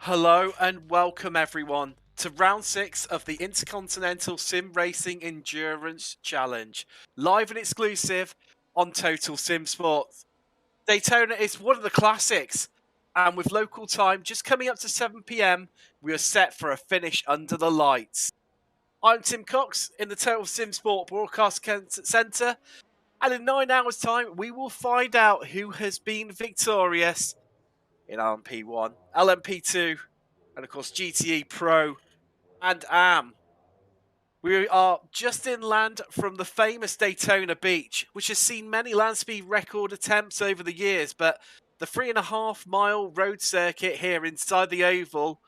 Hello and welcome everyone to round 6 of the Intercontinental Sim Racing Endurance Challenge, live and exclusive on Total Sim Sports. Daytona is one of the classics, and with local time just coming up to 7 p.m, we are set for a finish under the lights. I'm Tim Cox in the Total Sim Sport Broadcast Centre, and in 9 hours' time, we will find out who has been victorious in LMP1, LMP2, and of course GTE Pro and AM. We are just inland from the famous Daytona Beach, which has seen many land speed record attempts over the years, but the 3.5 mile road circuit here inside the oval,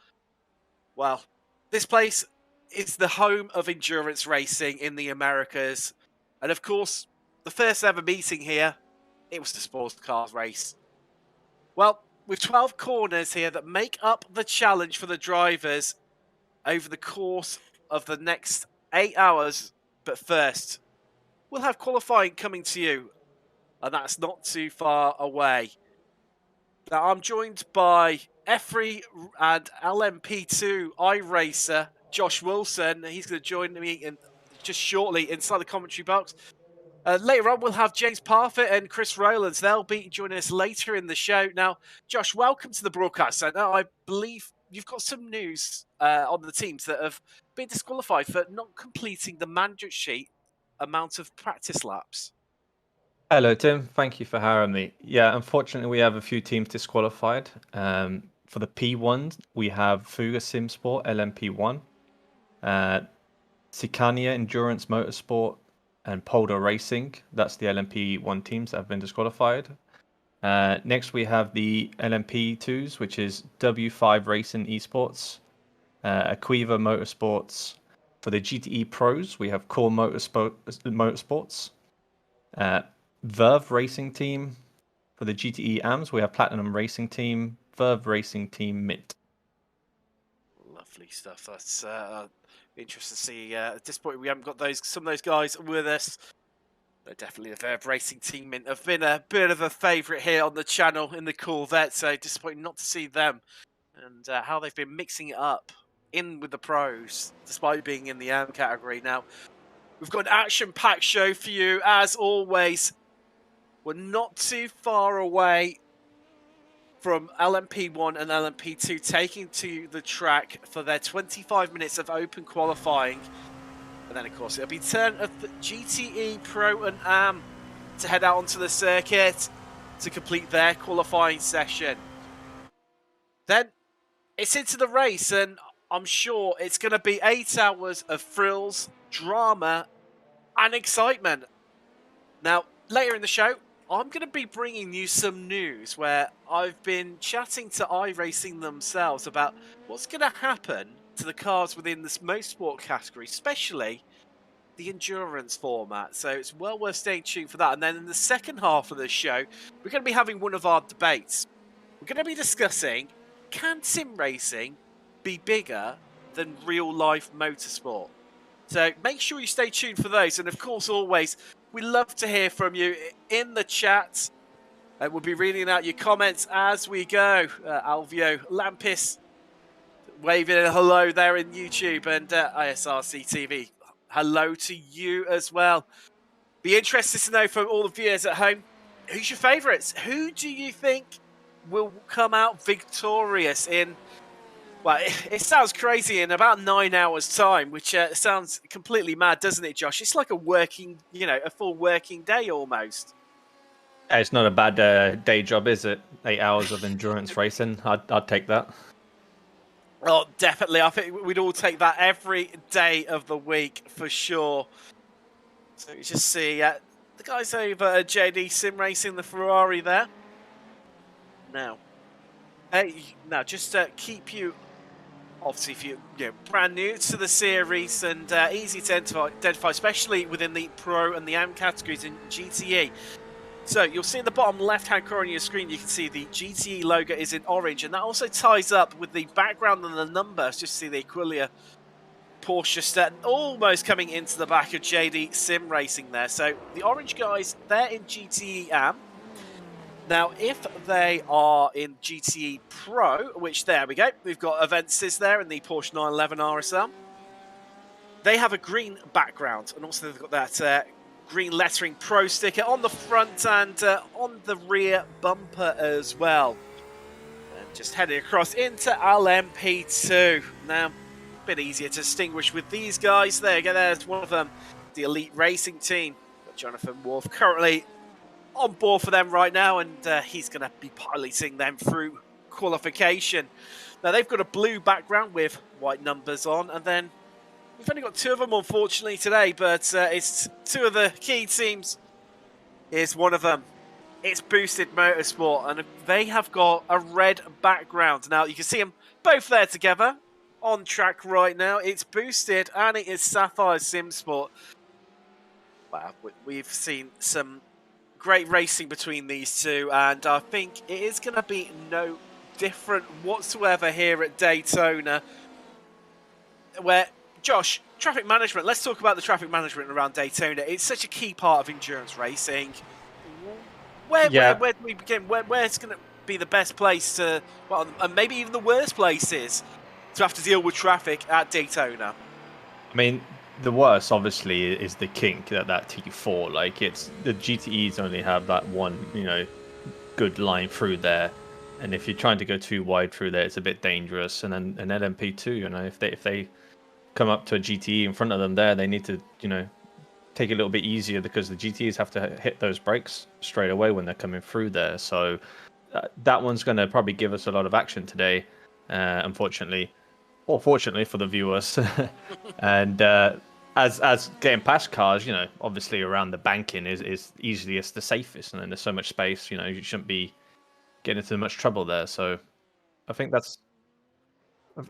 well, this place is the home of endurance racing in the Americas. And of course, the first ever meeting here, it was the sports cars race. Well, with 12 corners here that make up the challenge for the drivers over the course of the next 8 hours. But first, we'll have qualifying coming to you, and that's not too far away. Now, I'm joined by F3 and LMP2 iRacer, Josh Wilson. He's going to join me just shortly inside the commentary box. Later on, we'll have James Parfitt and Chris Rowlands. They'll be joining us later in the show. Now, Josh, welcome to the broadcast centre. I believe you've got some news on the teams that have been disqualified for not completing the mandatory amount of practice laps. Hello, Tim. Thank you for having me. Yeah, unfortunately, we have a few teams disqualified. For the P1, we have Fuga Simsport, LMP1, Sicania Endurance Motorsport, and Polder Racing. That's the LMP1 teams that have been disqualified. Next, we have the LMP2s, which is W5 Racing Esports, Aquiva Motorsports. For the GTE Pros, we have Core Motorsports. Verve Racing Team. For the GTE AMS, we have Platinum Racing Team, Verve Racing Team Mint. Lovely stuff. That's interesting to see. At this point, we haven't got some of those guys with us. They're definitely the Verve Racing Team Mint have been a bit of a favourite here on the channel in the Corvette, so disappointing not to see them and how they've been mixing it up in with the pros, despite being in the AM category. Now, we've got an action-packed show for you, as always. We're not too far away from LMP1 and LMP2 taking to the track for their 25 minutes of open qualifying. And then, of course, it'll be turn of the GTE Pro and AM to head out onto the circuit to complete their qualifying session. Then it's into the race, and I'm sure it's going to be 8 hours of thrills, drama, and excitement. Now, later in the show, I'm going to be bringing you some news where I've been chatting to iRacing themselves about what's going to happen to the cars within this motorsport category, especially the endurance format. So it's well worth staying tuned for that. And then in the second half of the show, we're going to be having one of our debates. We're going to be discussing, can sim racing be bigger than real life motorsport? So make sure you stay tuned for those. And of course, always, we love to hear from you in the chat. We'll be reading out your comments as we go. Alvio Lampis waving a hello there in YouTube, and ISRC TV, hello to you as well. Be interested to know from all the viewers at home, who's your favourites? Who do you think will come out victorious in, well, it sounds crazy, in about 9 hours' time, which sounds completely mad, doesn't it, Josh? It's like a working, a full working day almost. It's not a bad day job, is it? 8 hours of endurance racing. I'd take that. Oh, definitely. I think we'd all take that every day of the week for sure. So you just see the guys over at JD Sim Racing, the Ferrari there. Now, just keep you, obviously, if you're brand new to the series and easy to identify, especially within the Pro and the AM categories in GTE. So you'll see in the bottom left-hand corner of your screen, you can see the GTE logo is in orange, and that also ties up with the background and the number. Just see the Aquilia Porsche set almost coming into the back of JD Sim Racing there. So the orange guys, they're in GTE AM. Now, if they are in GTE Pro, which there we go, we've got Avensis there in the Porsche 911 RSL. They have a green background, and also they've got that green lettering Pro sticker on the front and on the rear bumper as well. And just heading across into LMP2. Now, a bit easier to distinguish with these guys. There you go, there's one of them, the Elite Racing Team. Got Jonathan Wolf currently on board for them right now, and he's going to be piloting them through qualification. Now, they've got a blue background with white numbers on, and then we've only got two of them, unfortunately, today, but it's two of the key teams. Here's one of them. It's Boosted Motorsport, and they have got a red background. Now, you can see them both there together on track right now. It's Boosted, and it is Sapphire Simsport. Wow, we've seen some great racing between these two, and I think it is going to be no different whatsoever here at Daytona, where, Josh, traffic management. Let's talk about the traffic management around Daytona. It's such a key part of endurance racing. Where do we begin? Where's going to be the best place to, well, and maybe even the worst places to have to deal with traffic at Daytona? I mean, the worst, obviously, is the kink that T4. Like, it's the GTEs only have that one, good line through there, and if you're trying to go too wide through there, it's a bit dangerous. And then an LMP2, if they come up to a GTE in front of them there, they need to, take it a little bit easier, because the GTEs have to hit those brakes straight away when they're coming through there. So that one's going to probably give us a lot of action today, unfortunately. Or fortunately for the viewers. And as getting past cars, obviously around the banking is easiest, the safest, and then there's so much space, you shouldn't be getting into much trouble there. So I think that's what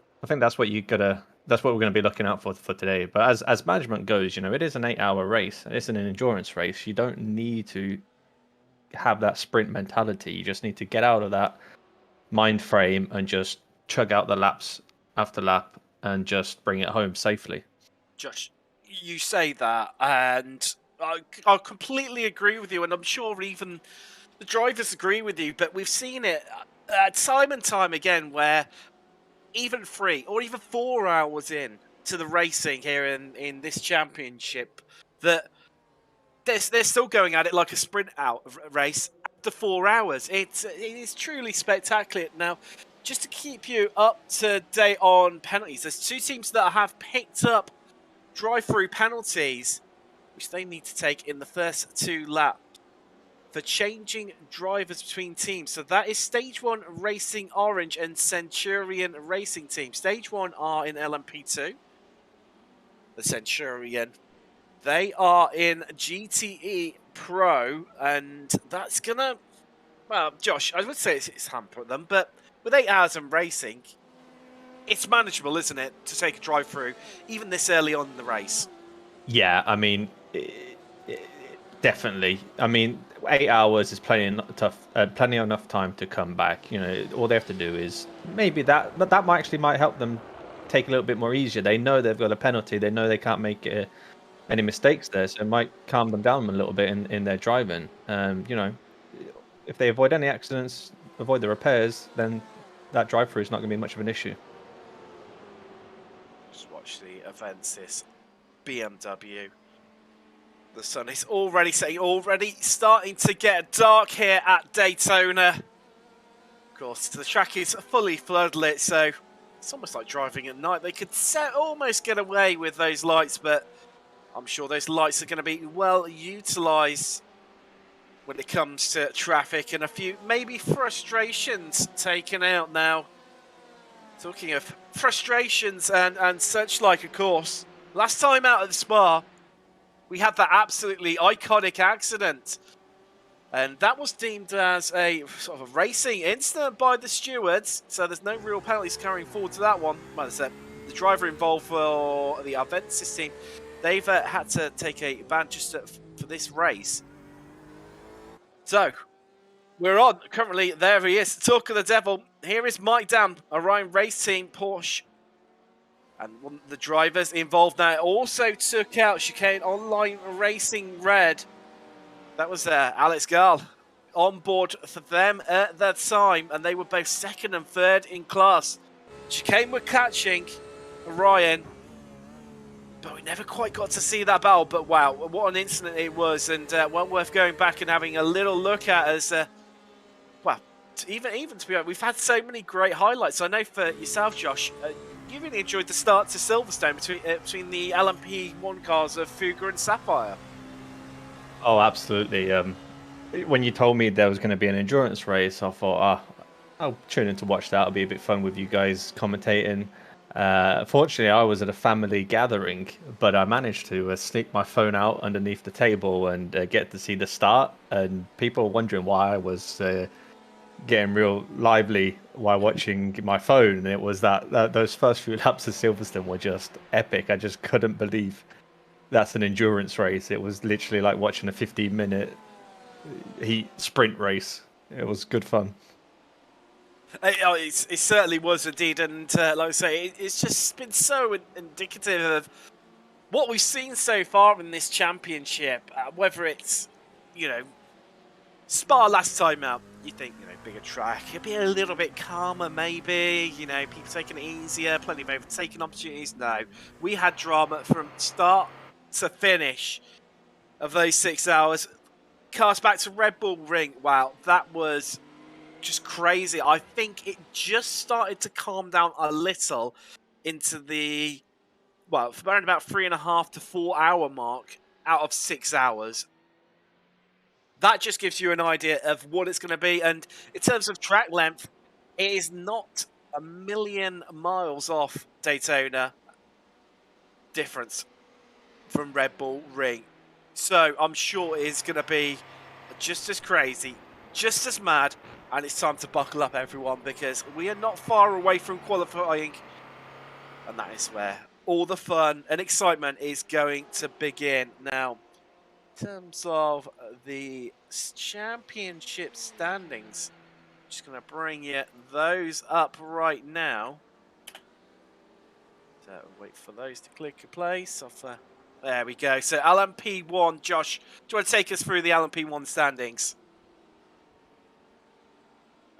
that's what we're gonna be looking out for today. But as management goes, it is an 8-hour race. It's an endurance race. You don't need to have that sprint mentality. You just need to get out of that mind frame and just chug out the laps after lap and just bring it home safely. Josh, you say that, and I completely agree with you, and I'm sure even the drivers agree with you, but we've seen it time and time again where even 3 or even 4 hours in to the racing here in this championship, that they're still going at it like a sprint out race after 4 hours. It is truly spectacular. Now, just to keep you up to date on penalties, there's 2 teams that have picked up drive-through penalties, which they need to take in the first 2 laps for changing drivers between teams. So that is Stage 1 Racing Orange and Centurion Racing Team. Stage 1 are in LMP2. The Centurion, they are in GTE Pro, and that's gonna, well, Josh, I would say it's hampered them, but with 8 hours of racing, it's manageable, isn't it, to take a drive-through, even this early on in the race? Yeah, I mean, definitely. I mean, 8 hours is plenty enough time to come back. All they have to do is maybe that, but that might help them take a little bit more easier. They know they've got a penalty. They know they can't make any mistakes there, so it might calm them down a little bit in their driving. If they avoid any accidents, avoid the repairs, then that drive-through is not going to be much of an issue. Just watch the events, this BMW. The sun is already setting, already starting to get dark here at Daytona. Of course, the track is fully floodlit, so it's almost like driving at night. They could almost get away with those lights, but I'm sure those lights are going to be well utilised when it comes to traffic, and a few maybe frustrations taken out now. Talking of frustrations and such like, of course, last time out at the Spa, we had that absolutely iconic accident, and that was deemed as a sort of a racing incident by the stewards, so there's no real penalties carrying forward to that one. Well, the driver involved for the Avensis team, they've had to take a ban just for this race. So, we're on. Currently, there he is. Talk of the devil. Here is Mike Dam, Orion Race Team, Porsche. And one of the drivers involved now also took out Chicane Online Racing Red. That was Alex Gall on board for them at that time, and they were both second and third in class. Chicane were catching Ryan, but we never quite got to see that battle. But wow, what an incident it was, and well worth going back and having a little look at as, well, even to be honest, we've had so many great highlights. I know for yourself, Josh, you really enjoyed the start to Silverstone between the LMP1 cars of Fugger and Sapphire. Oh, absolutely. When you told me there was going to be an endurance race, I thought, I'll tune in to watch that. It'll be a bit fun with you guys commentating. Fortunately, I was at a family gathering, but I managed to sneak my phone out underneath the table and get to see the start. And people were wondering why I was getting real lively while watching my phone. And it was that those first few laps of Silverstone were just epic. I just couldn't believe that's an endurance race. It was literally like watching a 15-minute heat sprint race. It was good fun. It certainly was indeed, and like I say, it's just been so indicative of what we've seen so far in this championship. Whether it's, Spa last time out, you think, bigger track, it'd be a little bit calmer maybe, people taking it easier, plenty of overtaking opportunities. No, we had drama from start to finish of those 6 hours. Cast back to Red Bull Ring. Wow, that was just crazy. I think it just started to calm down a little into the, around about 3.5 to 4 hour mark out of 6 hours. That just gives you an idea of what it's going to be. And in terms of track length, it is not a million miles off Daytona difference from Red Bull Ring. So I'm sure it's going to be just as crazy, just as mad, and it's time to buckle up, everyone, because we are not far away from qualifying, and that is where all the fun and excitement is going to begin. Now, in terms of the championship standings, I'm just going to bring you those up right now. So wait for those to click a place off there. There we go. So LMP1, Josh, do you want to take us through the LMP1 standings?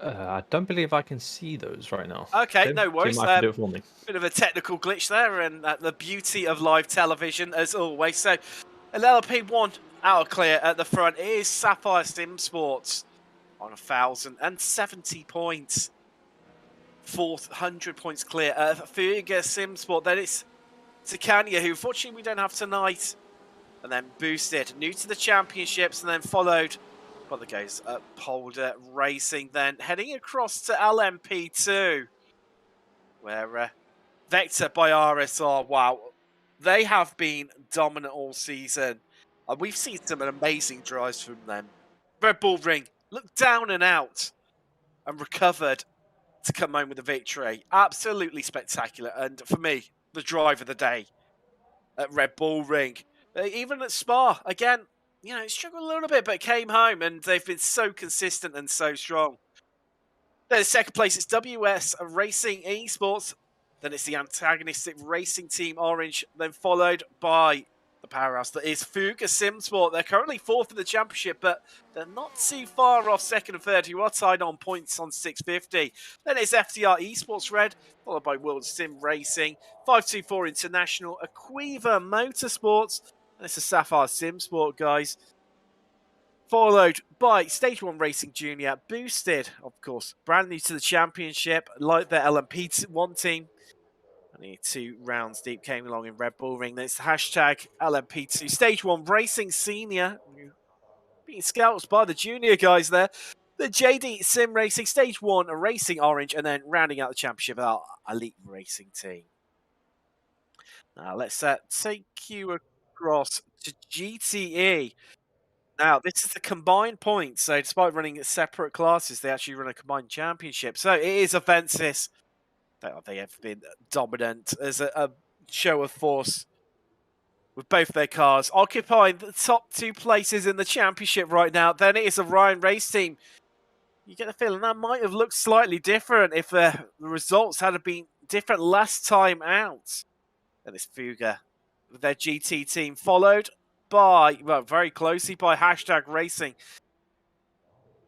I don't believe I can see those right now. Okay, no worries. So you might have to do it for me. Bit of a technical glitch there, and the beauty of live television, as always. So, an LMP1 out of clear at the front is Sapphire Sim Sports on 1,070 points. 400 points clear. Fugger Sim Sport, then it's Tacania, who unfortunately we don't have tonight. And then Boosted, new to the championships, and then followed by the guys at Polder Racing. Then heading across to LMP2, where Vector by RSR, wow, they have been dominant all season. We've seen some amazing drives from them. Red Bull Ring looked down and out and recovered to come home with a victory. Absolutely spectacular. And for me, the drive of the day at Red Bull Ring. Even at Spa, again, struggled a little bit, but came home, and they've been so consistent and so strong. Then in second place, it's WS Racing Esports. Then it's the antagonistic Racing Team Orange, then followed by the powerhouse that is Fugger Simsport. They're currently fourth in the championship, but they're not too far off second and third, who are tied on points on 650. Then it's FDR Esports Red, followed by World Sim Racing, 524 International, Aquiva Motorsports, and it's a Sapphire Simsport, guys. Followed by Stage 1 Racing Junior, Boosted, of course, brand new to the championship, like their LMP1 team. Only 2 rounds deep, came along in Red Bull Ring. Then it's the hashtag LMP2. Stage 1 Racing Senior, being scouts by the junior guys there. The JD Sim Racing, Stage 1 Racing Orange, and then rounding out the championship, our Elite Racing team. Now let's take you across to GTE. Now, this is the combined points. So despite running separate classes, they actually run a combined championship. So it is Avensis. They have been dominant as a show of force with both their cars, occupying the top 2 places in the championship right now. Then it is a Ryan race team. You get the feeling that might have looked slightly different if the results had been different last time out. Then it's Fugger with their GT team, followed by, very closely by hashtag Racing.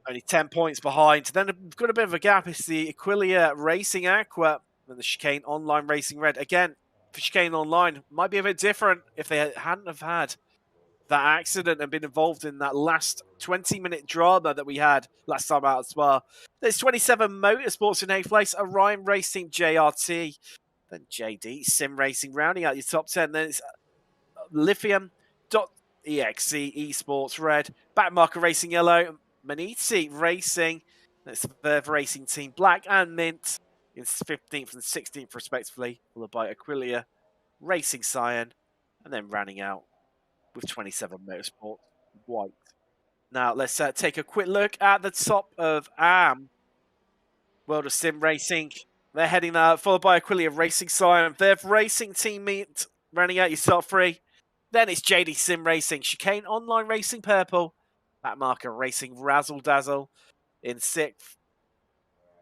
Only 10 points behind. Then we've got a bit of a gap. It's the Aquilia Racing Aqua and the Chicane Online Racing Red. Again, for Chicane Online, might be a bit different if they hadn't have had that accident and been involved in that last 20-minute drama that we had last time out as well. There's 27 Motorsports in 8th place, Orion Racing JRT, then JD Sim Racing rounding out your top 10. Then it's Lithium.exe Esports Red, Backmarker Racing Yellow, Maniti Racing, that's the Verve Racing Team Black and Mint in 15th and 16th respectively, followed by Aquilia Racing Cyan, and then rounding out with 27 Motorsports White. Now let's take a quick look at the top of World of Sim Racing. They're heading followed by Aquilia Racing Cyan, Verve Racing Team Mint, rounding out your top 3. Then it's JD Sim Racing, Chicane Online Racing Purple, Backmarker Racing Razzle Dazzle in 6th.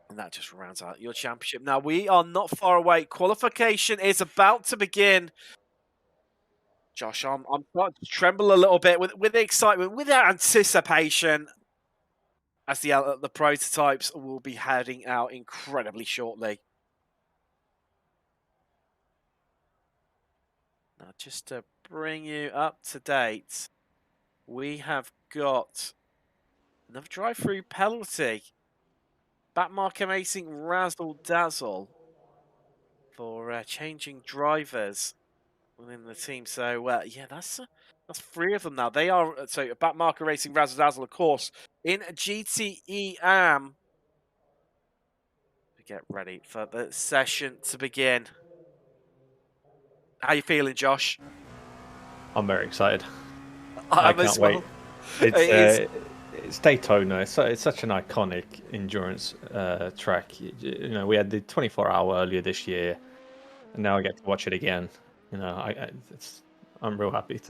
And that just rounds out your championship. Now we are not far away. Qualification is about to begin. Josh, I'm starting to tremble a little bit with the excitement, with that anticipation, as the prototypes will be heading out incredibly shortly. Now, just to bring you up to date, we have got another drive-through penalty. Backmarker Racing Razzle Dazzle for changing drivers within the team. So, yeah, that's 3 of them now. They are, so Backmarker Racing Razzle Dazzle, of course, in GTE Am. Get ready for the session to begin. How you feeling, Josh? I'm very excited. I can't wait. It's Daytona. It's such an iconic endurance track. You know, we had the 24-hour earlier this year, and now I get to watch it again. You know, I'm real happy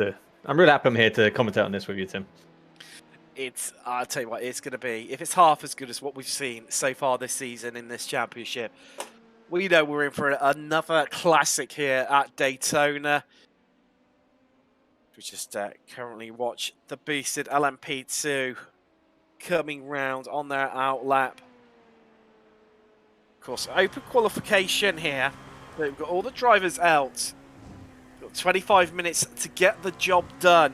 I'm here to commentate on this with you, Tim. I'll tell you what, it's going to be, if it's half as good as what we've seen so far this season in this championship, we know we're in for another classic here at Daytona. We just currently watch the boosted LMP2 coming round on their out lap. Of course, open qualification here. We've got all the drivers out. We've got 25 minutes to get the job done.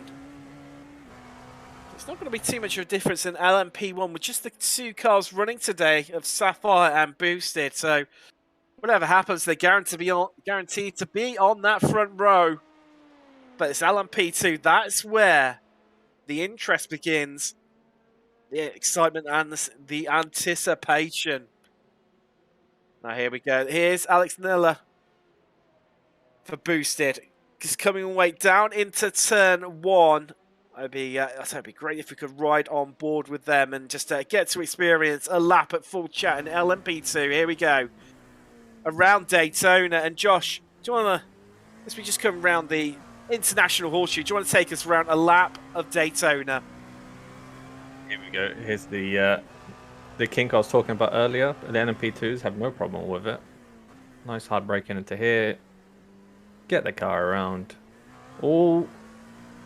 It's not going to be too much of a difference in LMP1 with just the 2 cars running today of Sapphire and Boosted. So whatever happens, they're guaranteed to be on that front row. But it's LMP2. That's where the interest begins. The excitement and the anticipation. Now here we go. Here's Alex Miller for Boosted. Just coming away down into turn 1. It'd be great if we could ride on board with them and just get to experience a lap at full chat in LMP2. Here we go. Around Daytona. And Josh, do you want to, as we just come around the International Horseshoe, do you want to take us around a lap of Daytona? Here we go. Here's the kink I was talking about earlier. The LMP2s have no problem with it. Nice hard braking into here. Get the car around. Oh,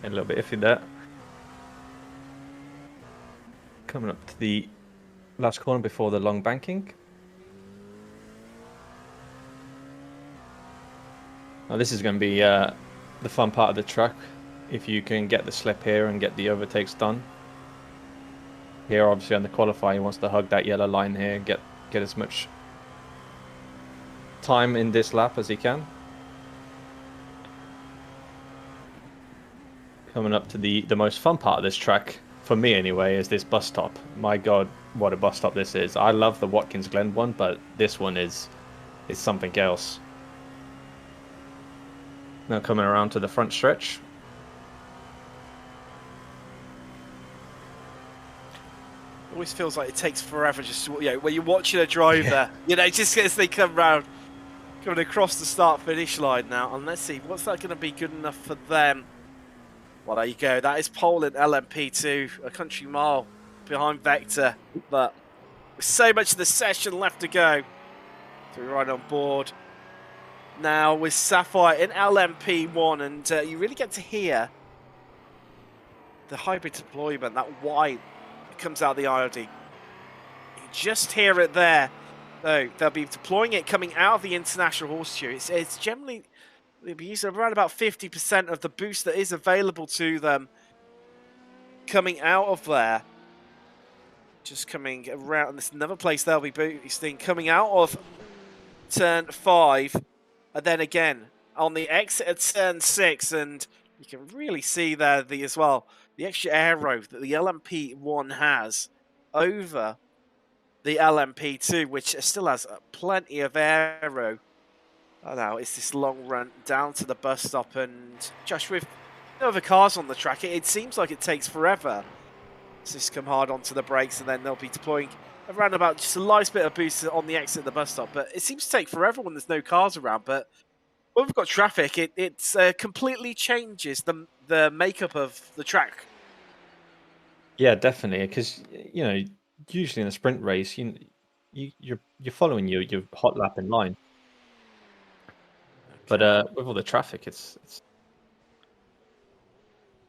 a little bit iffy there. Coming up to the last corner before the long banking. Now this is going to be the fun part of the track. If you can get the slip here and get the overtakes done. Here, obviously, on the qualifier, he wants to hug that yellow line here, get as much time in this lap as he can. Coming up to the most fun part of this track, for me anyway, is this bus stop. My God, what a bus stop this is. I love the Watkins Glen one, but this one is something else. Now coming around to the front stretch. Always feels like it takes forever just to, when you're watching a driver, just as they come round, coming across the start-finish line now. And let's see, what's that going to be good enough for them? Well, there you go. That is pole in LMP2, a country mile behind Vector. But with so much of the session left to go, so we're right on board. Now with Sapphire in LMP1, and you really get to hear the hybrid deployment, that whine that comes out of the IOD. just hear it there. So they'll be deploying it coming out of the International Horseshoe. It's generally, they'll be using around about 50% of the boost that is available to them coming out of there. Just coming around, and there's another place they'll be boosting coming out of turn 5. And then again, on the exit at turn 6, and you can really see there the extra aero that the LMP1 has over the LMP2, which still has plenty of aero. Oh, now it's this long run down to the bus stop, and Josh, with no other cars on the track, it seems like it takes forever. Just come hard onto the brakes, and then they'll be deploying around about just a light bit of boost on the exit of the bus stop. But it seems to take forever when there's no cars around. But when we've got traffic, it completely changes the makeup of the track. Yeah, definitely. Because usually in a sprint race, you're following your hot lap in line. Okay. But with all the traffic, it's.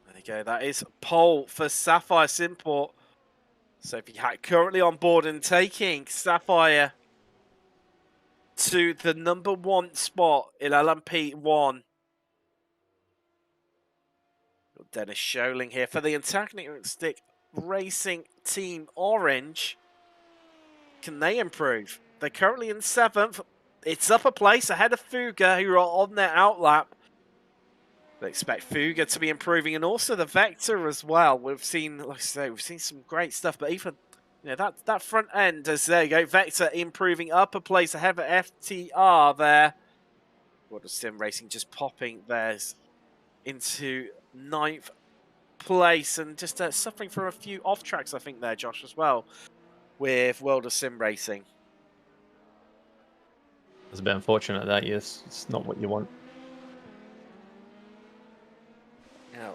There you go. That is pole for Sapphire Simport. So if you currently on board and taking Sapphire to the #1 spot in LMP1. Dennis Scholing here for the Antagonistic Racing Team Orange. Can they improve? They're currently in 7th. It's up a place ahead of Fuga, who are on their outlap. They expect Fuga to be improving, and also the Vector as well. We've seen, like I say, we've seen some great stuff, but even that front end, as there you go, Vector improving up a place ahead of FTR there. What Sim Racing just popping theirs into 9th place, and just suffering from a few off tracks, I think, there, Josh, as well, with World of Sim Racing. It's a bit unfortunate that, yes, it's not what you want. Now,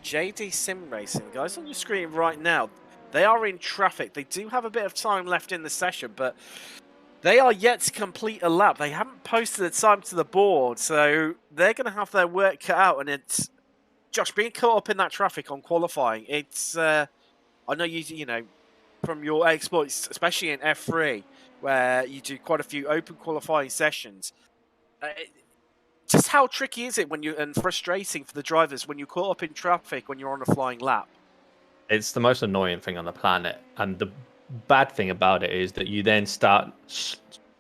JD Sim Racing, guys, on your screen right now, they are in traffic. They do have a bit of time left in the session, but they are yet to complete a lap. They haven't posted the time to the board, so they're going to have their work cut out. And it's, Josh, being caught up in that traffic on qualifying, it's, I know you know, from your exploits, especially in F3, where you do quite a few open qualifying sessions, just how tricky is it and frustrating for the drivers when you're caught up in traffic when you're on a flying lap? It's the most annoying thing on the planet, and the bad thing about it is that you then start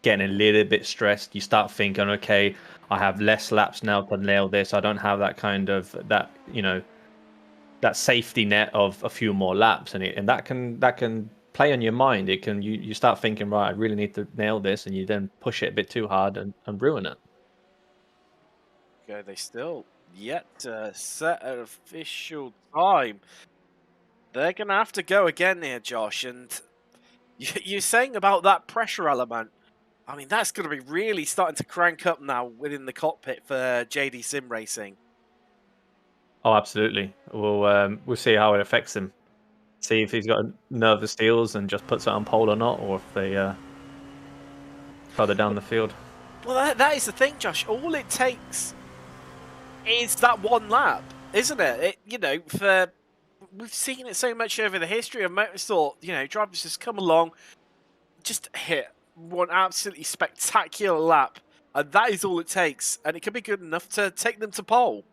getting a little bit stressed. You start thinking, okay, I have less laps now to nail this. I don't have that kind of that safety net of a few more laps, and that can play on your mind. It can you start thinking, right, I really need to nail this, and you then push it a bit too hard and ruin it. Okay, they still yet to set an official time. They're going to have to go again here, Josh. And you're saying about that pressure element. I mean, that's going to be really starting to crank up now within the cockpit for JD Sim Racing. Oh, absolutely. We'll see how it affects him. See if he's got nervous deals and just puts it on pole or not, or if they further down the field. Well, that is the thing, Josh. All it takes is that one lap, isn't it? We've seen it so much over the history of motorsport. Drivers just come along, just hit one absolutely spectacular lap, and that is all it takes, and it can be good enough to take them to pole.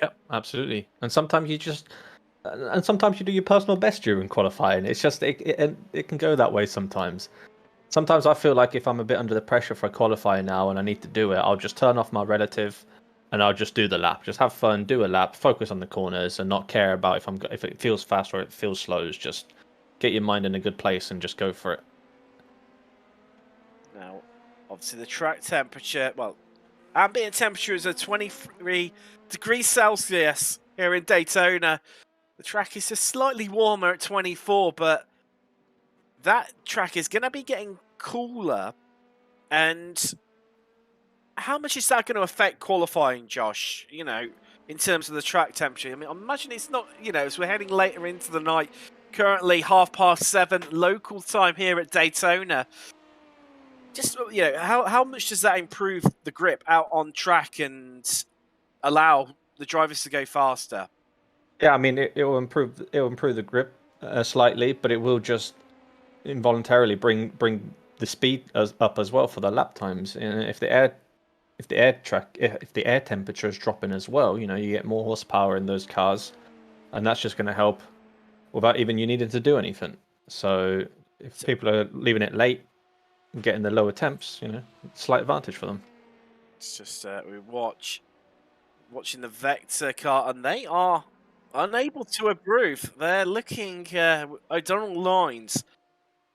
Yep, absolutely. And sometimes you do your personal best during qualifying. It's just it can go that way sometimes. Sometimes I feel like if I'm a bit under the pressure for a qualifier now and I need to do it, I'll just turn off my relative and I'll just do the lap. Just have fun, do a lap, focus on the corners, and not care about if it feels fast or it feels slow. Just get your mind in a good place and just go for it. Now, obviously the track temperature, ambient temperature is at 23 degrees Celsius here in Daytona. The track is just slightly warmer at 24, but that track is going to be getting cooler. And how much is that going to affect qualifying, Josh? In terms of the track temperature. I mean, I imagine it's not, as we're heading later into the night, currently 7:30 local time here at Daytona. Just, how much does that improve the grip out on track and allow the drivers to go faster? Yeah, I mean, it will improve the grip slightly, but it will just involuntarily bring the speed up as well for the lap times. And if the air temperature is dropping as well, you get more horsepower in those cars, and that's just going to help without even you needing to do anything. So if people are leaving it late and getting the lower temps, slight advantage for them. It's just we watching the Vector car, and they are unable to improve. They're looking O'Donnell lines.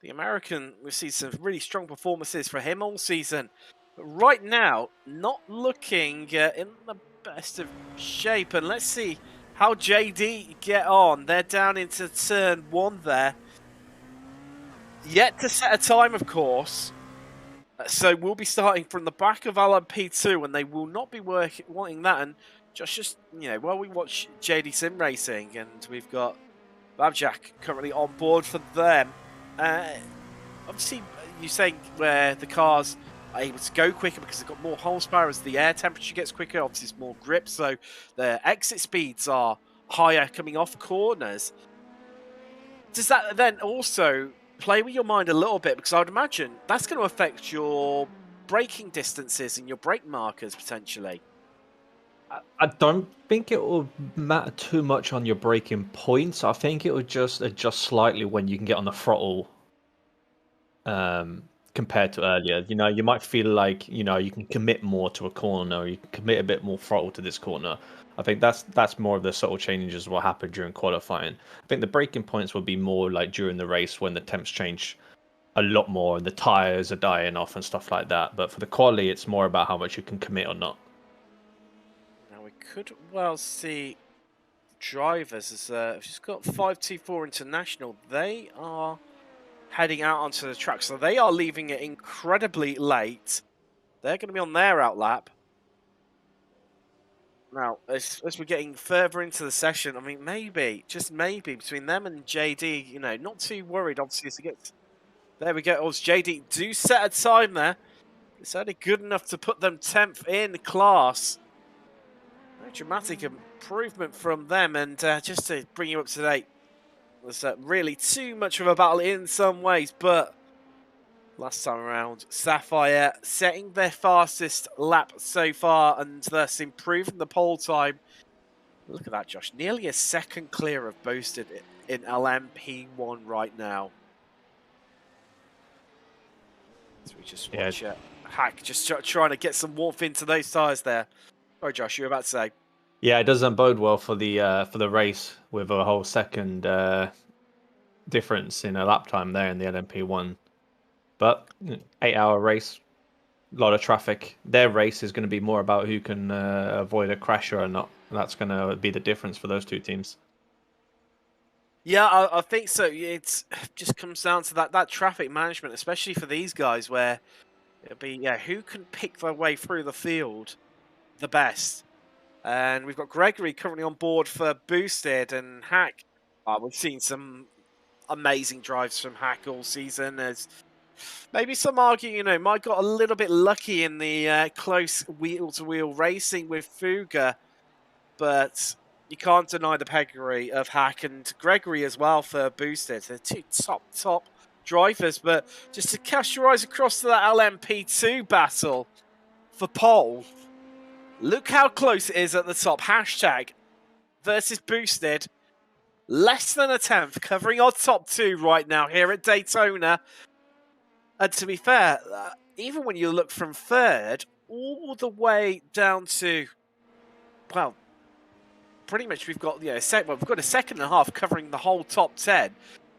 The American, we've seen some really strong performances for him all season. But right now, not looking in the best of shape. And let's see how JD get on. They're down into turn 1 there. Yet to set a time, of course. So we'll be starting from the back of LMP2, and they will not be wanting that. And just while we watch JD Sim Racing, and we've got Babjack currently on board for them. Obviously, you're saying where the cars are able to go quicker because they've got more horsepower as the air temperature gets quicker. Obviously, it's more grip, so their exit speeds are higher coming off corners. Does that then also play with your mind a little bit? Because I would imagine that's going to affect your braking distances and your brake markers potentially. I don't think it will matter too much on your braking points. I think it will just adjust slightly when you can get on the throttle compared to earlier. You might feel like you can commit more to a corner, or you can commit a bit more throttle to this corner. I think that's more of the subtle changes what happened during qualifying. I think the braking points will be more like during the race when the temps change a lot more and the tires are dying off and stuff like that. But for the quali, it's more about how much you can commit or not. Now we could well see drivers as we've just got 524 International. They are heading out onto the track, so they are leaving it incredibly late. They're going to be on their out lap. Now, as we're getting further into the session, I mean, maybe, just maybe, between them and JD, not too worried, obviously, as it gets... There we go. Oh, JD do set a time there. It's only good enough to put them 10th in class. Very dramatic improvement from them, and just to bring you up to date, there's really too much of a battle in some ways, but last time around, Sapphire setting their fastest lap so far and thus improving the pole time. Look at that, Josh. Nearly a second clear of Boasted in LMP1 right now. So we just watch Hack just trying to get some warmth into those tyres there. Oh, Josh, you were about to say. Yeah, it doesn't bode well for the race with a whole second difference in a lap time there in the LMP1. But 8-hour race, a lot of traffic. Their race is going to be more about who can avoid a crash or not. That's going to be the difference for those two teams. Yeah, I think so. It just comes down to that traffic management, especially for these guys, where it'll be who can pick their way through the field the best. And we've got Gregory currently on board for Boosted, and Hack. We've seen some amazing drives from Hack all season. As maybe some argue, Mike got a little bit lucky in the close wheel-to-wheel racing with Fuga, but you can't deny the pedigree of Hack and Gregory as well for Boosted. They're two top drivers, but just to cast your eyes across to that LMP2 battle for pole, look how close it is at the top. Hashtag versus Boosted. Less than a 10th, covering our top 2 right now here at Daytona. And to be fair, even when you look from 3rd all the way down to, well, pretty much we've got we've got a second and a half covering the whole top 10,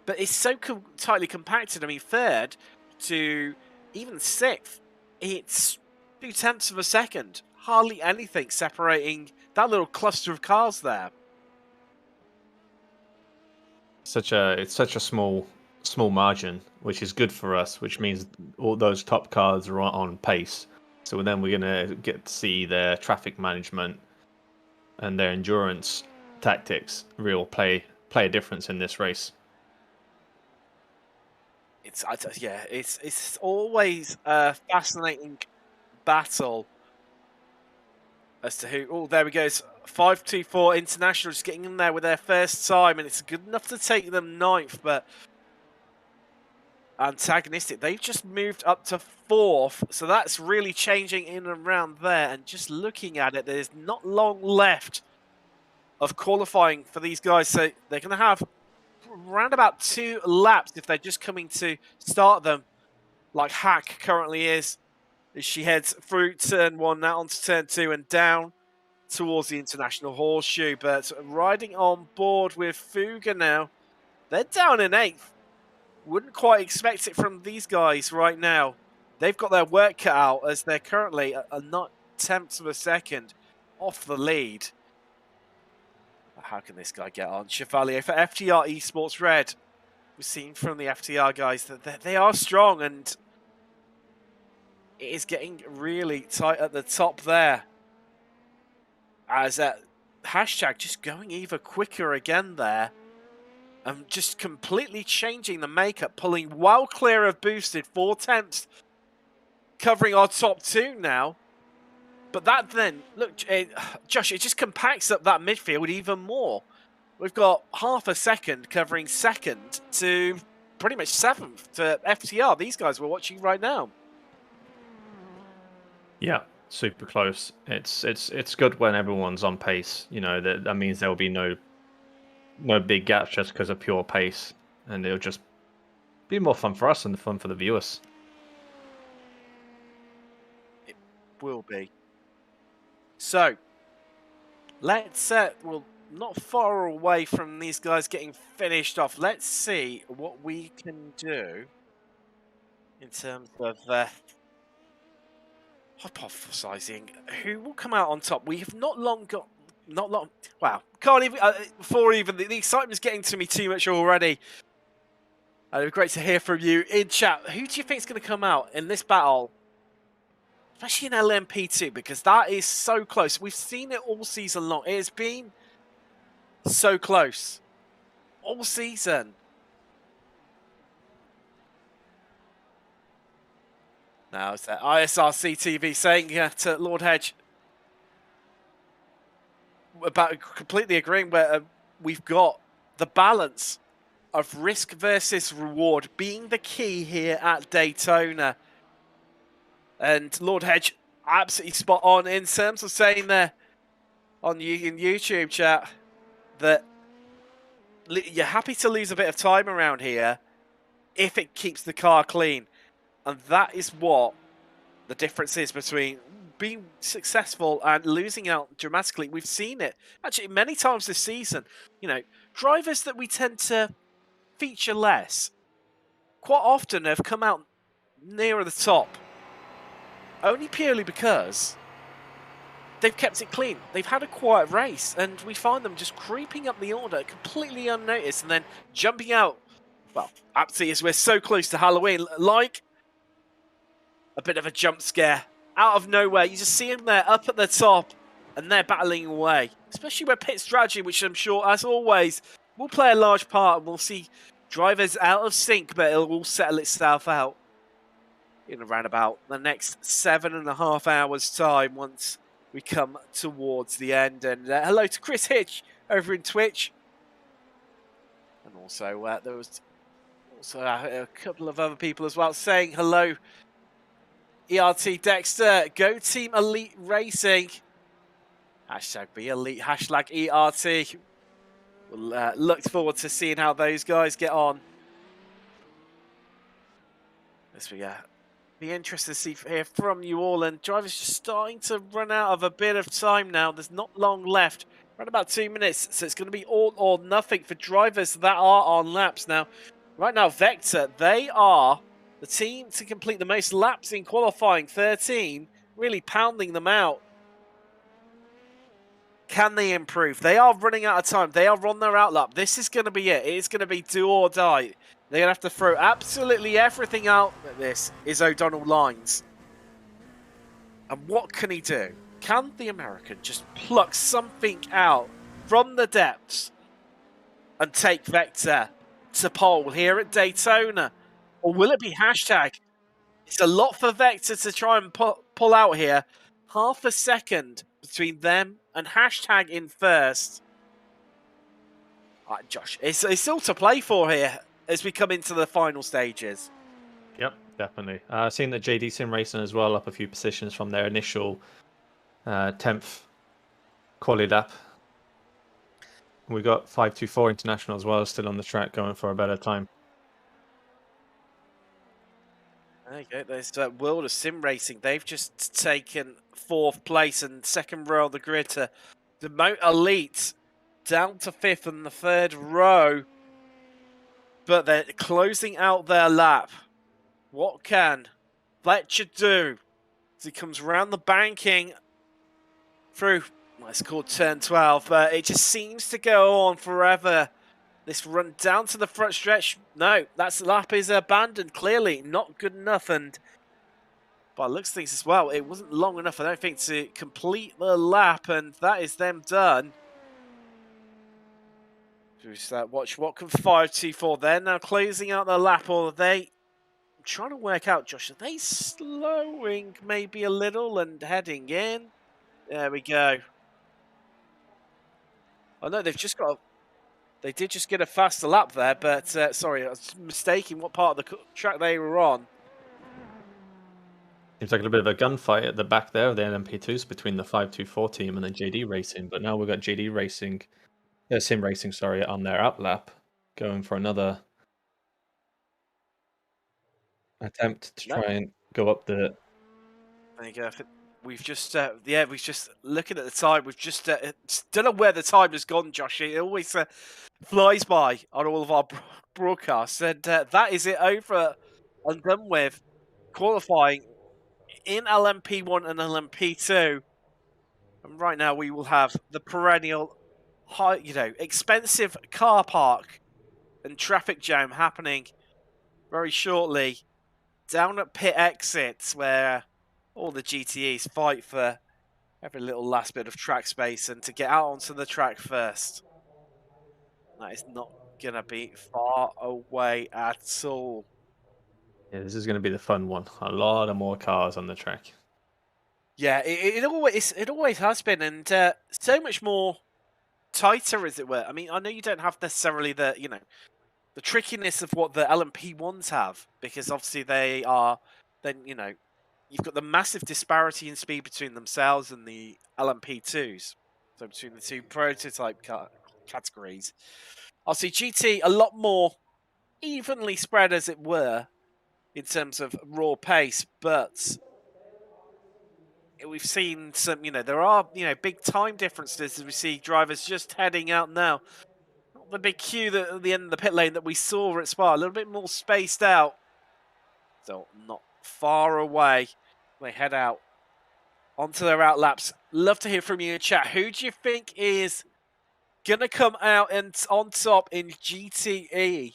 but it's so tightly compacted. I mean, 3rd to even 6th, it's 0.2 of a second. Hardly anything separating that little cluster of cars there. It's such a small margin, which is good for us, which means all those top cars are on pace. So then we're going to get to see their traffic management and their endurance tactics play a difference in this race. It's always a fascinating battle as to who. Oh, there we go. 524 International just getting in there with their first time, and it's good enough to take them 9th, but antagonistic. They've just moved up to 4th, so that's really changing in and around there. And just looking at it, there's not long left of qualifying for these guys, so they're going to have around about 2 laps if they're just coming to start them, like Hack currently is, as she heads through turn 1 now onto turn 2 and down towards the International Horseshoe. But riding on board with Fuga now, they're down in 8th. Wouldn't quite expect it from these guys right now. They've got their work cut out as they're currently a not tenth of a second off the lead. How can this guy get on? Chevalier for FTR Esports Red. We've seen from the FTR guys that they are strong, and it is getting really tight at the top there. As Hashtag just going even quicker again there. And just completely changing the makeup, pulling well clear of boosted, 4/10, covering our top 2 now. But that then, look, Josh, it just compacts up that midfield even more. We've got half a second covering 2nd to pretty much 7th to FTR. These guys we're watching right now. Yeah, super close. It's good when everyone's on pace. You know, that means there will be no big gaps just because of pure pace, and it'll just be more fun for us and fun for the viewers. It will be. So, let's, well, not far away from these guys getting finished off. Let's see what we can do in terms of hypothesizing who will come out on top. We have not long, wow, can't even, before even, the excitement's getting to me too much already. It'd be great to hear from you in chat. Who do you think is going to come out in this battle? Especially in LMP2, because that is so close. We've seen it all season long. It has been so close all season. Now it's that ISRC TV saying to Lord Hedge about completely agreeing where we've got the balance of risk versus reward being the key here at Daytona. And Lord Hedge, absolutely spot on in terms of saying there on in YouTube chat that you're happy to lose a bit of time around here if it keeps the car clean. And that is what the difference is between being successful and losing out dramatically. We've seen it actually many times this season. You know, drivers that we tend to feature less quite often have come out nearer the top only purely because they've kept it clean. They've had a quiet race, and we find them just creeping up the order completely unnoticed and then jumping out. Well, absolutely, as we're so close to Halloween, like a bit of a jump scare out of nowhere. You just see them there up at the top, and they're battling away. Especially with pit strategy, which I'm sure, as always, will play a large part, and we'll see drivers out of sync, but it'll all settle itself out in around about the next 7.5 hours' time once we come towards the end. And hello to Chris Hitch over in Twitch. And also there was also a couple of other people as well saying hello. ERT Dexter, Go Team Elite Racing. Hashtag be elite, hashtag ERT. We'll look forward to seeing how those guys get on. This we be interested to hear from you all, and drivers just starting to run out of a bit of time now. There's not long left, around about 2 minutes, so it's going to be all or nothing for drivers that are on laps. Now, right now, Vector, they are the team to complete the most laps in qualifying, 13, really pounding them out. Can they improve? They are running out of time. They are on their outlap. This is going to be it. It is going to be do or die. They're going to have to throw absolutely everything out at this, is O'Donnell Lines. And what can he do? Can the American just pluck something out from the depths and take Vector to pole here at Daytona? Or will it be hashtag? It's a lot for Vector to try and pull out here. Half a second between them and hashtag in first. Josh, it's still to play for here as we come into the final stages. Yep, definitely. Seen that JD Sim Racing as well up a few positions from their initial 10th quali lap. We got 524 International as well, still on the track, going for a better time. There you go. There's World of Sim Racing. They've just taken 4th place and 2nd row of the grid to demote Elite down to 5th in the 3rd row. But they're closing out their lap. What can Fletcher do as he comes around the banking through, well, it's called turn 12, but it just seems to go on forever. This run down to the front stretch, no, that lap is abandoned, clearly not good enough. And by looks of things as well, it wasn't long enough, I don't think, to complete the lap, and that is them done. Just watch what can 524. They're now closing out the lap, or are they? I'm trying to work out, Josh, are they slowing maybe a little and heading in? There we go. Oh no, they've just got. They did just get a faster lap there, but sorry, I was mistaken what part of the track they were on. Seems like a bit of a gunfight at the back there of the LMP2s between the 524 team and the JD Racing, but now we've got JD Racing, Sim Racing, sorry, on their outlap, going for another attempt to try and go up the. There you go. I think we've just, yeah, we've just looking at the time. We've just don't know where the time has gone, Josh. It always flies by on all of our broadcasts, and that is it over and done with. Qualifying in LMP1 and LMP2, and right now we will have the perennial, high, expensive car park and traffic jam happening very shortly down at pit exits, where all the GTEs fight for every little last bit of track space and to get out onto the track first. That is not going to be far away at all. Yeah, this is going to be the fun one. A lot of more cars on the track. Yeah, it always has been, and so much more tighter, as it were. I mean, I know you don't have necessarily the the trickiness of what the LMP1s have, because obviously they are then you've got the massive disparity in speed between themselves and the LMP2s, so between the two prototype categories. Obviously, GT a lot more evenly spread, as it were, in terms of raw pace, but we've seen some, there are, big time differences as we see drivers just heading out now. Not the big queue that at the end of the pit lane that we saw at Spa, a little bit more spaced out. So not far away. They head out onto their out laps. Love to hear from you in chat. Who do you think is going to come out and on top in GTE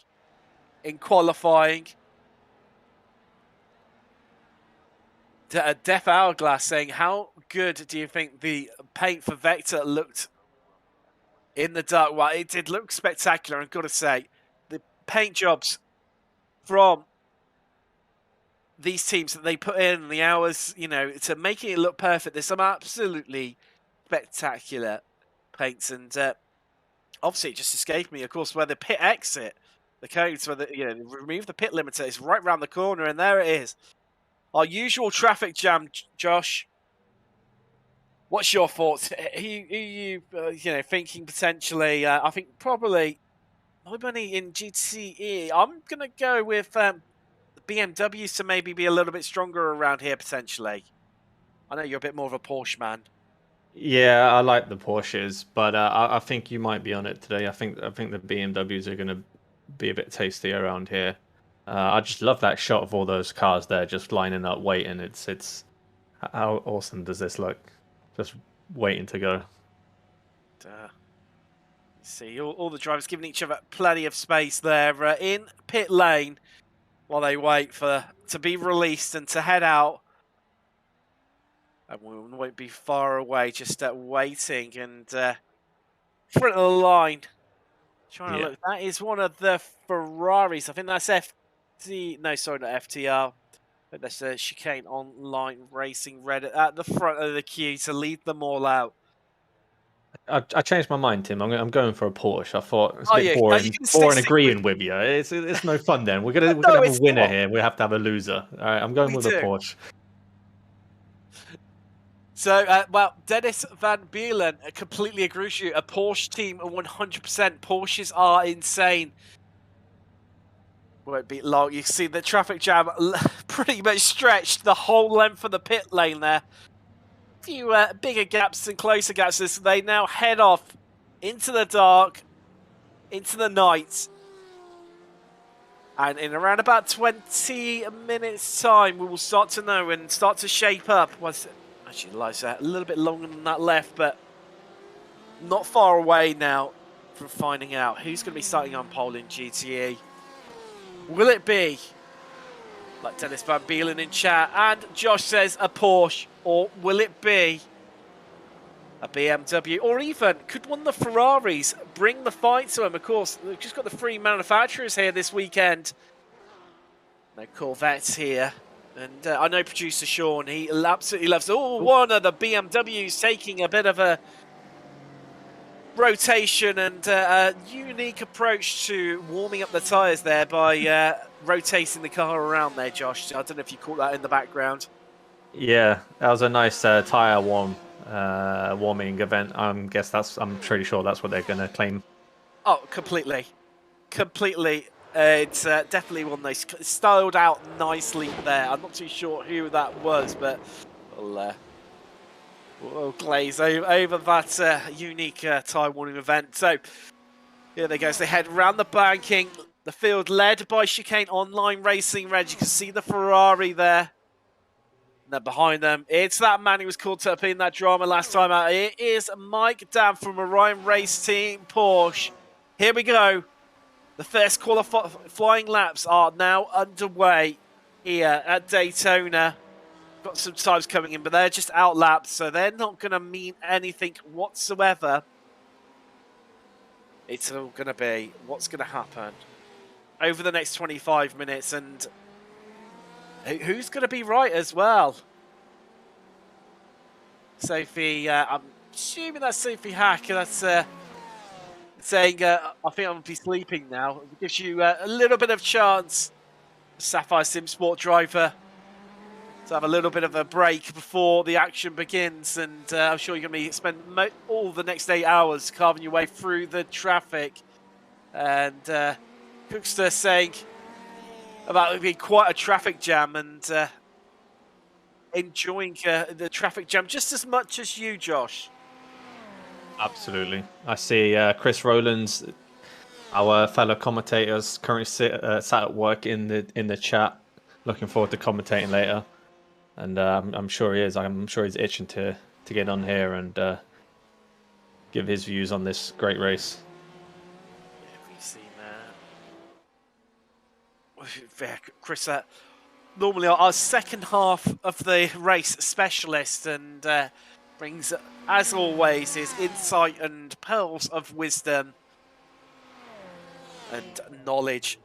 in qualifying? Death Hourglass saying, how good do you think the paint for Vector looked in the dark? Well, it did look spectacular, I've got to say. The paint jobs from these teams that they put in, the hours, to making it look perfect. There's some absolutely spectacular paints, and obviously it just escaped me, of course, where the pit exit, the codes where remove the pit limiter is right round the corner, and there it is. Our usual traffic jam, Josh. What's your thoughts? Are you thinking potentially? I think probably nobody in GTE. I'm gonna go with the BMWs to maybe be a little bit stronger around here potentially. I know you're a bit more of a Porsche man. Yeah, I like the Porsches, but I think you might be on it today. I think the BMWs are going to be a bit tasty around here. I just love that shot of all those cars there just lining up, waiting. It's how awesome does this look? Just waiting to go. See all the drivers giving each other plenty of space there in pit lane while they wait to be released and to head out. And we won't be far away, just waiting and front of the line. Trying to look, that is one of the Ferraris. I think that's no, sorry, not FTR. But that's a Chicane Online Racing Red at the front of the queue to lead them all out. I changed my mind, Tim. I'm going for a Porsche. I thought it's a Oh, bit yeah. No, you boring. can Boring stick with. agreeing with you. It's no fun then. We're gonna No, have a it's winner not. here. We have to have a loser. All right, I'm going We with a do. Porsche. So, well, Dennis Van Beelen completely agrees with you. A Porsche team, 100%. Porsches are insane. Won't be long. You see the traffic jam pretty much stretched the whole length of the pit lane there. A few bigger gaps and closer gaps as they now head off into the dark, into the night. And in around about 20 minutes' time, we will start to know and start to shape up. Actually, like that, a little bit longer than that left, but not far away now from finding out who's going to be starting on pole in GTE. Will it be, like Dennis Van Beelen in chat, and Josh says a Porsche, or will it be a BMW, or even could one of the Ferraris bring the fight to them? Of course, we've just got the three manufacturers here this weekend. No Corvettes here. And I know producer Sean, he absolutely loves one of the BMWs taking a bit of a rotation and a unique approach to warming up the tyres there by rotating the car around there, Josh. I don't know if you caught that in the background. Yeah, that was a nice tire warming event. I'm pretty sure that's what they're going to claim. Oh, completely. It's definitely one they styled out nicely there. I'm not too sure who that was, but we'll glaze over that unique tyre warning event. So here they go. So they head around the banking. The field led by Chicane Online Racing Red. You can see the Ferrari there. And then behind them, it's that man who was caught up in that drama last time out. It is Mike Dam from Orion Race Team Porsche. Here we go. The first qualifying laps are now underway here at Daytona. Got some times coming in, but they're just out laps, so they're not going to mean anything whatsoever. It's all going to be what's going to happen over the next 25 minutes, and who's going to be right as well. Sophie, I'm assuming that's Sophie Hack. That's saying, I think I'm going to be sleeping now. It gives you a little bit of chance, Sapphire Sim Sport driver, to have a little bit of a break before the action begins. And I'm sure you're going to spend all the next 8 hours carving your way through the traffic. And Cookster saying about it being quite a traffic jam and enjoying the traffic jam just as much as you, Josh. Absolutely. I see Chris Rowlands, our fellow commentators, currently sat at work in the chat, looking forward to commentating later. And I'm sure he is. I'm sure he's itching to get on here and give his views on this great race. Yeah, we've seen Chris, normally our second half of the race specialist, and brings, as always, his insight and pearls of wisdom and knowledge.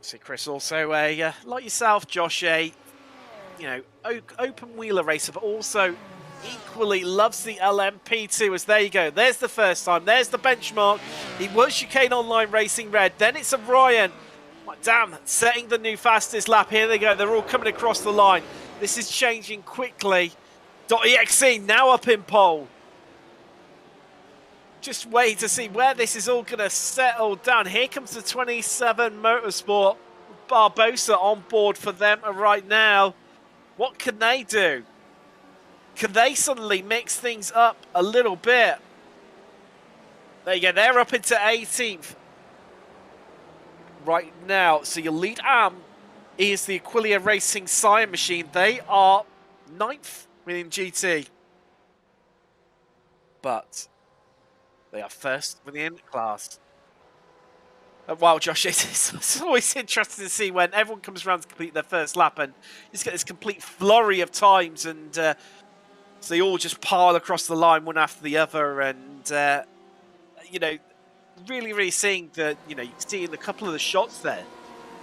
So Chris also like yourself, Josh, open wheeler racer, but also equally loves the LMP2. As there you go, there's the first time, there's the benchmark. He was Chicane Online Racing Red, then it's Orion. Damn, setting the new fastest lap. Here they go, they're all coming across the line. This is changing quickly. .exe now up in pole. Just wait to see where this is all going to settle down. Here comes the 27 Motorsport. Barbosa on board for them right now. What can they do? Can they suddenly mix things up a little bit? There you go, they're up into 18th right now. So your lead is the Aquilia Racing Sire Machine. They are 9th within GT. But they are first within class. Wow, Josh, it's always interesting to see when everyone comes around to complete their first lap and you just get this complete flurry of times, and so they all just pile across the line one after the other, and really, really seeing that, you can see in a couple of the shots there,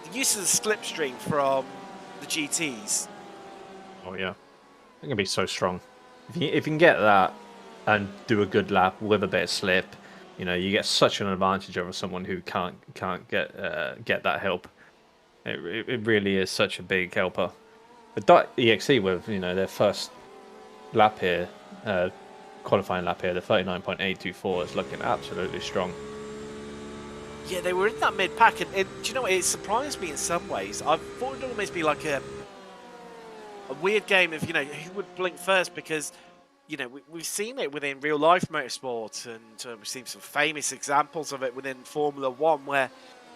the use of the slipstream from the GTs. Oh yeah, it can be so strong. If you can get that, and do a good lap with a bit of slip, you know, you get such an advantage over someone who can't get that help. It really is such a big helper. But .exe with, you know, their first lap here, qualifying lap here, the 39.824 is looking absolutely strong. Yeah, they were in that mid-pack, and do you know what? It surprised me in some ways. I thought it'd almost be like a weird game of, you know, who would blink first, because, you know, we've seen it within real-life motorsport, and we've seen some famous examples of it within Formula One, where,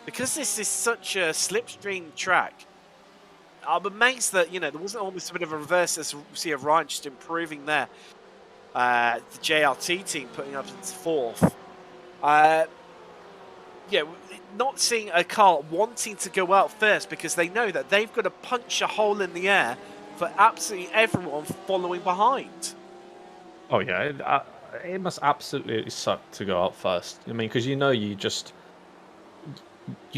because this is such a slipstream track, I'm amazed that, you know, there wasn't almost a bit of a reverse as we see of Ryan just improving there. The JRT team putting up into fourth. Yeah, not seeing a car wanting to go out first because they know that they've got to punch a hole in the air for absolutely everyone following behind. Oh yeah, it must absolutely suck to go out first. I mean, because you know you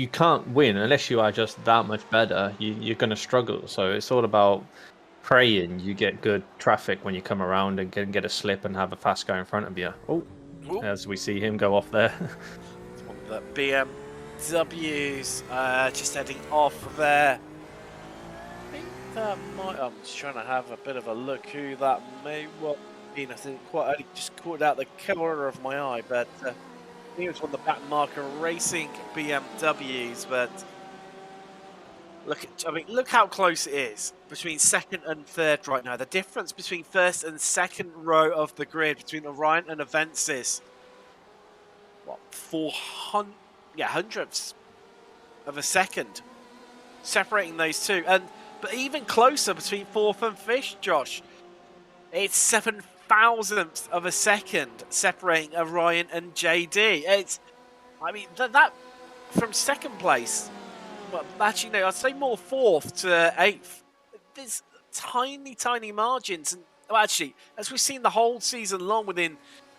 can't win unless you are just that much better. You're going to struggle. So it's all about praying you get good traffic when you come around and get a slip and have a fast guy in front of you. Oh, as we see him go off there. The BMWs just heading off there. I think that might. I'm just trying to have a bit of a look who that may well be. I think quite only just caught out the corner of my eye, but I think it was one of the back marker racing BMWs. But look how close it is between second and third right now. The difference between first and second row of the grid between Orion and Avensis. What, 400, hundredths of a second separating those two, but even closer between fourth and fifth, Josh. It's 7 thousandths of a second separating Orion and JD. I mean, that from second place, well, actually no, I'd say more fourth to eighth. There's tiny margins, and well, actually, as we've seen the whole season long within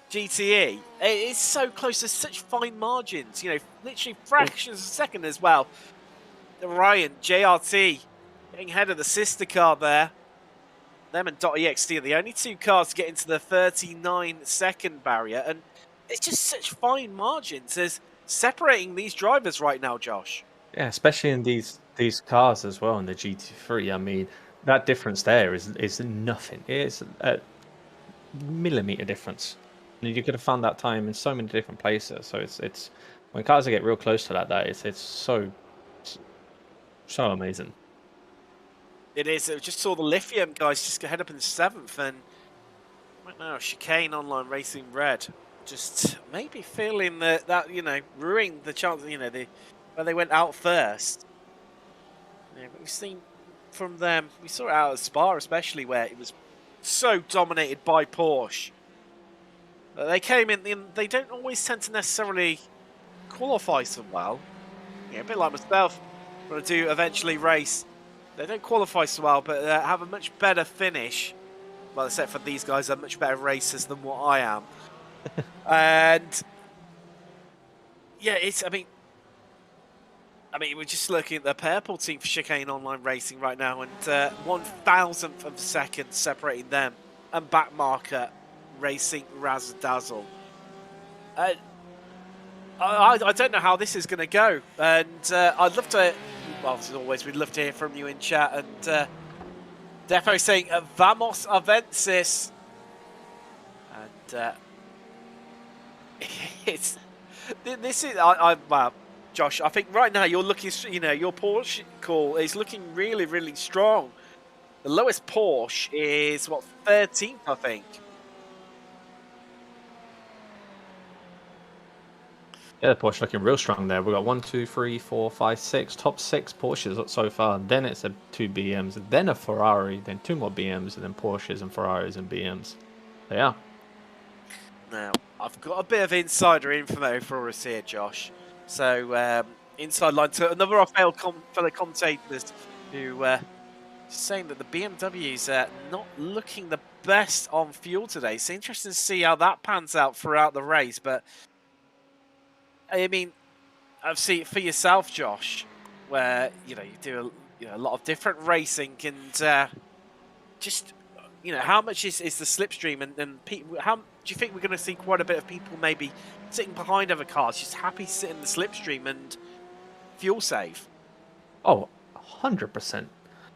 GTE, it's so close to such fine margins, you know, literally fractions of a second as well. Ryan, JRT, getting ahead of the sister car there. Them and .ext are the only two cars to get into the 39-second barrier, and it's just such fine margins as separating these drivers right now, Josh. Yeah, especially in these cars as well in the GT3. I mean, that difference there is nothing. It's a millimeter difference. You could have found that time in so many different places. So it's when cars get real close to that it's so amazing. It is. I just saw the Lithium guys just head up in the 7th, and right now Chicane Online Racing Red just maybe feeling that you know, ruining the chance, you know, where they went out first. Yeah, but we've seen from them, we saw it out at Spa especially, where it was so dominated by Porsche. They came in, they don't always tend to necessarily qualify so well. Yeah, a bit like myself, when I do eventually race. They don't qualify so well, but have a much better finish. Well, except for these guys are much better racers than what I am. And yeah, I mean, we're just looking at the purple team for Chicane Online Racing right now, and 1,000th of a second separating them and back marker Racing Razzle Dazzle. I don't know how this is going to go, and I'd love to. Well, as always, we'd love to hear from you in chat, and Defo saying "Vamos Avensis," and this is well, Josh. I think right now you're looking, you know, your Porsche call is looking really strong. The lowest Porsche is what, 13th, I think. Yeah, the Porsche looking real strong there. We've got 1, 2, 3, 4, 5, 6, top 6 Porsches so far. Then it's 2 BMs, then a Ferrari, then 2 more BMs, and then Porsches and Ferraris and BMs. So, yeah. Now, I've got a bit of insider info for us here, Josh. So, inside line to another of our fellow commentators who saying that the BMW's not looking the best on fuel today. It's interesting to see how that pans out throughout the race, but I mean, I've seen it for yourself, Josh, where, you know, you do a lot of different racing, and just, you know, how much is the slipstream, and do you think we're going to see quite a bit of people maybe sitting behind other cars, just happy to sit in the slipstream and fuel save? Oh, 100%.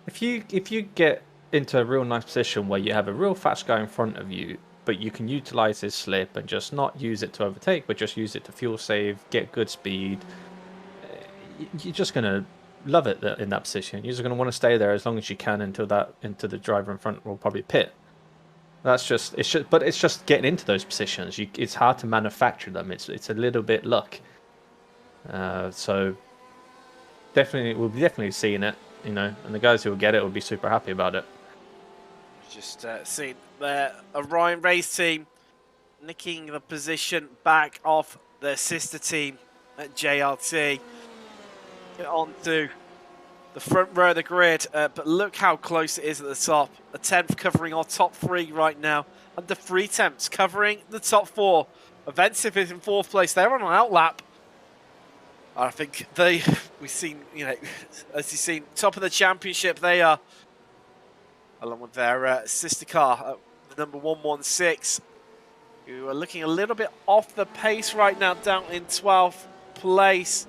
If you get into a real nice position where you have a real fast guy in front of you, but you can utilize his slip and just not use it to overtake, but just use it to fuel save, get good speed, you're just gonna love it in that position. You're just gonna want to stay there as long as you can until the driver in front will probably pit. It's just getting into those positions. It's hard to manufacture them. It's a little bit luck. So definitely, we'll be definitely seeing it, you know, and the guys who will get it will be super happy about it. Just seeing there, Orion race team nicking the position back off their sister team at JRT. Get on to the front row of the grid, but look how close it is at the top. A 10th covering our top 3 right now, and the 3 tenths covering the top 4. Offensive is in 4th place. They're on an outlap. I think we've seen, you know, as you've seen, top of the championship, they are, along with their sister car, the number 116, who are looking a little bit off the pace right now, down in 12th place.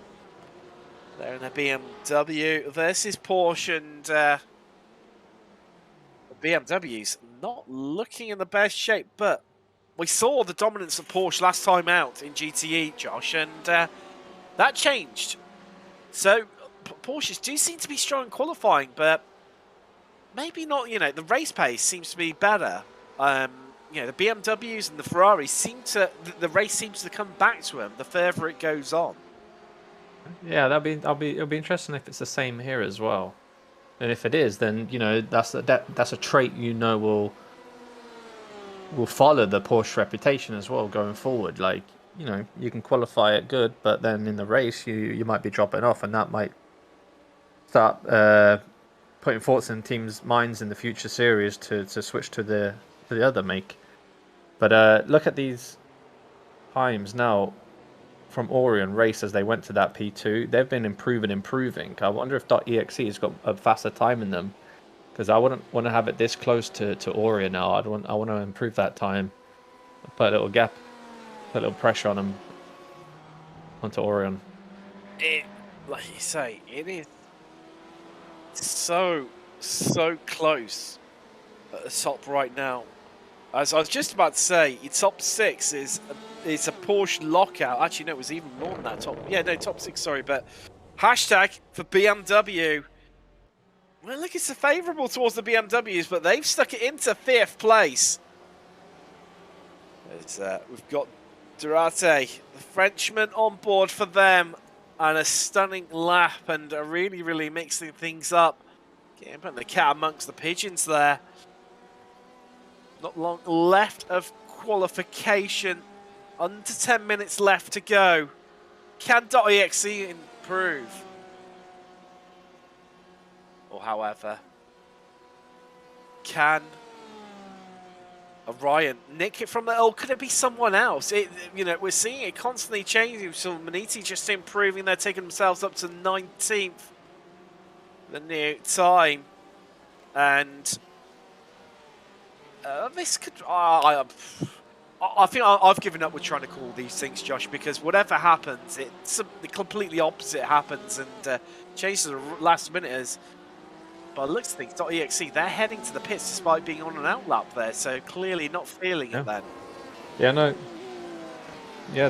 They're in a BMW versus Porsche, and the BMW's not looking in the best shape, but we saw the dominance of Porsche last time out in GTE, Josh, and that changed. So Porsches do seem to be strong in qualifying, but maybe not, you know, the race pace seems to be better. You know, the BMWs and the Ferraris seem to, the race seems to come back to them the further it goes on. Yeah, it'll be interesting if it's the same here as well. And if it is, then, you know, that's a trait, you know, will follow the Porsche reputation as well going forward. Like, you know, you can qualify it good, but then in the race you might be dropping off, and that might start putting thoughts in teams' minds in the future series to switch to the other make. But look at these times now from Orion race as they went to that P2. They've been improving. I wonder if .exe has got a faster time in them, because I wouldn't want to have it this close to Orion now. I want to improve that time, put a little gap, put a little pressure on them onto Orion. Like you say, it is so close at the top right now. As I was just about to say, your top 6 is a Porsche lockout. Actually, no, it was even more than that. Top 6, sorry. But hashtag for BMW. Well, look, it's favourable towards the BMWs, but they've stuck it into 5th place. We've got Durate, the Frenchman, on board for them, and a stunning lap, and really mixing things up. Putting the cat amongst the pigeons there. Not long left of qualification. Under 10 minutes left to go. Can .exe improve? Or however, can Orion nick it from the... Oh, could it be someone else? You know, we're seeing it constantly changing. So Maniti just improving. They're taking themselves up to 19th. The new time. And this could... I think I've given up with trying to call these things, Josh, because whatever happens, the completely opposite happens, and changes the last minute is... By the looks of things, .exe, they're heading to the pits despite being on an outlap there, so clearly not feeling it then. Yeah, no. Yeah,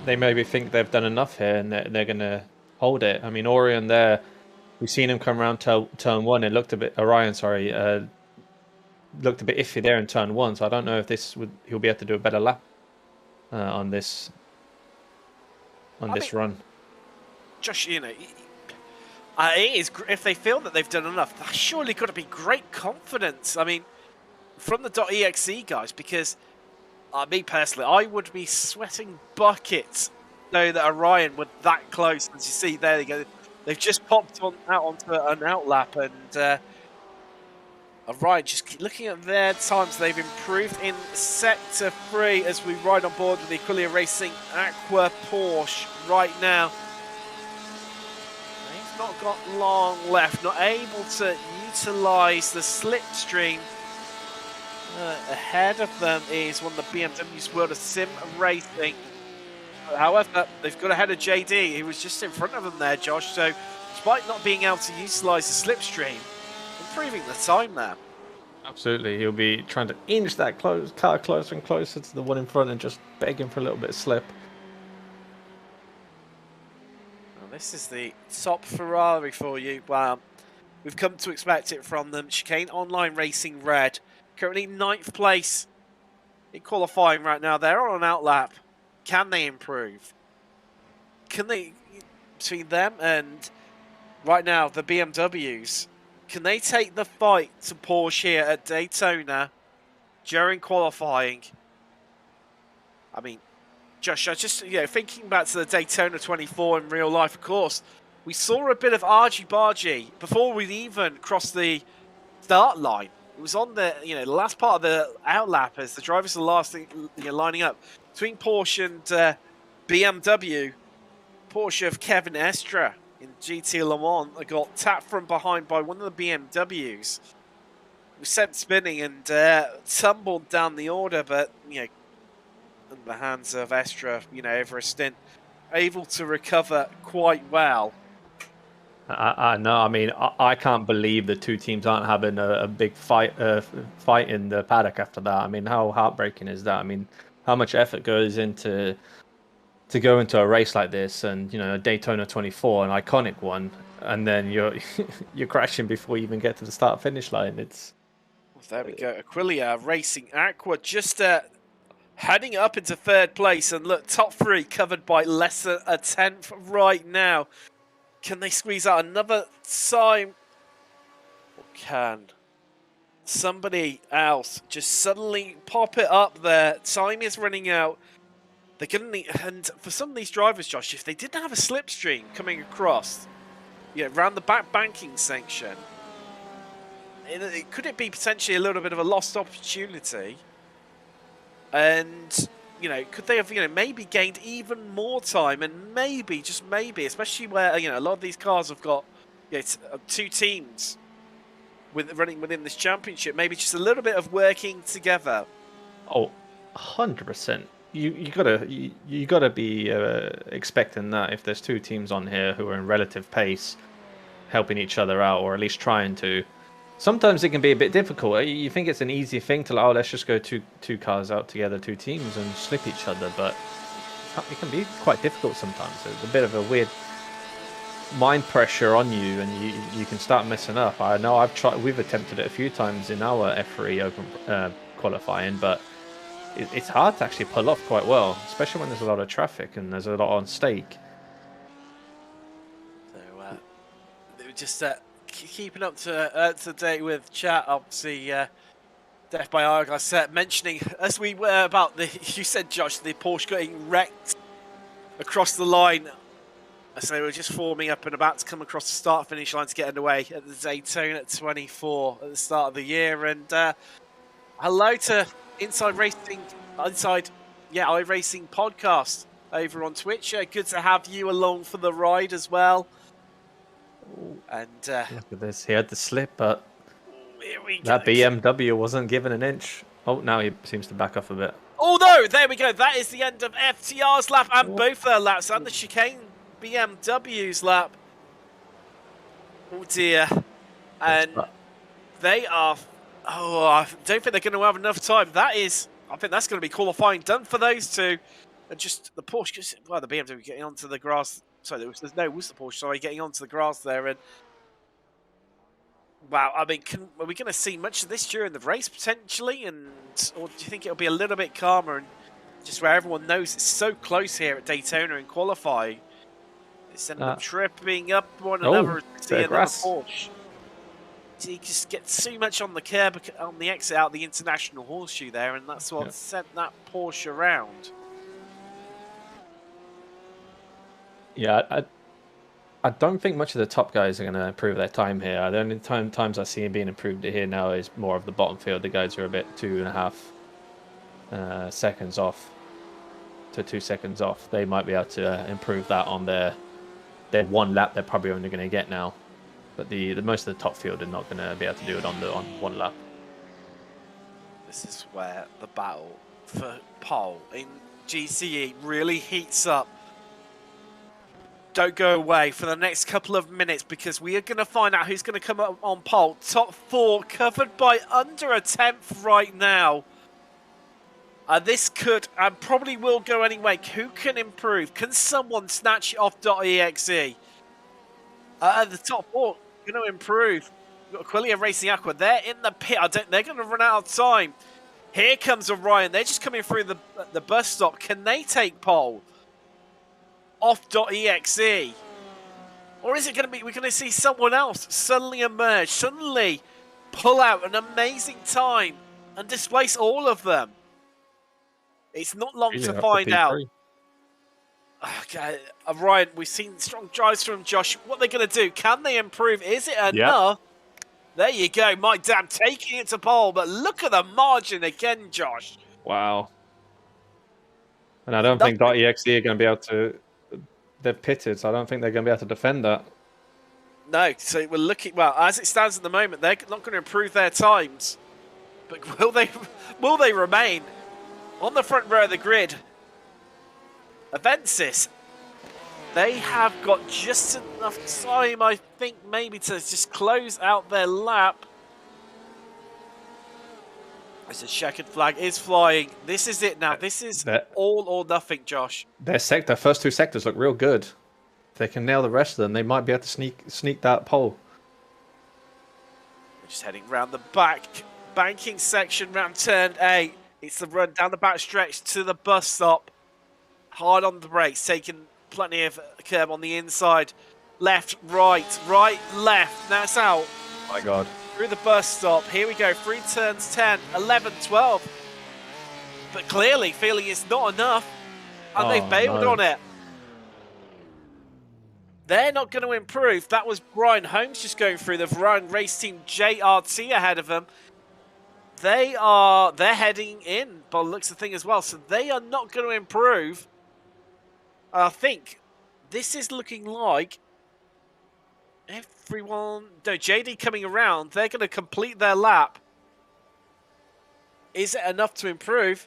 they maybe think they've done enough here, and they're going to hold it. I mean, Orion there, we've seen him come around turn 1. It looked a bit... Orion, sorry. Looked a bit iffy there in turn 1, so I don't know if he'll be able to do a better lap on this run. Josh, you know... it is, if they feel that they've done enough, that's surely got to be great confidence. I mean, from the .exe guys, because me personally, I would be sweating buckets to know that Orion were that close. As you see, there they go. They've just popped out onto an outlap, and Orion just looking at their times. They've improved in Sector 3 as we ride on board with the Aquilia Racing Aqua Porsche right now. Not got long left, not able to utilise the slipstream. Ahead of them is one of the BMW's World of Sim Racing. However, they've got ahead of JD, who was just in front of them there, Josh. So, despite not being able to utilise the slipstream, improving the time there. Absolutely, he'll be trying to inch that car closer and closer to the one in front and just begging for a little bit of slip. Well, this is the top Ferrari for you. Wow, we've come to expect it from them. Chicane Online Racing Red, currently 9th place in qualifying right now. They're on an outlap. Can they improve? Can they, between them and right now the BMWs, can they take the fight to Porsche here at Daytona during qualifying? I mean, Josh, I just, thinking back to the Daytona 24 in real life, of course, we saw a bit of argy-bargy before we even crossed the start line. It was on the, the last part of the outlap as the drivers are last thing, lining up between Porsche and BMW. Porsche of Kevin Estre in GT Le Mans got tapped from behind by one of the BMWs. It was sent spinning and tumbled down the order, but, in the hands of Estre, over a stint, able to recover quite well. I know. I mean, I can't believe the two teams aren't having a big fight in the paddock after that. I mean, how heartbreaking is that? I mean, how much effort goes into to go into a race like this, and a Daytona 24, an iconic one, and then you're crashing before you even get to the start finish line. It's there we go. Aquilia Racing Aqua just heading up into 3rd place, and look, top 3 covered by less than a 10th right now. Can they squeeze out another time? Or can somebody else just suddenly pop it up there? Time is running out. They're going to need, and for some of these drivers, Josh, if they didn't have a slipstream coming across, around the back banking section, could it be potentially a little bit of a lost opportunity? And, could they have, maybe gained even more time, and maybe, just maybe, especially where, a lot of these cars have got, 2 teams running within this championship, maybe just a little bit of working together. Oh, 100%. You gotta be expecting that if there's 2 teams on here who are in relative pace, helping each other out, or at least trying to. Sometimes it can be a bit difficult. You think it's an easy thing to let's just go two cars out together, 2 teams, and slip each other, but it can be quite difficult sometimes. It's a bit of a weird mind pressure on you, and you can start messing up. I know we've attempted it a few times in our F3 open qualifying, but it's hard to actually pull off quite well, especially when there's a lot of traffic and there's a lot on stake. So, just keeping up to date with chat, obviously. Death by Argos mentioning, as we were about you said, Josh, the Porsche getting wrecked across the line. So they were just forming up and about to come across the start-finish line to get underway at the Daytona 24 at the start of the year. And hello to iRacing podcast over on Twitch. Good to have you along for the ride as well. And look at this. He had the slip, but that BMW wasn't given an inch. Oh, now he seems to back off a bit. Oh no, there we go. That is the end of FTR's lap and both their laps, and the chicane BMW's lap. Oh dear. And they are... Oh, I don't think they're going to have enough time. I think that's going to be qualifying done for those two. And just the Porsche, well, the BMW getting onto the grass. Sorry, it was the Porsche, sorry, getting onto the grass there. And wow, I mean, are we going to see much of this during the race potentially? Or do you think it'll be a little bit calmer and just where everyone knows it's so close here at Daytona in qualifying? It's ended up tripping up one another. See another Porsche. You just get too much on the curb on the exit out the International Horseshoe there, and that's what sent that Porsche around. Yeah, I don't think much of the top guys are going to improve their time here. The only times I see him being improved here now is more of the bottom field. The guys who are a bit 2.5 seconds off to 2 seconds off. They might be able to improve that on their 1 lap. They're probably only going to get now. But the most of the top field are not going to be able to do it on one lap. This is where the battle for pole in GCE really heats up. Don't go away for the next couple of minutes because we are going to find out who's going to come up on pole. Top 4 covered by under a tenth right now. This could and probably will go anyway. Who can improve? Can someone snatch it off .exe? The top 4 going to improve. We've got Quillia Racing Aqua. They're in the pit. They're going to run out of time. Here comes Orion. They're just coming through the bus stop. Can they take pole off .exe? Or is it going to be, we're going to see someone else suddenly emerge, suddenly pull out an amazing time and displace all of them? It's not long to find out. Okay, Orion, we've seen strong drives from Josh. What are they going to do? Can they improve? Is it enough? Yep. There you go. My damn, taking it to pole. But look at the margin again, Josh. Wow. And I don't think .exe are going to be able to... They're pitted, so I don't think they're going to be able to defend that. No, so we're looking... Well, as it stands at the moment, they're not going to improve their times. But will they remain on the front row of the grid? Avensis, they have got just enough time, I think, maybe to just close out their lap. As the checkered flag is flying. This is it now. This is all or nothing, Josh. Their first 2 sectors look real good. If they can nail the rest of them, they might be able to sneak that pole. We're just heading round the back banking section, round turn 8. It's the run down the back stretch to the bus stop. Hard on the brakes, taking plenty of curb on the inside. Left, right, left. Now it's out. Oh my God. Through the bus stop. Here we go. 3 turns, 10, 11, 12. But clearly feeling it's not enough. And they've bailed on it. They're not going to improve. That was Brian Holmes just going through. The Rowlands race team JRT ahead of them. They're heading in by the looks of the thing as well. So they are not going to improve. I think this is looking like everyone... No, JD coming around. They're going to complete their lap. Is it enough to improve?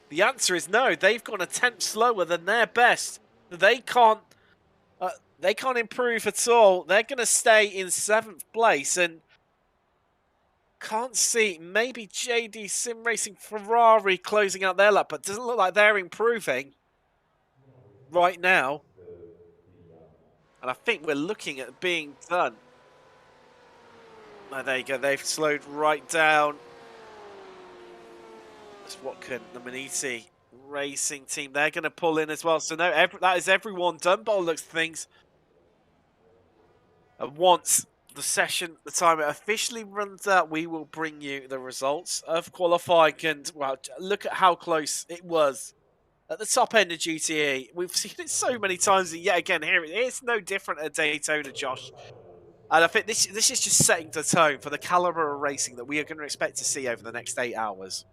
The answer is no. They've gone a tenth slower than their best. They can't improve at all. They're going to stay in 7th place and can't see maybe JD Sim Racing Ferrari closing out their lap, but doesn't look like they're improving right now. And I think we're looking at being done. Oh, there you go. They've slowed right down. That's what can the Maniti Racing team. They're going to pull in as well. So no, that is everyone done by the looks of things. And once the time it officially runs out, we will bring you the results of qualifying. And well, look at how close it was at the top end of GTE. We've seen it so many times, and yet again here it's no different at Daytona, Josh. And I think this is just setting the tone for the caliber of racing that we are going to expect to see over the next 8 hours.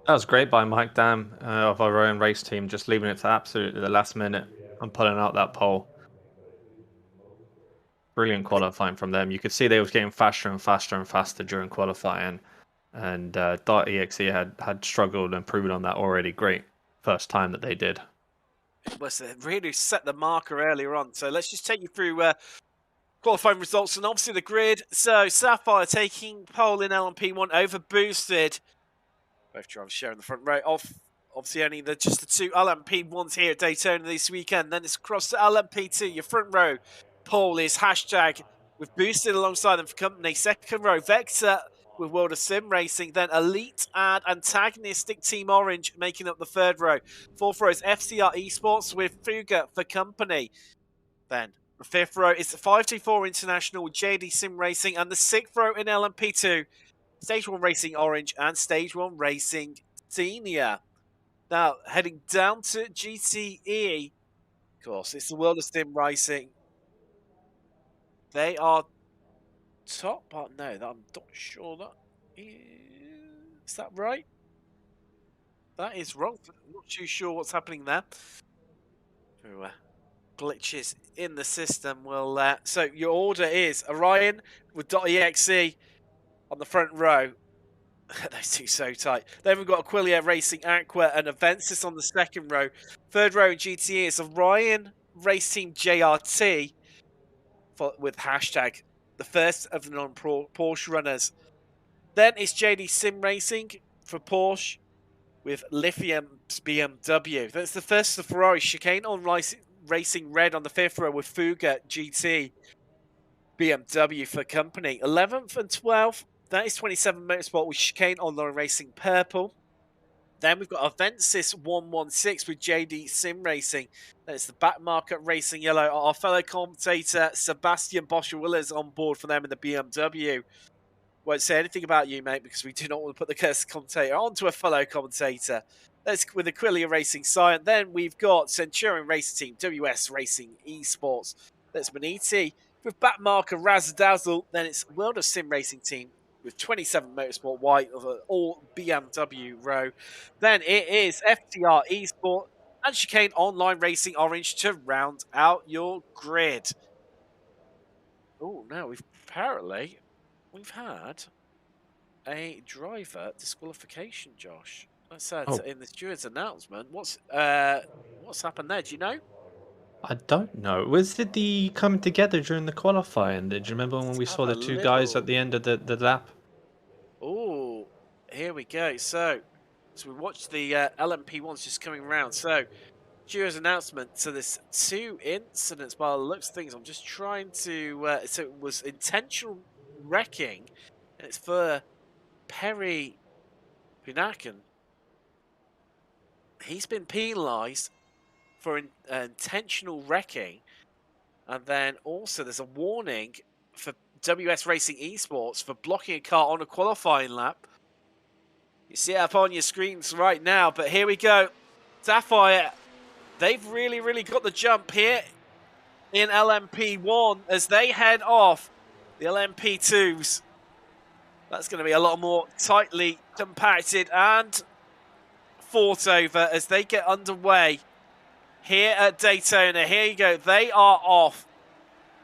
That was great by Mike Dam of our own race team, just leaving it to absolutely the last minute and pulling out that pole. Brilliant qualifying from them. You could see they was getting faster and faster and faster during qualifying, and .exe had struggled and proven on that already. Great first time that they did. It was really set the marker earlier on. So let's just take you through qualifying results and obviously the grid. So Sapphire taking pole in LMP1 over Boosted. Both drivers sharing the front row. Obviously only just the 2 LMP1s here at Daytona this weekend. Then it's across to LMP2. Your front row pole is hashtag with Boosted alongside them for company. Second row, Vector with World of Sim Racing. Then Elite and Antagonistic Team Orange making up the third row. Fourth row is FCR Esports with Fuga for company. Then the fifth row is 524 International with JD Sim Racing. And the sixth row in LMP2, Stage 1 Racing Orange and Stage 1 Racing Senior. Now, heading down to GTE, of course, it's the World of Sim Racing. They are top, but no, I'm not sure that is that right? That is wrong. I'm not too sure what's happening there. Glitches in the system will. So your order is Orion with .exe on the front row. Those two so tight. Then we've got Aquilia Racing Aqua and Avensis on the second row. Third row in GTE is Orion Race Team JRT with hashtag the first of the non-Porsche runners. Then it's JD Sim Racing for Porsche with Lithium's BMW. That's the first of the Ferrari. Chicane on Racing Red on the fifth row with Fuga GT BMW for company. 11th and 12th, that is 27 Motorsport with Chicane Online Racing Purple. Then we've got Avensis 116 with JD Sim Racing. That's the back market Racing Yellow. Our fellow commentator Sebastian Bosch-Willers on board for them in the BMW. Won't say anything about you, mate, because we do not want to put the cursed commentator onto a fellow commentator. That's with Aquilia Racing Scion. Then we've got Centurion Racing Team, WS Racing Esports. That's Maniti with back marker Razzle. Then it's World of Sim Racing Team with 27 Motorsport White of an all BMW row. Then it is FTR Esport and Chicane Online Racing Orange to round out your grid. Oh, now we've had a driver disqualification, Josh. That's in the steward's announcement. What's happened there? Do you know? I don't know. Was it the coming together during the qualifying? Did you remember when we saw the two guys at the end of the lap? Oh, here we go. So we watched the LMP ones just coming around. So Stewards announcement. So there's two incidents by the looks of things. I'm just trying to. So it was intentional wrecking, and it's for Perry Punakan. He's been penalised for intentional wrecking, and then also there's a warning for WS Racing Esports for blocking a car on a qualifying lap. You see it up on your screens right now, but here we go. Sapphire, they've really got the jump here in LMP1 as they head off the LMP2s. That's going to be a lot more tightly compacted and fought over as they get underway here at Daytona. Here you go. They are off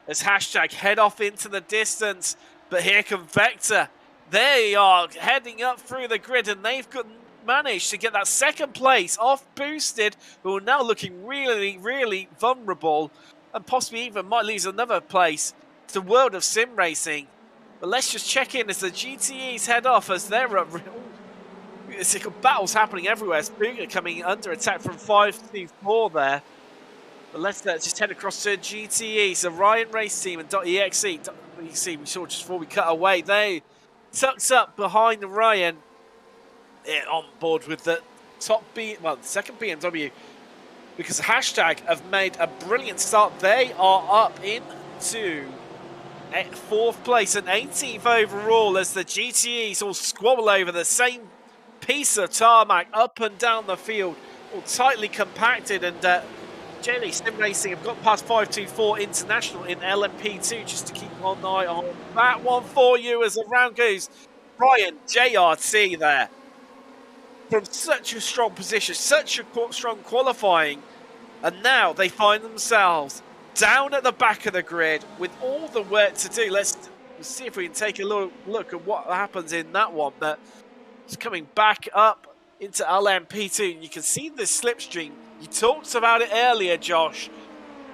as hashtag head off into the distance. But here come Vector. They are heading up through the grid and they've managed to get that second place off Boosted, who are now looking really vulnerable and possibly even might lose another place to the World of Sim Racing. But let's just check in as the GTEs head off as they're up. It's like battles happening everywhere. Spooger coming under attack from 5 to 4 there. But let's just head across to GTE. So Ryan Race Team and .exe. You see, we saw just before we cut away. They tucked up behind Ryan. On board with the the second BMW. Because hashtag have made a brilliant start. They are up into 4th place and 18th overall as the GTEs all squabble over the same piece of tarmac up and down the field, all tightly compacted. And JD Sim Racing have got past 524 International in LMP2 just to keep one eye on that one for you as the round goes. Ryan JRT there from such a strong position, such a strong qualifying, and now they find themselves down at the back of the grid with all the work to do. Let's see if we can take a look at what happens in that one. But it's coming back up into LMP2, and you can see the slipstream. You talked about it earlier, Josh.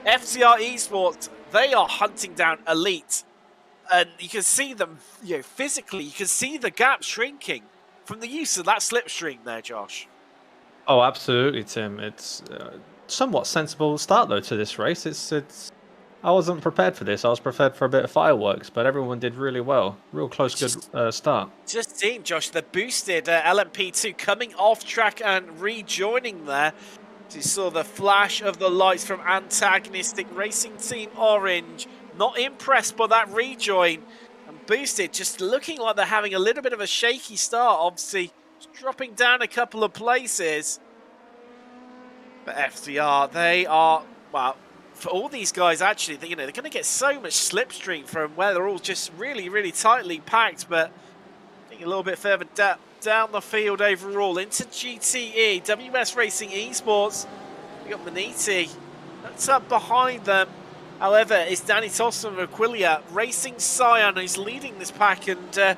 FTR Esports, they are hunting down Elite, and you can see them, physically. You can see the gap shrinking from the use of that slipstream there, Josh. Oh, absolutely, Tim. It's somewhat sensible start though to this race. It's. I wasn't prepared for this. I was prepared for a bit of fireworks, but everyone did really well. Real close, good start. Just seeing, Josh, the boosted LMP2 coming off track and rejoining there. So you saw the flash of the lights from antagonistic Racing Team Orange. Not impressed by that rejoin. And boosted just looking like they're having a little bit of a shaky start. Obviously, just dropping down a couple of places. But FTR, they are, well, for all these guys, actually, they're going to get so much slipstream from where they're all just really tightly packed. But I think a little bit further down the field overall into GTE, WS Racing Esports. We got Maniti. That's up behind them. However, it's Danny Tosson of Aquilia Racing Scion who's leading this pack, and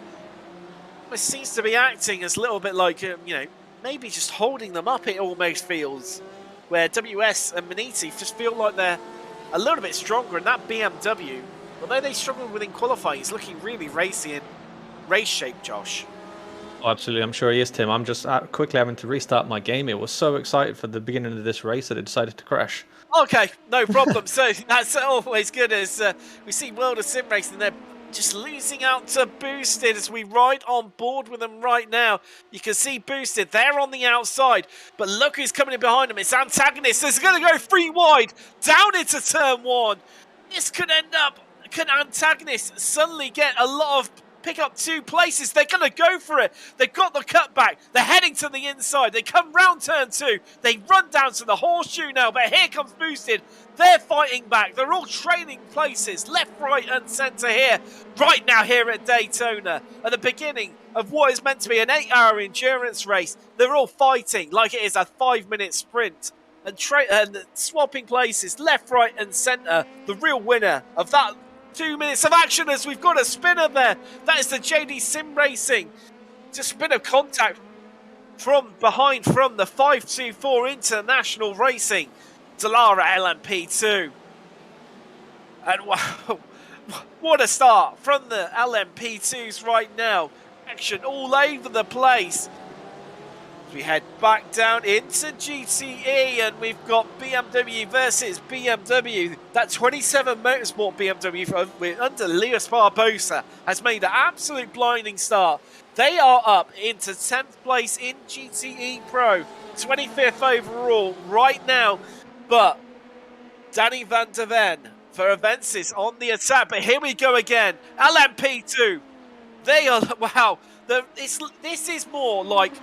It seems to be acting as a little bit like, you know, maybe just holding them up, it almost feels. Where WS and Maniti just feel like they're a little bit stronger, and that BMW, although they struggled within qualifying, is looking really racy in race shape, Josh. Oh, absolutely, I'm sure he is, Tim. I'm just quickly having to restart my game. It was so excited for the beginning of this race that it decided to crash. Okay, no problem. So that's always good as we see World of Sim Racing. They're just losing out to Boosted as we ride on board with them right now. You can see Boosted, they're on the outside, but look who's coming in behind them. It's Antagonist. It's going to go 3 wide down into turn 1. This could end up, can Antagonist suddenly get a lot of pick up 2 places? They're going to go for it. They've got the cutback. They're heading to the inside. They come round turn 2. They run down to the horseshoe now, but here comes Boosted. They're fighting back. They're all trading places left, right and centre here. Right now here at Daytona, at the beginning of what is meant to be an 8-hour endurance race, they're all fighting like it is a 5-minute sprint. And swapping places left, right and centre. The real winner of that 2 minutes of action as we've got a spinner there. That is the JD Sim Racing. Just a bit of contact from behind from the 524 International Racing. Dallara LMP2. And wow, what a start from the LMP2s right now. Action all over the place. We head back down into GTE and we've got BMW versus BMW. That 27 Motorsport BMW under Lewis Barbosa has made an absolute blinding start. They are up into 10th place in GTE Pro, 25th overall right now. But Danny van der Ven for Avensis on the attack. But here we go again. LMP2. They are, wow. This is more like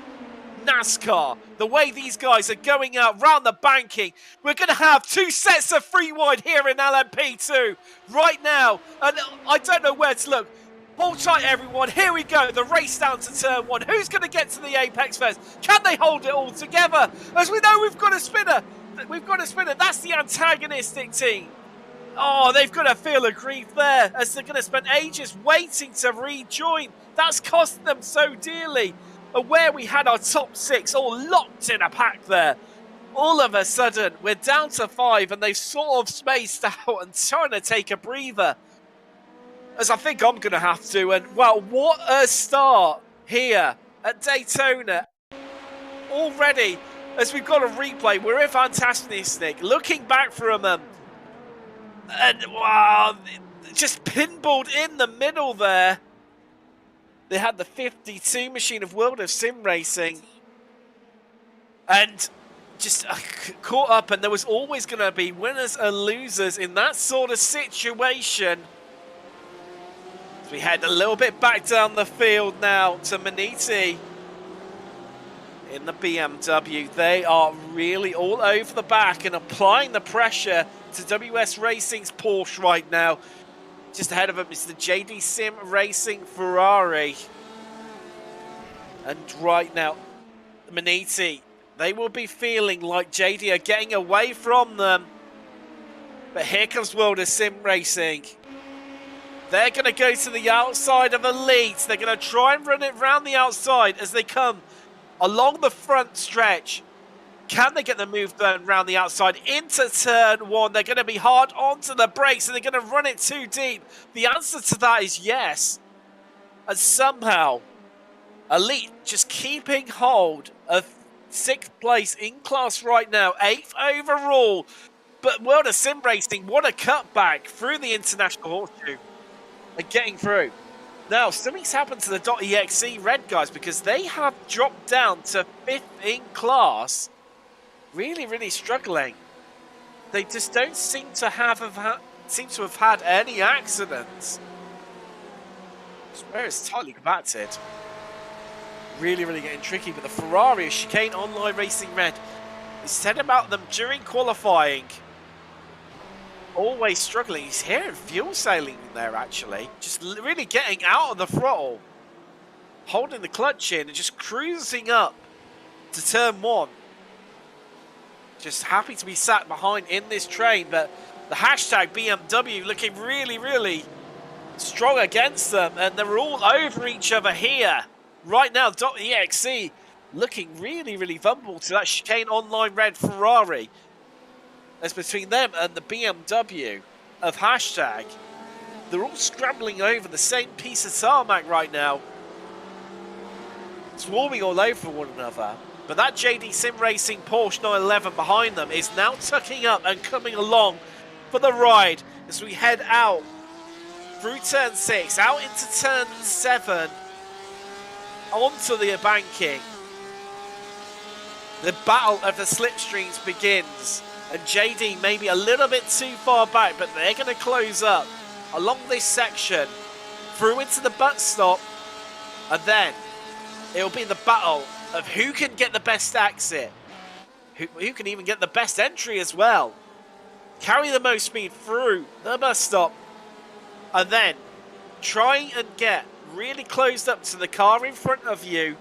NASCAR, the way these guys are going out round the banking. We're going to have 2 sets of 3 wide here in LMP2 right now, and I don't know where to look. Hold tight, everyone. Here we go. The race down to turn 1. Who's going to get to the apex first? Can they hold it all together? As we know, we've got a spinner. We've got a spinner. That's the antagonistic team. Oh, they've got to feel a grief there as they're going to spend ages waiting to rejoin. That's cost them so dearly. And where we had our top 6 all locked in a pack there, all of a sudden we're down to 5 and they've sort of spaced out and trying to take a breather. As I think I'm going to have to. And well, what a start here at Daytona. Already, as we've got a replay, we're in fantastic. Looking back from them. And wow, just pinballed in the middle there. They had the 52 machine of World of Sim Racing. And just caught up, and there was always going to be winners and losers in that sort of situation. As we head a little bit back down the field now to Maniti in the BMW. They are really all over the back and applying the pressure to WS Racing's Porsche right now. Just ahead of him is the JD Sim Racing Ferrari. And right now, Maniti, they will be feeling like JD are getting away from them. But here comes World of Sim Racing. They're going to go to the outside of Elite. They're going to try and run it round the outside as they come along the front stretch. Can they get the move done round the outside into turn 1? They're going to be hard onto the brakes and they're going to run it too deep. The answer to that is yes. And somehow, Elite just keeping hold of 6th place in class right now, 8th overall. But World of Sim Racing, what a cutback through the international horseshoe and getting through. Now, something's happened to the .exe red guys because they have dropped down to 5th in class. Really, really struggling. They just don't seem to have had any accidents. Where it's tightly compacted. Really, really getting tricky. But the Ferrari, Chicane Online Racing Red, we said about them during qualifying. Always struggling. He's hearing fuel sailing there, actually. Just really getting out of the throttle. Holding the clutch in and just cruising up to turn 1. Just happy to be sat behind in this train, but the hashtag BMW looking really, really strong against them, and they're all over each other here. right now, .exe looking really, really vulnerable to that chicane online red Ferrari. As between them and the BMW of Hashtag, they're all scrambling over the same piece of tarmac right now, swarming all over one another. But that JD Sim Racing Porsche 911 behind them is now tucking up and coming along for the ride as we head out through turn 6, out into turn 7, onto the banking. The battle of the slipstreams begins, and JD may be a little bit too far back, but they're going to close up along this section, through into the butt stop, and then it'll be the battle of who can get the best exit, who can even get the best entry as well, carry the most speed through the bus stop, and then try and get really closed up to the car in front of you.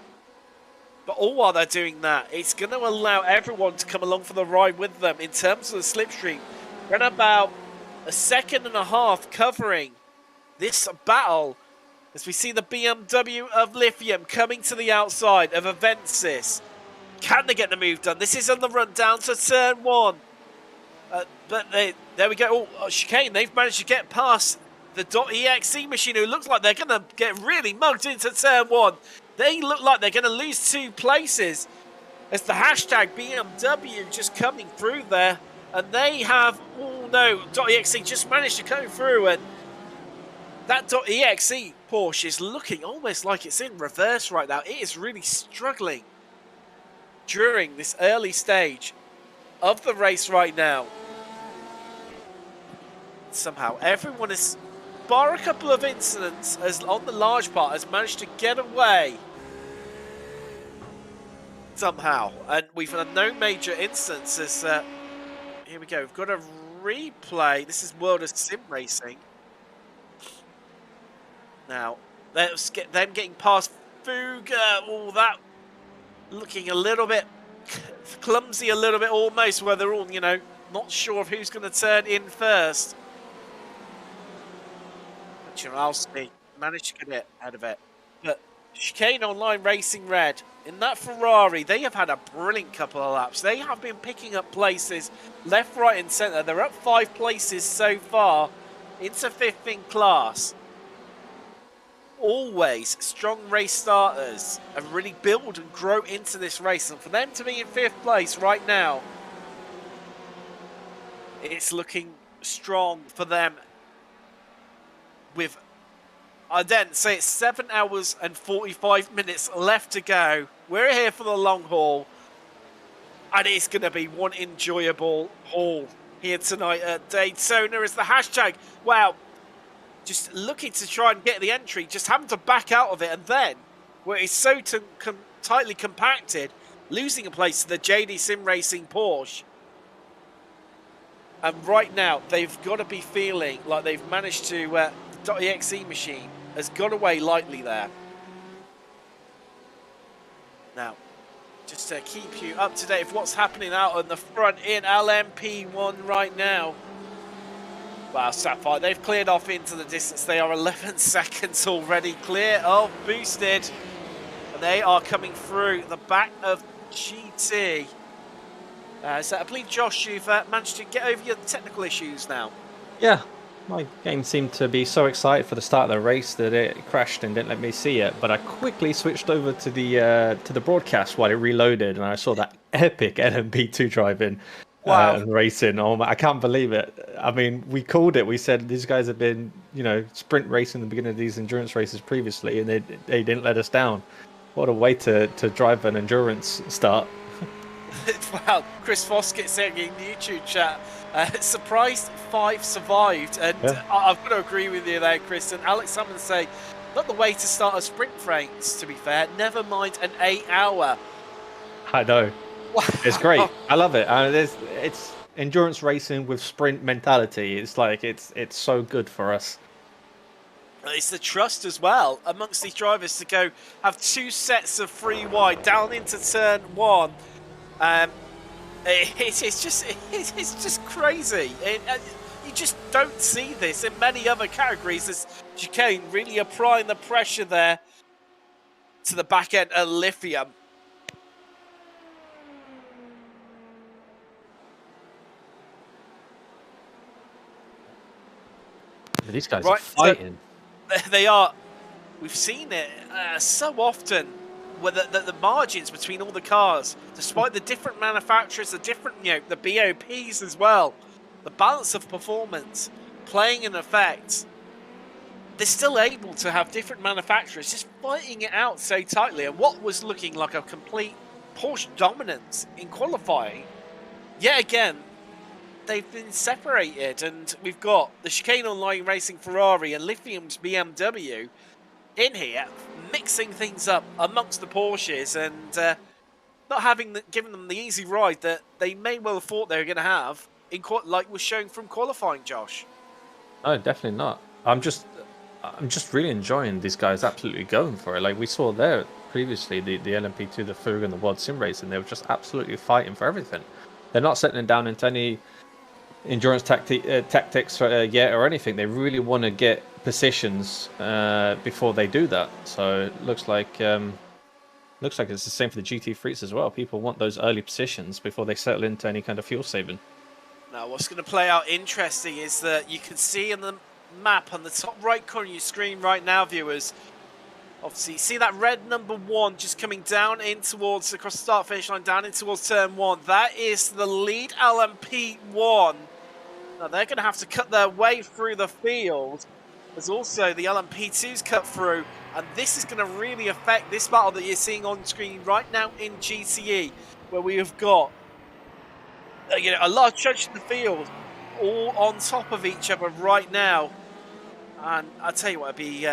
But all while they're doing that, it's going to allow everyone to come along for the ride with them in terms of the slipstream. We're at about a second and a half covering this battle as we see the BMW of Lithium coming to the outside of Avensis. Can they get the move done? This is on the run down to turn 1. But there we go. Oh, chicane. They've managed to get past the .exe machine, who looks like they're going to get really mugged into turn 1. They look like they're going to lose 2 places as the Hashtag BMW just coming through there. And they have, oh no, .exe just managed to come through, and that .exe Porsche is looking almost like it's in reverse right now. It is really struggling during this early stage of the race right now. Somehow everyone is, bar a couple of incidents as on the large part, has managed to get away somehow, and we've had no major instances. Here we go, we've got a replay. This is World of Sim Racing. Now let's get them getting past Fuga. All that looking a little bit clumsy, a little bit almost, where they're all, you know, not sure of who's going to turn in first. Chinalski managed to get it out of it. But Chicane Online Racing Red, in that Ferrari, they have had a brilliant couple of laps. They have been picking up places left, right and centre. They're up 5 places so far into 5th in class. Always strong race starters and really build and grow into this race. And for them to be in 5th place right now, it's looking strong for them. With, I then say it's 7 hours and 45 minutes left to go. We're here for the long haul, and it's going to be one enjoyable haul here tonight at Daytona as the Hashtag, wow, just looking to try and get the entry, just having to back out of it, and then, where it's so tightly compacted, losing a place to the JD Sim Racing Porsche. And right now, they've got to be feeling like they've managed to... .exe machine has got away lightly there. Now, just to keep you up to date with what's happening out on the front in LMP1 right now. Wow, Sapphire, they've cleared off into the distance. They are 11 seconds already clear of boosted. And they are coming through the back of GT. So I believe, Josh, you've managed to get over your technical issues now. Yeah. My game seemed to be so excited for the start of the race that it crashed and didn't let me see it. But I quickly switched over to the broadcast while it reloaded, and I saw that epic LMP2 driving and racing. Oh my, I can't believe it. I mean, we called it. We said these guys have been, you know, sprint racing in the beginning of these endurance races previously, and they didn't let us down. What a way to drive an endurance start. Wow, Chris Foskett saying in the YouTube chat, surprised 5 survived, and yeah. I've got to agree with you there, Chris. And Alex Salmon say, not the way to start a sprint race, to be fair, never mind an 8-hour. I know. Wow. It's great. I love it. It's endurance racing with sprint mentality. It's like, it's so good for us. It's the trust as well amongst these drivers to go have 2 sets of free wide down into turn 1. It's just crazy. You just don't see this in many other categories. As Chicane really applying the pressure there to the back end of Lithium. These guys are fighting. So they are. We've seen it so often, where the margins between all the cars, despite the different manufacturers, the different, the BOPs as well, the balance of performance playing an effect. They're still able to have different manufacturers just fighting it out so tightly. And what was looking like a complete Porsche dominance in qualifying, yet again, they've been separated. And we've got the Chicane Online Racing Ferrari and Lithium's BMW in here, mixing things up amongst the Porsches and not given them the easy ride that they may well have thought they were going to have, like was shown from qualifying, Josh. No, definitely not. I'm just really enjoying these guys absolutely going for it. Like we saw there previously, the LMP2, the Fug and the World Sim Racing, they were just absolutely fighting for everything. They're not settling down into any endurance tactics yet or anything. They really want to get positions before they do that. So it looks like it's the same for the GT3s as well. People want those early positions before they settle into any kind of fuel saving. Now, what's going to play out interesting is that you can see in the map on the top right corner of your screen right now, viewers. Obviously, you see that red number 1 just coming down in towards, across the start finish line, down in towards turn 1. That is the lead LMP1. Now, they're going to have to cut their way through the field. There's also the LMP2s cut through, and this is going to really affect this battle that you're seeing on screen right now in GTE, where we have got a lot of judges in the field, all on top of each other right now. And I'll tell you what, it'd be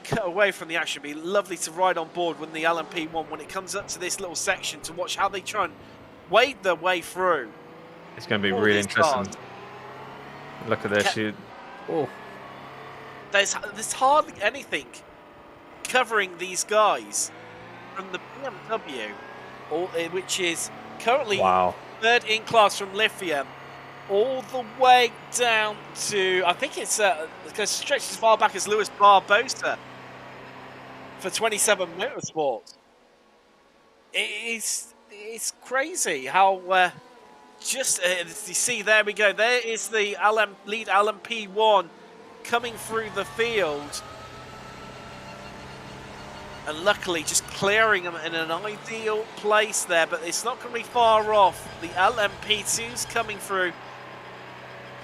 cut away from the action. It'd be lovely to ride on board when the LMP1, when it comes up to this little section, to watch how they try and wade their way through. It's going to be really interesting. Cars. Look at this. Oh. There's hardly anything covering these guys from the BMW, which is currently third in class from Lithium, all the way down to, I think it's going to stretch as far back as Luis Barbosa for 27 Motorsports. It's crazy how you see, there we go. There is the lead LMP1 coming through the field, and luckily just clearing them in an ideal place there, but it's not going to be far off. The LMP2's coming through.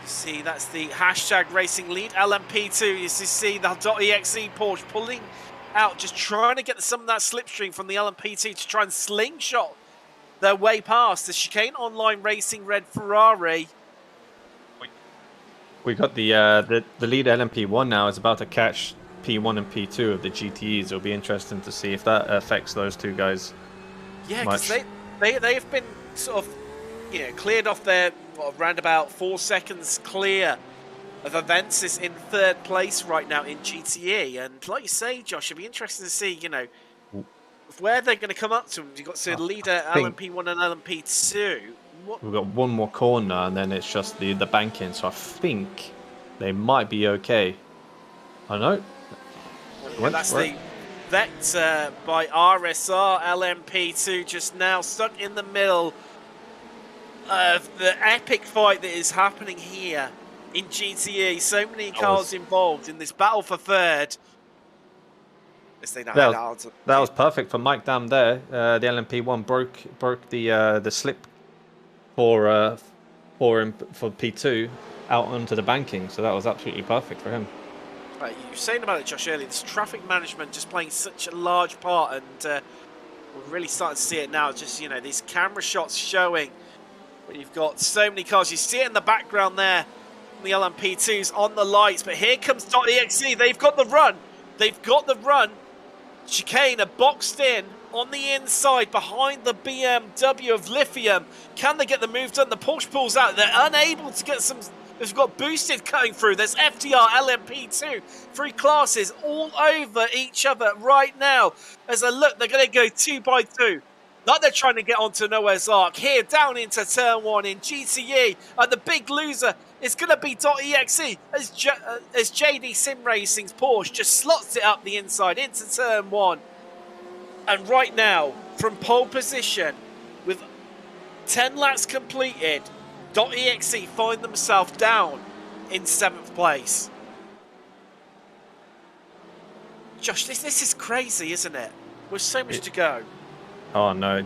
You see, that's the hashtag racing lead LMP2. You see the .exe Porsche pulling out, just trying to get some of that slipstream from the LMP2 to try and slingshot their way past the Chicane Online Racing Red Ferrari. We got the lead LMP1 now is about to catch P1 and P2 of the GTEs. It'll be interesting to see if that affects those two guys. Yeah, because they've been sort of cleared off their around about 4 seconds clear of Avensis in third place right now in GTE. And like you say, Josh, it'll be interesting to see where they're going to come up to. You've got to leader LMP1 and LMP2. We've got one more corner, and then it's just the banking. So I think they might be okay. I know. That's the Vector by RSR. LMP2 just now stuck in the middle of the epic fight that is happening here in GTE. So many cars involved in this battle for third. That was perfect for Mike Dam there. The LMP1 broke the slip for P2 out onto the banking, so that was absolutely perfect for him. Right, you were saying about it, Josh, earlier, this traffic management just playing such a large part, and we're really starting to see it now. Just, these camera shots showing when you've got so many cars. You see it in the background there, the LMP2s on the lights, but here comes .exe. They've got the run. Chicane are boxed in on the inside behind the BMW of Lithium. Can they get the move done? The Porsche pulls out. They're unable to get some. They've got boosted cutting through. There's FDR, LMP2, 3 classes all over each other right now. As I look, they're going to go 2 by 2. Like they're trying to get onto Noah's Ark. Here, down into turn 1 in GTE. The big loser is going to be .exe as JD Sim Racing's Porsche just slots it up the inside into turn 1. And right now, from pole position, with 10 laps completed, .exe find themselves down in 7th place. Josh, this is crazy, isn't it? With so much to go. Oh no!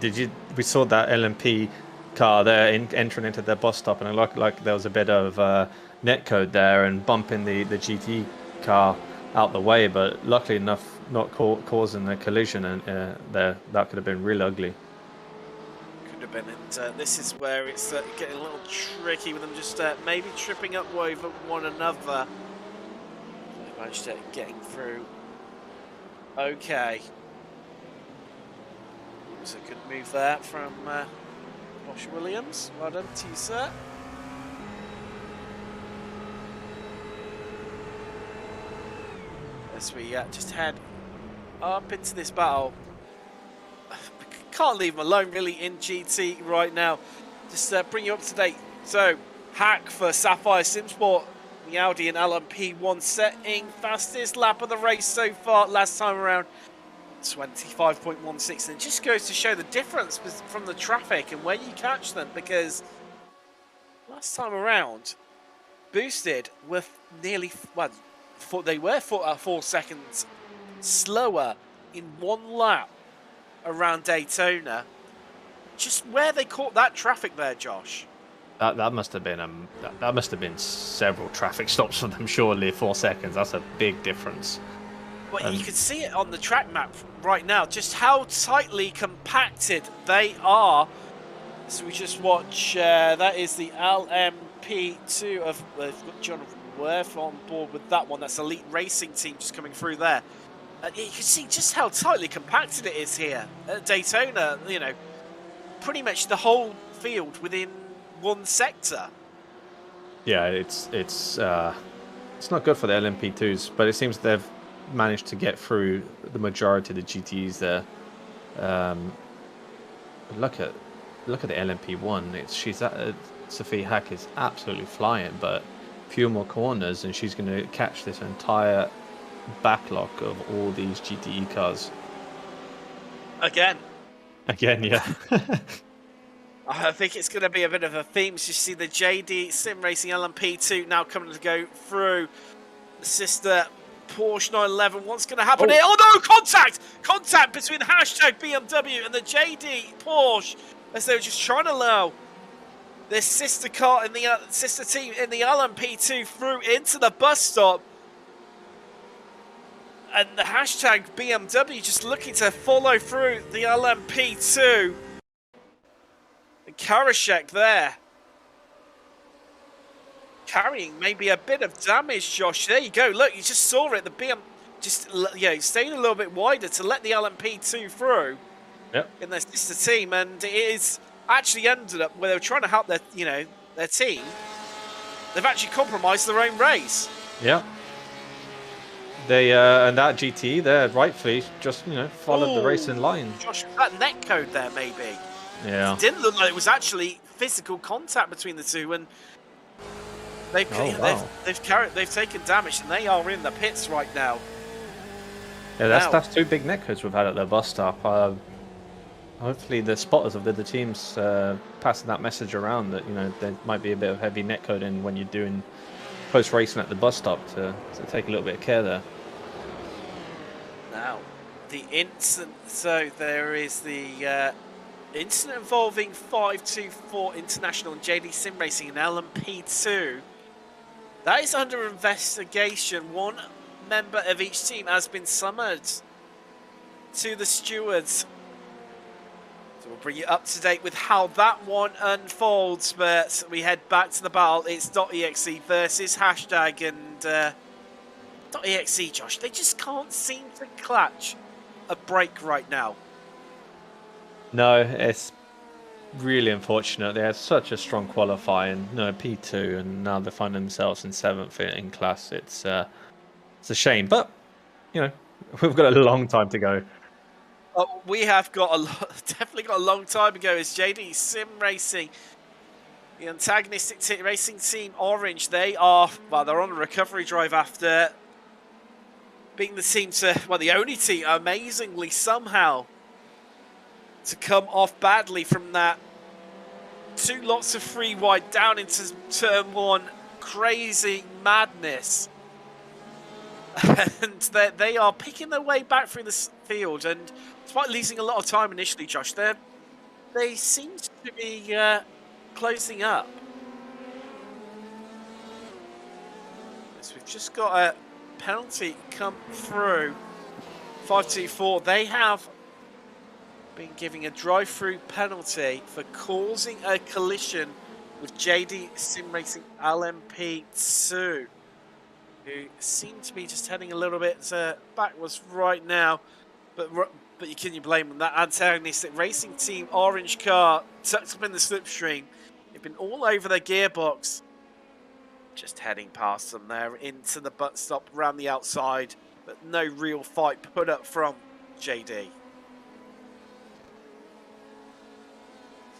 We saw that LMP car there entering into their bus stop, and it looked like there was a bit of netcode there and bumping the GT car out the way. But luckily enough, not causing a collision, and there that could have been real ugly. Could have been, and this is where it's getting a little tricky with them just maybe tripping up over one another. They managed to getting through. Okay. It was a good move there from Josh Williams. Well done to you, sir. As we just head up into this battle. Can't leave them alone really in GT right now. Just bring you up to date. So, Hack for Sapphire Simsport, the Audi and LMP1 setting fastest lap of the race so far last time around. 25.16, and it just goes to show the difference from the traffic and where you catch them, because last time around Boosted were nearly, well, they were 4 seconds slower in one lap around Daytona. Just where they caught that traffic there, Josh. That must have been that must have been several traffic stops for them. Surely 4 seconds. That's a big difference. Well, you can see it on the track map right now, just how tightly compacted they are. So we just watch, that is the LMP2 of Jonathan Worth on board with that one. That's Elite Racing Team just coming through there. You can see just how tightly compacted it is here at Daytona. You know, pretty much the whole field within one sector. Yeah, it's not good for the LMP2s, but it seems they've managed to get through the majority of the GTs there. Look at the LMP1. Sophie Hack is absolutely flying, but a few more corners and she's going to catch this entire backlog of all these GTE cars. Again, yeah. I think it's going to be a bit of a theme. So you see the JD Sim Racing LMP2 now coming to go through the sister Porsche 911. What's going to happen here? Oh no! Contact between the hashtag BMW and the JD Porsche, as they were just trying to allow their sister car in the sister team in the LMP2 through into the bus stop, and the hashtag BMW just looking to follow through the LMP2. And Karashek there carrying maybe a bit of damage, Josh. There you go. Look, you just saw it. The BM just, staying a little bit wider to let the LMP2 through. Yep. In their sister team, and it is actually ended up where they were trying to help their team. They've actually compromised their own race. Yeah. They and that GT there rightfully just followed the race in line. Josh, that netcode there maybe. Yeah. It didn't look like it was actually physical contact between the two, and they've taken damage, and they are in the pits right now. Yeah, that's 2 big netcodes we've had at the bus stop. Hopefully the spotters of the other teams passing that message around that there might be a bit of heavy netcoding when you're doing post racing at the bus stop to take a little bit of care there. Now, the incident. So there is the incident involving 524 International and JD Sim Racing and LMP2. That is under investigation. One member of each team has been summoned to the stewards. So we'll bring you up to date with how that one unfolds, but we head back to the battle. It's .exe versus hashtag, and .exe, Josh, they just can't seem to clutch a break right now. No, it's really unfortunate. They had such a strong qualifying, P2, and now they find themselves in 7th in class. It's a shame, but we've got a long time to go. We have got definitely got a long time to go. As JD Sim Racing, the antagonistic racing team Orange, they're on a recovery drive after being the team the only team, amazingly somehow, to come off badly from that. 2 lots of free wide down into turn 1. Crazy madness. And they are picking their way back through this field, and despite losing a lot of time initially, Josh, they seem to be closing up. So we've just got a penalty come through. 524. They have been giving a drive-through penalty for causing a collision with JD Sim Racing LMP2, who seem to be just heading a little bit backwards right now. But can you blame them? That antagonistic racing team orange car tucked up in the slipstream. They've been all over their gearbox. Just heading past them there into the butt stop around the outside, but no real fight put up from JD.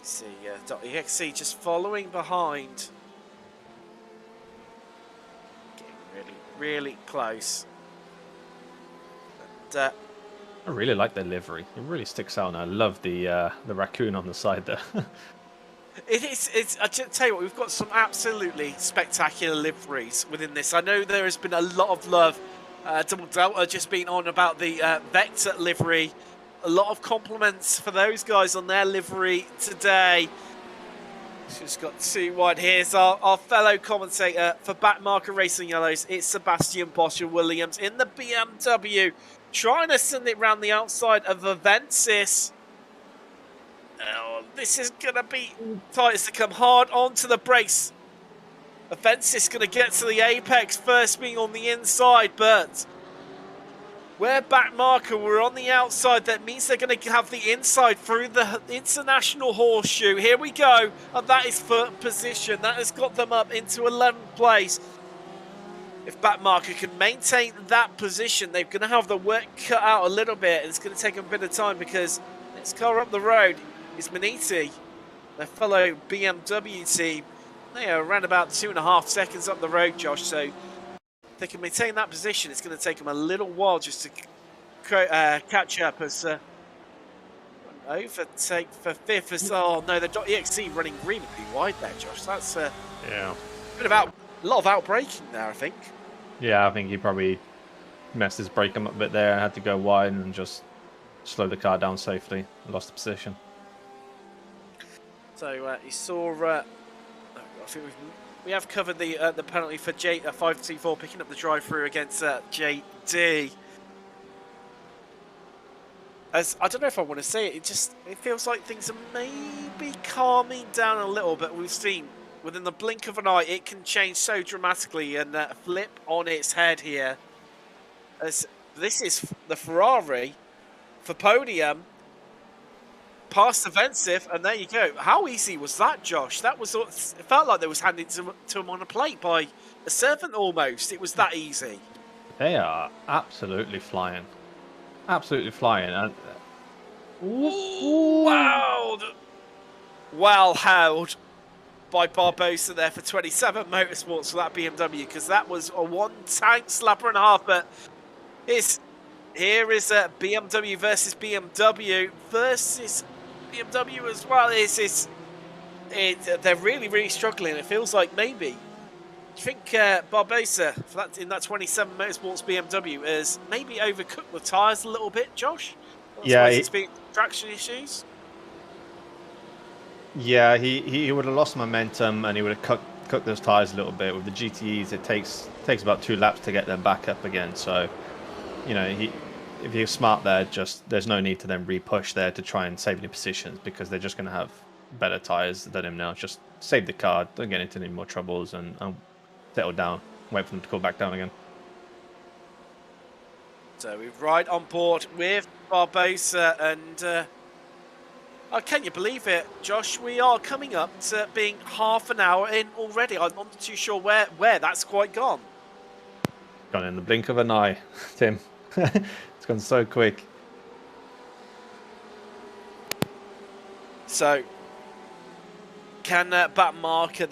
See, .exe just following behind. Getting really close. And, I really like their livery. It really sticks out, and I love the raccoon on the side there. It's. I tell you what, we've got some absolutely spectacular liveries within this. I know there has been a lot of love. Double Delta just been on about the Vector livery. A lot of compliments for those guys on their livery today. Just got 2 wide. Here's our fellow commentator for Backmarker Racing Yellows. It's Sebastian Bosch-Williams in the BMW, trying to send it round the outside of Avensis. Oh, this is going to be tight as to come hard onto the brakes. Avensis going to get to the apex first, being on the inside, but where Backmarker were on the outside, that means they're going to have the inside through the international horseshoe. Here we go, and that is for position. That has got them up into 11th place. If Backmarker can maintain that position, they're going to have the work cut out a little bit, and it's going to take them a bit of time because next car up the road is Maniti, their fellow BMW team. They are around about 2.5 seconds up the road, Josh, so if they can maintain that position, it's going to take them a little while just to catch up as overtake for 5th. As, oh no, the .exe running really wide there, Josh. That's yeah, a lot of outbraking there, I think. Yeah, I think he probably messed his brake up a bit there and had to go wide and just slow the car down safely. Lost the position. So you saw. I think we have covered the penalty for 524 picking up the drive-through against JD. As I don't know if I want to say it, it feels like things are maybe calming down a little, but we've seen within the blink of an eye it can change so dramatically and flip on its head here. As this is the Ferrari for podium. Past the Vensif, and there you go. How easy was that, Josh? That was. It felt like they was handed to him on a plate by a servant almost. It was that easy. They are absolutely flying. Absolutely flying. And wow! Well held by Barbosa there for 27 Motorsports for that BMW, because that was a one-tank slapper and a half. But here is BMW versus BMW versus BMW as well. They're really struggling. It feels like maybe. Do you think Barbosa for that in that 27 Motorsports BMW has maybe overcooked the tyres a little bit, Josh? Yeah, it's been traction issues. Yeah, he would have lost momentum and he would have cooked those tyres a little bit. With the GTEs, it takes about 2 laps to get them back up again. So, you know, if you're smart there, there's no need to then re-push there to try and save any positions, because they're just going to have better tyres than him now. Just save the car, don't get into any more troubles, and settle down, wait for them to go back down again. So we're right on board with Barbosa, and can you believe it, Josh? We are coming up to being half an hour in already. I'm not too sure where that's quite gone. Gone in the blink of an eye, Tim. It's gone so quick. So, can Backmarker,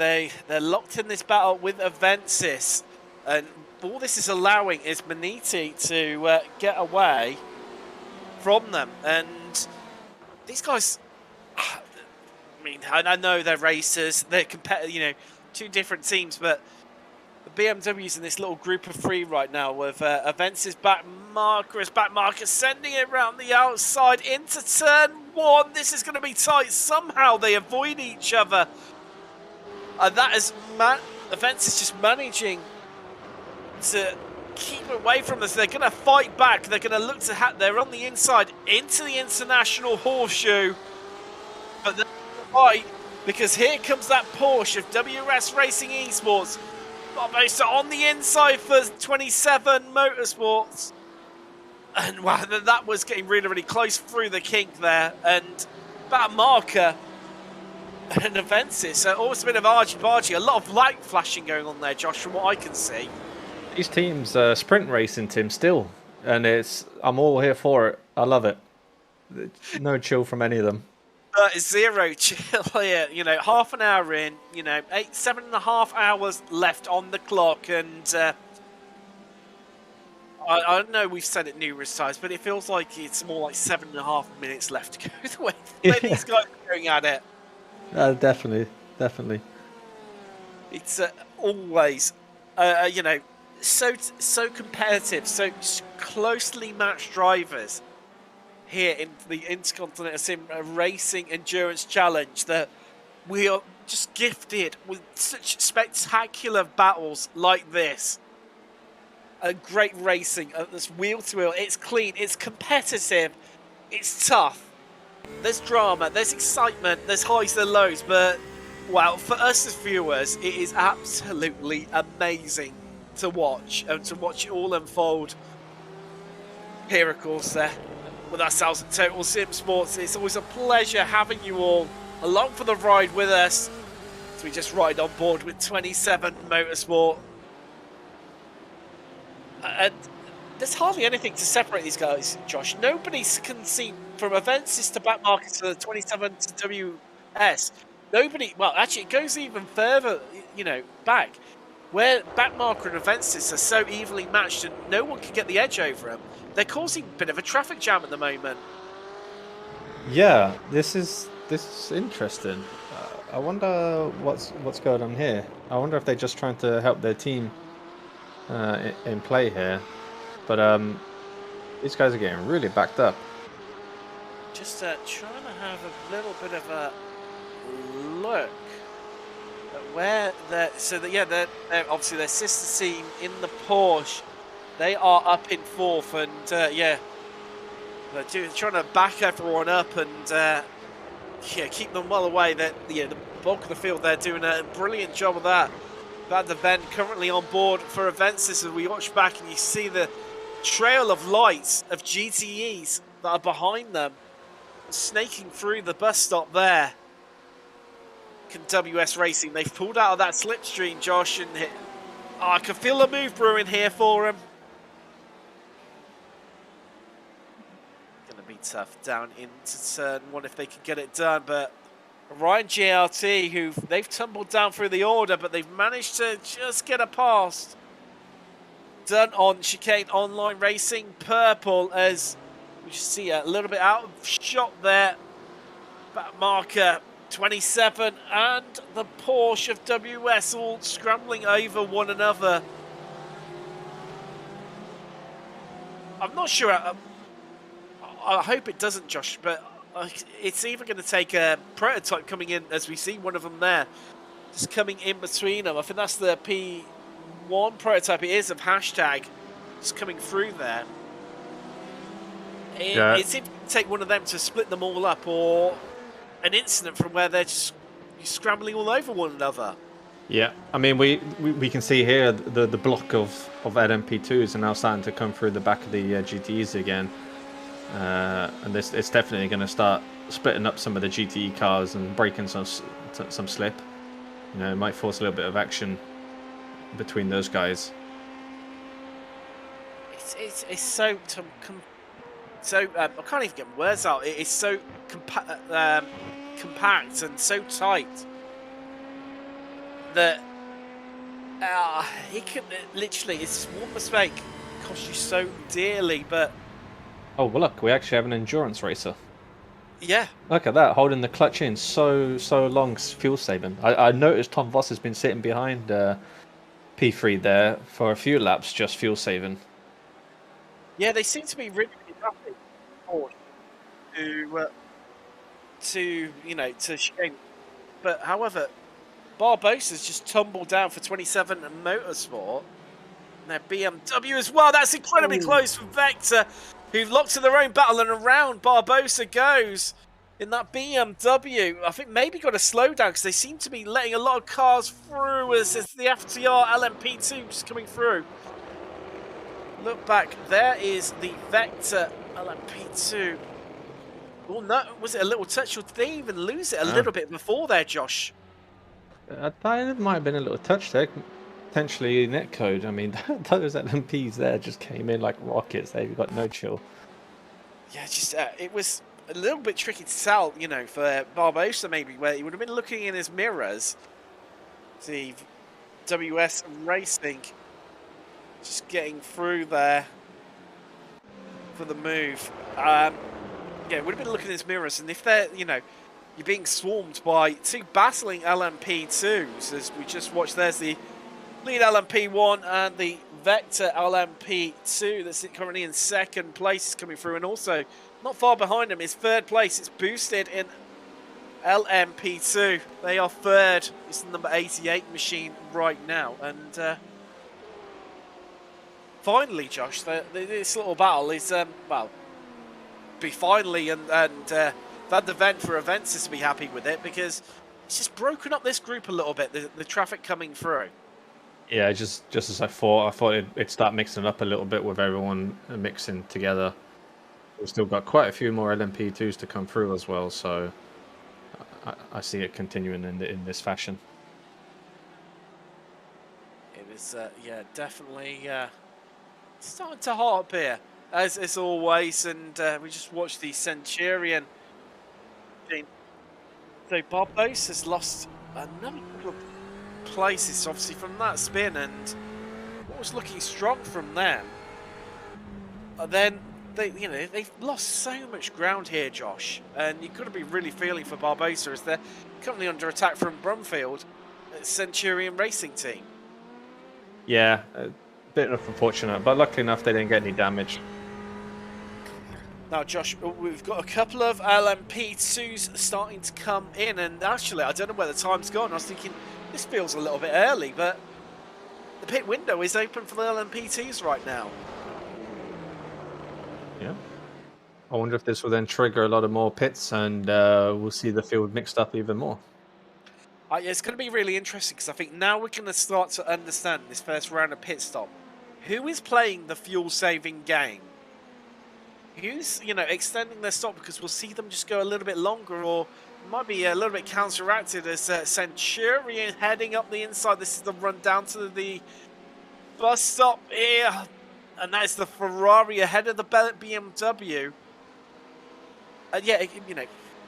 they're locked in this battle with Avensis, and all this is allowing is Maniti to get away from them. And these guys, I mean, I know they're racers, they're two different teams, but the BMW's in this little group of three right now with Avensis back marker, sending it around the outside into turn one. This is going to be tight. Somehow they avoid each other. And that is Avensis just managing to keep away from this. They're going to fight back. They're going to look to they're on the inside into the international horseshoe. But they're right, because here comes that Porsche of WS Racing Esports. So on the inside for 27 Motorsports. And wow, that was getting really, really close through the kink there. And that marker and Avensis, almost a bit of argy-bargy. A lot of light flashing going on there, Josh, from what I can see. These teams sprint racing, Tim, still. And I'm all here for it. I love it. No chill from any of them. Zero chill here, half an hour in, 7.5 hours left on the clock, and I know we've said it numerous times, but it feels like it's more like 7.5 minutes left to go the way these guys are going at it. Definitely. It's always, so competitive, so closely matched drivers here in the Intercontinental Sim Racing Endurance Challenge, that we are just gifted with such spectacular battles like this. Great racing, this wheel to wheel. It's clean, it's competitive, it's tough. There's drama, there's excitement, there's highs and lows, but wow, for us as viewers, it is absolutely amazing to watch and to watch it all unfold. Here, of course, there. With ourselves at Total Sim Sports, it's always a pleasure having you all along for the ride with us as we just ride on board with 27 Motorsport. And there's hardly anything to separate these guys, Josh. Nobody can see from Avensis to back market to the 27 to WS. Nobody, well, actually, it goes even further, back, where backmarker and Avensis are so evenly matched and no one can get the edge over them. They're causing a bit of a traffic jam at the moment. Yeah, this is interesting. I wonder what's going on here. I wonder if they're just trying to help their team in play here. But these guys are getting really backed up. Just trying to have a little bit of a look at where they're. So they're obviously their sister team in the Porsche. They are up in fourth, and they're trying to back everyone up and keep them well away. That the bulk of the field, they're doing a brilliant job of that. That event currently on board for Avensis as we watch back, and you see the trail of lights of GTEs that are behind them, snaking through the bus stop there. WS Racing, they've pulled out of that slipstream, Josh, and I can feel a move brewing here for them. Tough down into turn one if they can get it done, but Ryan GLT, who they've tumbled down through the order, but they've managed to just get a pass done on chicane online racing purple, as we see a little bit out of shot there. Back marker 27 and the Porsche of WS all scrambling over one another. I'm not sure. I hope it doesn't, Josh, but it's even going to take a prototype coming in, as we see one of them there, just coming in between them. I think that's the P1 prototype. It is of hashtag, just coming through there. It's either going to take one of them to split them all up, or an incident from where they're just scrambling all over one another. Yeah, I mean, we can see here the block of LMP2s are now starting to come through the back of the GTEs again. And it's definitely going to start splitting up some of the GTE cars and breaking some slip. It might force a little bit of action between those guys. It's so I can't even get words out. It's so compact and so tight that it could literally, it's one mistake cost you so dearly. But oh, well, look, we actually have an endurance racer. Yeah. Look at that, holding the clutch in so long, fuel saving. I noticed Tom Voss has been sitting behind P3 there for a few laps, just fuel saving. Yeah, they seem to be really happy to Shane. But however, Barbosa's just tumbled down for 27 Motorsport. And their BMW as well. That's incredibly close for Vector, who've locked in their own battle, and around Barbosa goes in that BMW. I think maybe got a slowdown because they seem to be letting a lot of cars through as the FTR LMP2 just coming through. Look back, there is the Vector LMP2. Oh no, was it a little touch, or did they even lose it a little bit before there, Josh? I thought it might have been a little touch there. Potentially netcode. I mean, those LMPs there just came in like rockets. They've got no chill. Yeah, just it was a little bit tricky to tell, you know, for Barbosa maybe, where he would have been looking in his mirrors. See, WS Racing just getting through there for the move. Yeah, would have been looking in his mirrors, and if they're, you know, you're being swarmed by two battling LMP2s, as we just watched. There's the lead LMP1 and the Vector LMP2 that's currently in second place is coming through, and also not far behind him is third place. It's boosted in LMP2. They are third. It's the number 88 machine right now, and finally, Josh, this little battle is well, be finally, and Van der Ven for Avensis to be happy with it, because it's just broken up this group a little bit. The traffic coming through. Yeah, just as I thought. It'd start mixing up a little bit with everyone mixing together. We've still got quite a few more LMP2s to come through as well, so I see it continuing in this fashion. It was, yeah, definitely starting to hot up here, as always, and we just watched the Centurion. So Barbosa has lost another couple of places, obviously, from that spin, and what was looking strong from them. Then they've lost so much ground here, Josh, and you've got to be really feeling for Barbosa as they're currently under attack from Brumfield, Centurion Racing Team. Yeah, a bit unfortunate, but luckily enough they didn't get any damage. Now, Josh, we've got a couple of LMP2s starting to come in, and actually, I don't know where the time's gone. I was thinking this feels a little bit early, but the pit window is open for the LMP2s right now. Yeah. I wonder if this will then trigger a lot of more pits, and we'll see the field mixed up even more. Yeah, it's going to be really interesting, because I think now we're going to start to understand this first round of pit stop. Who is playing the fuel-saving game? Who's, extending their stop, because we'll see them just go a little bit longer, or it might be a little bit counteracted as Centurion heading up the inside. This is the run down to the bus stop here, and that's the Ferrari ahead of the BMW. And yeah,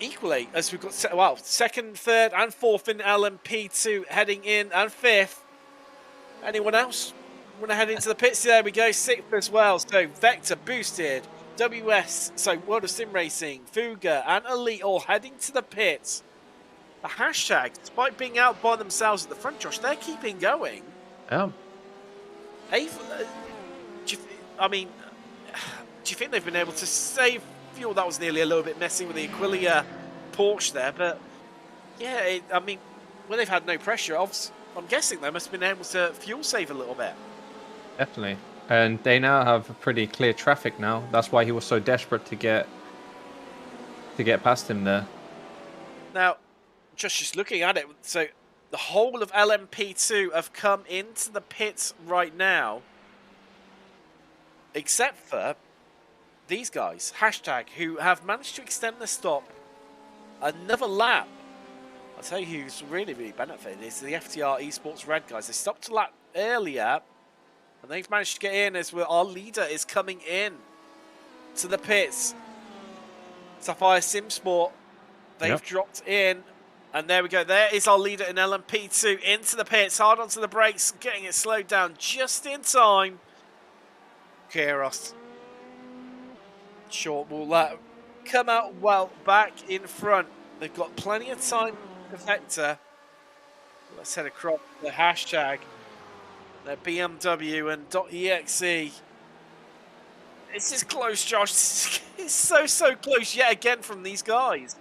equally, as we've got, well, second, third, and fourth in LMP2 heading in, and fifth. Anyone else want to head into the pits? There we go, sixth as well. So Vector boosted. WS, so World of Sim Racing, Fuga, and Elite all heading to the pits. The hashtag, despite being out by themselves at the front, Josh, they're keeping going. Yeah. Do you think they've been able to save fuel? That was nearly a little bit messy with the Aquilia Porsche there, but yeah, when they've had no pressure, I'm guessing they must have been able to fuel save a little bit. Definitely. And they now have pretty clear traffic now. That's why he was so desperate to get past him there. Now, just looking at it, so the whole of LMP2 have come into the pits right now, except for these guys, hashtag, who have managed to extend the stop another lap. I'll tell you who's really benefited is the FTR Esports Red guys. They stopped a lap earlier, and they've managed to get in as our leader is coming in to the pits. Sapphire Simsport, they've dropped in. And there we go. There is our leader in LMP2 into the pits. Hard onto the brakes, getting it slowed down just in time. Kairos. Short will come out well back in front. They've got plenty of time to vector. Let's head across the hashtag. They're BMW and .exe. This is close, Josh. It's so close yet again from these guys.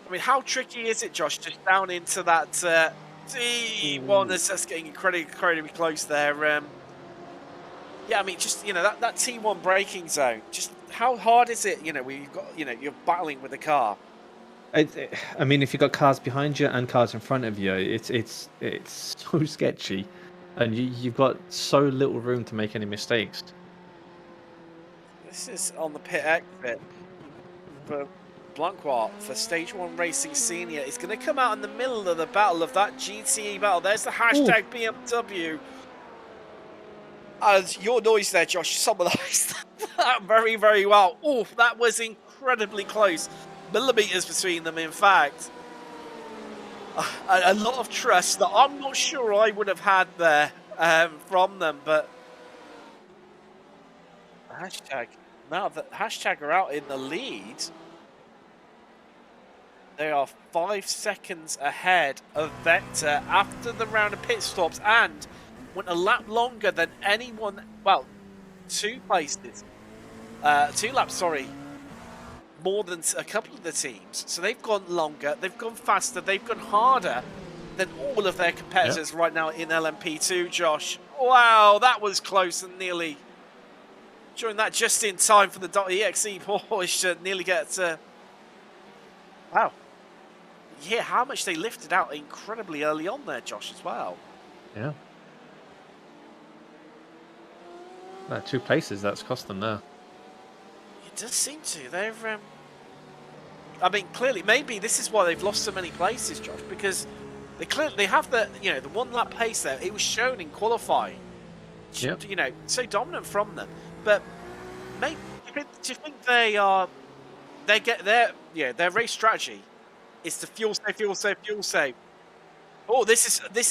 I mean, how tricky is it, Josh, just down into that T1 that's getting incredibly close there. Yeah, I mean, just, that T1 braking zone, just how hard is it, where you've got, you're battling with the car? I mean, if you've got cars behind you and cars in front of you, it's so sketchy. And you've got so little room to make any mistakes. This is on the pit exit for Blancois for Stage 1 Racing Senior. It's going to come out in the middle of the battle, of that GTE battle. There's the hashtag BMW. And your noise there, Josh, summarised that very well. Oh, that was incredibly close. Millimetres between them, in fact. A lot of trust that I'm not sure I would have had there from them, but now that hashtag are out in the lead, they are 5 seconds ahead of Vector after the round of pit stops and went a lap longer than anyone. Well, 2 places, 2 laps, sorry. More than a couple of the teams, so they've gone longer, they've gone faster, they've gone harder than all of their competitors right now in LMP2. Josh, wow, that was close and nearly joined that just in time for the .exe push to nearly get wow, yeah, how much they lifted out incredibly early on there, Josh, as well. Yeah, 2 places that's cost them there. It does seem to. They're, I mean, clearly, maybe this is why they've lost so many places, Josh, because they have the, the 1 lap pace there. It was shown in qualifying, so dominant from them. But maybe, do you think their race strategy is to fuel save. Oh, this is the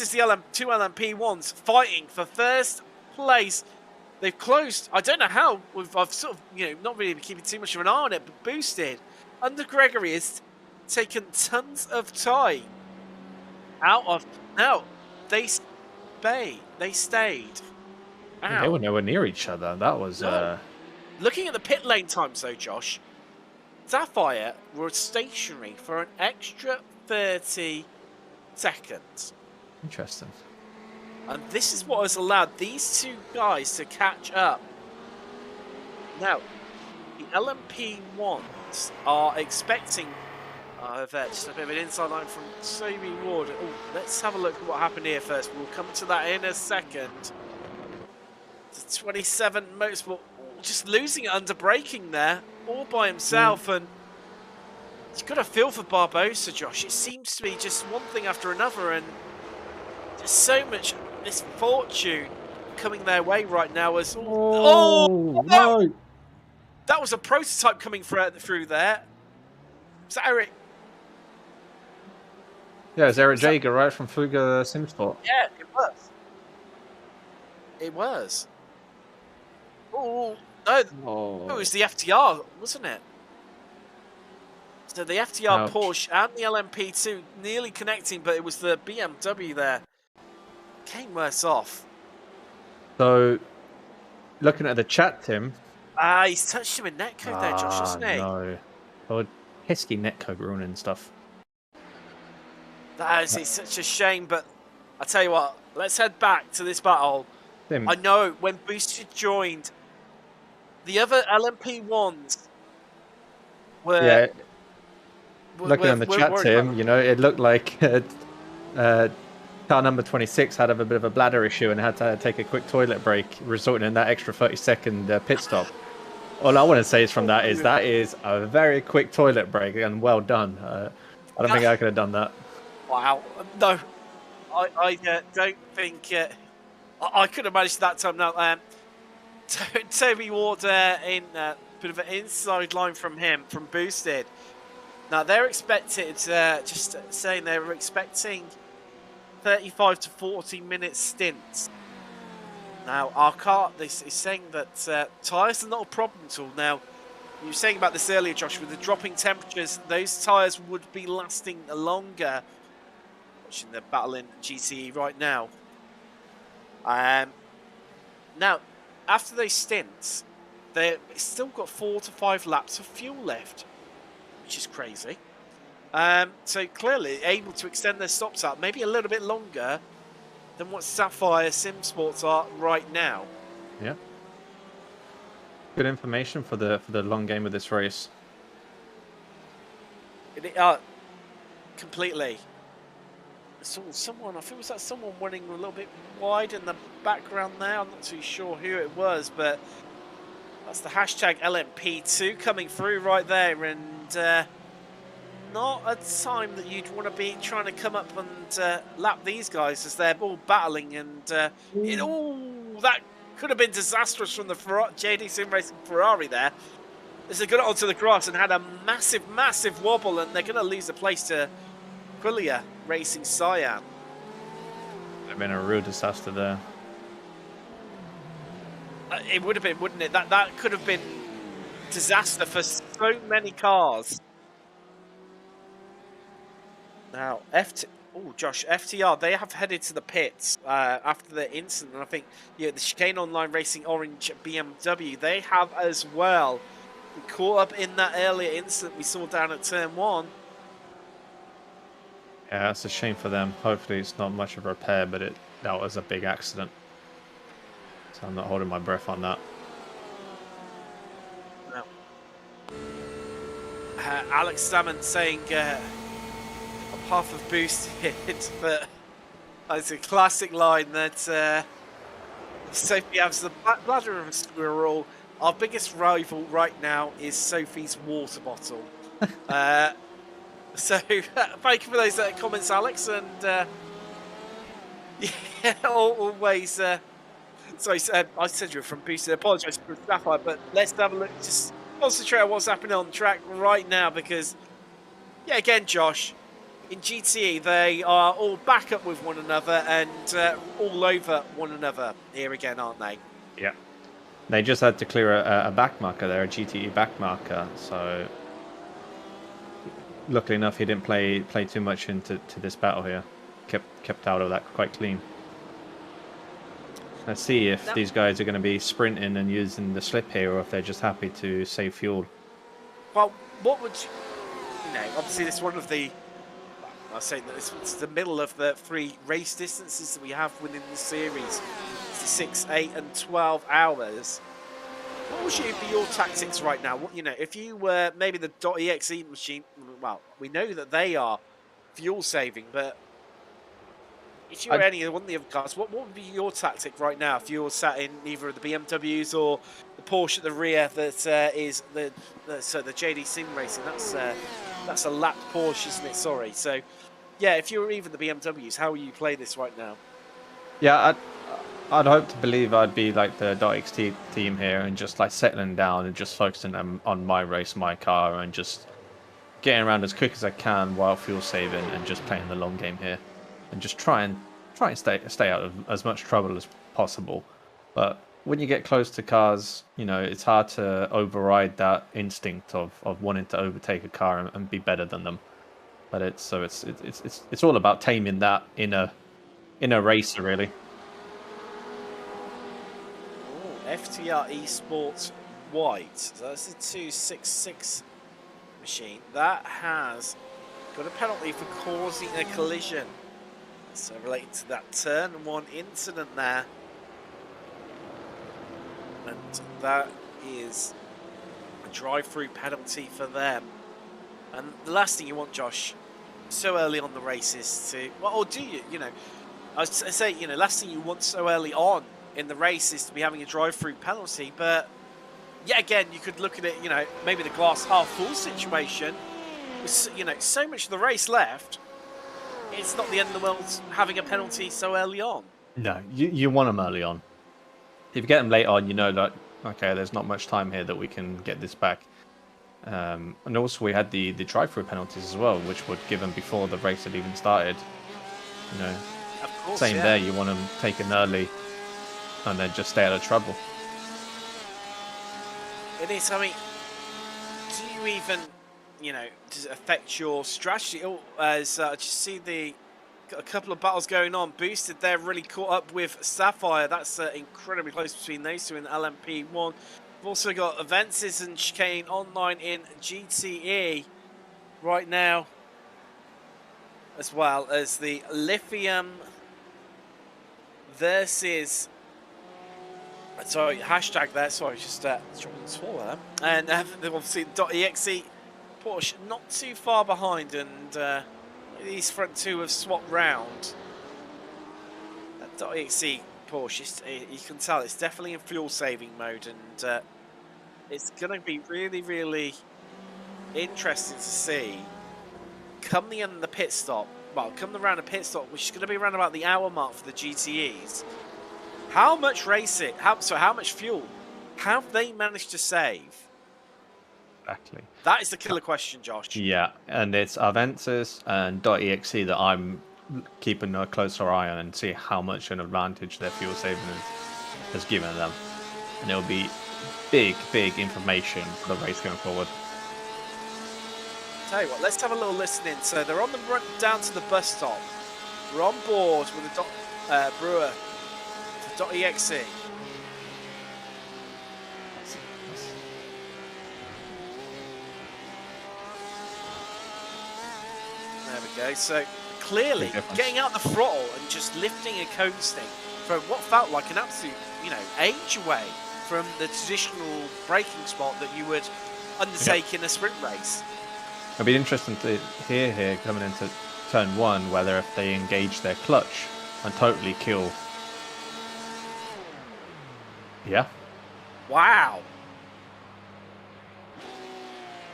2 LMP1s fighting for first place. They've closed. I don't know how. I've sort of, not really been keeping too much of an eye on it, but boosted. Under Gregory has taken tons of time out of. Now, they stayed. They were nowhere near each other. That was. No. Looking at the pit lane times, though, Josh, Sapphire were stationary for an extra 30 seconds. Interesting. And this is what has allowed these 2 guys to catch up. Now, the LMP1s are expecting just a bit of an inside line from Toby Ward. Oh, let's have a look at what happened here first. We'll come to that in a second. It's 27 Motorsport just losing it under braking there, all by himself. And you've got a feel for Barbosa, Josh. It seems to be just one thing after another, and there's so much misfortune coming their way right now. As no, that was a prototype coming through there. Is that Eric? Yeah, it's Eric Jager, right, from Fuga Simsport. Yeah, it was. It was. Oh no! It was the FTR, wasn't it? So the FTR Porsche and the LMP2 nearly connecting, but it was the BMW there. Came worse off. So, looking at the chat, Tim. He's touched him in netcode there, Josh, hasn't he? No. Oh, pesky netcode ruining stuff. That is, it's such a shame, but I tell you what, let's head back to this battle. Tim. I know when Boosted joined, the other LMP1s were... Yeah. Looking on the chat, Tim, it looked like car number 26 had a bit of a bladder issue and had to take a quick toilet break, resulting in that extra 30-second pit stop. All I want to say is that is a very quick toilet break and well done. I don't think I could have done that. Wow. No, I don't think I could have managed that time. Now, Toby Ward in a bit of an inside line from him, from Boosted. Now, they're expected, just saying they were expecting 35 to 40 minute stints Now, our car is saying that tyres are not a problem at all. Now, you were saying about this earlier, Josh, with the dropping temperatures, those tyres would be lasting longer. Watching the battle in GTE right now. Now, after those stints, they've still got 4 to 5 laps of fuel left, which is crazy. So clearly able to extend their stops out maybe a little bit longer than what Sapphire Sim Sports are right now. Yeah. Good information for the long game of this race. Completely. Someone, I think was that someone running a little bit wide in the background there. I'm not too sure who it was, but that's the hashtag LMP2 coming through right there, and not a time that you'd want to be trying to come up and lap these guys as they're all battling, and that could have been disastrous from the JD Sim Racing Ferrari there. As they got it onto the grass and had a massive wobble, and they're going to lose the place to Quillia Racing Cyan. Would have been a real disaster there. It would have been, wouldn't it? That could have been disaster for so many cars. Now, Josh, FTR, they have headed to the pits after the incident. And I think the Chicane Online Racing Orange BMW, they have as well. We caught up in that earlier incident we saw down at Turn 1. Yeah, it's a shame for them. Hopefully it's not much of a repair, but that was a big accident. So I'm not holding my breath on that. No. Alex Salmon saying a path of boosted, but it's a classic line that Sophie has the bladder of a squirrel. Our biggest rival right now is Sophie's water bottle. So, thank you for those comments, Alex, and yeah, always. Sorry, I said you were from Boosted. I apologise for Sapphire, but let's have a look. Just concentrate on what's happening on track right now, because, yeah, again, Josh, in GTE they are all back up with one another and all over one another here again, aren't they? Yeah. They just had to clear a back marker there, a GTE back marker, so. Luckily enough, he didn't play too much into this battle here. Kept out of that quite clean. Let's see if these guys are going to be sprinting and using the slip here, or if they're just happy to save fuel. Well, what would you know? Obviously, this is one of the. I say that it's the middle of the 3 race distances that we have within the series: 6, 8, and 12 hours. What would be your tactics right now? What, if you were maybe the .exe machine, well, we know that they are fuel saving, but if you were any one of the other cars, what would be your tactic right now if you were sat in either of the BMWs or the Porsche at the rear that is the JD Sim Racing? That's a lapped Porsche, isn't it? Sorry. So, yeah, if you were either the BMWs, how will you play this right now? Yeah, I'd hope to believe I'd be like the .xt team here and just like settling down and just focusing on my race, my car, and just getting around as quick as I can while fuel saving and just playing the long game here, and just try and stay out of as much trouble as possible. But when you get close to cars, it's hard to override that instinct of wanting to overtake a car and be better than them. But it's all about taming that in a racer, really. FTR Esports White. So that's a 266 machine. That has got a penalty for causing a collision. So related to that Turn 1 incident there. And that is a drive-through penalty for them. And the last thing you want, Josh, so early on the race is to... Well, or do you? I say, last thing you want so early on in the race is to be having a drive-through penalty, but yet again, you could look at it, maybe the glass half full situation. With, so much of the race left, it's not the end of the world having a penalty so early on. No, you want them early on. If you get them late on, that, okay, there's not much time here that we can get this back. And also we had the drive-through penalties as well, which would give them before the race had even started. Of course, same there, you want them taken early. and then just stay out of trouble. It is. I mean, do you even, you know, does it affect your strategy? Oh, as I just see got a couple of battles going on. Boosted, they're really caught up with Sapphire. That's incredibly close between those two in LMP1. We've also got Avensis and Chicane Online in GTE right now, as well as the Lithium versus... Sorry, hashtag there. Sorry, just dropping the swallow there. And obviously .exe Porsche not too far behind, and these front two have swapped round. That .exe Porsche, you can tell it's definitely in fuel saving mode, and it's going to be really, really interesting to see come the end of the pit stop. Well, come the round of pit stop, which is going to be around about the hour mark for the GTEs. How much how much fuel have they managed to save? Exactly. That is the killer question, Josh. Yeah, and it's Avensis and .exe that I'm keeping a closer eye on and see how much an advantage their fuel saving has given them. And it'll be big information for the race going forward. Tell you what, let's have a little listen in. So they're on the run down to the bus stop. We're on board with the Brewer for .exe. There we go. So clearly getting out the throttle and just lifting a cone stick from what felt like an absolute, you know, age away from the traditional braking spot that you would undertake in a sprint race. It'll be interesting to hear here coming into turn one whether if they engage their clutch and totally kill. Yeah. Wow.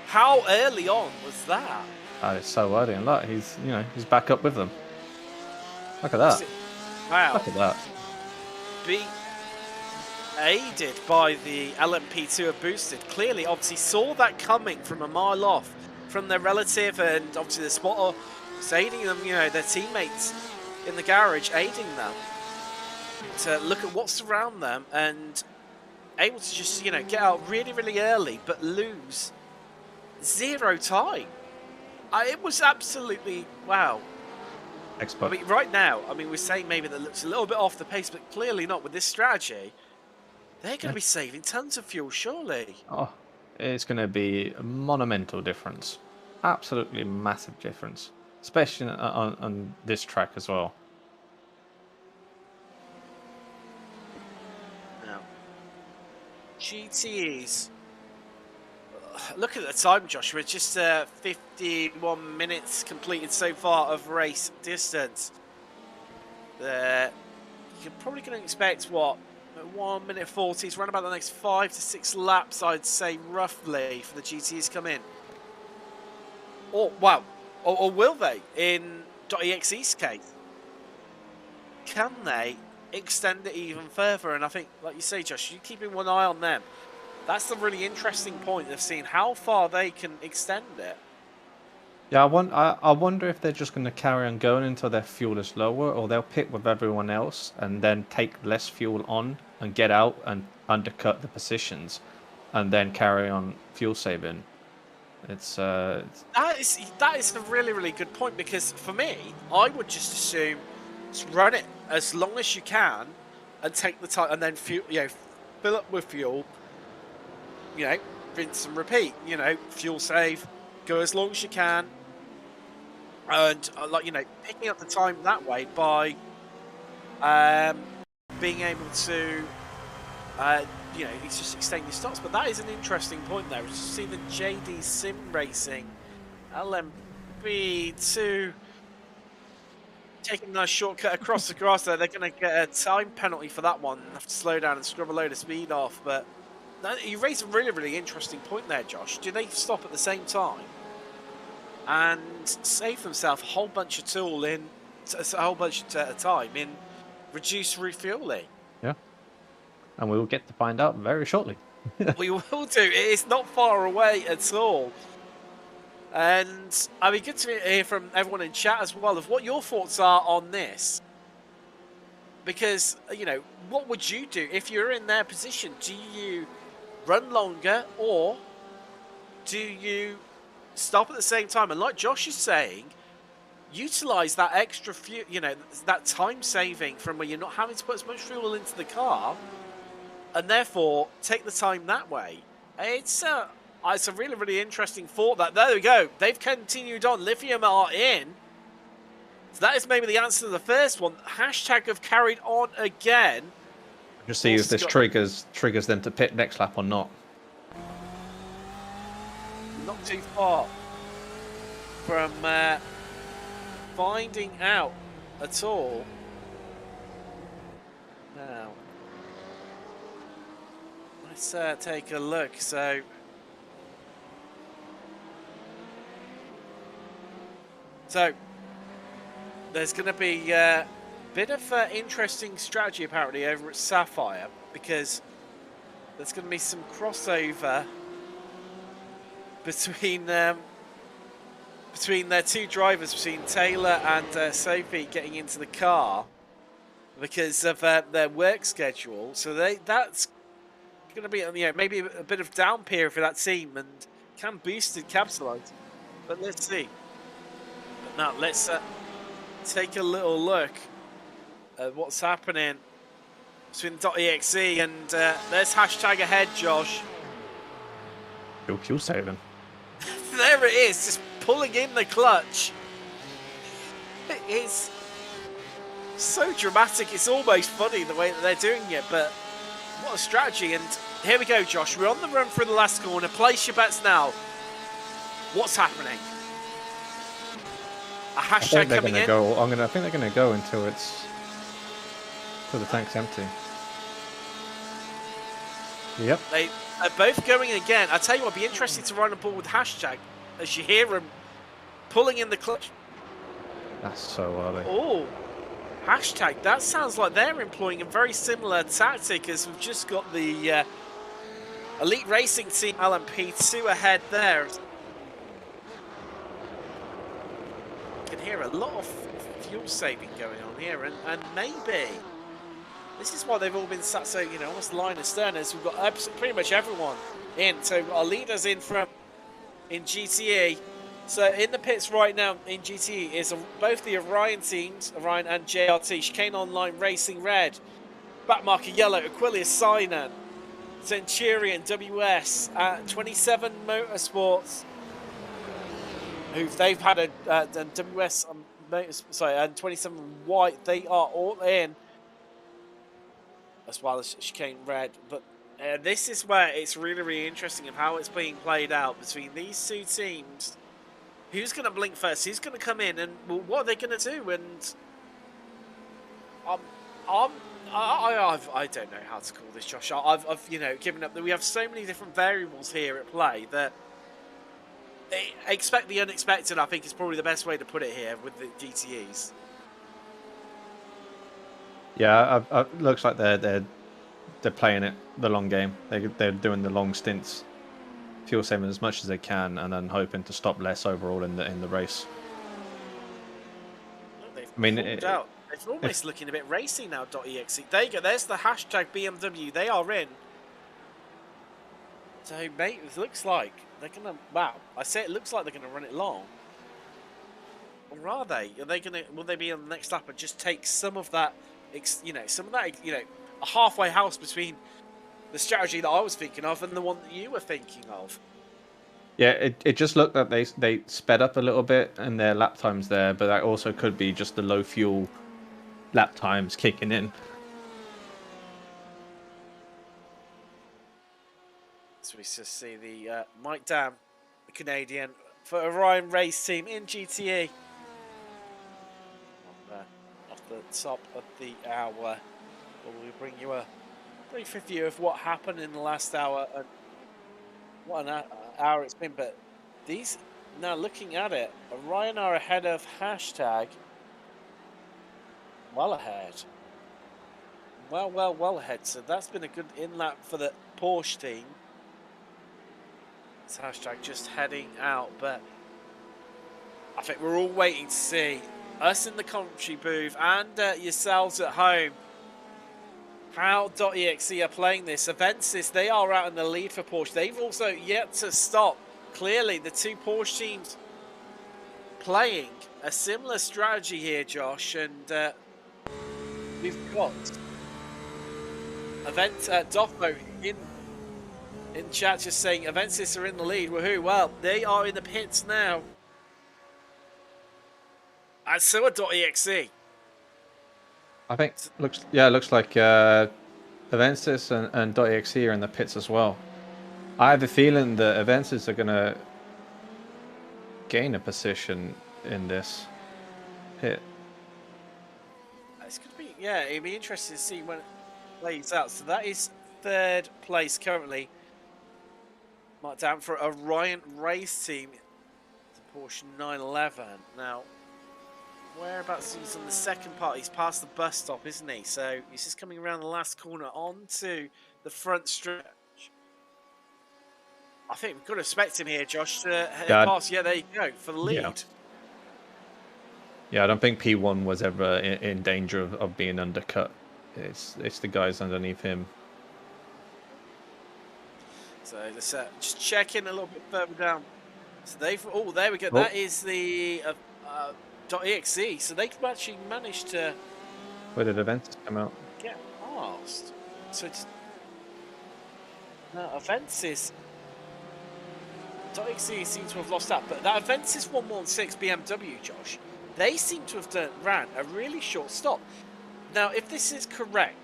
How early on was that? That is so early, and look, he's back up with them. Look at that. Wow. Look at that. Be aided by the LMP2 of Boosted. Clearly, obviously saw that coming from a mile off from their relative, and obviously the spotter was aiding them, you know, their teammates in the garage aiding them to look at what's around them and able to just, you know, get out really, really early but lose zero time. It was absolutely wow. Expert. I mean, right now, I mean, we're saying maybe that looks a little bit off the pace, but clearly not with this strategy. They're going to be saving tons of fuel, surely. Oh, it's going to be a monumental difference. Absolutely massive difference, especially on this track as well. Now, GTEs. Look at the time, Joshua. It's just 51 minutes completed so far of race distance. You're probably going to expect, what, 1 minute 40. It's around about the next 5 to 6 laps, I'd say, roughly, for the GTs to come in. Or, wow, or will they, in .exe's case? Can they extend it even further? And I think, like you say, Josh, you're keeping one eye on them. That's the really interesting point of seeing how far they can extend it. Yeah, I wonder if they're just going to carry on going until their fuel is lower, or they'll pit with everyone else and then take less fuel on and get out and undercut the positions, and then carry on fuel saving. That is a really, really good point, because for me, I would just assume just run it as long as you can and take the time, and then fuel, you know, fill up with fuel. You know, rinse and repeat. You know, fuel save, go as long as you can, and like, you know, picking up the time that way by being able to, you know, it's just extend your stops. But that is an interesting point there. Just see the JD Sim Racing LMP2 taking a nice shortcut across the grass there. They're going to get a time penalty for that one. Have to slow down and scrub a load of speed off, but. You raise a really, really interesting point there, Josh. Do they stop at the same time and save themselves a whole bunch of time in reduced refueling? Yeah, and we will get to find out very shortly. We will do. It's not far away at all. And I'd be good to hear from everyone in chat as well of what your thoughts are on this. because, you know, what would you do if you're in their position? Do you run longer, or do you stop at the same time? And like Josh is saying, utilize that extra fuel, you know, that time saving from where you're not having to put as much fuel into the car, and therefore take the time that way. It's a really, really interesting thought. There we go. They've continued on. Lithium are in. So that is maybe the answer to the first one. Hashtag have carried on again. Just see if this triggers them to pit next lap or not. Not too far from finding out at all. Now, let's take a look. So, there's going to be a bit of interesting strategy apparently over at Sapphire, because there's going to be some crossover between their two drivers, between Taylor and Sophie, getting into the car because of their work schedule. So that's going to be, you know, maybe a bit of down period for that team, and can boost and capitalise. But let's see. But now let's take a little look at what's happening between .exe and there's hashtag ahead, Josh. Fuel saving. There it is, just pulling in the clutch. It is so dramatic, it's almost funny the way that they're doing it, but what a strategy. And here we go, Josh. We're on the run through the last corner. Place your bets now. What's happening? A hashtag coming in? I think they're going to go until the tank's empty. Yep. They are both going again. I tell you what, it'd be interesting to run a ball with hashtag as you hear them pulling in the clutch. That's so early. Oh, hashtag. That sounds like they're employing a very similar tactic as we've just got the Elite Racing Team LMP2 ahead there. You can hear a lot of fuel saving going on here, and maybe this is why they've all been sat so, you know, almost line astern, as we've got pretty much everyone in. So we've got our leaders in GTE. So in the pits right now in GTE is both the Orion teams, Orion and JRT, Chicane Online Racing Red, Backmarker Yellow, Aquilius Sinan, Centurion WS, 27 Motorsports, who they've had a WS and 27 White. They are all in, as well as Chicane Red. But this is where it's really, really interesting of how it's being played out between these two teams. Who's going to blink first? Who's going to come in? And well, what are they going to do? And I don't know how to call this, Josh. I've you know, given up that we have so many different variables here at play that expect the unexpected, I think, is probably the best way to put it here with the GTEs. Yeah, looks like they're playing it the long game. They're doing the long stints, fuel saving as much as they can, and then hoping to stop less overall in the race. It's almost looking a bit racy now. .exe. There you go. There's the hashtag BMW. They are in. So, mate, it looks like they're gonna. Wow, I say it looks like they're gonna run it long. Or are they? Are they gonna? Will they be on the next lap and just take some of that? You know, a halfway house between the strategy that I was thinking of and the one that you were thinking of. Yeah, it just looked like they sped up a little bit in their lap times there, but that also could be just the low fuel lap times kicking in. So we just see the Mike Dam, the Canadian, for Orion Race Team in GTE. Off the top of the hour, we'll bring you a brief review of what happened in the last hour and what an hour it's been. But these, now looking at it, Orion are ahead of hashtag. Well ahead. Well ahead. So that's been a good in-lap for the Porsche team. It's hashtag just heading out, but I think we're all waiting to see, us in the commentary booth and yourselves at home, how .exe are playing this. Avensis, they are out in the lead for Porsche. They've also yet to stop. Clearly, the two Porsche teams playing a similar strategy here, Josh, and we've got Doffo in chat just saying Avensis are in the lead. Woohoo! Well, they are in the pits now, and so are .exe. I think looks like Avensis and .exe are in the pits as well. I have a feeling that Avensis are gonna gain a position in this pit. It's going to be, yeah, it'd be interesting to see when it plays out. So that is third place currently. Marked down for Orion Race Team. It's a Porsche 911. Now, whereabouts he's on the second part? He's past the bus stop, isn't he? So he's just coming around the last corner onto the front stretch. I think we've got to expect him here, Josh, to pass. Yeah, there you go, for the lead. Yeah, I don't think P1 was ever in danger of being undercut. It's the guys underneath him. So let's just check in a little bit further down. So they've, oh, there we go. Oh. That is the .exe. So they've actually managed to. Where did Avensis come out? Get past. So it's no Avensis. .exe seem to have lost that, but that Avensis 116 BMW, Josh, they seem to have ran a really short stop. Now, if this is correct,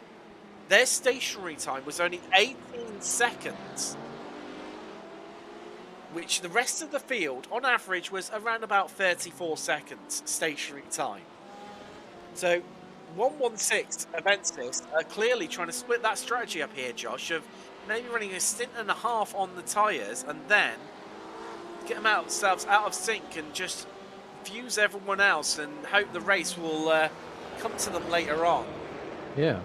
their stationary time was only 18 seconds, which the rest of the field, on average, was around about 34 seconds stationary time. So, 116 Avensis are clearly trying to split that strategy up here, Josh, of maybe running a stint and a half on the tyres and then get themselves out of sync and just fuse everyone else and hope the race will come to them later on. Yeah.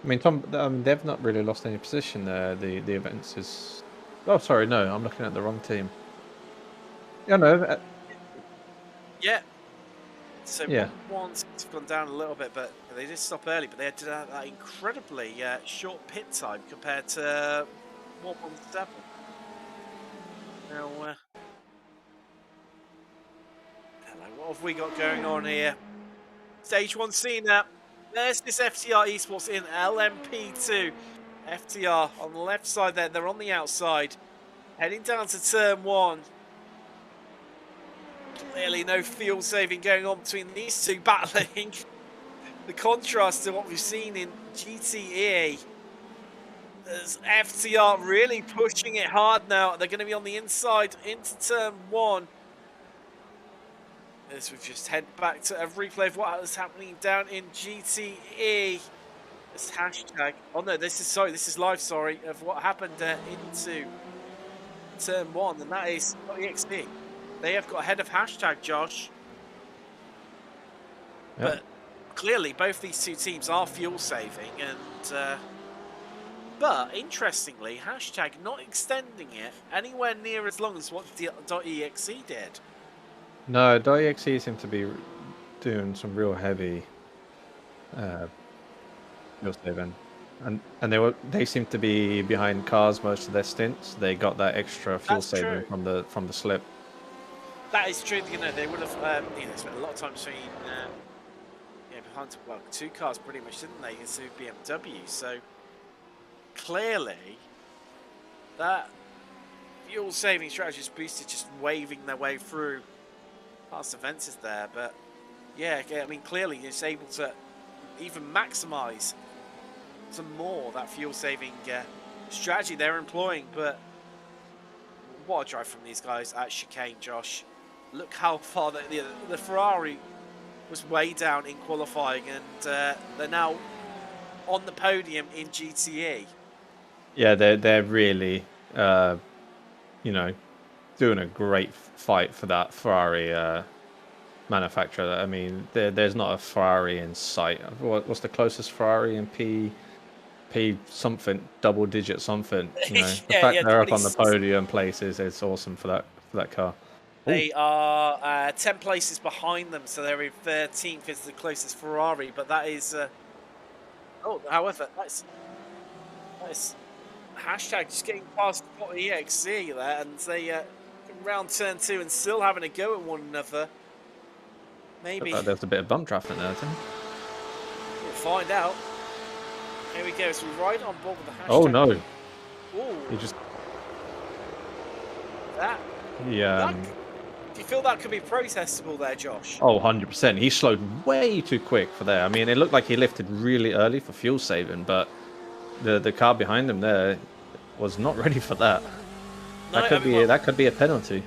I mean, Tom, they've not really lost any position there. The events is. Oh, sorry, no, I'm looking at the wrong team. Yeah, no. Yeah. So yeah. one's gone down a little bit, but they did stop early. But they had that incredibly short pit time compared to 117. Now, hello, what have we got going on here? Stage 1 scene now. There's this FTR Esports in LMP2. FTR on the left side there. They're on the outside. Heading down to turn 1. Clearly no fuel saving going on between these two battling. The contrast to what we've seen in GTE. There's FTR really pushing it hard now. They're going to be on the inside into turn 1. As we've just head back to a replay of what was happening down in GTE. This hashtag. Oh no, this is live. Sorry, of what happened into turn 1, and that is .exe. They have got ahead of hashtag, Josh. Yep. But clearly, both these two teams are fuel saving, and but interestingly, hashtag not extending it anywhere near as long as what .exe did. No, .exe seem to be doing some real heavy fuel saving, and they seem to be behind cars most of their stints. They got that extra fuel saving from the slip. That is true. You know, they would have spent a lot of time between behind two cars pretty much, didn't they? It's a BMW. So clearly that fuel saving strategy is boosted, just waving their way through past events there. But yeah, I mean, clearly it's able to even maximize some more that fuel saving strategy they're employing. But what a drive from these guys at chicane, Josh. Look how far the Ferrari was way down in qualifying, and they're now on the podium in GTE. Yeah, they're really doing a great fight for that Ferrari manufacturer. I mean, there's not a Ferrari in sight. What's the closest Ferrari in P something, double digit something? You know, the fact they're up on the podium places is awesome for that car. They are 10 places behind them, so they're in 13th is the closest Ferrari, but that is Oh, however, that's hashtag just getting past .exe there, and they round turn 2 and still having a go at one another. Maybe there's a bit of bump traffic there, Tim. We'll find out. Here we go. So we ride on board with the hashtag. Oh no! Ooh, He just that. yeah. Do you feel that could be protestable there, Josh? Oh, 100%. He slowed way too quick for there. I mean, it looked like he lifted really early for fuel saving, but the car behind him there was not ready for that. No, that could be a penalty.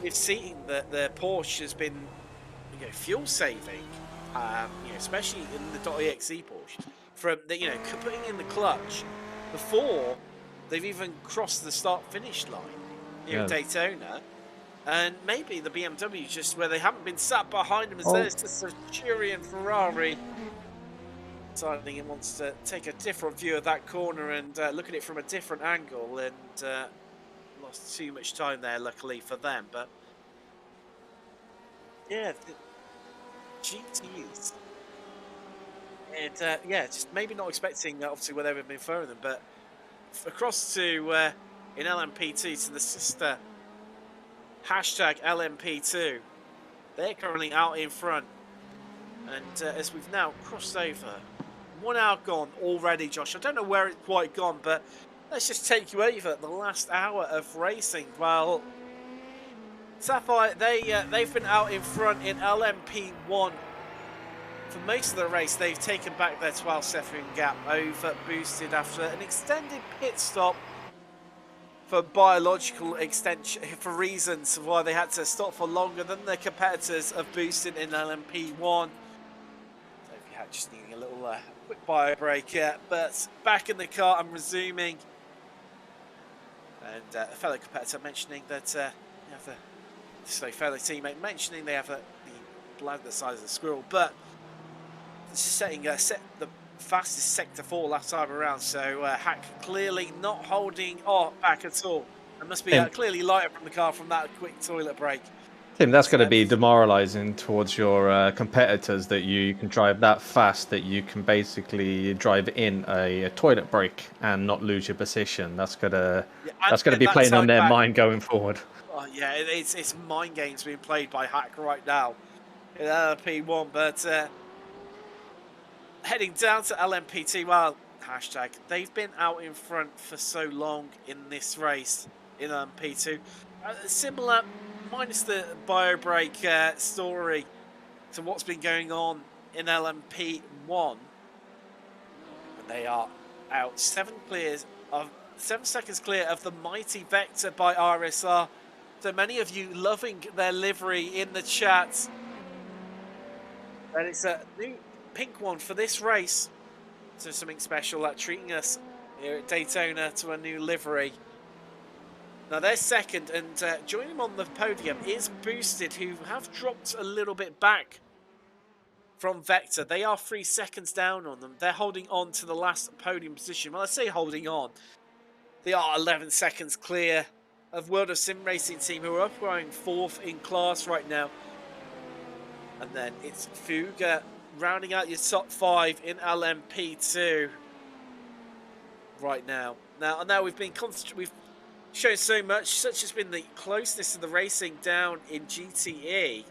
We've seen that the Porsche has been, fuel saving, especially in the .exe Porsche, from the, putting in the clutch before they've even crossed the start-finish line here at Daytona. And maybe the BMW just where they haven't been sat behind them as there's the Centurion Ferrari deciding it wants to take a different view of that corner and look at it from a different angle, and lost too much time there, luckily for them. But yeah, the GTs, and just maybe not expecting obviously where they've been throwing them, but across to in LMP2 to the sister hashtag LMP2. They're currently out in front, and as we've now crossed over, 1 hour gone already, Josh. I don't know where it's quite gone, but let's just take you over the last hour of racing. Well, Sapphire, they've been out in front in LMP1 for most of the race. They've taken back their 12-second gap over Boosted after an extended pit stop for biological extension, for reasons why they had to stop for longer than their competitors of Boosted in LMP1. So yeah, just needing a little quick bio break, but back in the car and resuming. And a fellow competitor mentioning that fellow teammate mentioning they have the blood the size of the squirrel, but setting set the fastest sector 4 last time around, so Hack clearly not holding back at all. There must be clearly lighter from the car from that quick toilet break. Tim, that's going to be demoralising towards your competitors, that you can drive that fast that you can basically drive in a toilet break and not lose your position. That's gonna be playing on their mind going forward. Oh yeah, it's mind games being played by Hack right now in LMP1, but heading down to LMP2, well, hashtag, they've been out in front for so long in this race in LMP2. Similar, minus the bio break story to what's been going on in LMP1. And they are out 7 seconds clear of the mighty Vector by ISRC. So many of you loving their livery in the chat. And it's a new pink one for this race, so something special, treating us here at Daytona to a new livery. Now they're second, and joining them on the podium is Boosted, who have dropped a little bit back from Vector. They are 3 seconds down on them. They're holding on to the last podium position. Well, I say holding on, they are 11 seconds clear of World of Sim Racing team, who are up going 4th in class right now. And then it's Fuga rounding out your top 5 in LMP2 right now. Now, I know we've shown so much, such has been the closeness of the racing down in GTE.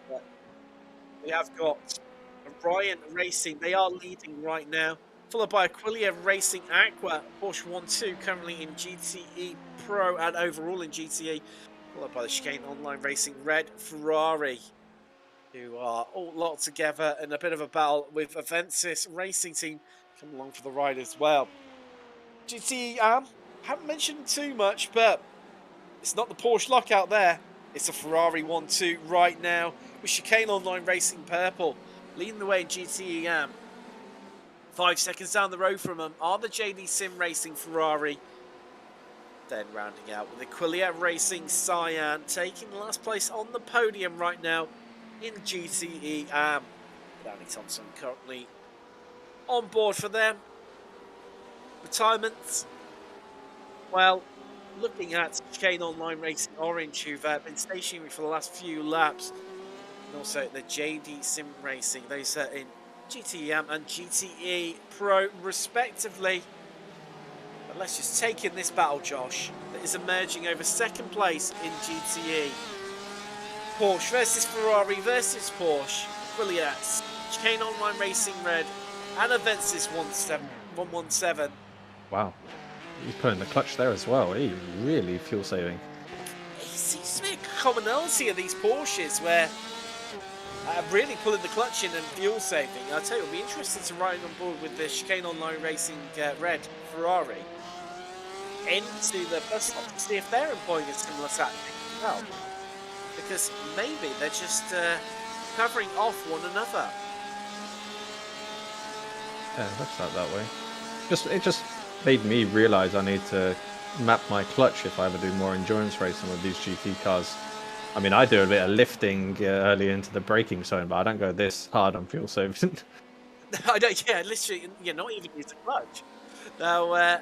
But we have got Orion Racing, they are leading right now, followed by Aquilia Racing Aqua, Porsche 1-2 currently in GTE Pro and overall in GTE, followed by the Chicane Online Racing Red Ferrari, who are all locked together in a bit of a battle with Avensis Racing Team coming along for the ride as well. GTE haven't mentioned too much, but it's not the Porsche lockout there. It's a Ferrari 1-2 right now with Chicane Online Racing Purple leading the way in GTE Am. 5 seconds down the road from them are the JD Sim Racing Ferrari. Then rounding out with Aquilia Racing Cyan taking last place on the podium right now in GTE Am. Danny Thompson currently on board for them. Retirements. Well, looking at Chicane Online Racing Orange, who've been stationary for the last few laps, and also the JD Sim Racing, those in GTEM and GTE Pro respectively. But let's just take in this battle, Josh, that is emerging over second place in GTE. Porsche versus Ferrari versus Porsche. Williams, Chicane Online Racing Red, and Avensis 117. Wow. He's putting the clutch there as well. He really fuel saving. It seems to be a commonality of these Porsches where really pulling the clutch in and fuel saving. I'll tell you, it'll be interesting to ride on board with the Chicane Online Racing Red Ferrari into the bus stop to see if they're employing a similar tactic as well. Because maybe they're just covering off one another. Yeah, it looks like that way. It just made me realise I need to map my clutch if I ever do more endurance racing with these GT cars. I mean, I do a bit of lifting early into the braking zone, but I don't go this hard on fuel saving. I don't. Yeah, literally, you're not even using the clutch. Now,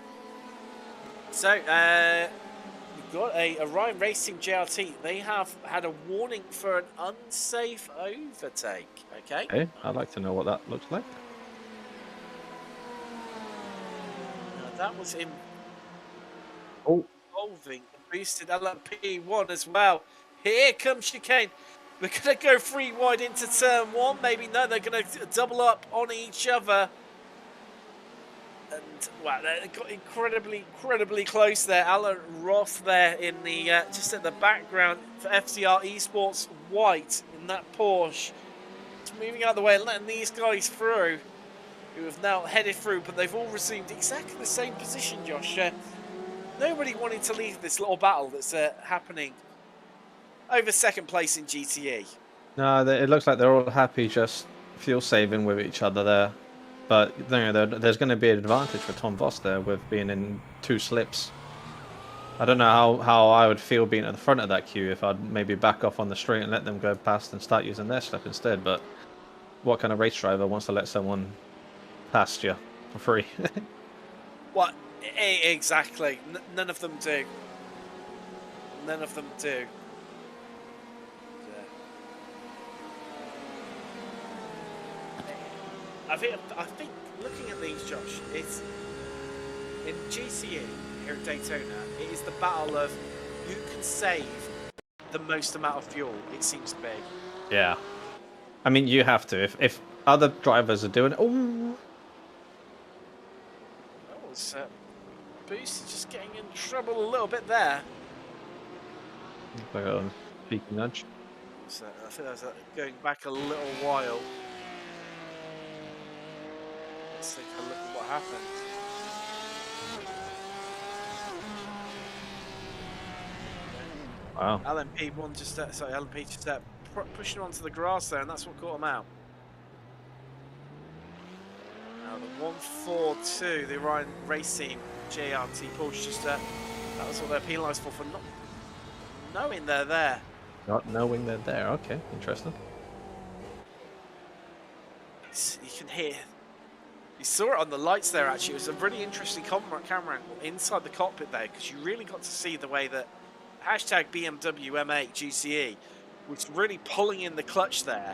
we've got a Ryan Racing JRT. They have had a warning for an unsafe overtake. Okay. Okay, I'd like to know what that looks like. Now, that was him involving the boosted LMP1 as well. Here comes chicane. We're going to go 3 wide into turn 1. Maybe no, they're going to double up on each other. And wow, they got incredibly close there. Alan Roth there in the just at the background for FCR Esports White in that Porsche. It's moving out of the way and letting these guys through, who have now headed through, but they've all resumed exactly the same position, Josh. Nobody wanted to leave this little battle that's happening over second place in GTE. No, it looks like they're all happy just fuel saving with each other there. But you know, there's going to be an advantage for Tom Voss there with being in 2 slips. I don't know how I would feel being at the front of that queue if I'd maybe back off on the straight and let them go past and start using their slip instead. But what kind of race driver wants to let someone past you for free? What? Exactly. None of them do. None of them do. I think looking at these, Josh, it's in GCE here at Daytona. It is the battle of who can save the most amount of fuel. It seems to be. Yeah, I mean you have to. If other drivers are doing it, that was Boost just getting in trouble a little bit there. I got a peaky nudge. So I think that's going back a little while. Let's take a look at what happened. Wow. LMP1 just LMP just pushing onto the grass there, and that's what caught him out. Now the 142, the Ryan Racing JRT Porsche, just that was what they're penalised for not knowing they're there. Not knowing they're there. Okay, interesting. You can hear. You saw it on the lights there, actually. It was a really interesting camera angle inside the cockpit there, because you really got to see the way that hashtag BMW M8 GCE was really pulling in the clutch there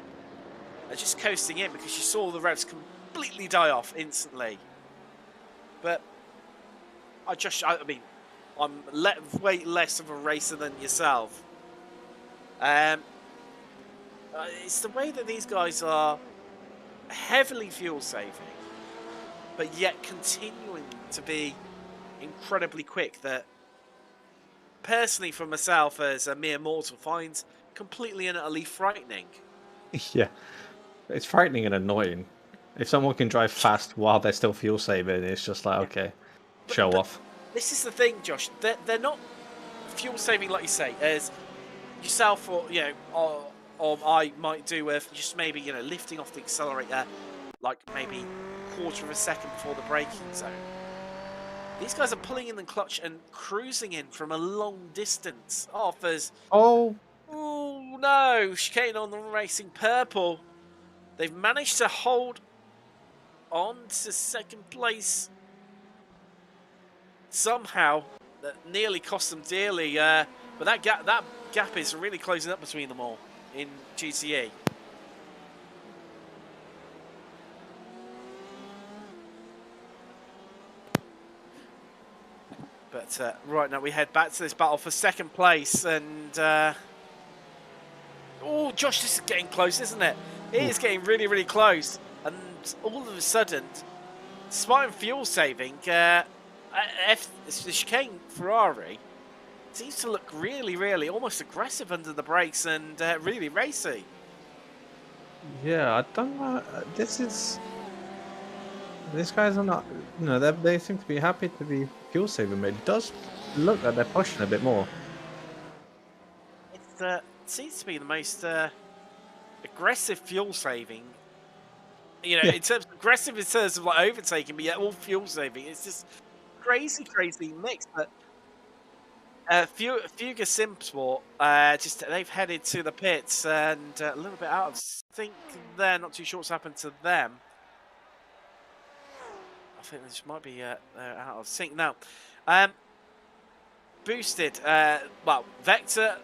and just coasting in, because you saw the revs completely die off instantly. But I mean, I'm way less of a racer than yourself. It's the way that these guys are heavily fuel saving, but yet continuing to be incredibly quick, that personally for myself as a mere mortal finds completely and utterly frightening. Yeah, it's frightening and annoying. If someone can drive fast while they're still fuel saving, it's just like, okay, show off. This is the thing, Josh. They're not fuel saving like you say, as yourself or or I might do with just maybe lifting off the accelerator like maybe quarter of a second before the braking zone. These guys are pulling in the clutch and cruising in from a long distance. Offers. Oh no! Chicane on the Racing Purple. They've managed to hold on to second place somehow. That nearly cost them dearly. But that gap is really closing up between them all in GTE. But right now we head back to this battle for second place, and oh, Josh, this is getting close, isn't it? It is getting really, really close, and all of a sudden, despite fuel saving, the chicane Ferrari seems to look really, really almost aggressive under the brakes and really racy. Yeah, I don't know. These guys are not, you know, they seem to be happy to be fuel saving, but it does look like they're pushing a bit more. It seems to be the most aggressive fuel saving. You know, in terms of aggressive in terms of like overtaking, but yet all fuel saving. It's just crazy, crazy mix. But Fuga Simsport, they've headed to the pits and a little bit out of sync there. Not too sure what's happened to them. I think this might be out of sync now. Boosted, well, Vector,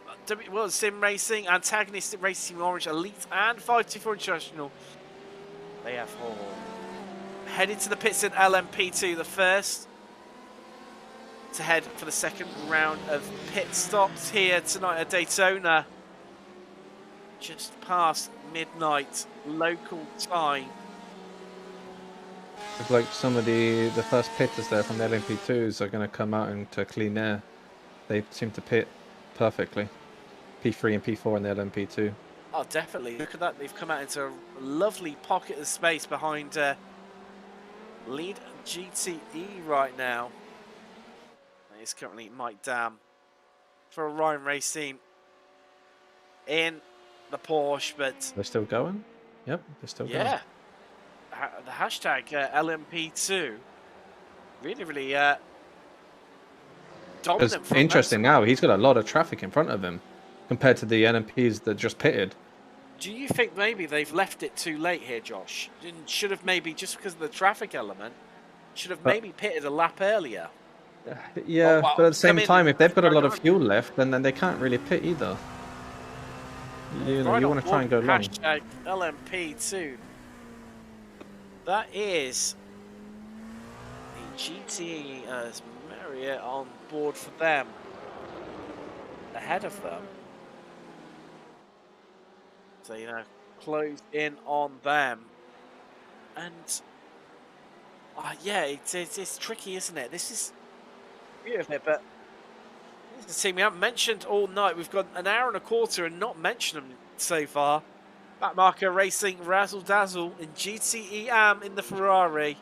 World Sim Racing, Antagonistic Racing Orange, Elite, and 524 International. They have all headed to the pits in LMP2, the first to head for the second round of pit stops here tonight at Daytona. Just past midnight local time. Looks like some of the first pitters there from the LMP2s are going to come out into clean air. They seem to pit perfectly. P3 and P4 in the LMP2. Oh, definitely. Look at that. They've come out into a lovely pocket of space behind lead GTE right now. It's currently Mike Dam for Ryan Racing in the Porsche, but... They're still going? Yep, they're still going. Yeah. The hashtag LMP2 really, really dominant. It's interesting now. He's got a lot of traffic in front of him compared to the LMPs that just pitted. Do you think maybe they've left it too late here, Josh? Should have maybe, just because of the traffic element, should have maybe pitted a lap earlier? Yeah, but at the same time, if they've got a lot of fuel left, then they can't really pit either. You know, you want to try and go long. Hashtag LMP2. That is the GTE as Marriott on board for them. Ahead of them. So, you know, close in on them. And, yeah, it's tricky, isn't it? This is beautiful, but this is a team we haven't mentioned all night. We've got an hour and a quarter and not mentioned them so far. Backmarker Racing, Razzle Dazzle, and GTE Am in the Ferrari.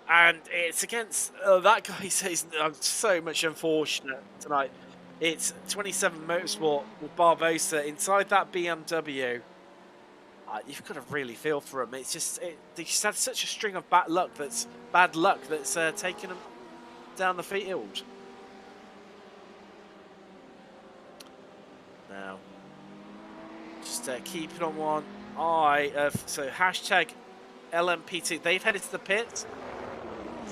And it's against that guy says I'm so much unfortunate tonight. It's 27 Motorsport with Barbosa inside that BMW. You've got to really feel for them. It's just they just had such a string of bad luck that's taken them down the field. Now, just keeping on one eye of so hashtag LMP2. They've headed to the pits.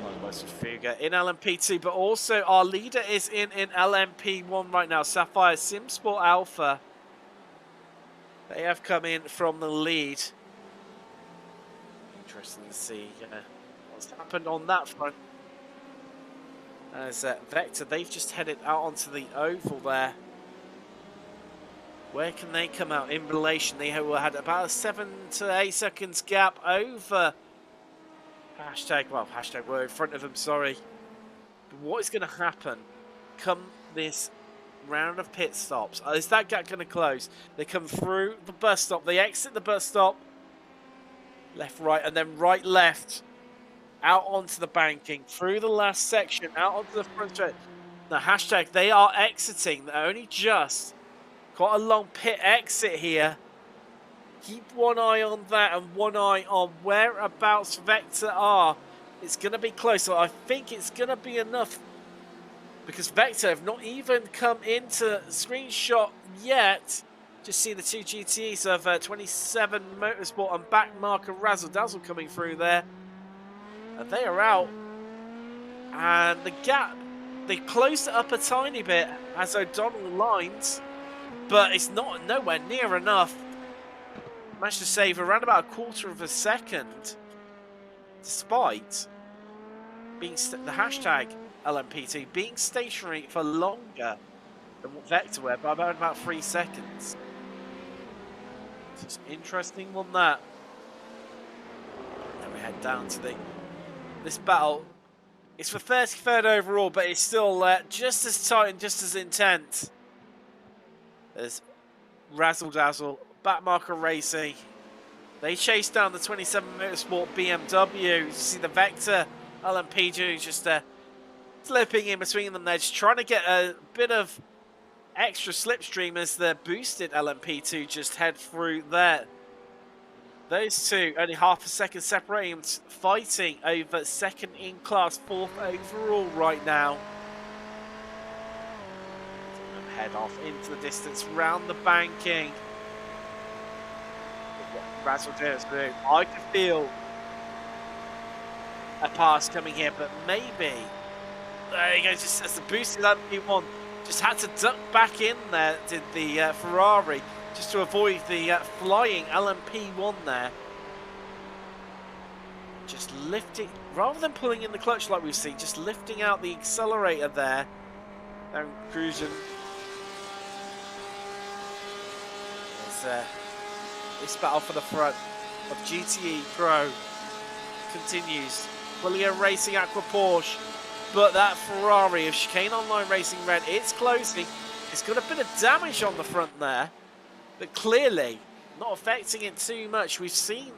In LMP2, but also our leader is in LMP1 right now. Sapphire Simsport Alpha. They have come in from the lead. Interesting to see what's happened on that front. As Vector, they've just headed out onto the oval there. Where can they come out in relation? They had about a 7 to 8 seconds gap over hashtag we're in front of them, sorry. But what is going to happen come this round of pit stops? Is that gap going to close? They come through the bus stop, they exit the bus stop, left, right, and then right, left, out onto the banking, through the last section, out onto the front straight. Now, hashtag, they are exiting. They're only just quite a long pit exit here. Keep one eye on that and one eye on whereabouts Vector are. It's going to be close. So I think it's going to be enough because Vector have not even come into screenshot yet. Just see the two GTEs of 27 Motorsport and backmarker Razzle Dazzle coming through there. And they are out. And the gap, they closed it up a tiny bit as O'Donnell lines, but it's nowhere near enough. Managed to save around about a quarter of a second, despite being the hashtag LMP2 being stationary for longer than what Vector were, by about 3 seconds. It's an interesting one, that. Then we head down to this battle. It's for 33rd overall, but it's still just as tight and just as intense. There's Razzle Dazzle, Backmarker Racing. They chase down the 27 Motorsport BMW. You see the Vector LMP2 just slipping in between them. They're just trying to get a bit of extra slipstream as the boosted LMP2 just head through there. Those two only half a second separating, fighting over second in class, 4th overall right now. Head off into the distance, round the banking. Razzle Dazzle. I can feel a pass coming here, but maybe. There you go, just as the boosted LMP1 just had to duck back in there, did the Ferrari, just to avoid the flying LMP1 there. Just lifting, rather than pulling in the clutch like we've seen, just lifting out the accelerator there. And cruising. This battle for the front of GTE Pro continues. William Racing Aqua Porsche, but that Ferrari of Chicane Online Racing Red, it's closing. It's got a bit of damage on the front there, but clearly not affecting it too much. We've seen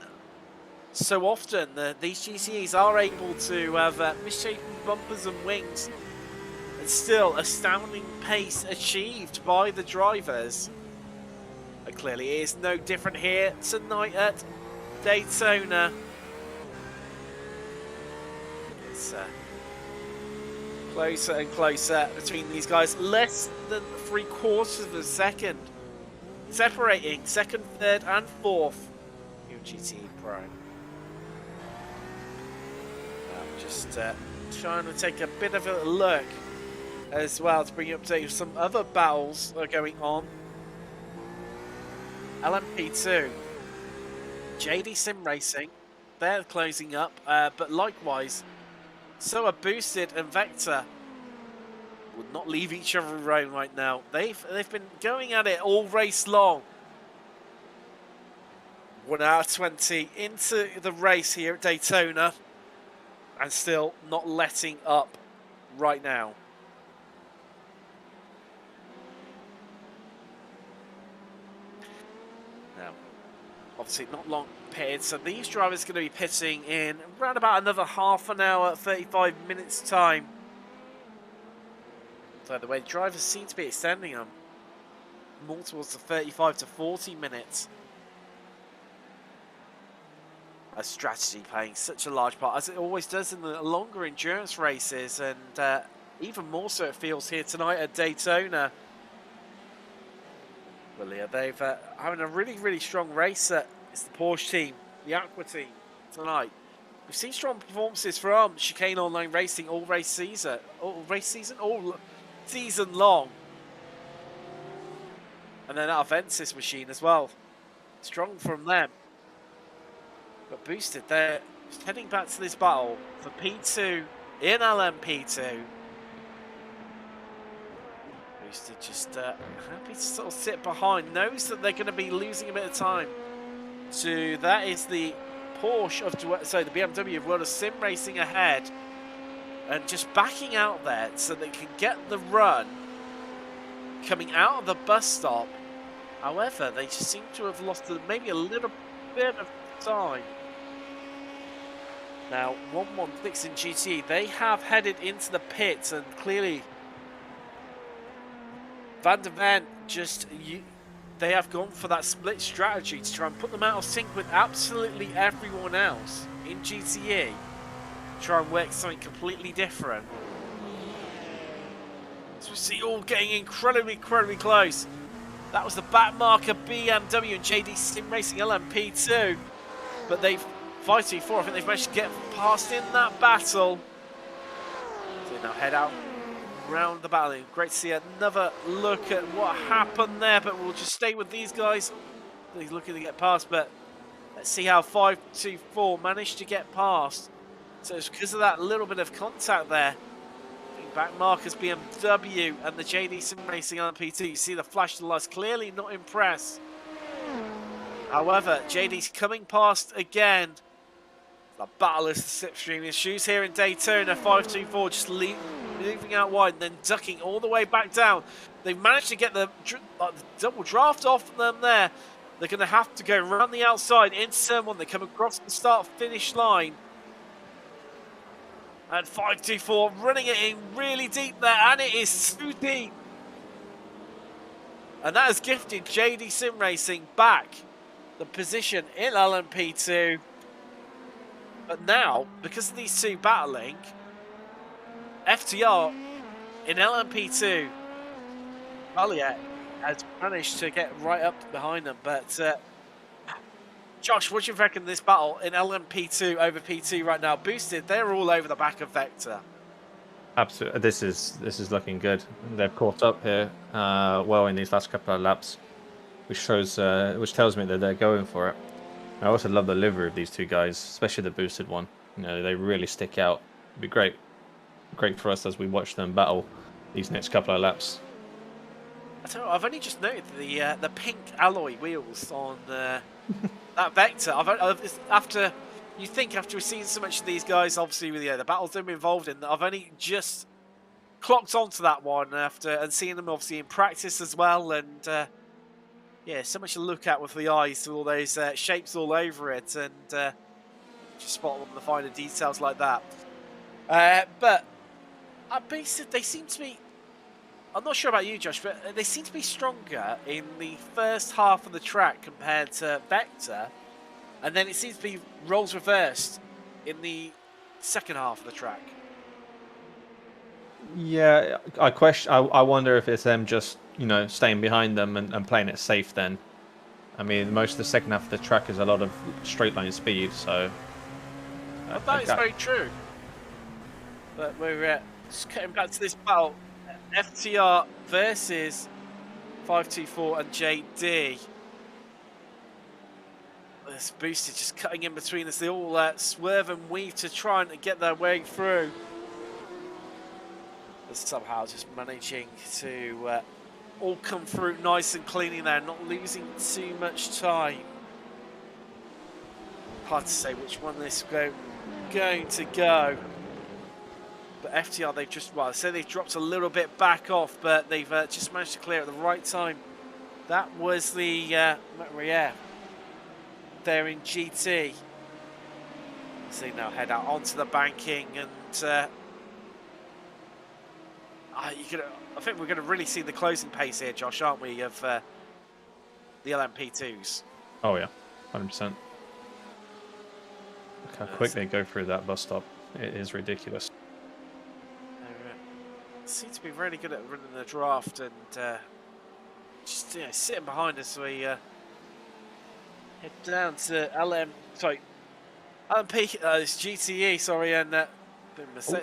so often that these GTEs are able to have misshapen bumpers and wings, and still astounding pace achieved by the drivers. But clearly it is no different here tonight at Daytona. It's closer and closer between these guys. Less than 3/4 of a second separating second, third and fourth in GTE Pro. I'm just trying to take a bit of a look as well to bring you up to date with some other battles that are going on. LMP2, JD Sim Racing, they're closing up, but likewise, so are Boosted and Vector. Would not leave each other alone right now. They've been going at it all race long. 1 hour 20 into the race here at Daytona, and still not letting up right now. Now, obviously not long pitted, so these drivers are going to be pitting in around about another half an hour, 35 minutes time. So the way drivers seem to be extending them more towards the 35 to 40 minutes. A strategy playing such a large part, as it always does in the longer endurance races, and even more so it feels here tonight at Daytona. Well, yeah, they've having a really strong race. It's the Porsche team, the Aqua team tonight. We've seen strong performances from Chicane Online Racing all season long, and then our Ventus machine as well. Strong from them. But Boosted, they're heading back to this battle for P2 in LMP2. Boosted just happy to sort of sit behind, knows that they're going to be losing a bit of time. So that is the Porsche of, so the BMW of World of Sim Racing ahead, and just backing out there so they can get the run coming out of the bus stop. However, they just seem to have lost maybe a little bit of time. Now, 116 in GT, they have headed into the pits, and clearly Van der Ven they have gone for that split strategy to try and put them out of sync with absolutely everyone else in GTE. Try and work something completely different. So we see all getting incredibly close. That was the backmarker BMW and JD Sim Racing LMP2, but they've fighting for. I think they've managed to get past in that battle. So they now head out around the battle. Great to see another look at what happened there, but we'll just stay with these guys. He's looking to get past, but let's see how 524 managed to get past. So it's because of that little bit of contact there. back markers BMW and the JD Sim Racing LMP2. You see the flashing lights, clearly not impressed. However, JD's coming past again. The battle is the slipstream. His shoes here in Daytona, 524, just moving out wide and then ducking all the way back down. They've managed to get the double draft off them there. They're going to have to go around the outside into turn one. They come across the start-finish line. And 524 running it in really deep there, and it is too deep. And that has gifted JD Sim Racing back the position in LMP2. But now, because of these two battling, FTR in LMP2, Valiant has managed to get right up behind them. But Josh, what do you reckon of this battle in LMP2 over P2 right now? Boosted, they're all over the back of Vector. Absolutely, this is looking good. They've caught up here well in these last couple of laps, which tells me that they're going for it. I also love the livery of these two guys, especially the boosted one. You know, they really stick out. It'd be great for us as we watch them battle these next couple of laps. I tell you what, I've only just noted the pink alloy wheels on that Vector. After we've seen so much of these guys, obviously with the battles they've been involved in, I've only just clocked onto that one and seeing them obviously in practice as well, and yeah, so much to look at with the eyes, with all those shapes all over it, and just spot on the finer details like that. But basically, they seem to be. I'm not sure about you, Josh, but they seem to be stronger in the first half of the track compared to Vector, and then it seems to be roles reversed in the second half of the track. Yeah, I wonder if it's them just staying behind them and playing it safe. Then, I mean, most of the second half of the track is a lot of straight line speed, so. That is very true. But we're just getting back to this battle. FTR versus 524 and JD. This booster just cutting in between us. They all swerve and weave to try and get their way through. But somehow just managing to all come through nice and cleanly there, not losing too much time. Hard to say which one this is going to go. But FTR, they've just, well, I say they've dropped a little bit back off, but they've just managed to clear at the right time. That was the, yeah, they're in GT. So they now head out onto the banking, and I think we're going to really see the closing pace here, Josh, aren't we, of the LMP2s? Oh, yeah, 100%. Look how quick they go through that bus stop. It is ridiculous. Seem to be really good at running the draft and just sitting behind us. We head down to LMP, it's GTE, sorry, and bit of a mistake.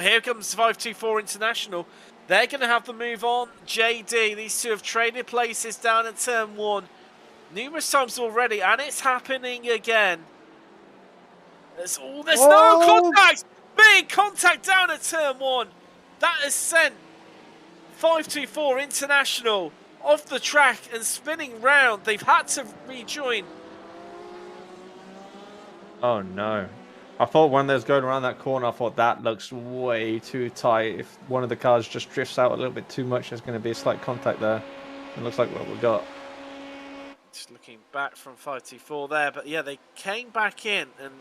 Here comes 524 International. They're going to have the move on. JD, these two have traded places down at turn one numerous times already, and it's happening again. There's no contact! Big contact down at turn one. That has sent 524 International off the track and spinning round. They've had to rejoin. Oh no. I thought when they was going around that corner, I thought that looks way too tight. If one of the cars just drifts out a little bit too much, there's going to be a slight contact there. It looks like what we got. Just looking back from 524 there, but yeah, they came back in and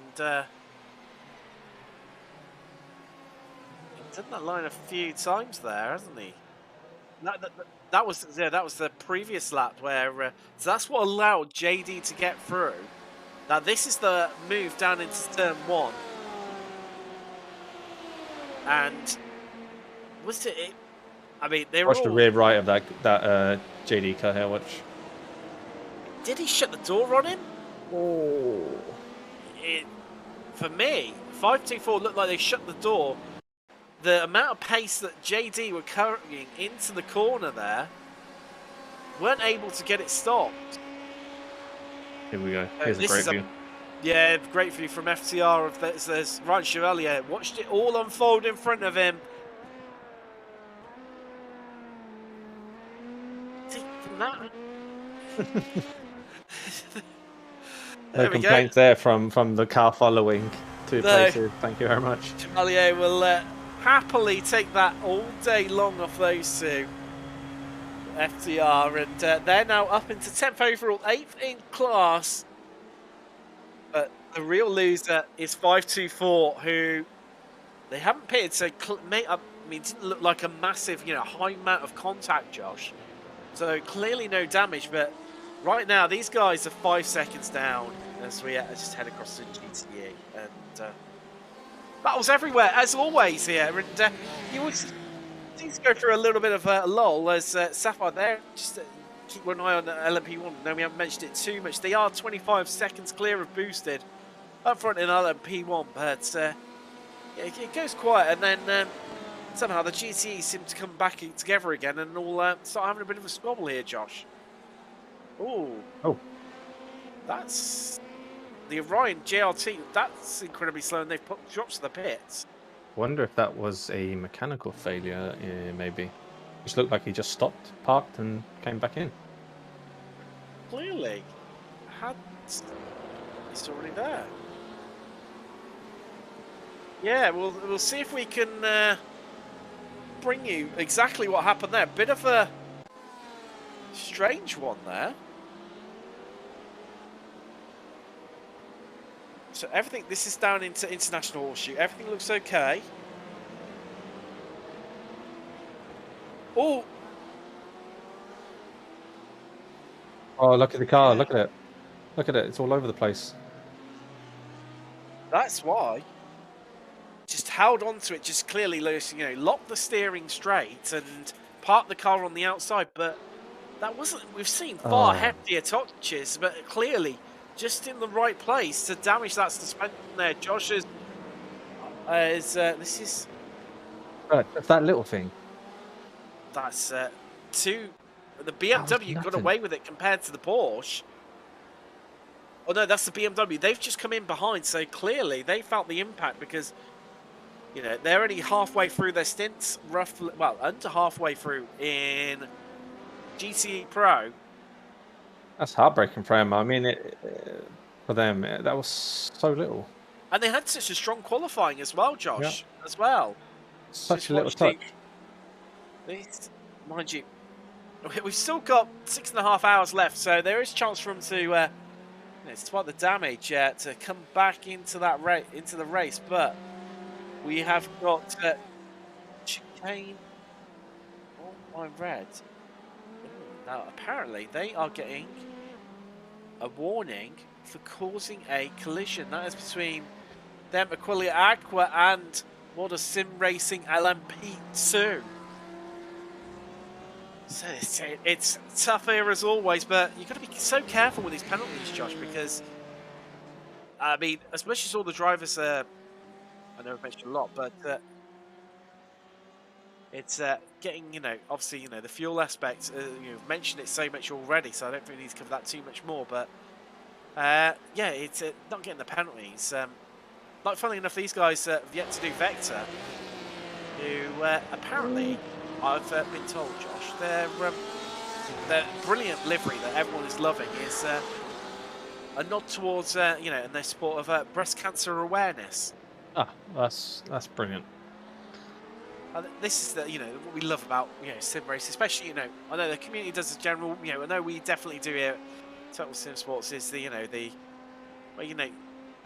done that line a few times there, hasn't he? That was the previous lap where so that's what allowed JD to get through. Now this is the move down into turn one, and was it? I mean, they were watch the rear right of that JD car here. Watch. Did he shut the door on him? Oh. For me, 524 looked like they shut the door. The amount of pace that JD were carrying into the corner there, weren't able to get it stopped. Here we go. Here's a great view. Yeah, great view from FTR. There's Ryan Chevalier. Watched it all unfold in front of him. No complaints there from the car following 2 places. Thank you very much. Chevalier will happily take that all day long off those two. FTR, and they're now up into 10th overall, 8th in class. But the real loser is 524, who they haven't pitted, so I mean, it didn't look like a massive, high amount of contact, Josh. So clearly no damage, but right now these guys are 5 seconds down as we just head across the GTE, and battles everywhere as always here. And you would need to go through a little bit of a lull as Sapphire there. Just keep an eye on the LMP1. No, we haven't mentioned it too much. They are 25 seconds clear of boosted up front in LMP1, but it goes quiet, and then somehow the GTE seem to come back together again and all start having a bit of a squabble here, Josh. Oh, that's the Orion JRT. That's incredibly slow, and they've put drops to the pits. Wonder if that was a mechanical failure, maybe. Just looked like he just stopped, parked, and came back in. Clearly. He's already there. Yeah, we'll see if we can bring you exactly what happened there. Bit of a strange one there. So everything, this is down into International Horseshoe. Everything looks okay. Oh! Oh, look at the car. Yeah. Look at it. Look at it. It's all over the place. That's why. Just held onto it, just clearly, locked the steering straight and parked the car on the outside. But that wasn't, we've seen far heftier touches, but clearly just in the right place to damage that suspension there. Josh is this is... It's that little thing. That's the BMW got away with it compared to the Porsche. Oh no, that's the BMW. They've just come in behind, so clearly they felt the impact because, they're only halfway through their stints, roughly, well, under halfway through in GTE Pro. That's heartbreaking for them. I mean, for them, that was so little. And they had such a strong qualifying as well, Josh, as well. Such a little touch. Mind you, we've still got 6.5 hours left, so there is a chance for them to, despite the damage, to come back into the race. But we have got chicane on my red. Now, apparently, they are getting a warning for causing a collision. That is between them, Aquilia Aqua, and Motor Sim Racing LMP2. So it's tough here as always, but you've got to be so careful with these penalties, Josh, because, I mean, as much as all the drivers are, I know I've mentioned a lot, but it's getting, obviously, the fuel aspect, you've mentioned it so much already, so I don't think we need to cover that too much more, but, yeah, it's not getting the penalties. Like, funnily enough, these guys have yet to do Vector, who apparently, I've been told, Josh, their brilliant livery that everyone is loving is a nod towards, in their support of breast cancer awareness. Ah, that's brilliant. This is what we love about sim race, especially I know the community does as general. I know we definitely do here. Total Sim Sports is the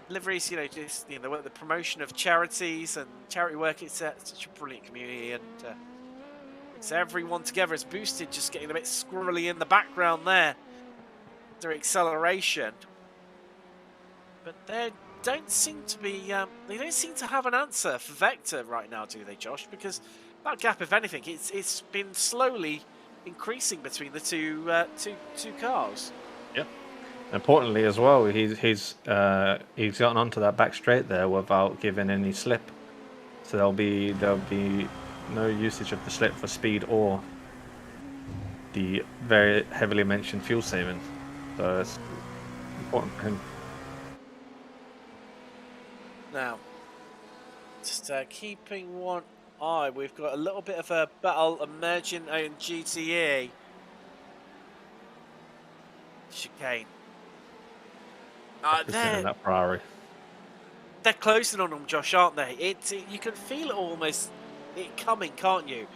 liveries. Just the promotion of charities and charity work. It's such a brilliant community, and it's everyone together. It's boosted, just getting a bit squirrely in the background there. Their acceleration, but they don't seem to be. They don't seem to have an answer for Vector right now, do they, Josh? Because that gap, if anything, it's been slowly increasing between the two cars. Yep. Importantly, as well, he's gotten onto that back straight there without giving any slip. So there'll be no usage of the slip for speed or the very heavily mentioned fuel saving. So it's important for him. Now, just keeping one eye, we've got a little bit of a battle emerging in GTE. chicane. In that Ferrari. They're closing on them, Josh, aren't they? You can feel it almost coming, can't you?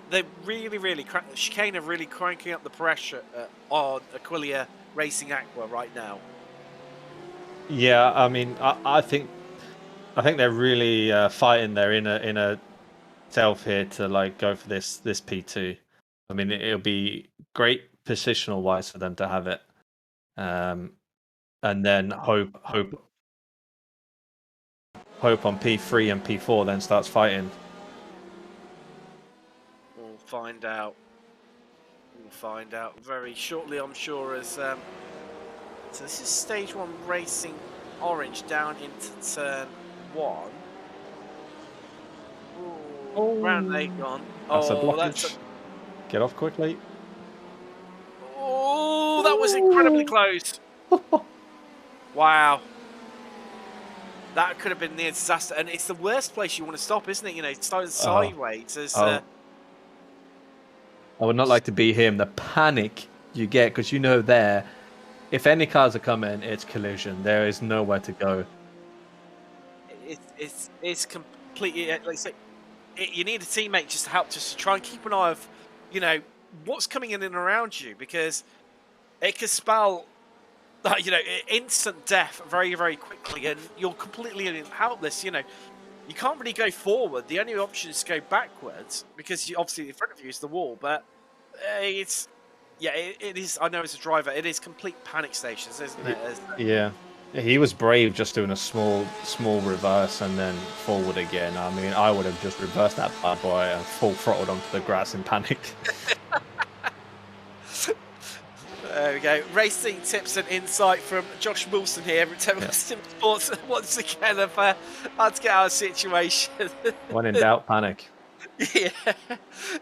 They're really chicane are really cranking up the pressure on Aquilia Racing Aqua right now. Yeah, I mean, I think they're really fighting their inner self here to like go for this P2. I mean, it'll be great positional wise for them to have it, and then hope on P3 and P4 then starts fighting. We'll find out. We'll find out very shortly, I'm sure. As so this is stage 1 racing orange down into turn 1. Ooh, round 8 gone. That's a blockage. Get off quickly. Oh, that was incredibly close. Wow. That could have been near disaster. And it's the worst place you want to stop, isn't it? You know, starting sideways. I would not like to be him. The panic you get, because you know there, if any cars are coming, it's collision. There is nowhere to go. It's completely, like I say, you need a teammate just to help, just to try and keep an eye of, you know, what's coming in and around you, because it could spell, you know, instant death very, very quickly, and you're completely helpless. You know, you can't really go forward. The only option is to go backwards, because obviously in front of you is the wall. But it is. I know as a driver, it is complete panic stations, isn't it? Yeah. He was brave just doing a small reverse and then forward again. I mean, I would have just reversed that bad boy and full throttled onto the grass in panic. There we go. Racing tips and insight from Josh Wilson here. Sim Sports once again of how to get out of a situation. When in doubt, panic. Yeah.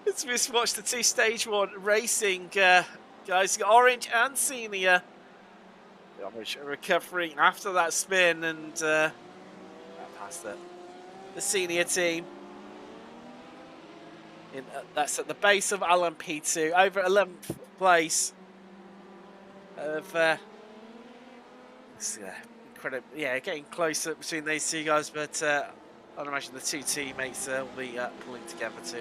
Let's just watch the 2 stage 1 racing guys, orange and senior. Recovery after that spin, and past the senior team. That's at the base of LMP2, over 11th place. Of incredible, yeah, getting closer between these 2 guys, but I'd imagine the 2 teammates will be pulling together to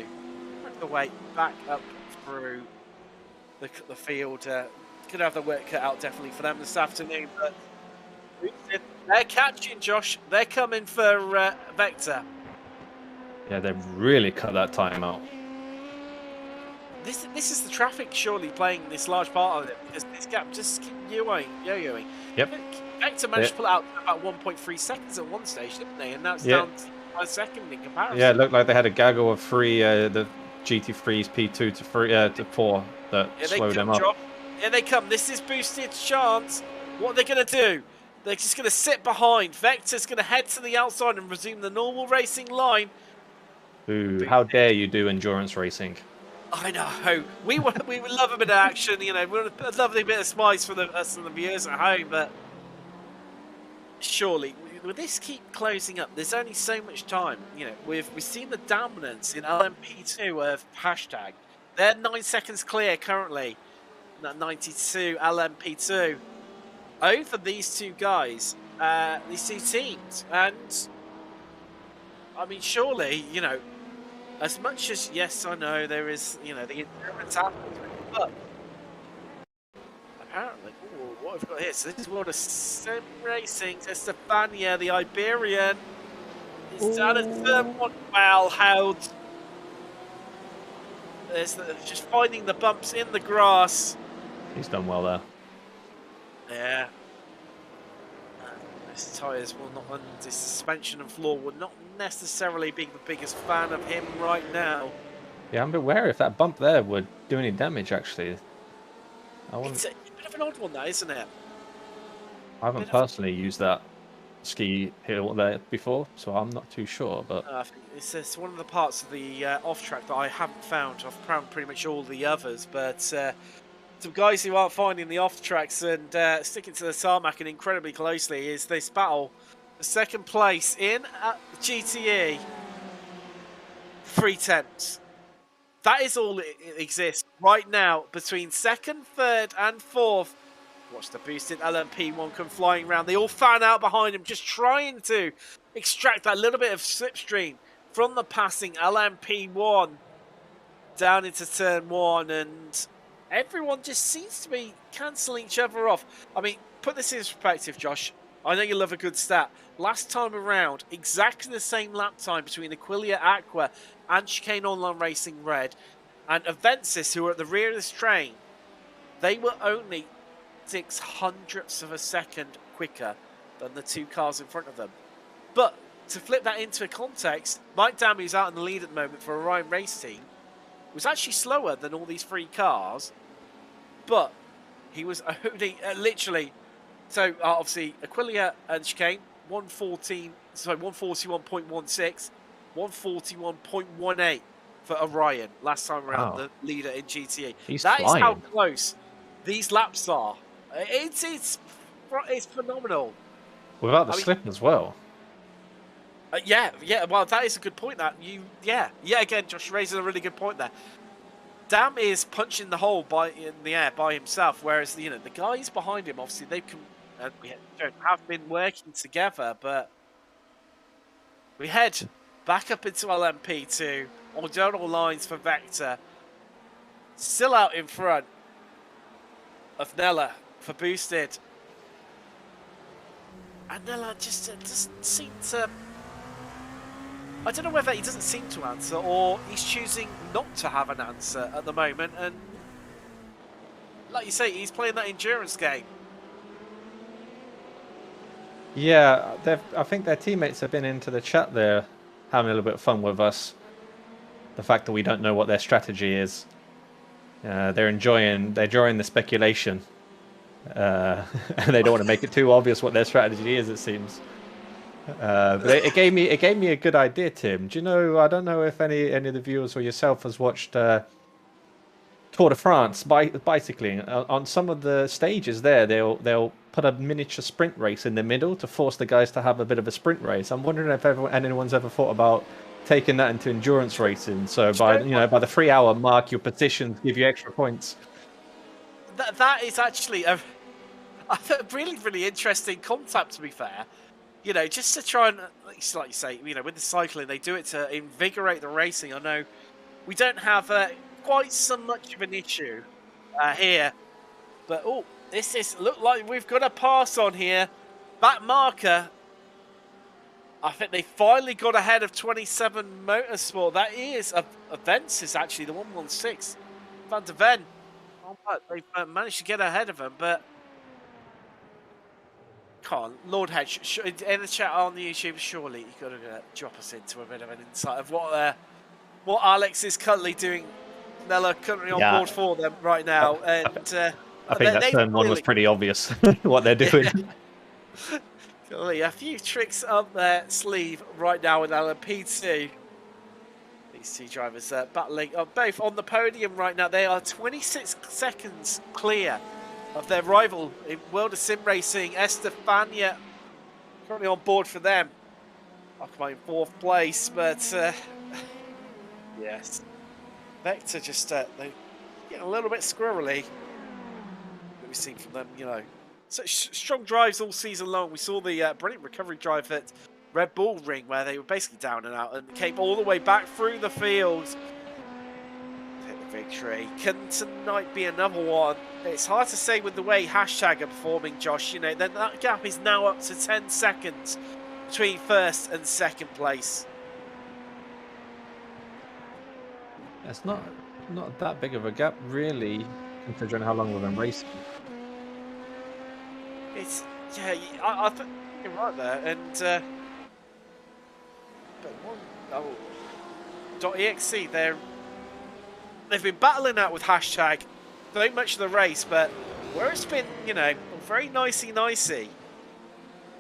make the way back up through the field. Could have the work cut out definitely for them this afternoon, but they're catching, Josh. They're coming for Vector. Yeah, they've really cut that time out. This is the traffic surely playing this large part of it, because this gap just keeps yo-yoing. Yep. Vector managed to pull out about 1.3 seconds at one stage, didn't they? And now it's down to 1 second in comparison. Yeah, it looked like they had a gaggle of 3 the GT3's P2 to 4 that slowed them up. Drop. Here they come. This is boosted chance. What are they going to do? They're just going to sit behind. Vector's going to head to the outside and resume the normal racing line. Ooh, how dare you do endurance racing? I know. We would love a bit of action, you know. We'd love a bit of spice for us and the viewers at home, but surely, will this keep closing up? There's only so much time. You know, we've seen the dominance in LMP2 of hashtag. They're 9 seconds clear currently. 92 LMP2 over these 2 guys, these 2 teams, and I mean, surely, you know, as much as, yes, I know there is, you know, the endurance happening, but apparently, what have we got here? So this is World of Sim Racing. Estefania, the Iberian, is down at third one. Well held. There's just finding the bumps in the grass. He's done well there. Yeah. His tyres will not, and his suspension and floor will not necessarily be the biggest fan of him right now. Yeah, I'm a bit wary if that bump there would do any damage, actually. It's a bit of an odd one, that, isn't it? I haven't personally used that ski hill there before, so I'm not too sure. But I think it's one of the parts of the off-track that I haven't found. I've found pretty much all the others, but some guys who aren't finding the off-tracks and sticking to the tarmac and incredibly closely is this battle. The second place in GTE, 3 tenths. That is all it exists right now between second, third and fourth. Watch the boosted LMP1 come flying around. They all fan out behind him, just trying to extract that little bit of slipstream from the passing LMP1 down into turn 1, and everyone just seems to be cancelling each other off. I mean, put this in perspective, Josh. I know you love a good stat. Last time around, exactly the same lap time between Aquilia Aqua and Chicane Online Racing Red and Avensis, who were at the rear of this train. They were only 0.06 of a second quicker than the two cars in front of them. But to flip that into a context, Mike Dam, who's out in the lead at the moment for Orion Race Team, was actually slower than all these three cars, but he was only literally. So obviously Aquilia and Chicane 141.16, 141.18 for Orion last time around. Wow. The leader in GTE. That is how close these laps are. It's phenomenal. Without the slip as well. Yeah. Well, that is a good point. Again, Josh raises a really good point there. Dam is punching the hole in the air by himself, whereas the guys behind him, obviously they have been working together. But we head back up into LMP2 on general lines for Vector, still out in front of Nella for boosted, and Nella just doesn't seem to. I don't know whether he doesn't seem to answer or he's choosing not to have an answer at the moment. And like you say, he's playing that endurance game. Yeah, I think their teammates have been into the chat there, having a little bit of fun with us. The fact that we don't know what their strategy is. They're enjoying the speculation. And they don't want to make it too obvious what their strategy is, it seems. But it gave me a good idea, Tim. Do you know? I don't know if any of the viewers or yourself has watched Tour de France bicycling. On some of the stages there, they'll put a miniature sprint race in the middle to force the guys to have a bit of a sprint race. I'm wondering if anyone's ever thought about taking that into endurance racing. So by the 3 hour mark, your positions give you extra points. That is actually a really, really interesting concept, to be fair. Just to try and, like you say, with the cycling, they do it to invigorate the racing. I know we don't have quite so much of an issue here, but look like we've got a pass on here. That marker, I think they finally got ahead of 27 Motorsport. That is Avensis, actually, the 116. Van der Ven. They've managed to get ahead of them, but. Lord Hedge, in the chat on the YouTube, surely you've got to drop us into a bit of an insight of what Alex is currently doing. Nella currently on board for them right now, and I think that turn one was pretty obvious what they're doing. A few tricks up their sleeve right now with LMP2. These two drivers battling, both on the podium right now. They are 26 seconds clear of their rival in World of Sim Racing, Estefania, currently on board for them. Occupying 4th place, but yes, Vector just they get a little bit squirrely. That we've seen from them, So strong drives all season long. We saw the brilliant recovery drive at Red Bull Ring, where they were basically down and out and came all the way back through the field. Victory. Can tonight be another one? It's hard to say with the way Hashtag are performing, Josh. Then that gap is now up to 10 seconds between first and second place. It's not that big of a gap, really, considering how long we've been racing. It's I think you're right there, and .exe they've been battling out with Hashtag so much of the race, but where it's been, very nicey.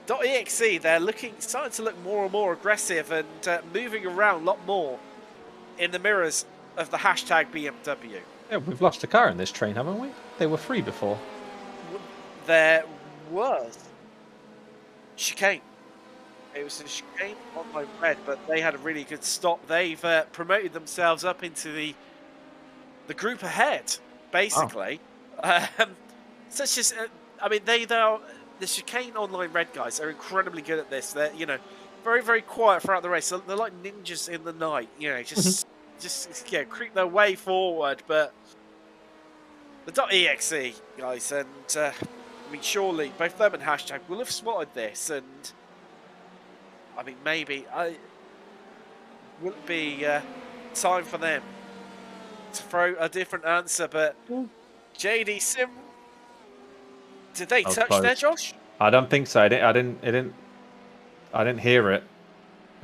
.exe, they're starting to look more and more aggressive and moving around a lot more in the mirrors of the Hashtag BMW. Yeah, we've lost a car in this train, haven't we? They were free before. There was Chicane. It was a Chicane on my red, but they had a really good stop. They've promoted themselves up into the group ahead, basically. So it's just I mean, the chicane online red guys are incredibly good at this. They're, you know, very, very quiet throughout the race. They're like ninjas in the night, you know, just creep their way forward. But the .exe guys, and I mean, surely both them and Hashtag will have spotted this, and I mean, maybe will it be time for them to throw a different answer? But JD Sim, did they touch close there, Josh? I don't think so. I didn't hear it.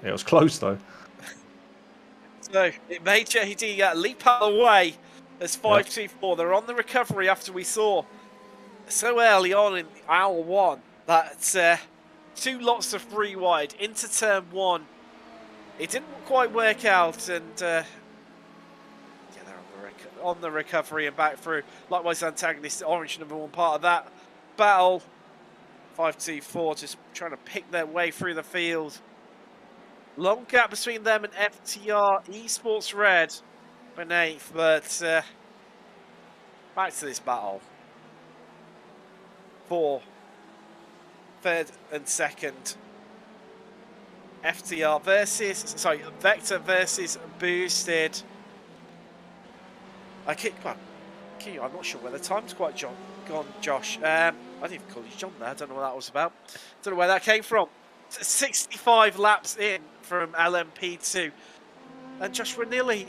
It was close though. So it made JD leap out of the way as 5-2-4. They're on the recovery after we saw so early on in hour one that 2 lots of 3 wide into turn 1. It didn't quite work out, and they're on the recovery and back through. Likewise, antagonist orange number 1 part of that battle. 5-2-4 just trying to pick their way through the field. Long gap between them and FTR Esports Red beneath, but back to this battle. For 3rd and 2nd. Vector versus Boosted. I'm not sure where the time's quite gone, Josh. I didn't even call you John there. I don't know what that was about. Don't know where that came from. 65 laps in from LMP2. And Josh, we're nearly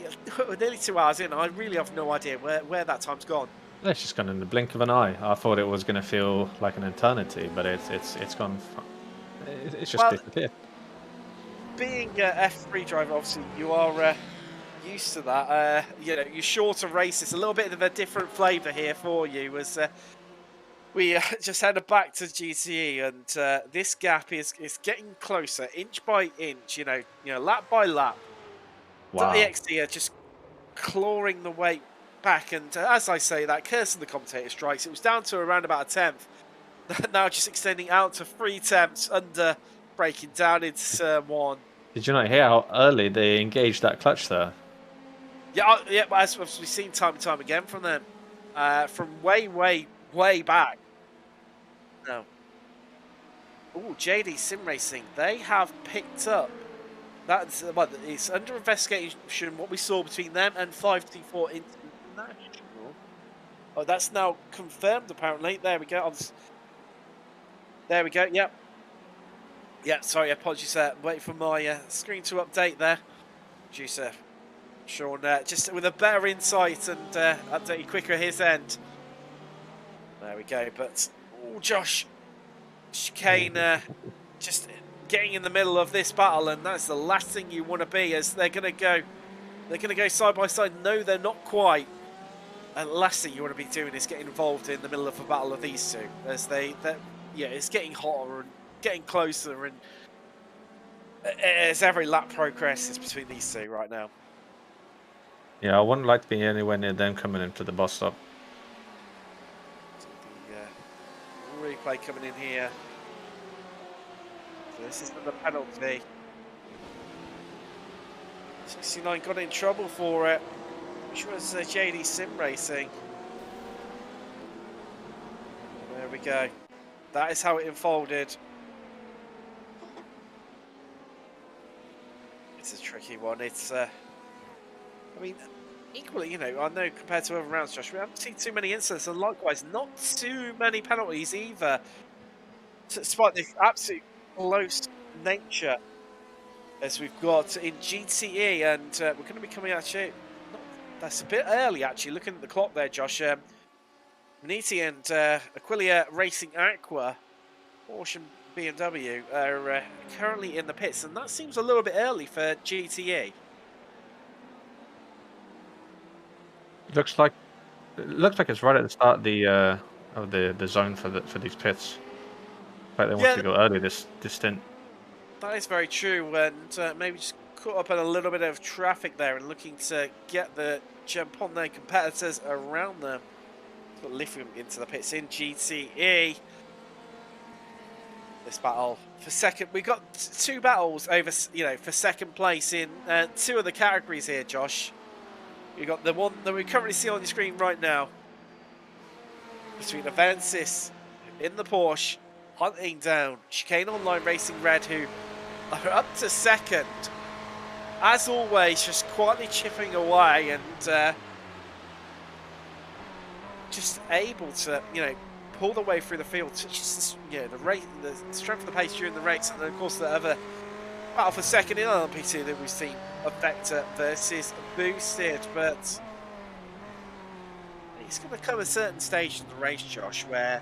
2 hours in. I really have no idea where that time's gone. It's just gone in the blink of an eye. I thought it was going to feel like an eternity, but it's gone. It's just disappeared. Being an F3 driver, obviously you are used to that. You know, your shorter races, a little bit of a different flavour here for you. As we just headed back to GTE, and this gap is getting closer, inch by inch. You know, lap by lap. Wow. EXT are just clawing the way back, and as I say, that curse of the commentator strikes. It was down to around about a 10th. Now just extending out to 3 tenths under. Breaking down into turn 1. Did you not hear how early they engaged that clutch there? Yeah, as we've seen time and time again from them, from way back. No. Oh, JD Sim Racing, they have picked up. That's it's under investigation. What we saw between them and 5-2-4 International. Oh, that's now confirmed. Apparently, there we go. There we go. Yep. Yeah, sorry, apologies. Wait for my screen to update there. Producer Sean, just with a better insight and update you quicker at his end. There we go. But Josh, chicane just getting in the middle of this battle, and that's the last thing you want to be. As they're going to go side by side. No, they're not quite. And the last thing you want to be doing is getting involved in the middle of a battle of these two, as it's getting hotter and getting closer, and as every lap progresses between these two right now. Yeah, I wouldn't like to be anywhere near them coming into the bus stop. The replay coming in here. So this is the penalty. 69 got in trouble for it, which was JD Sim Racing. There we go. That is how it unfolded. It's a tricky one. It's, I mean, equally, you know, I know compared to other rounds, Josh, we haven't seen too many incidents, and likewise, not too many penalties either. Despite the absolute close nature as we've got in GTE, and we're going to be coming actually. That's a bit early, actually. Looking at the clock there, Josh. Maniti and Aquilia Racing Aqua, Porsche BMW are currently in the pits, and that seems a little bit early for GTE. Looks like it's right at the start of the zone for these pits. Like they want to go early this stint. That is very true, and maybe just caught up in a little bit of traffic there and looking to get the jump on their competitors around them. Got Lithium into the pits in GTE. This battle for second, we got 2 battles over, you know, for second place in 2 of the categories here, Josh. You got the one that we currently see on your screen right now between Avensis in the Porsche, hunting down Chicane Online Racing Red, who are up to second. As always, just quietly chipping away and just able to, pull their way through the field. Just, the race, the strength of the pace during the race, and then of course the other battle for second in LMP2 that we've seen of Vector versus Boosted, but it's going to come a certain stage in the race, Josh, where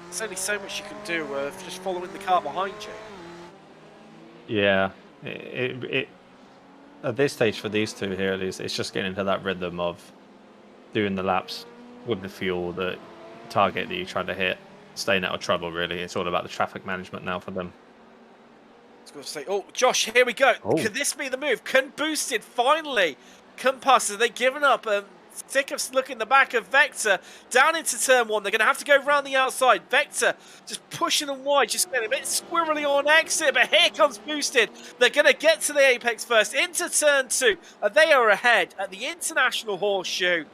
there's only so much you can do of just following the car behind you. Yeah, at this stage for these two here, it's just getting into that rhythm of doing the laps with the fuel, the target that you're trying to hit, staying out of trouble, really. It's all about the traffic management now for them. I was going to say, oh, Josh, here we go. Oh. Could this be the move? Can Boosted finally come past? Have they given up? Sick of looking the back of Vector down into turn one. They're going to have to go around the outside. Vector just pushing them wide, just getting a bit squirrely on exit, but here comes Boosted. They're going to get to the apex first into turn two. They are ahead at the International Horseshoe.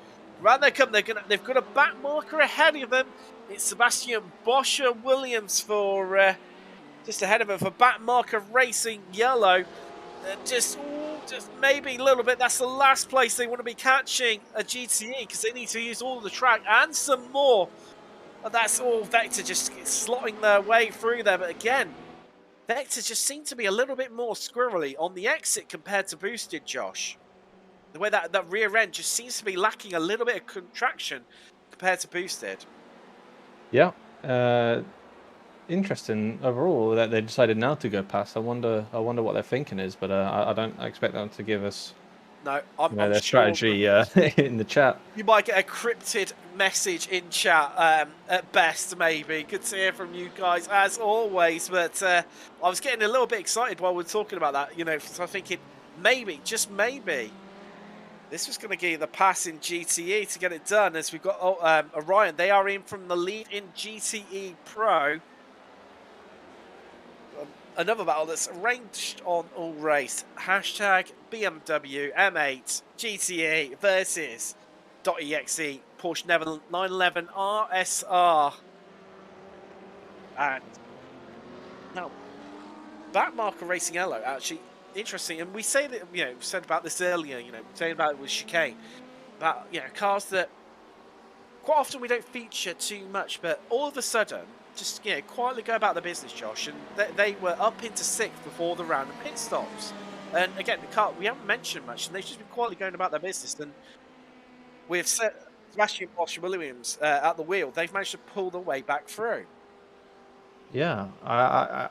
Round they come. They've got a back marker ahead of them. It's Sebastian Boscher Williams for just ahead of him for back marker Racing Yellow. Just maybe a little bit. That's the last place they want to be catching a GTE, because they need to use all of the track and some more. And that's all Vector just slotting their way through there. But again, Vector just seemed to be a little bit more squirrely on the exit compared to Boosted, Josh. The way that rear end just seems to be lacking a little bit of contraction compared to Boosted. Yeah. Interesting overall that they decided now to go past. I wonder what their thinking is, but I expect them to give us I'm their sure strategy in the chat. You might get a cryptid message in chat at best, maybe. Good to hear from you guys as always. But I was getting a little bit excited while we were talking about that. So I'm thinking maybe, just maybe, this was going to give you the pass in GTE to get it done. As we've got Orion, they are in from the lead in GTE Pro. Another battle that's arranged on all race. Hashtag BMW M8 GTE versus .exe Porsche 911 RSR. And now, backmarker Racing Yellow, actually interesting. And we say that, we said about this earlier, saying about it with chicane. About, cars that quite often we don't feature too much, but all of a sudden, just quietly go about the business, Josh, and they were up into sixth before the round of pit stops. And again, the car we haven't mentioned much, and they've just been quietly going about their business. And with Sebastian Boscher Williams at the wheel, they've managed to pull their way back through. Yeah, I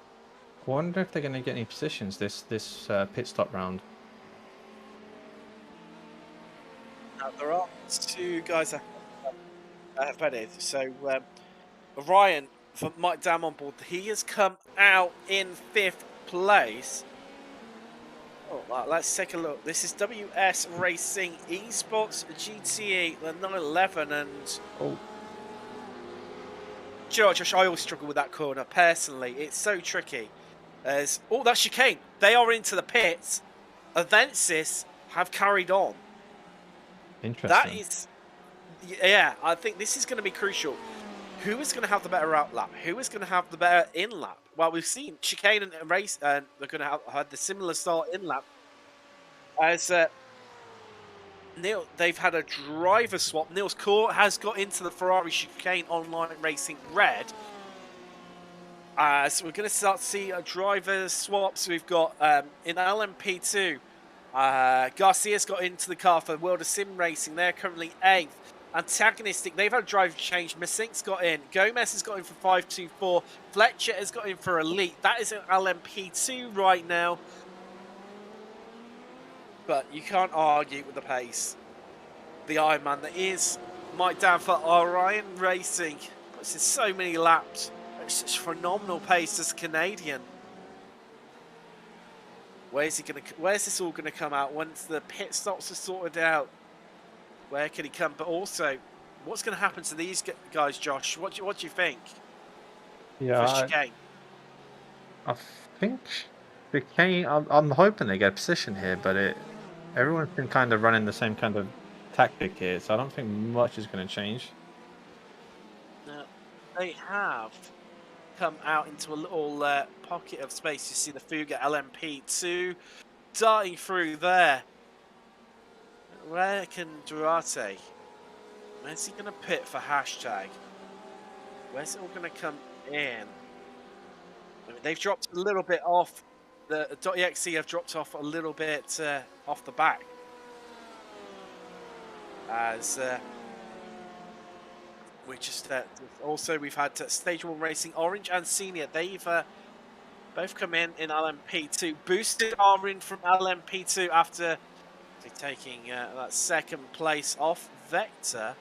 wonder if they're going to get any positions this pit stop round. Now, there are two guys that have headed. So Orion, for Mike Dam on board, he has come out in 5th place. Oh, let's take a look. This is WS Racing Esports GTE, the 911, and Josh, I always struggle with that corner personally. It's so tricky. That's chicane. They are into the pits. Avensis have carried on. Interesting. That is, I think this is going to be crucial. Who is going to have the better out lap? Who is going to have the better in lap? Well, we've seen chicane and race, and they're going to have the similar start in lap. As Neil, they've had a driver swap. Niels Court has got into the Ferrari Chicane Online Racing Red. So we're going to start to see driver swaps. We've got in LMP2, Garcia's got into the car for World of Sim Racing. They're currently 8th. Antagonistic, they've had a driver change. Masink's got in. Gomez has got in for 524. Fletcher has got in for Elite. That is an LMP2 right now. But you can't argue with the pace. The Iron Man that is Mike Down for Orion Racing. Puts in so many laps. It's such phenomenal pace as a Canadian. Where's this all gonna come out once the pit stops are sorted out? Where can he come? But also, what's going to happen to these guys, Josh? What do you think? Yeah, I think chicane. I'm hoping they get a position here, but everyone's been kind of running the same kind of tactic here, so I don't think much is going to change. No. they have come out into a little pocket of space. You see the Fuga LMP2 darting through there. Where can Duarte? Where's he going to pit for hashtag? Where's it all going to come in? I mean, they've dropped a little bit off. The .exe have dropped off a little bit off the back. As we just also we've had Stage 1 Racing Orange and Senior. They've both come in LMP2. Boosted are in from LMP2 after taking that second place off Vector,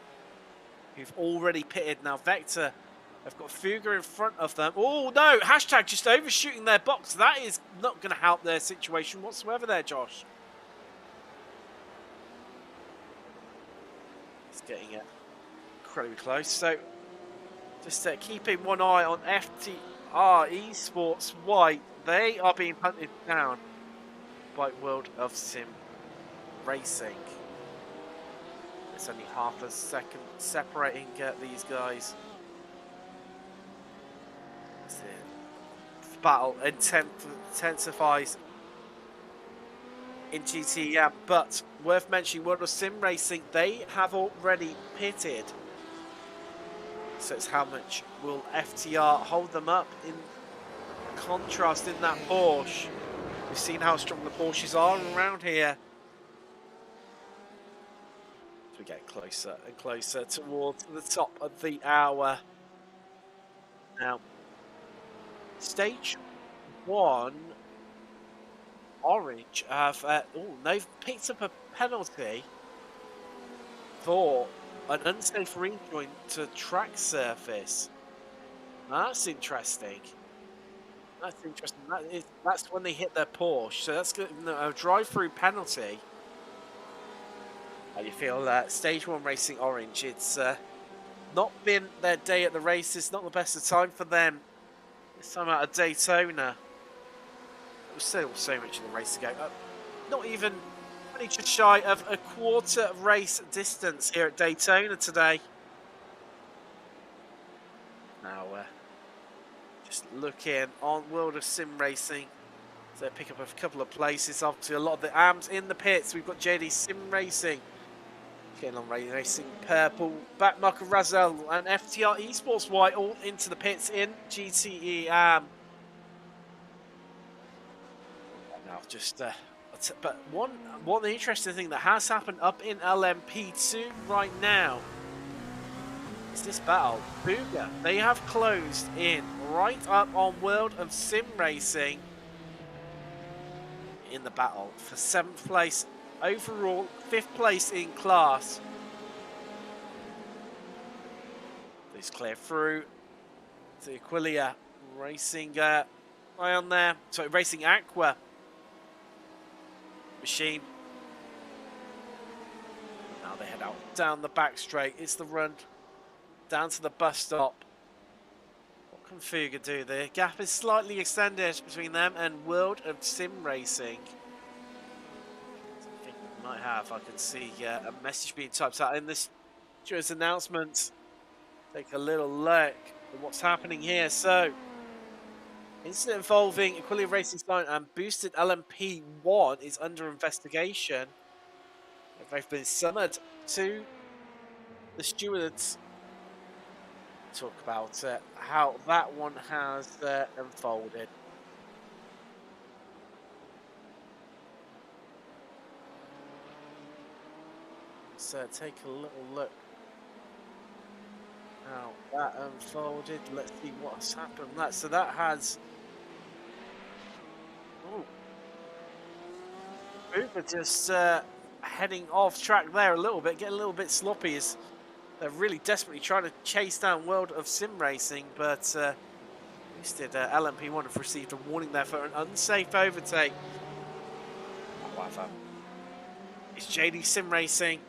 who've already pitted. Now Vector have got Fuga in front of them. Oh no, hashtag just overshooting their box. That is not going to help their situation whatsoever there, Josh. It's getting incredibly close. So just keeping one eye on FTR Esports White. They are being hunted down by World of Sim Racing. It's only half a second separating these guys. Battle intensifies in GTE, but worth mentioning, World of Sim Racing, they have already pitted. So it's how much will FTR hold them up in contrast in that Porsche. We've seen how strong the Porsches are around here. As we get closer and closer towards the top of the hour. Now, Stage 1 Orange have they've picked up a penalty for an unsafe rejoin to track surface. That's interesting. That's interesting. That's when they hit their Porsche. So that's a drive-through penalty. How do you feel that Stage 1 Racing Orange? It's not been their day at the races. Not the best of time for them. This time out of Daytona. There's still so much of the race to go. Not even only just shy of a quarter race distance here at Daytona today. Now, just looking on World of Sim Racing. So pick up a couple of places. Obviously, a lot of the AMs in the pits. We've got JD Sim Racing. Getting on Racing Purple, Backmarker Razel and FTR Esports White all into the pits in GTE AM. Now just but one interesting thing that has happened up in LMP2 right now is this battle. Fuga, they have closed in right up on World of Sim Racing in the battle for 7th place overall, 5th place in class. Please clear through to Aquilia Racing on there. Sorry, Racing Aqua Machine. Now they head out down the back straight. It's the run down to the bus stop. What can Fuga do? The gap is slightly extended between them and World of Sim Racing. Might have. I can see a message being typed out in this Joe's announcement. Take a little look at what's happening here. So, incident involving Aquilia Racing Sign and boosted LMP1 is under investigation. They've been summoned to the stewards. Talk about how that one has unfolded. So take a little look how that unfolded. Let's see what's happened. So that has Uber just heading off track there a little bit, getting a little bit sloppy as they're really desperately trying to chase down World of Sim Racing, but instead LMP1 have received a warning there for an unsafe overtake. However, it's JD Sim Racing.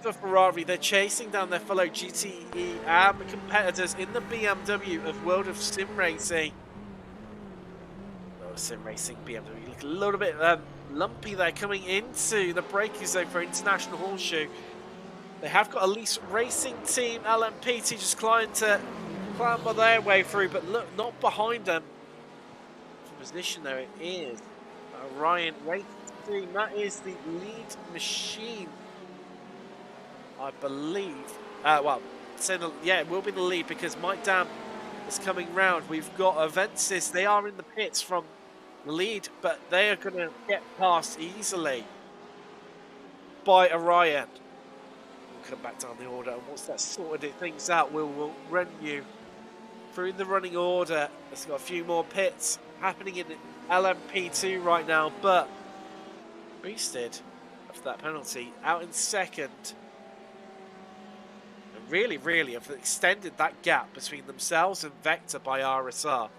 For Ferrari, they're chasing down their fellow GTE AM competitors in the BMW of World of Sim Racing. World of Sim Racing BMW look a little bit lumpy there coming into the braking zone for International Horseshoe. They have got Elise Racing Team LMP2 just trying to clamber their way through, but look, not behind them. For position there, it is Ryan Racing Team. That is the lead machine, I believe. Well, yeah, it will be the lead because Mike Dam is coming round. We've got Avensis. They are in the pits from the lead, but they are going to get past easily by Orion. We'll come back down the order, and once that's sorted things out, we'll run you through the running order. There's got a few more pits happening in LMP2 right now, but Boosted, after that penalty, out in second. And really have extended that gap between themselves and Vector by RSR.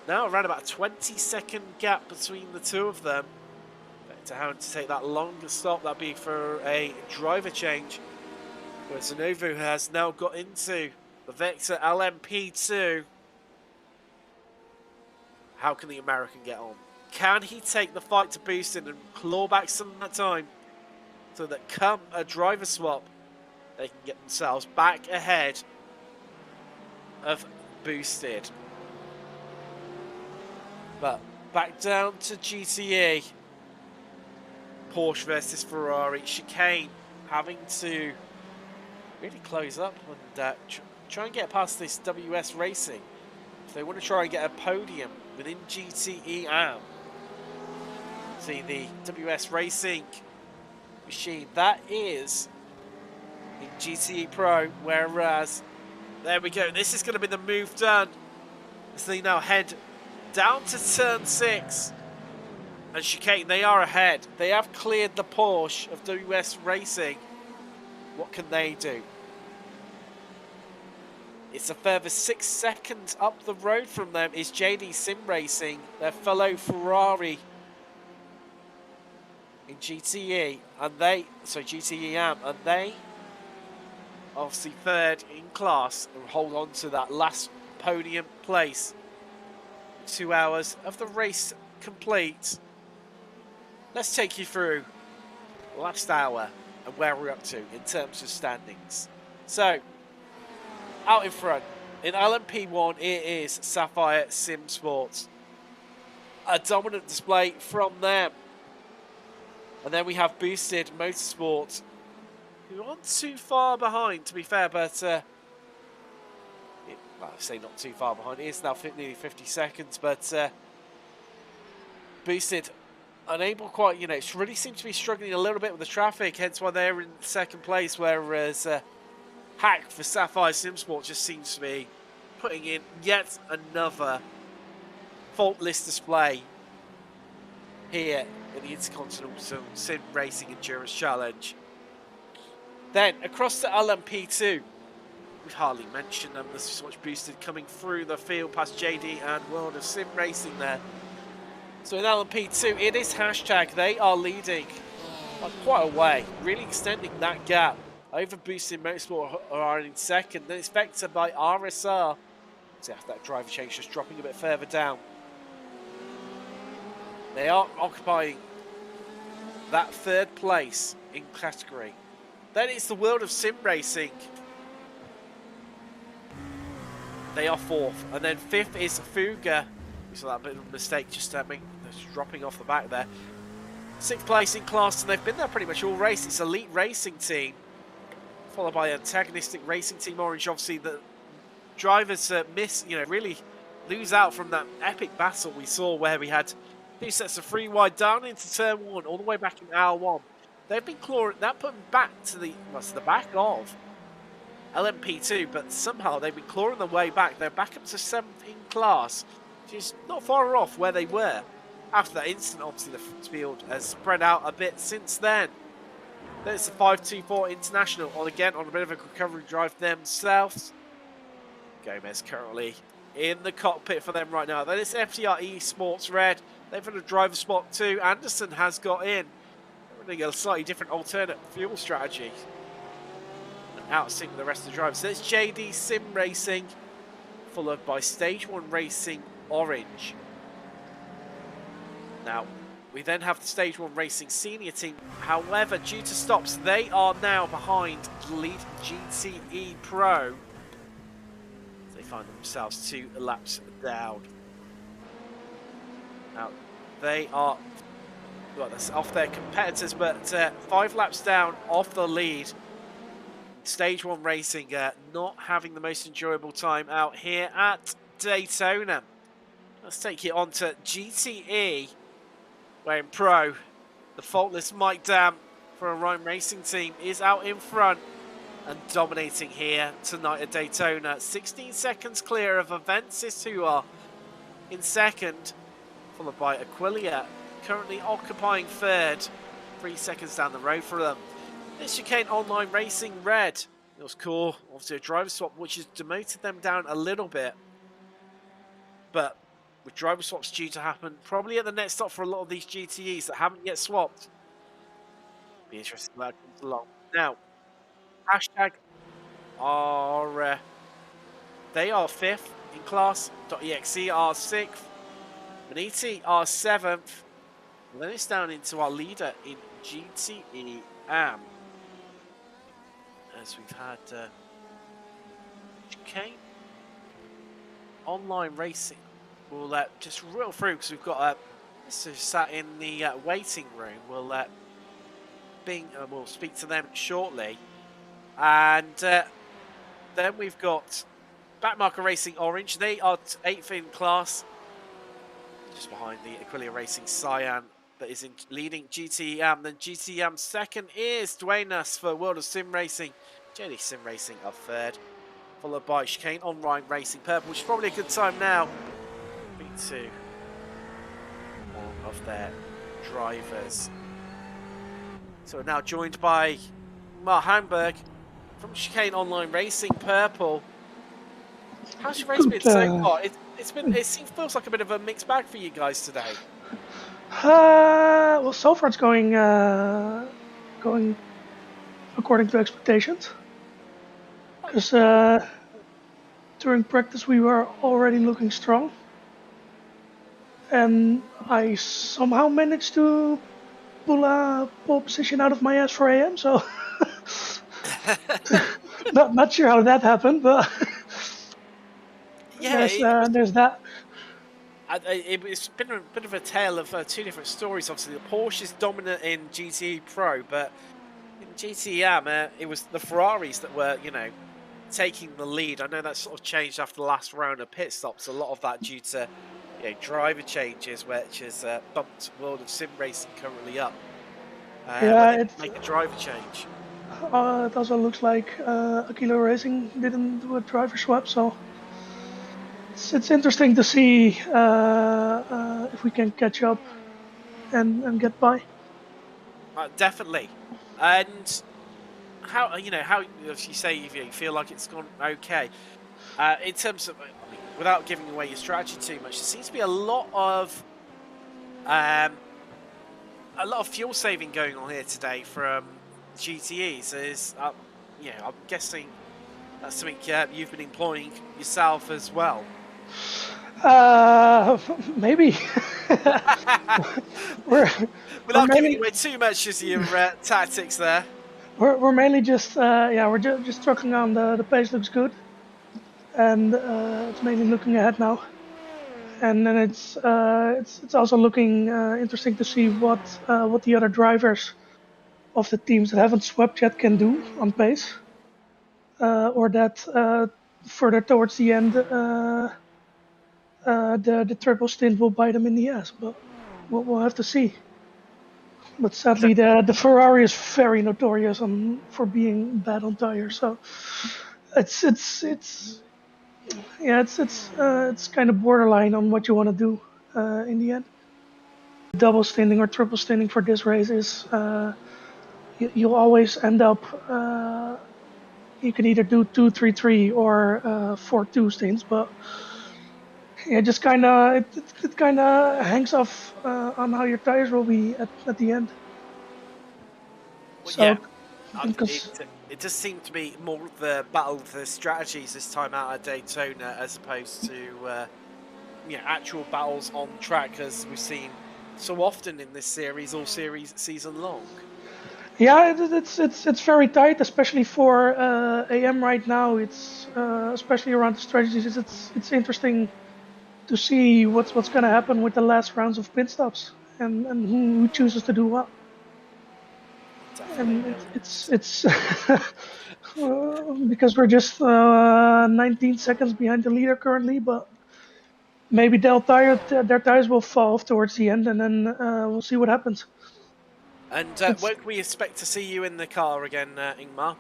Now around about a 20-second gap between the two of them. Vector having to take that longer stop, that'd be for a driver change. Where Zenovu has now got into the Vector LMP2. How can the American get on? Can he take the fight to Boosted and claw back some of that time so that come a driver swap, they can get themselves back ahead of Boosted? But back down to GTE. Porsche versus Ferrari. Chicane having to really close up and try and get past this WS Racing if they want to try and get a podium within GTE AM. See the WS Racing machine, that is in GTE Pro, whereas there we go, this is going to be the move done as they now head down to turn 6. And Chicane, they are ahead. They have cleared the Porsche of WS Racing. What can they do? It's a further 6 seconds up the road from them is JD Sim Racing, their fellow Ferrari in GTE, and GTE AM, and they obviously third in class and hold on to that last podium place. 2 hours of the race complete. Let's take you through the last hour and where we're up to in terms of standings. So, out in front, in LMP1, it is Sapphire Sim Sports. A dominant display from them. And then we have Boosted Motorsport, who aren't too far behind, to be fair, but well, I say not too far behind. It is now nearly 50 seconds, but Boosted unable quite, it really seems to be struggling a little bit with the traffic, hence why they're in second place, whereas Hack for Sapphire Simsport just seems to be putting in yet another faultless display here in the Intercontinental Sim Racing Endurance Challenge. Then across to LMP2, we've hardly mentioned them. This is much Boosted coming through the field past JD and World of Sim Racing there. So in LMP2, it is hashtag. They are leading by quite a way, really extending that gap. Over Boosted Motorsport are in second. Then it's Vector by RSR. So after that driver change, just dropping a bit further down. They are occupying that third place in category. Then it's the World of Sim Racing. They are fourth. And then fifth is Fuga. We saw that bit of a mistake just dropping off the back there. Sixth place in class, and they've been there pretty much all race. It's Elite Racing Team, followed by Antagonistic Racing Team Orange. Obviously, the drivers really lose out from that epic battle we saw where we had 2 sets of 3 wide down into turn 1, all the way back in hour 1. They've been clawing that, put them back to the back of LMP2, but somehow they've been clawing their way back. They're back up to 7th in class, which is not far off where they were. After that incident, obviously the field has spread out a bit since then. Then it's the 524 International, on a bit of a recovery drive themselves. Gomez currently in the cockpit for them right now. Then it's FTR Sports Red. They've had a driver spot too. Anderson has got in. They're running a slightly different alternate fuel strategy. And out of sync with the rest of the drivers. So it's JD Sim Racing, followed by Stage 1 Racing Orange. Now, we then have the Stage 1 Racing Senior Team. However, due to stops, they are now behind the lead GTE Pro. find themselves 2 laps down. Now, they are off their competitors, but 5 laps down off the lead. Stage 1 racing not having the most enjoyable time out here at Daytona. Let's take it on to GTE, where in Pro, the faultless Mike Dam for a Rome Racing team is out in front and dominating here tonight at Daytona. 16 seconds clear of Avensis, who are in second, followed by Aquilia, currently occupying third. 3 seconds down the road for them. This chicane online racing red. It was cool, obviously a driver swap, which has demoted them down a little bit. But with driver swaps due to happen probably at the next stop for a lot of these GTEs that haven't yet swapped. Be interesting when that comes along. Now, hashtag are they are 5th in class. .exe are 6th. Maniti are 7th. And then it's down into our leader in GTE AM. As we've had chicane online racing. We'll just reel through because we've got this is sat in the waiting room. We'll we'll speak to them shortly, and then we've got Backmarker Racing Orange. They are 8th in class, just behind the Aquilia Racing Cyan that is in leading GTEM. Then GTEM second is Duenas for World of Sim Racing. JD Sim Racing are third, followed by Chicane Online Racing Purple, which is probably a good time now. B2 one of their drivers. So we're now joined by Mark Hamburg from Chicane Online Racing Purple. How's your race been so far? It feels like a bit of a mixed bag for you guys today. Well, so far it's going according to expectations. Because during practice we were already looking strong, and I somehow managed to pull a pole position out of my ass for AM. So not sure how that happened, but yeah, there's that. It's been a bit of a tale of 2 different stories. Obviously, the Porsche is dominant in GTE Pro, but in GTE it was the Ferraris that were, taking the lead. I know that sort of changed after the last round of pit stops. A lot of that due to driver changes, which has bumped World of Sim Racing currently up. It's make a driver change. It also looks like Aquila Racing didn't do a driver swap, so it's interesting to see if we can catch up and get by. Definitely. And how how if you say you feel like it's gone okay in terms of, without giving away your strategy too much, there seems to be a lot of fuel saving going on here today from GTEs. I'm guessing that's something you've been employing yourself as well. Maybe. Without giving away too much as your tactics there. We're mainly just we're just trucking on. The pace looks good, and it's mainly looking ahead now. And then it's also looking interesting to see what the other drivers of the teams that haven't swept yet can do on pace, or that further towards the end the triple stint will bite them in the ass. But we'll have to see. But sadly, the Ferrari is very notorious for being bad on tires. So it's kind of borderline on what you want to do in the end. Double stinting or triple stinting for this race is you'll always end up. You can either do 2-3-3 or 4-2 stints, but just kind of it kind of hangs off on how your tires will be at the end. Well, so, it does seem to be more the battle of the strategies this time out at Daytona, as opposed to actual battles on track, as we've seen so often in this series, all series season long. Yeah, it's very tight, especially for AM right now. It's especially around the strategies. It's interesting to see what's going to happen with the last rounds of pit stops and who chooses to do what. Definitely. And it's because we're just 19 seconds behind the leader currently, but maybe their tires will fall off towards the end, and then we'll see what happens. And when can we expect to see you in the car again, Ingmar?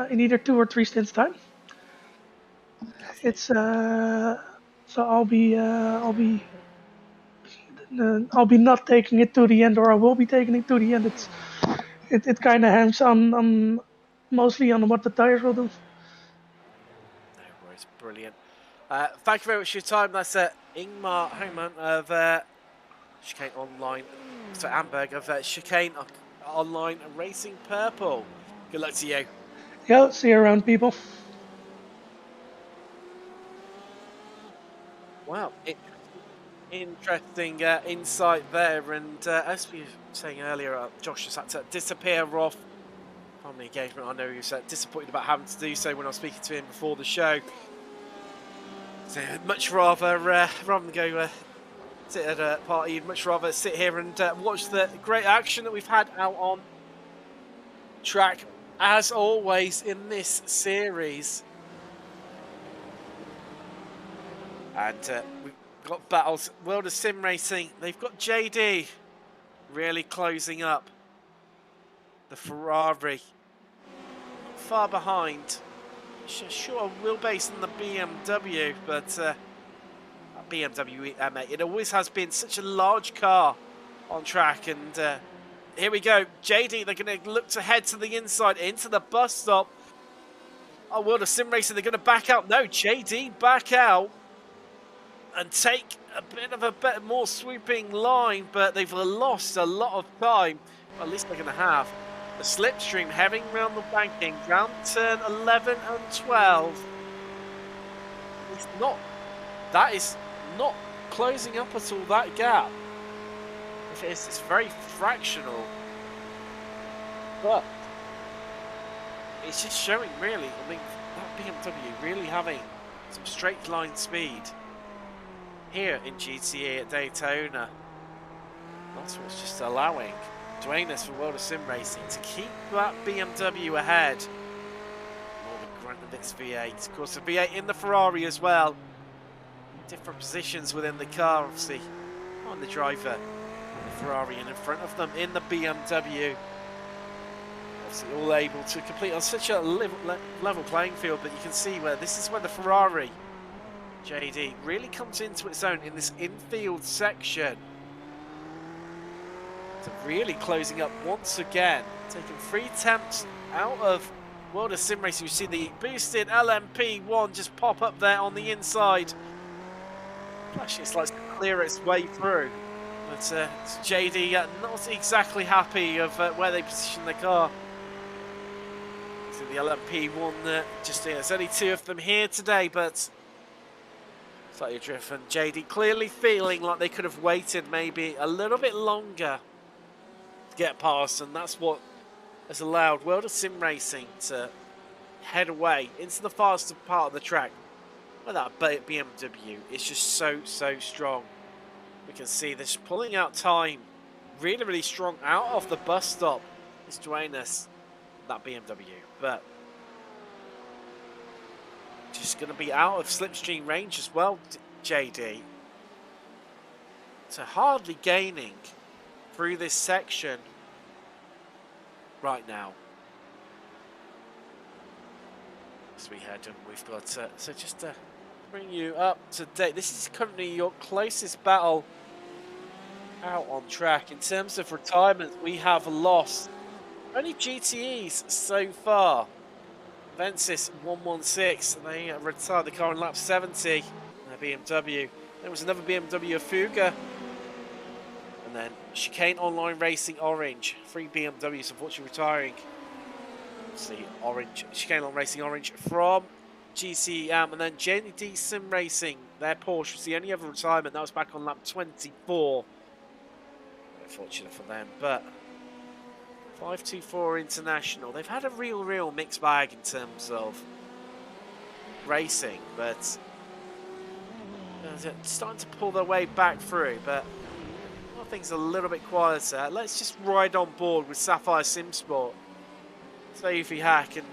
In either 2 or 3 stints time. Lovely. It's so I'll be not taking it to the end, or I will be taking it to the end. It kind of hangs on mostly on what the tires will do. No worries, brilliant. Thank you very much for your time. That's Ingmar Homan of Chicane Online, so Amberg of Chicane Online Racing Purple. Good luck to you. Yeah, see you around, people. Wow, interesting insight there. And as we were saying earlier, Josh has had to disappear off from the engagement. I know he was disappointed about having to do so when I was speaking to him before the show. So much rather than go sit at a party, you'd much rather sit here and watch the great action that we've had out on track, as always in this series. And we've got battles. World of Sim Racing, they've got JD really closing up. The Ferrari not far behind. Sure, wheelbase in the BMW, but BMW, mate, it always has been such a large car on track. And here we go, JD, they're going to look to head to the inside, into the bus stop. Oh, World of Sim Racing, they're going to back out. No, JD back out and take a bit of a more swooping line, but they've lost a lot of time. Well, at least they're going to have the slipstream heading round the banking, round turn 11 and 12. It's not, that is not closing up at all, that gap. If it is, it's very fractional. But it's just showing, really, I mean, that BMW really having some straight line speed here in GTA at Daytona. That's what's just allowing Dwayne for World of Sim Racing to keep that BMW ahead. More the grunt of its V8. Of course, the V8 in the Ferrari as well. Different positions within the car, obviously. On the driver, the Ferrari, and in front of them in the BMW. Obviously, all able to complete on such a level playing field, but you can see where this is where the Ferrari JD really comes into its own in this infield section. So really closing up once again, taking 3 attempts out of World of Sim Racing. You see the boosted LMP1 just pop up there on the inside. Actually, it's like to clear its way through, but JD not exactly happy of where they position the car. So the LMP1, just there's only 2 of them here today, but slightly driven. JD clearly feeling like they could have waited maybe a little bit longer to get past, and that's what has allowed World of Sim Racing to head away into the faster part of the track. Well, that BMW is just so strong. We can see this pulling out time really strong out of the bus stop. It's Dwayne, that BMW, but just going to be out of slipstream range as well, JD. So hardly gaining through this section right now. As we head, and we've got so just to bring you up to date, this is currently your closest battle out on track. In terms of retirement, we have lost only GTEs so far. Vensis 116, they retired the car in lap 70. BMW. There was another BMW Fuga. And then Chicane Online Racing Orange. 3 BMWs unfortunately retiring. See, Orange, Chicane Online Racing Orange from GCM. And then JD Sim Racing, their Porsche was the only other retirement. That was back on lap 24. Unfortunate for them, but 524 International. They've had a real mixed bag in terms of racing, but starting to pull their way back through. But things a little bit quieter. Let's just ride on board with Sapphire Simsport. Davey Hack and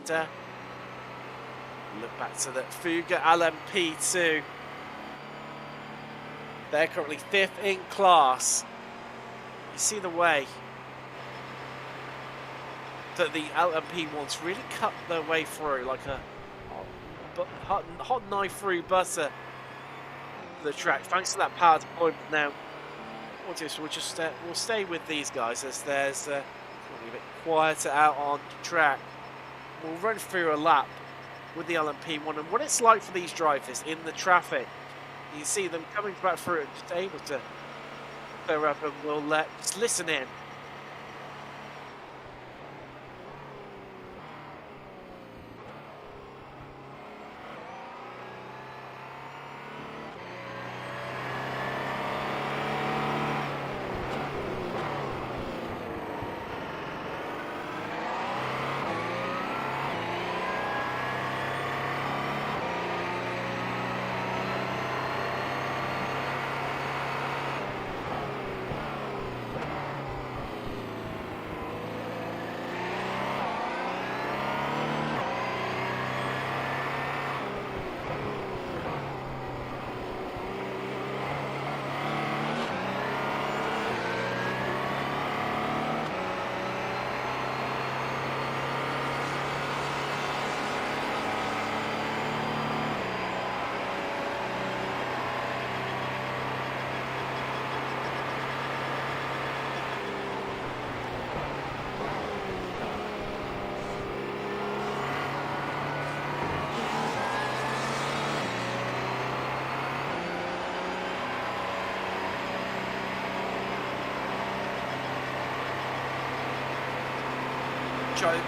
look back to the Fuga LMP2. They're currently 5th in class. You see the way that the LMP1s really cut their way through like a hot knife through butter. The track, thanks to that power deployment. Now, we'll stay with these guys as there's a bit quieter out on the track. We'll run through a lap with the LMP1 and what it's like for these drivers in the traffic. You see them coming back through and just able to clear up, and we'll just listen in.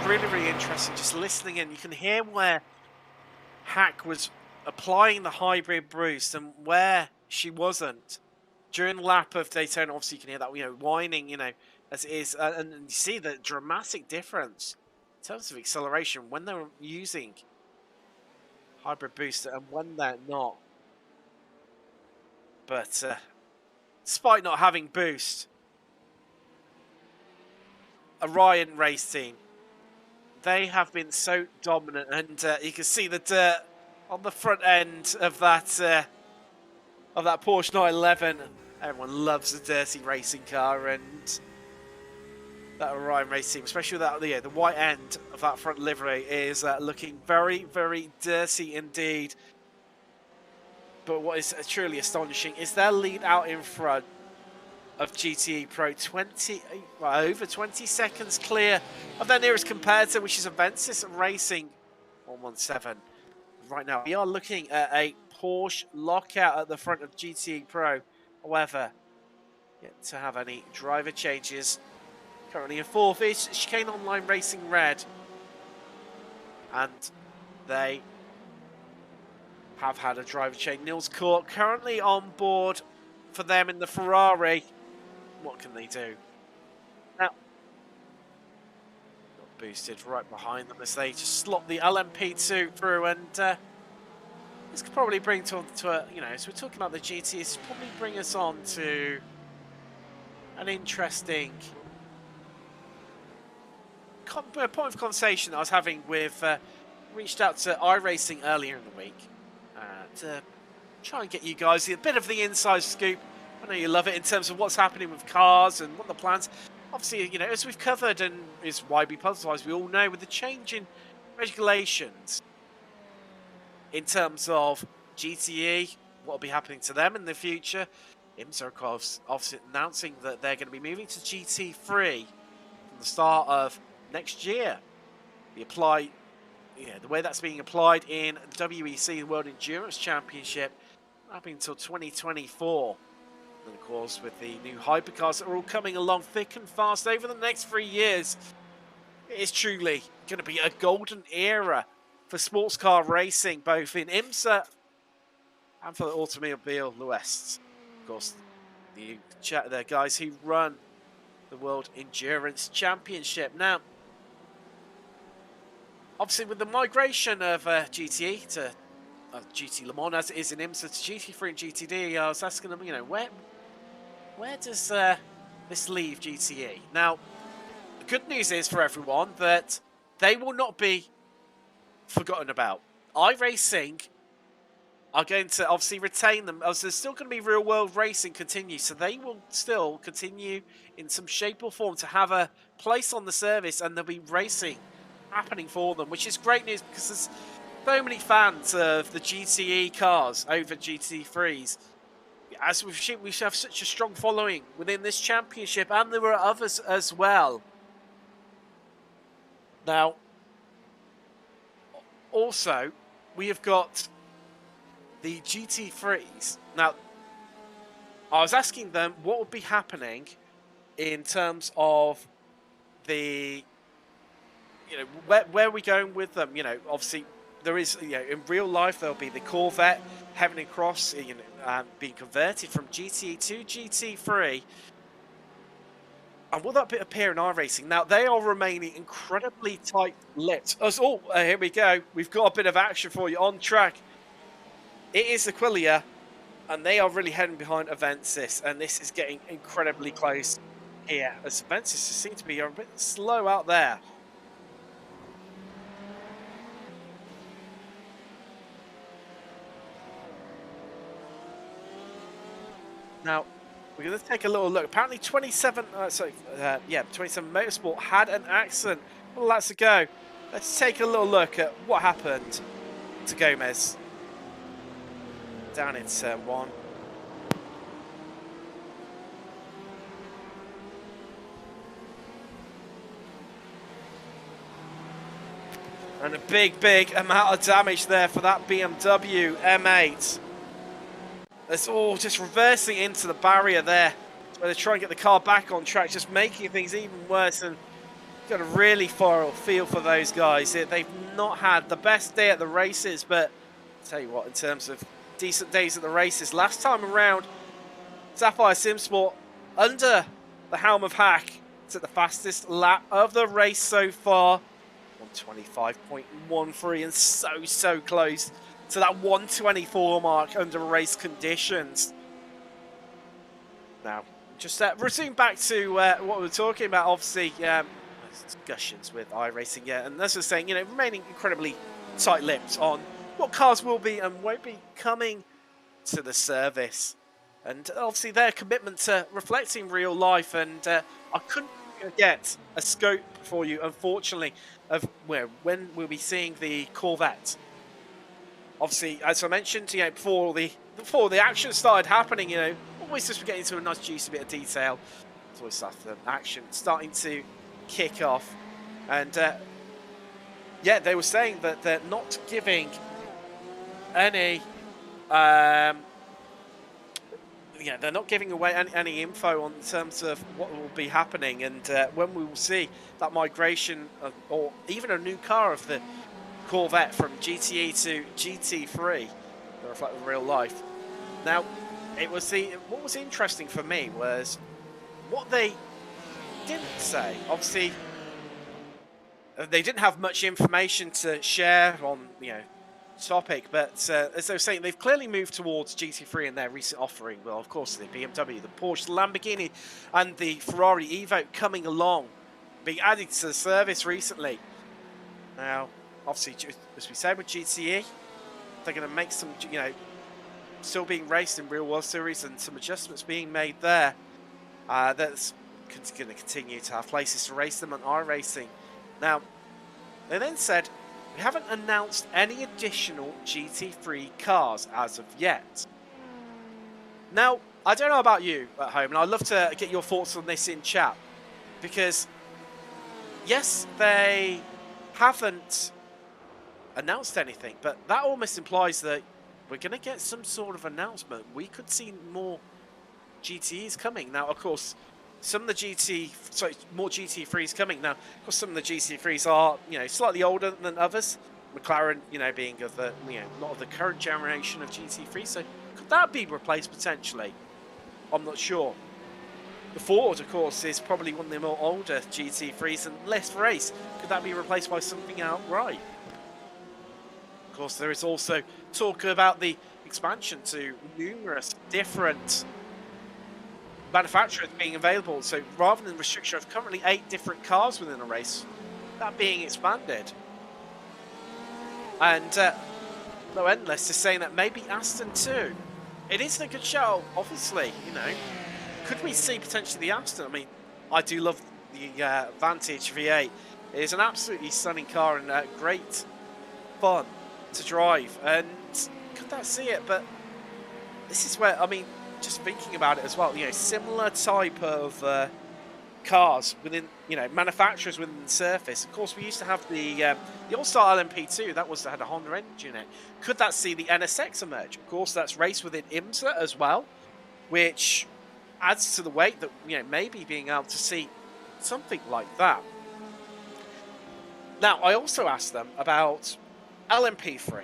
Really interesting just listening in. You can hear where Hack was applying the hybrid boost and where she wasn't during the lap of Daytona. Obviously you can hear that, whining, as it is, and you see the dramatic difference in terms of acceleration when they're using hybrid boost and when they're not. But despite not having boost, Orion race team, they have been so dominant, and you can see the dirt on the front end of that Porsche 911. Everyone loves a dirty racing car, and that Orion race team, especially that the white end of that front livery, is looking very dirty indeed. But what is truly astonishing is their lead out in front of GTE Pro, over 20 seconds clear of their nearest competitor, which is Avensis Racing 117. Right now, we are looking at a Porsche lockout at the front of GTE Pro. However, yet to have any driver changes. Currently in 4th is Chicane Online Racing Red, and they have had a driver change. Niels Court currently on board for them in the Ferrari. What can they do? Now, got boosted right behind them as they just slot the LMP2 through, and this could probably bring to a, as we're talking about the GT, this could probably bring us on to an interesting point of conversation I was having with, reached out to iRacing earlier in the week to try and get you guys a bit of the inside scoop. I know you love it in terms of what's happening with cars and what the plans. Obviously, as we've covered and is widely publicised, we all know with the change in regulations in terms of GTE, what will be happening to them in the future. IMSA obviously announcing that they're going to be moving to GT3 from the start of next year. The way that's being applied in WEC, the World Endurance Championship, happening until 2024. And of course, with the new hypercars that are all coming along thick and fast over the next 3 years, it is truly going to be a golden era for sports car racing, both in IMSA and for the Automobile West. Of course, the guys who run the World Endurance Championship. Now, obviously with the migration of GTE to GT Le Mans as it is in IMSA to GT3 and GTD, I was asking them, you know, where does this leave GTE? Now, the good news is for everyone that they will not be forgotten about. iRacing are going to obviously retain them. As there's still going to be real world racing continue, so they will still continue in some shape or form to have a place on the service, and there'll be racing happening for them, which is great news because there's so many fans of the GTE cars over GT3s. As we have such a strong following within this championship, and there are others as well. Now, also, we have got the GT3s. Now, I was asking them what would be happening in terms of the, you know, where are we going with them? You know, obviously there is, you know, in real life there'll be the Corvette, Heaven and Cross, you know, being converted from GTE to GT3. And will that appear in iRacing? Now, they are remaining incredibly tight-lipped. Oh, here we go. We've got a bit of action for you on track. It is Aquilia, and they are really heading behind Avensis, and this is getting incredibly close here, as Avensis seem to be a bit slow out there. Now, we're going to take a little look. Apparently 27 Motorsport had an accident. Well, that's a go. Let's take a little look at what happened to Gomez down in turn 1. And a big amount of damage there for that BMW M8. It's all just reversing into the barrier there, where they try and get the car back on track, just making things even worse. And got a really feel for those guys. They've not had the best day at the races, but I'll tell you what, in terms of decent days at the races, last time around, Sapphire Simsport under the helm of Hack took the fastest lap of the race so far, 125.13, and so close to that 124 mark under race conditions. Now, just resume back to what we were talking about, obviously, discussions with iRacing, yeah, and as I was saying, you know, remaining incredibly tight-lipped on what cars will be and won't be coming to the service. And obviously their commitment to reflecting real life, and I couldn't get a scope for you, unfortunately, of when we'll be seeing the Corvette. Obviously, as I mentioned, you know, before the action started happening, you know, always just getting into a nice juicy bit of detail. It's always after the action starting to kick off, and yeah, they were saying that they're not giving any, yeah, they're not giving away any info on terms of what will be happening, and when we will see that migration or even a new car of the Corvette from GTE to GT3 to reflect the real life. Now, it was what was interesting for me was what they didn't say. Obviously, they didn't have much information to share on, you know, topic, but as they were saying, they've clearly moved towards GT3 in their recent offering. Well, of course, the BMW, the Porsche, the Lamborghini, and the Ferrari Evoque coming along, being added to the service recently. Now, obviously, as we said with GTE, they're going to make some, you know, still being raced in real world series, and some adjustments being made there. That's going to continue to have places to race them on iRacing. Now, they then said, we haven't announced any additional GT3 cars as of yet. Now, I don't know about you at home, and I'd love to get your thoughts on this in chat, because yes, they haven't announced anything, but that almost implies that we're going to get some sort of announcement. We could see more GTEs coming. Now, of course, some of the more GT3s coming. Now, of course, some of the GT3s are, you know, slightly older than others. McLaren, you know, being of the, you know, not of the current generation of GT3. So could that be replaced potentially? I'm not sure. The Ford, of course, is probably one of the more older GT3s and less race. Could that be replaced by something outright? Of course, there is also talk about the expansion to numerous different manufacturers being available. So rather than restriction of currently 8 different cars within a race, that being expanded. And Low Endless is saying that maybe Aston too. It isn't a good show, obviously, you know. Could we see potentially the Aston? I mean, I do love the Vantage V8. It is an absolutely stunning car and great fun to drive. And could that see it? But this is where, I mean, just thinking about it as well, you know, similar type of cars within, you know, manufacturers within the surface. Of course, we used to have the All-Star LMP2, that had a Honda engine in it. Could that see the NSX emerge? Of course, that's raced within IMSA as well, which adds to the weight that, you know, maybe being able to see something like that. Now, I also asked them about LMP3.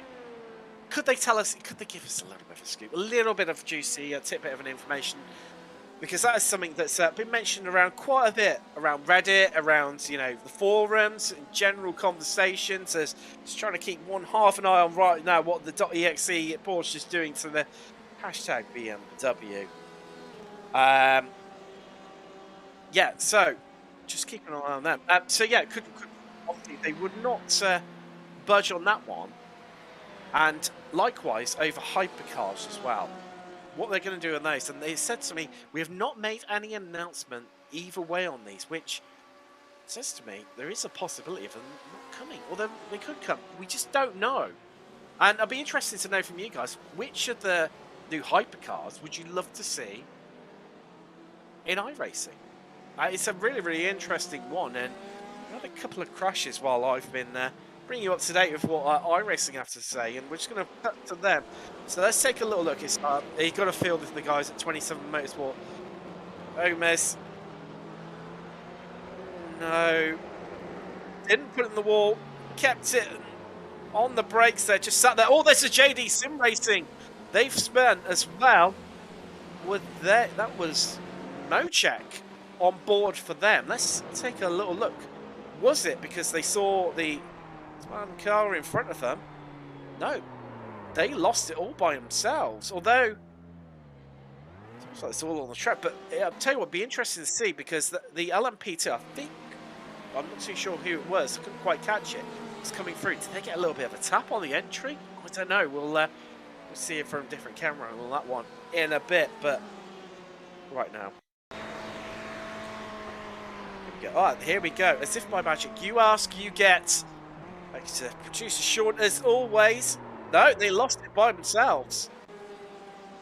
Could they tell us, could they give us a little bit of a scoop, a little bit of juicy tidbit of information? Because that is something that's been mentioned around quite a bit, around Reddit, around, you know, the forums, and general conversations. As just trying to keep half an eye on right now what the .exe Porsche is doing to the hashtag BMW. Yeah, so just keep an eye on them. So yeah, could obviously they would not budge on that one, and likewise over hypercars as well. What they're going to do on those, and they said to me, we have not made any announcement either way on these, which says to me there is a possibility of them not coming, although they could come. We just don't know. And I'd be interested to know from you guys, which of the new hypercars would you love to see in iRacing? It's a really, really interesting one, and I've had a couple of crashes while I've been bringing you up to date with what iRacing have to say, and we're just going to cut to them. So let's take a little look. It's you've got to feel the guys at 27 Motorsport. Gomez. No. Didn't put it in the wall. Kept it on the brakes there. Just sat there. Oh, there's a JD Sim Racing. They've spent as well. That was no check on board for them. Let's take a little look. Was it because they saw the one car in front of them? No. They lost it all by themselves. Although, it looks like it's all on the track. But I'll tell you what, it'd be interesting to see, because the LMP2, I think, I'm not too sure who it was. I couldn't quite catch it. It's coming through. Did they get a little bit of a tap on the entry? I don't know. We'll see it from a different camera on that one in a bit. But right now. Alright, here we go. As if by magic, you ask, you get. Thanks to producer Sean, as always. No, they lost it by themselves.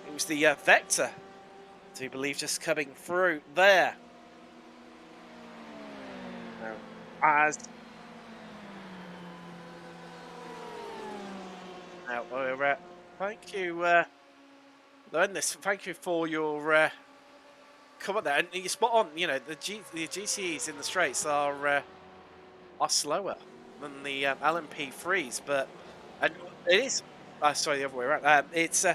It was the Vector, I do believe, just coming through there. Now, thank you, thank you for your comment there. And you're spot on. You know, the GTEs in the straights are slower than the LMP3s, but it is. Sorry, the other way around. It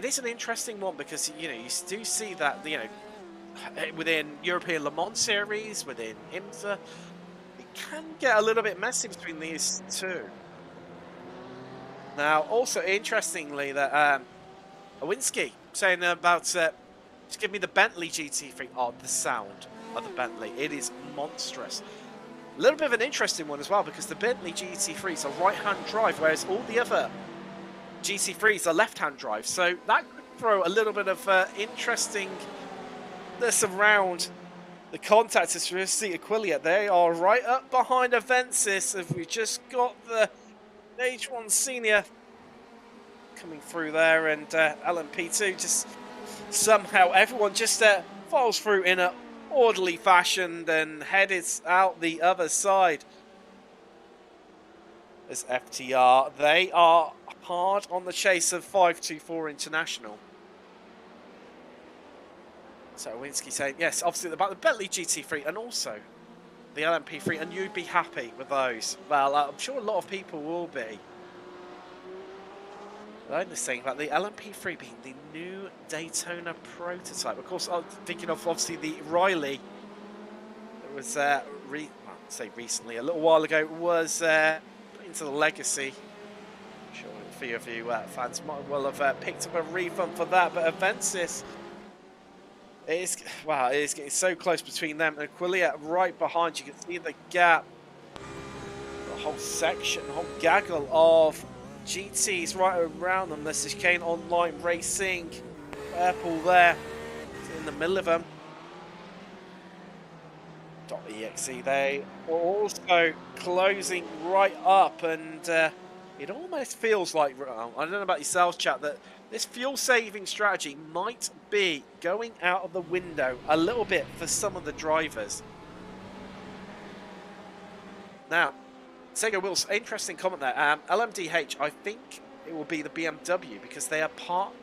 is an interesting one, because you know, you do see that, you know, within European Le Mans series, within IMSA, it can get a little bit messy between these two. Now, also interestingly, that Awinski saying about just give me the Bentley GT3. Oh, the sound of the Bentley, it is monstrous. A little bit of an interesting one as well, because the Bentley GT3s are right-hand drive, whereas all the other GT3s are left-hand drive. So that could throw a little bit of interestingness around the contactors for Seat Aquilia. They are right up behind Avensis. If we just got the Stage 1 Senior coming through there, and LMP2 just somehow everyone just falls through in a orderly fashion and headed out the other side. As FTR, they are hard on the chase of 524 International. So Winsky saying, yes, obviously about the Bentley GT3 and also the LMP3, and you'd be happy with those. Well, I'm sure a lot of people will be. I'm just saying about the LMP3 being the new Daytona prototype. Of course, I'm thinking of obviously the Riley. It was recently, a little while ago, was put into the legacy. I'm sure a few of you fans might well have picked up a refund for that, but Avensis, it is getting so close between them and Aquilia right behind. You can see the gap, the whole section, the whole gaggle of GTs right around them. This is Kane Online Racing, Purple there, in the middle of them. .exe, they are also closing right up, and it almost feels like, I don't know about yourselves, chat, that this fuel saving strategy might be going out of the window a little bit for some of the drivers. Now, Sega Wills, interesting comment there. LMDH, I think it will be the BMW because they are partner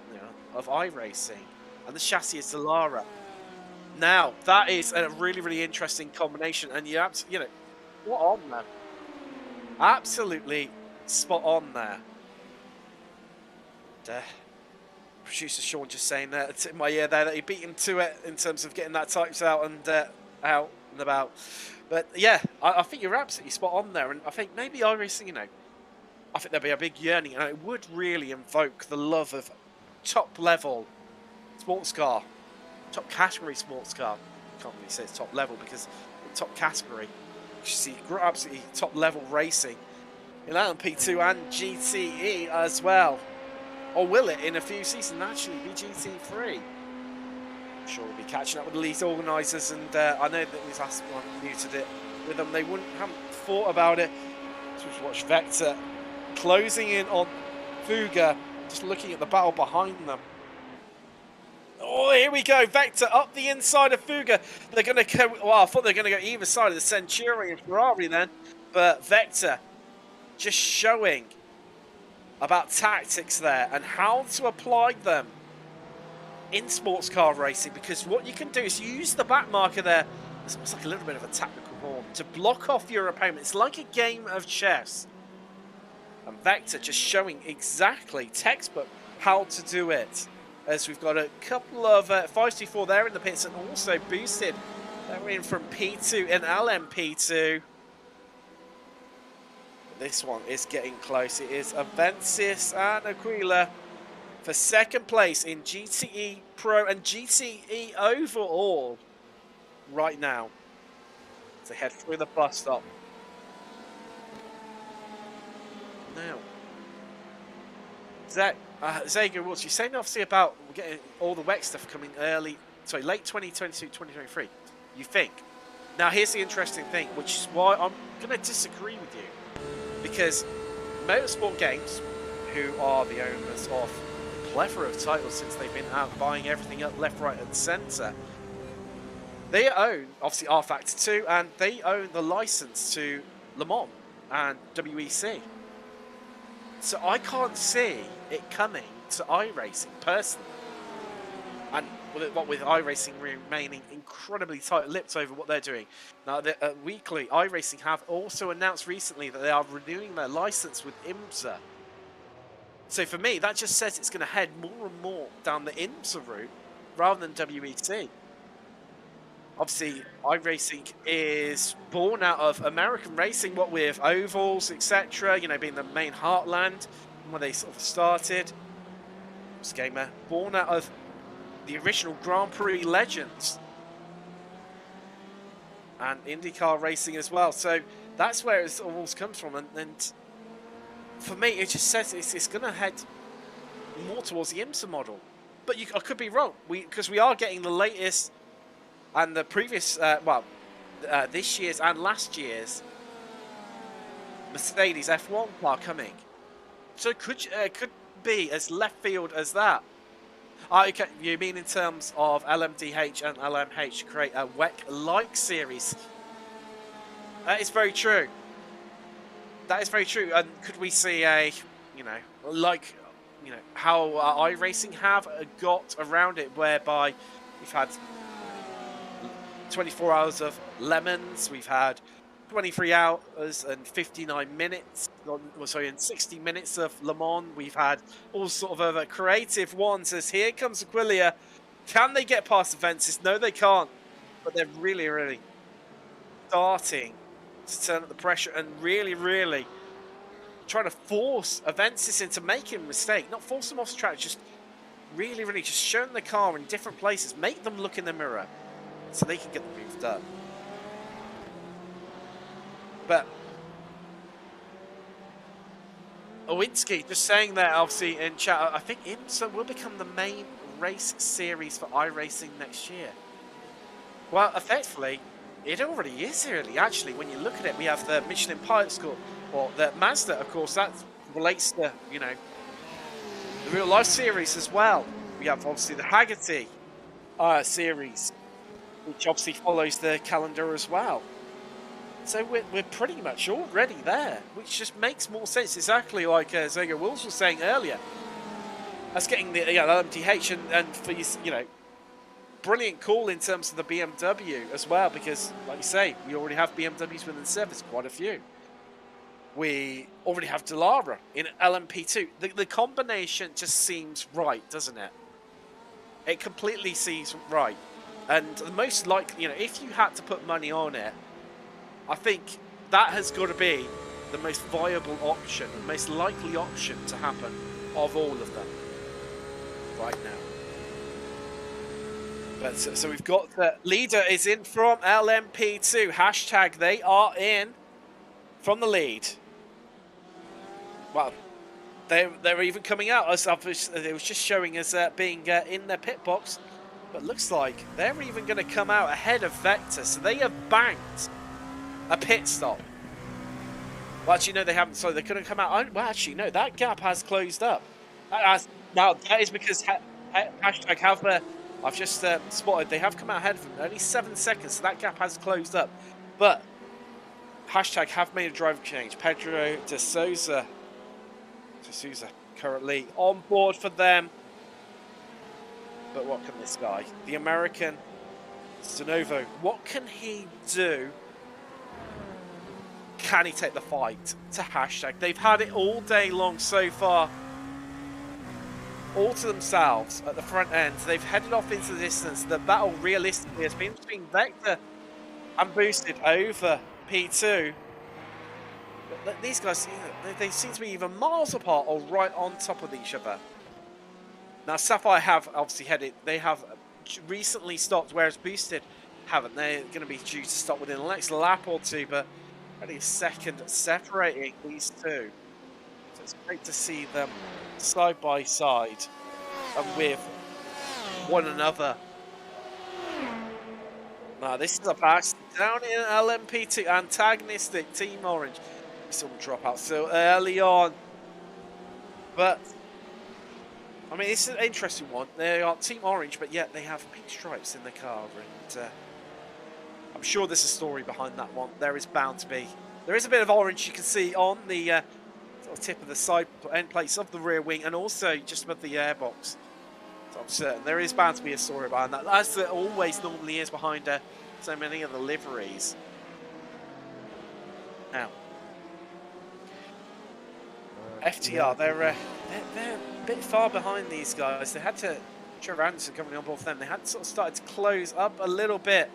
of iRacing, and the chassis is Solara. Now, that is a really, really interesting combination, and you know, what on there? Absolutely spot on there. Producer Sean just saying that in my ear there that he beat him to it in terms of getting that types out and about. But yeah, I think you're absolutely spot on there, and I think maybe iRacing, you know, I think there'll be a big yearning, and it would really invoke the love of top level sports car. Top category sports car. Can't really say it's top level because it's top category. You see absolutely top level racing in LMP2 and GTE as well. Or will it in a few seasons actually be GT3? I'm sure we'll be catching up with the lead organisers, and I know that this last one muted it with them. They haven't thought about it. So we've watched Vector closing in on Fuga, just looking at the battle behind them. Oh, here we go. Vector up the inside of Fuga. They're going to go... Well, I thought they were going to go either side of the Centurion and Ferrari then. But Vector just showing about tactics there and how to apply them in sports car racing. Because what you can do is use the back marker there. It's almost like a little bit of a tactical horn to block off your opponent. It's like a game of chess. And Vector just showing exactly textbook how to do it. As we've got a couple of 524 there in the pits, and also boosted. They're in from P2 and LMP2. This one is getting close. It is Avensis and Aquila for second place in GTE Pro and GTE overall right now. As they head through the bus stop. Now, Zager, what you're saying obviously about getting all the WEC stuff coming late 2022, 2023, you think? Now here's the interesting thing, which is why I'm going to disagree with you. Because Motorsport Games, who are the owners of a plethora of titles since they've been out buying everything up left, right and centre, they own, obviously, R Factor 2, and they own the license to Le Mans and WEC. So I can't see it coming to iRacing personally, and what with iRacing remaining incredibly tight-lipped over what they're doing. Now, Weekly iRacing have also announced recently that they are renewing their license with IMSA. So for me, that just says it's going to head more and more down the IMSA route rather than WEC. Obviously, iRacing is born out of American racing, what with ovals, etc., you know, being the main heartland, where they sort of started. This gamer, born out of the original Grand Prix legends. And IndyCar racing as well. So that's where it all comes from. And for me, it just says it's going to head more towards the IMSA model. But I could be wrong, because we are getting the latest and the previous, this year's and last year's Mercedes F1 car coming. So it could be as left field as that. Okay, you mean in terms of LMDH and LMH create a WEC-like series? That is very true. That is very true. And could we see a, how iRacing have got around it, whereby we've had 24 hours of lemons, we've had 23 hours and 59 minutes in 60 minutes of Le Mans, we've had all sort of other creative ones. As here comes Aquilia. Can they get past Avensis? No, they can't. But they're really, really starting to turn up the pressure and really, really trying to force Avensis into making a mistake. Not force them off the track, just really, really just showing the car in different places. Make them look in the mirror so they can get the move done. But Owinski just saying that, obviously, in chat, I think IMSA will become the main race series for iRacing next year. Well, effectively, it already is really, actually. When you look at it, we have the Michelin Pilot School, or the Mazda, of course, that relates to, you know, the real life series as well. We have, obviously, the Haggerty series, which obviously follows the calendar as well. So we're pretty much already there, which just makes more sense. Exactly like Zago Wills was saying earlier. That's getting the LMTH and for you know, brilliant call in terms of the BMW as well, because like you say, we already have BMWs within the service, quite a few. We already have Dallara in LMP2. The combination just seems right, doesn't it? It completely seems right. And the most likely, you know, if you had to put money on it, I think that has got to be the most viable option, the most likely option to happen of all of them right now. But so we've got the leader is in from LMP2. Hashtag they are in from the lead. Well, they're even coming out as it was just showing us being in their pit box, but looks like they're even going to come out ahead of Vector. So they have banked a pit stop. Well, actually, no, they haven't. So they couldn't come out. Well, actually, no, that gap has closed up. Now, that is because hashtag have I've just spotted they have come out ahead of them. Only 7 seconds, so that gap has closed up. But hashtag have made a driver change. Pedro de Souza currently on board for them. But what can this guy, the American Zenovo, what can he do? Can he take the fight to hashtag? They've had it all day long so far, all to themselves at the front end. They've headed off into the distance. The battle realistically has been between Vector and Boosted over P2. But these guys, they seem to be either miles apart or right on top of each other. Now Sapphire have obviously headed, they have recently stopped, whereas Boosted haven't. They're going to be due to stop within the next lap or two, but only a second separating these two. So it's great to see them side by side and with one another. Now this is a pass down in LMP2, antagonistic Team Orange. Some drop out so early on, but I mean it's an interesting one. They are Team Orange, but yet they have pink stripes in the car, and I'm sure there's a story behind that one. There is bound to be. There is a bit of orange you can see on the sort of tip of the side end plates of the rear wing, and also just above the airbox. So I'm certain there is bound to be a story behind that, as there always normally is behind so many of the liveries. Now, FTR, they're a bit far behind these guys. They had to, Trevor Anderson coming on board for them, they had sort of started to close up a little bit.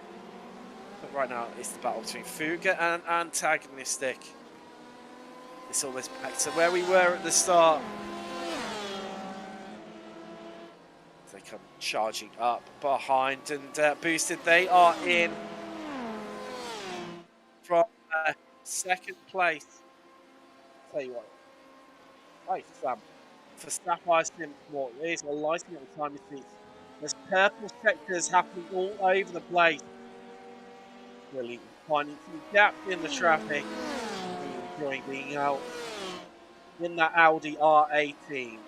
But right now, it's the battle between Fuga and Antagonistic. It's almost back to where we were at the start. They come charging up behind and Boosted. They are in from second place. I'll tell you what. Right, Sam. For Sapphire Simport, there's a lighting at the time of seats. There's purple sectors happening all over the place. Really finding some gaps in the traffic. Enjoying being out in that Audi R18.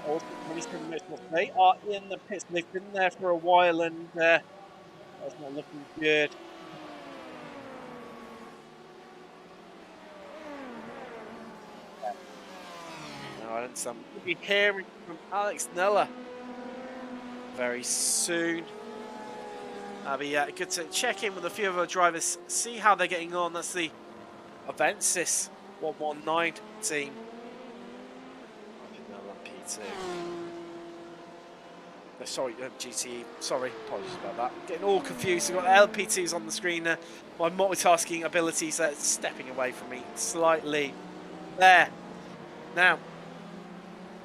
Also, 27 minutes more. They are in the pits. They've been there for a while, and that's not looking good. And some we'll be hearing from Alex Nella very soon. That'll be good to check in with a few of our drivers, see how they're getting on. That's the Avensis 119 team. I think they're on P2. No, sorry, GTE. Sorry, apologies about that. Getting all confused. I've got LP2s on the screen. My multitasking abilities are stepping away from me slightly. There. Now,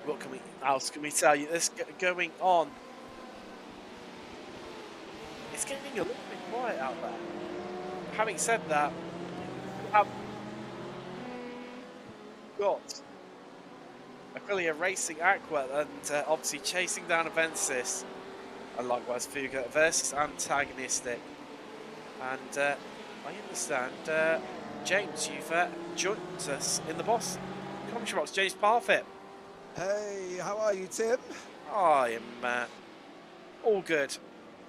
what else can we tell you? This going on. It's getting a little bit quiet out there. Having said that, we have got Aquilia racing Aqua and obviously chasing down Avensis, and likewise Fuga versus antagonistic. And I understand, James, you've joined us in the boss commentary box. James Parfitt. Hey, how are you, Tim? I am all good.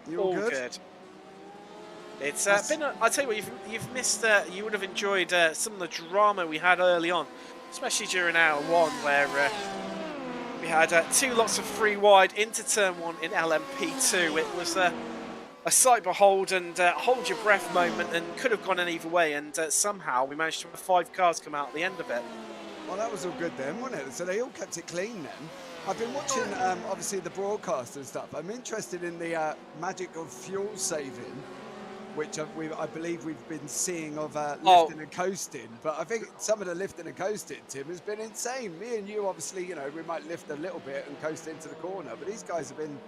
You all good? It's been. I tell you what, you've missed. You would have enjoyed some of the drama we had early on, especially during hour 1, where we had 2 lots of free wide into turn 1 in LMP2. It was a sight behold and hold your breath moment, and could have gone in either way. And somehow we managed to have 5 cars come out at the end of it. Well, that was all good then, wasn't it? So they all kept it clean then. I've been watching, obviously, the broadcast and stuff. I'm interested in the magic of fuel saving, which I believe we've been seeing of lifting and coasting. But I think some of the lifting and coasting, Tim, has been insane. Me and you, obviously, you know, we might lift a little bit and coast into the corner, but these guys have been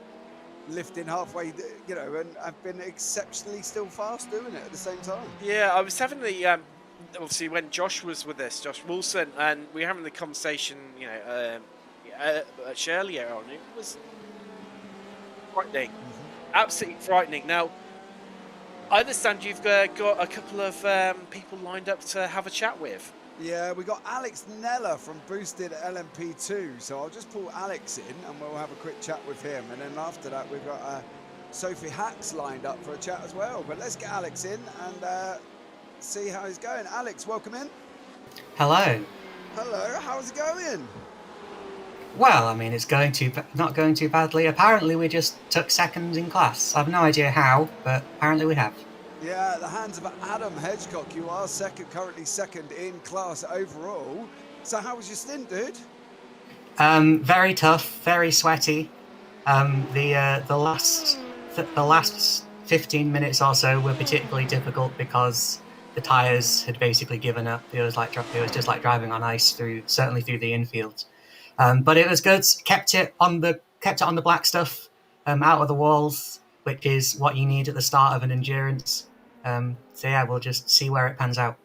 lifting halfway, you know, and have been exceptionally still fast doing it at the same time. Yeah, I was having the obviously when Josh was with us, Josh Wilson, and we were having the conversation, you know, earlier on. It was frightening, absolutely frightening. Now, I understand you've got a couple of people lined up to have a chat with. Yeah, we got Alex Neller from Boosted LMP2, so I'll just pull Alex in and we'll have a quick chat with him. And then after that, we've got Sophie Hacks lined up for a chat as well. But let's get Alex in and see how he's going. Alex, welcome in. Hello. Hello, how's it going? Well, I mean, it's not going too badly. Apparently, we just took second in class. I've no idea how, but apparently we have. Yeah, the hands of Adam Hedgecock. You are currently second in class overall. So how was your stint, dude? Very tough, very sweaty. The last 15 minutes or so were particularly difficult because the tyres had basically given up. It was just like driving on ice certainly through the infield. But it was good. Kept it on the black stuff, out of the walls, which is what you need at the start of an endurance. So yeah, we'll just see where it pans out.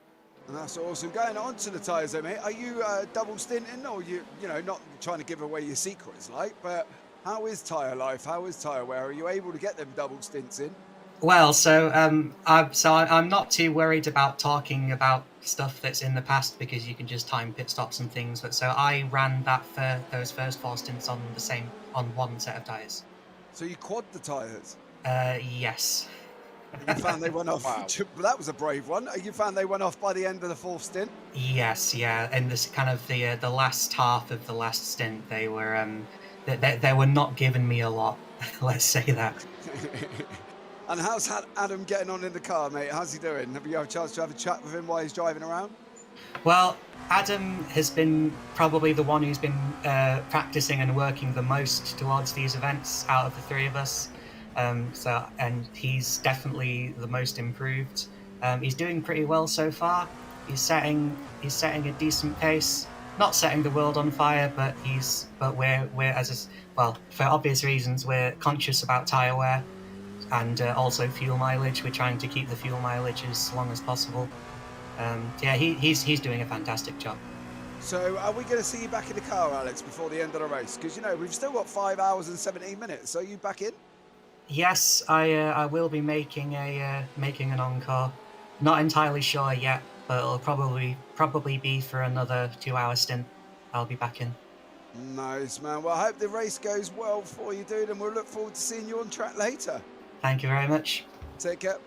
That's awesome. Going on to the tyres, though, mate. Are you double stinting, or you know, not trying to give away your secrets, like? But how is tyre life? How is tyre wear? Are you able to get them double stints in? Well, I'm not too worried about talking about stuff that's in the past because you can just time pit stops and things. But so I ran those first 4 stints on one set of tyres. So you quad the tyres? Yes. You found they went off. Wow. That was a brave one. You found they went off by the end of the 4th stint? Yes, yeah. And this kind of the last half of the last stint, they were they were not giving me a lot. Let's say that. And how's Adam getting on in the car, mate? How's he doing? Have you had a chance to have a chat with him while he's driving around? Well, Adam has been probably the one who's been practicing and working the most towards these events out of the 3 of us. And he's definitely the most improved. He's doing pretty well so far. He's setting a decent pace. Not setting the world on fire, but for obvious reasons, we're conscious about tyre wear. And also fuel mileage. We're trying to keep the fuel mileage as long as possible. He's doing a fantastic job. So are we going to see you back in the car, Alex, before the end of the race? Because, you know, we've still got 5 hours and 17 minutes. So are you back in? Yes, I will be making an encore. Not entirely sure yet, but it'll probably be for another 2-hour stint. I'll be back in. Nice, man. Well, I hope the race goes well for you, dude, and we'll look forward to seeing you on track later. Thank you very much. Take care.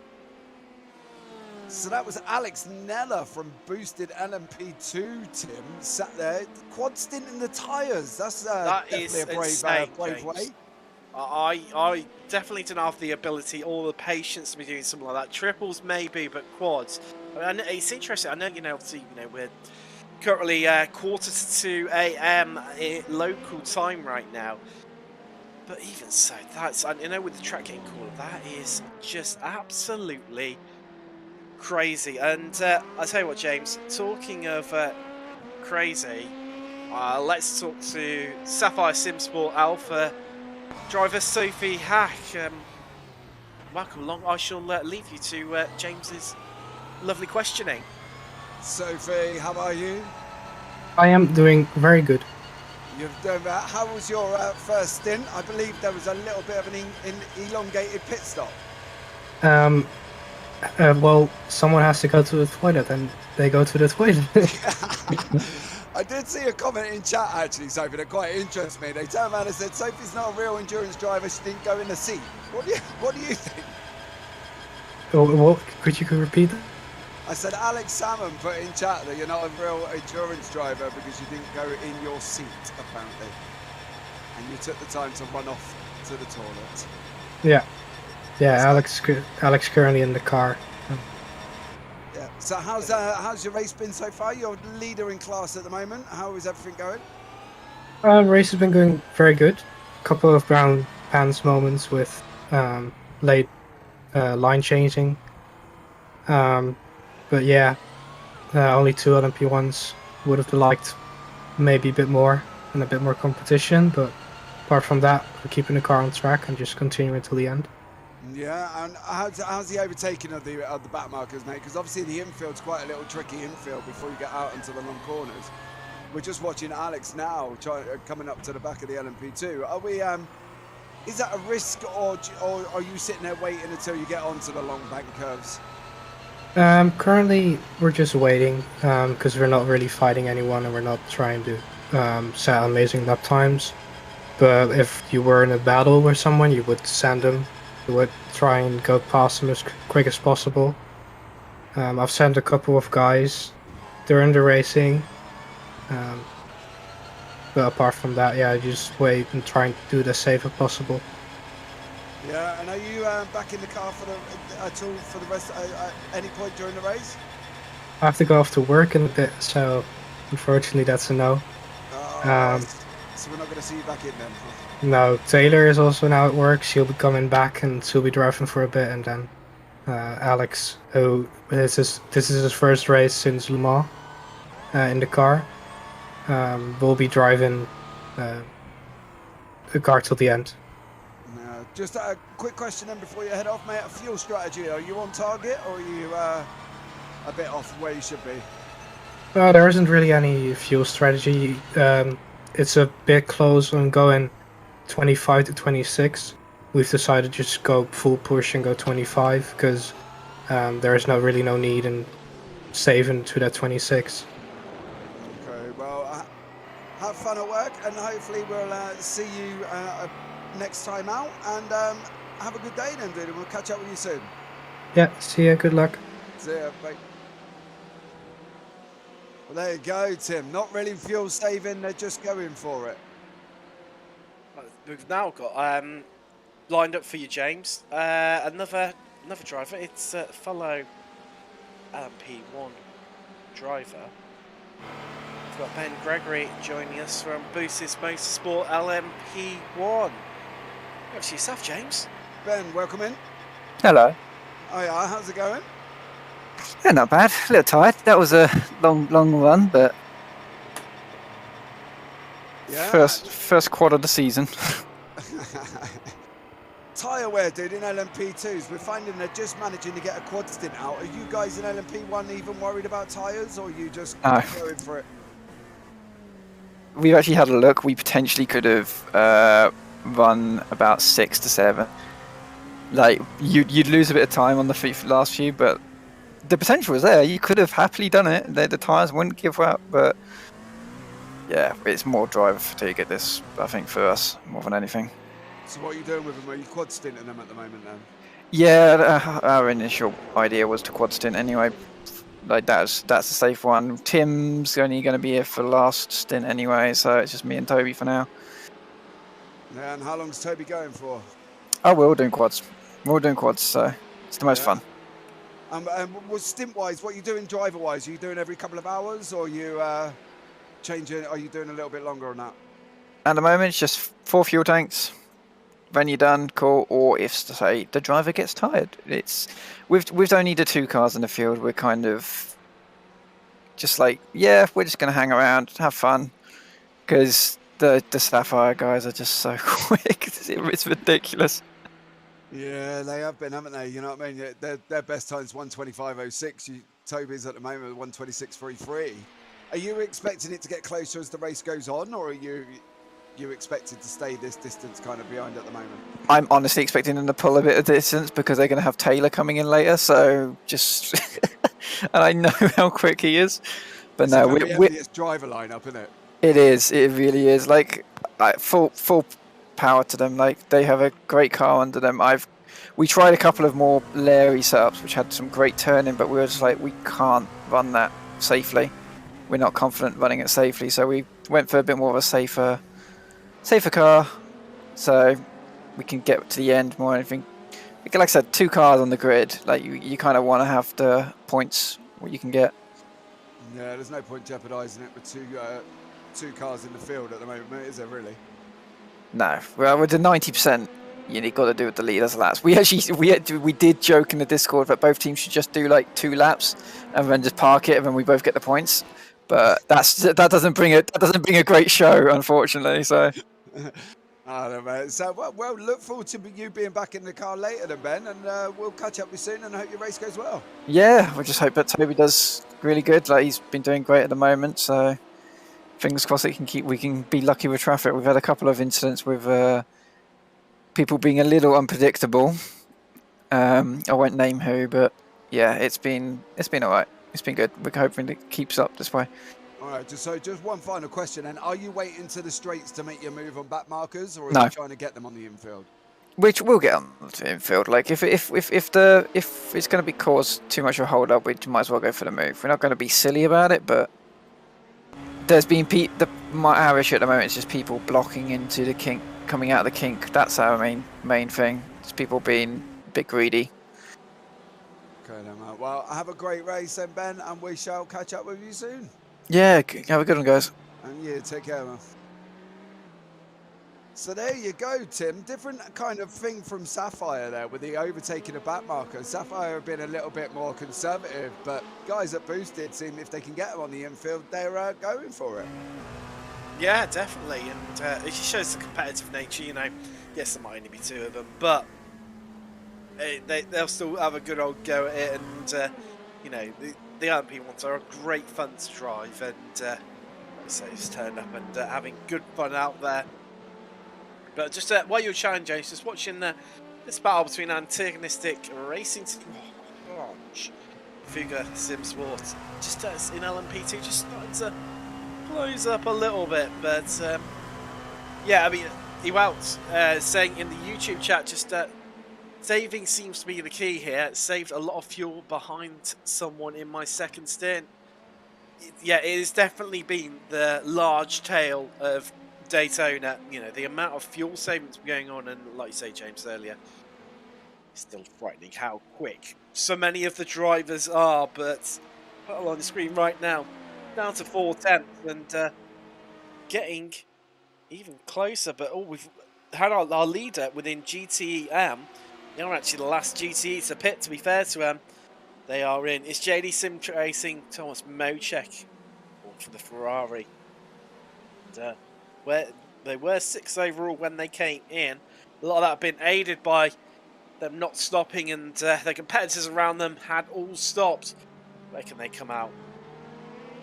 So that was Alex Neller from Boosted LMP2, Tim. Sat there, quad stint in the tyres. That's definitely a brave way. I definitely don't have the ability or the patience to be doing something like that. Triples maybe, but quads. I mean, it's interesting. I know, obviously, we're currently 1:45 a.m. local time right now. But even so, that's, with the track getting cooler, that is just absolutely crazy. And I tell you what, James, talking of crazy, let's talk to Sapphire Simsport Alpha driver Sophie Hack. Welcome along. I shall leave you to James's lovely questioning. Sophie, how are you? I am doing very good. You've done that. How was your first stint? I believe there was a little bit of an elongated pit stop. Well, someone has to go to the toilet, and they go to the toilet. I did see a comment in chat actually, Sophie, that quite interests me. They turned around and said Sophie's not a real endurance driver. She didn't go in the seat. What do you think? What? Could you repeat that? I said Alex Salmon put in chat that you're not a real endurance driver because you didn't go in your seat, apparently. And you took the time to run off to the toilet. Yeah. Alex currently in the car. Yeah. So how's your race been so far? You're leader in class at the moment. How is everything going? Race has been going very good. A couple of brown pants moments with late line changing. But yeah, only 2 LMP1s. Would have liked maybe a bit more and a bit more competition, but apart from that, we're keeping the car on track and just continuing till the end. Yeah, and how's the overtaking of the back markers, mate? Because obviously the infield's quite a little tricky infield before you get out into the long corners. We're just watching Alex now coming up to the back of the LMP2. Are we? Is that a risk, or are you sitting there waiting until you get onto the long bank curves? Currently, we're just waiting because we're not really fighting anyone and we're not trying to set amazing lap times. But if you were in a battle with someone, you would send them. You would try and go past them as quick as possible. I've sent a couple of guys during the racing. But apart from that, yeah, just wait and try and do it as safe as possible. Yeah, and are you back in the car for the rest at any point during the race? I have to go off to work in a bit, so unfortunately that's a no. So we're not going to see you back in then? No, Taylor is also now at work. She'll be coming back and she'll be driving for a bit, and then Alex, who this is his first race since Le Mans in the car, will be driving the car till the end. Just a quick question then before you head off, mate. Fuel strategy, are you on target or are you a bit off where you should be? There isn't really any fuel strategy. It's a bit close on going 25 to 26. We've decided to just go full push and go 25 because there is really no need in saving to that 26. Okay, well, have fun at work and hopefully we'll see you next time out, and have a good day then, dude, and we'll catch up with you soon. Yeah, see ya, good luck. See ya, bye. Well, there you go, Tim. Not really fuel saving, they're just going for it. We've now got lined up for you, James. Another driver. It's fellow LMP1 driver. We've got Ben Gregory joining us from Boost's Motorsport LMP1. Over to yourself, James. Ben, welcome in. Hello. Oh yeah, how's it going? Yeah, not bad. A little tired. That was a long run, but yeah. First quad of the season. Tyre wear, dude, in LMP2s. We're finding they're just managing to get a quad stint out. Are you guys in LMP1 even worried about tyres, or are you just going for it? We've actually had a look. We potentially could have run about 6 to 7. Like you'd lose a bit of time on the last few, but the potential was there. You could have happily done it. The tyres wouldn't give up, but yeah, it's more driver fatigue at this, I think, for us more than anything. So what are you doing with them? Are you quad stinting them at the moment then? Yeah, our initial idea was to quad stint anyway. Like that's a safe one. Tim's only going to be here for the last stint anyway, so it's just me and Toby for now. Yeah, and how long's Toby going for? Oh, we're all doing quads. We're all doing quads, so it's the most fun. Was stint-wise, what are you doing driver-wise? Are you doing every couple of hours, or are you changing? Are you doing a little bit longer on that? At the moment, it's just 4 fuel tanks. When you're done, cool. Or if, say, the driver gets tired, it's with only the 2 cars in the field, we're kind of just like, yeah, we're just gonna hang around, have fun, because the Sapphire guys are just so quick. It's ridiculous. Yeah, they have been, haven't they? You know what I mean? Their best time's 1:25.06. Toby's at the moment 1:26.33. Are you expecting it to get closer as the race goes on, or are you expected to stay this distance kind of behind at the moment? I'm honestly expecting them to pull a bit of distance because they're going to have Taylor coming in later. So just, and I know how quick he is, but it's no, we're driver lineup, isn't it? It is. It really is. Like full power to them. Like they have a great car under them. We tried a couple of more Larry setups which had some great turning, but we were just like, we can't run that safely. We're not confident running it safely, so we went for a bit more of a safer car, so we can get to the end more. Anything, like I said, 2 cars on the grid. Like you kind of want to have the points what you can get. Yeah, there's no point jeopardising it with two cars in the field at the moment, is there really? No, well, with the 90%, you got to do with the leaders laps. We did joke in the Discord that both teams should just do like 2 laps and then just park it, and then we both get the points. But that doesn't bring a great show, unfortunately. So. I don't know. So well, look forward to you being back in the car later then, Ben, and we'll catch up with you soon, and I hope your race goes well. Yeah, we just hope that Toby does really good. Like he's been doing great at the moment, so fingers crossed we can be lucky with traffic. We've had a couple of incidents with people being a little unpredictable. I won't name who, but yeah, it's been all right. It's been good. We're hoping it keeps up this way. All right, just one final question, and are you waiting to the straights to make your move on back markers, or are you trying to get them on the infield? Which we'll get on the infield. Like if it's going to be cause too much of a hold up, we might as well go for the move. We're not going to be silly about it, but there's been our issue at the moment is just people blocking into the kink, coming out of the kink. That's our main thing. It's people being a bit greedy. Okay, then, mate. Well, have a great race then, Ben, and we shall catch up with you soon. Yeah, have a good one, guys. And you, take care, man. So there you go, Tim. Different kind of thing from Sapphire there with the overtaking of back marker. Sapphire have been a little bit more conservative, but guys at Boosted seem if they can get them on the infield, they're going for it. Yeah, definitely. And it just shows the competitive nature, you know. Yes, there might only be 2 of them, but they'll still have a good old go at it. And, you know, the LMP ones are great fun to drive, and so just turned up and having good fun out there. But just while you're chatting, James, just watching this battle between antagonistic racing team, Fuga Sim Sports, just in LMP2, just starting to close up a little bit. But yeah, I mean, Ewalt saying in the YouTube chat, just saving seems to be the key here. It saved a lot of fuel behind someone in my second stint. Yeah, it has definitely been the large tail of Daytona. You know, the amount of fuel savings going on, and like you say, James, earlier, it's still frightening how quick so many of the drivers are. But put it on the screen right now, down to 4/10 and getting even closer. But we've had our leader within GTE they are actually the last GTE to pit, to be fair to them. They are in. It's JD Sim Racing, Thomas Mocek for the Ferrari. And, where they were 6th overall when they came in. A lot of that have been aided by them not stopping, and their competitors around them had all stopped. Where can they come out?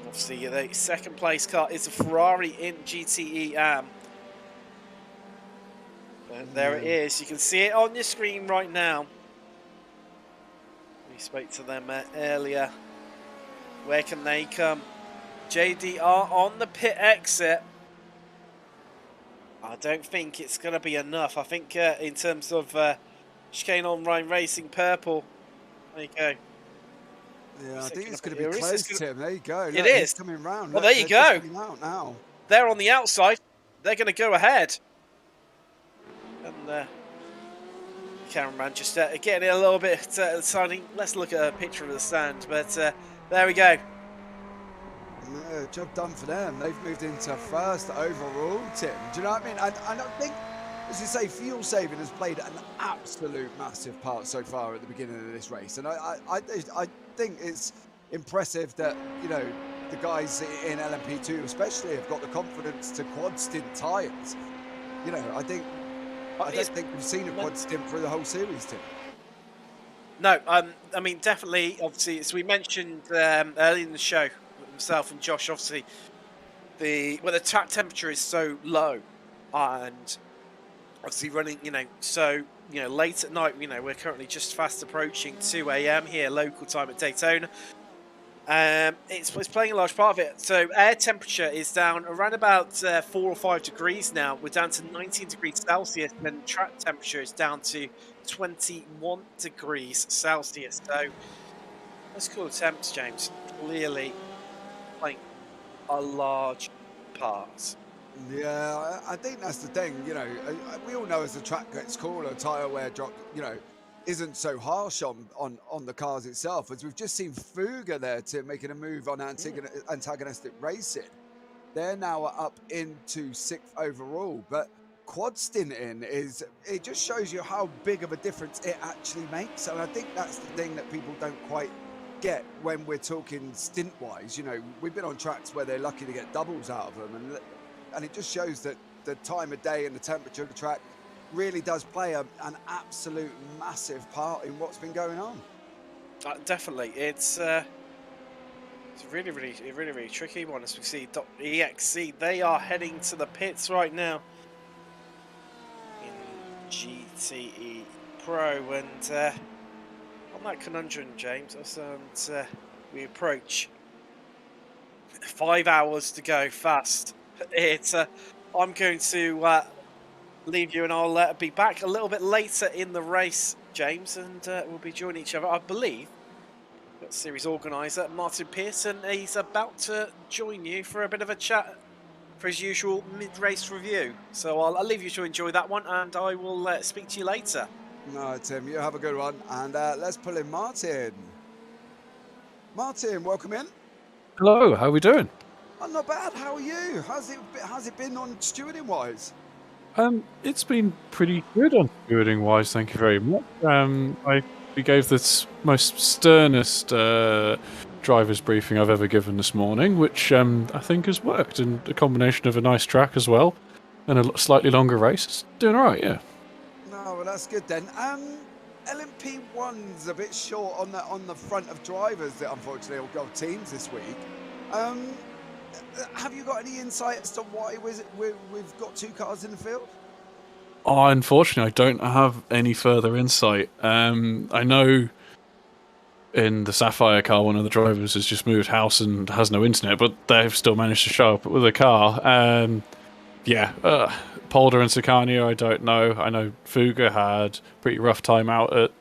Obviously, the second place car is a Ferrari in GTE AM. And there it is. You can see it on your screen right now. We spoke to them earlier. Where can they come? JDR on the pit exit. I don't think it's going to be enough. I think in terms of chicane on Rhine Racing purple. There you go. Yeah, I think it's going to be close, Tim. There you go. Look, it is. Coming round. Well, there you go. Out now. They're on the outside. They're going to go ahead. And, cameraman just getting it a little bit exciting. Let's look at a picture of the stand. But there we go. Yeah, job done for them. They've moved into first overall, Tim. Do you know what I mean? And I think, as you say, fuel saving has played an absolute massive part so far at the beginning of this race. And I think it's impressive that, you know, the guys in LMP2 especially have got the confidence to quad stint tyres. You know, I don't think we've seen a quad stint through the whole series, Tim. No, I mean, definitely, obviously, as we mentioned early in the show, myself and Josh, obviously, the track temperature is so low, and obviously running, you know, so, you know, late at night, you know, we're currently just fast approaching 2 a.m. here, local time at Daytona. It's playing a large part of it. So air temperature is down around about 4 or 5 degrees now. We're down to 19 degrees Celsius, and track temperature is down to 21 degrees Celsius. So let's call the temps, James. Clearly playing a large part. Yeah, I think that's the thing. You know, we all know as the track gets cooler, tyre wear drop, you know, isn't so harsh on the cars itself. As we've just seen Fuga there, Tim, making a move on antagonistic racing. They're now up into 6th overall, but quad stinting it just shows you how big of a difference it actually makes. And I think that's the thing that people don't quite get when we're talking stint wise. You know, we've been on tracks where they're lucky to get doubles out of them, and it just shows that the time of day and the temperature of the track really does play an absolute massive part in what's been going on. Definitely, it's a really tricky one. As we see, .exe, they are heading to the pits right now in GTE Pro, and on that conundrum, James, and we approach 5 hours to go fast. It's I'm going to leave you, and I'll be back a little bit later in the race, James, and we'll be joining each other. I believe got series organizer Martin Pearson. He's about to join you for a bit of a chat for his usual mid-race review. So I'll leave you to enjoy that one, and I will speak to you later. No, Tim, you have a good one, and let's pull in Martin. Martin, welcome in. Hello, how are we doing? I'm not bad. How are you? How's it been on stewarding wise? It's been pretty good on stewarding wise, thank you very much. We gave the most sternest driver's briefing I've ever given this morning, which I think has worked, and a combination of a nice track as well and a slightly longer race. It's doing all right, yeah. No, well, that's good then. LMP1's a bit short on the front of drivers that unfortunately all go teams this week. Have you got any insight as to why we've got 2 cars in the field? Oh, unfortunately, I don't have any further insight. I know in the Sapphire car, one of the drivers has just moved house and has no internet, but they've still managed to show up with a car. Polder and Sicania, I don't know. I know Fuga had a pretty rough time out at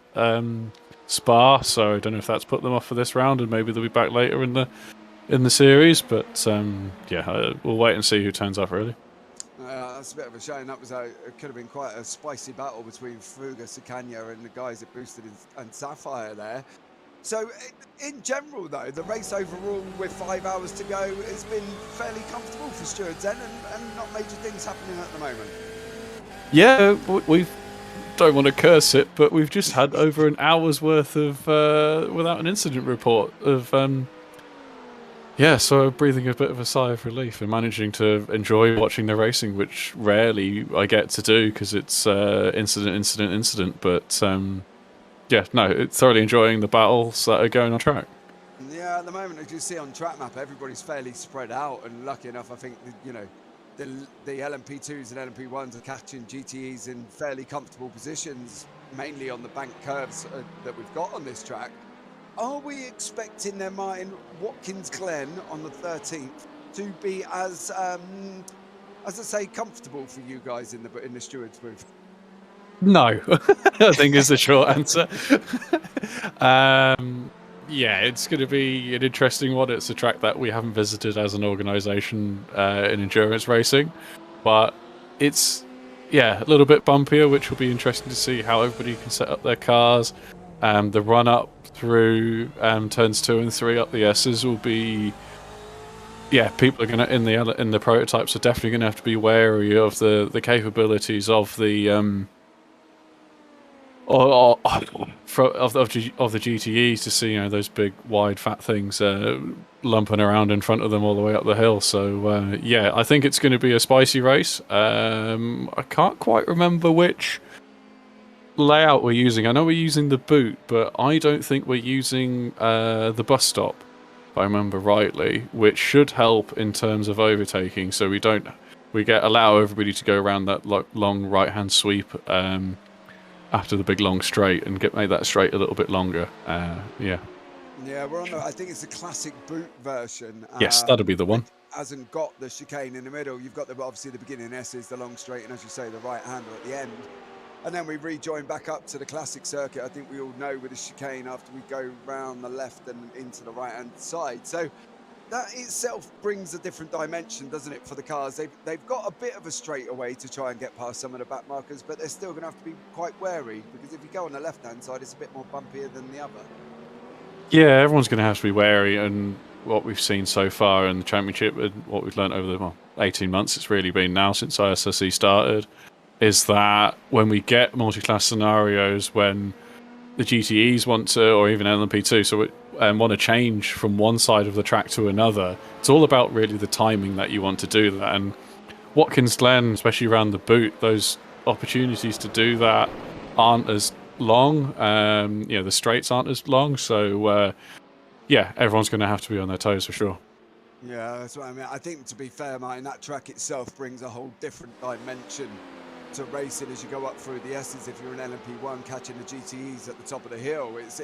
Spa, so I don't know if that's put them off for this round, and maybe they'll be back later in the series. But we'll wait and see who turns up, really. That's a bit of a shame. It could have been quite a spicy battle between Fuga, Sicania, and the guys at Boosted and Sapphire there. So, in general, though, the race overall with 5 hours to go has been fairly comfortable for stewards then, and not major things happening at the moment. Yeah, we don't want to curse it, but we've just had over an hour's worth of without an incident report of so breathing a bit of a sigh of relief and managing to enjoy watching the racing, which rarely I get to do because it's incident. But it's thoroughly enjoying the battles that are going on track. Yeah, at the moment, as you see on track map, everybody's fairly spread out, and lucky enough, I think the LMP2s and LMP1s are catching GTEs in fairly comfortable positions, mainly on the bank curves that we've got on this track. Are we expecting then, Martin, Watkins Glen on the 13th to be as I say, comfortable for you guys in the stewards booth? No, I think is the short answer. It's going to be an interesting one. It's a track that we haven't visited as an organisation in endurance racing, but it's a little bit bumpier, which will be interesting to see how everybody can set up their cars. The run up through turns 2 and 3 up the S's will be, people are gonna in the prototypes are definitely gonna have to be wary of the capabilities of the of the GTEs to see those big wide fat things lumping around in front of them all the way up the hill. So I think it's going to be a spicy race. I can't quite remember which layout we're using. I know we're using the boot, but I don't think we're using the bus stop, if I remember rightly, which should help in terms of overtaking. So allow everybody to go around that long right hand sweep after the big long straight and make that straight a little bit longer. Yeah, we're on I think it's the classic boot version. Yes, that'll be the one. Hasn't got the chicane in the middle. You've got obviously the beginning S's, the long straight, and as you say, the right hander at the end. And then we rejoin back up to the classic circuit. I think we all know with the chicane after we go round the left and into the right hand side. So that itself brings a different dimension, doesn't it, for the cars? They've got a bit of a straightaway to try and get past some of the back markers, but they're still going to have to be quite wary, because if you go on the left-hand side, it's a bit more bumpier than the other. Yeah, everyone's going to have to be wary, and what we've seen so far in the championship and what we've learned over the 18 months it's really been now since ISRC started, is that when we get multi-class scenarios when the GTEs want to, or even LMP2, want to change from one side of the track to another, it's all about really the timing that you want to do that. And Watkins Glen, especially around the boot, those opportunities to do that aren't as long. The straights aren't as long. So, everyone's going to have to be on their toes for sure. Yeah, that's what I mean. I think, to be fair, Martin, that track itself brings a whole different dimension to racing as you go up through the S's. If you're an LMP1 catching the GTEs at the top of the hill, it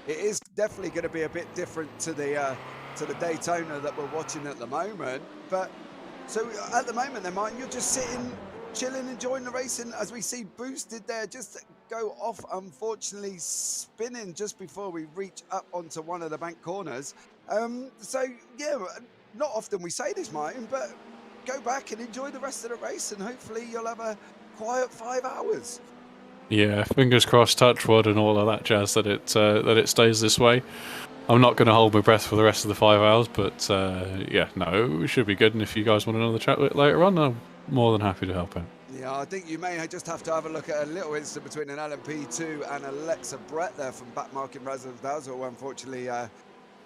is definitely going to be a bit different to the Daytona that we're watching at the moment. But so at the moment then, Martin, you're just sitting, chilling, enjoying the racing as we see Boosted there just go off, unfortunately spinning just before we reach up onto one of the bank corners. Not often we say this, Martin, but go back and enjoy the rest of the race, and hopefully you'll have a quiet 5 hours. Yeah, fingers crossed, touch wood, and all of that jazz that it stays this way. I'm not going to hold my breath for the rest of the 5 hours, but we should be good. And if you guys want another chat later on, I'm more than happy to help out. Yeah, I think you may just have to have a look at a little incident between an LMP2 and Alexa Brett there from backmarking Rowlands, who unfortunately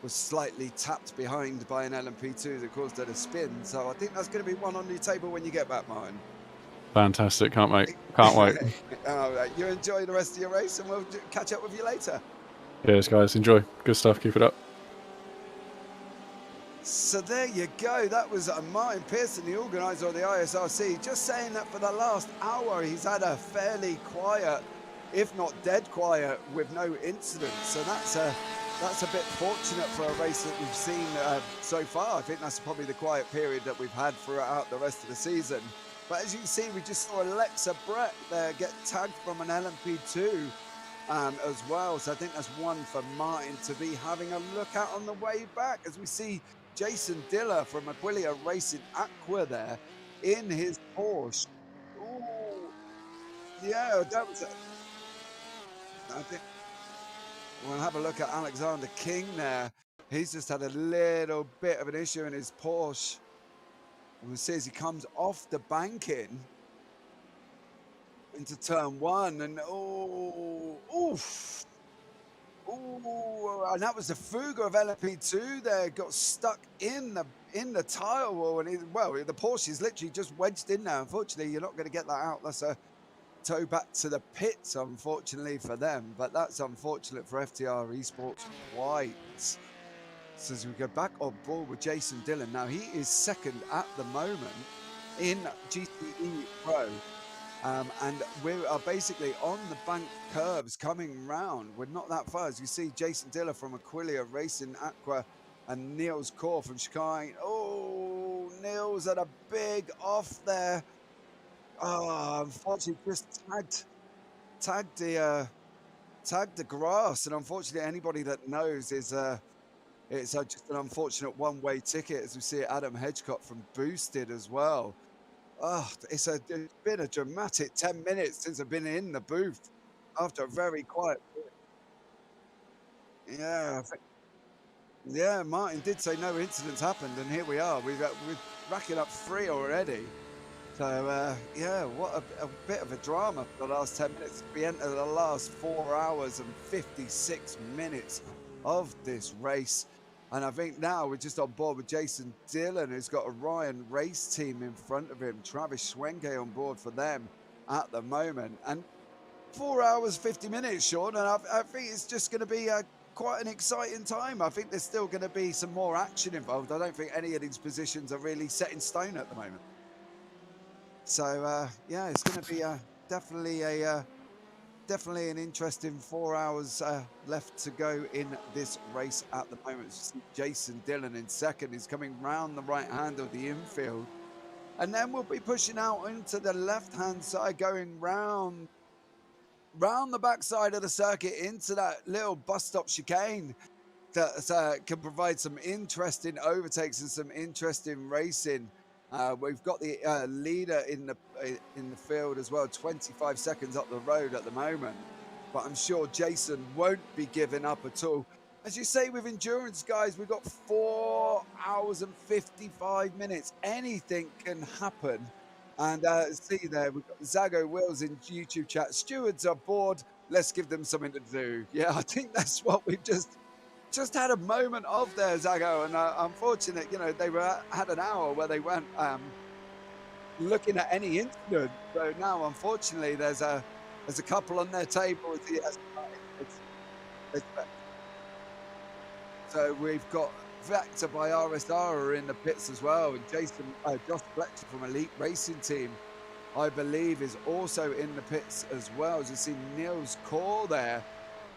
was slightly tapped behind by an LMP2 that caused her to spin. So I think that's going to be one on the table when you get back, Martin. Fantastic. Can't wait. All right, you enjoy the rest of your race, and we'll catch up with you later. Cheers, guys. Enjoy. Good stuff. Keep it up. So there you go. That was Martin Pearson, the organiser of the ISRC, just saying that for the last hour he's had a fairly quiet, if not dead quiet, with no incidents. So that's a bit fortunate for a race that we've seen so far. I think that's probably the quiet period that we've had throughout the rest of the season. But as you can see, we just saw Alexa Brett there get tagged from an LMP2 as well. So I think that's one for Martin to be having a look at on the way back, as we see Jason Diller from Aquilia Racing Aqua there in his Porsche. Ooh, yeah, that was it. I think we'll have a look at Alexander King there. He's just had a little bit of an issue in his Porsche. We'll see as he comes off the banking into turn 1, and and that was the Fuga of LMP2 there, got stuck in the tire wall, and the Porsche is literally just wedged in there. Unfortunately, you're not going to get that out. That's a tow back to the pits, unfortunately for them, but that's unfortunate for FTR Esports White. So as we go back on board with Jason Dillon, now he is second at the moment in GTE Pro. And we are basically on the bank curves coming round. We're not that far. As you see, Jason Diller from Aquilia Racing Aqua and Niels Kaur from Sky. Oh, Niels at a big off there. Oh, unfortunately, just tagged the grass. And unfortunately, anybody that knows is it's just an unfortunate one-way ticket, as we see Adam Hedgecott from Boosted as well. Oh, it's been a dramatic 10 minutes since I've been in the booth after a very quiet period. Yeah, yeah, Martin did say no incidents happened, and here we are. We're racking up 3 already. So, yeah, what a bit of a drama for the last 10 minutes. We enter the last 4 hours and 56 minutes of this race. And I think now we're just on board with Jason Dillon, who's got a Ryan race team in front of him. Travis Schwenke on board for them at the moment. And 4 hours, 50 minutes, Sean. And I think it's just going to be quite an exciting time. I think there's still going to be some more action involved. I don't think any of these positions are really set in stone at the moment. So yeah, it's going to be definitely an interesting 4 hours left to go in this race at the moment. Jason Dillon in second is coming round the right hand of the infield, and then we'll be pushing out into the left hand side, going round the back side of the circuit into that little bus stop chicane that can provide some interesting overtakes and some interesting racing. We've got the leader in the field as well, 25 seconds up the road at the moment. But I'm sure Jason won't be giving up at all. As you say with endurance, guys, we've got 4 hours and 55 minutes. Anything can happen. And see there, we've got Zago Wills in YouTube chat. Stewards are bored. Let's give them something to do. Yeah, I think that's what we've just had a moment of there, Zago, and unfortunate, they had an hour where they weren't looking at any incident. So now, unfortunately, there's a couple on their table. So we've got Vector by RSR in the pits as well, and Josh Fletcher from Elite Racing Team, I believe, is also in the pits as well. As you see, Niels Core there.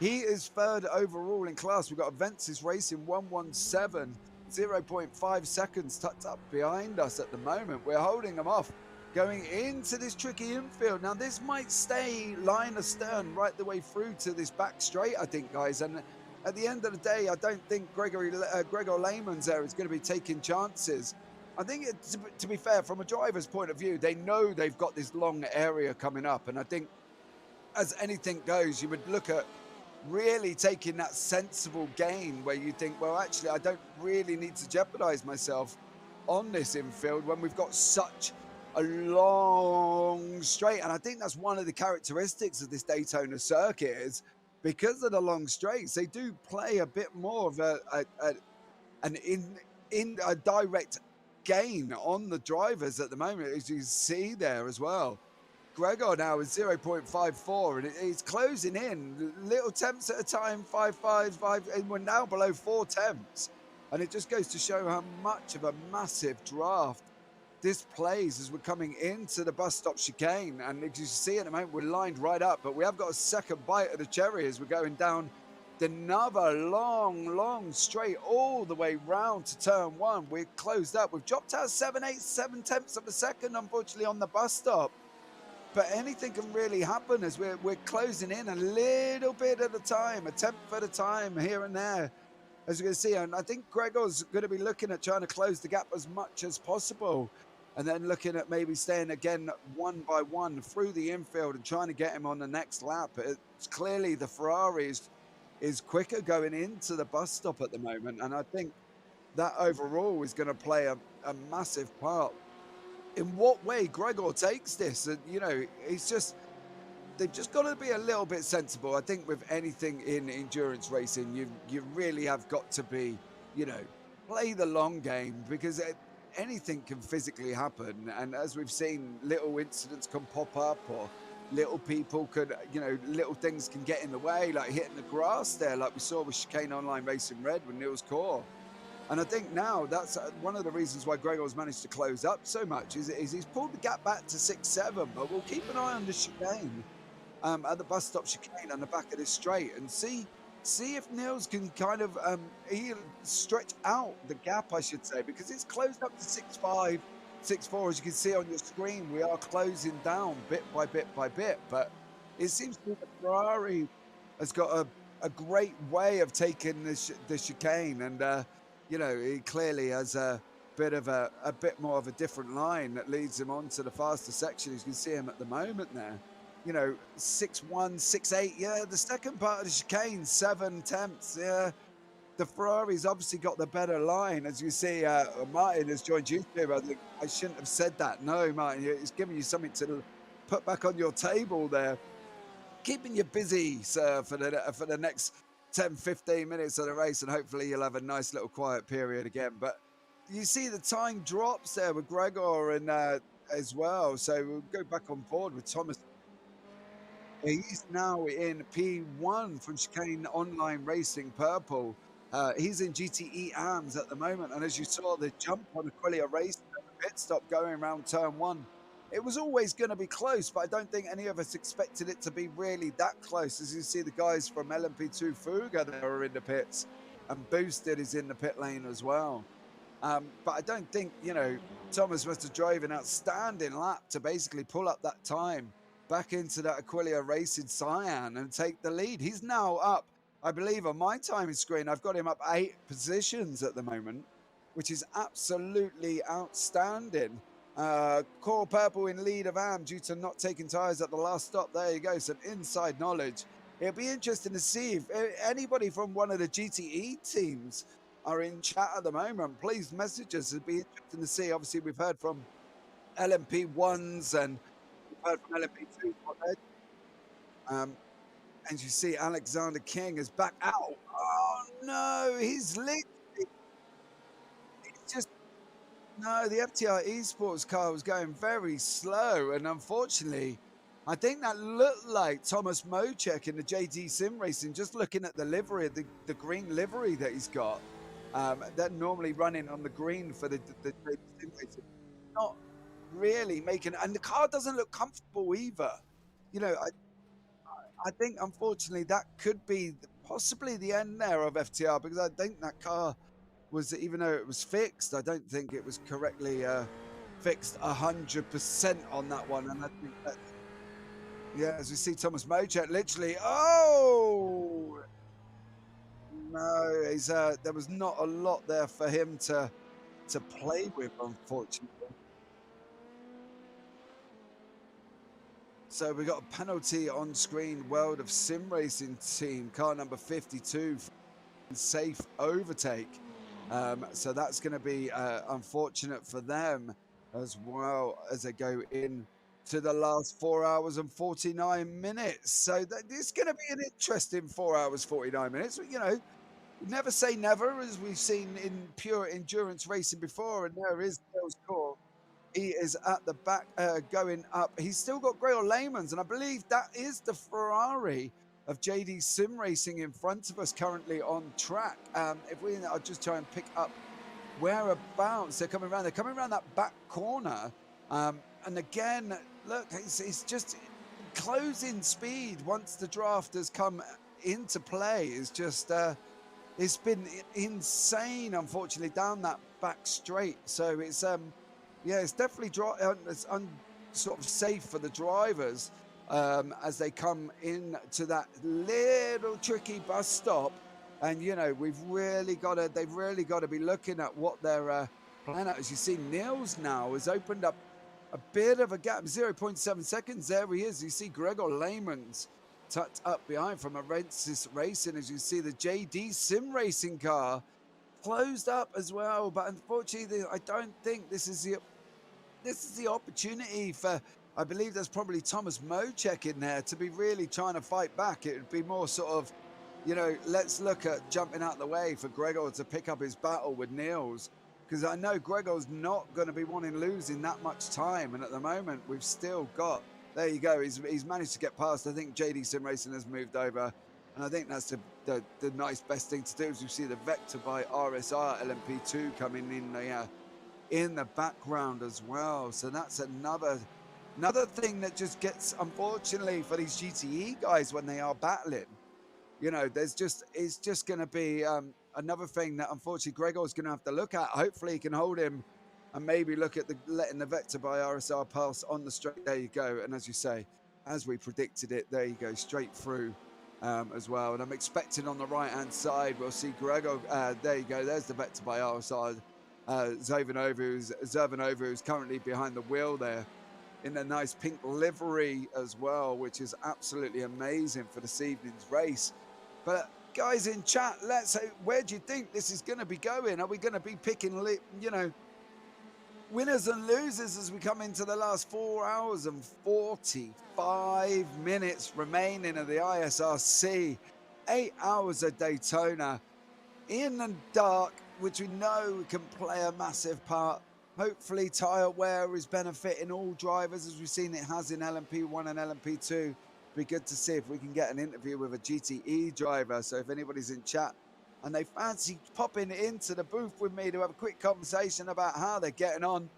He is third overall in class. We've got Avensis Racing 117, 0.5 seconds tucked up behind us at the moment. We're holding them off going into this tricky infield. Now, this might stay line astern right the way through to this back straight, I think, guys. And at the end of the day, I don't think Gregor Lehman's there is going to be taking chances. I think, to be fair, from a driver's point of view, they know they've got this long area coming up. And I think, as anything goes, you would look at really taking that sensible gain where you think, well, actually, I don't really need to jeopardize myself on this infield when we've got such a long straight. And I think that's one of the characteristics of this Daytona circuit, is because of the long straights, they do play a bit more of an direct gain on the drivers at the moment, as you see there as well. Gregor now is 0.54, and he's closing in little temps at a time, 5.5, and we're now below 4 temps. And it just goes to show how much of a massive draft this plays as we're coming into the bus stop chicane. And as you see at the moment, we're lined right up, but we have got a second bite of the cherry as we're going down another long straight all the way round to turn 1. We're closed up. We've dropped out 7 tenths of a second, unfortunately, on the bus stop. But anything can really happen as we're closing in a little bit at a time, a tenth at a time here and there, as you can see. And I think Gregor's going to be looking at trying to close the gap as much as possible, and then looking at maybe staying again one by one through the infield and trying to get him on the next lap. It's clearly the Ferrari is quicker going into the bus stop at the moment, and I think that overall is going to play a massive part in what way Gregor takes this. And they've just got to be a little bit sensible. I think with anything in endurance racing, you really have got to be, play the long game, because anything can physically happen. And as we've seen, little incidents can pop up, or little people could, little things can get in the way, like hitting the grass there, like we saw with Chicane Online Racing Red with Niels Core. And I think now that's one of the reasons why Gregor's managed to close up so much, is he's pulled the gap back to 6-7. But we'll keep an eye on the chicane, at the bus stop chicane on the back of this straight, and see if Niels can kind of he'll stretch out the gap, I should say, because it's closed up to 6.5, 6.4. As you can see on your screen, we are closing down bit by bit by bit. But it seems to be that Ferrari has got a great way of taking the chicane, and he clearly has a bit more of a different line that leads him on to the faster section. As you can see him at the moment there, you know, 6.1, 6.8. Yeah, the second part of the chicane, 7/10. Yeah, the Ferrari's obviously got the better line. As you see, Martin has joined YouTube. I think I shouldn't have said that. No, Martin, it's giving you something to put back on your table there, keeping you busy, sir, for the next 10-15 minutes of the race, and hopefully you'll have a nice little quiet period again. But you see the time drops there with Gregor and as well. So we'll go back on board with Thomas. He's now in P1 from Chicane Online Racing Purple. He's in GTE AMS at the moment. And as you saw, the jump on Aquila Racing at the pit stop going around turn 1. It was always going to be close, but I don't think any of us expected it to be really that close. As you see, the guys from LMP2 Fuga that are in the pits, and Boosted is in the pit lane as well. But I don't think, you know, Thomas must have drove an outstanding lap to basically pull up that time back into that Aquila Racing Cyan and take the lead. He's now up, I believe, on my timing screen, I've got him up 8 positions at the moment, which is absolutely outstanding. Core Purple in lead of AM due to not taking tyres at the last stop. There you go, some inside knowledge. It'll be interesting to see if anybody from one of the GTE teams are in chat at the moment. Please message us. It'd be interesting to see. Obviously, we've heard from LMP1s and we've heard from LMP2s. And you see Alexander King is back out. Oh, no, he's literally... It's just... No, the FTR Esports car was going very slow, and unfortunately, I think that looked like Thomas Mocek in the JD Sim Racing, just looking at the livery, the green livery that he's got. They're normally running on the green for the JD Sim Racing. Not really making, and the car doesn't look comfortable either. You know, I think, unfortunately, that could be possibly the end there of FTR, because I think that car was, even though it was fixed, I don't think it was correctly fixed 100% on that one. And I think that, yeah, as we see Thomas Mocek literally, oh no, he's there was not a lot there for him to play with, unfortunately. So we got a penalty on screen. World of Sim Racing team, car number 52, safe overtake. So that's going to be unfortunate for them, as well as they go in to the last 4 hours and 49 minutes. So it's going to be an interesting 4 hours, 49 minutes. You know, never say never, as we've seen in pure endurance racing before. And there is Dale's Core. He is at the back going up. He's still got Grail Layman's, and I believe that is the Ferrari of JD Sim Racing in front of us currently on track. I'll just try and pick up whereabouts they're coming around. They're coming around that back corner. And again, look, it's just closing speed once the draft has come into play. It's just, it's been insane, unfortunately, down that back straight. So it's, yeah, it's definitely sort of safe for the drivers as they come in to that little tricky bus stop. And, you know, they've really got to be looking at what they're planning out. As you see, Niels now has opened up a bit of a gap, 0.7 seconds. There he is. You see Gregor Layman's tucked up behind from Arensis Racing. As you see, the JD Sim Racing car closed up as well. But unfortunately, I don't think this is the opportunity for, I believe there's probably Thomas Mocek in there to be really trying to fight back. It would be more sort of, you know, let's look at jumping out the way for Gregor to pick up his battle with Niels, because I know Gregor's not going to be losing that much time. And at the moment, we've still got, there you go, he's managed to get past. I think JD Sim Racing has moved over, and I think that's the nice best thing to do. Is you see the Vector by RSR LMP2 coming in the background as well. So that's another thing that just gets, unfortunately for these GTE guys when they are battling, you know, it's just going to be another thing that unfortunately Gregor's going to have to look at. Hopefully he can hold him and maybe look at letting the Vector by RSR pass on the straight. There you go. And as you say, as we predicted it, there you go, straight through as well. And I'm expecting on the right hand side we'll see Gregor. There you go, there's the Vector by RSR Zervanova, who's currently behind the wheel there in a nice pink livery as well, which is absolutely amazing for this evening's race. But guys in chat, let's say, where do you think this is going to be going? Are we going to be picking, winners and losers as we come into the last 4 hours and 45 minutes remaining of the ISRC? 8 hours of Daytona in the dark, which we know can play a massive part. Hopefully tyre wear is benefiting all drivers, as we've seen it has in LMP1 and LMP2. Be good to see if we can get an interview with a GTE driver. So if anybody's in chat and they fancy popping into the booth with me to have a quick conversation about how they're getting on,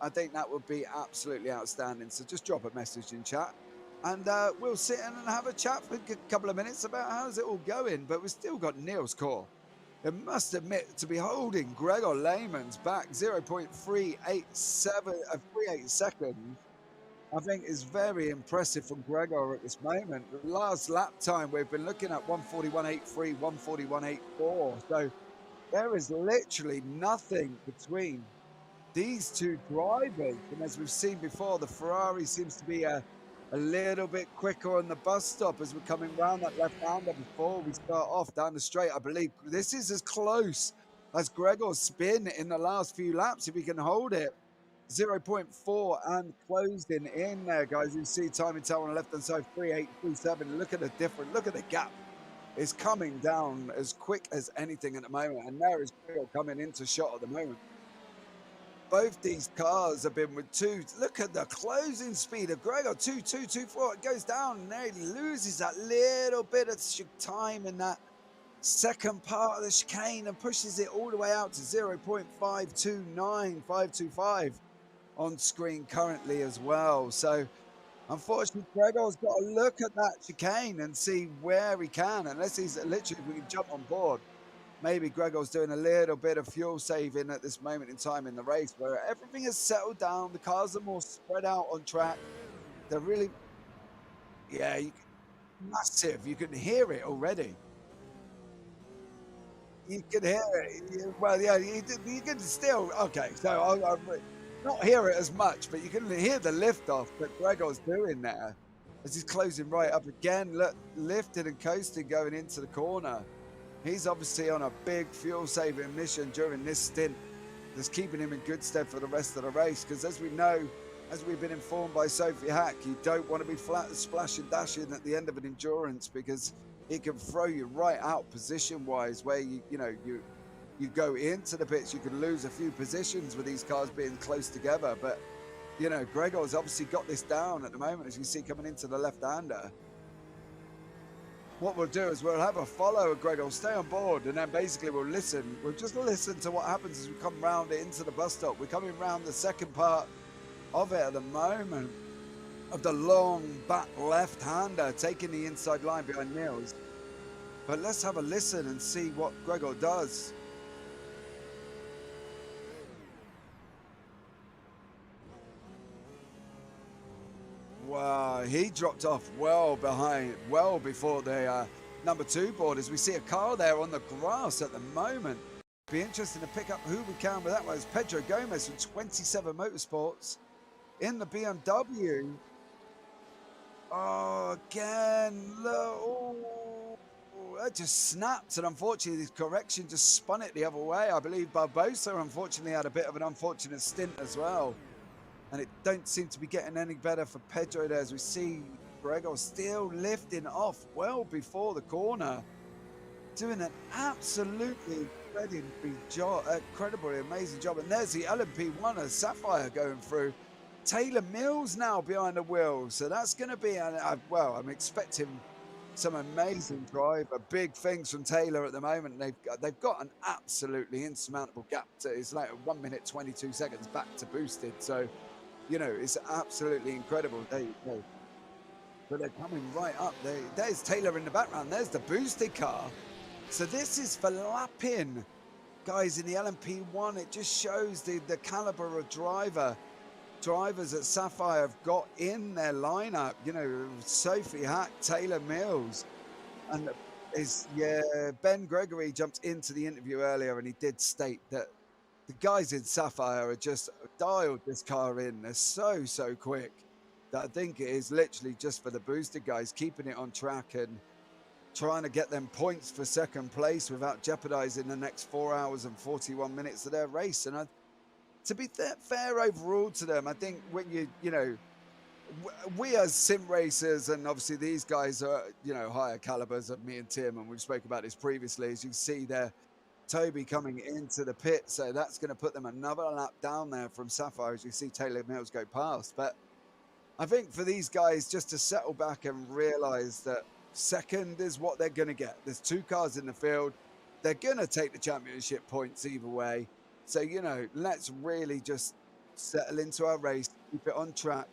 I think that would be absolutely outstanding. So just drop a message in chat and we'll sit in and have a chat for a couple of minutes about how's it all going. But we've still got Neil's call. I must admit, to be holding Gregor Lehmann's back 0.387 38 seconds, I think is very impressive from Gregor at this moment. The last lap time we've been looking at 141.83, 141.84. So there is literally nothing between these two drivers. And as we've seen before, the Ferrari seems to be a little bit quicker on the bus stop as we're coming round that left-hander before we start off down the straight. I believe this is as close as Gregor's spin in the last few laps, if he can hold it. 0.4 and closing in there, guys. You see time and tell on the left-hand side, 3.837. Look at the difference. Look at the gap. It's coming down as quick as anything at the moment. And there is Gregor coming into shot at the moment. Both these cars have been with two. Look at the closing speed of Gregor, 2.224. It goes down and there he loses that little bit of time in that second part of the chicane and pushes it all the way out to 0.529, 525 on screen currently as well. So unfortunately, Gregor's got to look at that chicane and see where he can, unless he's literally, we can jump on board. Maybe Gregor's doing a little bit of fuel saving at this moment in time in the race where everything has settled down. The cars are more spread out on track. They're really, massive. You can hear it already. You can hear it. Well, yeah, you can still, okay, so I'll not hear it as much, but you can hear the lift off that Gregor's doing there as he's closing right up again, lifted and coasting going into the corner. He's obviously on a big fuel-saving mission during this stint that's keeping him in good stead for the rest of the race. Because as we know, as we've been informed by Sophie Hack, you don't want to be flat splash and dashing at the end of an endurance because it can throw you right out position-wise where you go into the pits. You can lose a few positions with these cars being close together. But, Gregor's obviously got this down at the moment, as you see coming into the left-hander. What we'll do is we'll have a follow of Gregor, stay on board, and then basically we'll listen. We'll just listen to what happens as we come round it into the bus stop. We're coming round the second part of it at the moment, of the long back left-hander, taking the inside line behind Niels. But let's have a listen and see what Gregor does. Wow, he dropped off well before the number 2 board, as we see a car there on the grass at the moment. Be interesting to pick up who we can with that one. It's Pedro Gomez from 27 Motorsports in the BMW. Oh, again, look, that just snapped, and unfortunately the correction just spun it the other way. I believe Barbosa unfortunately had a bit of an unfortunate stint as well. And it don't seem to be getting any better for Pedro there, as we see Gregor still lifting off well before the corner, doing an absolutely incredibly amazing job. And there's the LMP1 of Sapphire going through. Taylor Mills now behind the wheel, so that's going to be, well, I'm expecting some amazing driver, big things from Taylor at the moment. They've got an absolutely insurmountable gap. It's like 1 minute 22 seconds back to boosted, so it's absolutely incredible. There you go. But they're coming right up. There's Taylor in the background. There's the boosted car. So this is for lapping, guys, in the LMP1. It just shows the caliber of drivers at Sapphire have got in their lineup. Sophie Hack, Taylor Mills, and Ben Gregory jumped into the interview earlier, and he did state that the guys in Sapphire are just dialed this car in. They're so quick that I think it is literally just for the boosted guys keeping it on track and trying to get them points for second place without jeopardizing the next 4 hours and 41 minutes of their race. And to be fair overall to them, I think when you know, we as sim racers, and obviously these guys are, you know, higher calibers of me and Tim, and we've spoken about this previously, as you can see there, Toby coming into the pit, so that's going to put them another lap down there from Sapphire as you see Taylor Mills go past. But I think for these guys just to settle back and realize that second is what they're going to get. There's 2 cars in the field. They're going to take the championship points either way. So, you know, let's really just settle into our race, keep it on track.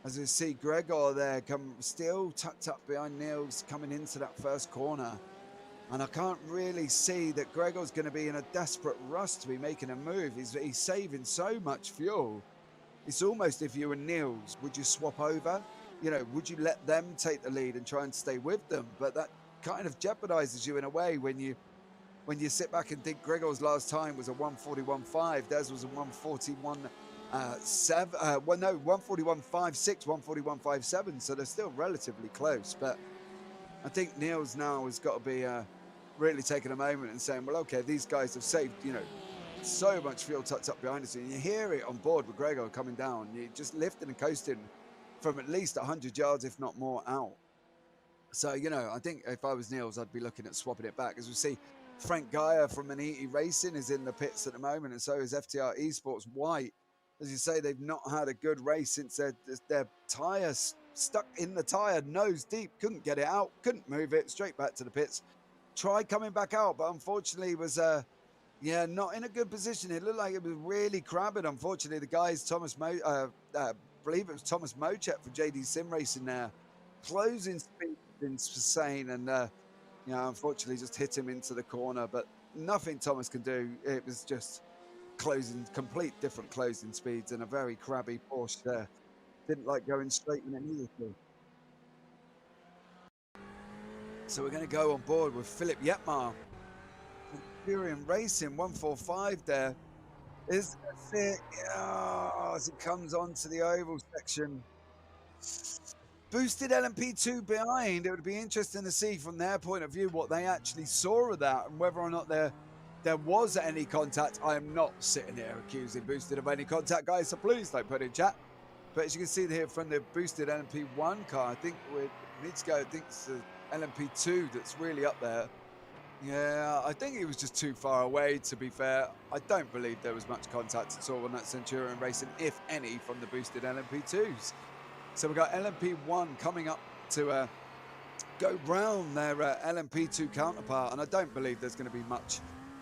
As you see Gregor there still tucked up behind Niels coming into that first corner. And I can't really see that Gregor's going to be in a desperate rush to be making a move. He's saving so much fuel. It's almost, if you were Niels, would you swap over? You know, would you let them take the lead and try and stay with them? But that kind of jeopardizes you in a way when you sit back and think Gregor's last time was a 141.5. Theirs was a 141.7. 141.56, 141.57. So they're still relatively close. But I think Niels now has got to be really taking a moment and saying, well, okay, these guys have saved, you know, so much fuel tucked up behind us. And you hear it on board with Gregor coming down. You're just lifting and coasting from at least 100 yards, if not more, out. So, you know, I think if I was Niels, I'd be looking at swapping it back. As we see, Frank Geyer from Maniti Racing is in the pits at the moment, and so is FTR Esports White. As you say, they've not had a good race since their tyres stuck in the tyre, nose deep, couldn't get it out, couldn't move it, straight back to the pits. Tried coming back out, but unfortunately was, not in a good position. It looked like it was really crabbing. Unfortunately, the guys, I believe it was Thomas Mochet from JD Sim Racing there, closing speed insane, and unfortunately just hit him into the corner. But nothing Thomas can do. It was just complete different closing speeds, and a very crabby Porsche there. Didn't like going straight when it needed to. So we're going to go on board with Philip Yetmar. Furion Racing 145 there. Is it? Oh, as it comes onto the oval section. Boosted LMP2 behind. It would be interesting to see from their point of view what they actually saw of that and whether or not there was any contact. I am not sitting here accusing Boosted of any contact, guys, so please don't put it in chat. But as you can see here from the Boosted LMP1 car, I think we need to go, I think it's the LMP2 that's really up there. Yeah, I think he was just too far away, to be fair. I don't believe there was much contact at all on that Centurion Racing, if any, from the Boosted LMP2s. So we've got LMP1 coming up to go round their LMP2 counterpart, and I don't believe there's going to be much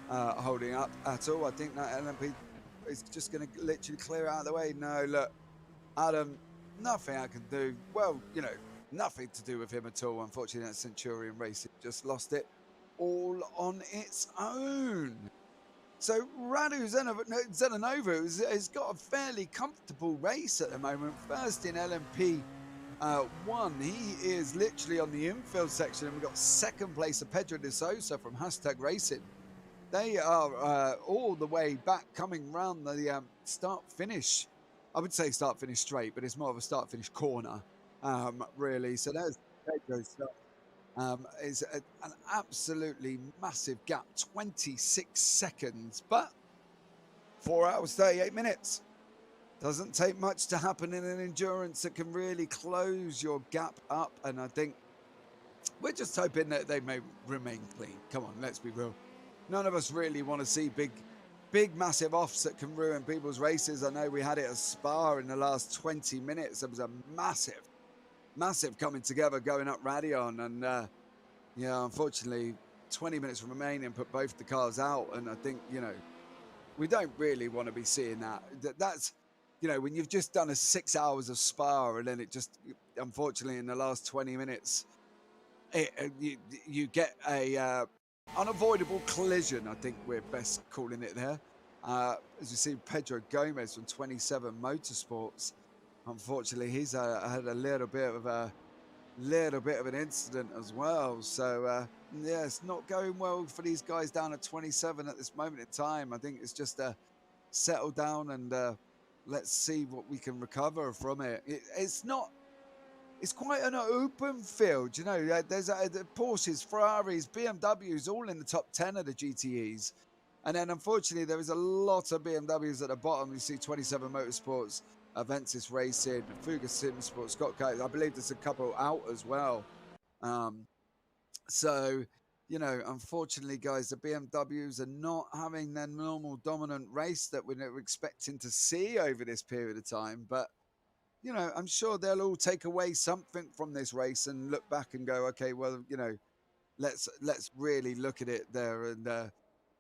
holding up at all. I think that LMP is just going to literally clear out of the way. No, look, Adam, nothing I can do. Well, you know, nothing to do with him at all. Unfortunately, that Centurion Racing just lost it all on its own. So Radu Zelenova has got a fairly comfortable race at the moment. First in LMP 1. He is literally on the infield section, and we've got second place of Pedro de Sousa from Hashtag Racing. They are all the way back, coming round the start-finish. I would say start-finish straight, but it's more of a start-finish corner, really. So there's Pedro's start. Is an absolutely massive gap, 26 seconds, but 4 hours, 38 minutes. Doesn't take much to happen in an endurance that can really close your gap up, and I think we're just hoping that they may remain clean. Come on, let's be real. None of us really want to see big, massive offs that can ruin people's races. I know we had it at Spa in the last 20 minutes. There was a massive coming together going up Radion, and unfortunately 20 minutes remaining put both the cars out, and I think, you know, we don't really want to be seeing that's, you know, when you've just done 6 hours of Spa and then it just, unfortunately, in the last 20 minutes you get a unavoidable collision. I think we're best calling it there. As you see, Pedro Gomez from 27 Motorsports, unfortunately, he's had a little bit of an incident as well. So it's not going well for these guys down at 27 at this moment in time. I think it's just settle down and let's see what we can recover from it. It's quite an open field, you know. There's the Porsches, Ferraris, BMWs, all in the top 10 of the GTEs. And then, unfortunately, there is a lot of BMWs at the bottom. You see 27 Motorsports, Aventis Racing, Fuga Sim Sports, Scott Coates. I believe there's a couple out as well. So, you know, unfortunately, guys, the BMWs are not having their normal dominant race that we're expecting to see over this period of time. But, you know, I'm sure they'll all take away something from this race and look back and go, okay, well, you know, let's really look at it there and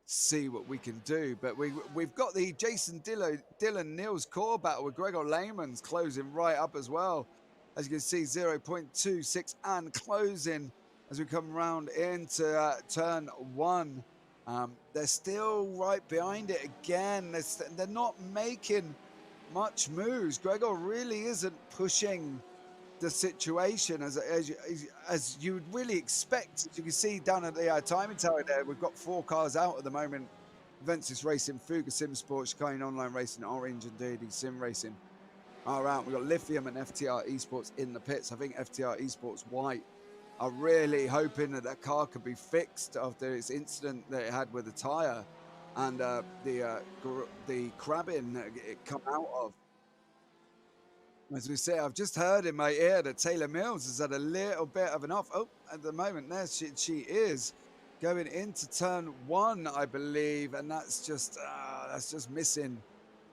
see what we can do. But we've got the Jason Dillon Niels core battle with Gregor Lehmann's closing right up as well. As you can see, 0.26 and closing as we come round into turn 1. They're still right behind it again. They're not making much moves. Gregor really isn't pushing the situation as you would really expect. As you can see down at the timing tower there, we've got 4 cars out at the moment. Aventis Racing, Fuga Sim Sports, Chicane Online Racing, Orange and DD Sim Racing are out. We've got Lithium and FTR Esports in the pits. I think FTR Esports White are really hoping that car could be fixed after its incident that it had with the tyre and the crabbing it come out of. As we say, I've just heard in my ear that Taylor Mills has had a little bit of an off. Oh, at the moment, there she is going into turn 1, I believe, and that's just missing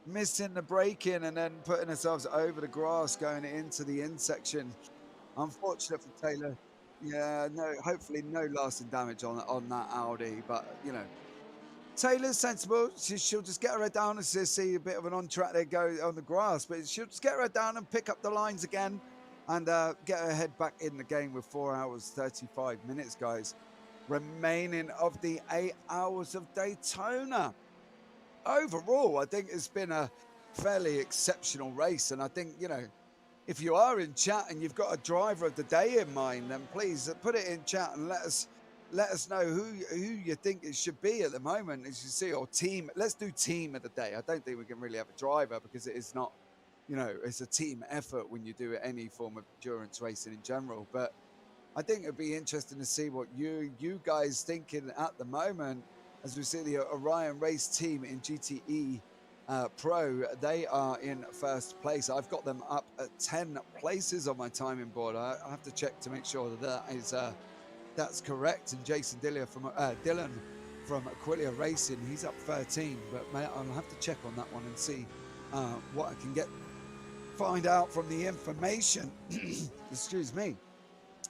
the braking and then putting ourselves over the grass going into the in section. Unfortunate for Taylor. Yeah, no, hopefully no lasting damage on that Audi, but you know. Taylor's sensible. She'll just get her head down and see a bit of an on-track there go on the grass, but she'll just get her head down and pick up the lines again and get her head back in the game with 4 hours, 35 minutes, guys, remaining of the 8 hours of Daytona. Overall, I think it's been a fairly exceptional race, and I think, you know, if you are in chat and you've got a driver of the day in mind, then please put it in chat and let us know who you think it should be at the moment. As you see, or team. Let's do team of the day. I don't think we can really have a driver because it is not, you know, it's a team effort when you do any form of endurance racing in general. But I think it'd be interesting to see what you guys thinking at the moment. As we see the Orion Race team in GTE Pro, they are in first place. I've got them up at 10 places on my timing board. I have to check to make sure that is that's correct. And Jason Dillon from Aquilia Racing, he's up 13. But I'll have to check on that one and see what I can find out from the information. Excuse me.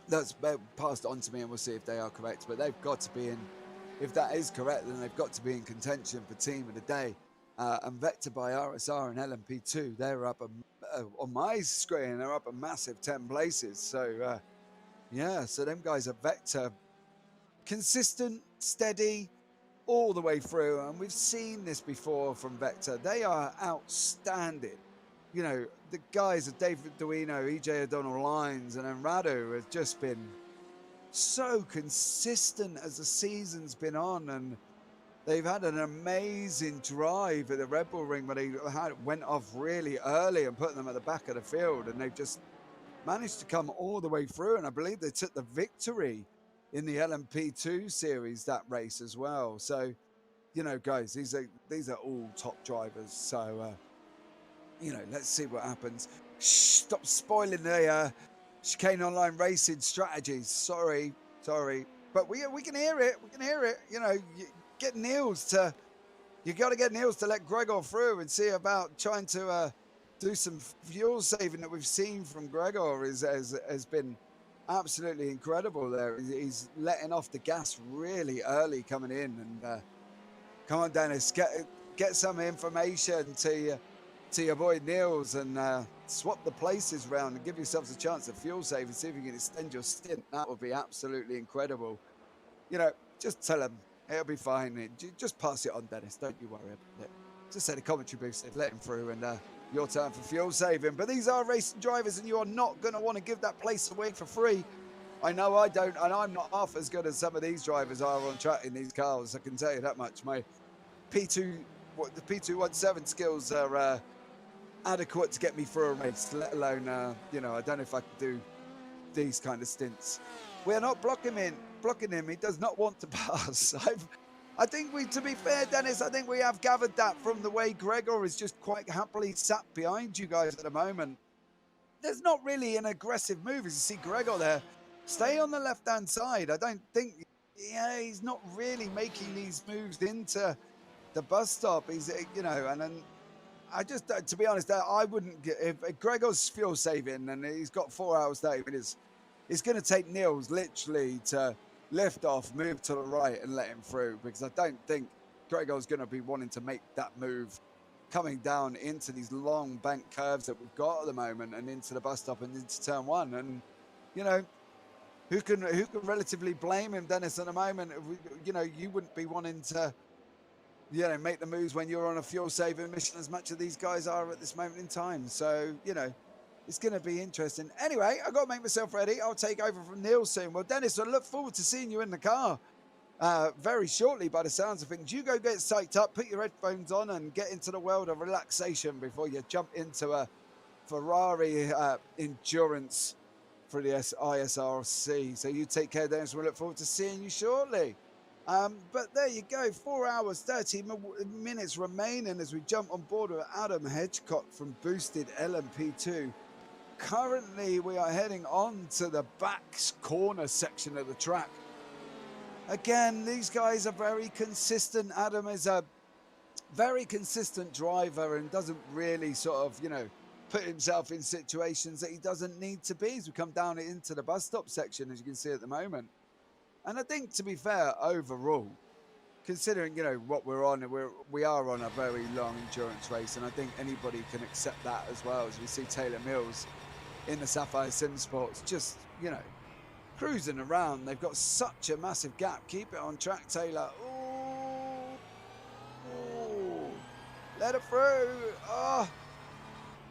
That's passed on to me, and we'll see if they are correct. But they've got to be in. If that is correct, then they've got to be in contention for team of the day. And Vector by RSR and LMP2, they're up on my screen. They're up a massive 10 places. So. Yeah, so them guys are Vector, consistent, steady, all the way through. And we've seen this before from Vector. They are outstanding. You know, the guys of David Duino, EJ O'Donnell Lines, and then Radu have just been so consistent as the season's been on. And they've had an amazing drive at the Red Bull Ring, but they went off really early and put them at the back of the field. And they've just managed to come all the way through, and I believe they took the victory in the LMP2 series that race as well. So, you know, guys, these are all top drivers. So, you know, let's see what happens. Stop spoiling the Chicane Online Racing strategies. Sorry, but we can hear it. We can hear it. You know, you got to get Niels to let Gregor through and see about trying to do some fuel saving that we've seen from Gregor has been absolutely incredible there. He's letting off the gas really early coming in. And come on, Dennis, get some information to your boy Niels and swap the places around and give yourselves a chance at fuel save and see if you can extend your stint. That would be absolutely incredible. You know, just tell him it'll be fine. Just pass it on, Dennis. Don't you worry about it. Just say the commentary booth said let him through and your turn for fuel saving. But these are racing drivers and you are not going to want to give that place away for free. I know I don't, and I'm not half as good as some of these drivers are on track in these cars. I can tell you that much. My P2 what the P217 skills are adequate to get me through a race, let alone you know, I don't know if I can do these kind of stints. We're not blocking him. He does not want to pass. I think to be fair, Dennis, I think we have gathered that from the way Gregor is just quite happily sat behind you guys at the moment. There's not really an aggressive move. As you see Gregor there, stay on the left-hand side. I don't think, yeah, he's not really making these moves into the bus stop. He's, you know, and then I just, to be honest, I wouldn't get, if Gregor's fuel saving and he's got 4 hours, 30 minutes, it's going to take Niels literally to lift off, move to the right and let him through, because I don't think Gregor's going to be wanting to make that move coming down into these long bank curves that we've got at the moment and into the bus stop and into turn one. And, you know, who can relatively blame him, Dennis, at the moment? You know, you wouldn't be wanting to, you know, make the moves when you're on a fuel saving mission as much as these guys are at this moment in time. So, you know, it's going to be interesting. Anyway, I've got to make myself ready. I'll take over from Neil soon. Well, Dennis, I look forward to seeing you in the car very shortly by the sounds of things. You go get psyched up, put your headphones on and get into the world of relaxation before you jump into a Ferrari endurance for the ISRC. So you take care, Dennis. We look forward to seeing you shortly. But there you go, 4 hours, 30 minutes remaining as we jump on board with Adam Hedgecock from Boosted LMP2. Currently, we are heading on to the back corner section of the track. Again, these guys are very consistent. Adam is a very consistent driver and doesn't really sort of, you know, put himself in situations that he doesn't need to be as we come down into the bus stop section, as you can see at the moment. And I think, to be fair, overall, considering, you know, what we're on, we are on a very long endurance race, and I think anybody can accept that as well. As we see Taylor Mills in the Sapphire Sim Sports, just, you know, cruising around. They've got such a massive gap. Keep it on track, Taylor. Ooh, ooh, let it through. Oh,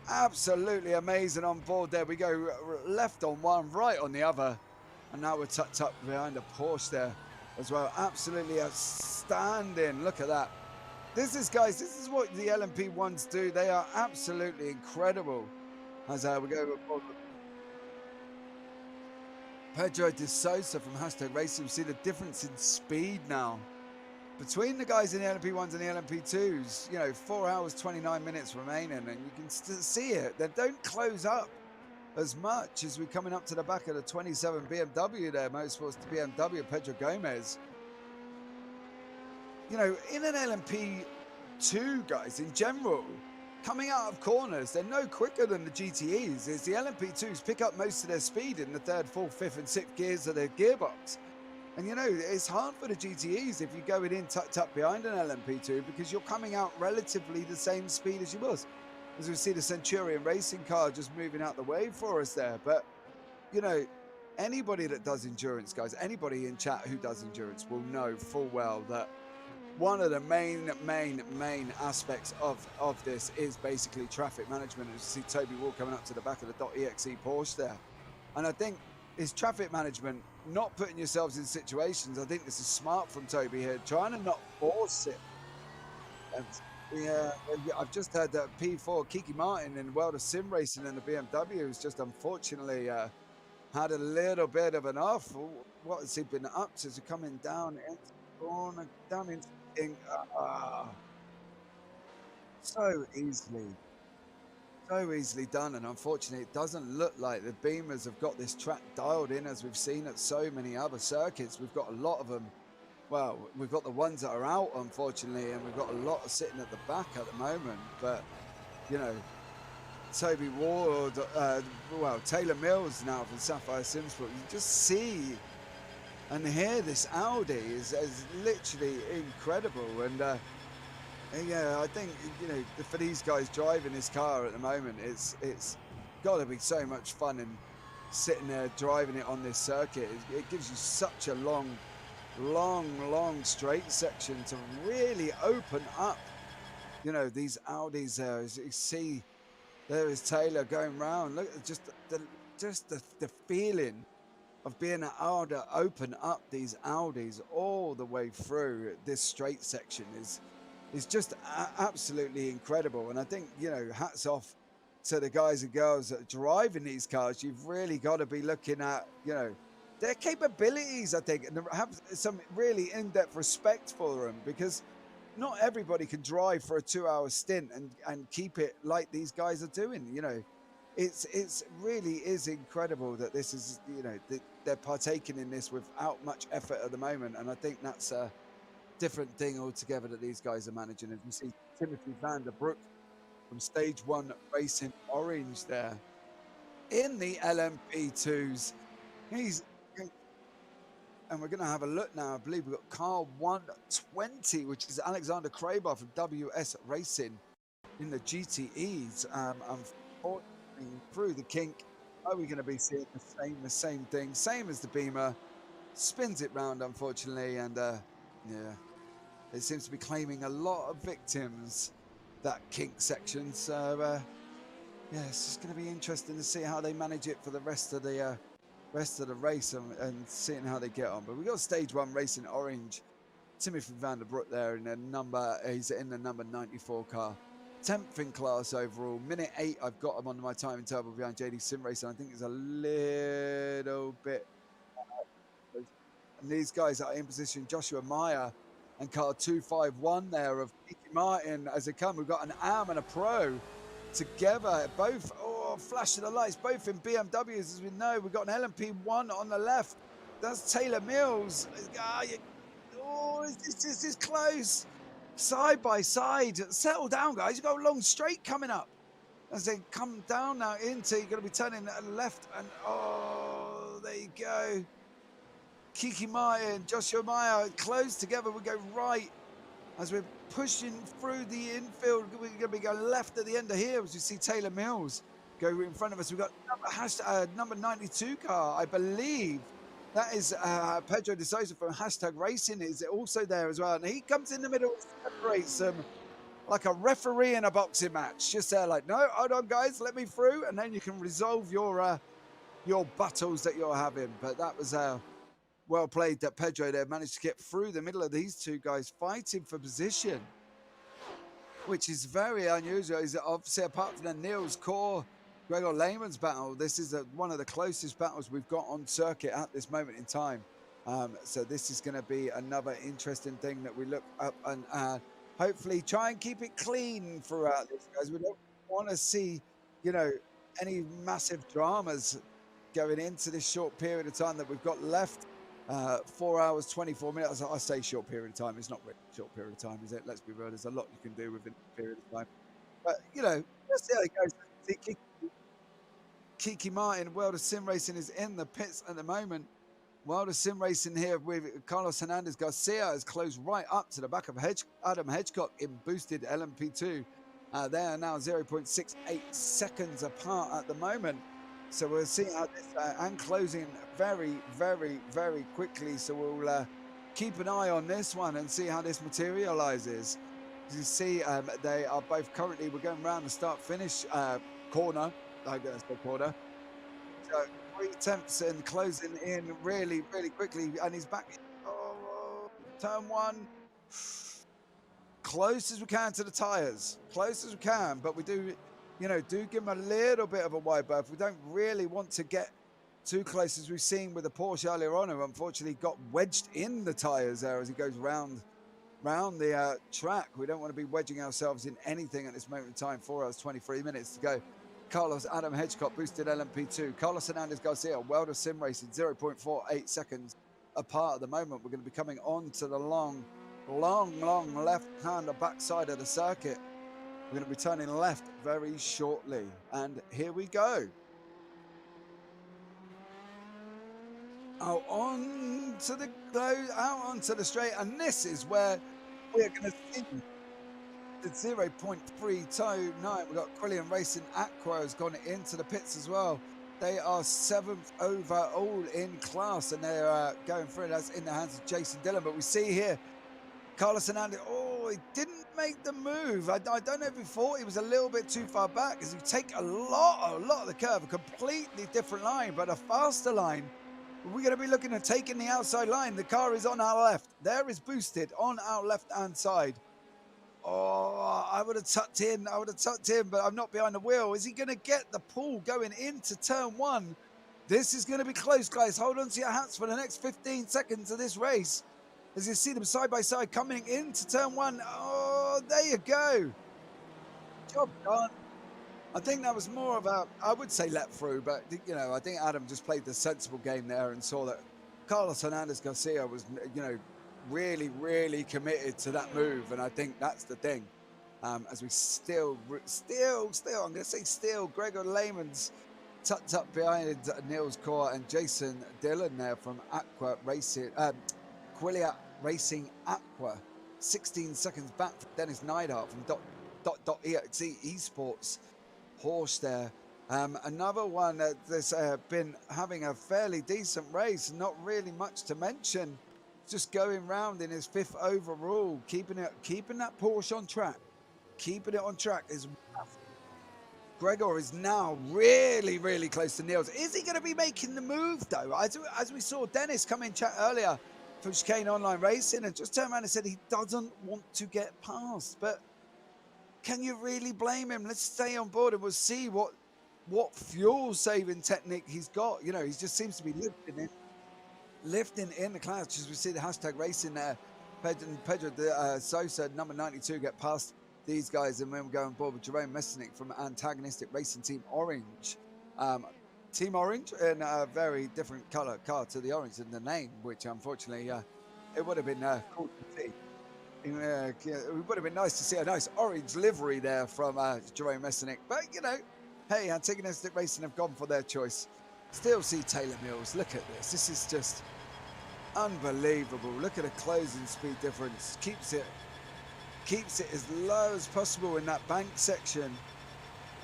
absolutely amazing on board. There we go. Left on one, right on the other. And now we're tucked up behind a Porsche there as well. Absolutely outstanding. Look at that. This is, guys, this is what the LMP1s do. They are absolutely incredible. As we go with Pedro de Sosa from Hashtag Racing. We see the difference in speed now between the guys in the LMP1s and the LMP2s. You know, 4 hours, 29 minutes remaining, and you can still see it. They don't close up as much as we're coming up to the back of the 27 BMW there, Motorsports to BMW, Pedro Gomez. You know, in an LMP2, guys, in general, coming out of corners, they're no quicker than the GTEs. As the LMP2s pick up most of their speed in the third, fourth, fifth and sixth gears of their gearbox. And, you know, it's hard for the GTEs if you're going in tucked up behind an LMP2 because you're coming out relatively the same speed as you was. As we see the Centurion racing car just moving out the way for us there. But, you know, anybody that does endurance, guys, anybody in chat who does endurance will know full well that one of the main aspects of this is basically traffic management. As you see Toby Wall coming up to the back of the .exe Porsche there. And I think it's traffic management, not putting yourselves in situations. I think this is smart from Toby here, trying to not force it. And yeah, I've just heard that P4 Kiki Martin in the world of sim racing in the BMW has just unfortunately had a little bit of an off. What has he been up to? Coming down into the corner, down into so easily done. And unfortunately, it doesn't look like the Beamers have got this track dialed in as we've seen at so many other circuits. We've got a lot of them. Well, we've got the ones that are out, unfortunately, and we've got a lot of sitting at the back at the moment. But, you know, Toby Ward, well, Taylor Mills now from Sapphire Simsport. You just see and hear this Audi is literally incredible. And, yeah, I think, you know, for these guys driving this car at the moment, it's got to be so much fun and sitting there driving it on this circuit. It gives you such a long straight section to really open up, you know, these Audis there. As you see, there is Taylor going round. Look at just the feeling of being able to open up these Audis all the way through this straight section is is just absolutely incredible. And I think, you know, hats off to the guys and girls that are driving these cars. You've really got to be looking at, you know, their capabilities, I think, and have some really in-depth respect for them, because not everybody can drive for a 2-hour stint and keep it like these guys are doing. You know, it's really is incredible that this is, you know, they're partaking in this without much effort at the moment. And I think that's a different thing altogether that these guys are managing. As we see Timothy van der Broek from Stage 1 Racing Orange there in the LMP2s. And we're going to have a look now. I believe we've got car 120, which is Alexander Kraber from WS Racing in the GTEs. Unfortunately, through the kink, are we going to be seeing the same thing? Same as the Beamer. Spins it round, unfortunately, and yeah, it seems to be claiming a lot of victims, that kink section. So yeah, it's just going to be interesting to see how they manage it for the rest of the race and seeing how they get on. But we got Stage 1 Racing Orange, Timothy van der Broek there in he's in the number 94 car, 10th in class overall. Minute 8 I've got him on my time in turbo behind JD Sim Racing. I think it's a little bit, and these guys are in position. Joshua Meyer and car 251 there of Kiki Martin as they come. We've got an AM and a Pro together, both flash of the lights, both in BMWs. As we know, we've got an LMP1 on the left. That's Taylor Mills. This is close. Side by side. Settle down, guys. You've got a long straight coming up. As they come down now into, you're going to be turning left, and there you go. Kiki Martin, Joshua Meyer close together. We go right as we're pushing through the infield. We're going to be going left at the end of here as you see Taylor Mills go in front of us. We've got number 92 car, I believe. That is Pedro de Souza from Hashtag Racing is also there as well. And he comes in the middle and separates them like a referee in a boxing match. Just there like, no, hold on, guys, let me through. And then you can resolve your battles that you're having. But that was well played that Pedro there managed to get through the middle of these two guys fighting for position, which is very unusual. Is obviously, apart from the Niels Core, Gregor Lehman's battle, this is one of the closest battles we've got on circuit at this moment in time. So this is going to be another interesting thing that we look up and hopefully try and keep it clean throughout this, guys. We don't want to see, you know, any massive dramas going into this short period of time that we've got left. 4 hours, 24 minutes. I say short period of time. It's not really a short period of time, is it? Let's be real. There's a lot you can do within a period of time. But, you know, let's see how it goes. Kiki Martin, World of Sim Racing is in the pits at the moment. World of Sim Racing here with Carlos Hernandez Garcia has closed right up to the back of Adam Hedgecock in boosted LMP2. They are now 0.68 seconds apart at the moment. So we'll see how this, and closing very, very, very quickly. So we'll keep an eye on this one and see how this materializes. As you see, they are both currently, we're going around the start-finish corner. I guess the corner. So 3 attempts and closing in really, really quickly. And he's back. Turn 1. Close as we can to the tyres. Close as we can. But we do, you know, do give him a little bit of a wide berth. We don't really want to get too close, as we've seen with the Porsche earlier on, who unfortunately got wedged in the tyres there as he goes round the track. We don't want to be wedging ourselves in anything at this moment in time. 4 hours, 23 minutes to go. Carlos Adam Hedgecock boosted LMP2. Carlos Hernandez Garcia, World of Sim Racing, 0.48 seconds apart at the moment. We're going to be coming on to the long left-hand or back side of the circuit. We're going to be turning left very shortly. And here we go. Out onto the straight. And this is where we're going to see the 0.329. We've got Quillian Racing. Aqua has gone into the pits as well. They are 7th overall in class, and they're going through. That's in the hands of Jason Dillon. But we see here, Carlos Hernandez. Oh, he didn't make the move. I don't know if he thought he was a little bit too far back, as you take a lot of the curve, a completely different line, but a faster line. We're going to be looking at taking the outside line. The car is on our left. There is boosted on our left-hand side. Oh, I would have tucked in. I would have tucked in, but I'm not behind the wheel. Is he going to get the pull going into turn one? This is going to be close, guys. Hold on to your hats for the next 15 seconds of this race. As you see them side by side coming into turn one. Oh, there you go. Job done. I think that was more of a, I would say let through, but, you know, I think Adam just played the sensible game there and saw that Carlos Hernandez Garcia was, you know, really, really committed to that move. And I think that's the thing. As we still, I'm going to say still, Gregor Lehman's tucked up behind Niels Kaur and Jason Dillon there from Aqua Racing, Quillia Racing Aqua. 16 seconds back from Dennis Neidhart from .exe Esports horse there. Another one that's been having a fairly decent race, not really much to mention. Just going round in his 5th overall, keeping that Porsche on track. Keeping it on track is Gregor is now really, really close to Niels. Is he going to be making the move though? As we saw Dennis come in chat earlier from Chicane Online Racing and just turned around and said he doesn't want to get past. But can you really blame him? Let's stay on board and we'll see what fuel saving technique he's got. You know, he just seems to be lifting in the clouds. As we see the hashtag racing there. Pedro Sosa, number 92, get past these guys, and then we're going board with Jerome Mesnick from Antagonistic Racing Team Orange. Team Orange in a very different colour car to the orange in the name, which unfortunately it would have been cool to see. It would have been nice to see a nice orange livery there from Jerome Mesnick. But, you know, hey, Antagonistic Racing have gone for their choice. Still see Taylor Mills. Look at this. This is just unbelievable. Look at the closing speed difference. Keeps it as low as possible in that bank section.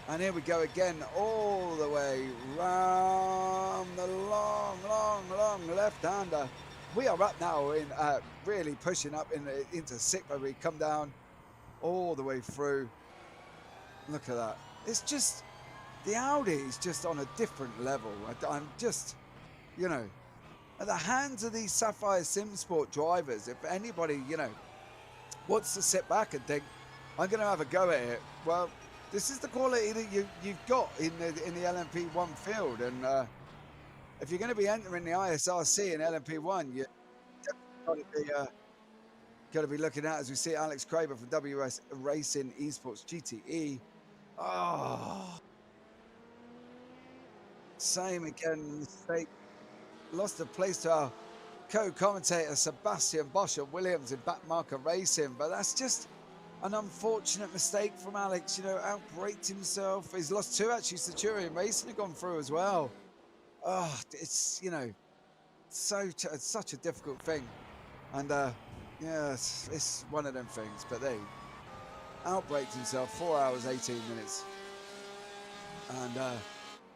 And here we go again, all the way round the long left-hander. We are up now in really pushing up into 6th, where we come down all the way through. Look at that. It's just, the Audi is just on a different level. I'm just, you know, at the hands of these Sapphire SimSport drivers, if anybody, you know, wants to sit back and think, I'm going to have a go at it, well, this is the quality that you've got in the LMP1 field. And if you're going to be entering the ISRC in LMP1, you're definitely got to be looking at, as we see Alex Kraber from WS Racing Esports GTE. Oh, same again, mistake. Lost the place to our co-commentator Sebastian Bosch at Williams in Backmarker Racing, but that's just an unfortunate mistake from Alex. You know, outbraked himself. He's lost 2 actually. Centurion Racing have gone through as well. Oh, it's, you know, it's such a difficult thing, and yeah, it's one of them things. But they outbraked himself, 4 hours 18 minutes, and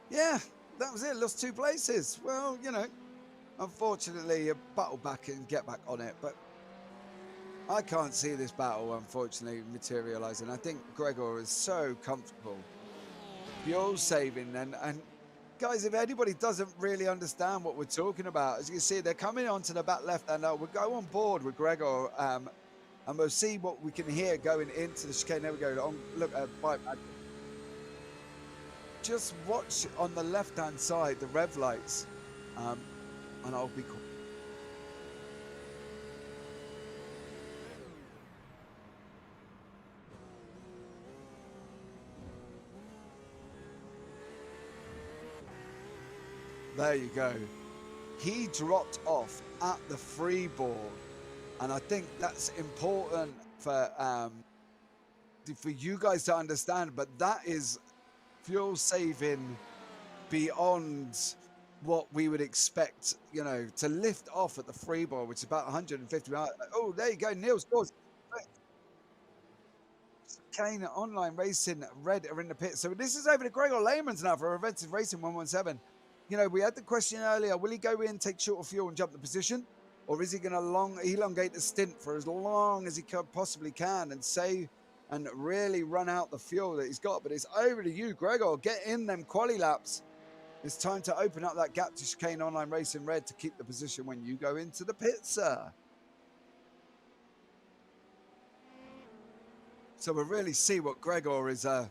yeah, that was it. Lost 2 places. Well, you know, unfortunately, you battle back and get back on it, but I can't see this battle, unfortunately, materialising. I think Gregor is so comfortable, fuel saving, and guys, if anybody doesn't really understand what we're talking about, as you can see, they're coming onto the back left, and we'll go on board with Gregor, and we'll see what we can hear going into the chicane. There we go. Look at bike. Just watch on the left-hand side the rev lights, and I'll be cool. There you go. He dropped off at the freeboard, and I think that's important for you guys to understand. But that is fuel saving beyond what we would expect. You know, to lift off at the freeboard, which is about 150 miles. Oh, there you go. Neil's scores. Kane Online Racing Red are in the pit. So this is over to Gregor Lehman's now for Inventive Racing 117. You know, we had the question earlier, will he go in, take shorter fuel and jump the position? Or is he going to elongate the stint for as long as he possibly can and save and really run out the fuel that he's got? But it's over to you, Gregor. Get in them quali laps. It's time to open up that gap to Chicane Online Racing Red to keep the position when you go into the pit, sir. So we'll really see what Gregor is going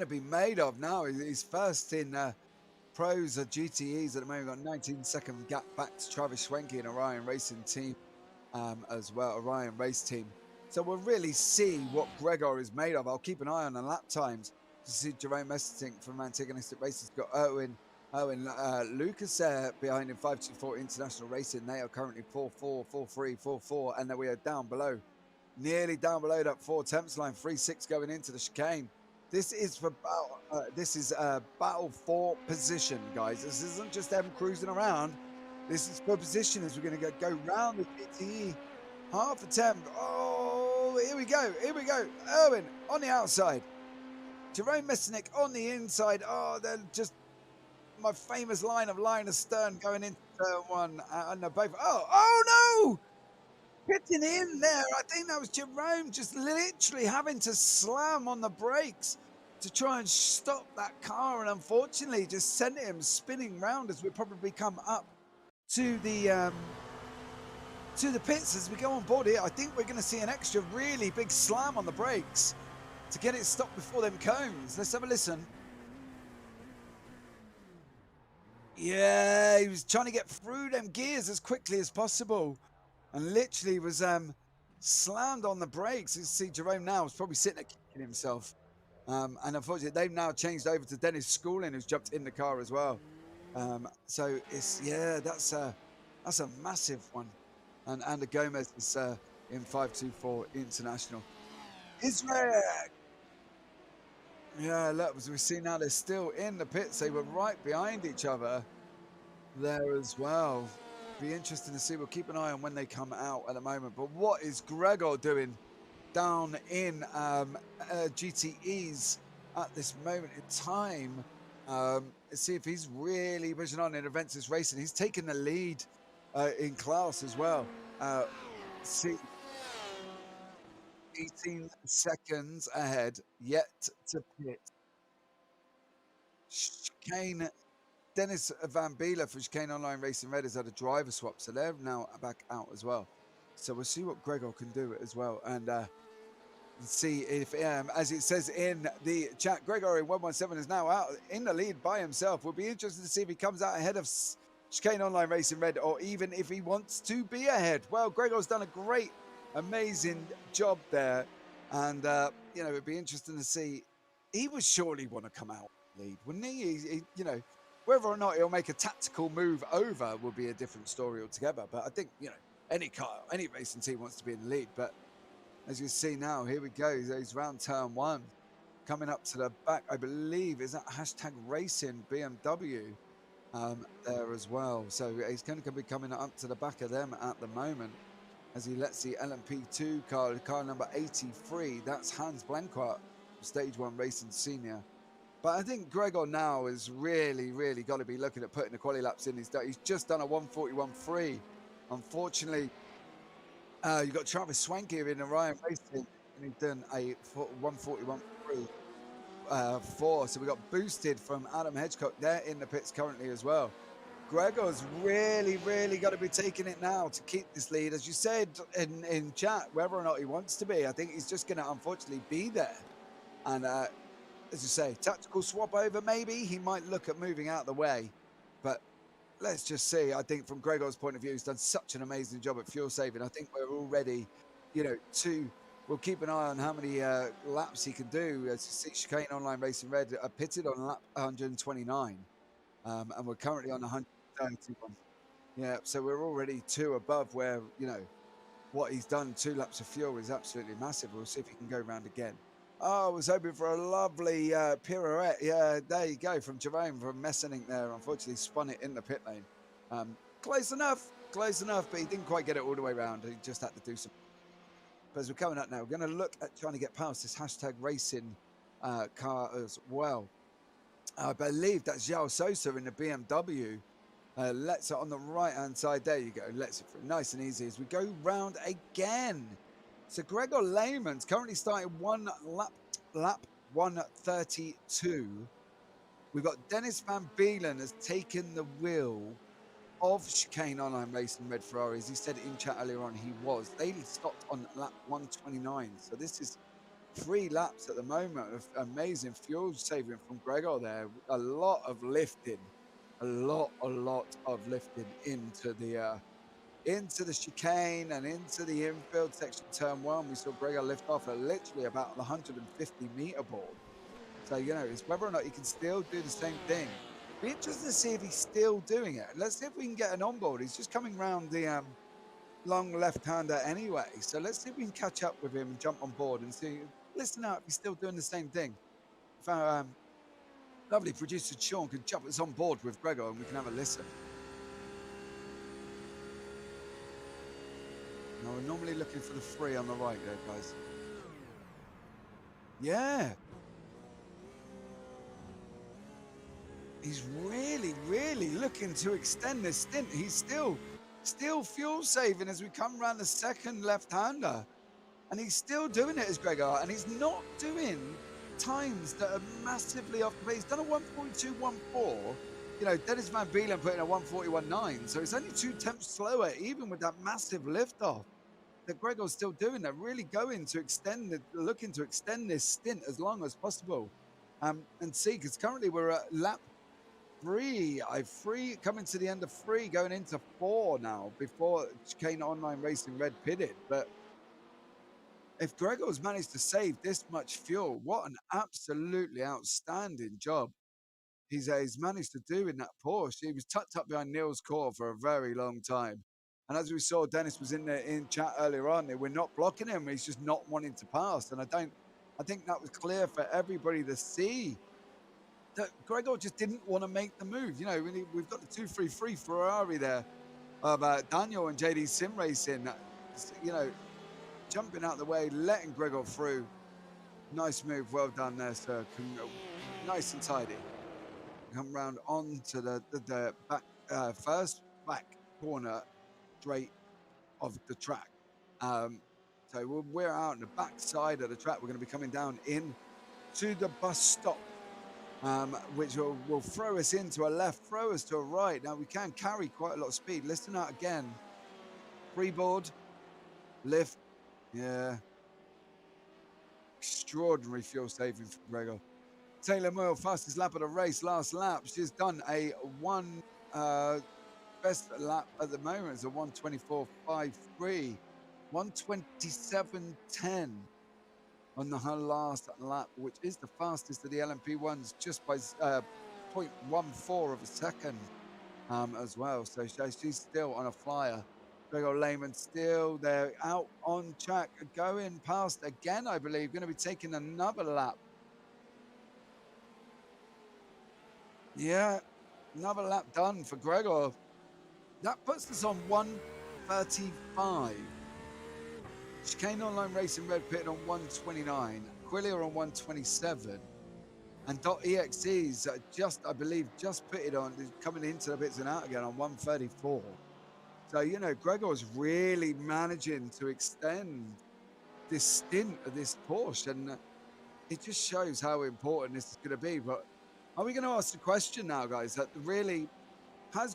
to be made of now. He's first in pros or GTEs at the moment. Got 19-second gap back to Travis Schwenke and Orion Racing Team as well, Orion Race Team. So we'll really see what Gregor is made of. I'll keep an eye on the lap times to see Jerome Messing from Antagonistic Races. Got Owen Lucas behind him, 524 International Racing. They are currently 4-4, 4-3, 4-4, and then we are down below, nearly down below that 4 temps line, 3-6 going into the chicane. This is for battle. This is battle for position, guys. This isn't just them cruising around. This is for position as we're going to go round the GTE. Half attempt. Oh, here we go. Here we go. Owen on the outside. Jerome Mesnick on the inside. Oh, they're just my famous line of Linus Stern going into turn one. And they're both. Oh no! Pitting in there. I think that was Jerome just literally having to slam on the brakes to try and stop that car. And unfortunately, just sent him spinning round as we probably come up to the pits as we go on board here. I think we're going to see an extra really big slam on the brakes to get it stopped before them cones. Let's have a listen. Yeah, he was trying to get through them gears as quickly as possible and literally was slammed on the brakes. You see Jerome now is probably sitting there kicking himself. And unfortunately, they've now changed over to Dennis Schooling, who's jumped in the car as well. So it's, yeah, that's a massive one. And Ander Gomez is in 524 International. Israel! Yeah, look, as we see now, they're still in the pits. They were right behind each other there as well. Be interesting to see. We'll keep an eye on when they come out at the moment. But what is Gregor doing down in GTEs at this moment in time? Let's see if he's really pushing on in Aventus Racing. He's taken the lead in class as well. See, 18 seconds ahead, yet to pit. Chicane, Dennis Van Beeler for Chicane Online Racing Red has had a driver swap, so they're now back out as well. So we'll see what Gregor can do as well, and see if, as it says in the chat, Gregor in 117 is now out in the lead by himself. We'll be interested to see if he comes out ahead of Chicane Online Racing Red, or even if he wants to be ahead. Well, Gregor's done a great, amazing job there, and you know, it'd be interesting to see. He would surely want to come out lead, wouldn't he? You know, whether or not he'll make a tactical move over will be a different story altogether. But I think, you know, any car, any racing team wants to be in the lead. But as you see now, here we go. He's round turn one, coming up to the back. I believe is that hashtag Racing BMW there as well. So he's going to be coming up to the back of them at the moment, as he lets the LMP2 car number 83, that's Hans Blanquart, Stage 1 Racing Senior. But I think Gregor now is really, really got to be looking at putting the quali laps in. He's just done a 141.3. Unfortunately, you've got Travis Schwenke in Orion Racing, and he's done a 141.3. 4. So we got boosted from Adam Hedgecock. They're in the pits currently as well. Gregor's really, really got to be taking it now to keep this lead. As you said in chat, whether or not he wants to be, I think he's just going to unfortunately be there. And as you say, tactical swap over, maybe he might look at moving out of the way. But let's just see. I think from Gregor's point of view, he's done such an amazing job at fuel saving. I think we're already, you know, we'll keep an eye on how many laps he can do. As you see, Chicane Online Racing Red are pitted on lap 129. And we're currently on 131. Yeah, so we're already 2 above where, you know, what he's done, 2 laps of fuel is absolutely massive. We'll see if he can go round again. Oh, I was hoping for a lovely pirouette. Yeah, there you go, from Jerome from Messenink there. Unfortunately, spun it in the pit lane. Close enough, but he didn't quite get it all the way around. He just had to do some. But as we're coming up now, we're going to look at trying to get past this hashtag Racing car as well. I believe that's João Sosa in the BMW. Lets it on the right-hand side. There you go. Lets it through. Nice and easy as we go round again. So Gregor Lehman's currently starting one lap 132. We've got Dennis Van Beelen has taken the wheel of Chicane Online Racing Red Ferraris. He said in chat earlier on he was. They stopped on lap 129. So this is 3 laps at the moment of amazing fuel saving from Gregor there. A lot of lifting, a lot of lifting into the chicane and into the infield section, turn 1. We saw Gregor lift off at literally about the 150-meter board. So, you know, it's whether or not he can still do the same thing. Be interested to see if he's still doing it. Let's see if we can get an onboard. He's just coming round the long left-hander anyway. So let's see if we can catch up with him and jump on board and see, listen out if he's still doing the same thing. If our lovely producer Sean could jump us on board with Gregor and we can have a listen. Now we're normally looking for the 3 on the right there, guys. Yeah. He's really looking to extend this stint. He's still fuel saving as we come around the second left-hander. And he's still doing it as Gregor. And he's not doing times that are massively off the pace. He's done a 1:42.14. You know, Dennis Van Beelen put in a 1:41.9. So it's only 2 tenths slower, even with that massive liftoff that Gregor's still doing. They're really looking to extend this stint as long as possible. And see, because currently we're at lap 3, coming to the end of 3, going into 4 now before Chicane Online Racing Red pitted. But if Gregor's managed to save this much fuel, what an absolutely outstanding job he's managed to do in that Porsche. He was tucked up behind Neil's core for a very long time. And as we saw, Dennis was in chat earlier on, we're not blocking him. He's just not wanting to pass. And I think that was clear for everybody to see that Gregor just didn't want to make the move. You know, we've got the 233 Ferrari there of Daniel and JD Sim Racing, you know, jumping out the way, letting Gregor through. Nice move. Well done there, sir. Nice and tidy. Come round onto the back, first back corner straight of the track. So we're out on the back side of the track. We're going to be coming down in to the bus stop, which will throw us into a left, throw us to a right. Now, we can carry quite a lot of speed. Listen out again. Freeboard, lift. Yeah. Extraordinary fuel saving from Gregor. Taylor Moyle, fastest lap of the race, last lap. She's done a best lap at the moment. It's a 1:24.53, 1:27.10 on her last lap, which is the fastest of the LMP ones, just by 0.14 of a second as well. So she's still on a flyer. Gregor Lehman still there, out on track, going past again, I believe. Going to be taking another lap. Yeah, another lap done for Gregor. That puts us on 1:35. Chicane Online Racing Red pitted on 1:29. Quillier on 1:27. And .exe's I believe, just pitted on, coming into the pits and out again on 1:34. So, you know, Gregor's really managing to extend this stint of this Porsche. And it just shows how important this is going to be. But are we going to ask the question now, guys, that really, has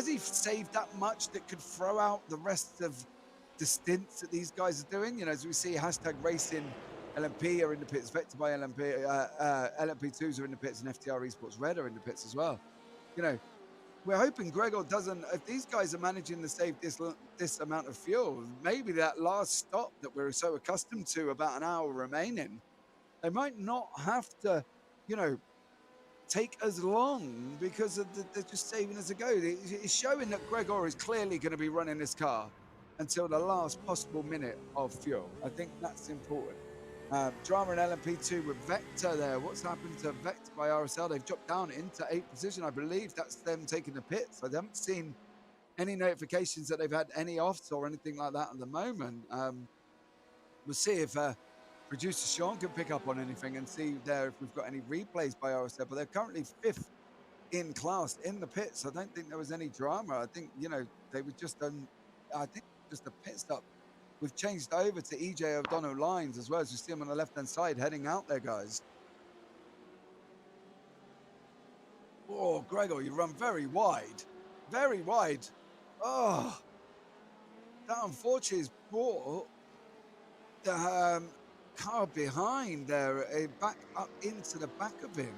he saved that much that could throw out the rest of the stints that these guys are doing? You know, as we see, #Racing LMP are in the pits, Vector by LMP, LMP2s are in the pits, and FTR Esports Red are in the pits as well. You know, we're hoping Gregor doesn't, if these guys are managing to save this amount of fuel, maybe that last stop that we're so accustomed to, about an hour remaining, they might not have to, you know, take as long because they're just saving as they go. It's showing that Gregor is clearly going to be running this car until the last possible minute of fuel. I think that's important. Drama and LMP2 with Vector there. What's happened to Vector by RSL? They've dropped down into 8th position. I believe that's them taking the pits. I haven't seen any notifications that they've had any offs or anything like that at the moment. We'll see if producer Sean can pick up on anything and see there if we've got any replays by RSL. But they're currently 5th in class in the pits. I don't think there was any drama. I think, you know, they were just just a pit stop. We've changed over to EJ O'Donnell lines as well, as you see him on the left-hand side heading out there, guys. Oh, Gregor, you run very wide. Very wide. Oh, that unfortunately has brought the car behind there, back up into the back of him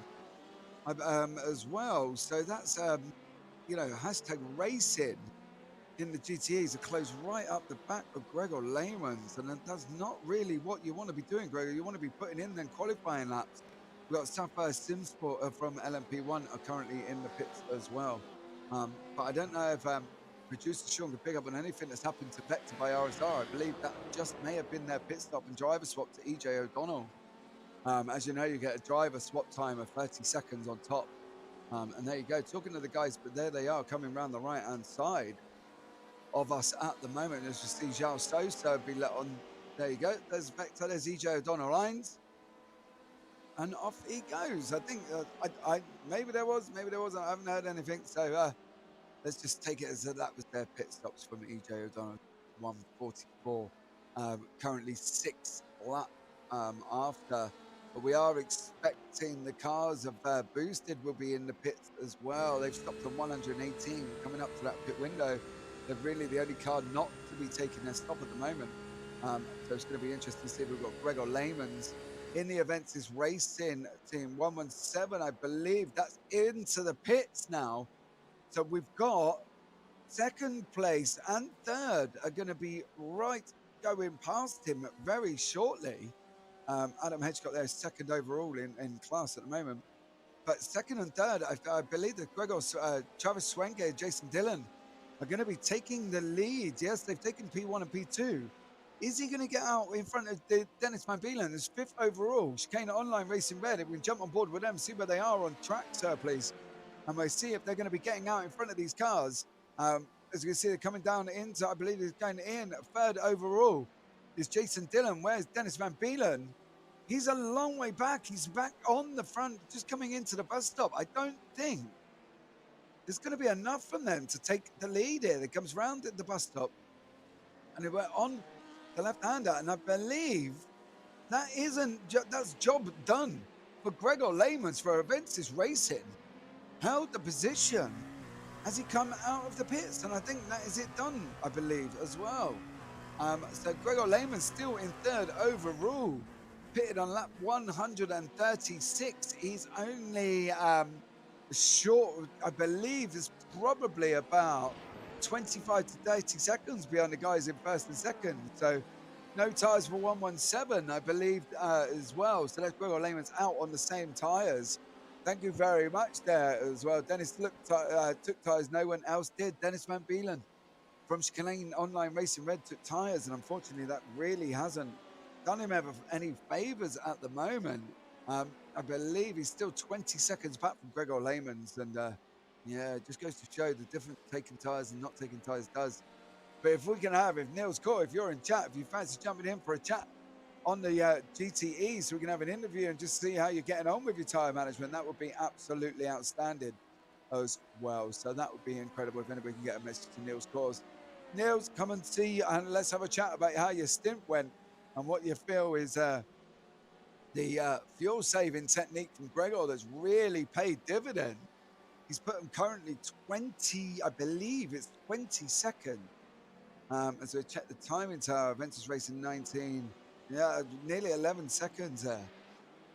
as well. So that's, you know, hashtag racing in the GTEs are close right up the back of Gregor Lehmans, and that's not really what you want to be doing, Gregor. You want to be putting in then qualifying laps. We've got Sapphire Simsport from LMP1 are currently in the pits as well. But I don't know if producer Sean can pick up on anything that's happened to Vector by RSR. I believe that just may have been their pit stop and driver swap to EJ O'Donnell. As you know, you get a driver swap time of 30 seconds on top. And there you go, talking to the guys, but there they are coming around the right-hand side of us at the moment. As you see, João Sousa be let on. There you go, there's Vector, there's EJ O'Donnell lines. And off he goes. I think, maybe there was, maybe there wasn't. I haven't heard anything. So let's just take it as that was their pit stops from EJ O'Donnell, 144. Currently 6 laps after. But we are expecting the cars of Boosted will be in the pits as well. They've stopped on 118 coming up to that pit window. They're really the only car not to be taking their stop at the moment. So it's going to be interesting to see if we've got Gregor Lehmans in the events is racing team 117, I believe. That's into the pits now. So we've got second place and third are going to be right going past him very shortly. Adam Hedgecock there is second overall in class at the moment. But second and third, I believe that Gregor, Travis Swenke and Jason Dillon are going to be taking the lead. Yes, they've taken P1 and P2. Is he going to get out in front of Dennis Van Beelen? Is 5th overall. Chicane Online Racing Red. If we can jump on board with them, see where they are on track, sir, please. And we'll see if they're going to be getting out in front of these cars. As you can see, they're coming down into, I believe he's going in 3rd overall. Is Jason Dillon. Where's Dennis Van Beelen? He's a long way back. He's back on the front, just coming into the bus stop. I don't think there's going to be enough from them to take the lead here. That comes round at the bus stop. And they were on the left-hander. And I believe that that's job done for Gregor Lehmans for Aventis Racing. Held the position as he come out of the pits. And I think that is it done, I believe, as well. So Gregor Lehmans still in 3rd overall. Pitted on lap 136. He's only short, I believe, is probably about 25 to 30 seconds behind the guys in 1st and 2nd. So no tyres for 117, I believe, as well. So that's Gregor Lehmans out on the same tyres. Thank you very much there as well. Dennis took tyres, no one else did. Dennis Van Beelen from Chicane Online Racing Red took tyres, and unfortunately that really hasn't done him ever any favours at the moment. I believe he's still 20 seconds back from Gregor Lehmans, and yeah, it just goes to show the difference taking tyres and not taking tyres does. But if Neil's Court, if you're in chat, if you fancy jumping in for a chat on the GTE, so we can have an interview and just see how you're getting on with your tyre management, that would be absolutely outstanding as well. So that would be incredible if anybody can get a message to Neil's Cause. Niels, come and see and let's have a chat about how your stint went and what you feel is the fuel saving technique from Gregor that's really paid dividend. He's put him currently 20, I believe it's 20 seconds. As we check the timing tower, Aventis Racing 19, yeah, nearly 11 seconds there.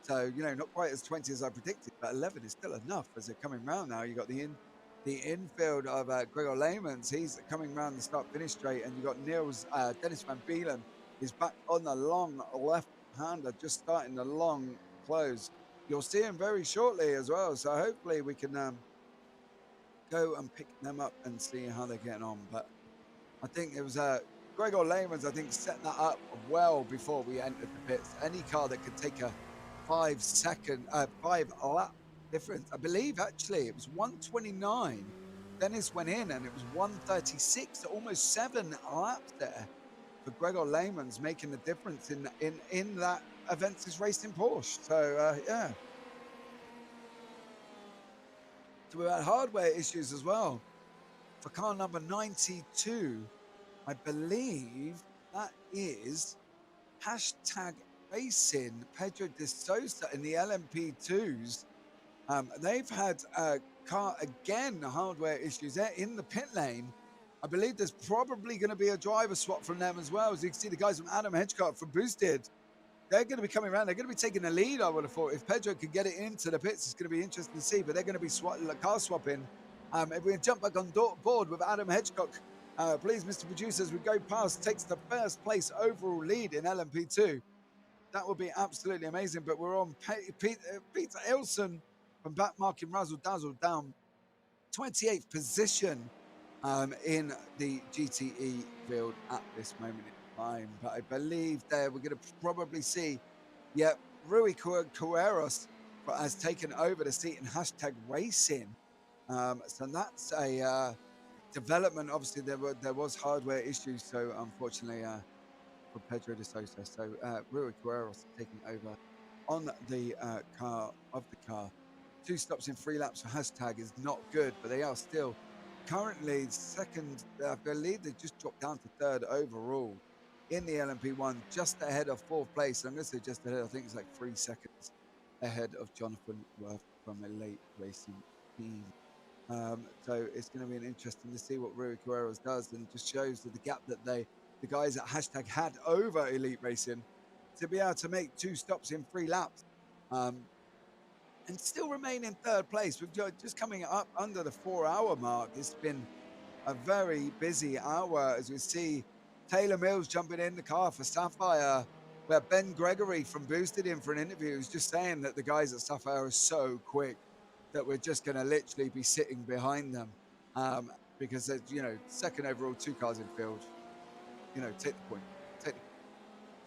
So, you know, not quite as 20 as I predicted, but 11 is still enough as they're coming round now. You got the infield of Gregor Lehmans. He's coming round the start-finish straight, and you got Niels, Dennis Van Beelen is back on the long left-hander, just starting the long close. You'll see him very shortly as well, so hopefully we can go and pick them up and see how they're getting on. But I think it was Gregor Lehmans, I think, set that up well before we entered the pits. Any car that could take a 5 lap difference. I believe actually it was 129. Dennis went in and it was 136, so almost 7 laps there for Gregor Lehmans, making the difference in that Aventis Racing Porsche. So yeah. So we had hardware issues as well for car number 92. I believe that is #Racing Pedro de Sosa in the LMP2s. They've had car again hardware issues. They're in the pit lane. I believe there's probably going to be a driver swap from them as well. As you can see, the guys from Adam Hedgecock from Boosted, they're going to be coming around. They're going to be taking the lead, I would have thought. If Pedro could get it into the pits, it's going to be interesting to see. But they're going to be car swapping. If we can jump back on board with Adam Hedgecock, please, Mr. Producer, as we go past, takes the first place overall lead in LMP2. That would be absolutely amazing. But we're on Peter Ilson from Backmarking Razzle Dazzle down 28th position in the GTE field at this moment in time. But I believe there we're going to probably see, Rui Carreros has taken over the seat in hashtag racing. So that's a development. Obviously, there was hardware issues, so unfortunately for Pedro de Sosa. So Rui Carreros taking over on the car. 2 stops in 3 laps for hashtag is not good, but they are still currently second. I believe they just dropped down to 3rd overall in the LMP1, just ahead of 4th place. I'm going to say just ahead. I think it's like 3 seconds ahead of Jonathan Worth from Elite Racing Team. So it's going to be interesting to see what Rui Carreras does, and just shows that the gap that the guys at hashtag had over Elite Racing to be able to make 2 stops in 3 laps. And still remain in 3rd place. We're just coming up under the 4-hour mark. It's been a very busy hour, as we see Taylor Mills jumping in the car for Sapphire, where Ben Gregory from Boosted in for an interview is just saying that the guys at Sapphire are so quick that we're just going to literally be sitting behind them, because they're, 2nd overall, 2 cars in field. Take the point.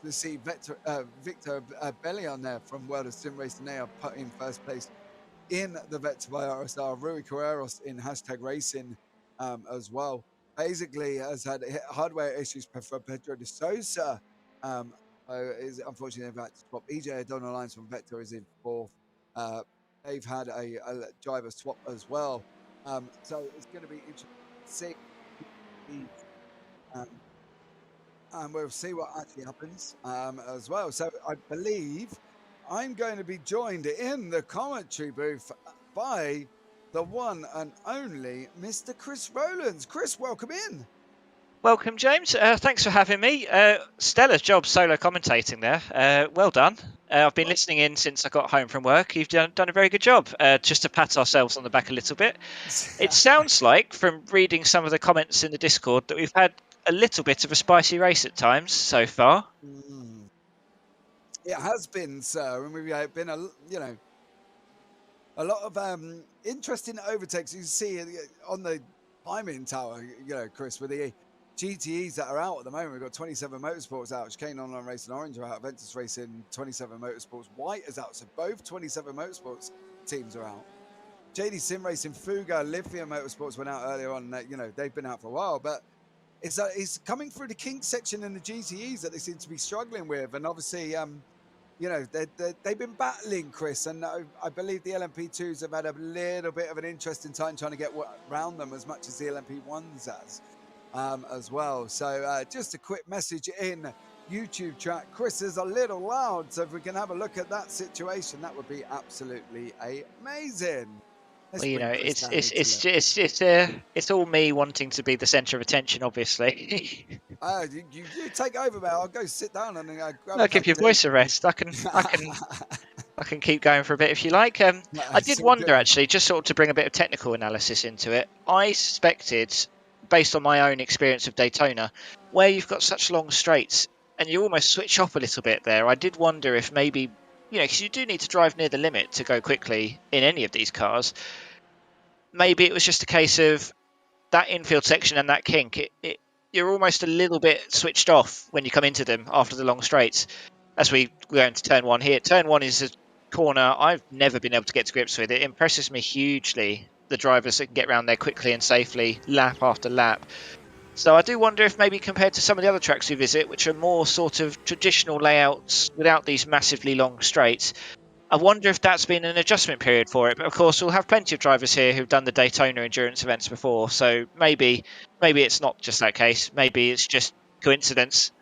To see Victor Bellion there from World of Sim Racing. They are put in 1st place in the Vector by RSR. Rui Carreros in hashtag racing as well. Basically has had hardware issues for Pedro de Sosa. Is unfortunately about to swap. EJ O'Donnell Lines from Vector is in 4th. They've had a driver swap as well. So it's going to be interesting to see. And we'll see what actually happens as well. So I believe I'm going to be joined in the commentary booth by the one and only Mr. Chris Rowlands. Chris, welcome in. Welcome, James. Thanks for having me. Stellar job solo commentating there. Well done. I've been listening in since I got home from work. You've done a very good job. Just to pat ourselves on the back a little bit. It sounds like, from reading some of the comments in the Discord, that we've had a little bit of a spicy race at times so far. It has been, sir, and we've been a lot of interesting overtakes. You see on the timing tower, Chris, with the GTEs that are out at the moment. We've got 27 Motorsports out, Chicane Online Racing Orange are out, Ventus Racing 27 Motorsports White is out, so both 27 Motorsports teams are out. JD Sim Racing, Fuga, Lithium Motorsports went out earlier on. They've been out for a while, but it's coming through the kink section in the GTEs that they seem to be struggling with, and obviously, they've been battling, Chris, and I believe the LMP2s have had a little bit of an interesting time trying to get around them as much as the LMP1s has as well. So just a quick message in YouTube chat. Chris is a little loud, so if we can have a look at that situation, that would be absolutely amazing. Well, it's all me wanting to be the centre of attention, obviously. You take over, mate. I'll go sit down and I'll give your voice a rest. I can keep going for a bit if you like. I did wonder, actually, just sort of to bring a bit of technical analysis into it. I suspected, based on my own experience of Daytona, where you've got such long straights and you almost switch off a little bit there. I did wonder if maybe, because you do need to drive near the limit to go quickly in any of these cars. Maybe it was just a case of that infield section and that kink. You're almost a little bit switched off when you come into them after the long straights. As we go into turn 1 here. Turn 1 is a corner I've never been able to get to grips with. It impresses me hugely, the drivers that can get around there quickly and safely, lap after lap. So I do wonder if maybe compared to some of the other tracks we visit, which are more sort of traditional layouts without these massively long straights, I wonder if that's been an adjustment period for it. But of course, we'll have plenty of drivers here who've done the Daytona endurance events before. So maybe it's not just that case. Maybe it's just coincidence.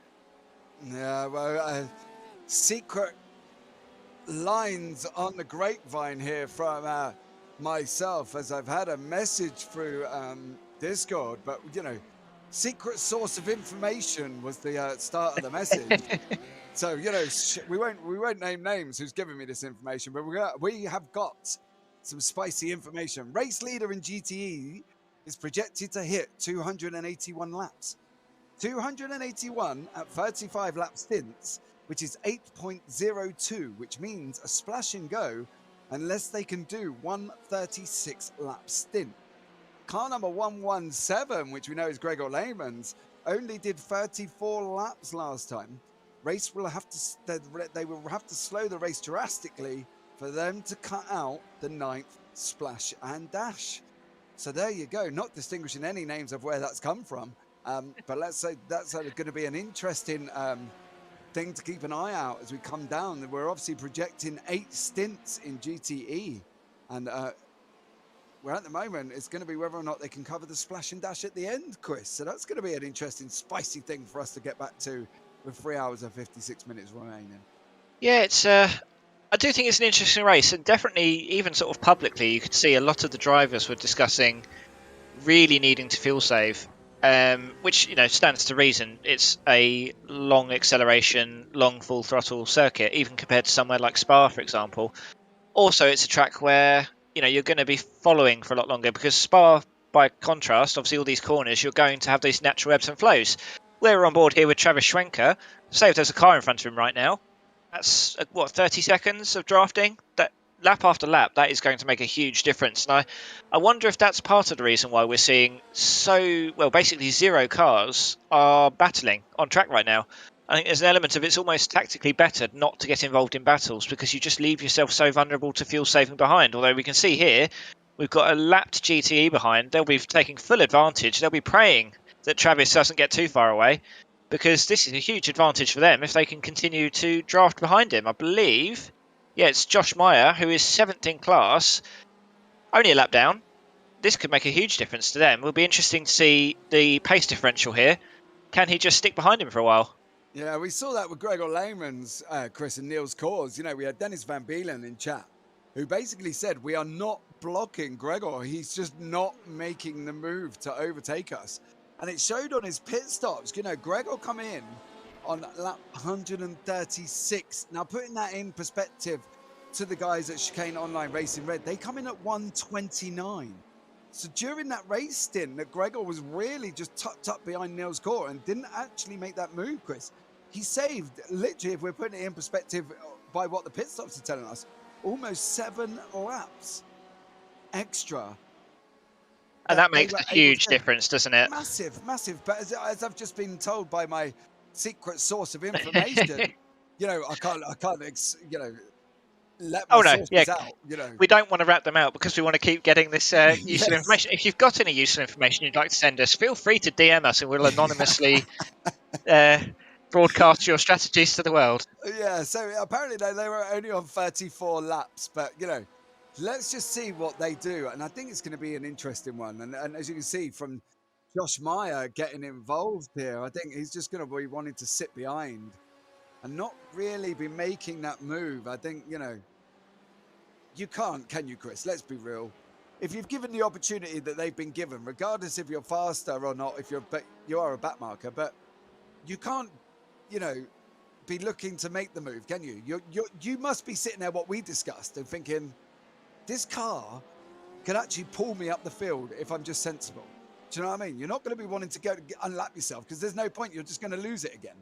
Yeah, well, secret lines on the grapevine here from myself, as I've had a message through Discord. But, secret source of information was the start of the message. So, you know, we won't name names who's giving me this information, but we have got some spicy information. Race leader in GTE is projected to hit 281 laps. 281 at 35 lap stints, which is 8.02, which means a splash and go unless they can do 136 lap stint. Car number 117, which we know is Gregor Lehmann's, only did 34 laps last time. Race will have to they will have to slow the race drastically for them to cut out the 9th splash and dash. So there you go, not distinguishing any names of where that's come from. But let's say that's going to be an interesting thing to keep an eye out as we come down. We're obviously projecting 8 stints in GTE, and we're at the moment, it's going to be whether or not they can cover the splash and dash at the end, Chris. So that's going to be an interesting, spicy thing for us to get back to with 3 hours and 56 minutes remaining. Yeah, it's I do think it's an interesting race, and definitely even sort of publicly you could see a lot of the drivers were discussing really needing to fuel save, which, you know, stands to reason. It's a long acceleration, long full throttle circuit, even compared to somewhere like Spa, for example. Also, it's a track where, you know, you're going to be following for a lot longer, because Spa, by contrast, obviously all these corners, you're going to have these natural ebbs and flows. We're on board here with Travis Schwenker. Say if there's a car in front of him right now, that's, what, 30 seconds of drafting? That lap after lap, that is going to make a huge difference. And I wonder if that's part of the reason why we're seeing basically 0 cars are battling on track right now. I think there's an element of it's almost tactically better not to get involved in battles, because you just leave yourself so vulnerable to fuel saving behind. Although we can see here, we've got a lapped GTE behind. They'll be taking full advantage. They'll be praying that Travis doesn't get too far away, because this is a huge advantage for them if they can continue to draft behind him. I believe, yeah, it's Josh Meyer, who is 7th in class, only a lap down. This could make a huge difference to them. It will be interesting to see the pace differential here. Can he just stick behind him for a while? Yeah, we saw that with Gregor Lehmann's, Chris, and Niels Kors. You know, we had Dennis Van Beelen in chat, who basically said, we are not blocking Gregor. He's just not making the move to overtake us. And it showed on his pit stops. You know, Gregor come in on lap 136. Now, putting that in perspective to the guys at Chicane Online Racing Red, they come in at 129. So during that race stint, that Gregor was really just tucked up behind Niels Kors and didn't actually make that move, Chris. He saved, literally, if we're putting it in perspective by what the pit stops are telling us, almost 7 laps extra. And that makes a huge difference, doesn't it? Massive, massive. But as I've just been told by my secret source of information, you know, I can't, you know, let my sources out. You know, we don't want to wrap them out because we want to keep getting this useful information. If you've got any useful information you'd like to send us, feel free to DM us, and we'll anonymously broadcast your strategies to the world. Yeah. So apparently they were only on 34 laps, but you know. Let's just see what they do. And I think it's going to be an interesting one. And as you can see from Josh Meyer getting involved here, I think he's just going to be wanting to sit behind and not really be making that move. I think, you know, you can't, can you, Chris? Let's be real. If you've given the opportunity that they've been given, regardless if you're faster or not, if you are a back marker, but you can't, you know, be looking to make the move, can you? You must be sitting there, what we discussed, and thinking, this car can actually pull me up the field if I'm just sensible. Do you know what I mean? You're not going to be wanting to go unlap yourself, because there's no point. You're just going to lose it again.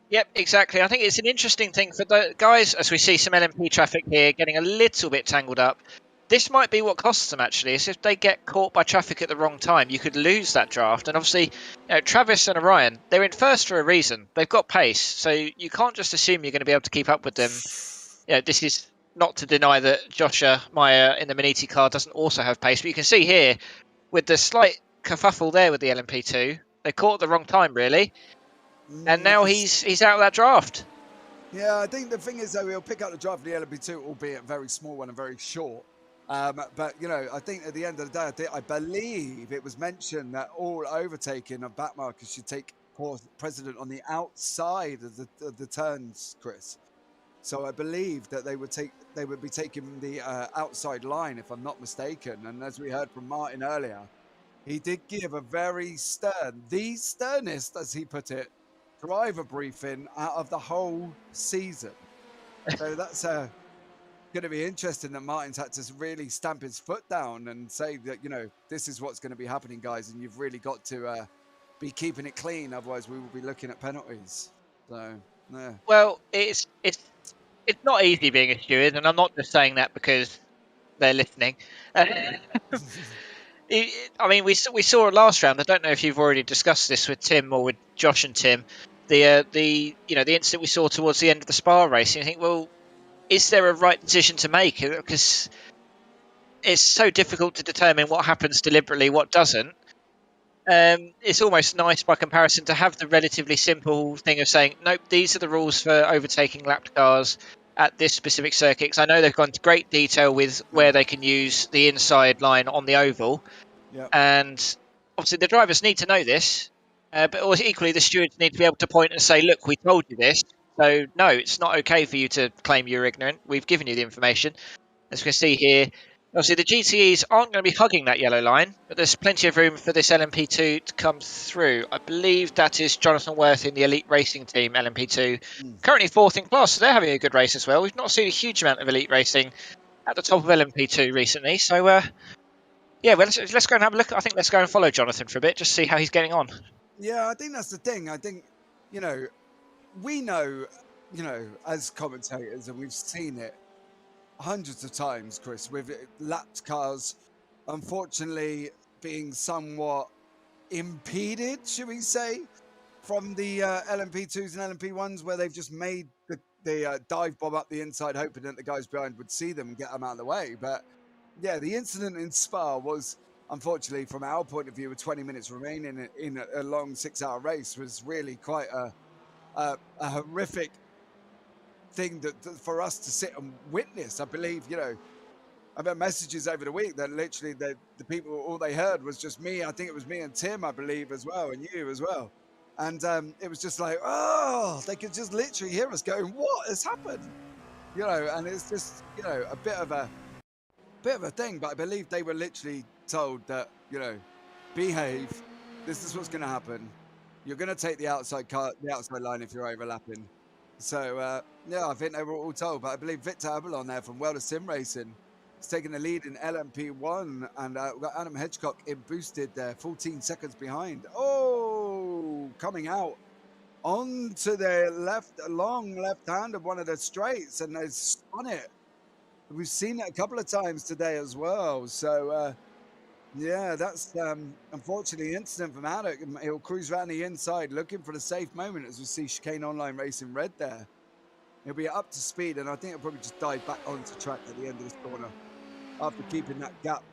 Yep, exactly. I think it's an interesting thing for the guys, as we see some LMP traffic here getting a little bit tangled up. This might be what costs them, actually, is if they get caught by traffic at the wrong time, you could lose that draft. And obviously, you know, Travis and Orion, they're in first for a reason. They've got pace, so you can't just assume you're going to be able to keep up with them. You know, this is not to deny that Joshua Meyer in the Maniti car doesn't also have pace, but you can see here with the slight kerfuffle there with the LMP2, they caught at the wrong time, really, and now he's out of that draft. Yeah, I think the thing is, though, he'll pick up the draft of the LMP2, albeit a very small one and very short. But, you know, I think at the end of the day, I believe it was mentioned that all overtaking of backmarkers should take precedent on the outside of the turns, Chris. So I believe that they would be taking the outside line, if I'm not mistaken. And as we heard from Martin earlier, he did give a very stern, the sternest, as he put it, driver briefing out of the whole season. So that's going to be interesting that Martin's had to really stamp his foot down and say that, you know, this is what's going to be happening, guys, and you've really got to be keeping it clean, otherwise we will be looking at penalties. So, yeah. Well, it's not easy being a steward, and I'm not just saying that because they're listening. I mean, we saw it last round. I don't know if you've already discussed this with Tim or with Josh and Tim. The incident we saw towards the end of the Spa race. And you think, well, is there a right decision to make? Because it's so difficult to determine what happens deliberately, what doesn't. It's almost nice by comparison to have the relatively simple thing of saying, nope, these are the rules for overtaking lapped cars at this specific circuit. Because I know they've gone to great detail with where they can use the inside line on the oval. Yep. And obviously the drivers need to know this, but also equally the stewards need to be able to point and say, look, we told you this. So no, it's not okay for you to claim you're ignorant. We've given you the information. As we can see here, obviously the GTEs aren't going to be hugging that yellow line, but there's plenty of room for this LMP2 to come through. I believe that is Jonathan Worth in the Elite Racing Team, LMP2, currently fourth in class, so they're having a good race as well. We've not seen a huge amount of Elite Racing at the top of LMP2 recently, so yeah, well, let's go and have a look. I think let's go and follow Jonathan for a bit, just see how he's getting on. Yeah, I think that's the thing. I think, you know, we know, you know, as commentators, and we've seen it hundreds of times, Chris, with lapped cars, unfortunately, being somewhat impeded, should we say, from the LMP2s and LMP1s, where they've just made the dive bomb up the inside, hoping that the guys behind would see them and get them out of the way. But yeah, the incident in Spa was, unfortunately, from our point of view, with 20 minutes remaining in a long 6-hour race, was really quite a horrific thing that for us to sit and witness. I believe, you know, I've had messages over the week that literally the people, all they heard was just me. I think it was me and Tim, I believe, as well, and you as well. And it was just like, oh, they could just literally hear us going, what has happened? You know, and it's just, you know, a bit of a thing, but I believe they were literally told that, you know, behave. This is what's going to happen. You're going to take the outside line if you're overlapping. So yeah, I think they were all told. But I believe Victor Abalon there from Welder Sim Racing is taking the lead in LMP1, and we've got Adam Hedgecock in boosted there, 14 seconds behind. Oh, coming out onto the long left hand of one of the straights, and they've spun it. We've seen it a couple of times today as well. So, yeah, that's unfortunately an incident from Alec. He'll cruise around the inside looking for the safe moment, as we see Chicane Online Racing red there. He'll be up to speed, and I think he'll probably just dive back onto track at the end of this corner after keeping that gap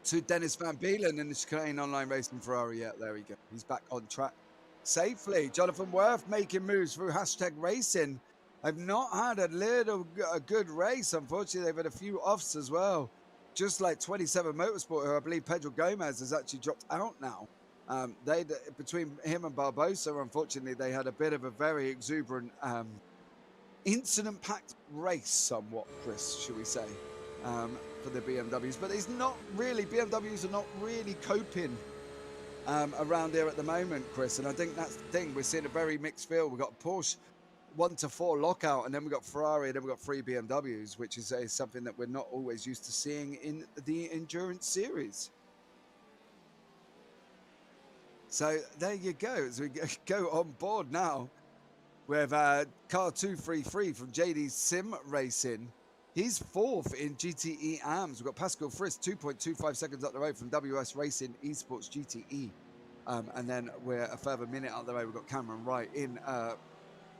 to Dennis Van Beelen in the Chicane Online Racing Ferrari. Yeah, there we go. He's back on track safely. Jonathan Worth making moves through #racing. I've not had a good race. Unfortunately, they've had a few offs as well. Just like 27 Motorsport, who I believe Pedro Gomez has actually dropped out now. Between him and Barbosa, unfortunately, they had a bit of a very exuberant, incident-packed race, somewhat, Chris, should we say, for the BMWs. But BMWs are not really coping around here at the moment, Chris. And I think that's the thing. We're seeing a very mixed field. We've got Porsche 1-4 lockout, and then we've got Ferrari, and then we've got 3 BMWs, which is something that we're not always used to seeing in the endurance series. So there you go. As we go on board now with car 233 from JD Sim Racing. He's 4th in GTE AMS. We've got Pascal Frisk, 2.25 seconds up the road from WS Racing Esports GTE. And then we're a further minute up the road. We've got Cameron Wright in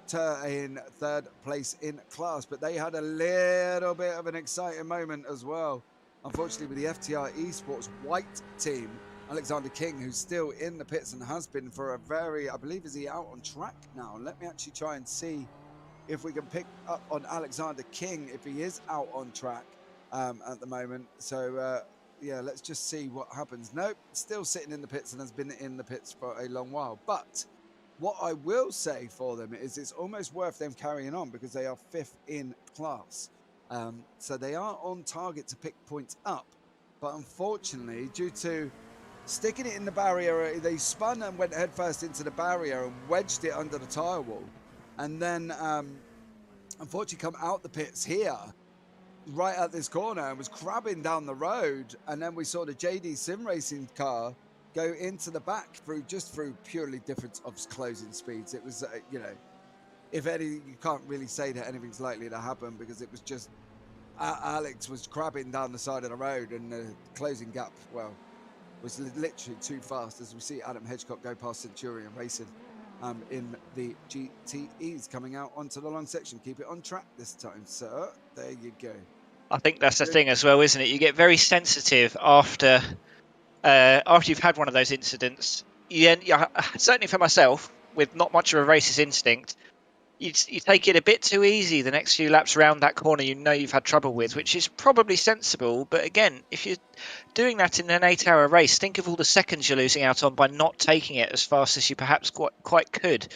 3rd place in class, but they had a little bit of an exciting moment as well. Unfortunately, with the FTR Esports white team, Alexander King, who's still in the pits and has been for a very, I believe, is he out on track now? Let me actually try and see if we can pick up on Alexander King, if he is out on track at the moment. So, yeah, let's just see what happens. Nope, still sitting in the pits and has been in the pits for a long while. But what I will say for them is it's almost worth them carrying on, because they are 5th in class. So they are on target to pick points up. But unfortunately, due to sticking it in the barrier. They spun and went headfirst into the barrier and wedged it under the tyre wall. And then, unfortunately, come out the pits here, right at this corner, and was crabbing down the road. And then we saw the JD Sim Racing car go into the back through purely difference of closing speeds. It was, you know, if any, you can't really say that anything's likely to happen because it was just Alex was crabbing down the side of the road, and the closing gap, well, was literally too fast, as we see Adam Hedgecock go past Centurion Racing in the GTEs coming out onto the long section. Keep it on track this time, sir. There you go. I think that's the thing as well, isn't it? You get very sensitive after you've had one of those incidents. Certainly for myself, with not much of a racist instinct, you take it a bit too easy the next few laps around that corner you know you've had trouble with, which is probably sensible. But again, if you're doing that in an 8-hour race, think of all the seconds you're losing out on by not taking it as fast as you perhaps quite could.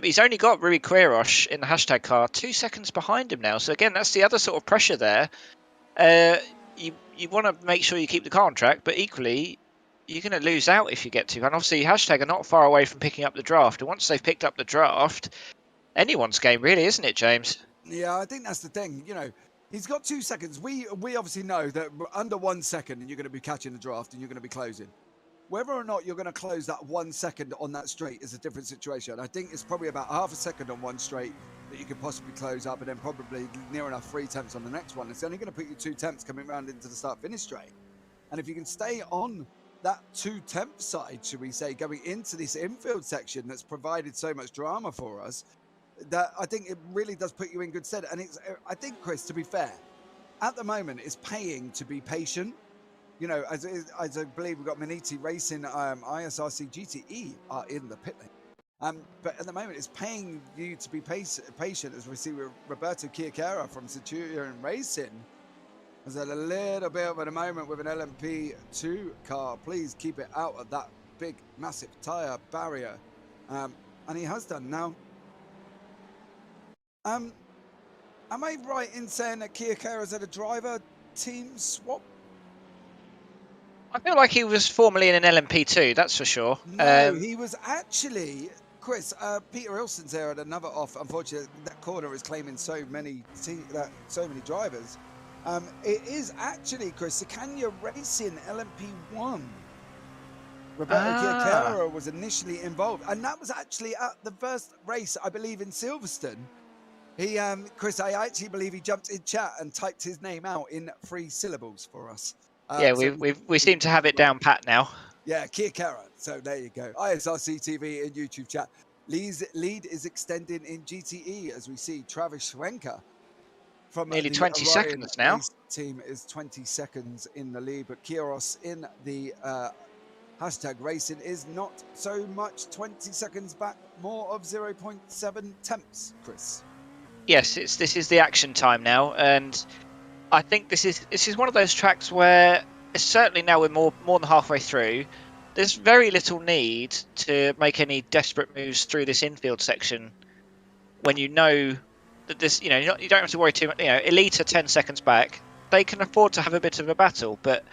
He's only got Rui Quiroz in the hashtag car 2 seconds behind him now. So again, that's the other sort of pressure there. You want to make sure you keep the car on track, but equally, you're going to lose out if you get to. And obviously, hashtag are not far away from picking up the draft. And once they've picked up the draft, anyone's game, really, isn't it, James? Yeah, I think that's the thing. You know, he's got 2 seconds. We obviously know that under 1 second, and you're going to be catching the draft, and you're going to be closing. Whether or not you're going to close that 1 second on that straight is a different situation. I think it's probably about half a second on one straight that you could possibly close up, and then probably near enough 3 tenths on the next one. It's only going to put you 2 tenths coming around into the start-finish straight. And if you can stay on that 2 tenth side, should we say, going into this infield section that's provided so much drama for us, that I think it really does put you in good stead. And I think, Chris, to be fair, at the moment, it's paying to be patient. You know, as I believe we've got Maniti Racing, ISRC, GTE are in the pit lane. But at the moment, it's paying you to be patient, as we see with Roberto Chiacchiera from Centurion Racing. There's a little bit of a moment with an LMP2 car. Please keep it out of that big, massive tyre barrier. And he has done now. Am I right in saying that Chiacchiera's at a driver team swap? I feel like he was formerly in an LMP2, that's for sure. No, he was actually, Chris, Peter Ilson's there at another off. Unfortunately, that corner is claiming so many drivers. It is actually, Chris, Sicania Racing LMP1. Roberto Chiacchiera was initially involved, and that was actually at the first race, I believe, in Silverstone. He, Chris, I actually believe he jumped in chat and typed his name out in 3 syllables for us. Yeah, we seem to have it down pat now. Yeah, Chiacchiera. So there you go. ISRC TV in YouTube chat. Lead is extending in GTE as we see Travis Schwenker from nearly the 20 Orion seconds now. Team is 20 seconds in the lead, but Quiroz in the hashtag racing is not so much 20 seconds back, more of 0.7 tenths, Chris. Yes, this is the action time now, and I think this is one of those tracks where, certainly now we're more than halfway through, there's very little need to make any desperate moves through this infield section when you know that this, you don't have to worry too much. Elite are 10 seconds back. They can afford to have a bit of a battle, but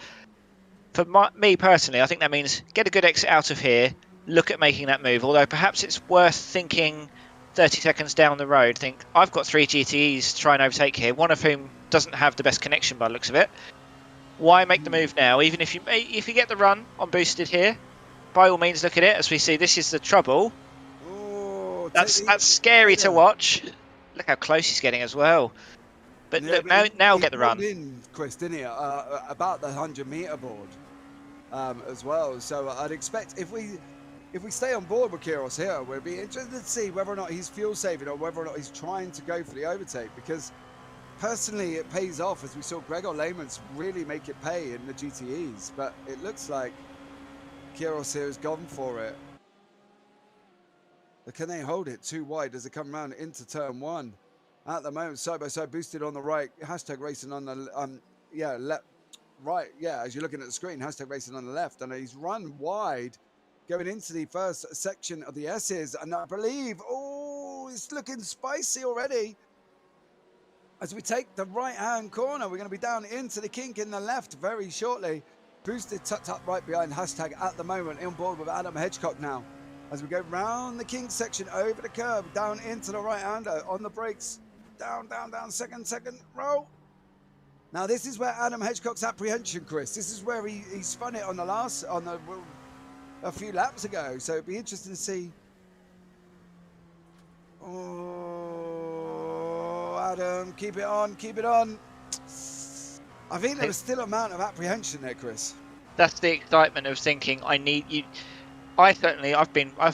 for me personally, I think that means get a good exit out of here, look at making that move, although perhaps it's worth thinking 30 seconds down the road, think, I've got 3 GTEs to try and overtake here, one of whom doesn't have the best connection by the looks of it. Why make the move now? Even if you get the run on boosted here, by all means look at it. As we see, this is the trouble. Oh, that's scary to watch. Look how close he's getting as well. But yeah, look, now get the run. In, Chris, didn't he? About the 100-meter board as well. So I'd expect if we stay on board with Quiroz here, we'll be interested to see whether or not he's fuel saving or whether or not he's trying to go for the overtake, because personally it pays off, as we saw Gregor Lamans really make it pay in the GTEs, but it looks like Quiroz here has gone for it. But can they hold it too wide as they come around into turn 1? At the moment, side by side, boosted on the right, hashtag racing on the left, right, as you're looking at the screen, hashtag racing on the left, and he's run wide going into the first section of the S's, and I believe, it's looking spicy already. As we take the right-hand corner, we're going to be down into the kink in the left very shortly. Boosted tucked up right behind hashtag at the moment, on board with Adam Hedgecock now. As we go round the King section, over the curb, down into the right-hander, on the brakes, down, second, roll. Now this is where Adam Hedgecock's apprehension, Chris. This is where he spun it on a few laps ago. So it'd be interesting to see. Oh, Adam, keep it on. I think there was still an amount of apprehension there, Chris. That's the excitement of thinking, I need you. I've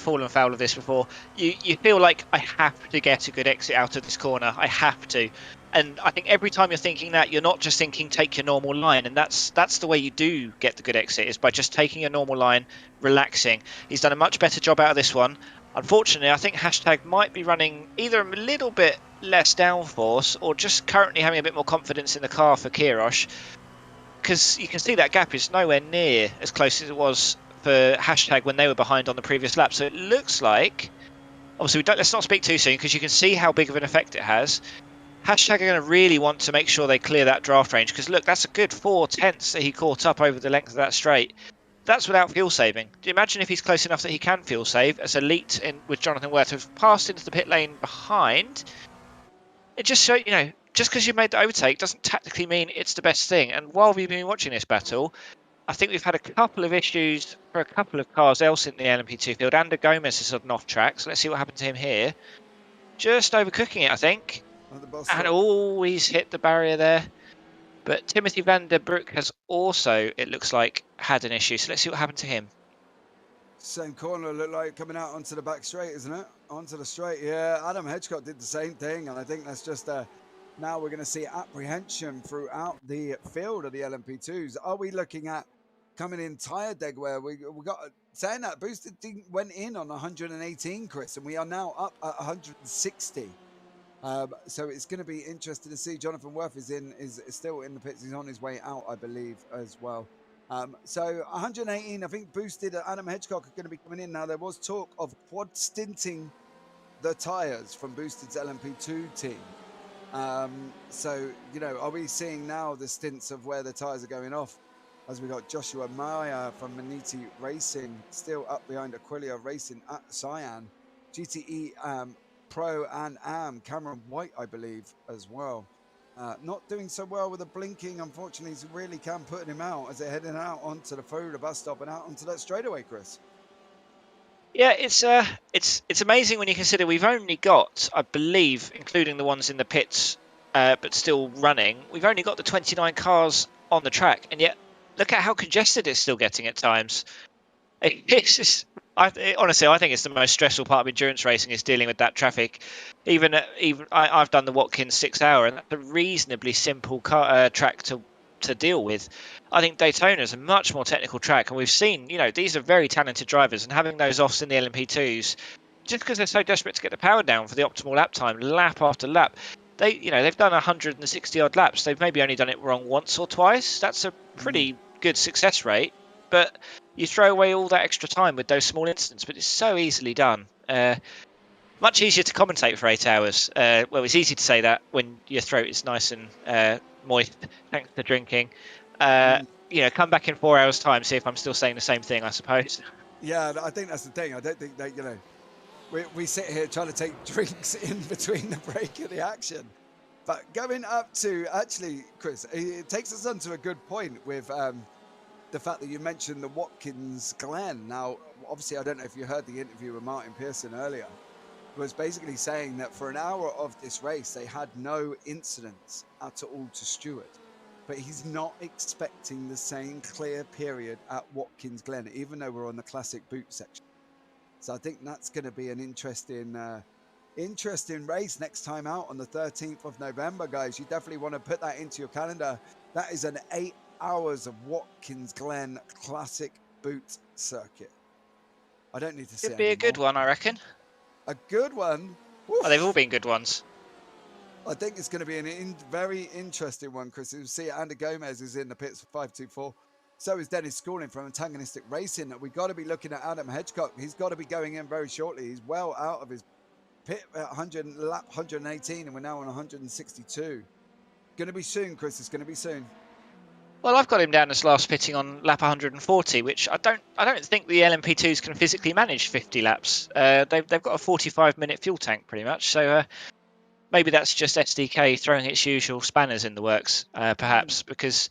fallen foul of this before. You feel like I have to get a good exit out of this corner. I have to. And I think every time you're thinking that, you're not just thinking take your normal line, and that's the way you do get the good exit, is by just taking a normal line, relaxing. He's done a much better job out of this one. Unfortunately, I think hashtag might be running either a little bit less downforce or just currently having a bit more confidence in the car for Kirosh, because you can see that gap is nowhere near as close as it was for hashtag when they were behind on the previous lap. So it looks like, obviously, let's not speak too soon because you can see how big of an effect it has. Hashtag are going to really want to make sure they clear that draft range, because look, that's a good 4/10 that he caught up over the length of that straight. That's without fuel saving. Do you imagine if he's close enough that he can fuel save, as Elite in with Jonathan Worth have passed into the pit lane behind? It just shows, just because you made the overtake doesn't tactically mean it's the best thing. And while we've been watching this battle, I think we've had a couple of issues for a couple of cars else in the LMP2 field. Ander Gomez is on off track, so let's see what happened to him here. Just overcooking it, I think. And always hit the barrier there. But Timothy van der Broek has also, it looks like, had an issue. So let's see what happened to him. Same corner looked like coming out onto the back straight, isn't it? Onto the straight, yeah. Adam Hedgecock did the same thing, and I think that's just now we're going to see apprehension throughout the field of the LMP2s. Are we looking at coming in tyre deg where we got saying that Boosted went in on 118, Chris, and we are now up at 160. So it's going to be interesting to see. Jonathan Worth is still in the pits. He's on his way out, I believe, as well. So 118, I think Boosted Adam Hedgecock are going to be coming in. Now, there was talk of quad stinting the tyres from Boosted's LMP2 team. So, are we seeing now the stints of where the tyres are going off? As we got Joshua Maya from Maniti Racing still up behind Aquilia Racing at Cyan. GTE Pro and Am, Cameron White, I believe, as well. Not doing so well with the blinking. Unfortunately, he's really putting him out as they're heading out onto the Florida bus stop and out onto that straightaway, Chris. Yeah, it's amazing when you consider we've only got, I believe, including the ones in the pits, but still running, we've only got the 29 cars on the track, and yet look at how congested it's still getting at times. It's just, honestly, I think it's the most stressful part of endurance racing is dealing with that traffic. Even I've done the Watkins 6 hour, and that's a reasonably simple track to deal with. I think Daytona is a much more technical track, and we've seen, these are very talented drivers, and having those offs in the LMP2s, just because they're so desperate to get the power down for the optimal lap time, lap after lap, they've done 160 odd laps. They've maybe only done it wrong once or twice. That's a pretty good success rate, but you throw away all that extra time with those small incidents, but it's so easily done. Much easier to commentate for 8 hours. Well, it's easy to say that when your throat is nice and moist, thanks to drinking. Come back in 4 hours' time, see if I'm still saying the same thing, I suppose. Yeah, I think that's the thing. I don't think that, we sit here trying to take drinks in between the break of the action. But going up to, actually, Chris, it takes us on to a good point with the fact that you mentioned the Watkins Glen. Now, obviously, I don't know if you heard the interview with Martin Pearson earlier. Was basically saying that for an hour of this race, they had no incidents at all to Stewart. But he's not expecting the same clear period at Watkins Glen, even though we're on the classic boot section. So I think that's going to be an interesting race next time out on the 13th of November, guys. You definitely want to put that into your calendar. That is an 8 hours of Watkins Glen classic boot circuit. I don't need to say. Could be a good one, I reckon. A good one. Oh, they've all been good ones. I think it's going to be a very interesting one, Chris. You see, Ander Gomez is in the pits for 524. So is Dennis Schooling from Antagonistic Racing. We've got to be looking at Adam Hedgecock. He's got to be going in very shortly. He's well out of his pit at lap 118, and we're now on 162. Going to be soon, Chris. It's going to be soon. Well, I've got him down as last pitting on lap 140, which I don't think the LMP2s can physically manage 50 laps. They've got a 45-minute fuel tank pretty much, so maybe that's just SDK throwing its usual spanners in the works, perhaps, because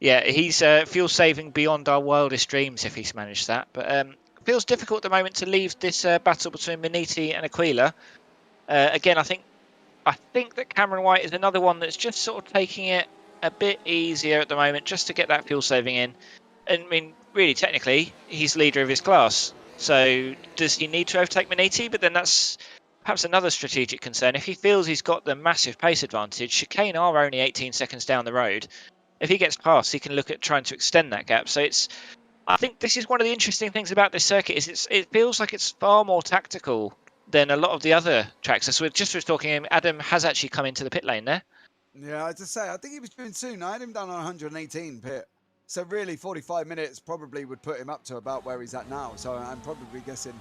yeah, he's fuel saving beyond our wildest dreams if he's managed that. But it feels difficult at the moment to leave this battle between Maniti and Aquila. Again, I think that Cameron White is another one that's just sort of taking it a bit easier at the moment, just to get that fuel saving in. And I mean, really, technically, he's leader of his class. So does he need to overtake Maniti? But then that's perhaps another strategic concern. If he feels he's got the massive pace advantage, Chicane are only 18 seconds down the road. If he gets past, he can look at trying to extend that gap. So I think this is one of the interesting things about this circuit is it feels like it's far more tactical than a lot of the other tracks. So just was talking, Adam has actually come into the pit lane there. Yeah, as I say, I think he was doing soon. I had him down on 118 pit. So really 45 minutes probably would put him up to about where he's at now. So I'm probably guessing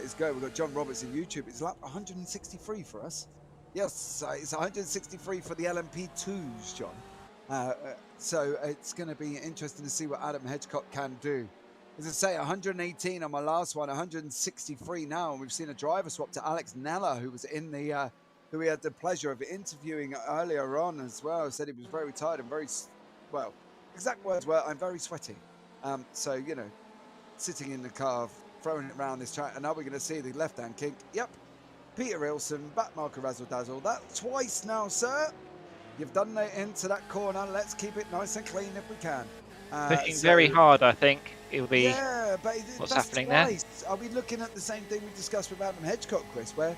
it's good. We've got John Roberts on YouTube. It's lap 163 for us. Yes, it's 163 for the LMP2s, John. So it's going to be interesting to see what Adam Hedgecock can do. As I say, 118 on my last one, 163 now. And we've seen a driver swap to Alex Nella, who was in the... who we had the pleasure of interviewing earlier on as well. Said he was very tired and very, well, exact words were, I'm very sweaty. So, you know, sitting in the car, throwing it around this track, and now we're going to see the left-hand kink. Yep, Peter Ilson, back marker razzle dazzle. That's twice now, sir. You've done it into that corner. Let's keep it nice and clean if we can. Pushing very hard, I think. It'll be but what's that's happening twice. there. Are we looking at the same thing we discussed with Adam Hedgecock, Chris, where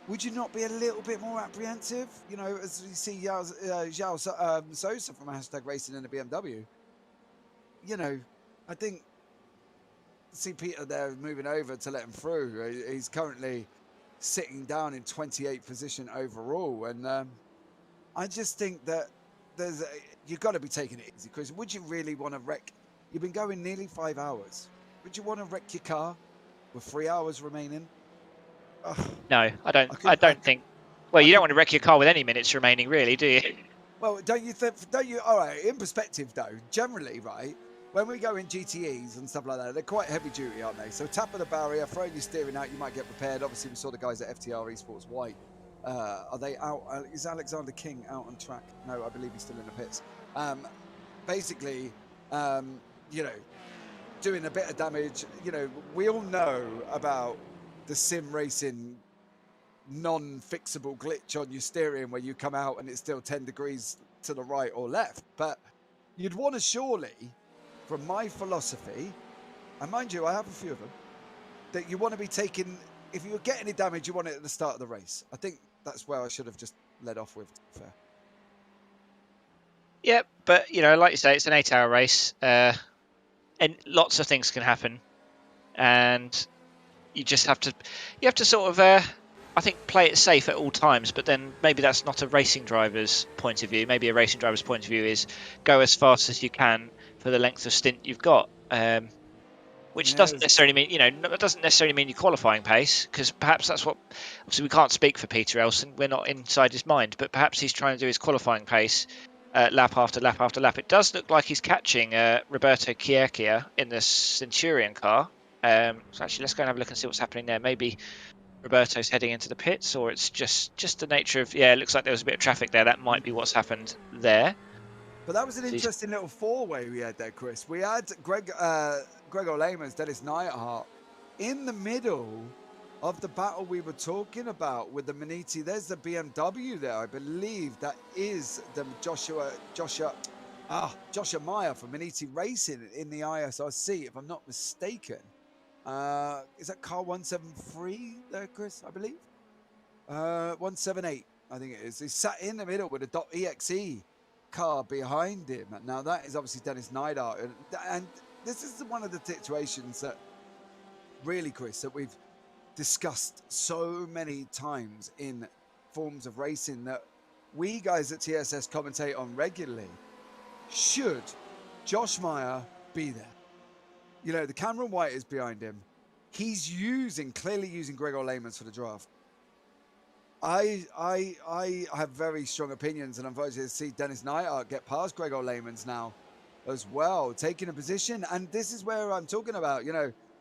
would you not be a little bit more apprehensive? You know, as you see João Sousa from #Racing in the BMW. You know, I think see Peter there moving over to let him through. He's currently sitting down in 28th position overall, and I just think that you've got to be taking it easy, Chris. Would you really want to wreck? You've been going nearly 5 hours. Would you want to wreck your car with 3 hours remaining? No, I don't think. Well, you don't want to wreck your car with any minutes remaining, really, do you? Well, don't you think? Don't you? All right. In perspective, though, generally, right, when we go in GTEs and stuff like that, they're quite heavy duty, aren't they? So tap of the barrier, throwing your steering out, you might get repaired. Obviously, we saw the guys at FTR Esports White. Are they out? Is Alexander King out on track? No, I believe he's still in the pits. Basically, you know, doing a bit of damage. You know, we all know about the sim racing non-fixable glitch on your steering where you come out and it's still 10 degrees to the right or left. But you'd want to surely, from my philosophy, and mind you, I have a few of them, that you want to be taking, if you get any damage, you want it at the start of the race. I think that's where I should have just led off with, to be fair. Yeah, but, you know, like you say, it's an 8-hour race, and lots of things can happen. And you just have to sort of, I think, play it safe at all times, but then maybe that's not a racing driver's point of view. Maybe a racing driver's point of view is go as fast as you can for the length of stint you've got, which doesn't necessarily mean, you know, it doesn't necessarily mean your qualifying pace, because perhaps that's what, obviously we can't speak for Peter Elson, we're not inside his mind, but perhaps he's trying to do his qualifying pace lap after lap after lap. It does look like he's catching Roberto Chiecchia in the Centurion car. So actually, let's go and have a look and see what's happening there. Maybe Roberto's heading into the pits, or it's just the nature of, yeah, it looks like there was a bit of traffic there. That might be what's happened there. But that was an interesting little four-way we had there, Chris. We had Gregor Lehmans, Dennis Neidhart in the middle of the battle we were talking about with the Maniti. There's the BMW there, I believe that is the Joshua Meyer from Maniti Racing in the ISRC, if I'm not mistaken. Is that car 173 there, Chris? I believe 178. I think it is. He sat in the middle with a .exe car behind him. Now that is obviously Dennis Neidhart, and this is one of the situations that really, Chris, that we've discussed so many times in forms of racing that we guys at TSS commentate on regularly. Should Josh Meyer be there? You know, the Cameron White is behind him. He's clearly using Gregor Lehmans for the draft. I have very strong opinions, and I'm voting to see Dennis Neidhart get past Gregor Lehmans now as well, taking a position. And this is where I'm talking about,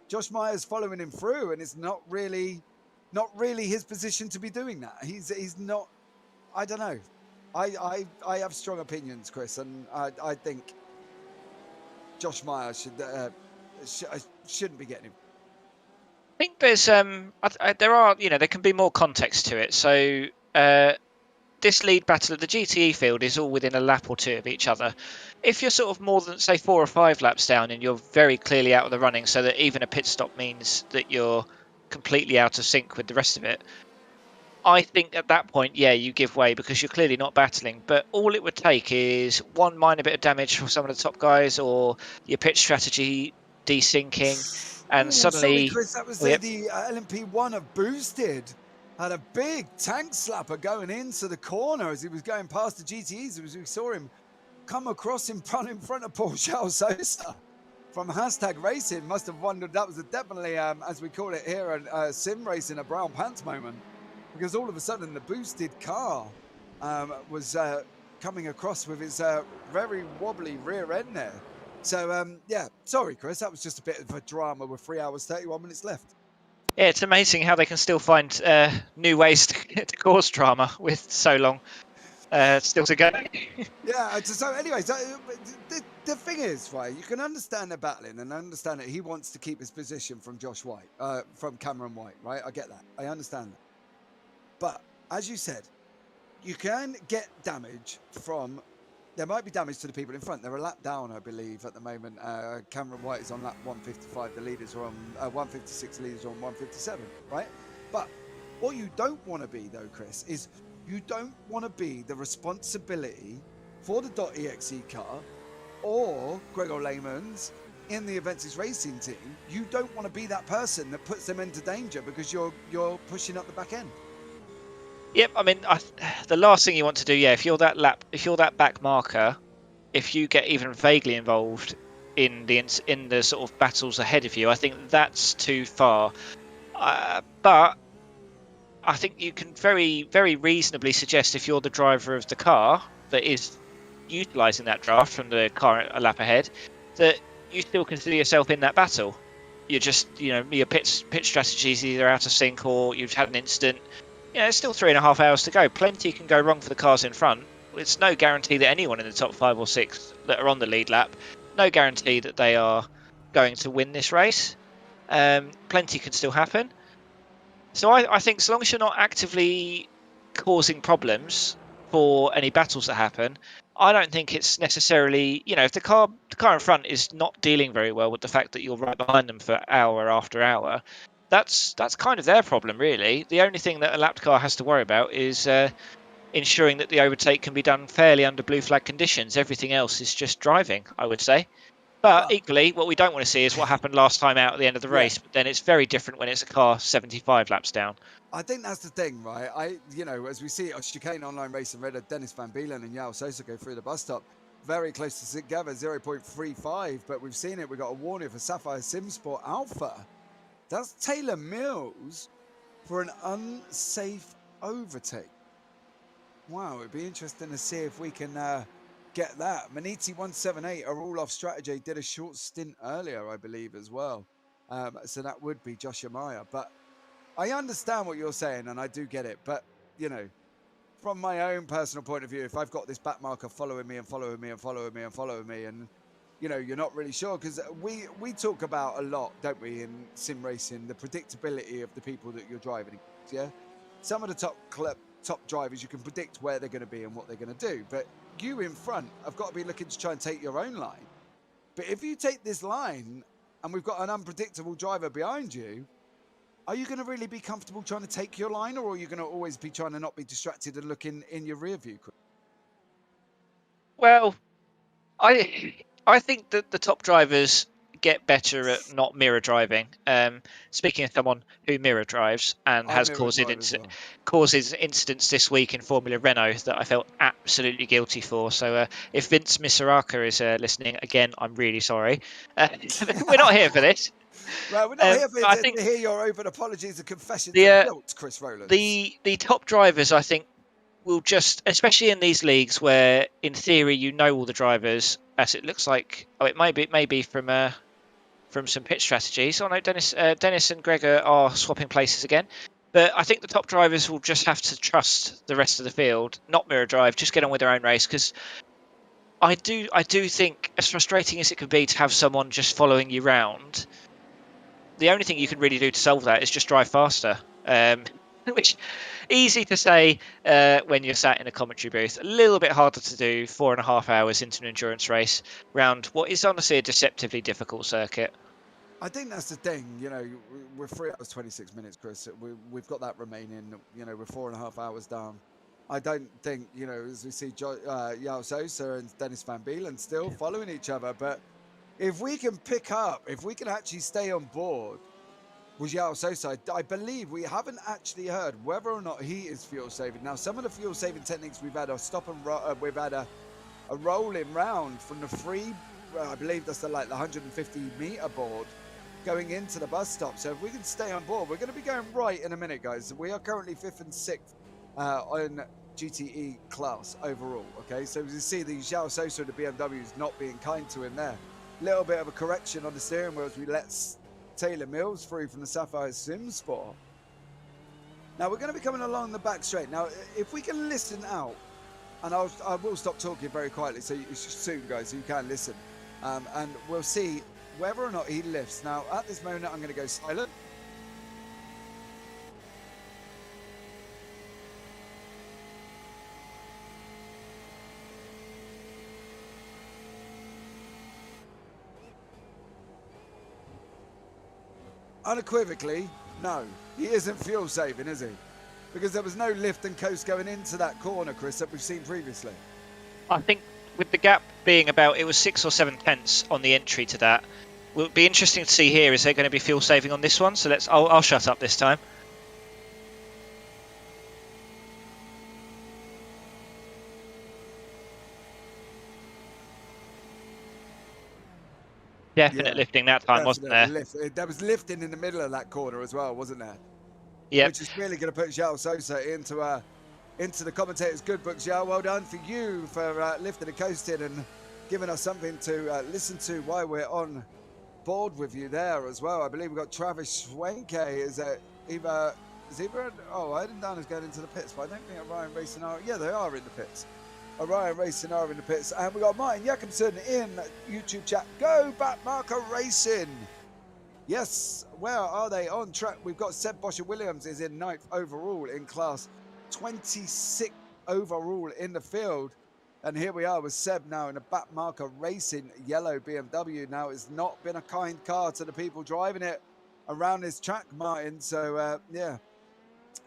Josh Myers following him through, and it's not really his position to be doing that. He's not. I don't know. I have strong opinions, Chris, and I think Josh Myers shouldn't be getting him. I think there's there can be more context to it. So this lead battle of the GTE field is all within a lap or two of each other. If you're sort of more than, say, 4 or 5 laps down and you're very clearly out of the running, so that even a pit stop means that you're completely out of sync with the rest of it, I think at that point, yeah, you give way because you're clearly not battling. But all it would take is one minor bit of damage from some of the top guys, or your pitch strategy desyncing, and suddenly... Sorry, Chris, that was the LMP1 have boosted. Had a big tank slapper going into the corner as he was going past the GTEs. As we saw him come across in front of Paul Charles Sosa from #Racing. Must have wondered, that was definitely, as we call it here, a sim racing, a brown pants moment. Because all of a sudden the boosted car was coming across with his very wobbly rear end there. So, yeah, sorry, Chris, that was just a bit of a drama with 3 hours, 31 minutes left. Yeah, it's amazing how they can still find new ways to cause drama with so long still to go. Yeah, so anyways, the thing is, right, you can understand the battling and understand that he wants to keep his position from Josh White, from Cameron White, right? I get that. I understand that. But, as you said, you can get damage from... There might be damage to the people in front. They're a lap down, I believe, at the moment. Cameron White is on lap 155. The leaders are on 156. The leaders are on 157, right? But what you don't want to be, though, Chris, is you don't want to be the responsibility for the .exe car or Gregor Lehman's in the Aventis Racing team. You don't want to be that person that puts them into danger because you're pushing up the back end. Yep, I mean, the last thing you want to do, if you're that back marker, if you get even vaguely involved in the sort of battles ahead of you, I think that's too far. But I think you can very, very reasonably suggest, if you're the driver of the car that is utilising that draft from the car a lap ahead, that you still consider yourself in that battle. You're just, your pit strategy is either out of sync or you've had an incident. It's still 3.5 hours to go. Plenty can go wrong for the cars in front. It's no guarantee that anyone in the top 5 or 6 that are on the lead lap, no guarantee that they are going to win this race. Plenty can still happen. So I think so long as you're not actively causing problems for any battles that happen, I don't think it's necessarily, if the car in front is not dealing very well with the fact that you're right behind them for hour after hour, that's kind of their problem, really. The only thing that a lapped car has to worry about is ensuring that the overtake can be done fairly under blue flag conditions. Everything else is just driving, I would say. But equally, what we don't want to see is what happened last time out at the end of the race. But then it's very different when it's a car 75 laps down. I think that's the thing, right? As we see at Chicane Online Racing, Red, Dennis Van Beelen and Yao Sosa go through the bus stop, very close to together, 0.35. But we've seen it. We've got a warning for Sapphire Simsport Alpha. That's Taylor Mills for an unsafe overtake. Wow, it'd be interesting to see if we can get that. Maniti 178, a roll-off strategy, did a short stint earlier, I believe, as well. So that would be Josh Amaya. But I understand what you're saying, and I do get it. But, from my own personal point of view, if I've got this back marker following me and following me and following me and following me, and you're not really sure, because we talk about a lot, don't we, in sim racing, the predictability of the people that you're driving against, yeah? Some of the top drivers, you can predict where they're going to be and what they're going to do, but you in front have got to be looking to try and take your own line. But if you take this line and we've got an unpredictable driver behind you, are you going to really be comfortable trying to take your line, or are you going to always be trying to not be distracted and look in your rear view? Well, I think that the top drivers get better at not mirror driving. Speaking of someone who mirror drives and has causes incidents this week in Formula Renault that I felt absolutely guilty for. So if Vince Misaraka is listening, again, I'm really sorry. We're not here for this. Well, we're not here to hear your open apologies and confessions of guilt, Chris Rowlands. The top drivers, I think, will just, especially in these leagues where in theory all the drivers, as it looks like. Oh, it may be from some pit strategies. Oh no, Dennis and Gregor are swapping places again. But I think the top drivers will just have to trust the rest of the field, not mirror drive, just get on with their own race. Because I do think, as frustrating as it could be to have someone just following you round, the only thing you can really do to solve that is just drive faster. Which easy to say when you're sat in a commentary booth, a little bit harder to do 4.5 hours into an endurance race round what is honestly a deceptively difficult circuit. I think that's the thing, we're 3 hours 26 minutes, Chris. We've got that remaining. We're 4.5 hours down. I don't think, as we see Yao Sosa and Dennis Van Beelen still following each other, but if we can actually stay on board with Yao Sosa, I believe we haven't actually heard whether or not he is fuel saving. Now, some of the fuel saving techniques we've had a stop and we've had a rolling round from the free, I believe that's the 150 meter board going into the bus stop. So if we can stay on board, we're going to be going right in a minute, guys. We are currently 5th and 6th on GTE class overall. Okay, so as you see, the Yao Sosa, the BMW is not being kind to him there. Little bit of a correction on the steering wheel as we let Taylor Mills through from the Sapphire Sim Sport. Now we're going to be coming along the back straight. Now, if we can listen out, and I will stop talking very quietly so soon, guys, so you can listen, and we'll see whether or not he lifts. Now, at this moment, I'm going to go silent. Unequivocally, no, he isn't fuel saving, is he? Because there was no lift and coast going into that corner, Chris, that we've seen previously. I think with the gap being about, it was 6 or 7 tenths on the entry to that. Will be interesting to see here. Is there going to be fuel saving on this one? So I'll shut up this time. Definite lifting that time, wasn't there? There was lifting in the middle of that corner as well, wasn't there? Yeah. Which is really going to put Yao Sosa into the commentator's good books. Yao, well done for you for lifting and coasting and giving us something to listen to while we're on board with you there as well. I believe we've got Travis Schwenke. I had him down as going into the pits, but I don't think Orion Racing are. Yeah, they are in the pits. Orion Racing are in the pits. And we got Martin Jakobsen in YouTube chat. Go Backmarker Racing. Yes, where are they on track? We've got Seb Boscher Williams is in 9th overall in class, 26th overall in the field. And here we are with Seb now in a Backmarker Racing yellow BMW. Now, it's not been a kind car to the people driving it around this track, Martin. So, yeah.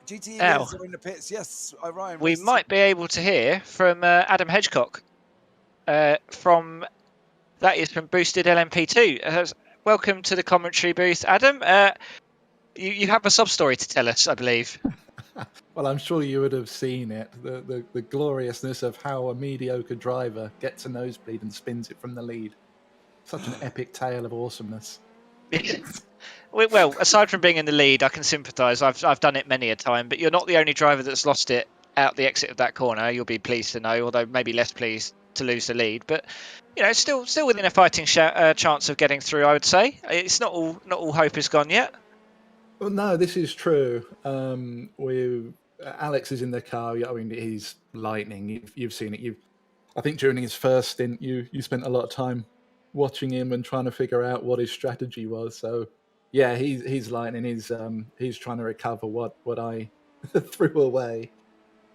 GTE are in the pits. Yes, Orion. We might be able to hear from Adam Hedgecock. That is from Boosted LMP2. Welcome to the commentary booth, Adam. You have a sub story to tell us, I believe. Well, I'm sure you would have seen it. The gloriousness of how a mediocre driver gets a nosebleed and spins it from the lead. Such an epic tale of awesomeness. Well, aside from being in the lead, I can sympathise. I've done it many a time, but you're not the only driver that's lost it out the exit of that corner. You'll be pleased to know, although maybe less pleased to lose the lead. But it's still within a fighting chance of getting through. I would say it's not all hope is gone yet. Well, no, this is true. Alex is in the car. I mean, he's lightning. You've seen it. I think during his first stint, you spent a lot of time watching him and trying to figure out what his strategy was. So, yeah, he's lightning. He's trying to recover what I threw away.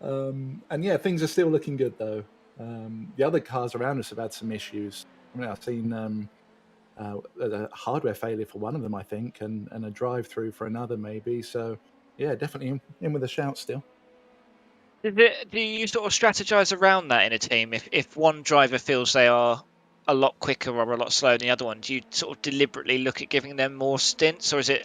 And yeah, things are still looking good though. The other cars around us have had some issues. I mean, I've seen a hardware failure for one of them, I think, and a drive-through for another, maybe. So, yeah, definitely in with a shout still. Do you sort of strategize around that in a team? If one driver feels they are a lot quicker or a lot slower than the other one, do you sort of deliberately look at giving them more stints, or is it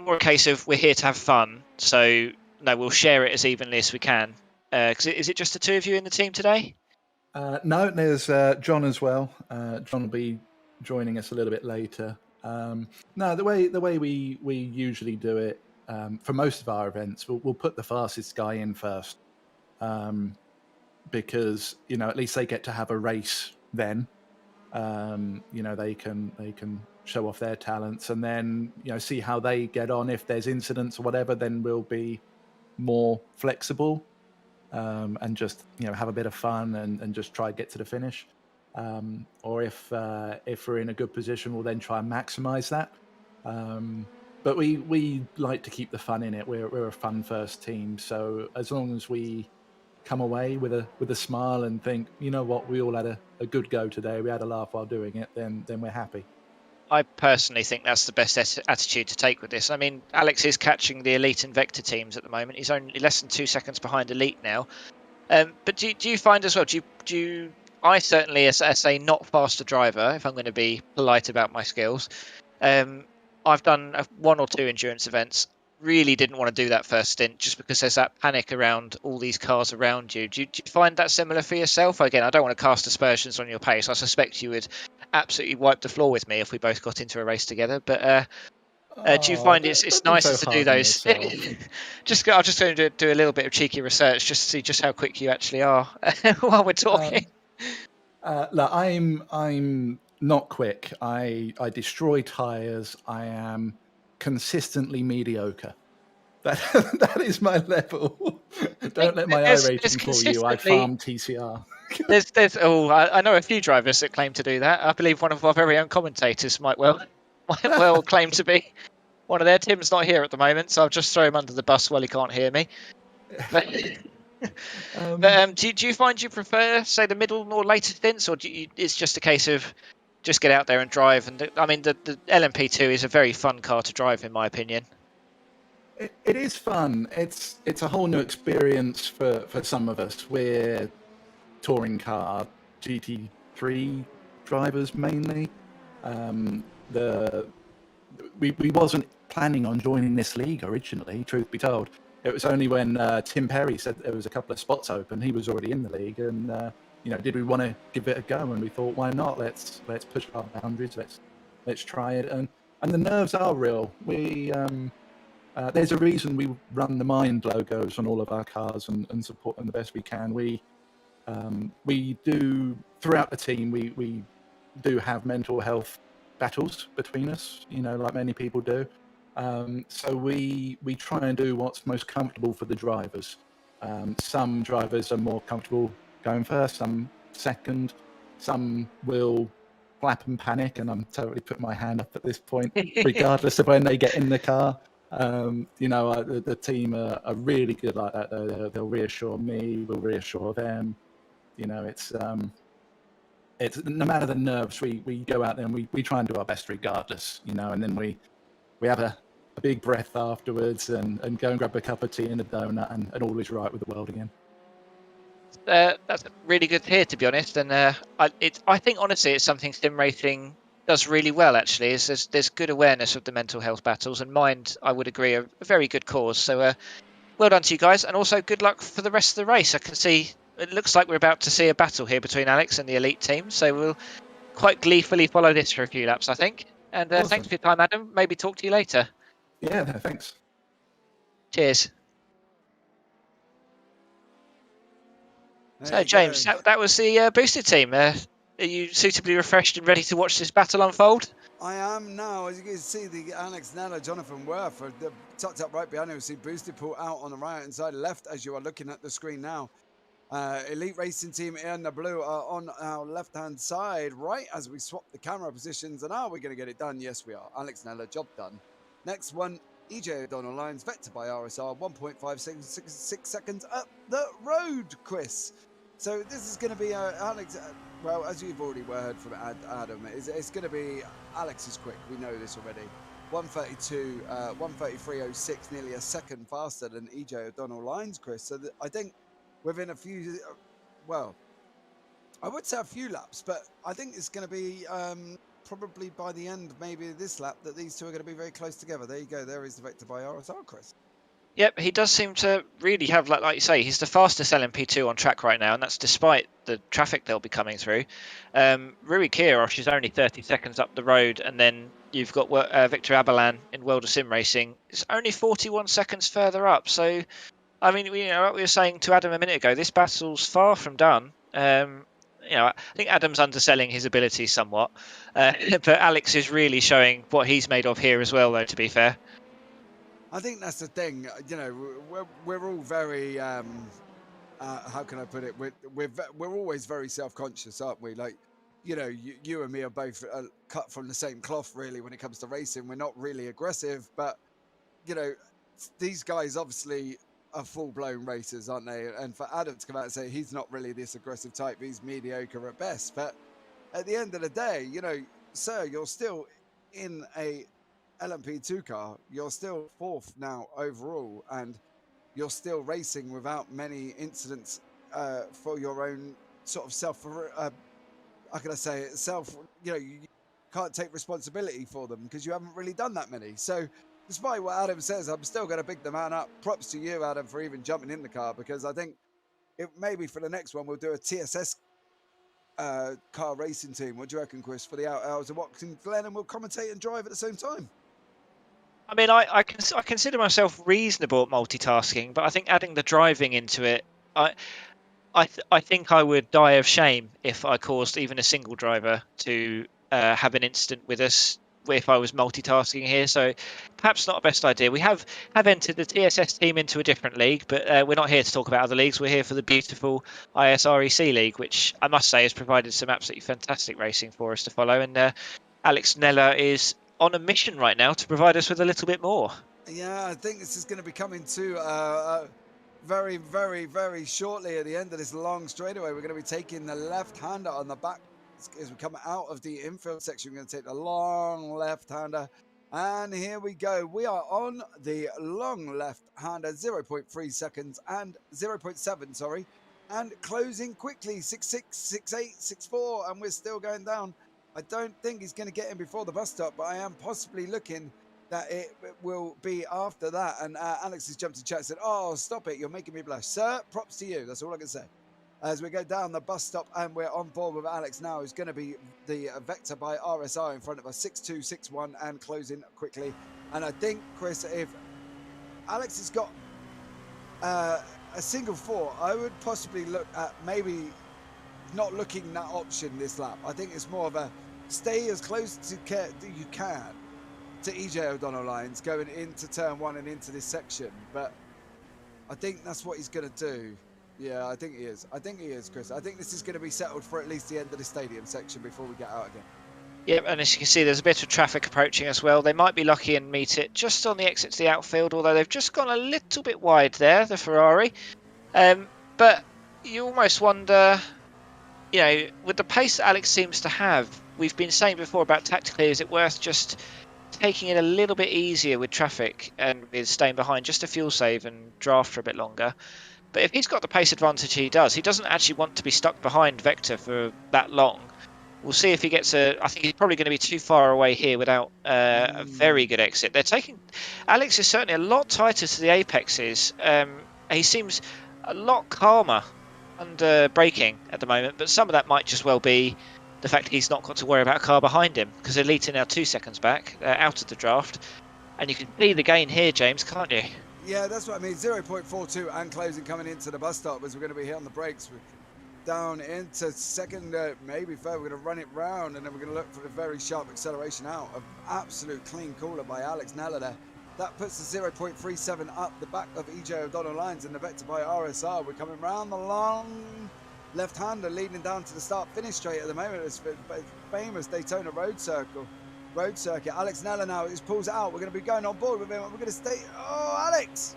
more a case of we're here to have fun? So no, we'll share it as evenly as we can. Is it just the two of you in the team today? No, there's John as well. John will be joining us a little bit later. No, the way we usually do it for most of our events, we'll put the fastest guy in first, because at least they get to have a race then, They can show off their talents, and then see how they get on. If there's incidents or whatever, then we'll be more flexible and just have a bit of fun and just try to get to the finish. Or if we're in a good position, we'll then try and maximize that. But we like to keep the fun in it. We're a fun first team, so as long as we come away with a smile and think, you know what, we all had a good go today, we had a laugh while doing it, then we're happy. I personally think that's the best attitude to take with this. I mean, Alex is catching the Elite and Vector teams at the moment. He's only less than 2 seconds behind Elite now. But do you find as well, I certainly, as a not faster driver, if I'm going to be polite about my skills, I've done 1 or 2 endurance events. Really didn't want to do that first stint just because there's that panic around all these cars around you. Do you find that similar for yourself? Again, I don't want to cast aspersions on your pace. I suspect you would absolutely wipe the floor with me if we both got into a race together. But do you find it's nicer to do those? I'm just going to do a little bit of cheeky research just to see just how quick you actually are while we're talking. Look, I'm not quick. I destroy tires. I am consistently mediocre. That is my level. Don't let my iRacing fool you. I farm TCR. I know a few drivers that claim to do that. I believe one of our very own commentators might well claim to be. One of their Tim's not here at the moment, so I'll just throw him under the bus while he can't hear me. But do you find you prefer, say, the middle or later stints, or it's just a case of just get out there and drive? And the LMP2 is a very fun car to drive, in my opinion. It is fun. It's a whole new experience for some of us. We're touring car GT3 drivers mainly. We wasn't planning on joining this league originally, truth be told. It was only when Tim Perry said there was a couple of spots open, he was already in the league, and did we want to give it a go? And we thought, why not? Let's push our boundaries. Let's try it. And the nerves are real. We there's a reason we run the Mind logos on all of our cars and support them the best we can. We do throughout the team. We do have mental health battles between us, like many people do. So we try and do what's most comfortable for the drivers. Some drivers are more comfortable going first, some second, some will flap and panic, and I'm totally putting my hand up at this point, regardless of when they get in the car. The team are really good like that. They'll reassure me, we'll reassure them. It's no matter the nerves, we go out there and we try and do our best regardless, and then we have a big breath afterwards and go and grab a cup of tea and a donut and all is right with the world again. That's really good to hear, to be honest. And I think honestly it's something sim racing does really well, actually. Is there's good awareness of the mental health battles, and Mind, I would agree, a very good cause. So well done to you guys, and also good luck for the rest of the race. I can see it looks like we're about to see a battle here between Alex and the Elite team, so we'll quite gleefully follow this for a few laps, I think. And awesome. Thanks for your time, Adam. Maybe talk to you later. Yeah, no, thanks. Cheers. So, James, that was the boosted team. Are you suitably refreshed and ready to watch this battle unfold? I am now. As you can see, the Alex Nella, Jonathan Worth are tucked up right behind him. See boosted pull out on the right-hand side left as you are looking at the screen now. Elite Racing Team in the blue are on our left-hand side, right as we swap the camera positions. And are we going to get it done? Yes, we are. Alex Nella, job done. Next one, EJ O'Donnell Lyons, Vector by RSR, 1.56 seconds up the road, Chris. So this is going to be Alex. Well, as you've already heard from Adam, it's going to be Alex's quick. We know this already. 132, 133.06, nearly a second faster than EJ O'Donnell Lyons, Chris. So I think within a few, well, I would say a few laps, but I think it's going to be probably by the end, maybe this lap, that these two are going to be very close together. There you go. There is the Vector by RSR, Chris. Yep, he does seem to really have, like you say, he's the fastest LMP2 on track right now, and that's despite the traffic they'll be coming through. Rui Kirosh is only 30 seconds up the road, and then you've got Victor Abelan in World of Sim Racing. It's only 41 seconds further up. So, I mean, like we were saying to Adam a minute ago, this battle's far from done. I think Adam's underselling his abilities somewhat, but Alex is really showing what he's made of here as well, though, to be fair. I think that's the thing. We're all very how can I put it? We're always very self-conscious, aren't we? Like, you and me are both cut from the same cloth, really, when it comes to racing. We're not really aggressive, but these guys obviously are full-blown racers, aren't they? And for Adam to come out and say he's not really this aggressive type, he's mediocre at best. But at the end of the day, sir, you're still in a LMP2 car. You're still 4th now overall, and you're still racing without many incidents for your own sort of self. How can I say it? You can't take responsibility for them because you haven't really done that many. So, despite what Adam says, I'm still going to big the man up. Props to you, Adam, for even jumping in the car, because I think maybe for the next one we'll do a TSS car racing team. What do you reckon, Chris, for the out hours of Watkins Glen, and we'll commentate and drive at the same time? I mean, I consider myself reasonable at multitasking, but I think adding the driving into it, I think I would die of shame if I caused even a single driver to have an incident with us if I was multitasking here. So perhaps not a best idea. We have entered the TSS team into a different league, but we're not here to talk about other leagues. We're here for the beautiful ISRC league, which I must say has provided some absolutely fantastic racing for us to follow. And Alex Nella is on a mission right now to provide us with a little bit more. Yeah, I think this is going to be coming to very, very, very shortly at the end of this long straightaway. We're going to be taking the left-hander on the back as we come out of the infield section. We're going to take the long left-hander, and here we go. We are on the long left-hander, 0.3 seconds and 0.7, sorry, and closing quickly, 6.6, 6.8, 6.4, and we're still going down. I don't think he's going to get in before the bus stop, but I am possibly looking that it will be after that. And Alex has jumped in chat and said, "Oh, stop it, you're making me blush." Sir, props to you. That's all I can say. As we go down the bus stop, and we're on board with Alex now, who's going to be the Vector by RSR in front of us, 6.2, 6.1, and closing quickly. And I think, Chris, if Alex has got a single 4, I would possibly look at maybe not looking that option this lap. I think it's more of a stay as close to you can to EJ O'Donnell lines going into turn 1 and into this section. But I think that's what he's going to do. Yeah, I think he is. I think he is, Chris. I think this is going to be settled for at least the end of the stadium section before we get out again. Yeah, and as you can see, there's a bit of traffic approaching as well. They might be lucky and meet it just on the exit to the outfield, although they've just gone a little bit wide there, the Ferrari. But you almost wonder, with the pace that Alex seems to have, we've been saying before about tactically, is it worth just taking it a little bit easier with traffic and with staying behind just to fuel save and draft for a bit longer? But if he's got the pace advantage he doesn't actually want to be stuck behind Vector for that long. We'll see if he gets I think he's probably going to be too far away here without a very good exit. Alex is certainly a lot tighter to the apexes. He seems a lot calmer under braking at the moment, but some of that might just well be the fact he's not got to worry about a car behind him, because Elite are now 2 seconds back, out of the draft. And you can see the gain here, James, can't you? Yeah, that's what I mean. 0.42 and closing coming into the bus stop as we're going to be hit on the brakes. We're down into second, maybe third. We're going to run it round, and then we're going to look for the very sharp acceleration out. An absolute clean caller by Alex Nella there. That puts the 0.37 up the back of EJ O'Donnell lines, and the Vector by RSR. We're coming round the long left-hander leading down to the start-finish straight at the moment. It's famous Daytona road circuit. Alex Nella now pulls it out. We're going to be going on board with him. We're going to stay. Oh, Alex!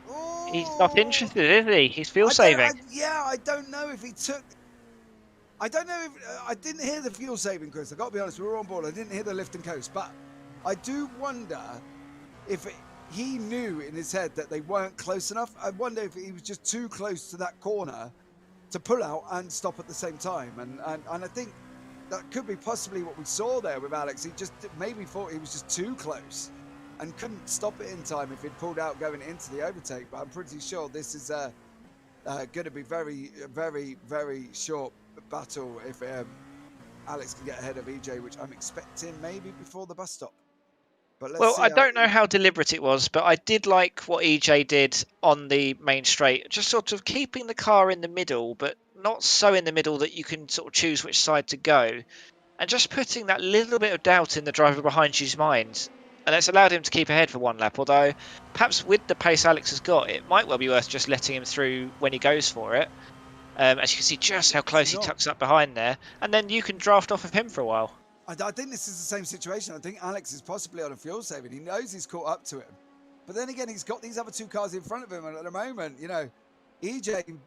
Oh. He's not interested, is he? He's fuel saving. I don't know if he took. I don't know if I didn't hear the fuel saving, Chris. I got to be honest. We were on board. I didn't hear the lift and coast, but I do wonder if he knew in his head that they weren't close enough. I wonder if he was just too close to that corner to pull out and stop at the same time. And I think that could be possibly what we saw there with Alex. He just maybe thought he was just too close and couldn't stop it in time if he'd pulled out going into the overtake. But I'm pretty sure this is going to be very, very, very short battle if Alex can get ahead of EJ, which I'm expecting maybe before the bus stop. But let's see. I don't know how deliberate it was, but I did like what EJ did on the main straight, just sort of keeping the car in the middle, but not so in the middle that you can sort of choose which side to go, and just putting that little bit of doubt in the driver behind you's mind. And it's allowed him to keep ahead for one lap, although perhaps with the pace Alex has got, it might well be worth just letting him through when he goes for it. As you can see just how close he tucks up behind there, and then you can draft off of him for a while. I think this is the same situation. I think Alex is possibly on a fuel saving. He knows he's caught up to him. But then again, he's got these other two cars in front of him, and at the moment, you know, EJ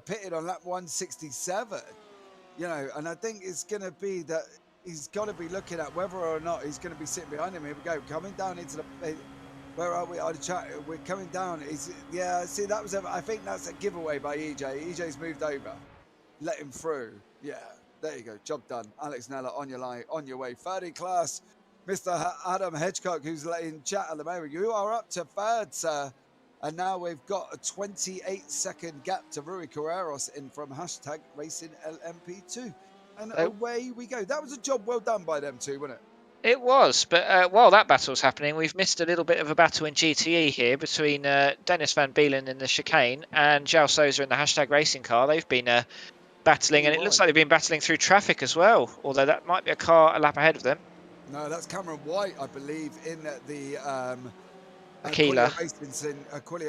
pitted on lap 167, you know, and I think it's going to be that he's got to be looking at whether or not he's going to be sitting behind him. Here we go, coming down into the... Where are we on the chat? We're coming down. Yeah, see, that was... I think that's a giveaway by EJ. EJ's moved over. Let him through. Yeah, there you go. Job done. Alex Nella on your line, on your way. Third in class, Mr. Adam Hedgecock, who's in chat at the moment. You are up to third, sir. And now we've got a 28-second gap to Rui Carreros in from hashtag Racing LMP2. And away we go. That was a job well done by them two, wasn't it? It was, but while that battle's happening, we've missed a little bit of a battle in GTE here between Dennis Van Beelen in the chicane and João Sousa in the hashtag racing car. They've been battling, and it looks like they've been battling through traffic as well, although that might be a car a lap ahead of them. No, that's Cameron White, I believe, in the Aquila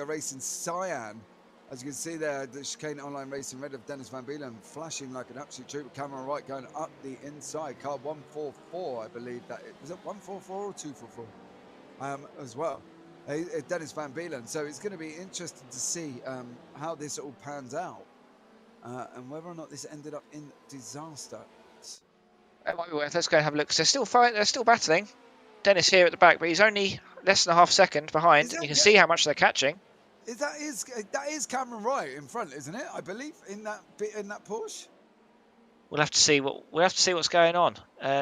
Racing Cyan. As you can see there, the chicane online racing red of Dennis Van Beelen flashing like an absolute trooper. Cameron Wright going up the inside. Car 144, I believe that it was. It 144 or 244 as well. Dennis Van Beelen. So it's going to be interesting to see how this all pans out and whether or not this ended up in disaster. It might be worth. Let's go and have a look. Because they're still fighting. They're still battling. Dennis here at the back, but he's only less than a half second behind. And you can see how much they're catching. That is Cameron Wright in front, isn't it? I believe in that Porsche. We'll have to see what's going on.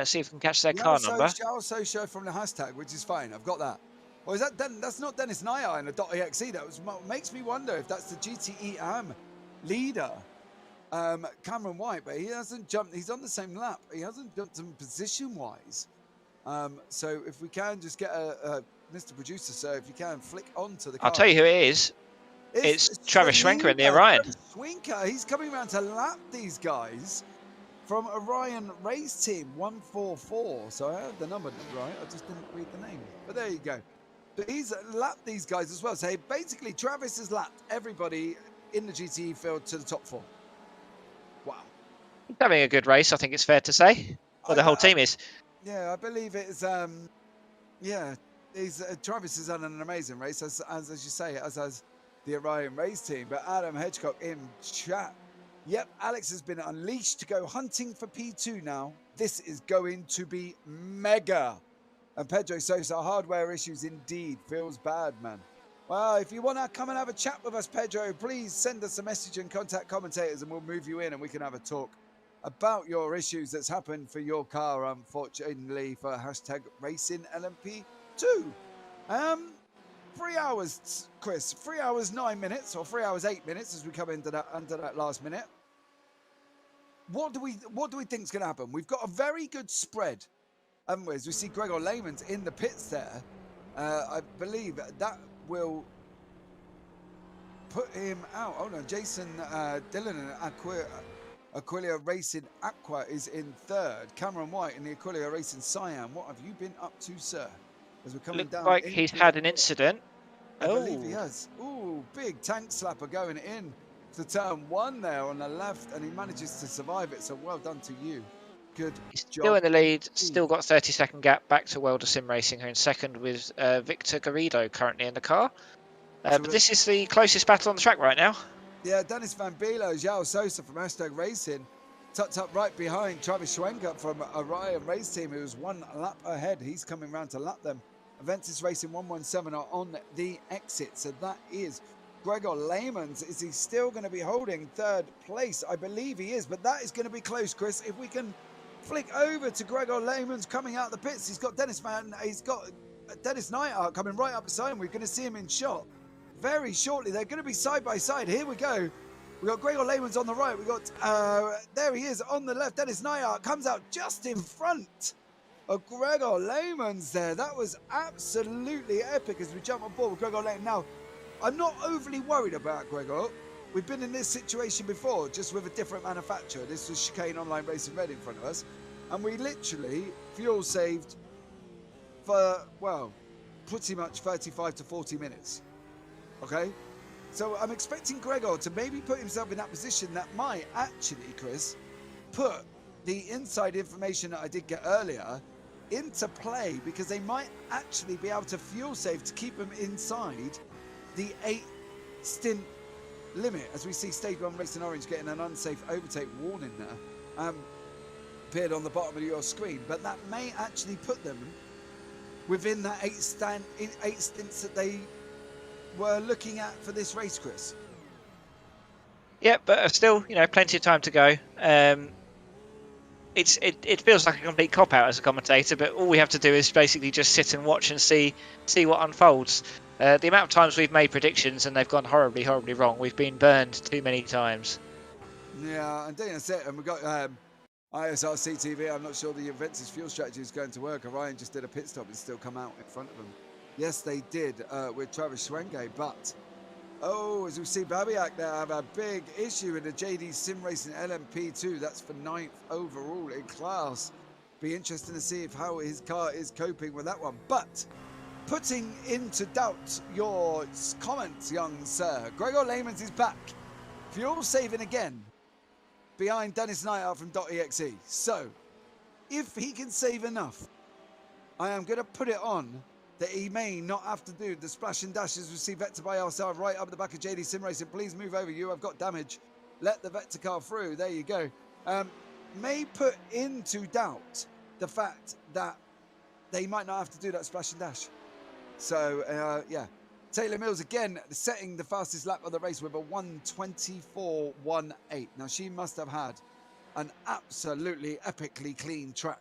See if we can catch their car number. João Sousa from the hashtag, which is fine. I've got that. Or is that that's not Dennis Naya in the .exe? That makes me wonder if that's the GTE AM leader, Cameron White. But he hasn't jumped. He's on the same lap. He hasn't jumped in position wise. So if we can just get Mr. Producer, sir, if you can flick onto the car. I'll tell you who it is. It's Travis Schwenker in the Orion. Schwenker, he's coming around to lap these guys from Orion Race Team 144. So I had the number right, I just didn't read the name. But there you go. But he's lapped these guys as well. So basically, Travis has lapped everybody in the GTE field to the top four. Wow. He's having a good race, I think it's fair to say. Well, the whole team is. Yeah, I believe it is. Yeah. Travis has done an amazing race, as you say, as has the Orion Race Team. But Adam Hedgecock in chat. Yep, Alex has been unleashed to go hunting for P2 now. This is going to be mega. And Pedro Sosa, hardware issues indeed. Feels bad, man. Well, if you want to come and have a chat with us, Pedro, please send us a message and contact commentators and we'll move you in and we can have a talk about your issues that's happened for your car, unfortunately, for hashtag Racing LMP2. 3 hours, Chris. 3 hours 9 minutes, or 3 hours 8 minutes, as we come into that under that last minute. What do we think is going to happen? We've got a very good spread, haven't we? As we see Gregor Lehman's in the pits there. I believe that will put him out. Oh no, Jason Dillon and Aquila Racing Aqua is in third. Cameron White in the Aquila Racing Cyan. What have you been up to, sir? As we're coming down. Looks like he's had an incident. I believe he has. Ooh, big tank slapper going in to turn one there on the left, and he manages to survive it. So well done to you. Good He's job. Still in the lead. Still got 30-second gap back to Welder Sim Racing, who in second with Victor Garrido currently in the car. But this is the closest battle on the track right now. Yeah, Dennis Van Beelen, João Sousa from hashtag Racing, tucked up right behind Travis Schwenker from Orion Race Team, who's one lap ahead. He's coming round to lap them. Aventus Racing 117 are on the exit. So that is Gregor Lehman's. Is he still going to be holding third place? I believe he is, but that is going to be close, Chris. If we can flick over to Gregor Lehman's coming out the pits. He's got Dennis Neidhart coming right up beside him. We're going to see him in shot very shortly. They're going to be side by side. Here we go. We got Gregor Lehman's on the right. We got there he is on the left. Dennis Neidhart comes out just in front of Gregor Lehman's there. That was absolutely epic as we jump on board with Gregor Lehman. Now, I'm not overly worried about Gregor. we've been in this situation before, just with a different manufacturer. This was Chicane Online Racing Red in front of us. And we literally fuel saved for, well, pretty much 35 to 40 minutes. Okay? So I'm expecting Gregor to maybe put himself in that position that might actually, Chris, put the inside information that I did get earlier into play, because they might actually be able to fuel save to keep them inside the 8 stint limit. As we see Stage 1 Racing Orange getting an unsafe overtake warning there, appeared on the bottom of your screen, but that may actually put them within that 8 stints that they were looking at for this race, Chris. Yeah, but still, plenty of time to go. It feels like a complete cop-out as a commentator, but all we have to do is basically just sit and watch and see what unfolds. The amount of times we've made predictions and they've gone horribly, horribly wrong. We've been burned too many times. Yeah, and Dana said, and we've got ISRC TV. I'm not sure the Aventis fuel strategy is going to work. Orion just did a pit stop and still come out in front of them. Yes, they did with Travis Schwenge, but as we see Babiak there have a big issue in the JD Sim Racing LMP2. That's for 9th overall in class. Be interesting to see how his car is coping with that one. But putting into doubt your comments, young sir, Gregor Lamans is back. Fuel saving again behind Dennis Knightout from .exe. So if he can save enough, I am going to put it on that he may not have to do the splash and dashes. We see Vector by our side right up at the back of JD Sim Racing. Please move over, you have got damage. Let the Vector car through. There you go. May put into doubt the fact that they might not have to do that splash and dash. So, yeah. Taylor Mills again setting the fastest lap of the race with a 1:24.18. Now, she must have had an absolutely epically clean track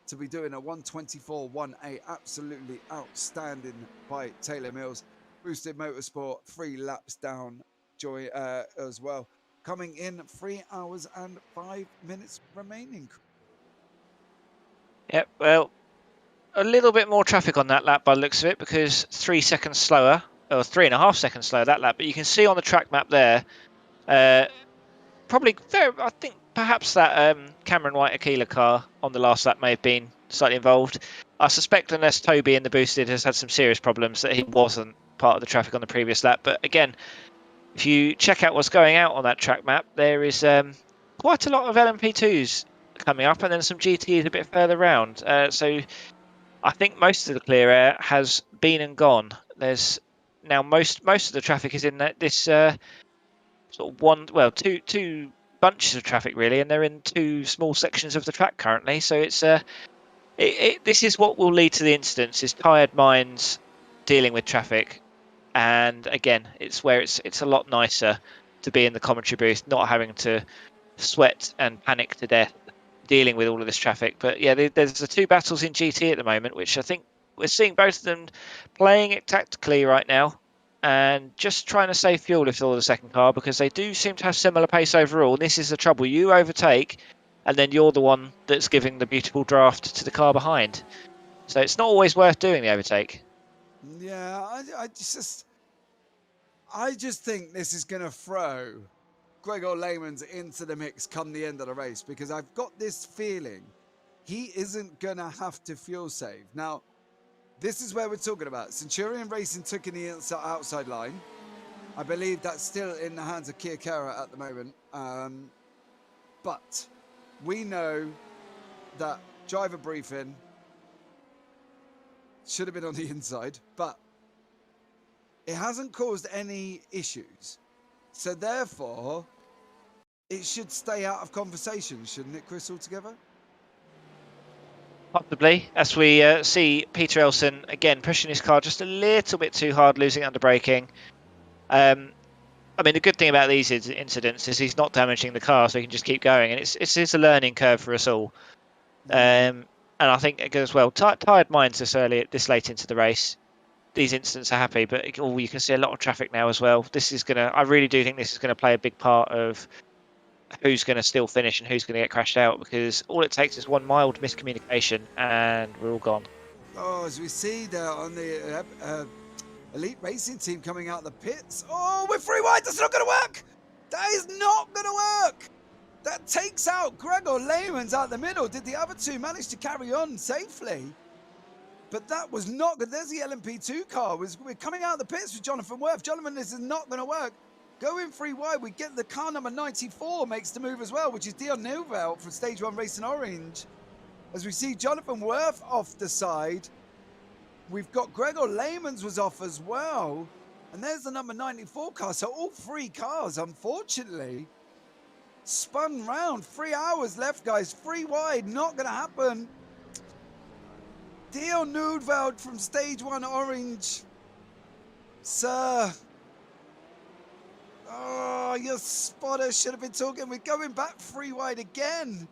to be doing a 1:24.18. Absolutely outstanding by Taylor Mills. Boosted Motorsport, 3 laps down, Joy as well. Coming in 3 hours and 5 minutes remaining. Yep, well, a little bit more traffic on that lap by the looks of it, because 3 seconds slower, or 3.5 seconds slower that lap. But you can see on the track map there, probably I think perhaps that Cameron White Aquila car on the last lap may have been slightly involved. I suspect, unless Toby in the boosted has had some serious problems, that he wasn't part of the traffic on the previous lap. But again, if you check out what's going out on that track map, there is quite a lot of LMP2s coming up, and then some GTs a bit further round. So I think most of the clear air has been and gone. There's now most of the traffic is in this sort of two bunches of traffic really, and they're in 2 small sections of the track currently. So it's this is what will lead to the incidents: is tired minds dealing with traffic. And again, it's where it's a lot nicer to be in the commentary booth, not having to sweat and panic to death dealing with all of this traffic. But yeah, there's the 2 battles in GT at the moment, which I think we're seeing both of them playing it tactically right now and just trying to save fuel if they're the second car, because they do seem to have similar pace overall. And this is the trouble: you overtake and then you're the one that's giving the beautiful draft to the car behind. So it's not always worth doing the overtake. Yeah, I just think this is going to throw Gregor Lamans into the mix come the end of the race, because I've got this feeling he isn't going to have to fuel save. Now, this is where we're talking about. Centurion Racing took in the outside line. I believe that's still in the hands of Kia Kara at the moment. But we know that driver briefing should have been on the inside, but it hasn't caused any issues. So therefore, it should stay out of conversation, shouldn't it, Chris, altogether? Possibly, as we see Peter Elson again pushing his car just a little bit too hard, losing under braking. I mean, the good thing about these incidents is he's not damaging the car, so he can just keep going, and it's a learning curve for us all. And I think as well, tired minds this late into the race. These incidents are happy, but you can see a lot of traffic now as well. I really do think this is gonna play a big part of who's going to still finish and who's going to get crashed out, because all it takes is one mild miscommunication and we're all gone. Oh, as we see there on the Elite Racing team coming out of the pits. Oh, we're free wide. That's not going to work. That is not going to work. That takes out Gregor Lehman's out the middle. Did the other two manage to carry on safely? But that was not good. There's the LMP2 car. We're coming out of the pits with Jonathan Worth. Jonathan, this is not going to work. Going 3 wide, we get the car number 94 makes the move as well, which is Dion Neuvelt from Stage 1 Racing Orange. As we see Jonathan Worth off the side. We've got Gregor Lehman's was off as well. And there's the number 94 car. So all 3 cars, unfortunately, spun round. 3 hours left, guys. 3 wide, not going to happen. Dion Neuvelt from Stage 1 Orange. Sir. Oh, your spotter should have been talking. We're going back 3 wide again.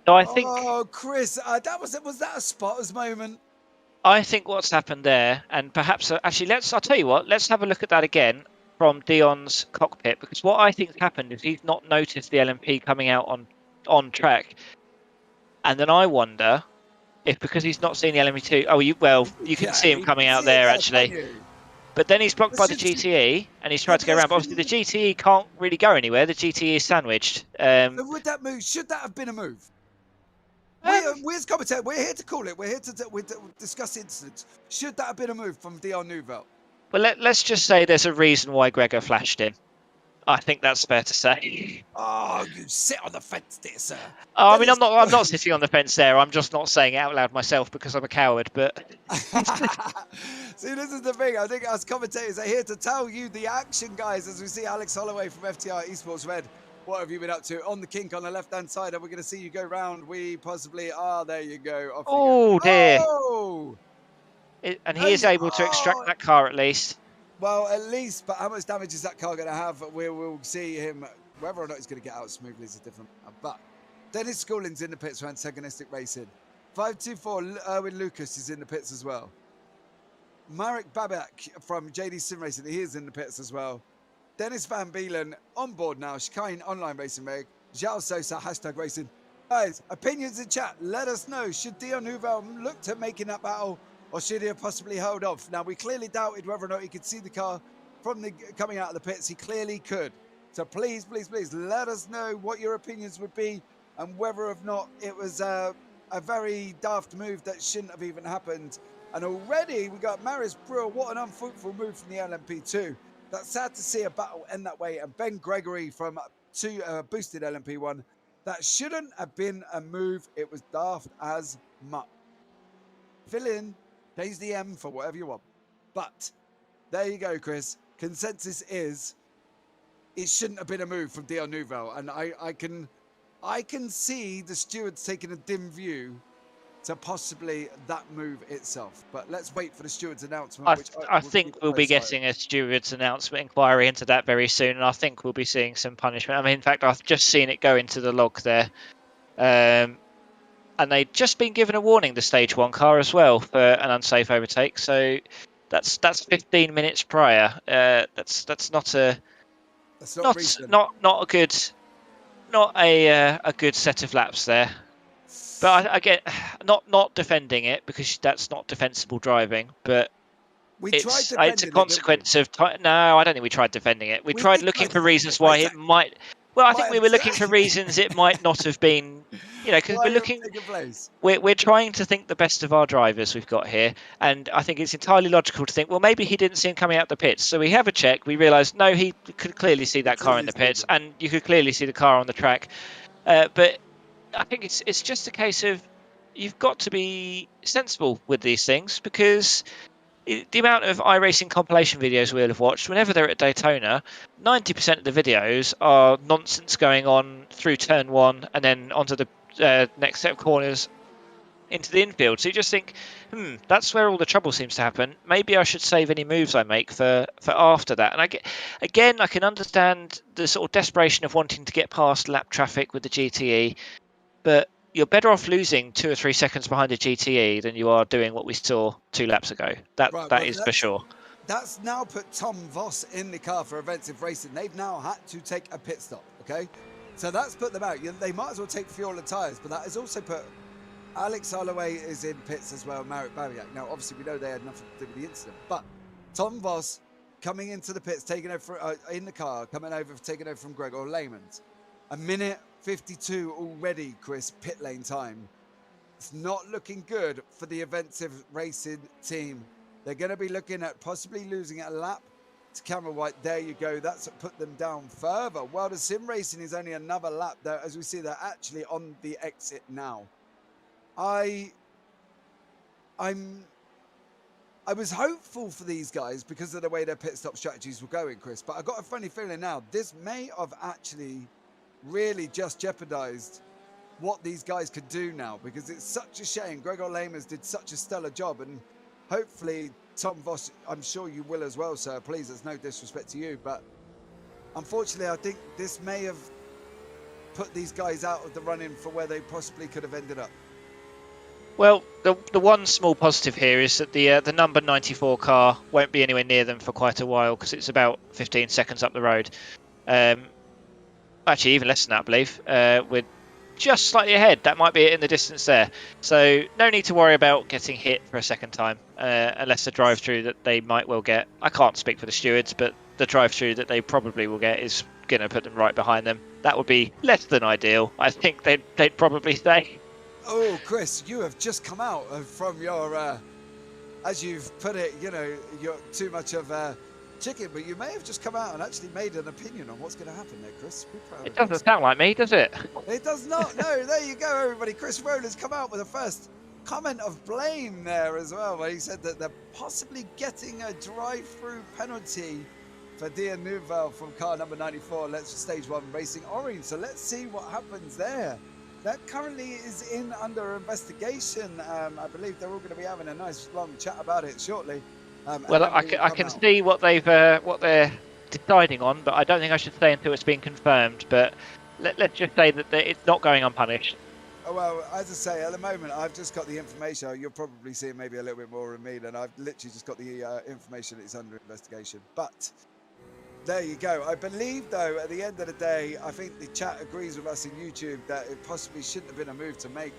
No, I think. Oh, Chris, was that a spotter's moment? I think what's happened there, and perhaps actually, I'll tell you what. Let's have a look at that again from Dion's cockpit, because what I think's happened is he's not noticed the LMP coming out on track, and then I wonder if because he's not seen the LMP2. Oh, you can see him coming out there actually. But then he's blocked by the GTE, and he's tried to go around. But obviously, the GTE can't really go anywhere. The GTE is sandwiched. Would that move? Should that have been a move? Where's commentator? We're here to call it. We're here to discuss incidents. Should that have been a move from Dion Neuvelt? Well, let's just say there's a reason why Gregor flashed him. I think that's fair to say. Oh, you sit on the fence there, sir. Oh, I mean, I'm not sitting on the fence there. I'm just not saying it out loud myself because I'm a coward. But see, this is the thing. I think us commentators are here to tell you the action, guys. As we see Alex Holloway from FTR Esports Red. What have you been up to? On the kink on the left-hand side, and we're going to see you go round. We possibly are. There you go. Off oh, dear. Oh! And he is able to extract that car at least. Well, at least, but how much damage is that car going to have? We will see him. Whether or not he's going to get out smoothly is a different matter. But Dennis Schooling's in the pits for Antagonistic Racing. 524 Erwin Lucas is in the pits as well. Marek Babak from JD Sim Racing, he is in the pits as well. Dennis Van Beelen on board now. Chicane Online Racing Meg. Zhao Sosa, #racing. Guys, opinions in chat. Let us know. Should Dion Neuvelt look to making that battle, or should he have possibly held off? Now, we clearly doubted whether or not he could see the car from coming out of the pits. He clearly could. So please, please, please let us know what your opinions would be and whether or not it was a very daft move that shouldn't have even happened. And already we got Marius Brewer. What an unfruitful move from the LMP2. That's sad to see a battle end that way. And Ben Gregory from boosted LMP1. That shouldn't have been a move. It was daft as muck. Fill in, change the M for whatever you want. But there you go, Chris. Consensus is it shouldn't have been a move from Dion Neuvelt. And I can see the stewards taking a dim view to possibly that move itself. But let's wait for the stewards' announcement. I think we'll be getting a stewards' announcement inquiry into that very soon, and I think we'll be seeing some punishment. I mean, in fact, I've just seen it go into the log there. And they'd just been given a warning, the Stage 1 car as well, for an unsafe overtake. So that's 15 minutes prior. That's not a good set of laps there. But I get not defending it because that's not defensible driving. But it's a consequence of time. No, I don't think we tried defending it. We tried looking for reasons why it might. Well, I think we were looking for reasons it might not have been. Because we're trying to think the best of our drivers we've got here, and I think it's entirely logical to think, well, maybe he didn't see him coming out the pits. So we have a check. We realise no, he could clearly see that car in the pits, and you could clearly see the car on the track. But I think it's just a case of you've got to be sensible with these things, because the amount of iRacing compilation videos we'll have watched, whenever they're at Daytona, 90% of the videos are nonsense going on through turn 1 and then onto the next set of corners into the infield. So you just think, that's where all the trouble seems to happen. Maybe I should save any moves I make for after that. And I can understand the sort of desperation of wanting to get past lap traffic with the GTE, but you're better off losing 2 or 3 seconds behind a GTE than you are doing what we saw 2 laps ago. That is for sure. That's now put Tom Voss in the car for Offensive Racing. They've now had to take a pit stop, okay? So that's put them out. They might as well take fuel and tyres, but that has also put Alex Holloway is in pits as well, Marek Babiak. Now, obviously, we know they had nothing to do with the incident, but Tom Voss coming into the pits, taking over in the car, coming over, taking over from Gregor Lehmans. 1:52 already, Chris, pit lane time. It's not looking good for the Inventive Racing team. They're going to be looking at possibly losing a lap to Camera White. There you go. That's put them down further. Well, the Sim Racing is only another lap there. As we see, they're actually on the exit now. I was hopeful for these guys because of the way their pit stop strategies were going, Chris. But I got a funny feeling now. This may have actually really just jeopardized what these guys could do now, because it's such a shame. Gregor Lehmans did such a stellar job, and hopefully Tom Voss, I'm sure you will as well, sir. Please, there's no disrespect to you, but unfortunately I think this may have put these guys out of the running for where they possibly could have ended up. Well, the one small positive here is that the number 94 car won't be anywhere near them for quite a while, because it's about 15 seconds up the road. Actually, even less than that, I believe. We're just slightly ahead. That might be it in the distance there. So no need to worry about getting hit for a second time, unless the drive-through that they might well get. I can't speak for the stewards, but the drive-through that they probably will get is going to put them right behind them. That would be less than ideal, I think they'd probably say. Oh, Chris, you have just come out from your, as you've put it, you know, you're too much of a chicken, but you may have just come out and actually made an opinion on what's going to happen there, Chris. It doesn't sound like me, does it? It does not. No, there you go, everybody. Chris Rowlands come out with a first comment of blame there as well, where he said that they're possibly getting a drive-through penalty for Dia Nouvelle from car number 94. Let's stage 1 Racing Orange. So let's see what happens there. That currently is under investigation. I believe they're all going to be having a nice long chat about it shortly. Well, I can see what they're deciding on, but I don't think I should say until it's been confirmed. But let's just say that it's not going unpunished. Oh, well, as I say, at the moment, I've just got the information. You'll probably see maybe a little bit more than me, and I've literally just got the information that it's under investigation. But there you go. I believe, though, at the end of the day, I think the chat agrees with us in YouTube that it possibly shouldn't have been a move to make.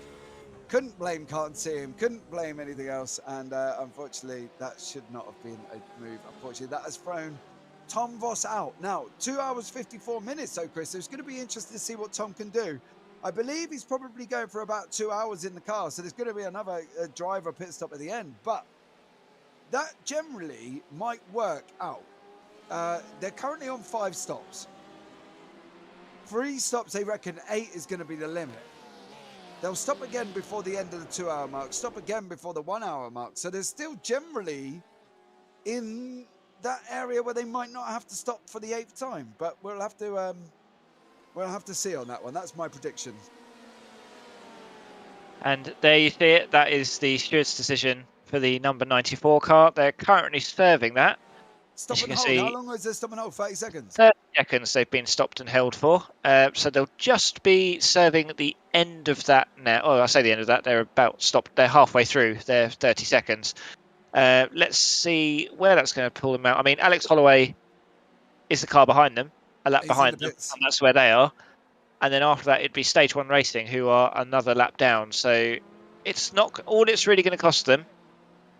Couldn't blame Can't See Him, couldn't blame anything else, and unfortunately, that should not have been a move. Unfortunately, that has thrown Tom Voss out. Now, 2 hours, 54 minutes, though, Chris. So it's going to be interesting to see what Tom can do. I believe he's probably going for about 2 hours in the car, so there's going to be another driver pit stop at the end, but that generally might work out. They're currently on 5 stops. 3 stops, they reckon 8 is going to be the limit. They'll stop again before the end of the 2 hour mark, stop again before the 1 hour mark. So they're still generally in that area where they might not have to stop for the 8th time, but we'll have to see on that one. That's my prediction. And there you see it. That is the steward's decision for the number 94 car. They're currently serving that. Stop and hold. How long is this stop and hold? 30 seconds? 30 seconds they've been stopped and held for. So they'll just be serving the end of that now. Oh, I say the end of that. They're about stopped. They're halfway through their 30 seconds. Let's see where that's going to pull them out. I mean, Alex Holloway is the car behind them, a lap behind them, and that's where they are. And then after that, it'd be Stage 1 Racing, who are another lap down. So it's not all it's really going to cost them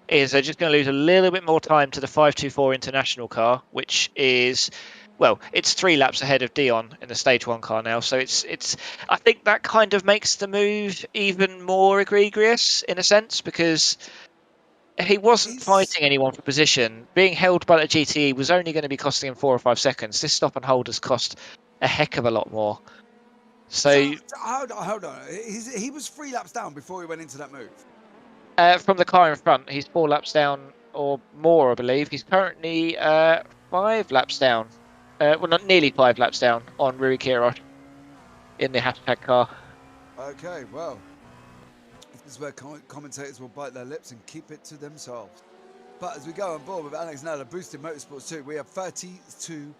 is they're just going to lose a little bit more time to the 524 International car, which is, well, it's 3 laps ahead of Dion in the Stage 1 car now. So it's I think that kind of makes the move even more egregious in a sense, because he wasn't fighting anyone for position. Being held by the GTE was only going to be costing him 4 or 5 seconds. This stop and hold has cost a heck of a lot more. So hold on. He was 3 laps down before he went into that move. From the car in front, he's 4 laps down or more, I believe. He's currently 5 laps down. Well, not nearly 5 laps down on Rui Kirosh in the hashtag car. Okay, well, this is where commentators will bite their lips and keep it to themselves. But as we go on board with Alex Nella, Boosted Motorsports 2, we have 32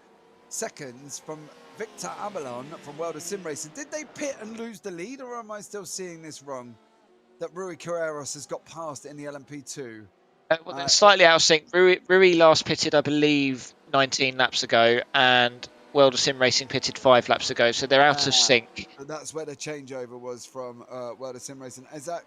seconds from Victor Abalon from World of Sim Racing. Did they pit and lose the lead, or am I still seeing this wrong? That Rui Carreras has got past in the LMP2. Well, they're slightly out of sync. Rui last pitted, I believe, 19 laps ago, and World of Sim Racing pitted 5 laps ago, so they're out of sync. That's where the changeover was from World of Sim Racing. Is that,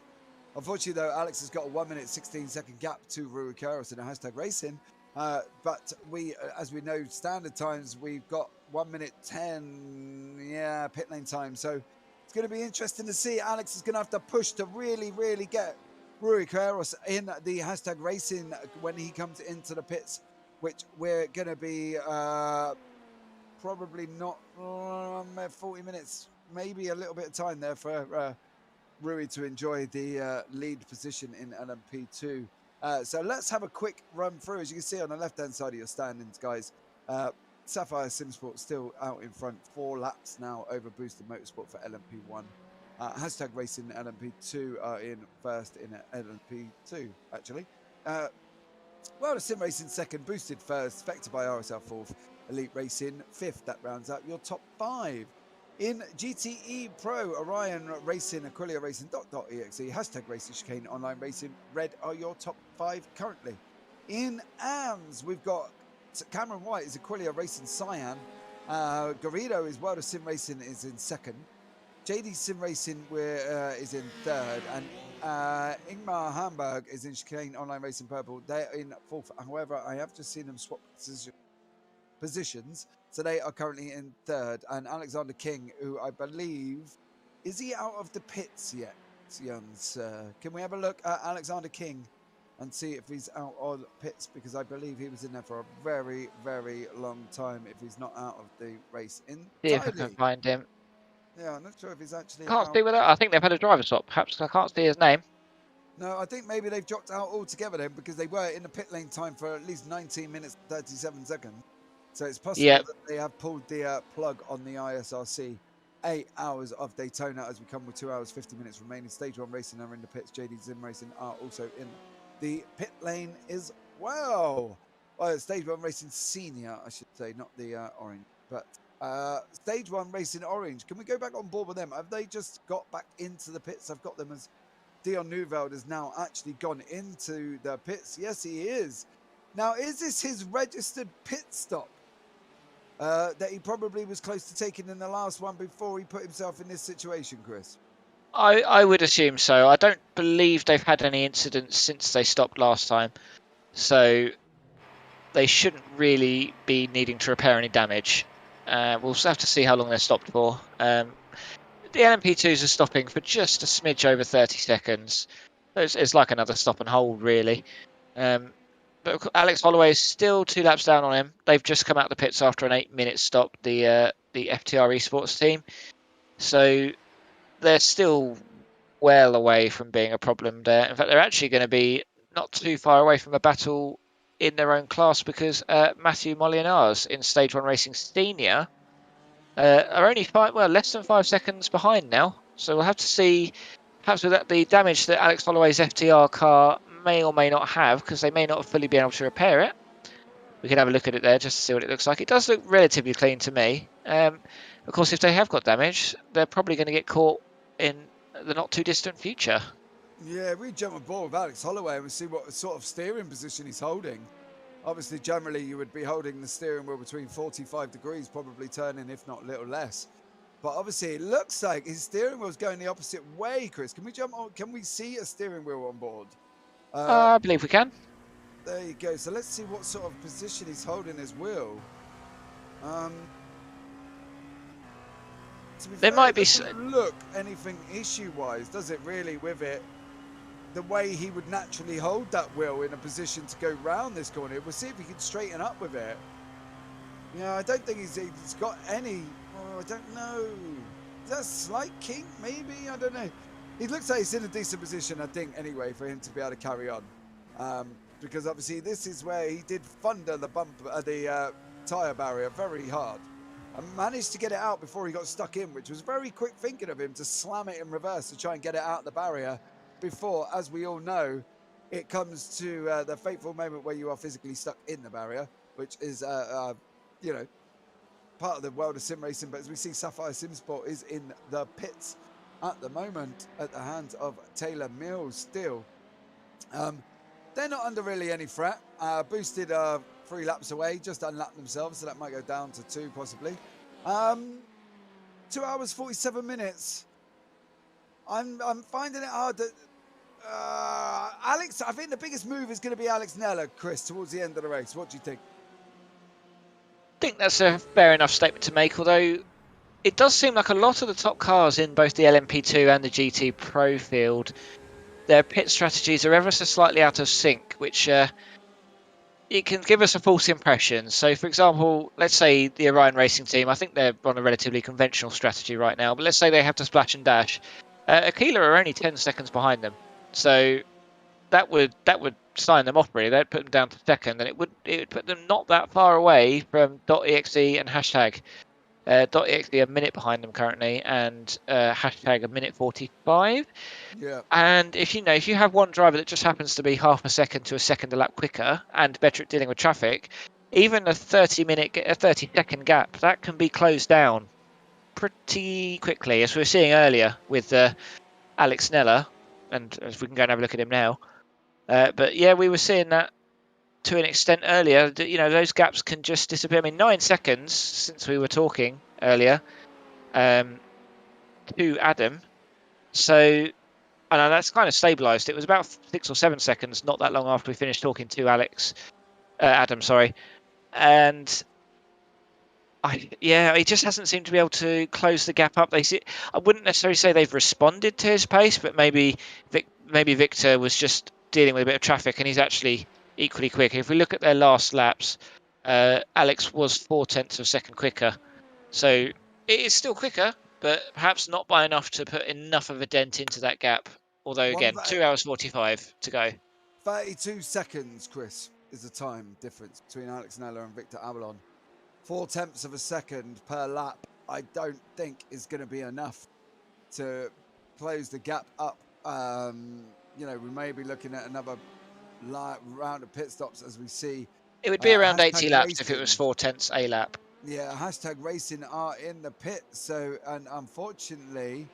unfortunately, though, Alex has got a 1 minute 16 second gap to Rui Carreras in a hashtag racing. But we, as we know, standard times, we've got 1 minute 10, pit lane time. So it's going to be interesting to see. Alex is going to have to push to really, really get Rui Carreras in the hashtag racing when he comes into the pits, which we're going to be probably not 40 minutes, maybe a little bit of time there for Rui to enjoy the lead position in LMP2. So let's have a quick run through. As you can see on the left-hand side of your standings, guys, Sapphire Simsport still out in front, 4 laps now over Boosted Motorsport for LMP1. Hashtag Racing LMP2 are in first in LMP2, actually. Well, the Sim Racing second, Boosted first, Vector by RSL fourth, Elite Racing fifth. That rounds out your top 5. In GTE Pro, Orion Racing, Aquilia Racing, .exe, hashtag Racing Chicane, Online Racing, Red are your top 5 currently. In AMS, we've got Cameron White is Aquilia Racing Cyan. Garrido is World of Sim Racing is in second. JD Sim Racing is in third. And Ingmar Hamburg is in Chicane, Online Racing Purple. They're in fourth. However, I have just seen them swap positions. So they are currently in third. And Alexander King, who I believe, is he out of the pits yet, Jens? Can we have a look at Alexander King and see if he's out of pits? Because I believe he was in there for a very, very long time if he's not out of the race entirely. See if I can find him. Yeah, I'm not sure if he's actually Can't out. see whether I think they've had a driver swap. Perhaps I can't see his name. No, I think maybe they've dropped out altogether then, because they were in the pit lane time for at least 19 minutes 37 seconds. So it's possible that they have pulled the plug on the ISRC. 8 hours of Daytona as we come with 2 hours 50 minutes remaining. Stage 1 Racing are in the pits. JD Zim Racing are also in the pit lane as well. Stage 1 Racing Senior, I should say, not the orange. But Stage 1 Racing Orange, can we go back on board with them? Have they just got back into the pits? I've got them as Dion Neuveld has now actually gone into the pits. Yes, he is. Now, is this his registered pit stop that he probably was close to taking in the last one before he put himself in this situation, Chris? I would assume so. I don't believe they've had any incidents since they stopped last time. So they shouldn't really be needing to repair any damage. We'll have to see how long they're stopped for. The LMP2s are stopping for just a smidge over 30 seconds. It's like another stop and hold, really. But Alex Holloway is still 2 laps down on him. They've just come out of the pits after an 8-minute stop, the FTR Esports team. So they're still well away from being a problem there. In fact, they're actually going to be not too far away from a battle in their own class, because Matthew Molinars in Stage 1 Racing Senior are only less than 5 seconds behind now. So we'll have to see, perhaps with the damage that Alex Holloway's FTR car may or may not have, because they may not fully be able to repair it. We can have a look at it there just to see what it looks like. It does look relatively clean to me. Of course, if they have got damage, they're probably going to get caught in the not too distant future. Yeah, we jump on board with Alex Holloway and we see what sort of steering position he's holding. Obviously, generally, you would be holding the steering wheel between 45 degrees, probably turning, if not a little less. But obviously, it looks like his steering wheel's going the opposite way, Chris. Can we jump on? Can we see a steering wheel on board? I believe we can. There you go. So let's see what sort of position he's holding his wheel. There might be. Look, anything issue-wise, does it really with it? The way he would naturally hold that wheel in a position to go round this corner. We'll see if he can straighten up with it. Yeah, I don't think he's got any. Oh, I don't know. Is that a slight kink? Maybe, I don't know. He looks like he's in a decent position, I think, anyway, for him to be able to carry on. Because obviously this is where he did thunder the tyre barrier very hard. And managed to get it out before he got stuck in, which was very quick thinking of him to slam it in reverse to try and get it out the barrier before, as we all know, it comes to the fateful moment where you are physically stuck in the barrier, which is, you know, part of the world of sim racing. But as we see, Sapphire Simsport is in the pits at the moment at the hands of Taylor Mills still. They're not under really any threat. Boosted 3 laps away, just unlapped themselves, so that might go down to 2 possibly. 2 hours 47 minutes. I'm finding it hard that Alex, I think the biggest move is going to be Alex Nella, Chris, towards the end of the race. What do you think? I think that's a fair enough statement to make, although it does seem like a lot of the top cars in both the LMP2 and the GT Pro field, their pit strategies are ever so slightly out of sync, which it can give us a false impression. So, for example, let's say the Orion Racing team, I think they're on a relatively conventional strategy right now, but let's say they have to splash and dash. Aquila are only 10 seconds behind them, so that would sign them off really. They'd put them down to second, and it would put them not that far away from .exe and hashtag. .exe a minute behind them currently, and hashtag a minute 45. Yeah. And if you have one driver that just happens to be half a second to a second a lap quicker and better at dealing with traffic, even a 30-second gap that can be closed down pretty quickly, as we were seeing earlier with Alex Nella, and as we can go and have a look at him now. But yeah, we were seeing that to an extent earlier. Those gaps can just disappear. I mean, 9 seconds since we were talking earlier to Adam. So, I know that's kind of stabilised. It was about 6 or 7 seconds, not that long after we finished talking to Adam, sorry. And he just hasn't seemed to be able to close the gap up. I wouldn't necessarily say they've responded to his pace, but maybe Victor was just dealing with a bit of traffic, and he's actually equally quick. If we look at their last laps, Alex was 0.4 of a second quicker. So it is still quicker, but perhaps not by enough to put enough of a dent into that gap. Although, again, 2 hours 45 to go. 32 seconds, Chris, is the time difference between Alex Nella and Victor Avalon. 0.4 of a second per lap, I don't think is going to be enough to close the gap up. We may be looking at another round of pit stops as we see. It would be around 80 laps if it was 0.4 a lap. Yeah, hashtag racing are in the pit. So, and unfortunately,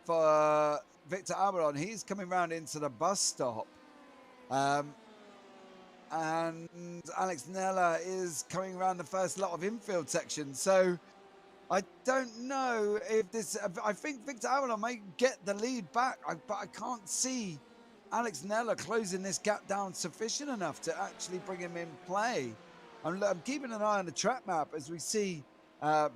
for Victor Avalon, he's coming round into the bus stop. And Alex Nella is coming around the first lot of infield section. So I don't know if this... I think Victor Avalon may get the lead back, but I can't see Alex Nella closing this gap down sufficient enough to actually bring him in play. I'm keeping an eye on the track map as we see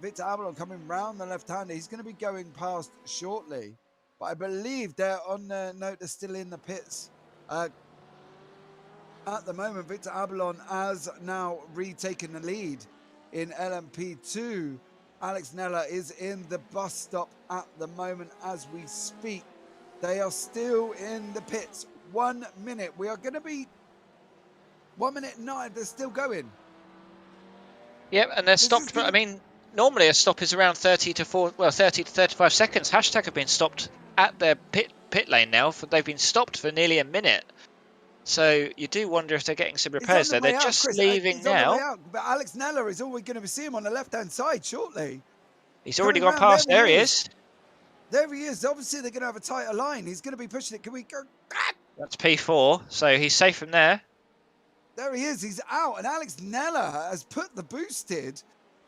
Victor Avalon coming round the left-hander. He's going to be going past shortly. But I believe they're on the note, they're still in the pits. At the moment, Victor Avalon has now retaken the lead in LMP2. Alex Nella is in the bus stop at the moment as we speak. They are still in the pits. 1 minute. We are going to be 1 minute 9. They're still going. Yep, and they're stopped. I mean, normally a stop is around 30 to 35 seconds. Hashtag have been stopped at their pit lane now. They've been stopped for nearly a minute. So you do wonder if they're getting some repairs there. They're just leaving now. But Alex Nella is all we're going to see him on the left-hand side shortly. He's already gone past. There he is. There he is. Obviously, they're going to have a tighter line. He's going to be pushing it. Can we go? That's P4, so he's safe from there. There he is. He's out. And Alex Nella has put the boosted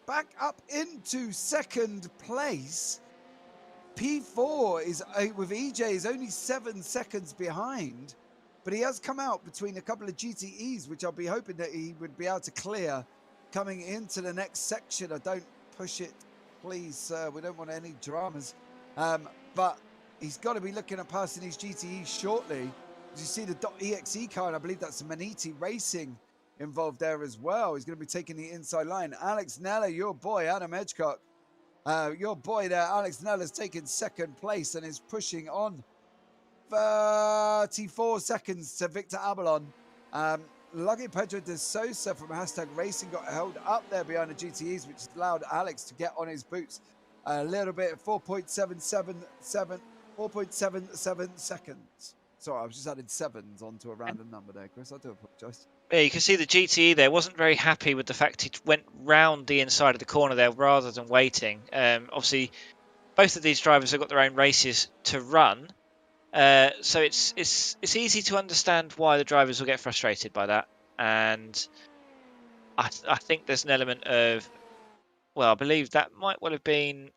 back up into second place. P4 is with EJ is only 7 seconds behind. But he has come out between a couple of GTEs, which I'll be hoping that he would be able to clear coming into the next section. I don't push it, please, sir. We don't want any dramas. But he's got to be looking at passing his GTEs shortly. As you see the .exe car, and I believe that's Maniti Racing involved there as well. He's going to be taking the inside line. Alex Nella, your boy, Adam Edgecock. Your boy there, Alex Nella, is taking second place and is pushing on. 34 seconds to Victor Avalon. Lucky Pedro de Sosa from hashtag Racing got held up there behind the GTEs, which allowed Alex to get on his boots a little bit. 4.77 seconds. Sorry, I was just adding sevens onto a random number there, Chris. I do apologise. Yeah, you can see the GTE there wasn't very happy with the fact he went round the inside of the corner there rather than waiting. Obviously, both of these drivers have got their own races to run. So it's easy to understand why the drivers will get frustrated by that, and I think there's an element of, I believe that might well have been,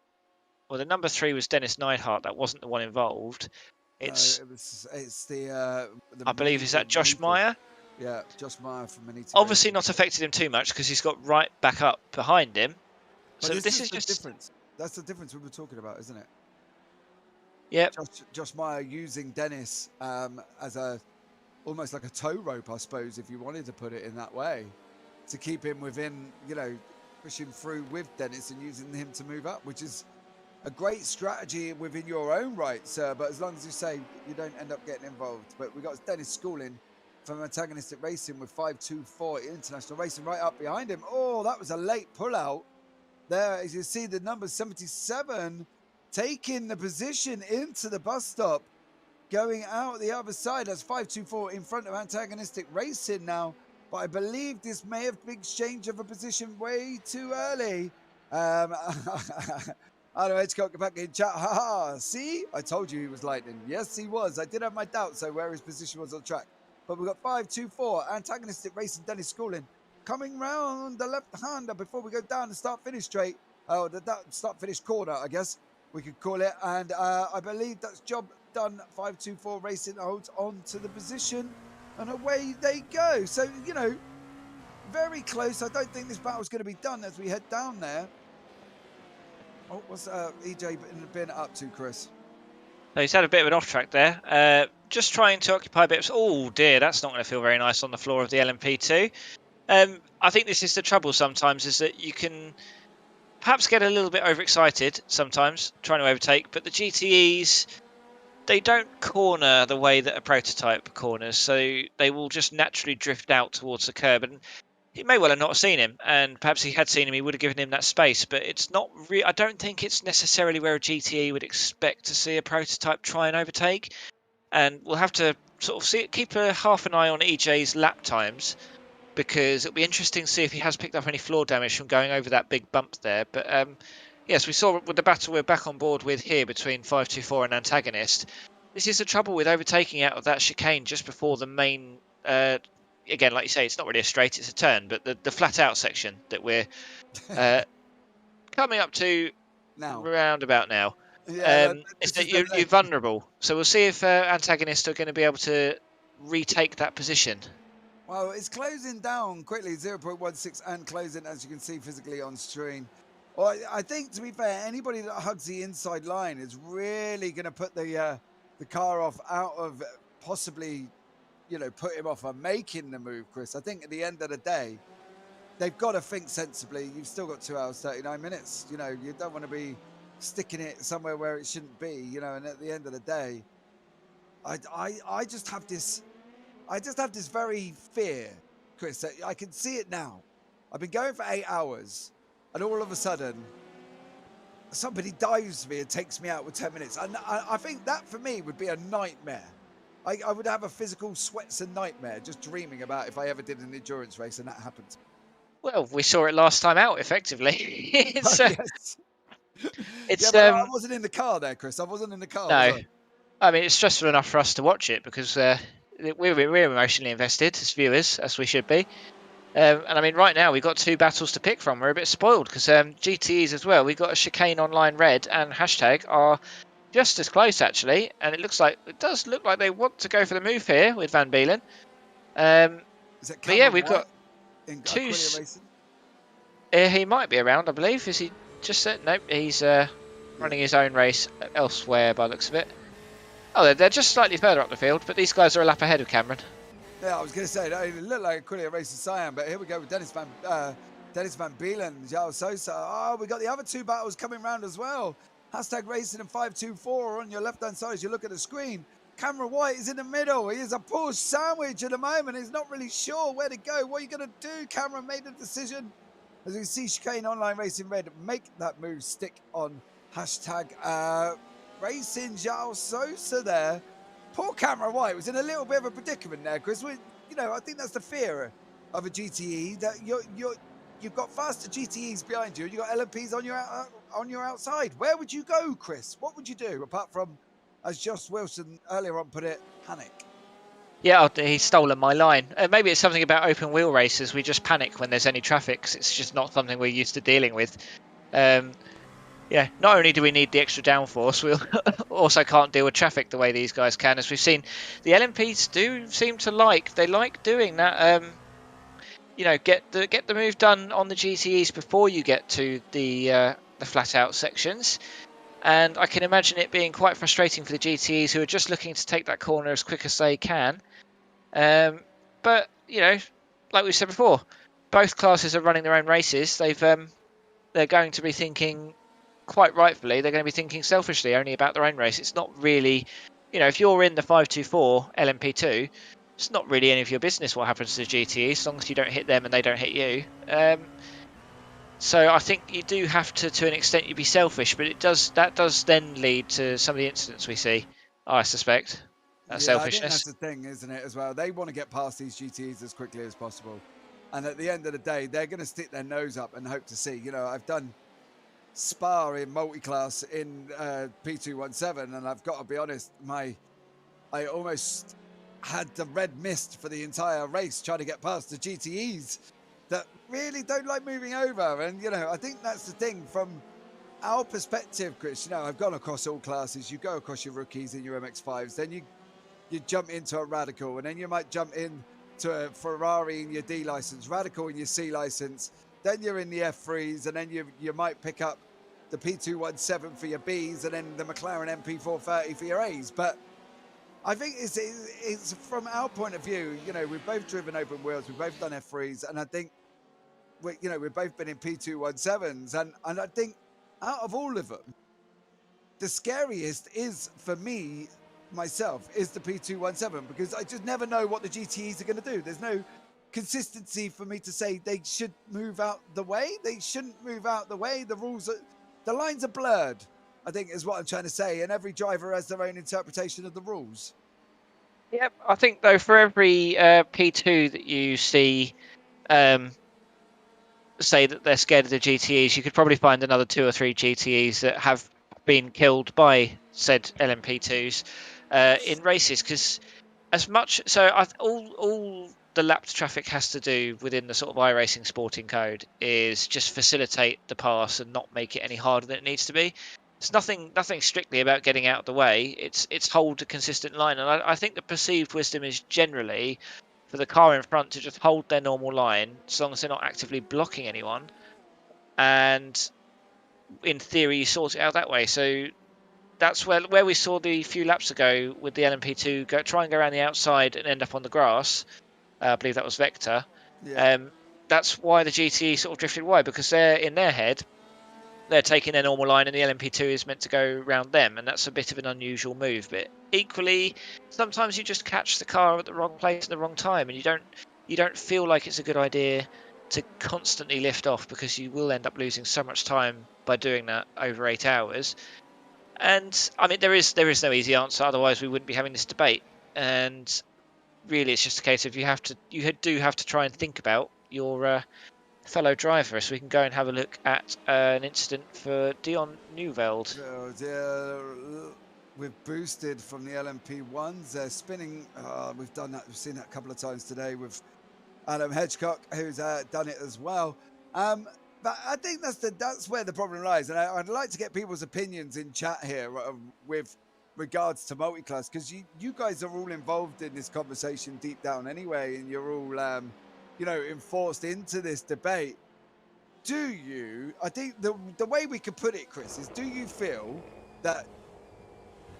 the number 3 was Dennis Neidhart. That wasn't the one involved. It's the I believe, is that Josh Meyer? Yeah, Josh Meyer from Manita. Obviously not affected him too much because he's got right back up behind him. But So this is just the difference. That's the difference we were talking about, isn't it? Yeah. Josh Meyer using Dennis as almost like a tow rope, I suppose, if you wanted to put it in that way, to keep him within, pushing through with Dennis and using him to move up, which is a great strategy within your own right, sir. But as long as you say you don't end up getting involved. But we got Dennis Schooling from Antagonistic Racing with 524 International Racing right up behind him. Oh, that was a late pullout there. As you see, the number 77 taking the position into the bus stop, going out the other side. That's 524 in front of Antagonistic Racing now. But I believe this may have been exchange of a position way too early. I know Edgecock back in chat. Haha, see? I told you he was lightning. Yes, he was. I did have my doubts, so where his position was on track. But we've got 524, Antagonistic Racing, Dennis Schooling, coming round the left-hander before we go down the start-finish straight. Oh, the start-finish corner, I guess we could call it. And I believe that's job done. 524 Racing holds on to the position. And away they go. So, very close. I don't think this battle's going to be done as we head down there. Oh, what's EJ been up to, Chris? No, he's had a bit of an off track there. Just trying to occupy a bit of... Oh, dear, that's not going to feel very nice on the floor of the LMP2. I think this is the trouble sometimes, is that you can perhaps get a little bit overexcited sometimes, trying to overtake, but the GTEs, they don't corner the way that a prototype corners, so they will just naturally drift out towards the curb. And he may well have not seen him, and perhaps he had seen him, he would have given him that space, but it's not I don't think it's necessarily where a GTE would expect to see a prototype try and overtake. And we'll have to sort of keep half an eye on EJ's lap times, because it'll be interesting to see if he has picked up any floor damage from going over that big bump there. But yes, we saw with the battle we're back on board with here between 524 and Antagonist. This is the trouble with overtaking out of that chicane just before the main... again, like you say, it's not really a straight, it's a turn, but the flat out section that we're coming up to round about now, is that you're vulnerable. So we'll see if Antagonists are going to be able to retake that position. Well, it's closing down quickly, 0.16, and closing, as you can see physically on screen. Well, I think, to be fair, anybody that hugs the inside line is really going to put the car off out of possibly... put him off on making the move, Chris. I think at the end of the day, they've got to think sensibly. You've still got 2 hours, 39 minutes. You don't want to be sticking it somewhere where it shouldn't be, and at the end of the day, I just have this very fear, Chris, that I can see it now. I've been going for 8 hours, and all of a sudden, somebody dives me and takes me out with 10 minutes. And I think that, for me, would be a nightmare. I would have a physical sweats and nightmare just dreaming about if I ever did an endurance race and that happened. Well, we saw it last time out, effectively. It's, yes. It's, I wasn't in the car there, Chris. I wasn't in the car. No. I mean, it's stressful enough for us to watch it because we're emotionally invested as viewers, as we should be. And I mean, right now we've got 2 battles to pick from. We're a bit spoiled because GTEs as well. We've got a Chicane Online Red and Hashtag are just as close, actually, and it does look like they want to go for the move here with Van Beelen. Is it but yeah, we've got in 2. He might be around, I believe. Is he just said? Nope, he's running his own race elsewhere by the looks of it. Oh, they're just slightly further up the field, but these guys are a lap ahead of Cameron. Yeah, I was going to say, it looked like a Quillier race in Siam, but here we go with Dennis Van Beelen, João Sousa. Oh, we got the other 2 battles coming round as well. Hashtag Racing and 524 on your left-hand side as you look at the screen. Cameron White is in the middle. He is a Porsche sandwich at the moment. He's not really sure where to go. What are you going to do? Cameron made a decision. As we see Chicane Online Racing Red make that move, stick on Hashtag Racing João Sousa there. Poor Cameron White was in a little bit of a predicament there, Chris. I think that's the fear of a GTE, that you've got faster GTEs behind you and you've got LMPs on your outside. Where would you go, Chris? What would you do apart from, as Josh Wilson earlier on put it, panic? Yeah, he's stolen my line. Maybe it's something about open wheel races. We just panic when there's any traffic 'cause it's just not something we're used to dealing with. Yeah, not only do we need the extra downforce, we also can't deal with traffic the way these guys can. As we've seen, the LMPs do seem to like doing that. Get the move done on the GTEs before you get to the flat out sections. And I can imagine it being quite frustrating for the GTEs who are just looking to take that corner as quick as they can. But like we said before, both classes are running their own races. They're going to be thinking, quite rightfully, they're going to be thinking selfishly only about their own race. It's not really, if you're in the 524 LMP2, it's not really any of your business what happens to the GTE, as long as you don't hit them and they don't hit you. So I think you do have to an extent, you be selfish, but that does then lead to some of the incidents we see, I suspect. That selfishness. I think that's the thing, isn't it, as well? They want to get past these GTEs as quickly as possible. And at the end of the day, they're going to stick their nose up and hope to see. I've done Spa in multi-class in P217, and I've got to be honest, I almost had the red mist for the entire race trying to get past the GTEs that really don't like moving over. And, I think that's the thing from our perspective, Chris. I've gone across all classes. You go across your rookies and your MX-5s, then you jump into a Radical, and then you might jump in to a Ferrari in your D license, Radical in your C license, then you're in the F3s, and then you might pick up the P217 for your Bs, and then the McLaren MP430 for your As. But I think it's from our point of view, we've both driven open wheels, we've both done F3s, and I think we've both been in P217s, and I think out of all of them, the scariest is, for me, myself, is the P217, because I just never know what the GTEs are going to do. There's no consistency for me to say they should move out the way. They shouldn't move out the way. The lines are blurred, I think, is what I'm trying to say, and every driver has their own interpretation of the rules. Yep, I think, though, for every P2 that you see say that they're scared of the GTEs, you could probably find another 2 or 3 GTEs that have been killed by said LMP2s in races, because all the lapped traffic has to do within the sort of iRacing sporting code is just facilitate the pass and not make it any harder than it needs to be. It's nothing strictly about getting out of the way. It's hold a consistent line, and I think the perceived wisdom is generally for the car in front to just hold their normal line as long as they're not actively blocking anyone, and in theory you sort it out that way. So that's where we saw the few laps ago with the LMP2 try and go around the outside and end up on the grass. I believe that was Vector. Yeah. That's why the GTE sort of drifted wide, because they're in their head, they're taking their normal line and the LMP2 is meant to go around them, and that's a bit of an unusual move. But equally, sometimes you just catch the car at the wrong place at the wrong time, and you don't feel like it's a good idea to constantly lift off, because you will end up losing so much time by doing that over 8 hours. And I mean, there is no easy answer, otherwise we wouldn't be having this debate. And really, it's just a case of you do have to try and think about your fellow driver. So we can go and have a look at an incident for Dion Neuveld. We've boosted from the LMP1s. They're spinning. We've done that. We've seen that a couple of times today with Adam Hedgecock, who's done it as well. But I think that's where the problem lies. And I'd like to get people's opinions in chat here with regards to multi-class, because you guys are all involved in this conversation deep down anyway, and you're all enforced into this debate. I think the way we could put it, Chris, is, do you feel that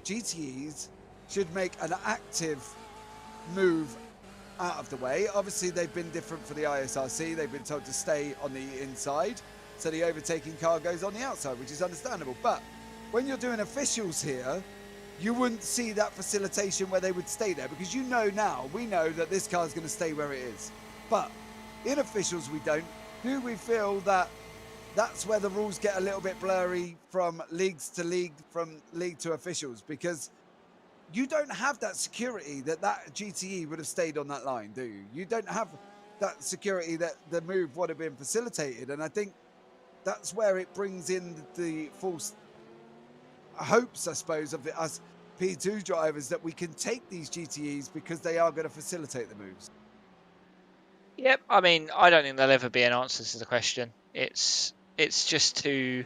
GTEs should make an active move out of the way? Obviously, they've been different for the ISRC. They've been told to stay on the inside, so the overtaking car goes on the outside, which is understandable. But when you're doing officials here, you wouldn't see that facilitation where they would stay there, because we know that this car is going to stay where it is. But in officials, we don't. Do we feel that that's where the rules get a little bit blurry from leagues to league, from league to officials? Because you don't have that security that GTE would have stayed on that line, do you? You don't have that security that the move would have been facilitated. And I think that's where it brings in the false hopes, I suppose, of us P2 drivers, that we can take these GTEs because they are going to facilitate the moves. Yep, I mean, I don't think there'll ever be an answer to the question. It's just to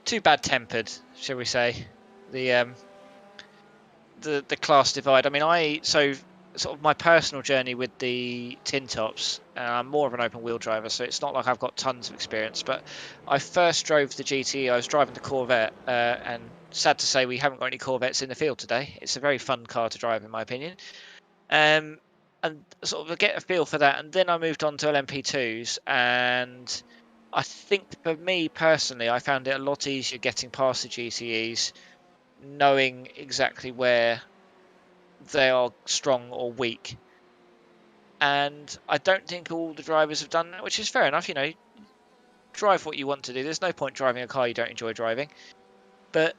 too bad-tempered, shall we say? The class divide. I mean, so sort of my personal journey with the tin tops. I'm more of an open wheel driver, so it's not like I've got tons of experience. But I first drove the GTE. I was driving the Corvette, and sad to say we haven't got any Corvettes in the field today. It's a very fun car to drive, in my opinion. And sort of get a feel for that, and then I moved on to LMP2s, and I think for me personally, I found it a lot easier getting past the GTEs, knowing exactly where they are strong or weak. And I don't think all the drivers have done that, which is fair enough. You know, drive what you want to do. There's no point driving a car you don't enjoy driving. But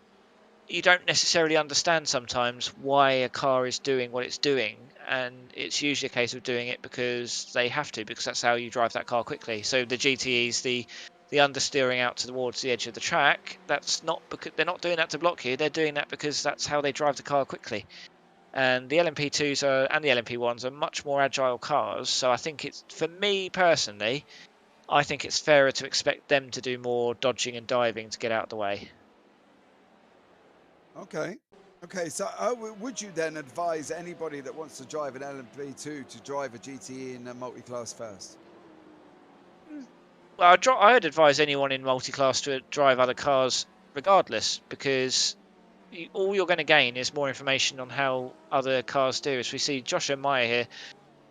you don't necessarily understand sometimes why a car is doing what it's doing, and it's usually a case of doing it because they have to, because that's how you drive that car quickly. So the GTEs, the understeering out towards the edge of the track, that's not because they're not doing that to block you. They're doing that because that's how they drive the car quickly. And the LMP2s and the LMP1s are much more agile cars. So I think it's, for me personally, I think it's fairer to expect them to do more dodging and diving to get out of the way. Okay. So would you then advise anybody that wants to drive an LMP2 to drive a GTE in a multi-class first? Well, I'd advise anyone in multi-class to drive other cars regardless, because all you're going to gain is more information on how other cars do. As we see Joshua Meyer here,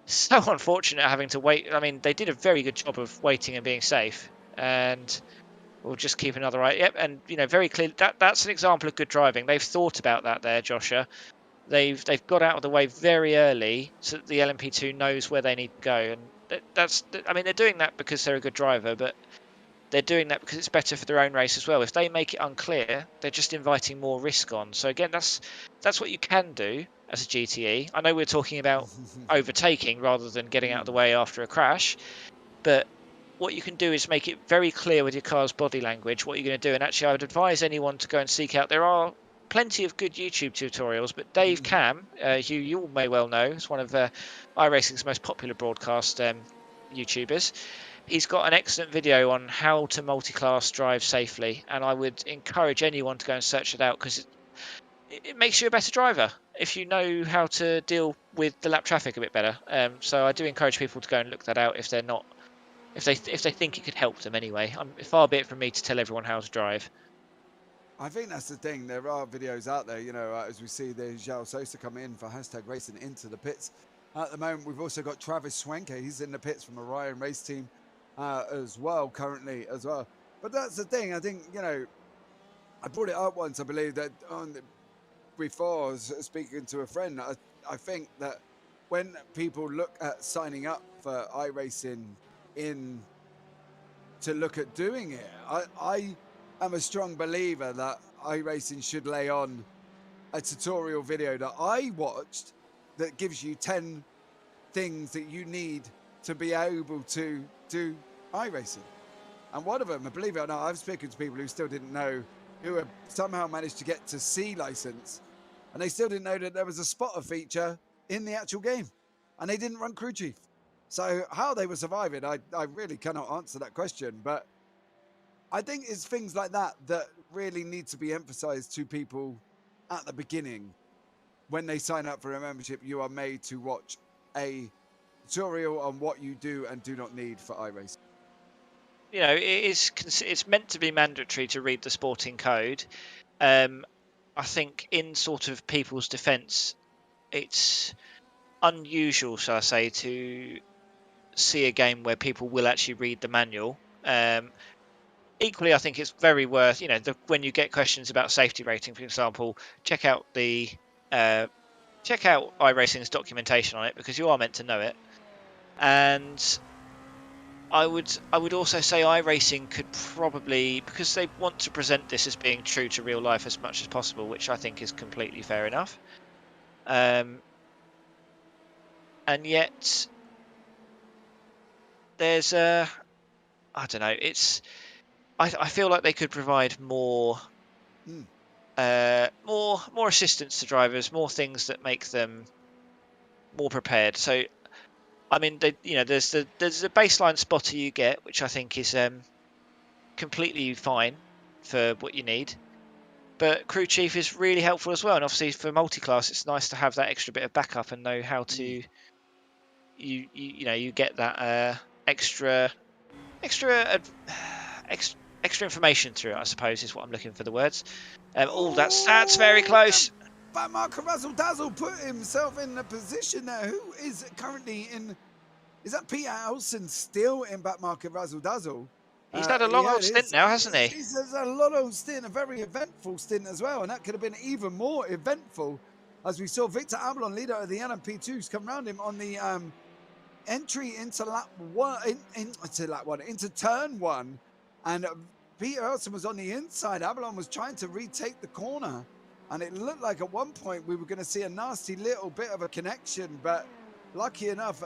so unfortunate having to wait. I mean, they did a very good job of waiting and being safe, and we'll just keep another eye. Yep, and you know, very clear that's an example of good driving. They've thought about that there, Joshua. They've got out of the way very early so that the LMP2 knows where they need to go, and I mean, they're doing that because they're a good driver, but they're doing that because it's better for their own race as well. If they make it unclear, they're just inviting more risk on. So again, that's what you can do as a GTE. I know we're talking about overtaking rather than getting out of the way after a crash, but what you can do is make it very clear with your car's body language what you're going to do. And actually, I would advise anyone to go and seek out. There are plenty of good YouTube tutorials, but Dave Cam, who you all may well know, is one of iRacing's most popular broadcast YouTubers. He's got an excellent video on how to multi-class drive safely, and I would encourage anyone to go and search it out, because it makes you a better driver if you know how to deal with the lap traffic a bit better. So I do encourage people to go and look that out if they're not, if they think it could help them anyway. Far be it from me to tell everyone how to drive. I think that's the thing. There are videos out there, you know, as we see the João Sosa come in for #racing into the pits. At the moment, we've also got Travis Schwenker. He's in the pits from Orion Race Team as well, currently as well. But that's the thing. I think, you know, I brought it up once, I believe, that before I was speaking to a friend. I think that when people look at signing up for iRacing to look at doing it, I am a strong believer that iRacing should lay on a tutorial video that I watched that gives you 10 things that you need to be able to do iRacing. And one of them, believe it or not, I've spoken to people who still didn't know, who have somehow managed to get to C license, and they still didn't know that there was a spotter feature in the actual game, and they didn't run crew chief. So how they were surviving, I really cannot answer that question. But I think it's things like that that really need to be emphasized to people at the beginning. When they sign up for a membership, you are made to watch a tutorial on what you do and do not need for iRacing. You know, it's meant to be mandatory to read the sporting code. I think in sort of people's defence, it's unusual, shall I say, to see a game where people will actually read the manual. Equally, I think it's very worth, you know, when you get questions about safety rating, for example, check out iRacing's documentation on it, because you are meant to know it. And I would also say iRacing could probably, because they want to present this as being true to real life as much as possible, which I think is completely fair enough. And yet there's I don't know, I feel like they could provide more assistance to drivers, more things that make them more prepared. So I mean, there's a baseline spotter you get, which I think is completely fine. for what you need. But crew chief is really helpful as well, and obviously for multi-class, it's nice to have that extra bit of backup and know how to you get that extra information through it, I suppose, is what I'm looking for the words. That's very close. Backmarker Razzle Dazzle put himself in a position there. Who is currently in? Is that Peter Elson still in Backmarker Razzle Dazzle? He's had a long old stint now, hasn't he? He's had a long old stint, a very eventful stint as well, and that could have been even more eventful, as we saw Victor Abalon, leader of the LMP2s, come round him on the entry into into turn one, and Peter Elson was on the inside. Abalon was trying to retake the corner, and it looked like at one point we were going to see a nasty little bit of a connection, but lucky enough,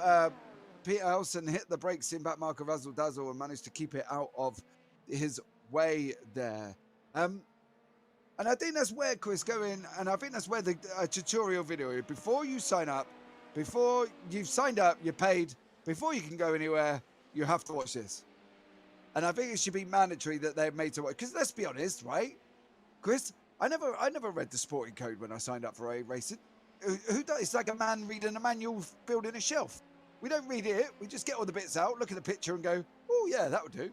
Peter Elson hit the brakes in Backmarker Razzle Dazzle and managed to keep it out of his way there. And I think that's where Chris going, and I think that's where the tutorial video, before you sign up, before you've signed up, you're paid, before you can go anywhere, you have to watch this. And I think it should be mandatory that they're made to watch, because let's be honest, right? Chris, I never read the sporting code when I signed up for iRacing. Who does? It's like a man reading a manual building a shelf. We don't read it. We just get all the bits out, look at the picture, and go, "Oh yeah, that would do."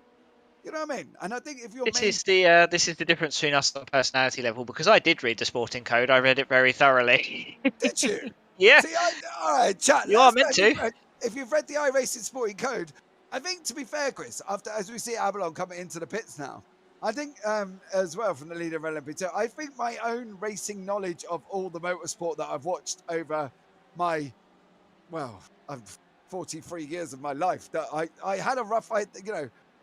You know what I mean? And I think if you're this is the difference between us on a personality level, because I did read the sporting code. I read it very thoroughly. Did you? Yeah. See, all right, chat. You are meant to. If you've read the iRacing sporting code, I think, to be fair, Chris, as we see Abalon coming into the pits now, I think as well from the leader of LMP2, I think my own racing knowledge of all the motorsport that I've watched over my, 43 years of my life, that I had a rough,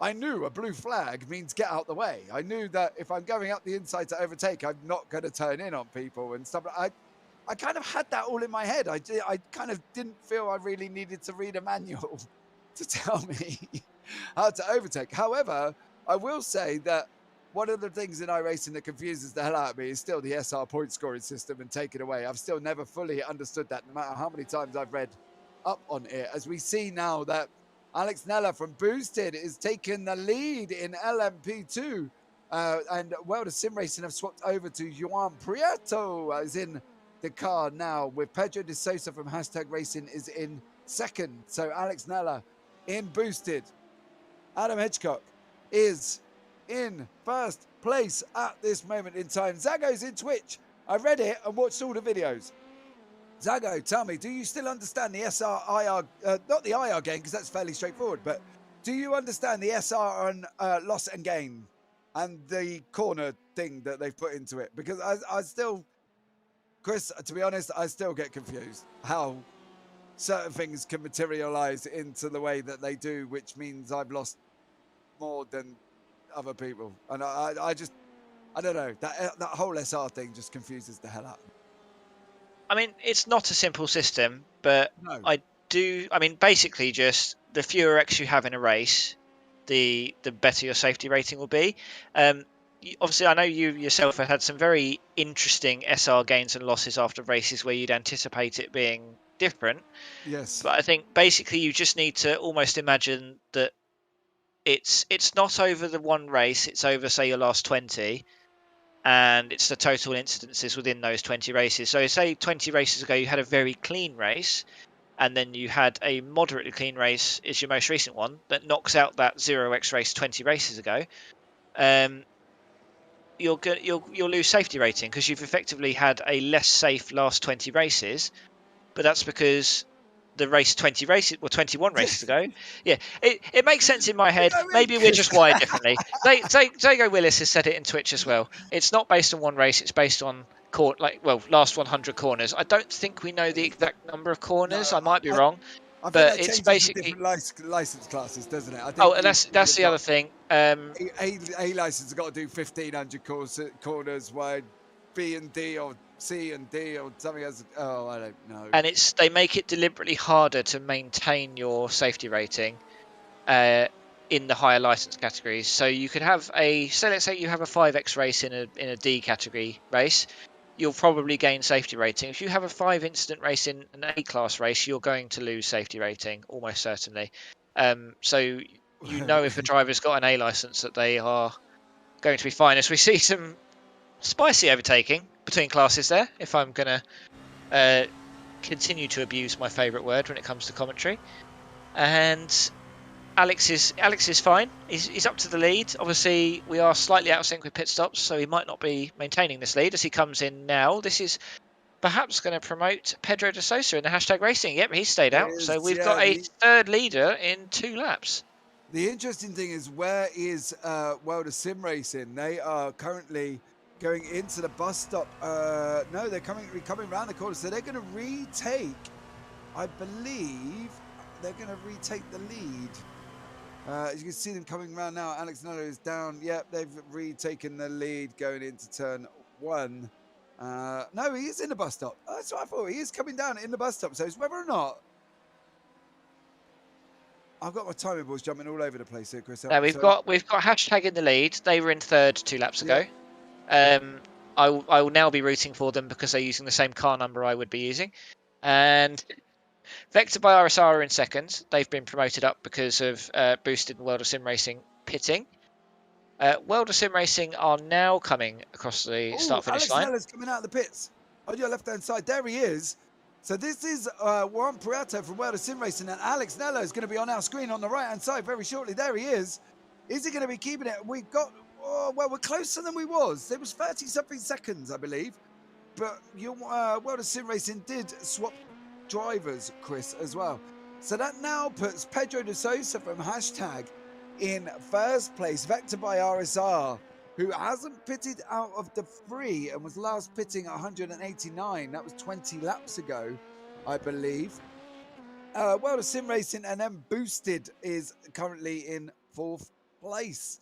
I knew a blue flag means get out the way. I knew that if I'm going up the inside to overtake, I'm not going to turn in on people and stuff. I kind of had that all in my head. I kind of didn't feel I really needed to read a manual to tell me how to overtake. However, I will say that one of the things in iRacing that confuses the hell out of me is still the SR point scoring system and take it away. I've still never fully understood that, no matter how many times I've read up on it, as we see now that Alex Nella from Boosted is taking the lead in LMP2, and World of Sim Racing have swapped over to Juan Prieto as in the car now, with Pedro de Sosa from #Racing is in second. So Alex Nella in Boosted. Adam Hitchcock is in first place at this moment in time. Zago's in Twitch. I read it and watched all the videos. Zago, tell me, do you still understand the SR-IR, not the IR game, because that's fairly straightforward, but do you understand the SR and loss and gain and the corner thing that they've put into it? Because I still, Chris, to be honest, I still get confused how certain things can materialize into the way that they do, which means I've lost more than other people. And I don't know, that whole SR thing just confuses the hell out of me. I mean, it's not a simple system, but No. Basically just the fewer X you have in a race, the better your safety rating will be. Obviously, I know you yourself have had some very interesting SR gains and losses after races where you'd anticipate it being different. Yes. But I think basically you just need to almost imagine that it's not over the one race, it's over, say, your last 20. And it's the total incidences within those 20 races. So say 20 races ago you had a very clean race, and then you had a moderately clean race is your most recent one that knocks out that 0x race 20 races ago. You'll lose safety rating because you've effectively had a less safe last 20 races, but that's because the race 21 races ago. Yeah, it makes sense in my head. Maybe we're just wired differently. Zago Willis has said it in Twitch as well. It's not based on one race. It's based on last 100 corners. I don't think we know the exact number of corners. I might be wrong. I but think it's basically different license classes, doesn't it? I think and that's the other thing. A license has got to do 1,500 corners, while B and D or C and D or something else. Oh, I don't know. And they make it deliberately harder to maintain your safety rating in the higher license categories. So you could have let's say you have a 5x race in a D category race. You'll probably gain safety rating. If you have a 5 incident race in an A class race, you're going to lose safety rating almost certainly. So if a driver's got an A license that they are going to be fine, as we see some spicy overtaking between classes there, if I'm going to continue to abuse my favourite word when it comes to commentary. And Alex is fine. He's up to the lead. Obviously, we are slightly out of sync with pit stops, so he might not be maintaining this lead as he comes in now. This is perhaps going to promote Pedro de Sosa in the hashtag racing. Yep, he's stayed out. So we've got a third leader in 2 laps. The interesting thing is, where is World of Sim Racing? They are currently going into the bus stop. No, they're coming around the corner. So they're going to retake, I believe, they're going to retake the lead. As you can see them coming around now, Alex Nello is down. Yep, they've retaken the lead going into turn 1. No, he is in the bus stop. That's what I thought. He is coming down in the bus stop. So it's whether or not. I've got my timing balls jumping all over the place here, Chris. Now we've got hashtag in the lead. They were in third 2 laps ago. I will now be rooting for them because they're using the same car number I would be using. And Vector by RSR are in second. They've been promoted up because of boosted World of Sim Racing pitting. World of Sim Racing are now coming across the start-finish line. Alex Nello's coming out of the pits on your left-hand side. There he is. So this is Juan Prieto from World of Sim Racing, and Alex Nello is going to be on our screen on the right-hand side very shortly. There he is. Is he going to be keeping it? We've got, we're closer than we was. It was 30-something seconds, I believe. But World of Sim Racing did swap drivers, Chris, as well. So that now puts Pedro de Sosa from hashtag in first place. Vector by RSR, who hasn't pitted out of the 3 and was last pitting at 189. That was 20 laps ago, I believe. World of Sim Racing and then Boosted is currently in 4th place.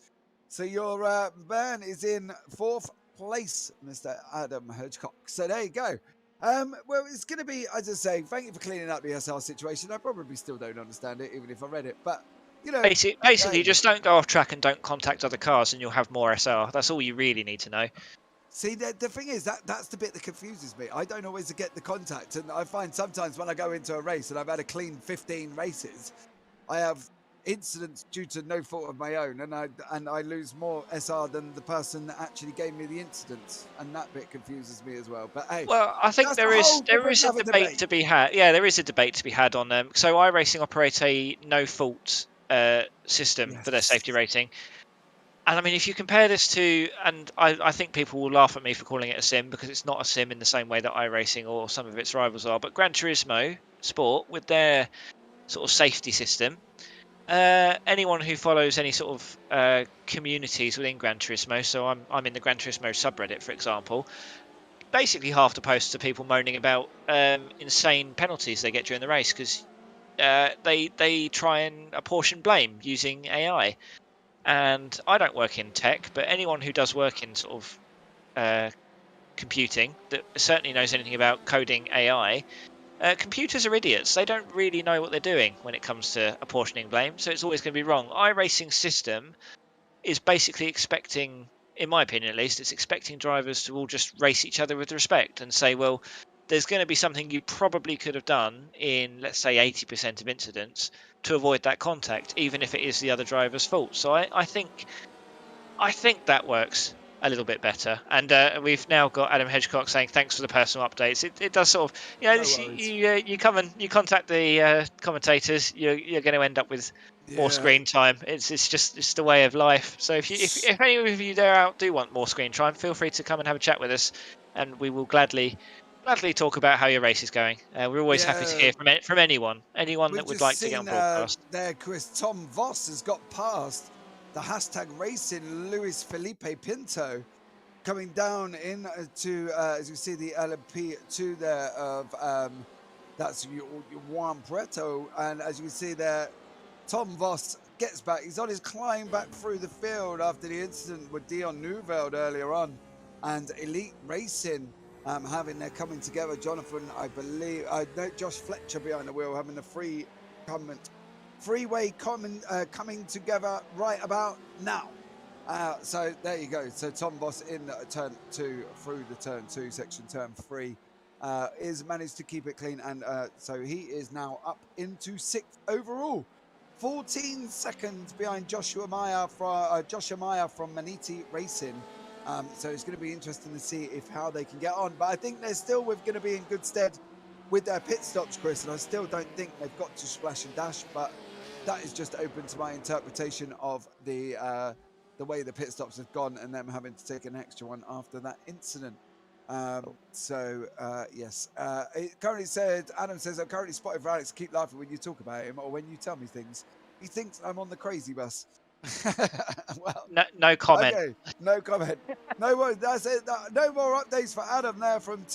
So your man is in 4th place, Mr. Adam Hedgecock. So there you go. Well, it's going to be, as I say, thank you for cleaning up the SR situation. I probably still don't understand it, even if I read it. But, you know, basically, just don't go off track and don't contact other cars, and you'll have more SR. That's all you really need to know. See, the thing is, that's the bit that confuses me. I don't always get the contact, and I find sometimes when I go into a race and I've had a clean 15 races, I have incidents due to no fault of my own, and I lose more SR than the person that actually gave me the incidents, and that bit confuses me as well. But hey, well, I think there is a debate to be had. Yeah, there is a debate to be had on them. So iRacing operate a no fault system for their safety rating. And I mean, if you compare this to, and I think people will laugh at me for calling it a sim because it's not a sim in the same way that iRacing or some of its rivals are, but Gran Turismo Sport with their sort of safety system, anyone who follows any sort of communities within Gran Turismo, so I'm in the Gran Turismo subreddit, for example, basically half the posts are people moaning about insane penalties they get during the race because they try and apportion blame using AI. And I don't work in tech, but anyone who does work in sort of computing that certainly knows anything about coding AI, computers are idiots. They don't really know what they're doing when it comes to apportioning blame, so it's always going to be wrong. iRacing system is basically expecting, in my opinion at least, it's expecting drivers to all just race each other with respect and say, well, there's going to be something you probably could have done in, let's say, 80% of incidents to avoid that contact, even if it is the other driver's fault. So I think that works a little bit better. And we've now got Adam Hedgecock saying thanks for the personal updates. It does sort of, you know, you come and you contact the commentators, you're going to end up with more screen time. It's just the way of life. So if any of you there out do want more screen time, feel free to come and have a chat with us, and we will gladly talk about how your race is going. We're always happy to hear from anyone that would like to get on broadcast. There, Chris, Tom Voss has got past the hashtag racing Luis Felipe Pinto, coming down into, as you see, the LMP2 there of, that's Juan Prieto. And as you can see there, Tom Voss gets back. He's on his climb back through the field after the incident with Dion Neuveld earlier on. And Elite Racing having their coming together. Jonathan, I believe, Josh Fletcher behind the wheel having the freeway coming together right about now. So there you go. So Tom Voss in turn 2 through the turn 2 section, turn 3 is managed to keep it clean, and so he is now up into 6th overall 14 seconds behind Joshua Meyer from Maniti Racing. So it's going to be interesting to see how they can get on. But I think they're still going to be in good stead with their pit stops, Chris. And I still don't think they've got to splash and dash, but that is just open to my interpretation of the way the pit stops have gone and them having to take an extra one after that incident. Yes. It currently said, Adam says, I'm currently spotted for Alex. Keep laughing when you talk about him or when you tell me things. He thinks I'm on the crazy bus. Well, no comment. Okay, no comment. No worries. That's it. No more updates for Adam there from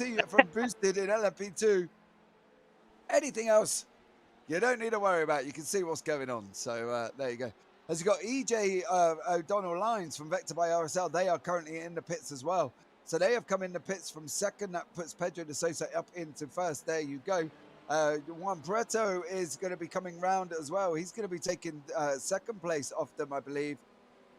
Boosted in LMP2. Anything else? You don't need to worry about it. You can see what's going on. So there you go. As you got EJ O'Donnell Lines from Vector by RSL, they are currently in the pits as well. So they have come in the pits from second. That puts Pedro de Sosa up into first. There you go. Juan Preto is going to be coming round as well. He's going to be taking second place off them, I believe,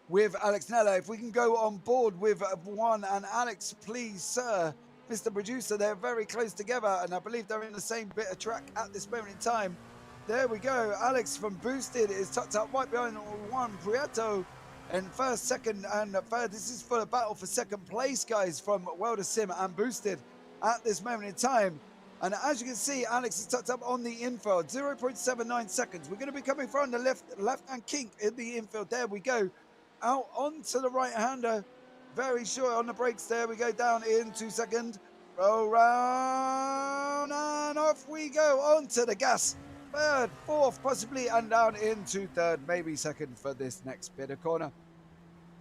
with Alex Nella. If we can go on board with Juan and Alex, please, sir. Mr. Producer, they're very close together, and I believe they're in the same bit of track at this moment in time. There we go. Alex from Boosted is tucked up right behind Juan Prieto in first, second, and third. This is for the battle for second place, guys, from Welder Sim and Boosted at this moment in time. And as you can see, Alex is tucked up on the infield, 0.79 seconds. We're going to be coming from the left-hand kink in the infield. There we go. Out onto the right-hander. Very short on the brakes. There we go. Down into second. Roll round. And off we go. Onto the gas. Third, fourth, possibly. And down into third, maybe second for this next bit of corner.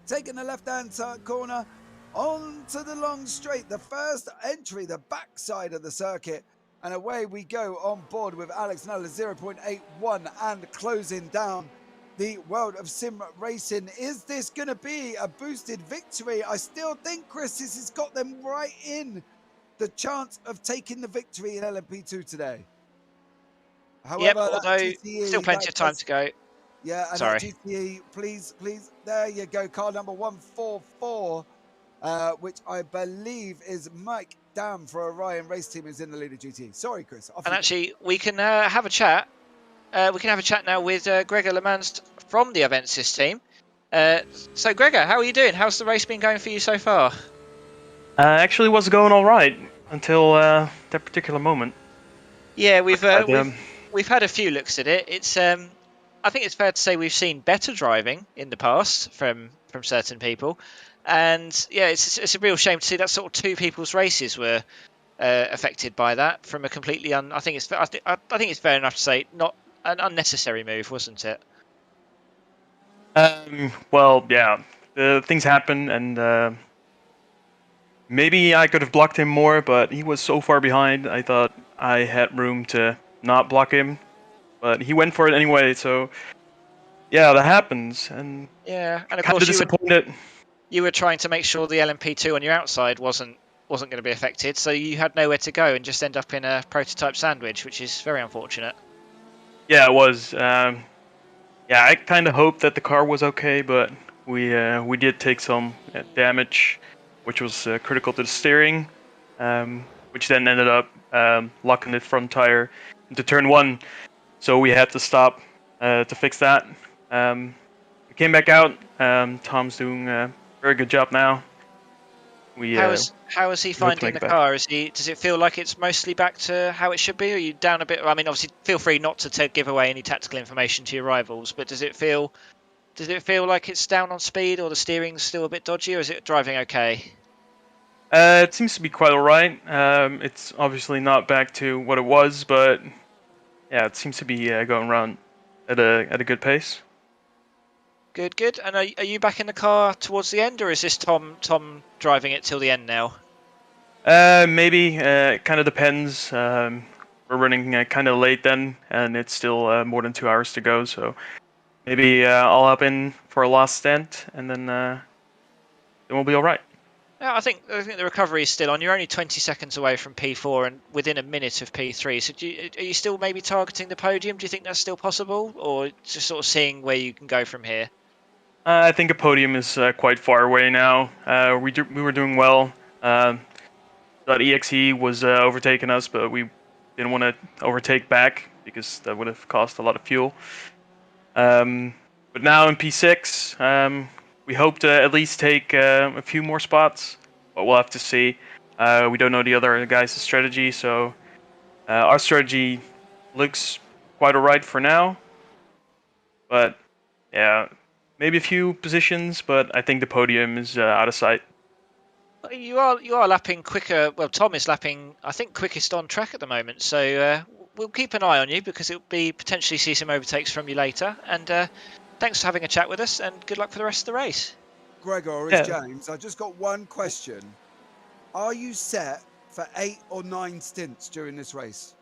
Taking the left-hand corner onto the long straight. The first entry, the backside of the circuit. And away we go on board with Alex Nella, 0.81 and closing down the world of sim racing. Is this going to be a boosted victory? I still think, Chris, this has got them right in the chance of taking the victory in LMP2 today. However, although GTE, still plenty of time to go. Yeah, and sorry. That GTE, please, there you go. Car number 144, which I believe is Mike Dam for Orion Race Team, who's in the leader GTE. Sorry, Chris. And actually, we can have a chat. We can have a chat now with Gregor Lemans from the Avensis team. So, Gregor, how are you doing? How's the race been going for you so far? Actually, was going all right until that particular moment. Yeah, we've had a few looks at it. It's I think it's fair to say we've seen better driving in the past from certain people, and yeah, it's a real shame to see that sort of two people's races were affected by that from a completely I think it's fair enough to say not an unnecessary move, wasn't it? Well, yeah, things happen, and maybe I could have blocked him more, but he was so far behind. I thought I had room to not block him, but he went for it anyway. So yeah, that happens, and yeah, and of kind course of disappointed. You were trying to make sure the LMP2 on your outside wasn't going to be affected, so you had nowhere to go and just end up in a prototype sandwich, which is very unfortunate. Yeah, it was. Yeah, I kind of hoped that the car was okay, but we did take some damage, which was critical to the steering, which then ended up locking the front tire into turn one. So we had to stop to fix that. We came back out. Tom's doing a very good job now. How is he finding the car? Does it feel like it's mostly back to how it should be? Or are you down a bit? I mean, obviously, feel free not to give away any tactical information to your rivals. But does it feel like it's down on speed, or the steering's still a bit dodgy, or is it driving okay? It seems to be quite alright. It's obviously not back to what it was, but yeah, it seems to be going around at a good pace. Good. And are you back in the car towards the end, or is this Tom driving it till the end now? Maybe. It kind of depends. We're running kind of late then, and it's still more than 2 hours to go. So maybe I'll hop in for a last stint, and then we'll be all right. Yeah, I think the recovery is still on. You're only 20 seconds away from P4 and within a minute of P3. So are you still maybe targeting the podium? Do you think that's still possible, or just sort of seeing where you can go from here? I think a podium is quite far away now. We were doing well. .exe was overtaking us, but we didn't want to overtake back because that would have cost a lot of fuel. But now in P6, we hope to at least take a few more spots, but we'll have to see. We don't know the other guys' strategy, so our strategy looks quite alright for now. But yeah, maybe a few positions, but I think the podium is out of sight. You are lapping quicker. Well, Tom is lapping, I think, quickest on track at the moment. So we'll keep an eye on you because it'll be potentially see some overtakes from you later. And thanks for having a chat with us, and good luck for the rest of the race. Gregor, it's James. I just got one question. Are you set for 8 or 9 stints during this race?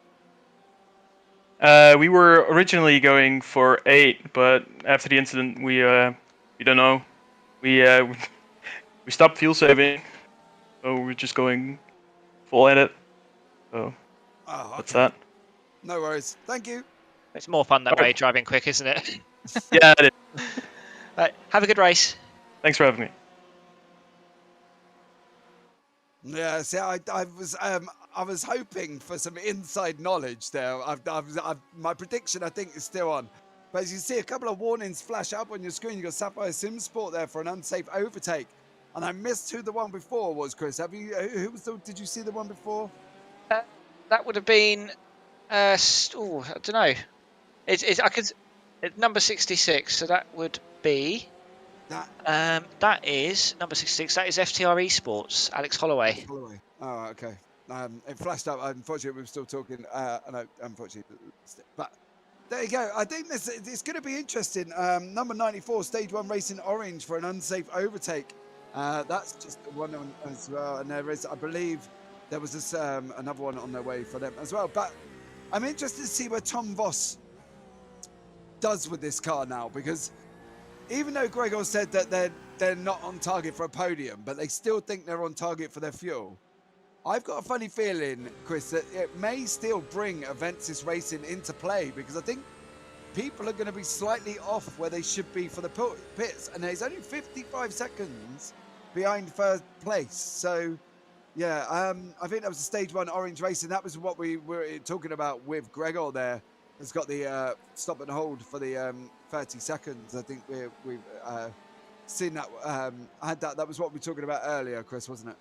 We were originally going for 8, but after the incident, we don't know. We stopped fuel saving, so we're just going full at it. So that's that. No worries. Thank you. It's more fun that way, driving quick, isn't it? Yeah, it is. Right, have a good race. Thanks for having me. Yeah, see, I was hoping for some inside knowledge there. My prediction, I think, is still on. But as you see, a couple of warnings flash up on your screen. You got Sapphire Sim Sport there for an unsafe overtake, and I missed who the one before was. Chris, have you? Who was the? Did you see the one before? That would have been. I don't know. It's number 66. So that would be. That is number 66. That is FTR Esports, Alex Holloway. Oh, okay. It flashed up. Unfortunately, we were still talking. No, unfortunately, but there you go. I think it's going to be interesting. Number 94, Stage 1 Racing Orange for an unsafe overtake. That's just the one as well. And there is, I believe, there was this another one on their way for them as well. But I'm interested to see where Tom Voss does with this car now, because even though Gregor said that they're not on target for a podium, but they still think they're on target for their fuel, I've got a funny feeling, Chris, that it may still bring Avensis Racing into play, because I think people are going to be slightly off where they should be for the pits, and there's only 55 seconds behind first place. So, yeah, I think that was the Stage 1 Orange Racing. That was what we were talking about with Gregor there. It's got the stop and hold for the 30 seconds. I think we've seen that, had that. That was what we were talking about earlier, Chris, wasn't it?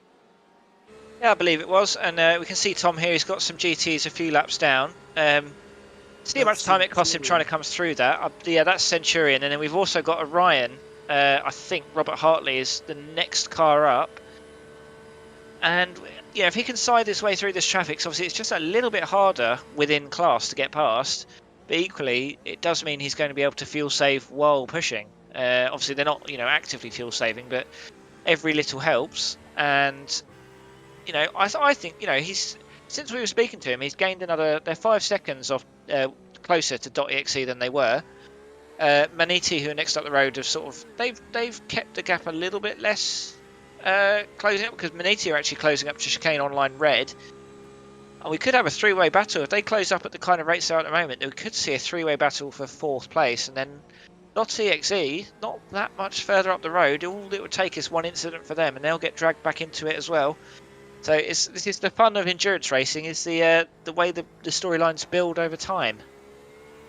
Yeah, I believe it was. And we can see Tom here. He's got some GTs a few laps down. See how much time it costs him trying to come through that. Yeah, that's Centurion. And then we've also got Orion. I think Robert Hartley is the next car up. And yeah, if he can side his way through this traffic, so obviously it's just a little bit harder within class to get past. But equally, it does mean he's going to be able to fuel save while pushing. Obviously, they're not, actively fuel saving, but every little helps. And I think he's, since we were speaking to him, he's gained they're 5 seconds off closer to .exe than they were. Maniti, who are next up the road, have they've kept the gap a little bit less. Closing up, because Maniti are actually closing up to Chicane Online Red, and we could have a 3-way battle if they close up at the kind of rates they are at the moment. We could see a 3-way battle for 4th place, and then not EXE, not that much further up the road. All it would take is one incident for them, and they'll get dragged back into it as well. So this is the fun of endurance racing, is the way the storylines build over time.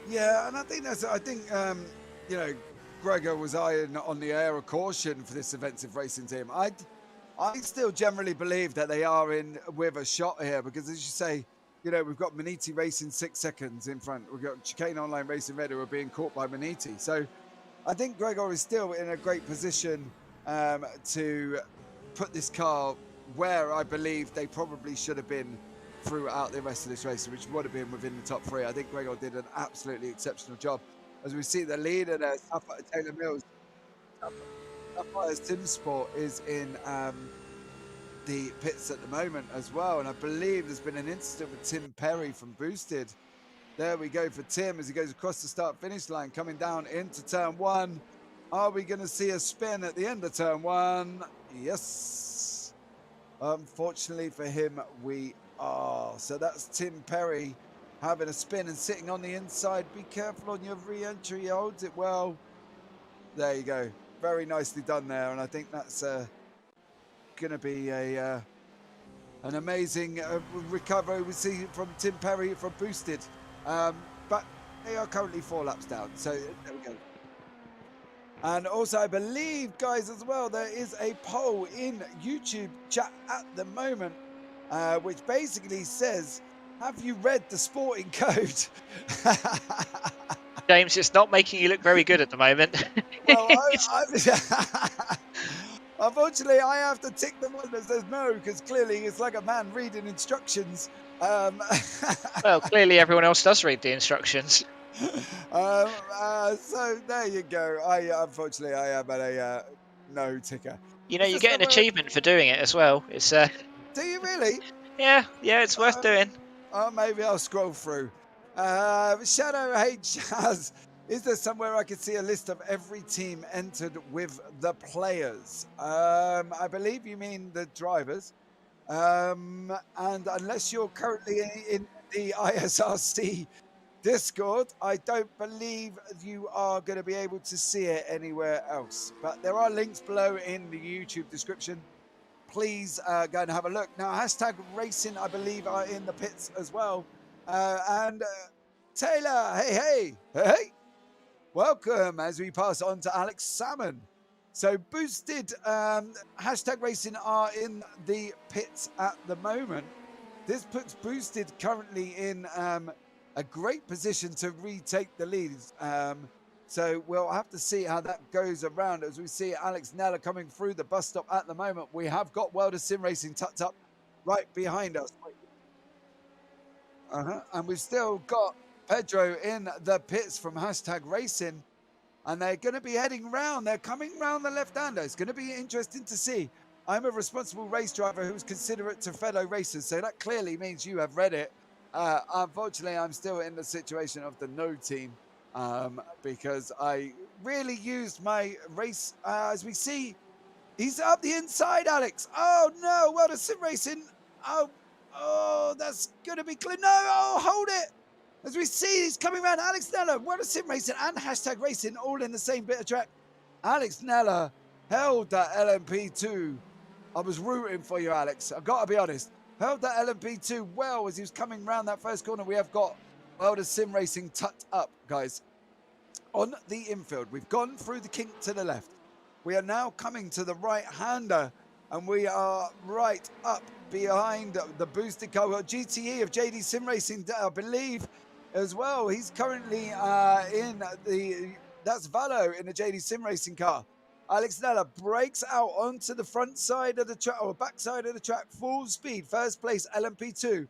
Yeah, and I think Gregor was eyeing on the air of caution for this Avensis Racing team. I still generally believe that they are in with a shot here, because as you say, we've got Maniti racing 6 seconds in front. We've got Chicane Online Racing Red who are being caught by Maniti. So I think Gregor is still in a great position to put this car where I believe they probably should have been throughout the rest of this race, which would have been within the top 3. I think Gregor did an absolutely exceptional job. As we see the leader there, Taylor Mills. Sapphire Sim Sport is in the pits at the moment as well, and I believe there's been an incident with Tim Perry from Boosted. There we go for Tim as he goes across the start-finish line, coming down into turn 1. Are we going to see a spin at the end of turn 1? Yes. Unfortunately for him, we are. So that's Tim Perry having a spin and sitting on the inside. Be careful on your re-entry. He holds it well. There you go. Very nicely done there. And I think that's going to be an amazing recovery we see from Tim Perry from Boosted. But They are currently 4 laps down. So there we go. And also, I believe, guys, as well, there is a poll in YouTube chat at the moment, which basically says, have you read the sporting code? James, it's not making you look very good at the moment. Well, unfortunately, I have to tick the one that says no, because clearly it's like a man reading instructions. Well, clearly everyone else does read the instructions. So there you go. Unfortunately, I am at a no ticker. You know, you get an achievement for doing it as well. It's Do you really? Yeah, it's worth doing. Oh, maybe I'll scroll through. Shadow H has. Is there somewhere I could see a list of every team entered with the players? I believe you mean the drivers. And unless you're currently in the ISRC Discord, I don't believe you are going to be able to see it anywhere else. But there are links below in the YouTube description. Please go and have a look. Now, hashtag racing, I believe, are in the pits as well. And Taylor, hey. Welcome as we pass on to Alex Salmon. So boosted hashtag racing are in the pits at the moment. This puts boosted currently in a great position to retake the lead. So we'll have to see how that goes around as we see Alex Nella coming through the bus stop at the moment. We have got World of Sim Racing tucked up right behind us. And we've still got Pedro in the pits from hashtag racing. And they're going to be heading round. They're coming round the left-hander. It's going to be interesting to see. I'm a responsible race driver who's considerate to fellow racers. So that clearly means you have read it. Unfortunately, I'm still in the situation of the no team because I really used my race. As we see, he's up the inside, Alex. Oh, no. World of Sim Racing. Oh, that's going to be clear. No, hold it. As we see, he's coming around. Alex Nella, World of Sim Racing and hashtag racing all in the same bit of track. Alex Nella held that LMP2. I was rooting for you, Alex. I've got to be honest. Held that LMP2 well as he was coming around that first corner. We have got World of Sim Racing tucked up, guys. On the infield, we've gone through the kink to the left. We are now coming to the right-hander, and we are right up behind the boosted car. We've got GTE of JD Sim Racing, I believe, as well. He's currently in that's Valo in the JD Sim Racing car. Alex Nella breaks out onto the front side of the track, or back side of the track, full speed. First place, LMP2,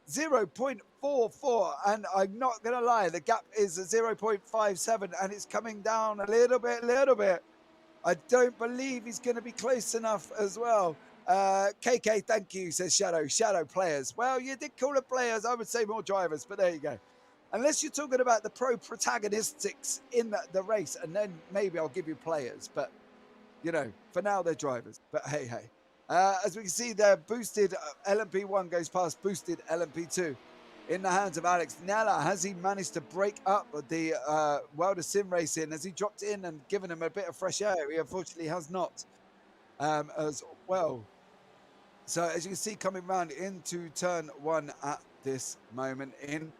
0.44. And I'm not going to lie, the gap is 0.57, and it's coming down a little bit. I don't believe he's going to be close enough as well. KK, thank you, says Shadow. Shadow players. Well, you did call it players. I would say more drivers, but there you go. Unless you're talking about the pro protagonistics in the race, and then maybe I'll give you players. But, you know, for now, they're drivers. But hey. As we can see there, boosted LMP1 goes past boosted LMP2 in the hands of Alex Nella. Has he managed to break up the World of Sim Racing? Has he dropped in and given him a bit of fresh air? He unfortunately has not as well. So as you can see, coming round into turn 1 at this moment in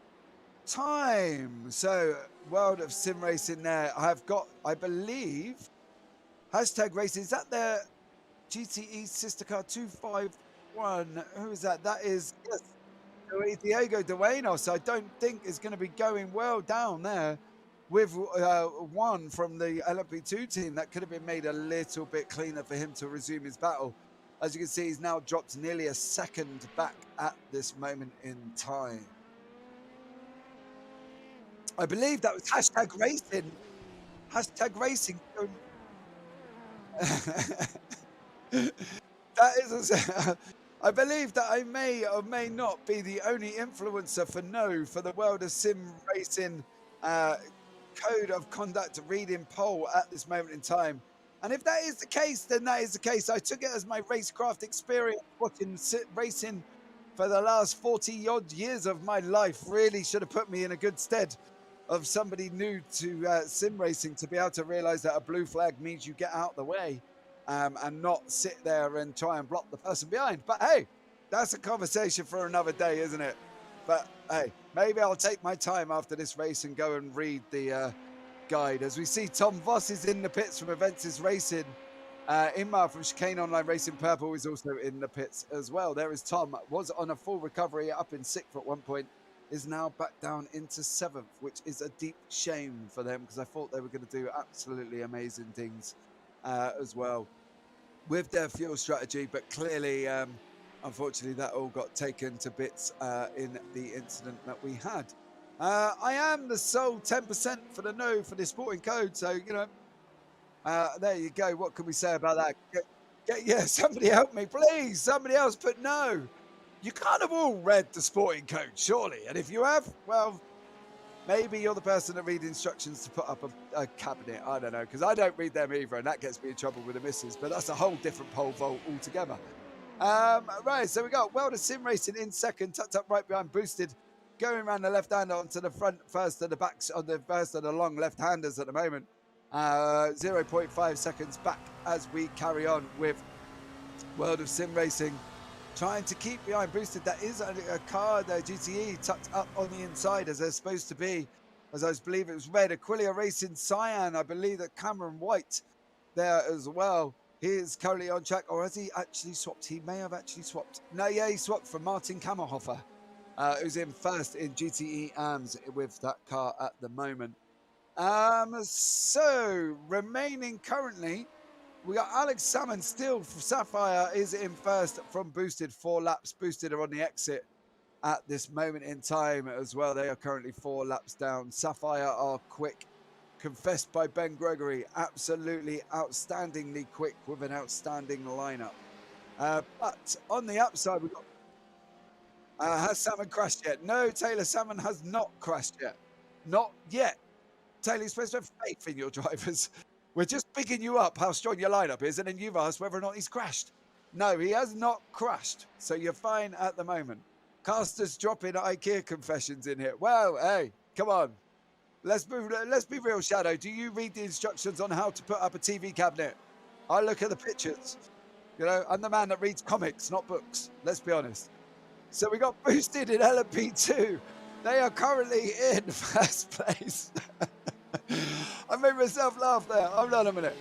time. So World of Sim Racing there. I've got, I believe, hashtag racing. Is that their GTE sister car 251? Who is that? That is, yes, Diego Duenos. I don't think is going to be going well down there with one from the LMP2 team. That could have been made a little bit cleaner for him to resume his battle. As you can see, he's now dropped nearly a second back at this moment in time. I believe that was hashtag racing. Hashtag racing. That is, I believe that I may or may not be the only influencer for the World of Sim Racing code of conduct reading poll at this moment in time. And if that is the case, then that is the case. I took it as my racecraft experience watching racing for the last 40 odd years of my life really should have put me in a good stead of somebody new to sim racing to be able to realize that a blue flag means you get out the way and not sit there and try and block the person behind. But hey, that's a conversation for another day, isn't it? But hey, Maybe I'll take my time after this race and go and read the guide. As we see Tom Voss is in the pits from Aventis Racing. Inmar from Chicane Online Racing Purple is also in the pits as well. There is Tom, was on a full recovery up in 6th at one point, is now back down into 7th, which is a deep shame for them because I thought they were going to do absolutely amazing things as well with their fuel strategy, but clearly, unfortunately, that all got taken to bits in the incident that we had. I am the sole 10% for the no for the sporting code, so, you know, there you go. What can we say about that? Yeah, somebody help me, please. Somebody else put no. You can't have all read the sporting code, surely. And if you have, well, maybe you're the person that read instructions to put up a cabinet. I don't know, because I don't read them either, and that gets me in trouble with the missus. But that's a whole different pole vault altogether. Right, so we got Welder Sim Racing in second, tucked up right behind Boosted, going around the left-hander onto the front first and the backs on the first and the long left-handers at the moment. 0.5 seconds back as we carry on with World of Sim Racing, trying to keep behind Boosted. That is a car, the GTE, tucked up on the inside as they're supposed to be. As I believe it was red. Aquilia Racing Cyan, I believe that Cameron White there as well. He is currently on track, or has he actually swapped? He may have actually swapped. No, yeah, he swapped from Martin Kammerhofer, who's in first in GTE AMS with that car at the moment. So remaining currently, we got Alex Salmon still. Sapphire is in first from Boosted, 4 laps. Boosted are on the exit at this moment in time as well. They are currently 4 laps down. Sapphire are quick, confessed by Ben Gregory. Absolutely outstandingly quick with an outstanding lineup. But on the upside, we've got. Has Salmon crashed yet? No, Taylor Salmon has not crashed yet. Not yet. Taylor, you're supposed to have faith in your drivers. We're just picking you up how strong your lineup is, and then you've asked whether or not he's crashed. No, he has not crashed, so you're fine at the moment. Casters dropping IKEA confessions in here. Well, hey, come on. Let's be real, Shadow. Do you read the instructions on how to put up a TV cabinet? I look at the pictures. You know, I'm the man that reads comics, not books. Let's be honest. So we got Boosted in LMP2. They are currently in first place. I made myself laugh there. Hold on a minute.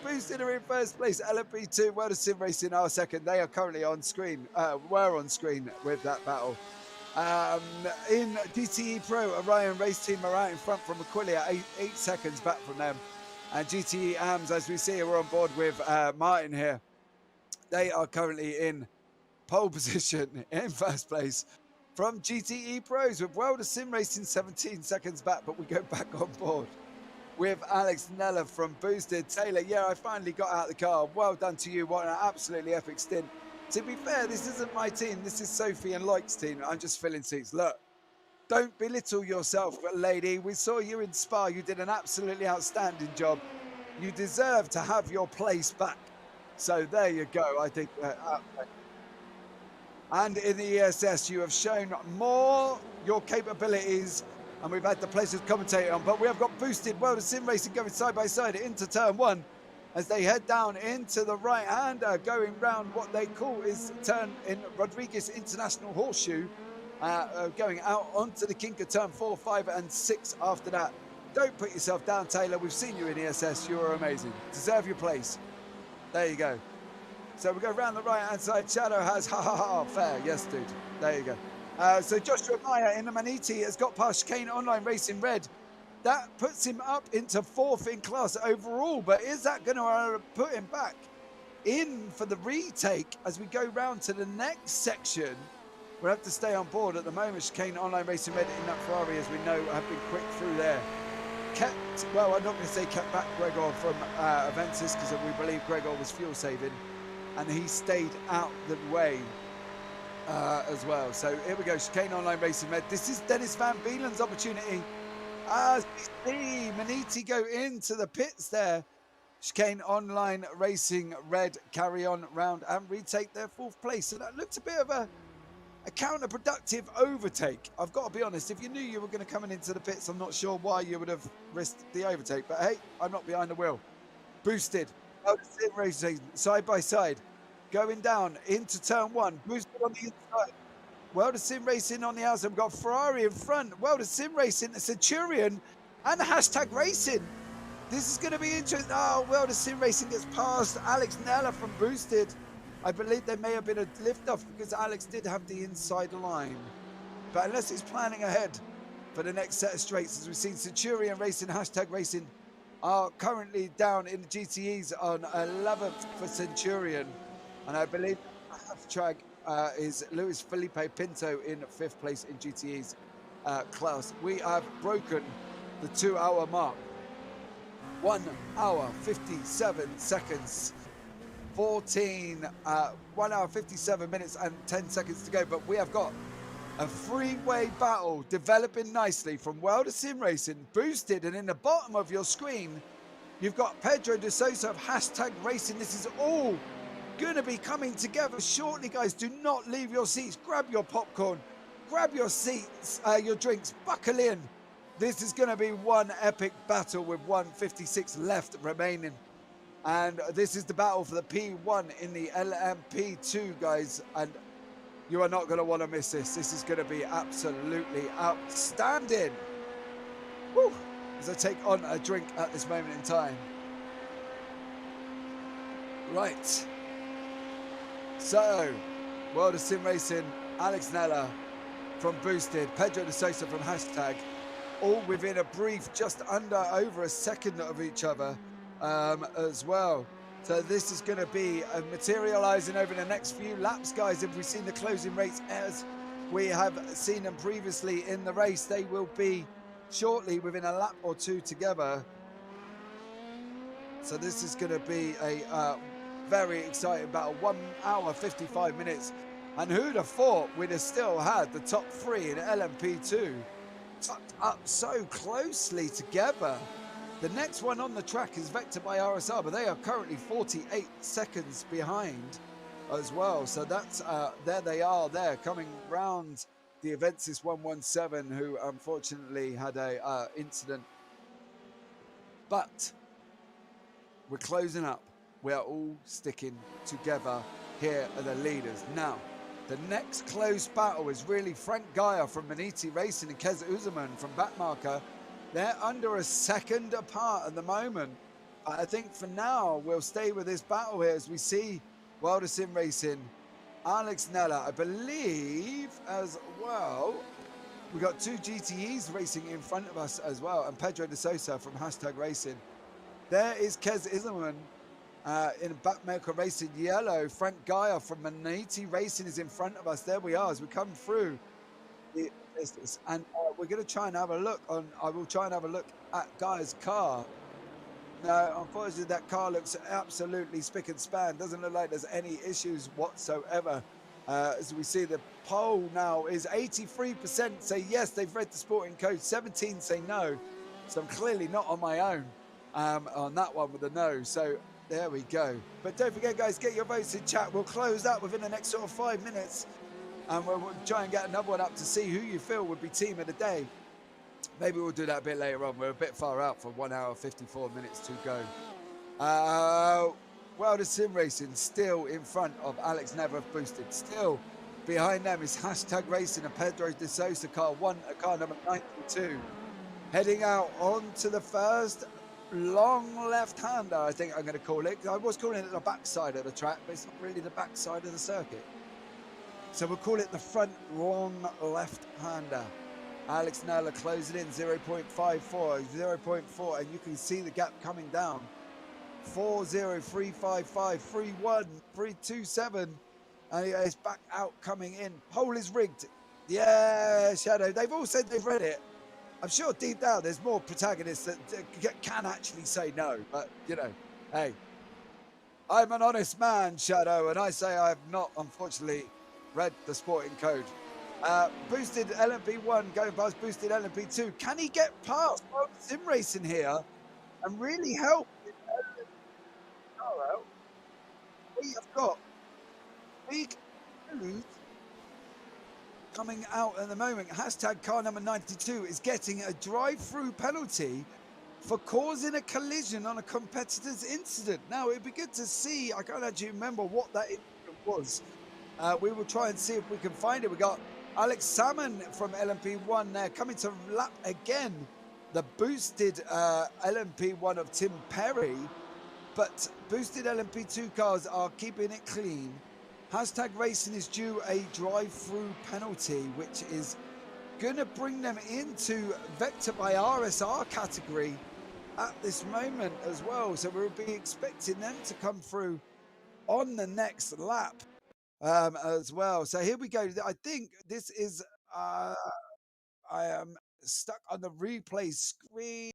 Boosted are in first place. LMP2, World of Sim Racing are second. They are currently on screen. Were on screen with that battle. In GTE Pro, Orion Race Team are out in front from Aquilia, 8 seconds back from them. And GTE AMS, as we see, we're on board with Martin here. They are currently in pole position in first place from GTE Pros with World of Sim Racing 17 seconds back, but we go back on board with Alex Nella from Boosted. Taylor, yeah, I finally got out of the car. Well done to you. What an absolutely epic stint. To be fair, this isn't my team. This is Sophie and Loic's team. I'm just filling seats. Look, don't belittle yourself, lady. We saw you in Spa. You did an absolutely outstanding job. You deserve to have your place back. So there you go. I think and in the ESS, you have shown more your capabilities, and we've had the pleasure of commentating on. But we have got Boosted World of Sim Racing going side by side into turn 1 as they head down into the right-hander, going round what they call is turn in Rodriguez International Horseshoe, going out onto the kink of turn 4, 5, and 6 after that. Don't put yourself down, Taylor. We've seen you in ESS. You are amazing. Deserve your place. There you go. So we go round the right-hand side. Shadow has fair. Yes, dude. There you go. So Joshua Meyer in the Maniti has got past Chicane Online Racing Red. That puts him up into 4th in class overall. But is that going to put him back in for the retake as we go round to the next section? We'll have to stay on board at the moment. Chicane Online Racing Red in that Ferrari, as we know, have been quick through there. Well, I'm not going to say kept back Gregor from Aventis because we believe Gregor was fuel saving. And he stayed out the way as well. So here we go, Chicane Online Racing Red. This is Dennis Van Beelen's opportunity. As we see Maniti go into the pits there. Chicane Online Racing Red carry on round and retake their 4th place. So that looked a bit of a counterproductive overtake. I've got to be honest, if you knew you were going to come into the pits, I'm not sure why you would have risked the overtake. But hey, I'm not behind the wheel. Boosted. Sim Racing side by side, going down into turn 1. Boosted on the inside. World of Sim Racing on the outside. We've got Ferrari in front. World of Sim Racing, the Centurion, and Hashtag Racing. This is going to be interesting. Oh, World of Sim Racing gets past Alex Nella from Boosted. I believe there may have been a lift-off because Alex did have the inside line. But unless he's planning ahead for the next set of straights, as we've seen Centurion Racing, Hashtag Racing are currently down in the GTEs on 11th for Centurion. And I believe Hashtag is Luis Felipe Pinto in 5th place in GTE's class. We have broken the 2-hour mark. 1 hour 57 seconds. 1 hour 57 minutes and 10 seconds to go. But we have got a three-way battle developing nicely from World of Sim Racing, Boosted, and in the bottom of your screen, you've got Pedro de Sosa of Hashtag Racing. This is all going to be coming together shortly, guys. Do not leave your seats. Grab your popcorn, grab your seats, your drinks, buckle in. This is going to be one epic battle with 1:56 left remaining. And this is the battle for the P1 in the LMP2, guys. And you are not going to want to miss this. This is going to be absolutely outstanding. Woo! As I take on a drink at this moment in time. Right. So, World of Sim Racing, Alex Nella from Boosted, Pedro de Sosa from Hashtag, all within a brief just over a second of each other as well. So this is going to be materializing over the next few laps, guys. If we've seen the closing rates as we have seen them previously in the race, they will be shortly within a lap or two together. So this is going to be a very exciting battle. 1 hour 55 minutes, and who'd have thought we'd have still had the top three in LMP2 tucked up so closely together. The next one on the track is Vector by RSR, but they are currently 48 seconds behind as well. So that's there they are there coming round the Avensis 117, who unfortunately had a incident. But we're closing up. We are all sticking together. Here are the leaders. Now, the next close battle is really Frank Gaia from Maniti Racing and Kez Uzaman from Backmarker. They're under a second apart at the moment. I think for now, we'll stay with this battle here as we see World of Sim Racing, Alex Nella, I believe, as well. We've got two GTEs racing in front of us as well, and Pedro de Sosa from Hashtag Racing. There is Kez Uzaman in Backmaker Racing yellow. Frank Gaia from Maniti Racing is in front of us. There we are as we come through the business. And we're going to try and have a look on, I will try and have a look at Gaia's car. No, unfortunately, that car looks absolutely spick and span. Doesn't look like there's any issues whatsoever. As we see, the poll now is 83% say yes, they've read the sporting code, 17 say no. So I'm clearly not on my own on that one with the no. So there we go. But don't forget, guys, get your votes in chat. We'll close that within the next sort of 5 minutes. And we'll try and get another one up to see who you feel would be team of the day. Maybe we'll do that a bit later on. We're a bit far out for 1 hour 54 minutes to go. World of Sim Racing still in front of Alex Never Boosted. Still behind them is Hashtag Racing and Pedro de Sosa, car number 92. Heading out onto the first long left-hander, I think I'm going to call it. I was calling it the backside of the track, but it's not really the backside of the circuit. So we'll call it the front long left-hander. Alex Nella closing in 0.54, 0.4, and you can see the gap coming down. 4.0355, 3.1, 3.27, and it's back out coming in. Pole is rigged. Yeah, Shadow. They've all said they've read it. I'm sure deep down there's more protagonists that can actually say no, but you know, hey, I'm an honest man, Shadow, and I say I have not, unfortunately, read the sporting code. Boosted LMP1 going past Boosted LMP2. Can he get past Sim Racing here and really help? We have got big news coming out at the moment. Hashtag car number 92 is getting a drive-through penalty for causing a collision on a competitor's incident. Now, it'd be good to see. I can't actually remember what that incident was. We will try and see if we can find it. We got Alex Salmon from LMP1 there coming to lap again the boosted LMP1 of Tim Perry, but boosted LMP2 cars are keeping it clean. Hashtag Racing is due a drive-through penalty, which is going to bring them into Vector by RSR category at this moment as well. So we'll be expecting them to come through on the next lap as well. So here we go. I think this is, I am stuck on the replay screen.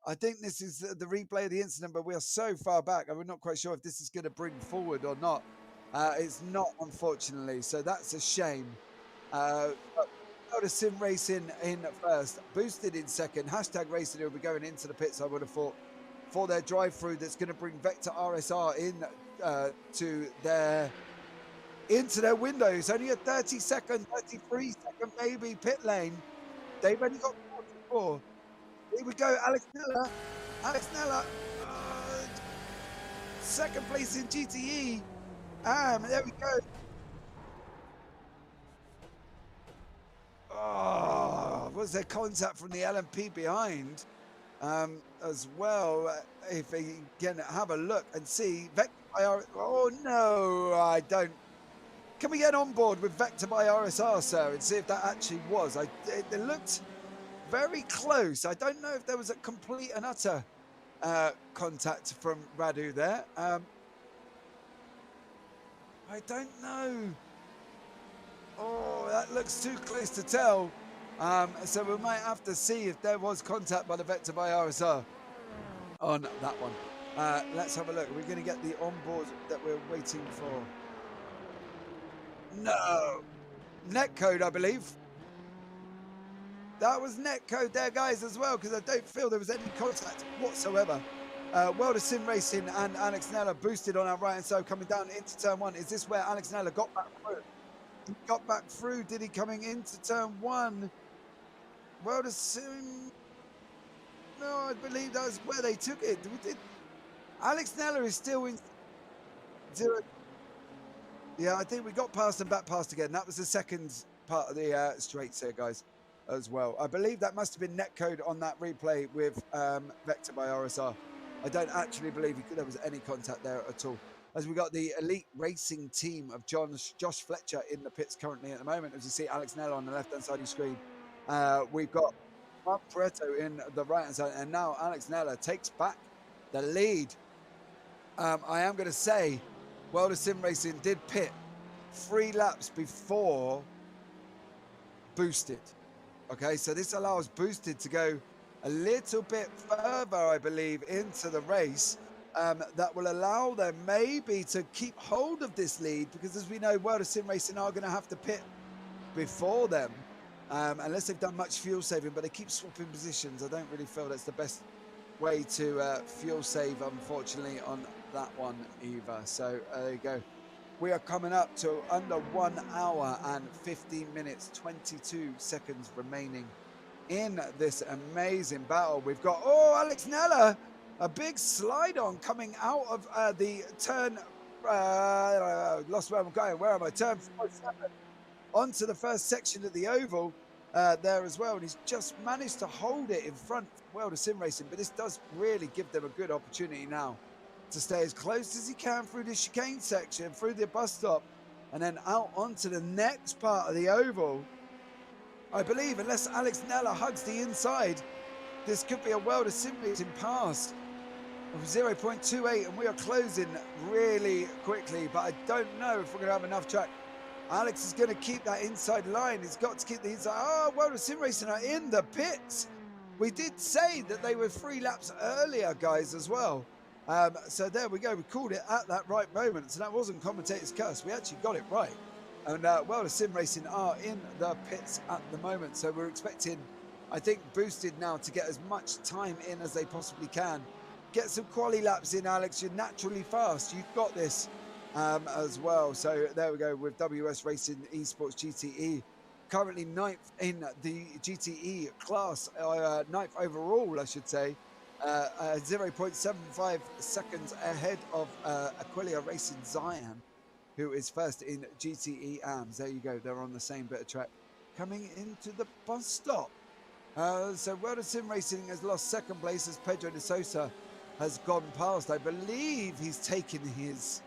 I think this is the replay of the incident, but we are so far back, and we're not quite sure if this is going to bring forward or not. It's not, unfortunately, so that's a shame. But Sim Racing in first, boosted in second. Hashtag Racing will be going into the pits, I would have thought, for their drive-through that's going to bring Vector RSR in into their windows. Only a 30-second, 33-second maybe pit lane. They've only got 44. Here we go, Alex Nella. Alex Nella, second place in GTE. There we go. Oh, was there contact from the LMP behind as well? If we can have a look and see. Oh, no, I don't. Can we get on board with Vector by RSR, sir, and see if that actually was? It looked very close. I don't know if there was a complete and utter contact from Radu there. I don't know. Oh, that looks too close to tell. So we might have to see if there was contact by the Vector by RSR on that one. Let's have a look. We're going to get the onboard that we're waiting for. No. Netcode, I believe. That was netcode there, guys, as well, because I don't feel there was any contact whatsoever. World of Sim Racing and Alex Nella boosted on our right-hand side coming down into turn one. Is this where Alex Nella got back through? He got back through. Did he coming into turn one? World of Sim... No, I believe that was where they took it. Alex Nella is still in zero. Yeah, I think we got past and back past again. That was the second part of the straights here, guys, as well. I believe that must have been netcode on that replay with Vector by RSR. I don't actually believe there was any contact there at all. As we got the elite racing team of Josh Fletcher in the pits currently at the moment. As you see Alex Nella on the left-hand side of the screen. We've got Mark Pareto in the right-hand side. And now Alex Nella takes back the lead. I am going to say World of Sim Racing did pit 3 laps before boosted. Okay, so this allows boosted to go a little bit further, I believe, into the race. That will allow them maybe to keep hold of this lead, because as we know, World of Sim Racing are going to have to pit before them, unless they've done much fuel saving, but they keep swapping positions. I don't really feel that's the best way to fuel save, unfortunately, on that one either. So there you go. We are coming up to under 1 hour and 15 minutes, 22 seconds remaining in this amazing battle. We've got, Alex Nella, a big slide on coming out of the turn, lost where I'm going, where am I? Turn 47 onto the first section of the oval there as well. And he's just managed to hold it in front of World of Sim Racing, but this does really give them a good opportunity now to stay as close as he can through the chicane section, through the bus stop, and then out onto the next part of the oval. I believe, unless Alex Nella hugs the inside, this could be a World of Sim Racing pass of 0.28, and we are closing really quickly, but I don't know if we're going to have enough track. Alex is going to keep that inside line. He's got to keep the inside. World of Sim Racing are in the pits. We did say that they were 3 laps earlier, guys, as well. So there we go. We called it at that right moment. So that wasn't commentator's curse. We actually got it right. And World of Sim Racing are in the pits at the moment. So we're expecting, I think, boosted now to get as much time in as they possibly can. Get some quali laps in, Alex. You're naturally fast. You've got this as well. So there we go with WS Racing Esports GTE. Currently 9th in the GTE class, 9th overall, I should say. 0.75 seconds ahead of Aquilia Racing Zion who is first in GTE AMS. There you go. They're on the same bit of track. Coming into the bus stop. So World of Sim Racing has lost second place as Pedro de Sosa has gone past. I believe he's taken his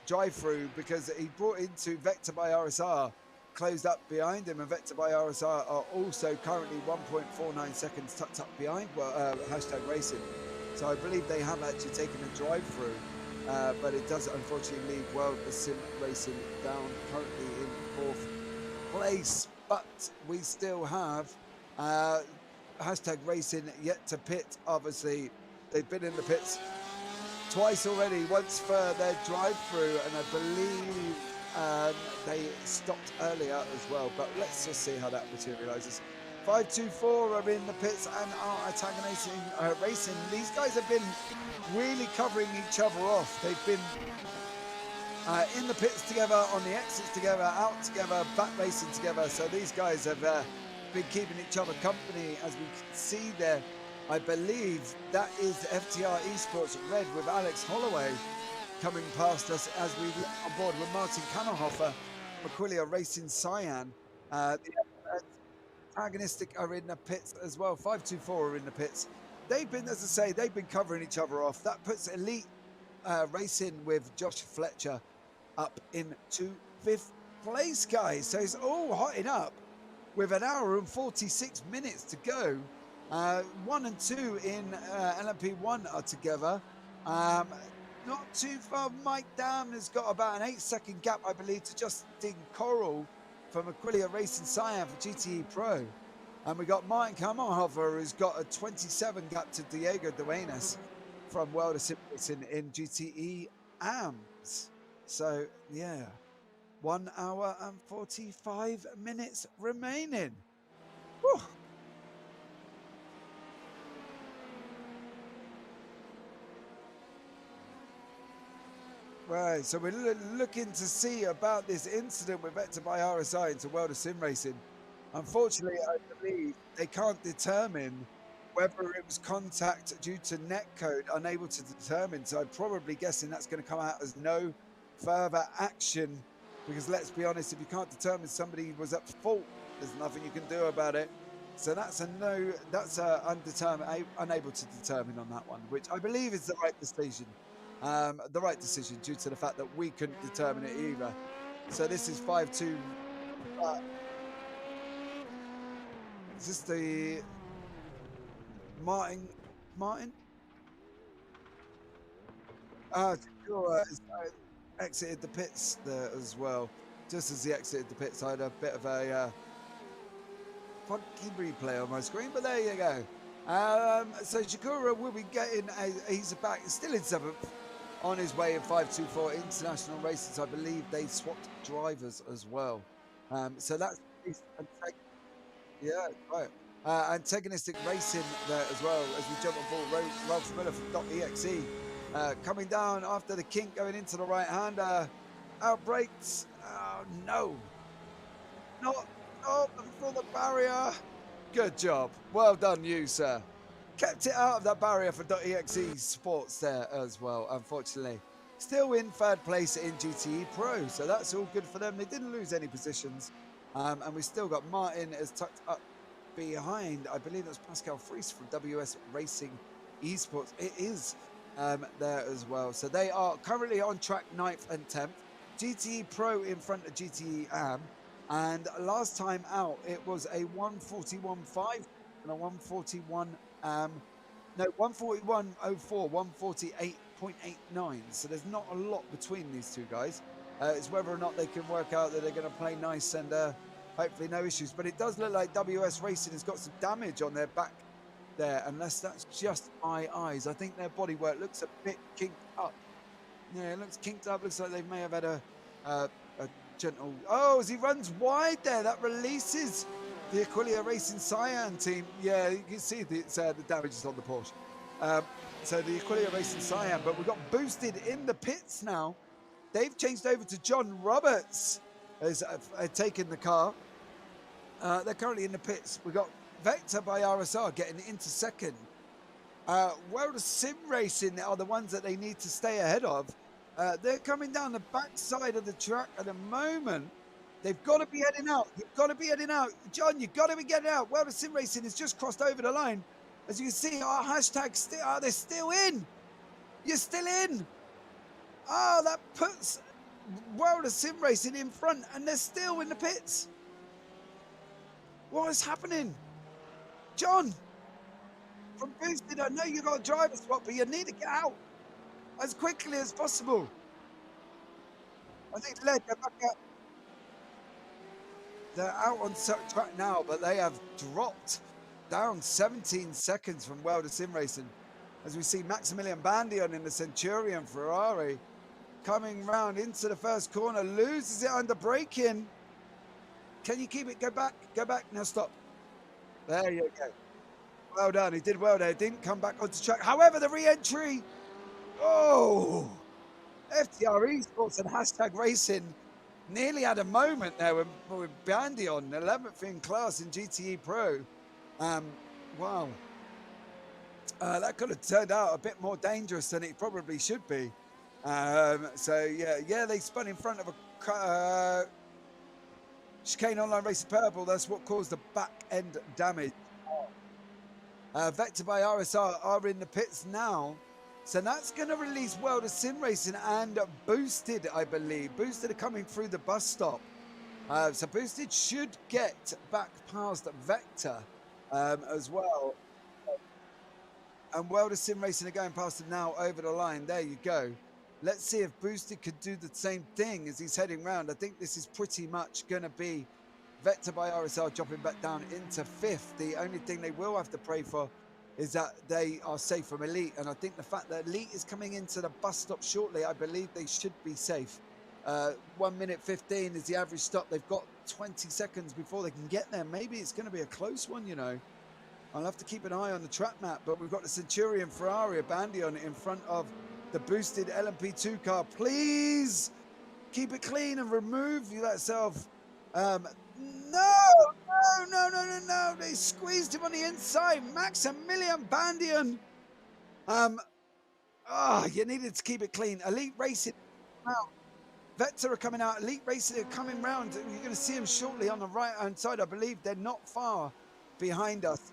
drive-through because he brought into Vector by RSR, closed up behind him, and Vector by RSR are also currently 1.49 seconds tucked up behind hashtag racing. So I believe they have actually taken a drive-through, but it does unfortunately leave World of Sim Racing down currently in fourth place. But we still have hashtag racing yet to pit. Obviously, they've been in the pits twice already, once for their drive-through, and I believe they stopped earlier as well. But let's just see how that materializes. 524 are in the pits and are antagonizing racing. These guys have been really covering each other off. They've been in the pits together, on the exits together, out together, back racing together. So these guys have been keeping each other company, as we can see there. I believe that is FTR Esports Red with Alex Holloway coming past us as we look on board with Martin Kammerhofer, Maquilia Racing Cyan. The antagonistic are in the pits as well. 524 are in the pits. They've been, as I say, they've been covering each other off. That puts Elite Racing with Josh Fletcher up into fifth place, guys. So it's all hotting up with an hour and 46 minutes to go. 1 and 2 in LMP1 are together. Not too far. Mike Dam has got about an 8-second gap, I believe, to Justin Coral from Aquilia Racing Cyan for GTE Pro. And we got Martin Kammerhofer, who's got a 27 gap to Diego Duenas from World of Sim Racing in GTE AMS. So, yeah, 1 hour and 45 minutes remaining. Whew. Right, so we're looking to see about this incident with Vector by RSI into World of Sim Racing. Unfortunately, I believe they can't determine whether it was contact due to netcode, unable to determine. So I'm probably guessing that's going to come out as no further action, because let's be honest, if you can't determine somebody was at fault, there's nothing you can do about it. So that's a no, that's a undetermined, unable to determine on that one, which I believe is the right decision. The right decision due to the fact that we couldn't determine it either. So this is 5-2. Is this the Martin? Sure, exited the pits there as well. Just as he exited the pits, I had a bit of a funky replay on my screen, but there you go. So Shakura will be getting he's back, still in 7th, on his way in 524 international races. I believe they swapped drivers as well. So that's yeah, right. Antagonistic racing there as well as we jump on board. Ralph Miller from .exe coming down after the kink going into the right hander. Outbreaks. Oh no, not before the barrier. Good job, well done you, sir. Kept it out of that barrier for .exe Sports there as well, unfortunately. Still in 3rd place in GTE Pro, so that's all good for them. They didn't lose any positions. And we still got Martin as tucked up behind. I believe that's Pascal Fries from WS Racing Esports. It is there as well. So they are currently on track 9th and 10th. GTE Pro in front of GTE AM. And last time out, it was a 141.5 and a 141... 141.04, 148.89. So there's not a lot between these two guys. It's whether or not they can work out that they're going to play nice and hopefully no issues. But it does look like WS Racing has got some damage on their back there, unless that's just my eyes. I think their bodywork looks a bit kinked up. Yeah, it looks kinked up. Looks like they may have had a gentle... Oh, as he runs wide there, that releases the Aquilia Racing Cyan team. Yeah, you can see the damage is on the Porsche. So the Aquilia Racing Cyan, but we got boosted in the pits now. They've changed over to John Roberts has taken the car. They're currently in the pits. We got Vector by RSR getting into 2nd. World of Sim Racing are the ones that they need to stay ahead of. They're coming down the back side of the track at the moment. They've got to be heading out. You've got to be heading out. John, you've got to be getting out. Well, the Sim Racing has just crossed over the line. As you can see, our hashtag, they're still in. You're still in. Oh, that puts World of Sim Racing in front, and they're still in the pits. What is happening? John, from Boosted, I know you got a driver spot, but you need to get out as quickly as possible. I think they're back up. They're out on track now, but they have dropped down 17 seconds from World of Sim Racing. As we see Maximilian Bandion in the Centurion Ferrari coming round into the first corner, loses it under braking. Can you keep it? Go back, now stop. There you go. Well done, he did well there, didn't come back onto track. However, the re-entry, oh, FTR Esports and hashtag Racing nearly had a moment there with Bandion, 11th in class in GTE Pro. Wow. That could have turned out a bit more dangerous than it probably should be. So yeah, they spun in front of a chicane online racing purple. That's what caused the back end damage. Vector by RSR are in the pits now. So that's going to release World of Sim Racing and Boosted, I believe. Boosted are coming through the bus stop. So Boosted should get back past Vector as well. And World of Sim Racing are going past him now over the line. There you go. Let's see if Boosted could do the same thing as he's heading round. I think this is pretty much going to be Vector by RSR dropping back down into 5th. The only thing they will have to pray for is that they are safe from Elite. And I think the fact that Elite is coming into the bus stop shortly, I believe they should be safe. 1 minute 15 is the average stop. They've got 20 seconds before they can get there. Maybe it's going to be a close one, you know. I'll have to keep an eye on the track map, but we've got the Centurion Ferrari, a Bandion in front of the Boosted LMP2 car. Please keep it clean and remove yourself. No. They squeezed him on the inside. Maximilian Bandion. You needed to keep it clean. Elite Racing out. Vector are coming out. Elite Racing are coming round. You're going to see them shortly on the right-hand side. I believe they're not far behind us.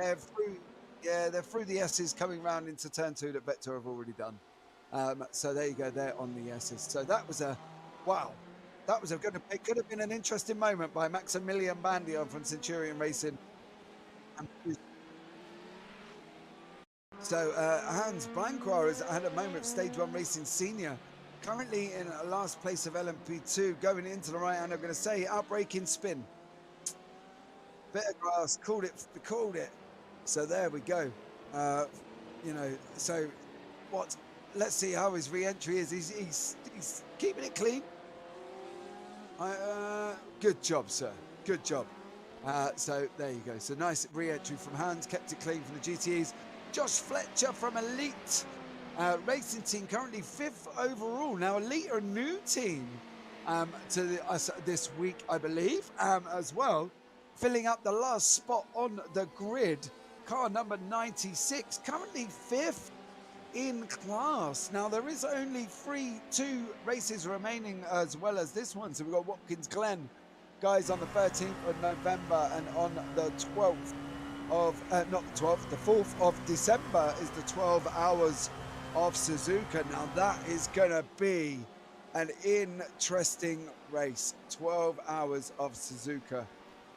They're through the S's coming round into turn 2 that Vector have already done. So there you go, they're on the S's. So that was a it could have been an interesting moment by Maximilian Bandion from Centurion Racing. So Hans Blancois has had a moment of Stage 1 Racing Senior, currently in last place of LMP2, going into the right hand. I'm going to say outbreaking spin. Bit of grass, called it. So there we go. So what? Let's see how his re-entry is. He's keeping it clean. Good job, sir. Good job. So there you go. So nice re-entry from Hans, kept it clean from the GTEs. Josh Fletcher from Elite Racing Team, currently 5th overall. Now Elite are a new team to us this week, I believe, as well. Filling up the last spot on the grid, car number 96, currently 5th in class. Now there is only 2 races remaining as well as this one. So we've got Watkins Glen, guys, on the 13th of November, and on the 12th of, the 4th of December is the 12 hours of Suzuka. Now that is going to be an interesting race. 12 hours of Suzuka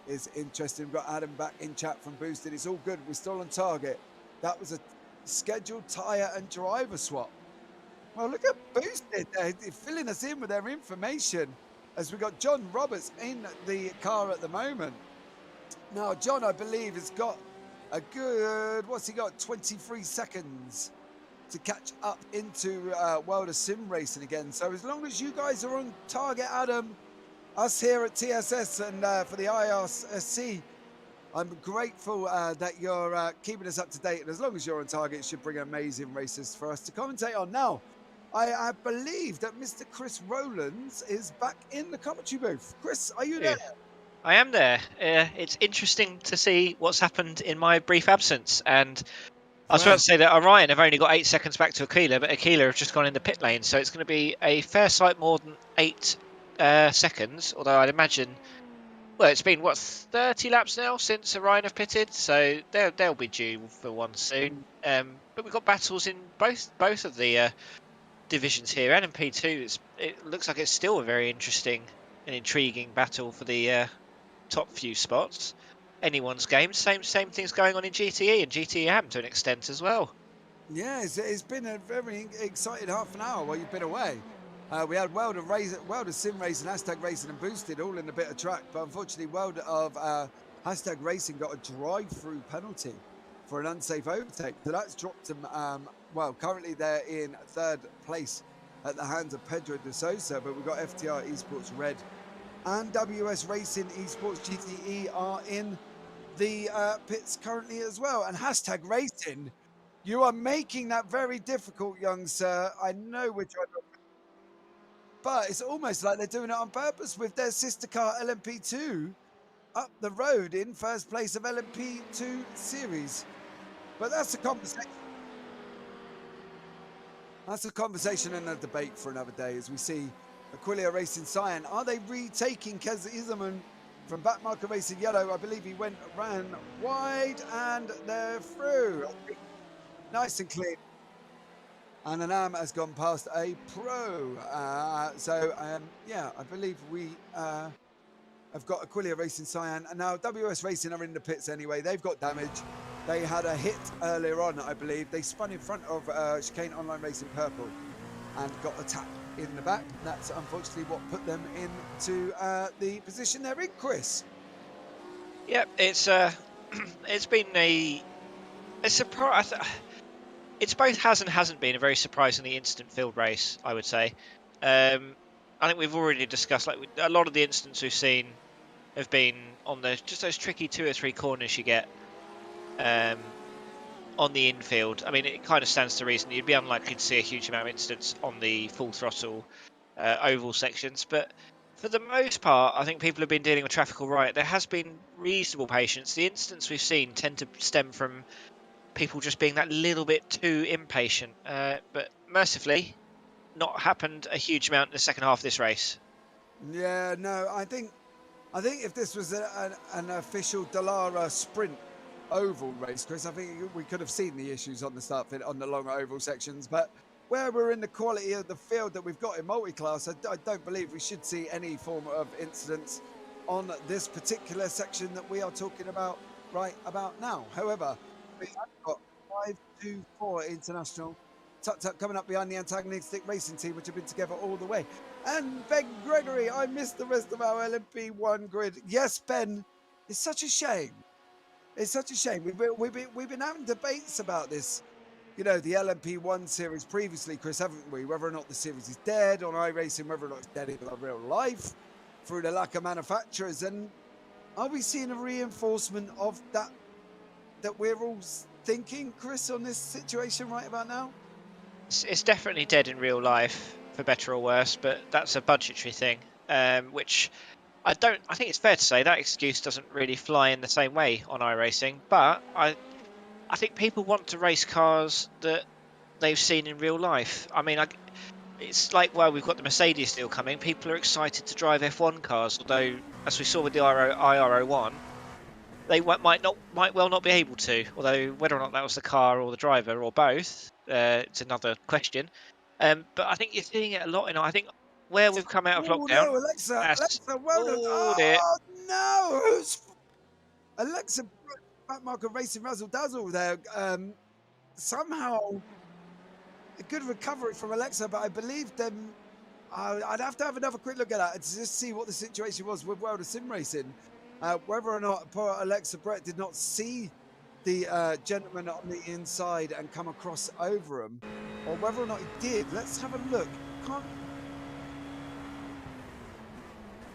is interesting. We've got Adam back in chat from Boosted. It's all good. We're still on target. That was a scheduled tyre and driver swap. Well, look at Boosted. They're filling us in with their information as we got John Roberts in the car at the moment. Now, John, I believe, has got a good, what's he got? 23 seconds to catch up into World of Sim Racing again. So as long as you guys are on target, Adam, us here at TSS and for the ISRC, I'm grateful that you're keeping us up to date. And as long as you're on target, it should bring amazing races for us to commentate on. Now, I believe that Mr. Chris Rowlands is back in the commentary booth. Chris, are you there? I am there. It's interesting to see what's happened in my brief absence. And I was about to say that Orion have only got 8 seconds back to Aquila, but Aquila have just gone in the pit lane, so it's going to be a fair sight more than 8 seconds, although I'd imagine, well, it's been, 30 laps now since Orion have pitted, so they'll be due for one soon. But we've got battles in both of the divisions here. LMP2, it looks like it's still a very interesting and intriguing battle for the top few spots. Anyone's game. Same things going on in GTE and GTE Am to an extent as well. Yeah, it's been a very exciting half an hour while you've been away. We had World of Sim Racing, Hashtag Racing and Boosted all in a bit of track, but unfortunately World of Hashtag Racing got a drive-through penalty for an unsafe overtake. So that's dropped them, well, currently they're in 3rd place at the hands of Pedro de Sosa, but we've got FTR Esports Red and WS Racing Esports GTE are in the pits currently as well. And Hashtag Racing, you are making that very difficult, young sir. I know we're trying to, but it's almost like they're doing it on purpose with their sister car LMP2 up the road in 1st place of LMP2 series. But that's a conversation. That's a conversation and a debate for another day as we see Aquila Racing Cyan. Are they retaking Kez Iserman from Backmarker Racing Yellow? I believe he ran wide and they're through. Nice and clean. And Anam has gone past a pro. Yeah, I believe we have got Aquila Racing Cyan. And now WS Racing are in the pits anyway. They've got damage. They had a hit earlier on, I believe. They spun in front of Chicane Online Racing Purple and got a tap in the back. That's unfortunately what put them into the position they're in, Chris. Yep, it's been a surprise. It's both has and hasn't been a very surprisingly instant field race, I would say. I think we've already discussed, like, a lot of the incidents we've seen have been on just those tricky 2 or 3 corners you get on the infield. I mean, it kind of stands to reason you'd be unlikely to see a huge amount of incidents on the full throttle oval sections, but for the most part, I think people have been dealing with traffic all right. There has been reasonable patience. The incidents we've seen tend to stem from people just being that little bit too impatient, but mercifully not happened a huge amount in the second half of this race. Yeah, no, I think if this was an official Dallara sprint oval race, Chris, I think we could have seen the issues on the start on the longer oval sections, but where we're in the quality of the field that we've got in multi-class, I don't believe we should see any form of incidents on this particular section that we are talking about right about now. However, we have got 5-2-4 International Tut coming up behind the antagonistic racing team, which have been together all the way. And Ben Gregory, I missed the rest of our LMP1 grid. Yes, Ben, it's such a shame. It's such a shame. We've been having debates about this, you know, the LMP1 series previously, Chris, haven't we? Whether or not the series is dead on iRacing, whether or not it's dead in real life through the lack of manufacturers. And are we seeing a reinforcement of that we're all thinking, Chris, on this situation right about now? It's definitely dead in real life, for better or worse, but that's a budgetary thing, which I think it's fair to say that excuse doesn't really fly in the same way on iRacing, but I think people want to race cars that they've seen in real life. I mean, it's like, well, we've got the Mercedes deal coming. People are excited to drive F1 cars, although, as we saw with the IRO1, they might well not be able to. Although whether or not that was the car or the driver or both, it's another question. But I think you're seeing it a lot. I think where we've come out of lockdown. No, Alexa, well done. Oh no, who's Alexa? Backmarker Racing Razzle Dazzle there. Somehow a good recovery from Alexa, but I believe them. I'd have to have another quick look at that to just see what the situation was with World of Sim Racing. Whether or not poor Alexa Brett did not see the gentleman on the inside and come across over him, or whether or not he did. Let's have a look.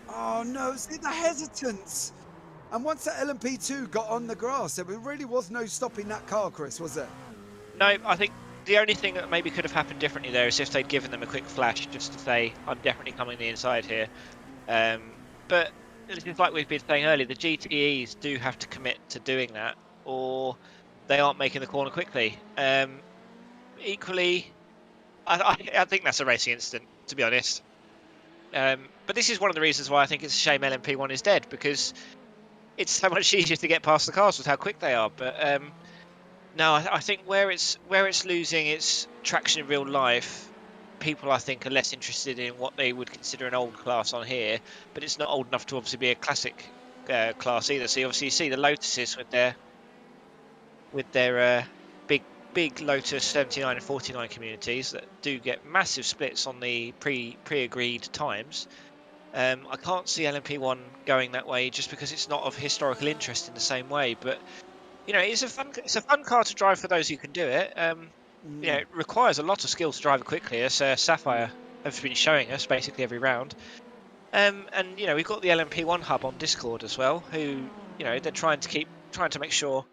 Oh no, see the hesitance. And once that LMP2 got on the grass, there really was no stopping that car, Chris, was there? No, I think the only thing that maybe could have happened differently there is if they'd given them a quick flash just to say, I'm definitely coming the inside here. But it's like we've been saying earlier, the GTEs do have to commit to doing that, or they aren't making the corner quickly. Equally, I think that's a racing incident, to be honest. But this is one of the reasons why I think it's a shame LMP1 is dead, because it's so much easier to get past the cars with how quick they are. But no, I think where it's losing its traction in real life, people I think are less interested in what they would consider an old class on here, but it's not old enough to obviously be a classic class either. So obviously you see the Lotuses with their big Lotus 79 and 49 communities that do get massive splits on the pre-agreed times. I can't see LMP1 going that way just because it's not of historical interest in the same way. But you know, it's a fun car to drive for those who can do it. You know, it requires a lot of skill to drive it quickly, as Sapphire have been showing us basically every round. And you know, we've got the LMP1 hub on Discord as well, who, you know, they're trying to make sure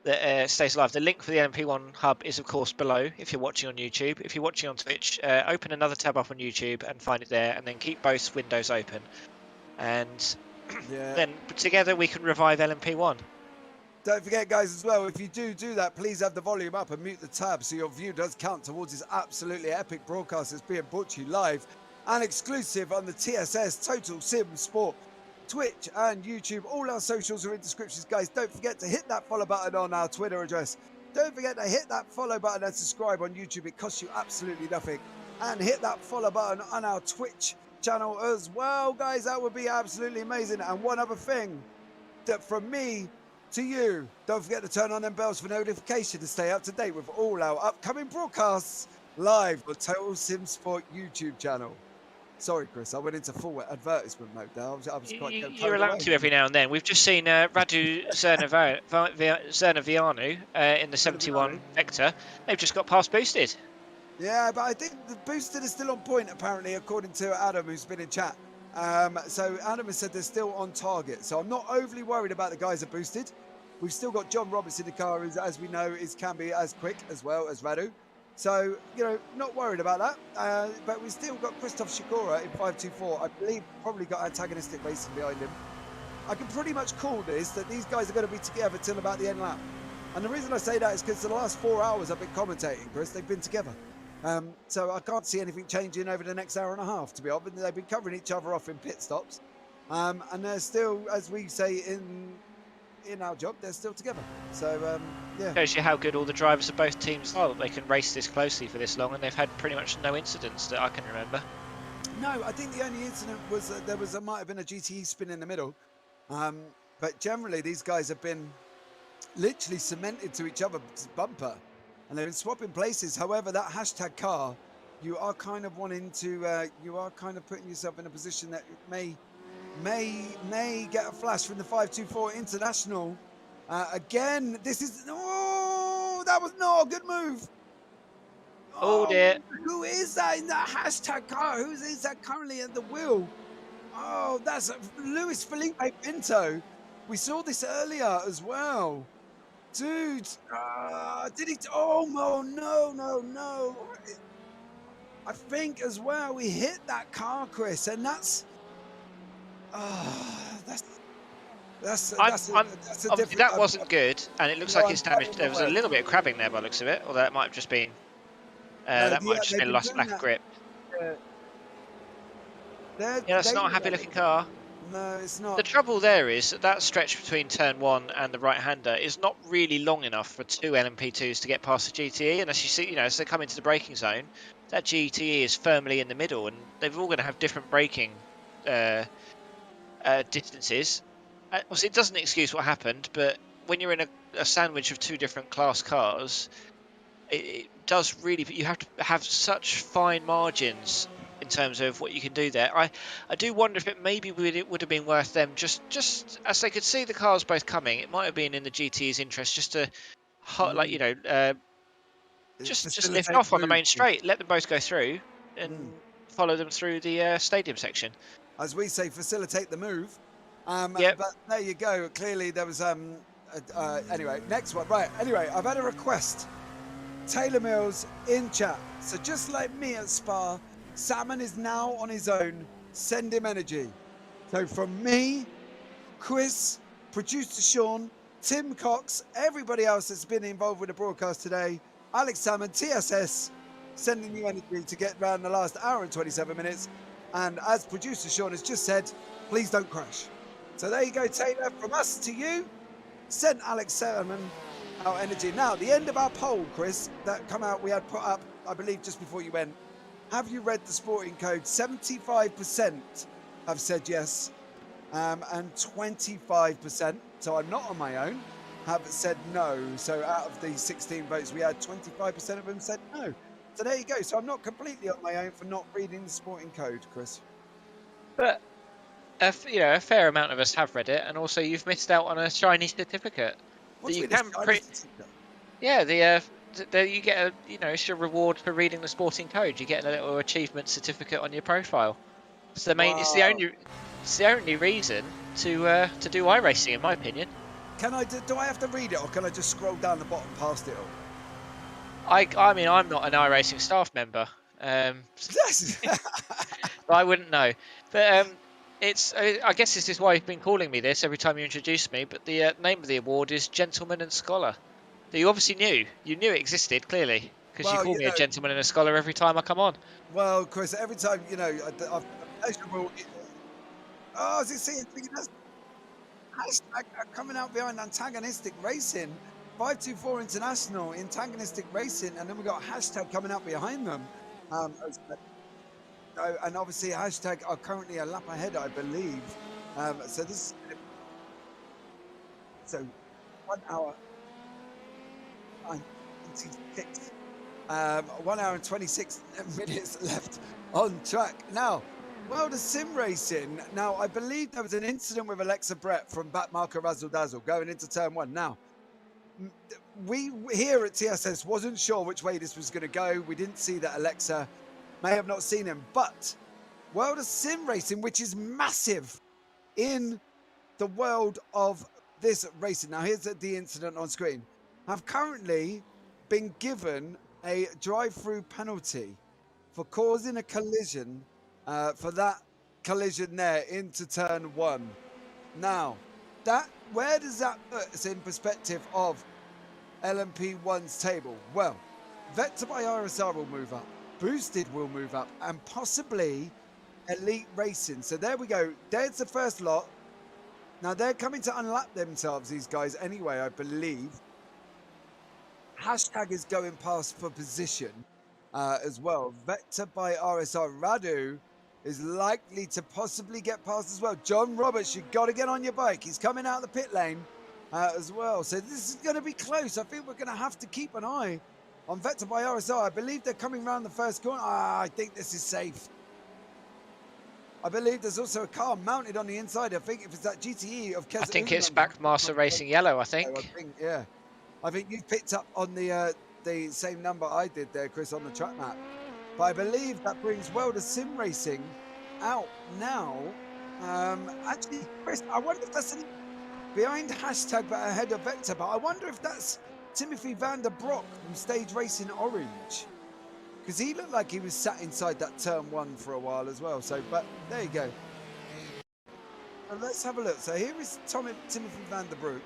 that stays alive. The link for the LMP1 hub is of course below if you're watching on YouTube. If you're watching on Twitch, open another tab up on YouTube and find it there, and then keep both windows open, and then together we can revive LMP1. Don't forget, guys, as well, if you do that, please have the volume up and mute the tab so your view does count towards this absolutely epic broadcast that's being brought to you live and exclusive on the TSS Total Sim Sport Twitch and YouTube. All our socials are in descriptions, guys. Don't forget to hit that follow button on our Twitter address. Don't forget to hit that follow button and subscribe on YouTube. It costs you absolutely nothing. And hit that follow button on our Twitch channel as well, guys. That would be absolutely amazing. And one other thing that from me to you, don't forget to turn on them bells for notification to stay up to date with all our upcoming broadcasts live on Total Sim Sport YouTube channel. Sorry, Chris, I went into full advertisement mode there. I was quite You're allowed to every now and then. We've just seen Radu Zernavianu in the 71 Vector. They've just got past boosted. Yeah, but I think the boosted is still on point, apparently, according to Adam, who's been in chat. So Adam has said they're still on target. So I'm not overly worried about the guys that boosted. We've still got John Roberts in the car, who, as we know, can be as quick as well as Radu. So, you know, not worried about that. But we've still got Christoph Shikora in 524. I believe probably got antagonistic racing behind him. I can pretty much call this that these guys are going to be together till about the end lap. And the reason I say that is because the last 4 hours I've been commentating, Chris, they've been together. So I can't see anything changing over the next hour and a half, to be honest. They've been covering each other off in pit stops. And they're still, as we say in our job, they're still together. So, yeah. Shows you how good all the drivers of both teams are, that they can race this closely for this long, and they've had pretty much no incidents that I can remember. No, I think the only incident was that there might have been a GTE spin in the middle. But generally, these guys have been literally cemented to each other's bumper. And they've been swapping places. However, that hashtag car, you are kind of wanting to, you are kind of putting yourself in a position that may get a flash from the 524 International. Again, this is, oh, that was not a good move. Oh dear. Who is that in that hashtag car? Who is that currently at the wheel? Oh, that's Luis Felipe Pinto. We saw this earlier as well. Dude, did he? Oh no! I think as well we hit that car, Chris, and that's a different. That wasn't good, and it looks like it's damaged. There was a little bit of crabbing there by the looks of it, although that might have just been lack of grip. Yeah, that's not a happy-looking car. No, it's not. The trouble there is that stretch between turn 1 and the right-hander is not really long enough for two LMP2s to get past the GTE. And as you see, you know, as they come into the braking zone, that GTE is firmly in the middle, and they're all going to have different braking distances. Obviously, it doesn't excuse what happened, but when you're in a sandwich of two different class cars, it does really. You have to have such fine margins in terms of what you can do there. I do wonder if it would have been worth them just as they could see the cars both coming. It might have been in the GTE's interest just to, like, you know, just lift off on the main straight, let them both go through, and follow them through the stadium section. As we say, facilitate the move. Yep. But there you go. Clearly there was anyway, next one. Right. Anyway, I've had a request. Taylor Mills in chat. So just like me at Spa, Salmon is now on his own. Send him energy. So from me, Chris, producer Sean, Tim Cox, everybody else that's been involved with the broadcast today, Alex Salmon, TSS, sending you energy to get around the last hour and 27 minutes. And as producer Sean has just said, please don't crash. So there you go, Taylor. From us to you, send Alex Salmon our energy. Now, the end of our poll, Chris, that come out, we had put up, I believe, just before you went. Have you read the sporting code? 75% have said yes, and 25%, so I'm not on my own, have said no. So out of the 16 votes we had, 25% of them said no. So there you go. So I'm not completely on my own for not reading the sporting code, Chris. But a fair amount of us have read it, and also you've missed out on a shiny certificate. What do you mean, yeah, you get it's your reward for reading the sporting code. You get a little achievement certificate on your profile. So it's the only reason to do iRacing, in my opinion. Can I do I have to read it, or can I just scroll down the bottom past it all? I mean, I'm not an iRacing staff member, I wouldn't know. But I guess this is why you've been calling me this every time you introduce me. But the name of the award is Gentleman and Scholar. You obviously knew. You knew it existed, clearly, because you call me a gentleman and a scholar every time I come on. Well, Chris, every time, I've pleasurable. Oh, is it seeing hashtag coming out behind Antagonistic Racing, 524 International, Antagonistic Racing, and then we got hashtag coming out behind them. And obviously, hashtag are currently a lap ahead, I believe. So this, so 1 hour. 26. 1 hour and 26 minutes left on track. Now, World of Sim Racing. Now, I believe there was an incident with Alexa Brett from Backmarker Razzle Dazzle going into turn 1. Now, we here at TSS wasn't sure which way this was going to go. We didn't see that Alexa may have not seen him, but World of Sim Racing, which is massive in the world of this racing. Now, here's the incident on screen. I've currently been given a drive-through penalty for causing a collision, for that collision there into turn 1. Now, where does that put us in perspective of LMP1's table? Well, Vector by RSR will move up, Boosted will move up, and possibly Elite Racing. So there we go. There's the first lot. Now, they're coming to unlap themselves, these guys, anyway, I believe. Hashtag is going past for position as well. Vector by RSR Radu is likely to possibly get past as well. John Roberts, you've got to get on your bike. He's coming out of the pit lane as well. So this is going to be close. I think we're going to have to keep an eye on Vector by RSR. I believe they're coming around the first corner. I think this is safe. I believe there's also a car mounted on the inside. I think if it's that GTE of Kes, I think it's Backmaster Racing Yellow, I think. Yeah. I think you've picked up on the same number I did there, Chris, on the track map. But I believe that brings World of Sim Racing out now. Actually, Chris, I wonder if that's behind hashtag but ahead of Vector. But I wonder if that's Timothy van der Broek from Stage Racing Orange. Because he looked like he was sat inside that turn 1 for a while as well. So, but there you go. So let's have a look. So here is Timothy van der Broek.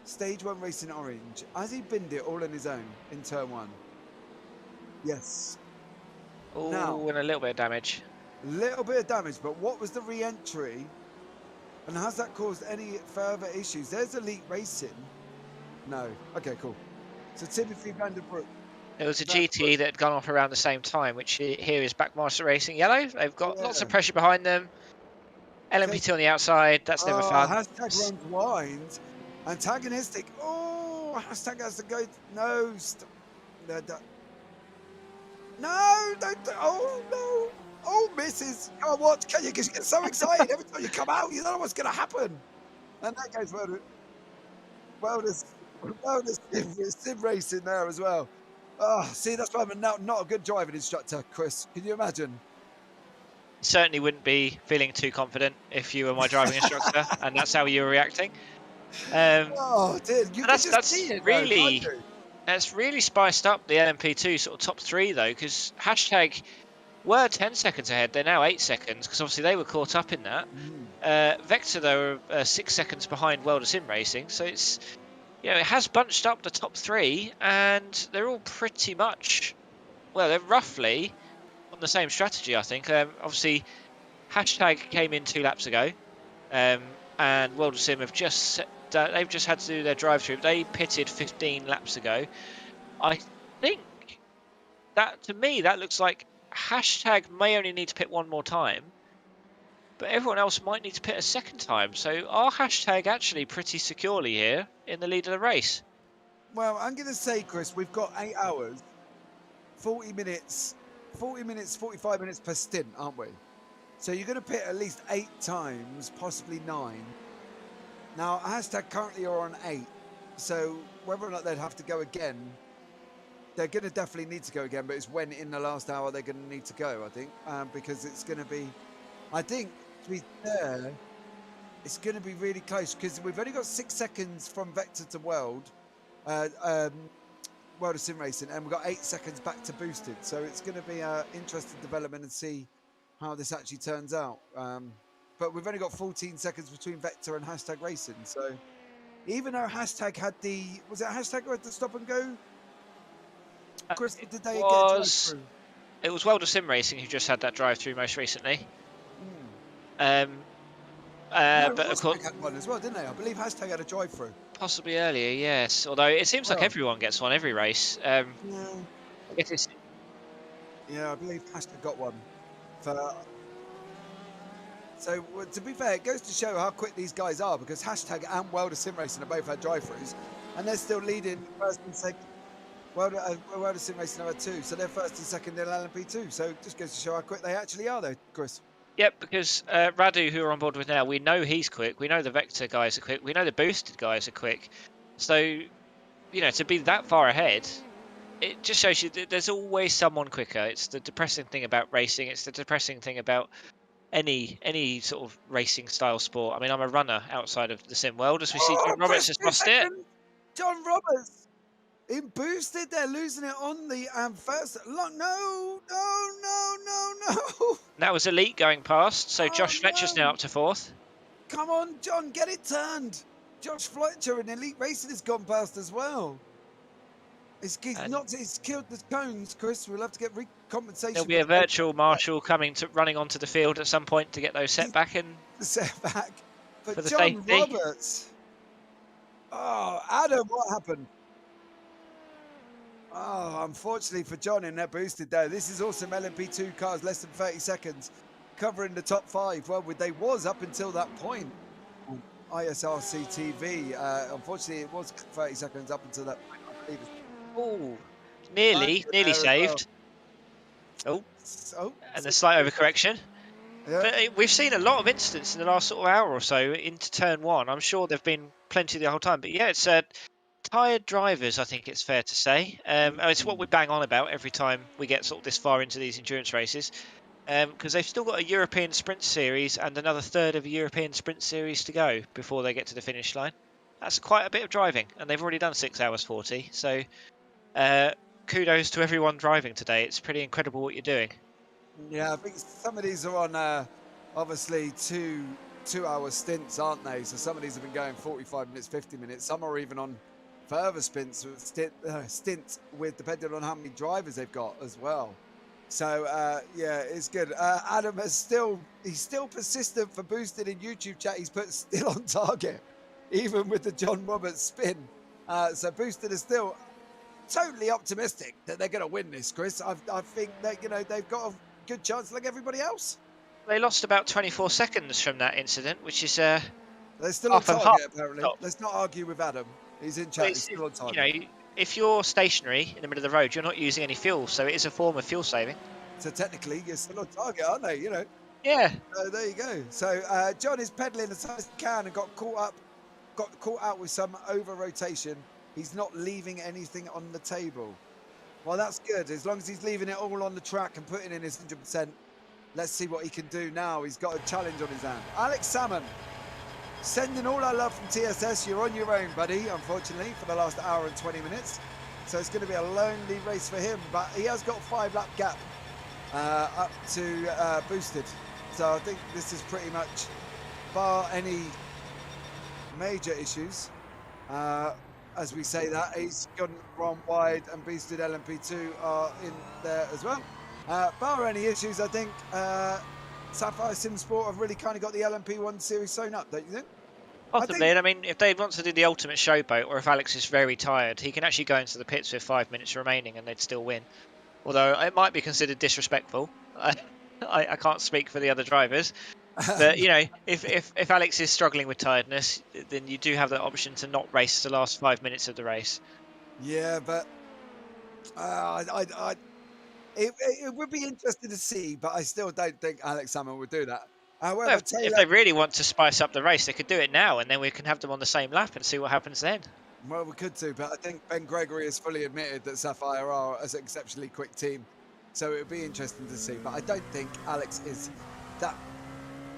Stage 1 Racing Orange. Has he binned it all on his own in turn 1? Yes. Oh, and a little bit of damage. A little bit of damage, but what was the re-entry? And has that caused any further issues? There's Elite Racing. No. Okay, cool. So Timothy van der Broek. There was a GT that had gone off around the same time, which here is Backmaster Racing Yellow. They've got lots of pressure behind them. LMP2 on the outside. That's never fun. Hashtag runs wind. Antagonistic. Oh, hashtag has to go. No. No. Oh, no. Oh, misses. Oh, what? Can you get so excited every time you come out? You don't know what's going to happen. And that goes well as sim racing there as well. Oh, see, that's why I'm not a good driving instructor, Chris. Can you imagine? Certainly wouldn't be feeling too confident if you were my driving instructor, and that's how you were reacting. Oh, dear. That's really spiced up the LMP2 sort of top 3 though, because hashtag were 10 seconds ahead. They're now 8 seconds because obviously they were caught up in that. Vector, though, are 6 seconds behind World of Sim Racing, so it's, it has bunched up the top 3, and they're all pretty much, well, they're roughly on the same strategy, I think. Obviously, Hashtag came in 2 laps ago, and World of Sim have they've just had to do their drive-through. They pitted 15 laps ago. I think that, to me, that looks like Hashtag may only need to pit 1 more time, but everyone else might need to pit a 2nd time. So are Hashtag actually pretty securely here in the lead of the race? Well, I'm going to say, Chris, we've got 8 hours, 40 minutes, 45 minutes per stint, aren't we? So you're going to pit at least 8 times, possibly 9. Now, Hashtag currently are on 8. So whether or not they'd have to go again, they're going to definitely need to go again, but it's when in the last hour they're going to need to go, I think, because it's going to be, I think, to be fair, it's going to be really close because we've only got 6 seconds from Vector to World of Sim Racing, and we've got 8 seconds back to Boosted. So it's going to be an interesting development and see how this actually turns out. But we've only got 14 seconds between Vector and Hashtag Racing. So even though Hashtag had was it Hashtag who had the stop and go? Chris, did they get a drive through? It was World of Sim Racing who just had that drive through most recently. No, but of course, had one as well, didn't they? I believe Hashtag had a drive through. Possibly earlier, yes. Although it seems like everyone gets one every race. I guess it's... Yeah, I believe Hashtag got one. So to be fair, it goes to show how quick these guys are, because Hashtag and World of Sim Racing have both had drive-throughs, and they're still leading first and second. World of Sim Racing are 2, so they're first and second in LMP2. So it just goes to show how quick they actually are, though, Chris. Yep, because Radu, who we're on board with now, we know he's quick. We know the Vector guys are quick. We know the Boosted guys are quick. So, to be that far ahead, it just shows you that there's always someone quicker. It's the depressing thing about racing. It's the depressing thing about any sort of racing style sport. I mean, I'm a runner outside of the sim world, as we see John Roberts has lost it. John Roberts in Boosted, they're losing it on the first. No. That was Elite going past, so Josh Fletcher's now up to 4th. Come on, John, get it turned. Josh Fletcher in Elite Racing has gone past as well. He's killed the cones, Chris. We'll have to get compensation. There'll be a virtual marshal running onto the field at some point to get those set back in. But for the John safety. Roberts. Oh, Adam, what happened? Oh, unfortunately for John in that Boosted there. This is awesome. LMP2 cars, less than 30 seconds, covering the top 5. Well, they was up until that point on ISRC TV. Unfortunately, it was 30 seconds up until that point, I believe. Oh, nearly saved. Well. And a slight overcorrection. Yeah. But we've seen a lot of incidents in the last sort of hour or so into turn 1. I'm sure there've been plenty the whole time. But yeah, it's tired drivers, I think it's fair to say. It's what we bang on about every time we get sort of this far into these endurance races. Because they've still got a European Sprint Series and another third of a European Sprint Series to go before they get to the finish line. That's quite a bit of driving, and they've already done 6 hours 40. So kudos to everyone driving today. It's pretty incredible what you're doing. Yeah, I think some of these are on obviously 2-hour stints, aren't they? So some of these have been going 45 minutes, 50 minutes. Some are even on further stints with depending on how many drivers they've got as well. So yeah, it's good. Adam he's still persistent for Boosted in YouTube chat. He's put still on target, even with the John Roberts spin. So Boosted is still totally optimistic that they're going to win this, Chris. I think that they've got a good chance like everybody else. They lost about 24 seconds from that incident, which is they're still on target apparently. Let's not argue with Adam. He's in chat. He's still on target. If you're stationary in the middle of the road, you're not using any fuel, so it is a form of fuel saving. So technically, you're still on target, aren't they? Yeah. So there you go. So John is pedaling as hard as he can and got caught out with some over rotation. He's not leaving anything on the table. Well, that's good. As long as he's leaving it all on the track and putting in his 100%. Let's see what he can do now. He's got a challenge on his hand. Alex Salmon, sending all our love from TSS. You're on your own, buddy, unfortunately, for the last hour and 20 minutes. So it's going to be a lonely race for him, but he has got a 5-lap gap up to Boosted. So I think this is pretty much bar any major issues. As we say that, he's gone run wide and Beasted LMP2 are in there as well. Bar any issues, I think Sapphire Sim Sport have really kind of got the LMP1 series sewn up, don't you think? Possibly. I mean, if they want to do the ultimate showboat, or if Alex is very tired, he can actually go into the pits with 5 minutes remaining and they'd still win. Although it might be considered disrespectful. I can't speak for the other drivers. But, you know, if Alex is struggling with tiredness, then you do have that option to not race the last 5 minutes of the race. Yeah, but it would be interesting to see, but I still don't think Alex Salmon would do that. However, Well, Taylor, if they really want to spice up the race, they could do it now, and then we can have them on the same lap and see what happens then. well, we could do, but I think Ben Gregory has fully admitted that Sapphire are an exceptionally quick team, so it would be interesting to see. But I don't think Alex is that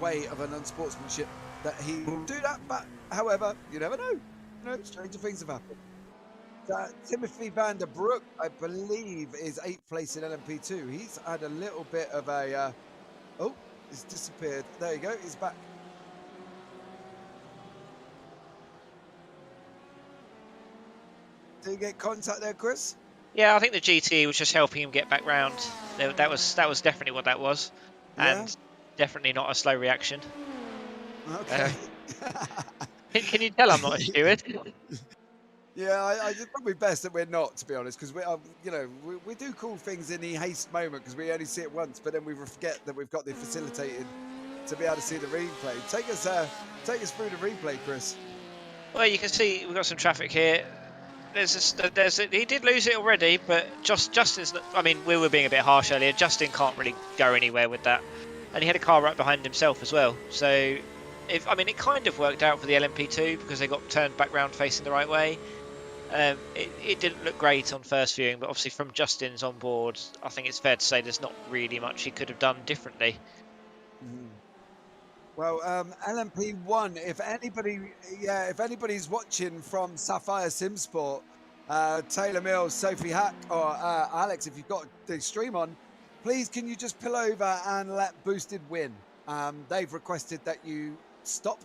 way of an unsportsmanship that he will do that. But however, you never know. You know, stranger things have happened. Timothy van der Broek, I believe, is 8th place in LMP2. He's had a little bit of a oh, it's disappeared. There you go, he's back. Did you get contact there, Chris? Yeah, I think the GT was just helping him get back round. That was definitely what that was, and definitely not a slow reaction. Okay. Can you tell I'm not a steward? Yeah, it's probably best that we're not, to be honest, because we do cool things in the haste moment because we only see it once, but then we forget that we've got the facilitated to be able to see the replay. Take us through the replay, Chris. Well, you can see we've got some traffic here. He did lose it already, but Justin's. I mean, we were being a bit harsh earlier. Justin can't really go anywhere with that, and he had a car right behind himself as well. So, it kind of worked out for the LMP2 because they got turned back round facing the right way. It didn't look great on first viewing, but obviously from Justin's on board, I think it's fair to say there's not really much he could have done differently. Well, LMP1, if anybody's watching from Sapphire Simsport, Taylor Mills, Sophie Hack, or Alex, if you've got the stream on, please can you just pull over and let Boosted win? They've requested that you stop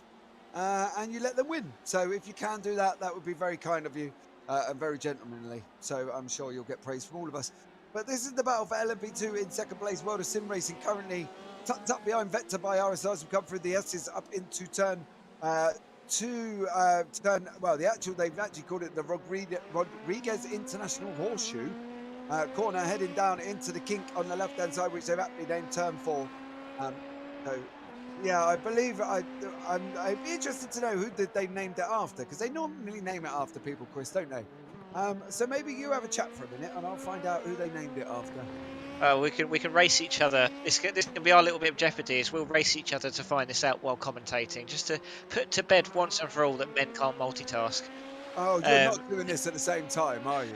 and you let them win. So if you can do that, that would be very kind of you and very gentlemanly. So I'm sure you'll get praise from all of us. But this is the battle for LMP2 in second place. World of Sim Racing currently tucked up behind Vector by RSR as we come through the S's up into turn they've actually called it the Rodriguez International Horseshoe corner, heading down into the kink on the left hand side, which they've actually named turn 4. Yeah, I believe I'd be interested to know who they named it after, because they normally name it after people, Chris, don't they? So maybe you have a chat for a minute and I'll find out who they named it after. We can race each other. This can be our little bit of jeopardy, is we'll race each other to find this out while commentating, just to put to bed once and for all that men can't multitask. Oh, you're not doing this at the same time, are you?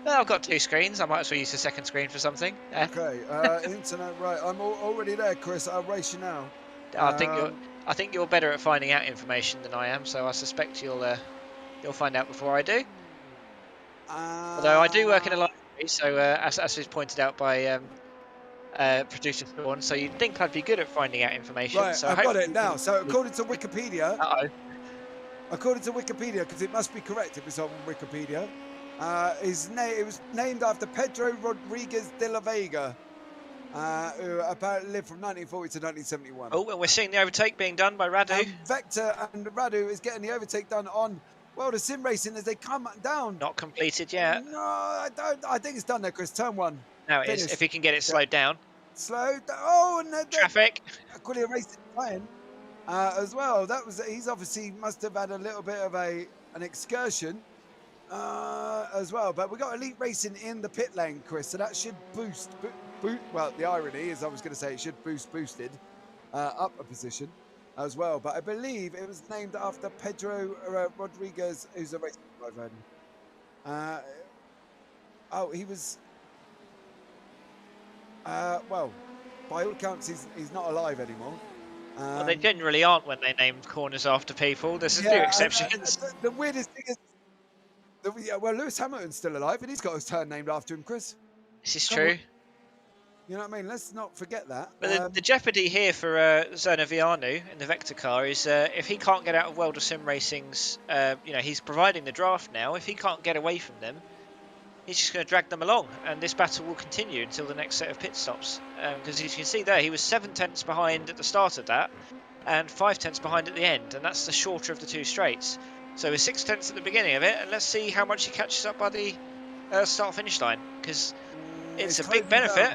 Well, I've got 2 screens. I might as well use the second screen for something. Okay, internet, right. I'm already there, Chris. I'll race you now. I think you're better at finding out information than I am, so I suspect you'll find out before I do. Although I do work in a library, so as is pointed out by producer Sean, so you'd think I'd be good at finding out information. Right, so I've got it now. So according to Wikipedia, because it must be correct if it's on Wikipedia, it was named after Pedro Rodriguez de la Vega, who apparently lived from 1940 to 1971. Oh, and we're seeing the overtake being done by Radu. Vector and Radu is getting the overtake done on World of Sim Racing as they come down. Not completed yet. No, I don't. I think it's done there, Chris. Turn 1. Now it is, if he can get it slowed down. Slowed down. Oh, and traffic. Aquila racing as well. He's obviously must have had a little bit of an excursion as well. But we've got Elite Racing in the pit lane, Chris, so that should boost. Well, the irony is I was going to say it should boost Boosted up a position as well. But I believe it was named after Pedro Rodriguez, who's a racing driver. He was. Well, by all accounts, he's not alive anymore. Well, they generally aren't when they name corners after people. There's a few exceptions. The weirdest thing is, Lewis Hamilton's still alive, and he's got his turn named after him, Chris. This is true. You know what I mean? Let's not forget that. But the jeopardy here for Zona Vianu in the Vector car is if he can't get out of World of Sim Racing's, he's providing the draft now. If he can't get away from them, he's just going to drag them along, and this battle will continue until the next set of pit stops. Because as you can see there, he was 7 tenths behind at the start of that, and 5 tenths behind at the end, and that's the shorter of the two straights. So we're 6 tenths at the beginning of it, and let's see how much he catches up by the start-finish line, because it's a big benefit.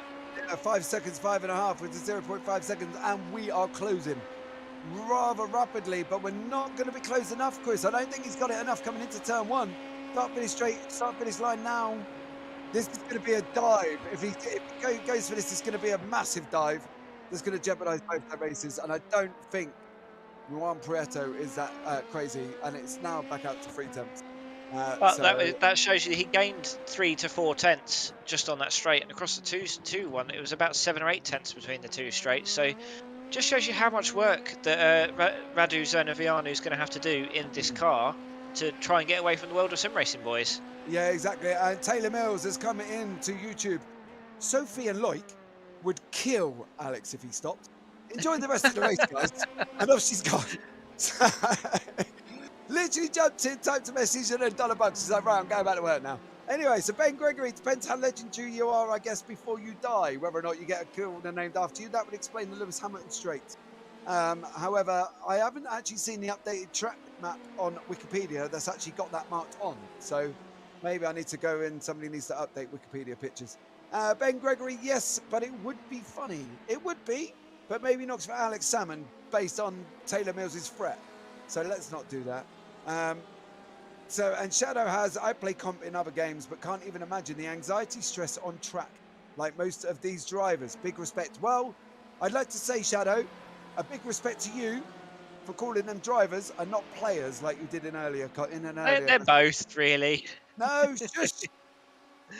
5 seconds, 5.5 with the 0.5 seconds, and we are closing rather rapidly, but we're not going to be close enough, Chris. I don't think he's got it enough coming into turn 1. Start finish line now. This is going to be a dive. If he goes for this, it's going to be a massive dive that's going to jeopardize both their races, and I don't think Juan Prieto is that crazy, and it's now back out to 3 tenths. But that shows you he gained 3 to 4 tenths just on that straight, and across the 2-1 it was about 7 or 8 tenths between the two straights. So just shows you how much work that Radu Zonovianu is going to have to do in this car to try and get away from the World of Sim Racing boys. Yeah, exactly. And Taylor Mills has come in to YouTube. Sophie and Loic would kill Alex if he stopped. Enjoy the rest of the race, guys. And off she's gone. Literally jumped in, typed a message, and then done a bunch. She's like, right, I'm going back to work now. Anyway, so Ben Gregory, depends how legendary you are, I guess, before you die, whether or not you get a corner named after you. That would explain the Lewis Hamilton straight. However, I haven't actually seen the updated track map on Wikipedia that's actually got that marked on. So maybe I need to go in. Somebody needs to update Wikipedia pictures. Ben Gregory, yes, but it would be funny. It would be, but maybe not for Alex Salmon based on Taylor Mills' threat. So let's not do that. And Shadow has, I play comp in other games, but can't even imagine the anxiety stress on track, like most of these drivers. Big respect. Well, I'd like to say, Shadow, a big respect to you for calling them drivers and not players like you did in an earlier. They're both, really. No, just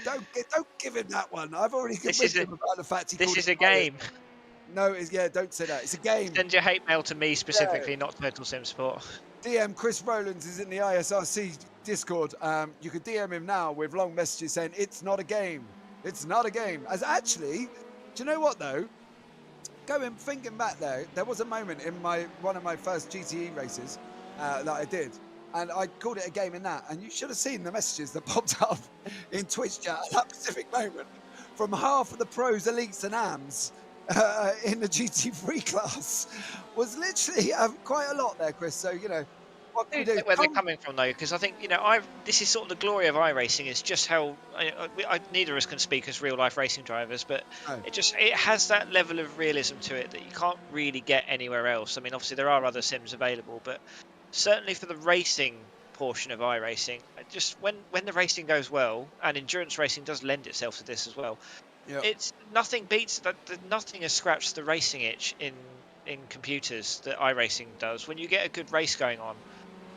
don't give him that one. I've already convinced him about the fact he called This is a game. No, don't say that. It's a game. Send your hate mail to me specifically, not Total Sim Sport. DM Chris Rowlands is in the ISRC Discord. You could DM him now with long messages saying it's not a game. It's not a game. As actually, do you know what though? Thinking back there was a moment in one of my first GTE races that I did, and I called it a game in that. And you should have seen the messages that popped up in Twitch chat at that specific moment from half of the pros, elites, and AMs. In the GT3 class was literally quite a lot there, Chris. So what can we do? Where they're coming from though, because I think this is sort of the glory of iRacing is just how neither of us can speak as real life racing drivers, but it has that level of realism to it that you can't really get anywhere else. I mean, obviously there are other sims available, but certainly for the racing portion of iRacing, just when the racing goes well, and endurance racing does lend itself to this as well. Yep. It's nothing beats that. Nothing has scratched the racing itch in computers that iRacing does. When you get a good race going on,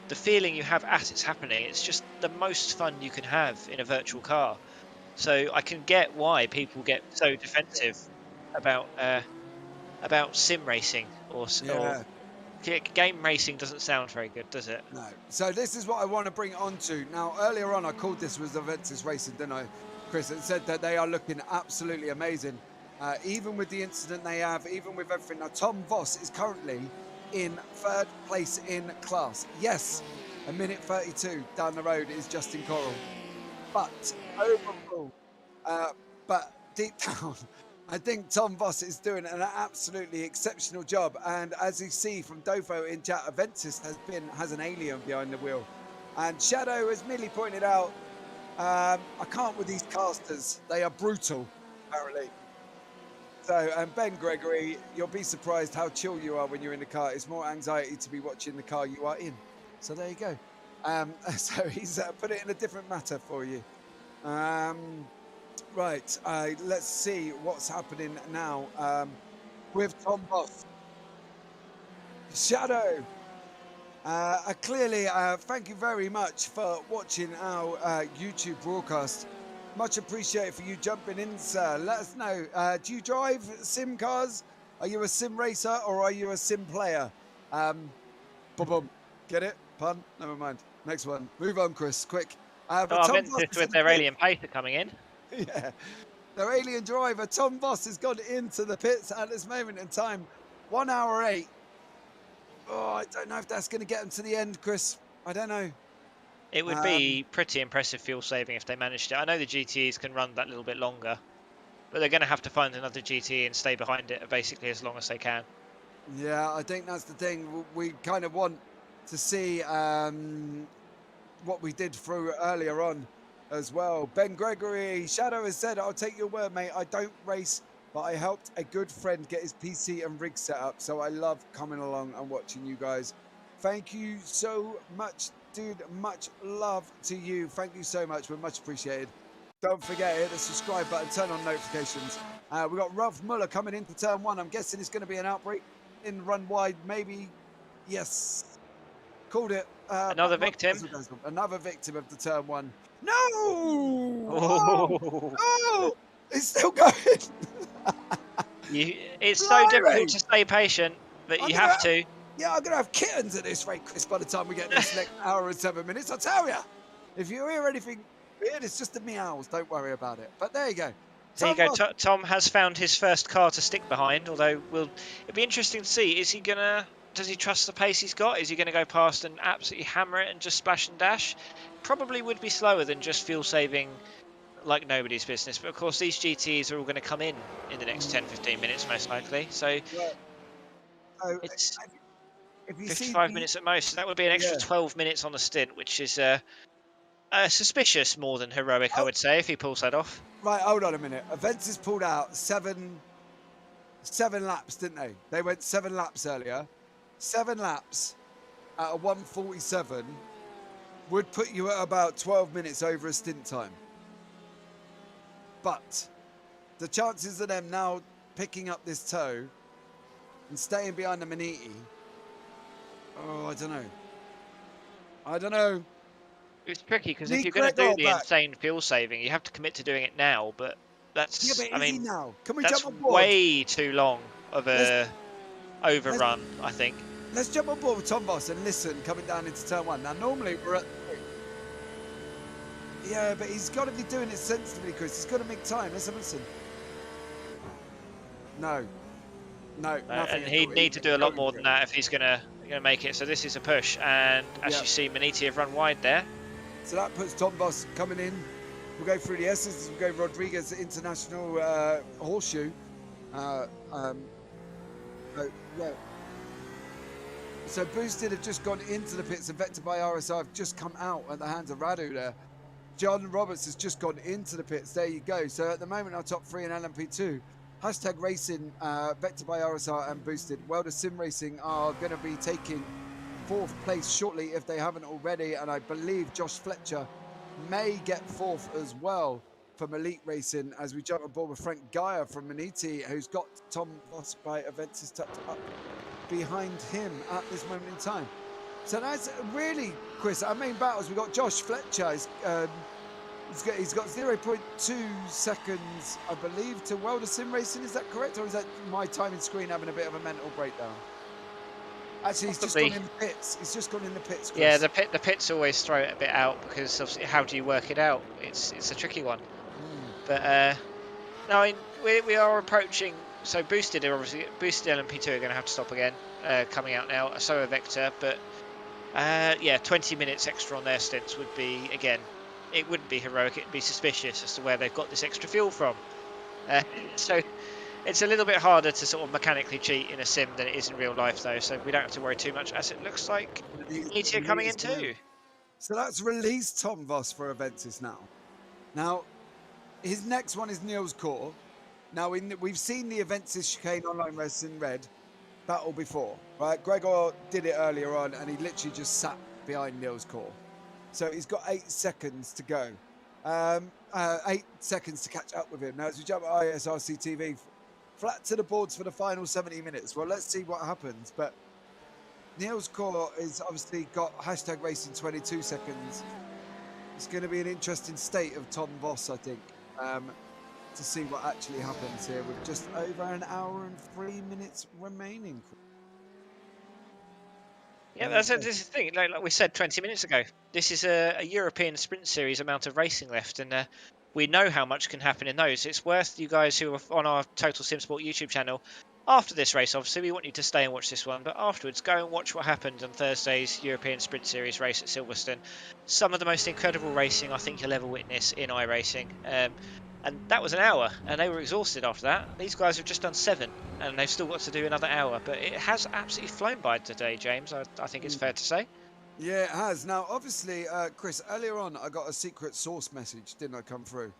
the feeling you have as it's happening, it's just the most fun you can have in a virtual car. So I can get why people get so defensive about sim racing or game racing. Doesn't sound very good, does it? No. So this is what I want to bring on to. Now, earlier on, I called this was Aventus Racing, didn't I, Chris? And said that they are looking absolutely amazing. Even with the incident they have, even with everything. Now, Tom Voss is currently in 3rd place in class. Yes, a minute 32 down the road is Justin Corral. But overall, but deep down, I think Tom Voss is doing an absolutely exceptional job. And as you see from Dofo in chat, Aventus has an alien behind the wheel. And Shadow has merely pointed out, I can't with these casters. They are brutal, apparently. So, and Ben Gregory, you'll be surprised how chill you are when you're in the car. It's more anxiety to be watching the car you are in. So there you go. So he's put it in a different matter for you. Right, let's see what's happening now with Tom Voss. Shadow, clearly, thank you very much for watching our YouTube broadcast. Much appreciated for you jumping in, sir. Let us know. Do you drive sim cars? Are you a sim racer or are you a sim player? Boom. Get it? Pun? Never mind. Next one. Move on, Chris. Quick. Aventus with their alien pacer coming in. Yeah. Their alien driver, Tom Voss, has gone into the pits at this moment in time. 1 hour 8. Oh, I don't know if that's going to get them to the end, Chris. I don't know. It would be pretty impressive fuel saving if they managed it. I know the GTEs can run that little bit longer, but they're going to have to find another GTE and stay behind it basically as long as they can. Yeah, I think that's the thing. We kind of want to see what we did through earlier on as well. Ben Gregory, Shadow has said, I'll take your word, mate. I don't race, but I helped a good friend get his PC and rig set up, so I love coming along and watching you guys. Thank you so much, dude. Much love to you. Thank you so much. We're much appreciated. Don't forget, hit the subscribe button, turn on notifications. We've got Ralph Muller coming into turn 1. I'm guessing it's going to be an outbreak in run wide, maybe. Yes. Called it. Another victim. Another victim of the turn 1. No! Oh! Oh! It's still going. It's so difficult to stay patient, but you have to. Yeah, I'm going to have kittens at this rate, Chris, by the time we get this next hour and 7 minutes. I tell you, if you hear anything weird, it's just the meows. Don't worry about it. But there you go. There you go. Tom has found his first car to stick behind, although it'll be interesting to see. Is he going to... Does he trust the pace he's got? Is he going to go past and absolutely hammer it and just splash and dash? Probably would be slower than just fuel saving like nobody's business. But of course, these GTs are all going to come in the next 10-15 minutes, most likely. So it's 55 minutes at most. So that would be an extra 12 minutes on the stint, which is suspicious more than heroic, I would say, if he pulls that off. Right, hold on a minute. Aventis pulled out seven laps, didn't they? They went 7 laps earlier. 7 laps at a 1:47 would put you at about 12 minutes over a stint time. But the chances of them now picking up this tow and staying behind the Maniti, I don't know. It's tricky because if you're going to do the insane fuel saving, you have to commit to doing it now. But that's, I mean, now? Can we that's jump on board? Way too long of a overrun, I think. Let's jump on board with Tom Voss and listen coming down into turn 1. Now, normally we're at... Yeah, but he's got to be doing it sensibly, Chris. He's got to make time. Let's listen. No, nothing. And he'd need to do a lot more than that if he's going to make it. So this is a push. And as you see, Maniti have run wide there. So that puts Tom Voss coming in. We'll go through the S's. We'll go Rodriguez International Horseshoe. So Boosted have just gone into the pits and Vector by RSR have just come out at the hands of Radu there. John Roberts has just gone into the pits. There you go. So at the moment, our top 3 in LMP2, Hashtag Racing, Vector by RSR and Boosted. Welder Sim Racing are going to be taking 4th place shortly if they haven't already. And I believe Josh Fletcher may get 4th as well from Elite Racing as we jump aboard with Frank Geyer from Maniti, who's got Tom Voss by Aventis tucked up behind him at this moment in time. So that's really, Chris, our main battles. We've got Josh Fletcher. He's got 0.2 seconds, I believe, to Welder Sim Racing. Is that correct? Or is that my timing screen having a bit of a mental breakdown? Actually, he's just gone in the pits. He's just gone in the pits, Chris. Yeah, the pits always throw it a bit out because obviously, how do you work it out? It's a tricky one. But no, I mean, we are approaching. So Boosted LMP2 are going to have to stop again, coming out now. So are Vector, but yeah, 20 minutes extra on their stints would be, again, it wouldn't be heroic. It'd be suspicious as to where they've got this extra fuel from. So it's a little bit harder to sort of mechanically cheat in a sim than it is in real life, though. So we don't have to worry too much, as it looks like ETA coming in too. So that's released Tom Voss for Aventis now. Now, his next one is Niels Core. Now, we've seen the Aventis Chicane Online Racing Red battle before, right? Gregor did it earlier on, and he literally just sat behind Niels Core. So he's got 8 seconds to go. 8 seconds to catch up with him. Now, as we jump at ISRC TV, flat to the boards for the final 70 minutes. Well, let's see what happens. But Niels Core has obviously got Hashtag Racing 22 seconds. It's going to be an interesting state of Tom Voss, I think, to see what actually happens here with just over an hour and 3 minutes remaining. Yeah, this is the thing. Like we said 20 minutes ago, this is a European Sprint Series amount of racing left, and we know how much can happen in those. It's worth you guys who are on our Total Sim Sport YouTube channel, after this race, obviously, we want you to stay and watch this one, but afterwards, go and watch what happened on Thursday's European Sprint Series race at Silverstone. Some of the most incredible racing I think you'll ever witness in iRacing. And that was an hour, and they were exhausted after that. These guys have just done 7, and they've still got to do another hour. But it has absolutely flown by today, James. I think it's fair to say. Yeah, it has. Now, obviously, Chris, earlier on, I got a secret source message, didn't I, come through?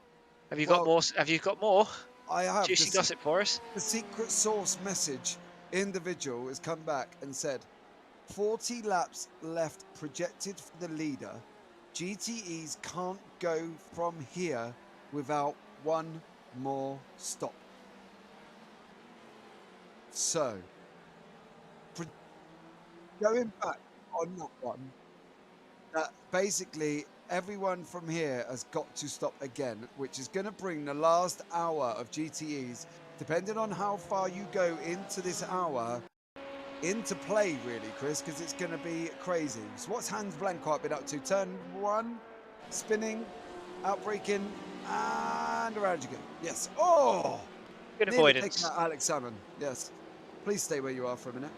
Have you got more? Have you got more? I have. Juicy gossip for us. The secret source message individual has come back and said, 40 laps left projected for the leader. GTEs can't go from here without one more stop. So, going back on that one, basically everyone from here has got to stop again, which is going to bring the last hour of GTEs, depending on how far you go into this hour, into play really, Chris, because it's going to be crazy. So what's Hans Blanquart been up to? Turn 1, spinning, outbreaking, and around you go. Yes. Oh! Good Nearly avoidance. taking out Alex Salmon. Yes. Please stay where you are for a minute.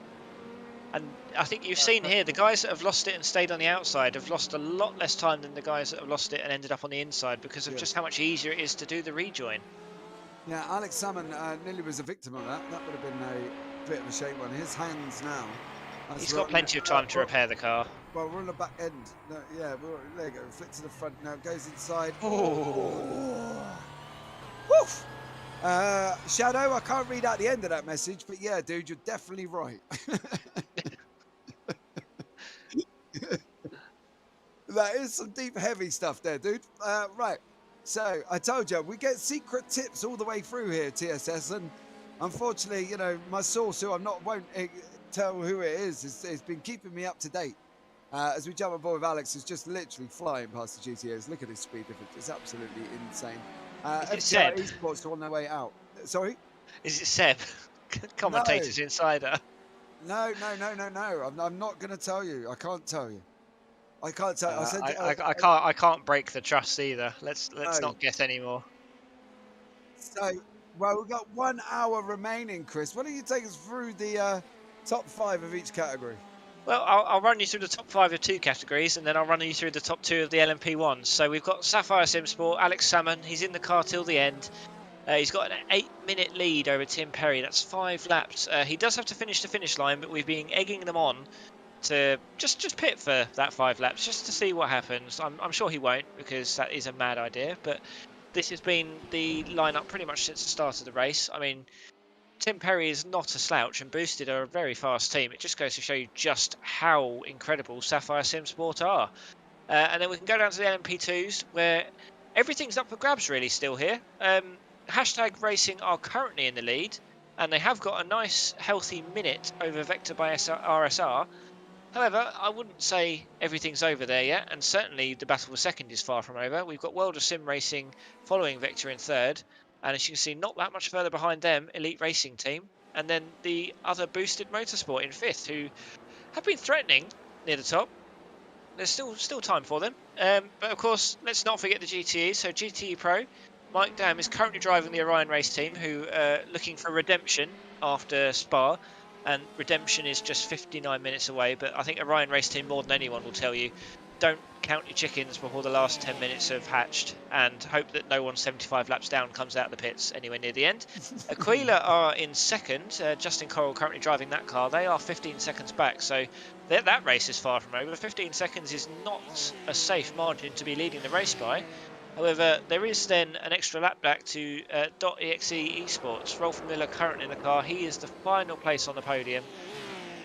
And I think you've seen here, the guys that have lost it and stayed on the outside have lost a lot less time than the guys that have lost it and ended up on the inside because of just how much easier it is to do the rejoin. Yeah, Alex Salmon nearly was a victim of that. That would have been a bit of a shame on his hands now. He's got plenty of time to repair the car. Well, we're on the back end. No, yeah, there you go. Flick to the front now. Goes inside. Oh. Woof! Shadow, I can't read out the end of that message, but yeah, dude, you're definitely right. That is some deep, heavy stuff there, dude. Right. So I told you, we get secret tips all the way through here, TSS, and unfortunately, you know, my source, who won't tell who it is, has been keeping me up to date. As we jump aboard with Alex, who's just literally flying past the GTOs. Look at his speed difference; it's absolutely insane. Is it Seb? Esports are on their way out. Sorry? Is it Seb? Commentators Insider. No. I'm not going to tell you. I can't tell you. I can't tell. I can't break the trust either. Let's not guess anymore. So, well, we've got 1 hour remaining, Chris. Why don't you take us through the top 5 of each category? Well, I'll run you through the top 5 of 2 categories, and then I'll run you through the top 2 of the LMP ones. So we've got Sapphire Sim Sport, Alex Salmon. He's in the car till the end. He's got an 8-minute lead over Tim Perry. That's 5 laps. He does have to finish the finish line, but we've been egging them on to just pit for that 5 laps, just to see what happens. I'm sure he won't, because that is a mad idea. But this has been the lineup pretty much since the start of the race. I mean, Tim Perry is not a slouch, and Boosted are a very fast team. It just goes to show you just how incredible Sapphire Sim Sport are. And then we can go down to the LMP2s, where everything's up for grabs really still here. Hashtag Racing are currently in the lead, and they have got a nice healthy minute over Vector by RSR. However, I wouldn't say everything's over there yet, and certainly the battle for second is far from over. We've got World of Sim Racing following Vector in third, and as you can see, not that much further behind them, Elite Racing Team, and then the other Boosted Motorsport in fifth, who have been threatening near the top. There's still time for them, but of course, let's not forget the GTE. So GTE Pro, Mike Dam is currently driving the Orion Race Team, who are looking for redemption after Spa. And redemption is just 59 minutes away, but I think Orion Race Team, more than anyone, will tell you, don't count your chickens before the last 10 minutes have hatched, and hope that no one 75 laps down comes out of the pits anywhere near the end. Aquila are in second. Justin Corral currently driving that car. They are 15 seconds back, so that race is far from over. 15 seconds is not a safe margin to be leading the race by. However, there is then an extra lap back to .exe Esports. Rolf Miller currently in the car. He is the final place on the podium.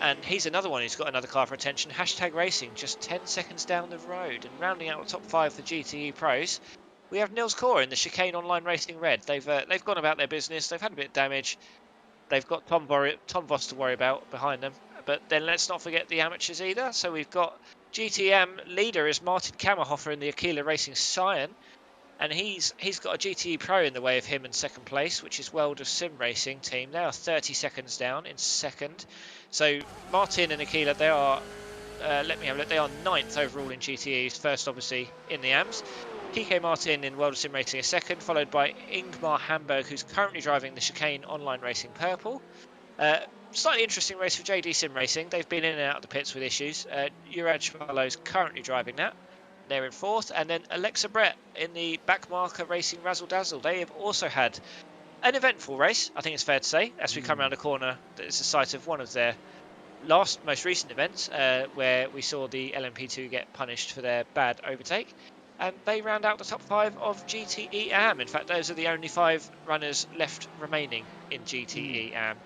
And he's another one who's got another car for attention. Hashtag Racing, just 10 seconds down the road. And rounding out the top 5 for GTE Pros, we have Nils Core in the Chicane Online Racing Red. They've gone about their business. They've had a bit of damage. They've got Tom Voss to worry about behind them. But then let's not forget the amateurs either. So we've got GTM leader is Martin Kammerhofer in the Aquila Racing Cyan. And he's got a GTE Pro in the way of him in second place, which is World of Sim Racing Team. They are 30 seconds down in second. So Martin and Aquila, they are, let me have a look, they are 9th overall in GTEs, first obviously in the AMS. Kike Martin in World of Sim Racing is second, followed by Ingmar Hamburg, who's currently driving the Chicane Online Racing Purple. Slightly interesting race for JD Sim Racing. They've been in and out of the pits with issues. Juraj Barlow's currently driving that. They're in fourth. And then Alexa Brett in the Backmarker Racing Razzle Dazzle. They have also had an eventful race, I think it's fair to say. As we come around the corner, it's the site of one of their most recent events, where we saw the LMP2 get punished for their bad overtake. And they round out the top 5 of GTE AM. In fact, those are the only 5 runners left remaining in GTE AM.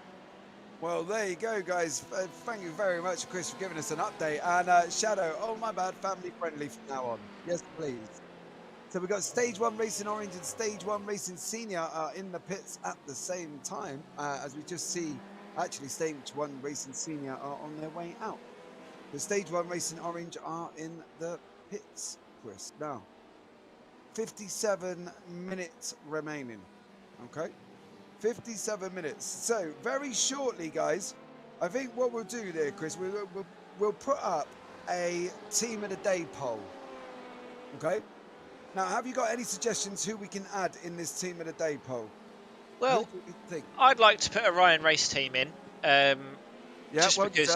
Well, there you go, guys. Thank you very much, Chris, for giving us an update. And Shadow, oh my bad, family friendly from now on. Yes, please. So we've got Stage 1 Racing Orange and Stage 1 Racing Senior are in the pits at the same time. As we just see, actually, Stage 1 Racing Senior are on their way out. The Stage 1 Racing Orange are in the pits, Chris. Now, 57 minutes remaining. Okay? 57 minutes. So, very shortly, guys, I think what we'll do there, Chris, we'll put up a Team of the Day poll. Okay? Now, have you got any suggestions who we can add in this Team of the Day poll? Well, who do you think? I'd like to put a Ryan race team in. Yeah, just well because,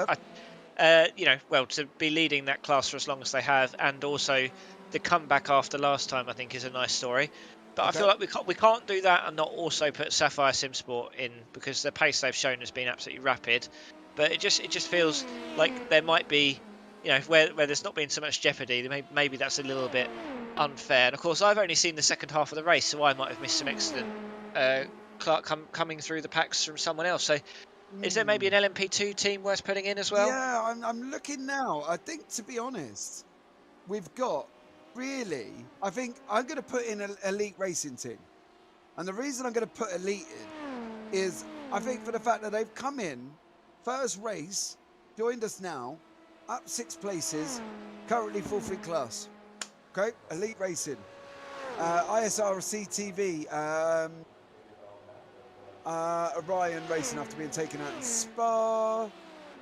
to be leading that class for as long as they have, and also the comeback after last time, I think, is a nice story. But I feel like we can't do that and not also put Sapphire Sim Sport in, because the pace they've shown has been absolutely rapid. But it just feels like there might be, where there's not been so much jeopardy, maybe that's a little bit unfair. And of course, I've only seen the second half of the race, so I might have missed some excellent coming through the packs from someone else. So is there maybe an LMP2 team worth putting in as well? Yeah, I'm looking now. I think, to be honest, we've got really, I think I'm going to put in an elite racing team. And the reason I'm going to put elite in is I think for the fact that they've come in, first race, joined us now, up 6 places, currently 4th in class. Okay, elite racing. ISRC TV, Orion racing after being taken out in Spa.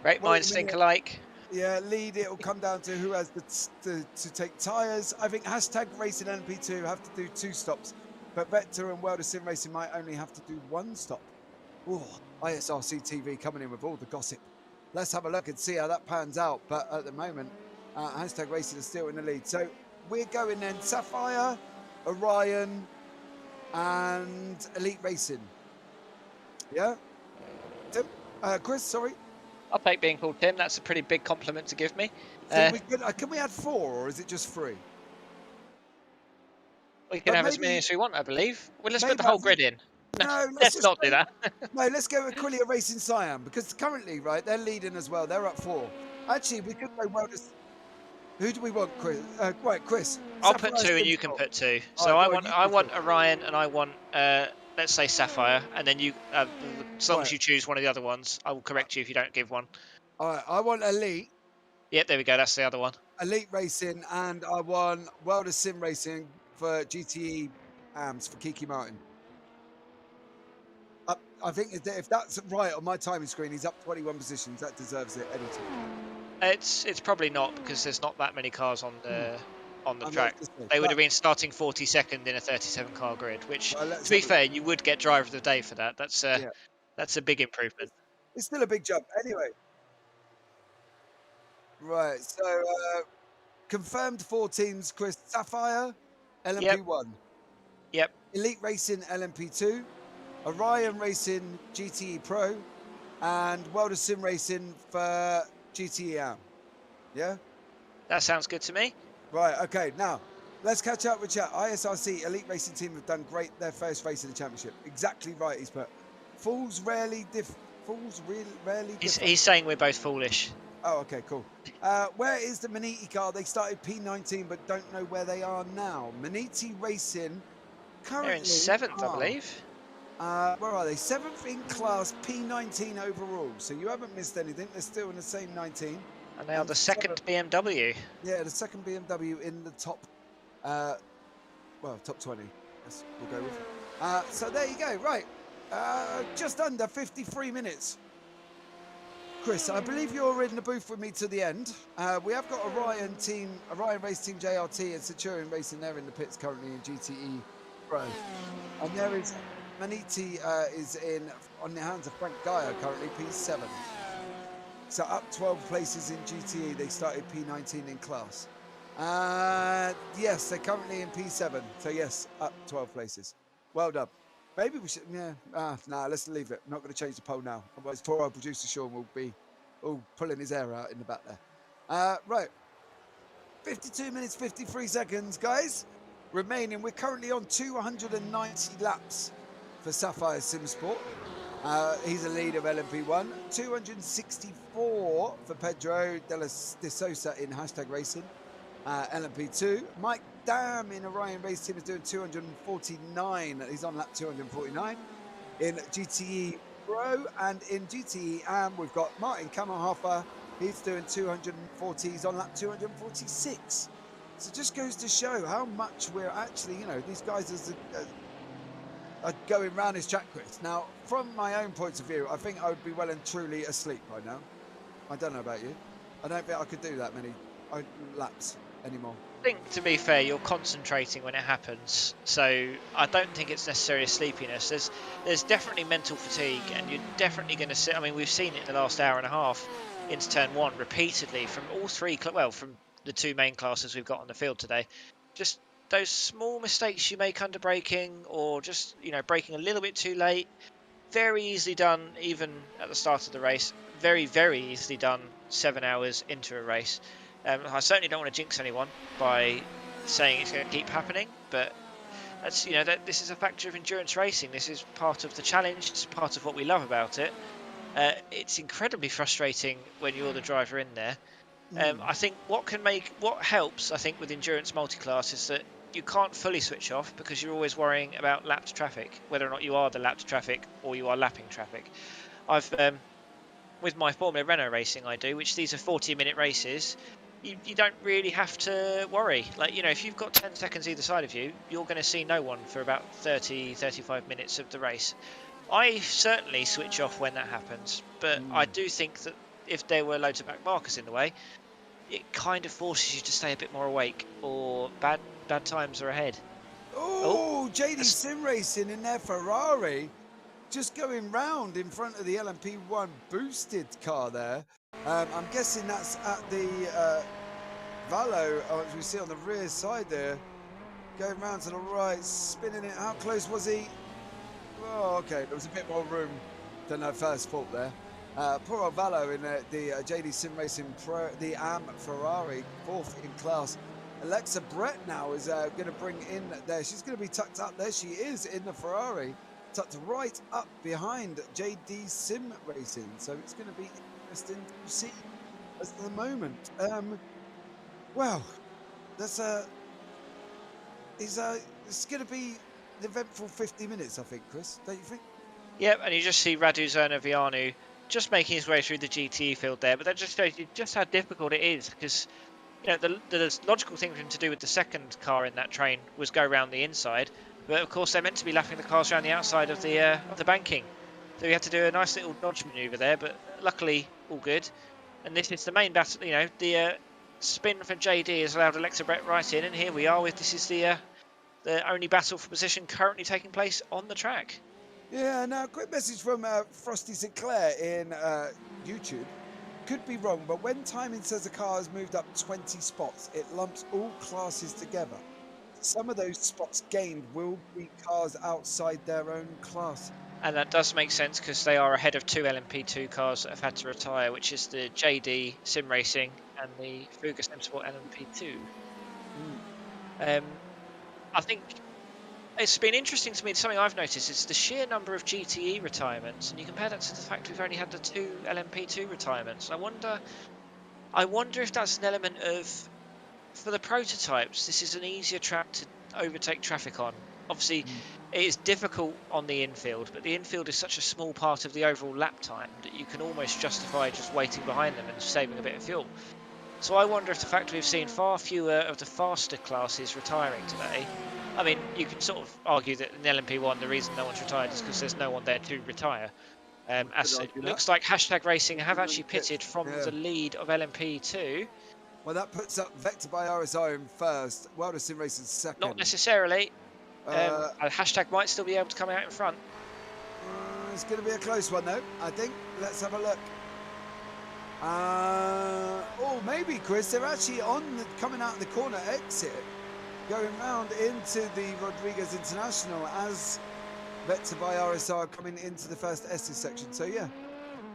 Great minds think alike. Yeah, lead, it'll come down to who has to take tyres. I think hashtag Racing LMP2 have to do 2 stops, but Vector and World of Sim Racing might only have to do 1 stop. Ooh, ISRC TV coming in with all the gossip. Let's have a look and see how that pans out. But at the moment, hashtag Racing is still in the lead. So we're going then Sapphire, Orion, and Elite Racing. Yeah? Tim? Chris, sorry? I'll take being called Tim. That's a pretty big compliment to give me. So can we add 4, or is it just 3? We can have as many as we want, I believe. Well, let's put the whole grid in. No, let's not do that. No, let's go with Quillia Racing Siam, because currently, right, they're leading as well. They're up 4. Actually, we could go well. Who do we want, Chris? Right, Chris. I'll put 2 and you can put 2. So I want Orion and I want let's say Sapphire, and then you, as long as you choose one of the other ones, I will correct you if you don't give one. All right, I want Elite. Yep, there we go. That's the other one. Elite Racing, and I want World of Sim Racing for GTE AMS for Kiki Martin. I think if that's right on my timing screen, he's up 21 positions. That deserves it anytime. It's probably not, because there's not that many cars on the track. They would have been starting 42nd in a 37 car grid, which, to be fair, you would get driver of the day for that. That's a big improvement. It's still a big jump. Anyway. Right, so confirmed 4 teams, Chris. Sapphire, LMP1. Yep. Elite Racing, LMP2. Orion Racing, GTE Pro. And World of Sim Racing for GTE AM. Yeah? That sounds good to me. Right, okay, now let's catch up with chat. ISRC Elite Racing Team have done great their first race in the championship. Exactly right, he's put. Fools rarely differ. He's saying we're both foolish. Oh, okay, cool. Where is the Maniti car? They started P19 but don't know where they are now. Maniti Racing currently... They're in 7th, I believe. Where are they? 7th in class, P19 overall. So you haven't missed anything. They're still in the same 19. And they are the 2nd BMW. Yeah, the 2nd BMW in the top, top 20. We'll go with. So there you go. Right, just under 53 minutes. Chris, I believe you're in the booth with me to the end. We have got Orion Race Team JRT and Centurion Racing there in the pits currently in GTE Pro. And there is Maniti is on the hands of Frank Dyer currently P7. So up 12 places in GTE. They started P19 in class. Yes, they're currently in P7. So yes, up 12 places. Well done. Maybe we should, nah, let's leave it. I'm not going to change the poll now. Otherwise, poor old producer Sean will be pulling his hair out in the back there. Right. 52 minutes, 53 seconds, guys. Remaining, we're currently on 290 laps for Sapphire Sim Sport. He's a lead of LMP1. 264 for Pedro de Sosa in #racing. LMP2. Mike Dam in Orion Race Team is doing 249. He's on lap 249 in GTE Pro, and in GTE Am we've got Martin Kammerhofer. He's doing 240. He's on lap 246. So it just goes to show how much we're actually, these guys are going round his track, Chris. Now, from my own point of view, I think I would be well and truly asleep by now. I don't know about you. I don't think I could do that many laps anymore. I think, to be fair, you're concentrating when it happens, so I don't think it's necessarily sleepiness. There's definitely mental fatigue, and you're definitely going to see. I mean, we've seen it in the last hour and a half into turn one repeatedly from all three. Well, from the two main classes we've got on the field today. Just those small mistakes you make under braking, or just braking a little bit too late. Very easily done, even at the start of the race. Very, very easily done 7 hours into a race. I certainly don't want to jinx anyone by saying it's going to keep happening, but that's this is a factor of endurance racing. This is part of the challenge. It's part of what we love about it. It's incredibly frustrating when you're the driver in there. I think what helps, I think, with endurance multi-class is that you can't fully switch off because you're always worrying about lapped traffic, whether or not you are the lapped traffic or you are lapping traffic. I've with my Formula Renault racing I do, which these are 40-minute races. You don't really have to worry. Like, if you've got 10 seconds either side of you, you're going to see no one for about 35 minutes of the race. I certainly switch off when that happens, but I do think that if there were loads of back markers in the way, it kind of forces you to stay a bit more awake, or bad times are ahead. JD Sim Racing in their Ferrari, just going round in front of the LMP1 boosted car there. I'm guessing that's at the Valo, as we see on the rear side there. Going round to the right, spinning it. How close was he? Oh, okay. There was a bit more room than I first thought there. Poor old Valo in the JD Sim Racing Pro, the AM Ferrari, 4th in class. Alexa Brett now is going to bring in there. She's going to be tucked up there. She is in the Ferrari, tucked right up behind JD Sim Racing. So it's going to be interesting to see at the moment. Well, that's it's going to be an eventful 50 minutes, I think, Chris. Don't you think? Yep, and you just see Radu Zernovianu just making his way through the GTE field there, but that just shows you just how difficult it is, because the logical thing for him to do with the second car in that train was go around the inside, but of course they're meant to be lapping the cars around the outside of the banking, so he had to do a nice little dodge manoeuvre there, but luckily all good. And this is the main battle. The spin from JD has allowed Alexa Brett right in, and here we are with this is the only battle for position currently taking place on the track. Yeah, now quick message from Frosty Sinclair in YouTube. Could be wrong, but when timing says a car has moved up 20 spots, it lumps all classes together. Some of those spots gained will be cars outside their own class. And that does make sense because they are ahead of two LMP2 cars that have had to retire, which is the JD Sim Racing and the Fuga Sim Sport LMP2. I think it's been interesting to me. Something I've noticed is the sheer number of GTE retirements, and you compare that to the fact we've only had the two LMP2 retirements. I wonder if that's an element of, for the prototypes, this is an easier track to overtake traffic on. Obviously, it is difficult on the infield, but the infield is such a small part of the overall lap time that you can almost justify just waiting behind them and saving a bit of fuel. So I wonder if the fact we've seen far fewer of the faster classes retiring today. I mean, you could sort of argue that in LMP1 the reason no one's retired is because there's no one there to retire. Looks like Hashtag Racing have actually pitted from the lead of LMP2. Well, that puts up Vector by RSI in first, Wilder Sim Racing second. Not necessarily. Hashtag might still be able to come out in front. It's going to be a close one, though, I think. Let's have a look. Oh, maybe, Chris. They're actually coming out the corner exit, going round into the Rodriguez International as Vector by RSI are coming into the first Estes section. So, yeah,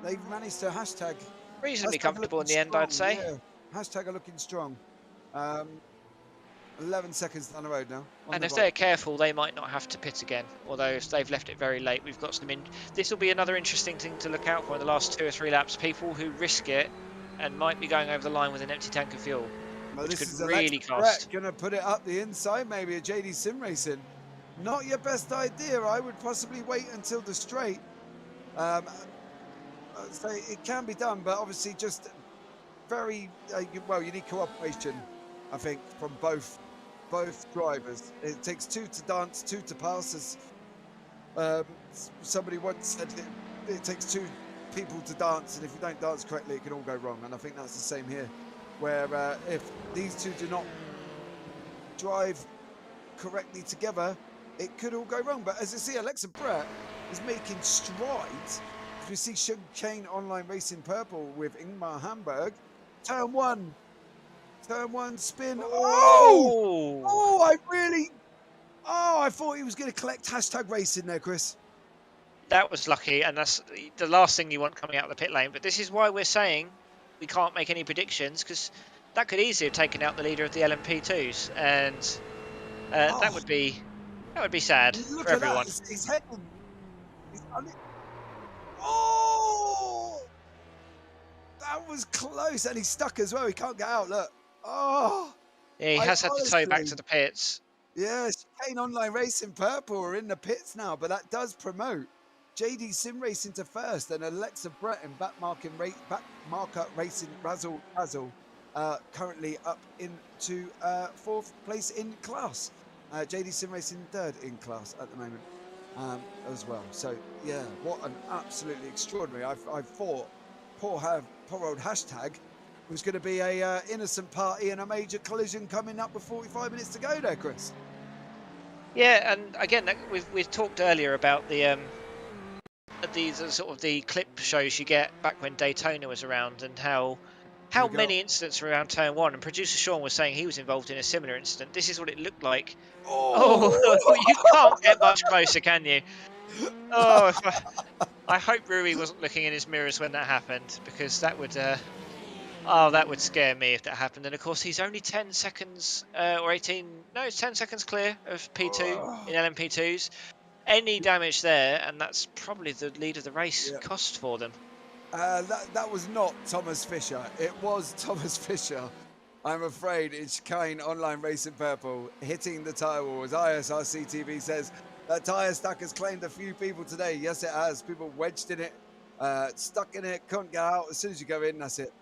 they've managed to hashtag. Reasonably comfortable in the end, I'd say. Yeah. Hashtag are looking strong. 11 seconds down the road now. And if they're careful, they might not have to pit again. Although if they've left it very late, we've got some this will be another interesting thing to look out for in the last 2 or 3 laps. People who risk it and might be going over the line with an empty tank of fuel, well, which this could is really cost. Going to put it up the inside, maybe a JD Sim Racing. Not your best idea. I would possibly wait until the straight. So it can be done, but obviously just very well. You need cooperation, I think, from both drivers. It takes 2 to dance, 2 to pass. As somebody once said, it takes 2 people to dance, and if you don't dance correctly, it can all go wrong. And I think that's the same here, where if these 2 do not drive correctly together, it could all go wrong. But as you see, Alexa Brett is making strides. As we see Sean Cranleigh Online Racing Purple with Ingmar Hamburg. Turn one spin. Oh, I thought he was going to collect Hashtag Racing there, Chris. That was lucky, and that's the last thing you want coming out of the pit lane. But this is why we're saying we can't make any predictions, because that could easily have taken out the leader of the LMP2s, and that would be sad for everyone. He's heading. Oh, that was close, and he's stuck as well. He can't get out. Look. Oh. Yeah, he has had to tow back to the pits. Yes, Kane Online Racing Purple are in the pits now, but that does promote JD Sim Racing to first, and Alexa Brett and Backmarker Racing Razzle currently up into 4th place in class. JD Sim Racing 3rd in class at the moment as well. So yeah, what an absolutely extraordinary. I thought poor old Hashtag was going to be a innocent party and a major collision coming up with 45 minutes to go there, Chris. Yeah, and again, we've talked earlier about the sort of the clip shows you get back when Daytona was around, and how many incidents were around turn 1. And producer Sean was saying he was involved in a similar incident. This is what it looked like. Oh, you can't get much closer, can you? Oh, I hope Rui wasn't looking in his mirrors when that happened, because that would scare me if that happened. And of course, he's only 10 seconds or 18. No, it's 10 seconds clear of P2 in LMP2s. Any damage there, and that's probably the lead of the race cost for them. That was not Thomas Fisher. It was Thomas Fisher. I'm afraid it's Kane Online Racing Purple hitting the tyre wall. As ISRC TV says, that tyre stack has claimed a few people today. Yes, it has. People wedged in it, stuck in it, couldn't get out. As soon as you go in, that's it.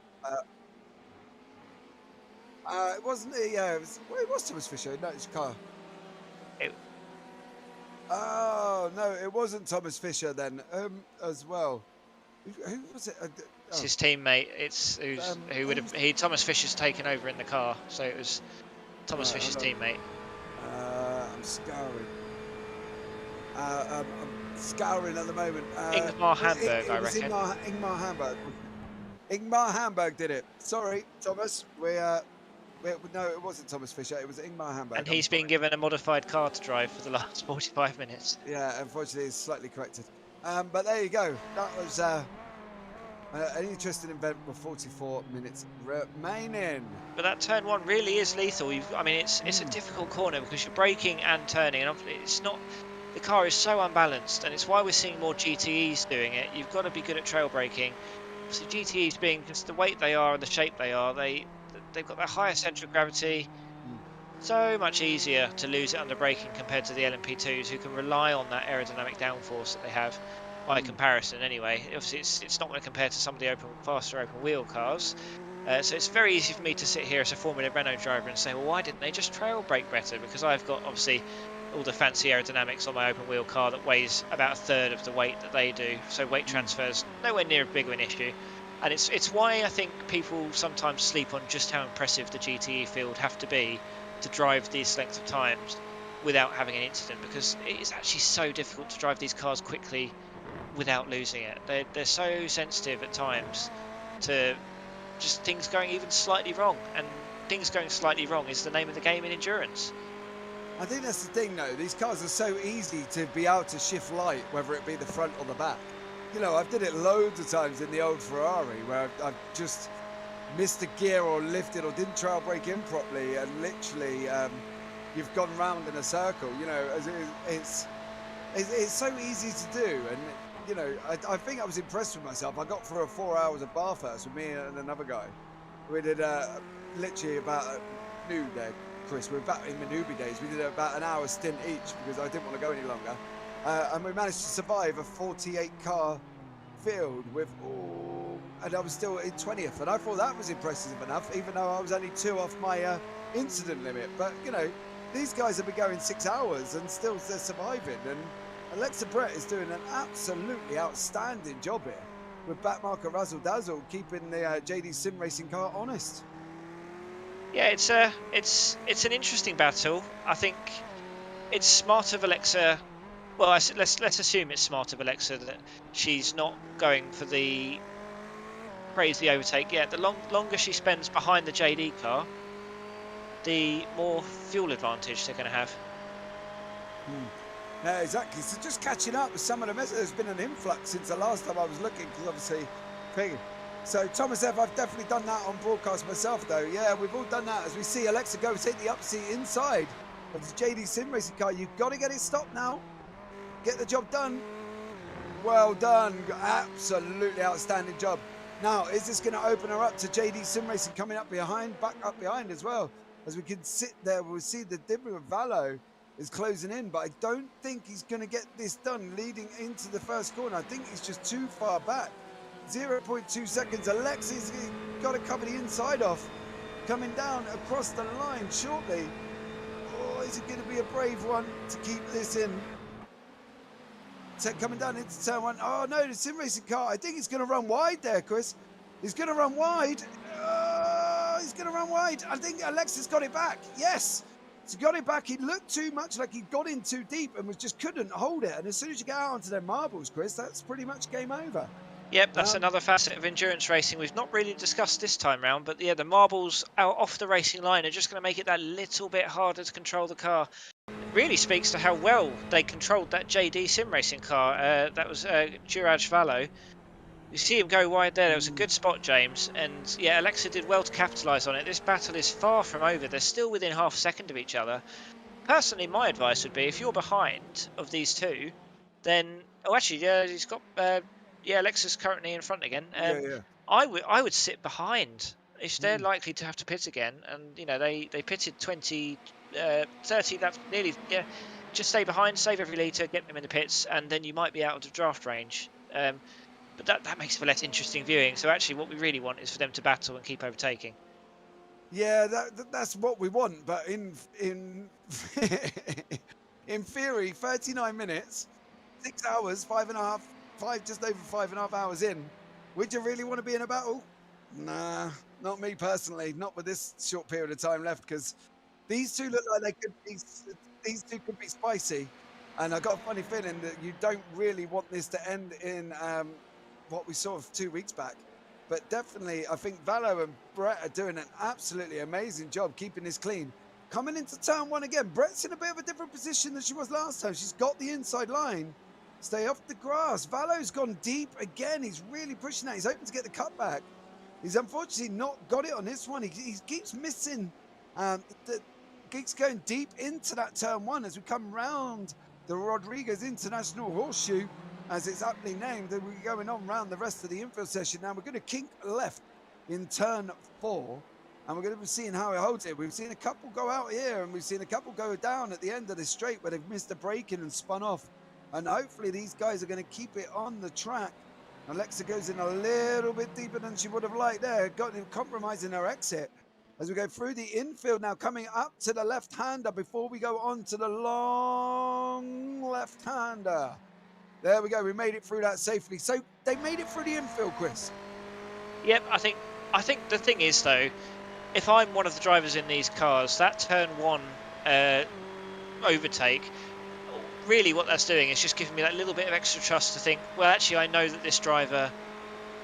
It wasn't. Yeah, it was Thomas Fisher. No, it's car. Oh no, it wasn't Thomas Fisher then. As well. Who was it? It's his teammate. Thomas Fisher's taken over in the car, so it was Thomas Fisher's teammate. I'm scouring. I'm scouring at the moment. Ingmar Hamburg, I reckon. Ingmar Hamburg. Ingmar Hamburg did it. Sorry, Thomas. No, it wasn't Thomas Fisher. It was Ingmar Hamburg. And he's been given a modified car to drive for the last 45 minutes. Yeah, unfortunately, it's slightly corrected. But there you go. That was an interesting event with 44 minutes remaining. But that turn 1 really is lethal. It's a difficult corner because you're braking and turning, and it's not. The car is so unbalanced, and it's why we're seeing more GTEs doing it. You've got to be good at trail braking. So GTEs, being just the weight they are and the shape they are, they've got that higher centre of gravity. So much easier to lose it under braking compared to the LMP2s, who can rely on that aerodynamic downforce that they have by comparison anyway. Obviously, it's not going to compare to some of the faster open wheel cars. So it's very easy for me to sit here as a Formula Renault driver and say, well, why didn't they just trail brake better? Because I've got, obviously, all the fancy aerodynamics on my open wheel car that weighs about a third of the weight that they do. So weight transfer's nowhere near as big of an issue. And it's why I think people sometimes sleep on just how impressive the GTE field have to be to drive these lengths of times without having an incident, because it is actually so difficult to drive these cars quickly without losing it. They're so sensitive at times to just things going even slightly wrong, and things going slightly wrong is the name of the game in endurance. I think that's the thing though, these cars are so easy to be able to shift light, whether it be the front or the back. You know, I've did it loads of times in the old Ferrari where I've just missed a gear or lifted or didn't trail brake in properly, and literally you've gone round in a circle. You know, it's so easy to do. And you know, I think I was impressed with myself. I got through 4 hours of Bathurst with me and another guy. We did literally about noon there, Chris. We're back in Manubi days. We did about an hour stint each because I didn't want to go any longer. And we managed to survive a 48 car field with, and I was still in 20th. And I thought that was impressive enough, even though I was only 2 off my incident limit. But, you know, these guys have been going 6 hours and still they're surviving. And Alexa Brett is doing an absolutely outstanding job here with backmarker Razzle Dazzle, keeping the JD Sim Racing car honest. Yeah, it's an interesting battle. I think it's smart of Alexa. Well, let's assume it's smart of Alexa that she's not going for the crazy overtake. Yeah, the longer she spends behind the JD car, the more fuel advantage they're going to have. Yeah, exactly. So just catching up with some of the messages. There's been an influx since the last time I was looking, because obviously, so Thomas F, I've definitely done that on broadcast myself, though. Yeah, we've all done that. As we see Alexa go take the upseat inside of the JD Sim Racing car. You've got to get it stopped now. Get the job done. Well done. Absolutely outstanding job. Now, is this going to open her up to JD Sim Racing coming up behind, back up behind as well? As we can sit there, we'll see the debris of Valo is closing in, but I don't think he's going to get this done leading into the first corner. I think he's just too far back. 0.2 seconds. Alexis got to cover the inside off. Coming down across the line shortly. Oh, is it going to be a brave one to keep this in? Coming down into turn 1. Oh no, the Sim Racing car. I think he's going to run wide there, Chris. He's going to run wide. He's going to run wide. I think Alexis got it back. Yes. He got it back. He looked too much like he got in too deep and just couldn't hold it. And as soon as you get out onto their marbles, Chris, that's pretty much game over. Yep, that's another facet of endurance racing we've not really discussed this time round. But yeah, the marbles out off the racing line are just going to make it that little bit harder to control the car. It really speaks to how well they controlled that JD Sim Racing car. That was Juraj Valo. You see him go wide there. It was a good spot, James. And yeah, Alexa did well to capitalise on it. This battle is far from over. They're still within half a second of each other. Personally, my advice would be, if you're behind of these two, then... Oh, actually, yeah, he's got... yeah, Alexa's currently in front again. I would sit behind if they're likely to have to pit again. And, you know, they pitted 30 laps, nearly... Yeah, just stay behind, save every litre, get them in the pits, and then you might be out of draft range. But that makes for less interesting viewing. So actually what we really want is for them to battle and keep overtaking. Yeah, that's what we want. But in theory, 39 minutes, 6 hours, just over 5.5 hours in. Would you really want to be in a battle? Nah, not me personally. Not with this short period of time left, because these two look like they could be. These two could be spicy. And I got a funny feeling that you don't really want this to end in what we saw 2 weeks back. But definitely, I think Valo and Brett are doing an absolutely amazing job keeping this clean. Coming into turn 1 again, Brett's in a bit of a different position than she was last time. She's got the inside line. Stay off the grass. Valo's gone deep again. He's really pushing that. He's hoping to get the cutback. He's unfortunately not got it on this one. He keeps missing. Keeps going deep into that turn 1 as we come round the Rodriguez International Horseshoe, as it's aptly named. We're going on round the rest of the infield session. Now we're going to kink left in turn 4, and we're going to be seeing how it holds it. We've seen a couple go out here, and we've seen a couple go down at the end of the straight where they've missed the braking and spun off. And hopefully these guys are going to keep it on the track. Alexa goes in a little bit deeper than she would have liked there, compromising her exit. as we go through the infield now, coming up to the left-hander before we go on to the long left-hander. There we go. We made it through that safely. So they made it through the infield, Chris. Yep, I think the thing is though, if I'm one of the drivers in these cars, that turn one overtake, really what that's doing is just giving me that little bit of extra trust to think, well, actually, I know that this driver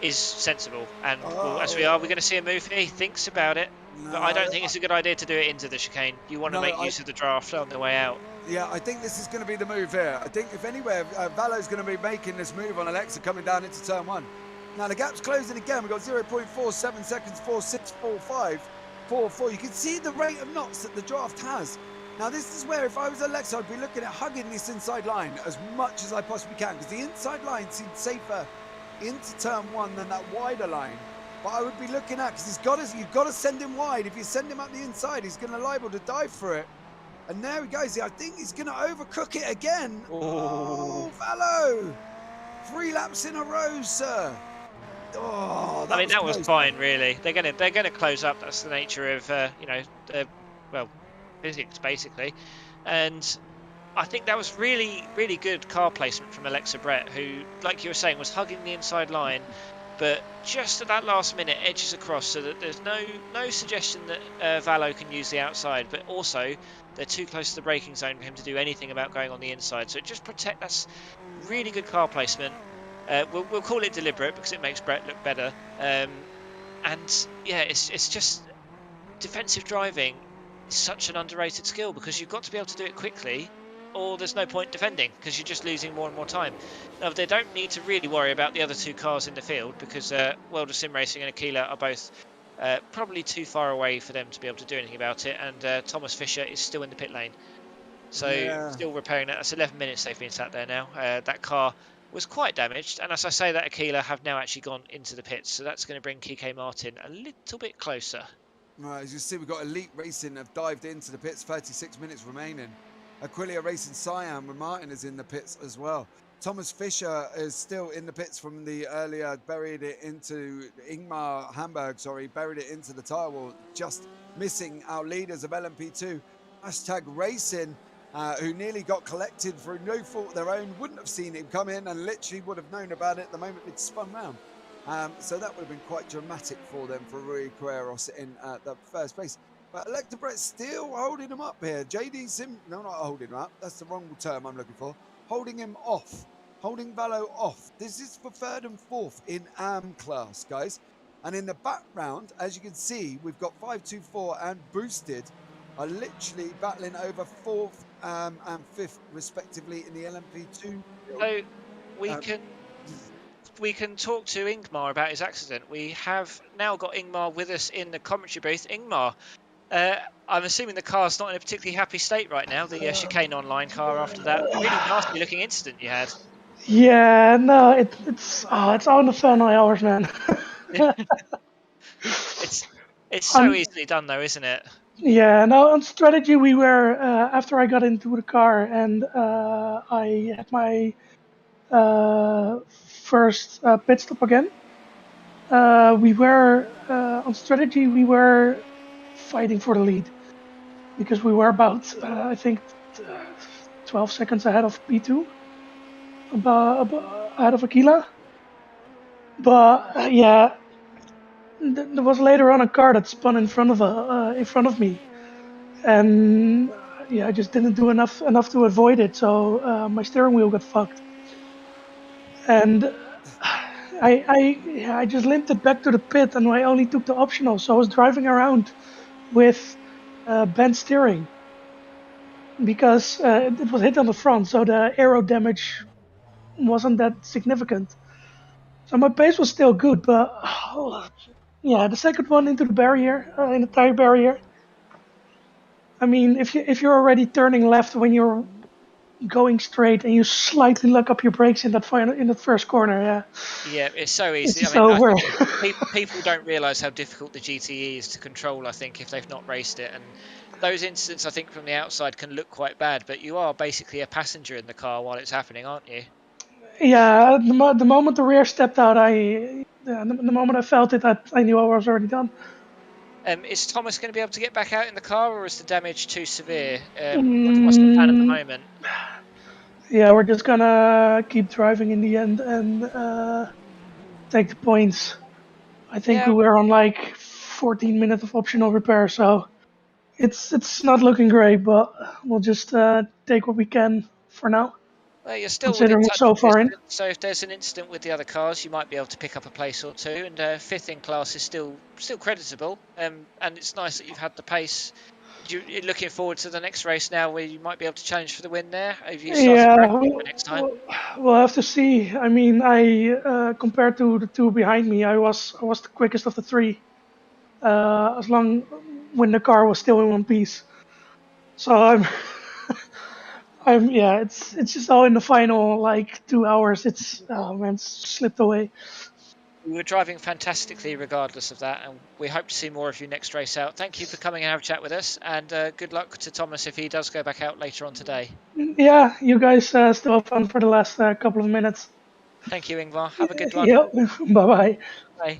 is sensible, and as we're going to see a move here. He thinks about it, but I don't think it's a good idea to do it into the chicane. You want to make use of the draft on the way out. Yeah, I think this is going to be the move here. I think if anywhere, Valo's going to be making this move on Alexa coming down into turn one. Now the gap's closing again. We've got 0.47 seconds, 4.6, 4.5, 4.4. You can see the rate of knots that the draft has. Now this is where, if I was Alexa, I'd be looking at hugging this inside line as much as I possibly can, because the inside line seems safer into turn one than that wider line. But I would be looking at, because you've got to send him wide. If you send him up the inside, he's going to liable to dive for it. And there he goes. I think he's going to overcook it again. Oh, Valo! 3 laps in a row, sir. Oh, that was fine, really. They're gonna close up. That's the nature of physics, basically. And I think that was really, really good car placement from Alexa Brett, who, like you were saying, was hugging the inside line, but just at that last minute edges across, so that there's no suggestion that Valo can use the outside, but also they're too close to the braking zone for him to do anything about going on the inside. So just that's really good car placement. We'll call it deliberate because it makes Brett look better. And yeah, it's just defensive driving is such an underrated skill, because you've got to be able to do it quickly, or there's no point defending because you're just losing more and more time. Now, they don't need to really worry about the other 2 cars in the field, because World of Sim Racing and Aquila are both probably too far away for them to be able to do anything about it, and Thomas Fisher is still in the pit lane. So still repairing that. That's 11 minutes they've been sat there now. That car was quite damaged, and as I say, that Aquila have now actually gone into the pits, so that's going to bring Kike Martin a little bit closer. Right, as you see, we've got Elite Racing have dived into the pits, 36 minutes remaining. Aquila Racing Cyan with Martin is in the pits as well. Thomas Fisher is still in the pits from the earlier, buried it into Ingmar Hamburg, buried it into the tire wall, just missing our leaders of LMP2. Hashtag Racing, who nearly got collected through no fault of their own, wouldn't have seen him come in and literally would have known about it the moment it spun round. So that would have been quite dramatic for them, for Rui Queiroz in the first place. But Alexa Brett still holding him up here. JD Sim, no, not holding him up. That's the wrong term I'm looking for. Holding him off. Holding Valo off. This is for 3rd and 4th in AM class, guys. And in the background, as you can see, we've got 524 and Boosted are literally battling over 4th and 5th, respectively, in the LMP2. So we can talk to Ingmar about his accident. We have now got Ingmar with us in the commentary booth. Ingmar, I'm assuming the car's not in a particularly happy state right now, the Chicane Online car, after that really nasty looking incident you had. Yeah, no, it's on the fan hours, man. It's so easily done though, isn't it? Yeah, no, on strategy we were, after I got into the car and I had my first pit stop again, we were, on strategy we were fighting for the lead, because we were about, I think, 12 seconds ahead of P2, ahead of Aquila. But yeah, there was later on a car that spun in front of me, and yeah, I just didn't do enough to avoid it. So my steering wheel got fucked, and I just limped it back to the pit, and I only took the optional. So I was driving around with bent steering, because it was hit on the front, so the aero damage wasn't that significant. So my pace was still good, but yeah, the second one into the barrier, in the tire barrier. I mean, if you're already turning left when you're going straight and you slightly lock up your brakes in that first corner, yeah, it's so easy. It's over. People don't realise how difficult the GTE is to control, I think, if they've not raced it. And those incidents, I think, from the outside can look quite bad, but you are basically a passenger in the car while it's happening, aren't you? Yeah, the moment the rear stepped out, the moment I felt it, I knew I was already done. Is Thomas going to be able to get back out in the car, or is the damage too severe? What's the plan at the moment? Yeah, we're just gonna keep driving in the end and take the points. I think we were on like 14 minutes of optional repair, so it's not looking great, but we'll just take what we can for now. Well, you're still considering within we're so touching far in. distance, so if there's an incident with the other cars, you might be able to pick up a place or two. And fifth in class is still creditable, and it's nice that you've had the pace. You're looking forward to the next race now, where you might be able to challenge for the win there. Have you started practicing for next time? We'll have to see. I mean, I compared to the two behind me, I was the quickest of the three, as long when the car was still in one piece. So it's just all in the final like 2 hours. It's slipped away. We were driving fantastically regardless of that, and we hope to see more of you next race out. Thank you for coming and have a chat with us, and good luck to Thomas if he does go back out later on today. Yeah, you guys still have fun for the last couple of minutes. Thank you, Ingvar. Have a good one. Yep. Bye-bye. Bye.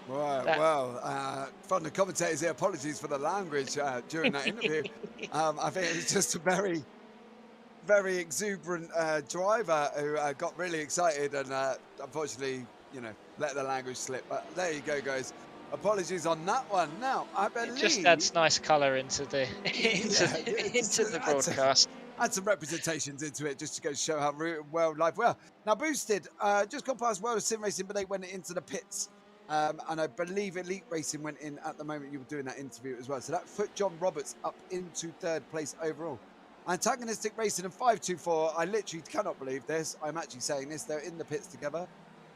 Right, well, from the commentators here, apologies for the language during that interview. I think it was just a very, very exuberant driver who got really excited and unfortunately, let the language slip. But there you go, guys. Apologies on that one. Now, I believe... It just adds nice colour into the into the broadcast. Add some representations into it just to go show how well live we are. Now, Boosted, just gone past World of Sim Racing, but they went into the pits. And I believe Elite Racing went in at the moment you were doing that interview as well. So that put John Roberts up into third place overall. Antagonistic Racing and 524, I literally cannot believe this. I'm actually saying this. They're in the pits together.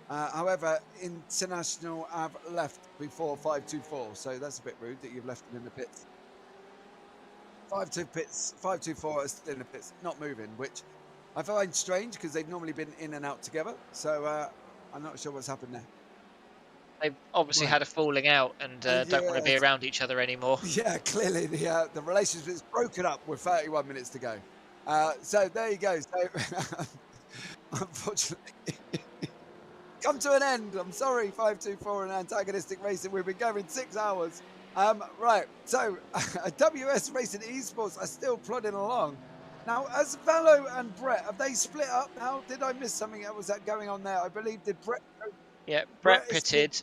However, International have left before 524. So that's a bit rude that you've left them in the pits. 524 are still in the pits, not moving, which I find strange because they've normally been in and out together. So I'm not sure what's happened there. They've obviously had a falling out and don't want to be around each other anymore. Yeah, clearly the relationship is broken up with 31 minutes to go. So there you go. So unfortunately, come to an end. I'm sorry, 524 and Antagonistic Racing. We've been going 6 hours. Right, so WS Racing Esports are still plodding along. Now, as Valo and Brett, have they split up now? Did I miss something that was going on there? I believe, did Brett... Yeah, Brett pitted,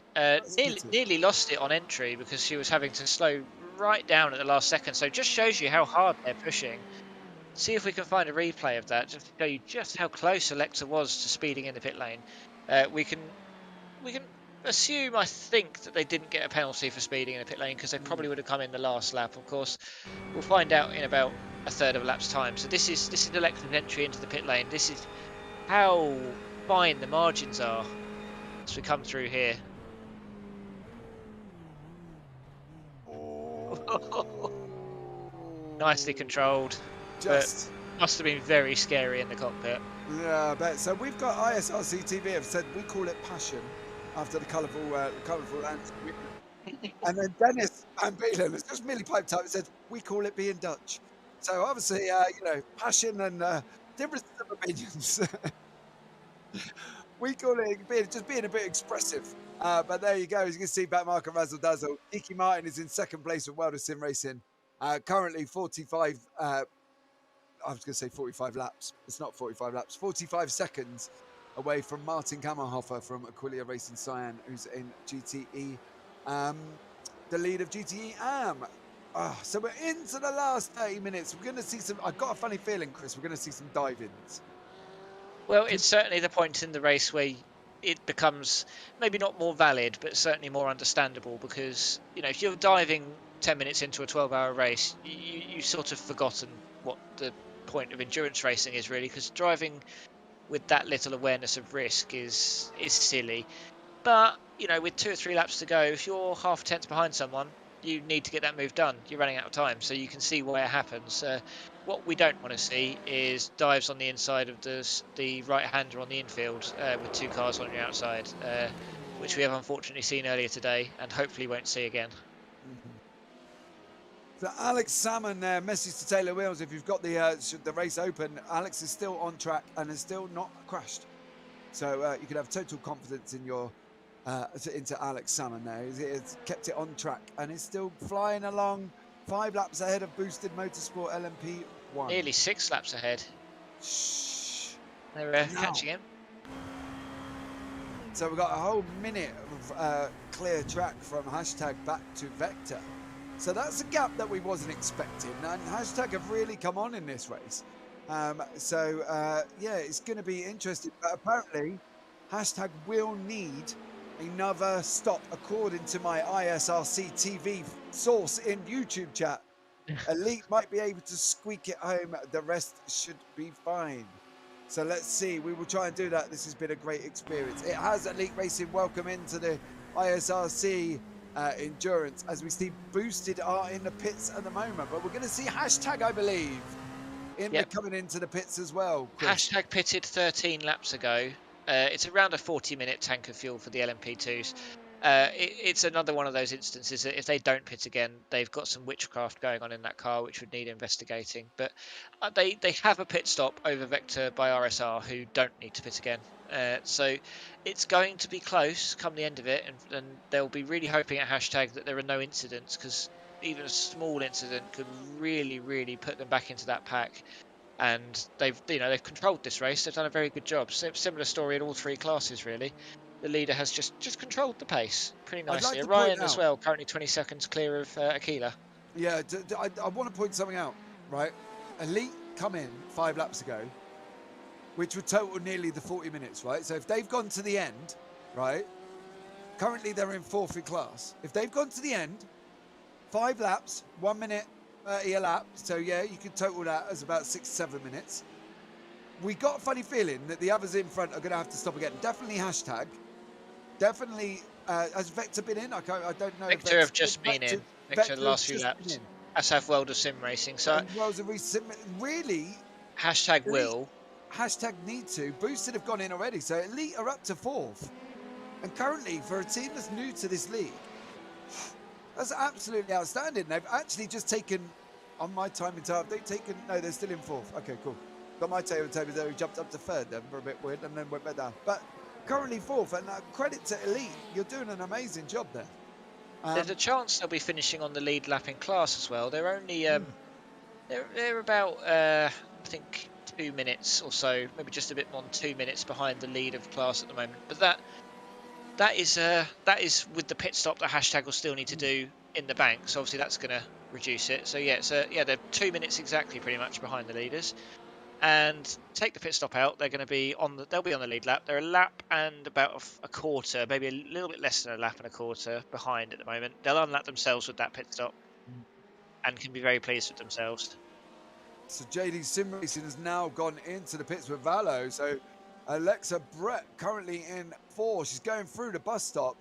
nearly lost it on entry because she was having to slow right down at the last second. So it just shows you how hard they're pushing. See if we can find a replay of that, just to show you just how close Alexa was to speeding in the pit lane. We can assume, I think, that they didn't get a penalty for speeding in the pit lane because they probably would have come in the last lap. Of course, we'll find out in about a third of a lap's time. So this is Alexa's entry into the pit lane. This is how fine the margins are as we come through here. Nicely controlled. But must have been very scary in the cockpit. Yeah, I bet. So we've got ISRC TV have said we call it passion after the colourful answer. And then Dennis Van Beelen has just merely piped up and said we call it being Dutch. So obviously, passion and difference of opinions. We call it just being a bit expressive. But there you go. As you can see, backmarker Razzle Dazzle. Iki Martin is in second place with World of Sim Racing. Currently 45, I was going to say 45 laps. It's not 45 laps. 45 seconds away from Martin Kammerhofer from Aquilia Racing Cyan, who's in GTE. The lead of GTE AM. So we're into the last 30 minutes. We're going to see some... I've got a funny feeling, Chris, we're going to see some dive-ins. Well, it's certainly the point in the race where it becomes maybe not more valid, but certainly more understandable because, if you're diving 10 minutes into a 12-hour race, you've sort of forgotten what the point of endurance racing is really, because driving with that little awareness of risk is silly. But, with 2 or 3 laps to go, if you're half a tenth behind someone, you need to get that move done. You're running out of time, so you can see where it happens. What we don't want to see is dives on the inside of the right-hander on the infield with 2 cars on your outside, which we have unfortunately seen earlier today and hopefully won't see again. So Alex Salmon there, message to Taylor Wills. If you've got the race open, Alex is still on track and has still not crashed. So you can have total confidence in your into Alex Salmon there. He's kept it on track and is still flying along 5 laps ahead of Boosted Motorsport LMP1. Nearly 6 laps ahead. Shh. They're catching him. So we've got a whole minute of clear track from Hashtag back to Vector. So that's a gap that we wasn't expecting, and Hashtag have really come on in this race. Yeah, it's going to be interesting. But apparently, Hashtag will need another stop, according to my ISRC TV source in YouTube chat. Elite might be able to squeak it home. The rest should be fine. So let's see. We will try and do that. This has been a great experience. It has Elite Racing welcome into the ISRC endurance, as we see Boosted are in the pits at the moment. But we're going to see Hashtag, I believe, coming into the pits as well. Chris. Hashtag pitted 13 laps ago. It's around a 40-minute tank of fuel for the LMP2s. It's another one of those instances that if they don't pit again, they've got some witchcraft going on in that car, which would need investigating. But they have a pit stop over Vector by RSR, who don't need to pit again. So it's going to be close come the end of it, and they'll be really hoping at Hashtag that there are no incidents, because even a small incident could really, really put them back into that pack. And they've controlled this race. They've done a very good job. Similar story in all 3 classes, really. The leader has just controlled the pace pretty nicely. Like Ryan as well, currently 20 seconds clear of Aquila. Yeah, I want to point something out, right? Elite come in 5 laps ago, which would total nearly the 40 minutes, right? So if they've gone to the end, right? Currently they're in 4th in class. If they've gone to the end, 5 laps, 1 minute 30 a lap. So yeah, you could total that as about 6-7 minutes. We got a funny feeling that the others in front are going to have to stop again. Definitely Hashtag. Definitely, has Vector been in? I don't know. Vector have just been in. Vector the last few laps. As have World of Sim Racing. So really, Hashtag will. Hashtag need to. Boosted have gone in already, so Elite are up to 4th. And currently, for a team that's new to this league, that's absolutely outstanding. They've actually just taken, on my timing tab, no, they're still in 4th. Okay, cool. Got my table there, who jumped up to 3rd then, for a bit weird, and then went back down. But currently 4th, and credit to Elite, you're doing an amazing job there. There's a chance they'll be finishing on the lead lap in class as well. They're only, they're about, I think, 2 minutes or so, maybe just a bit more than 2 minutes behind the lead of class at the moment. But that is with the pit stop that Hashtag will still need to do in the bank. So obviously that's going to reduce it. So yeah, they're 2 minutes exactly, pretty much behind the leaders. And take the pit stop out, they'll be on the lead lap. They're a lap and about a quarter, maybe a little bit less than a lap and a quarter behind at the moment. They'll unlap themselves with that pit stop and can be very pleased with themselves. So JD Sim Racing has now gone into the pits with Valo. So Alexa Brett currently in 4. She's going through the bus stop.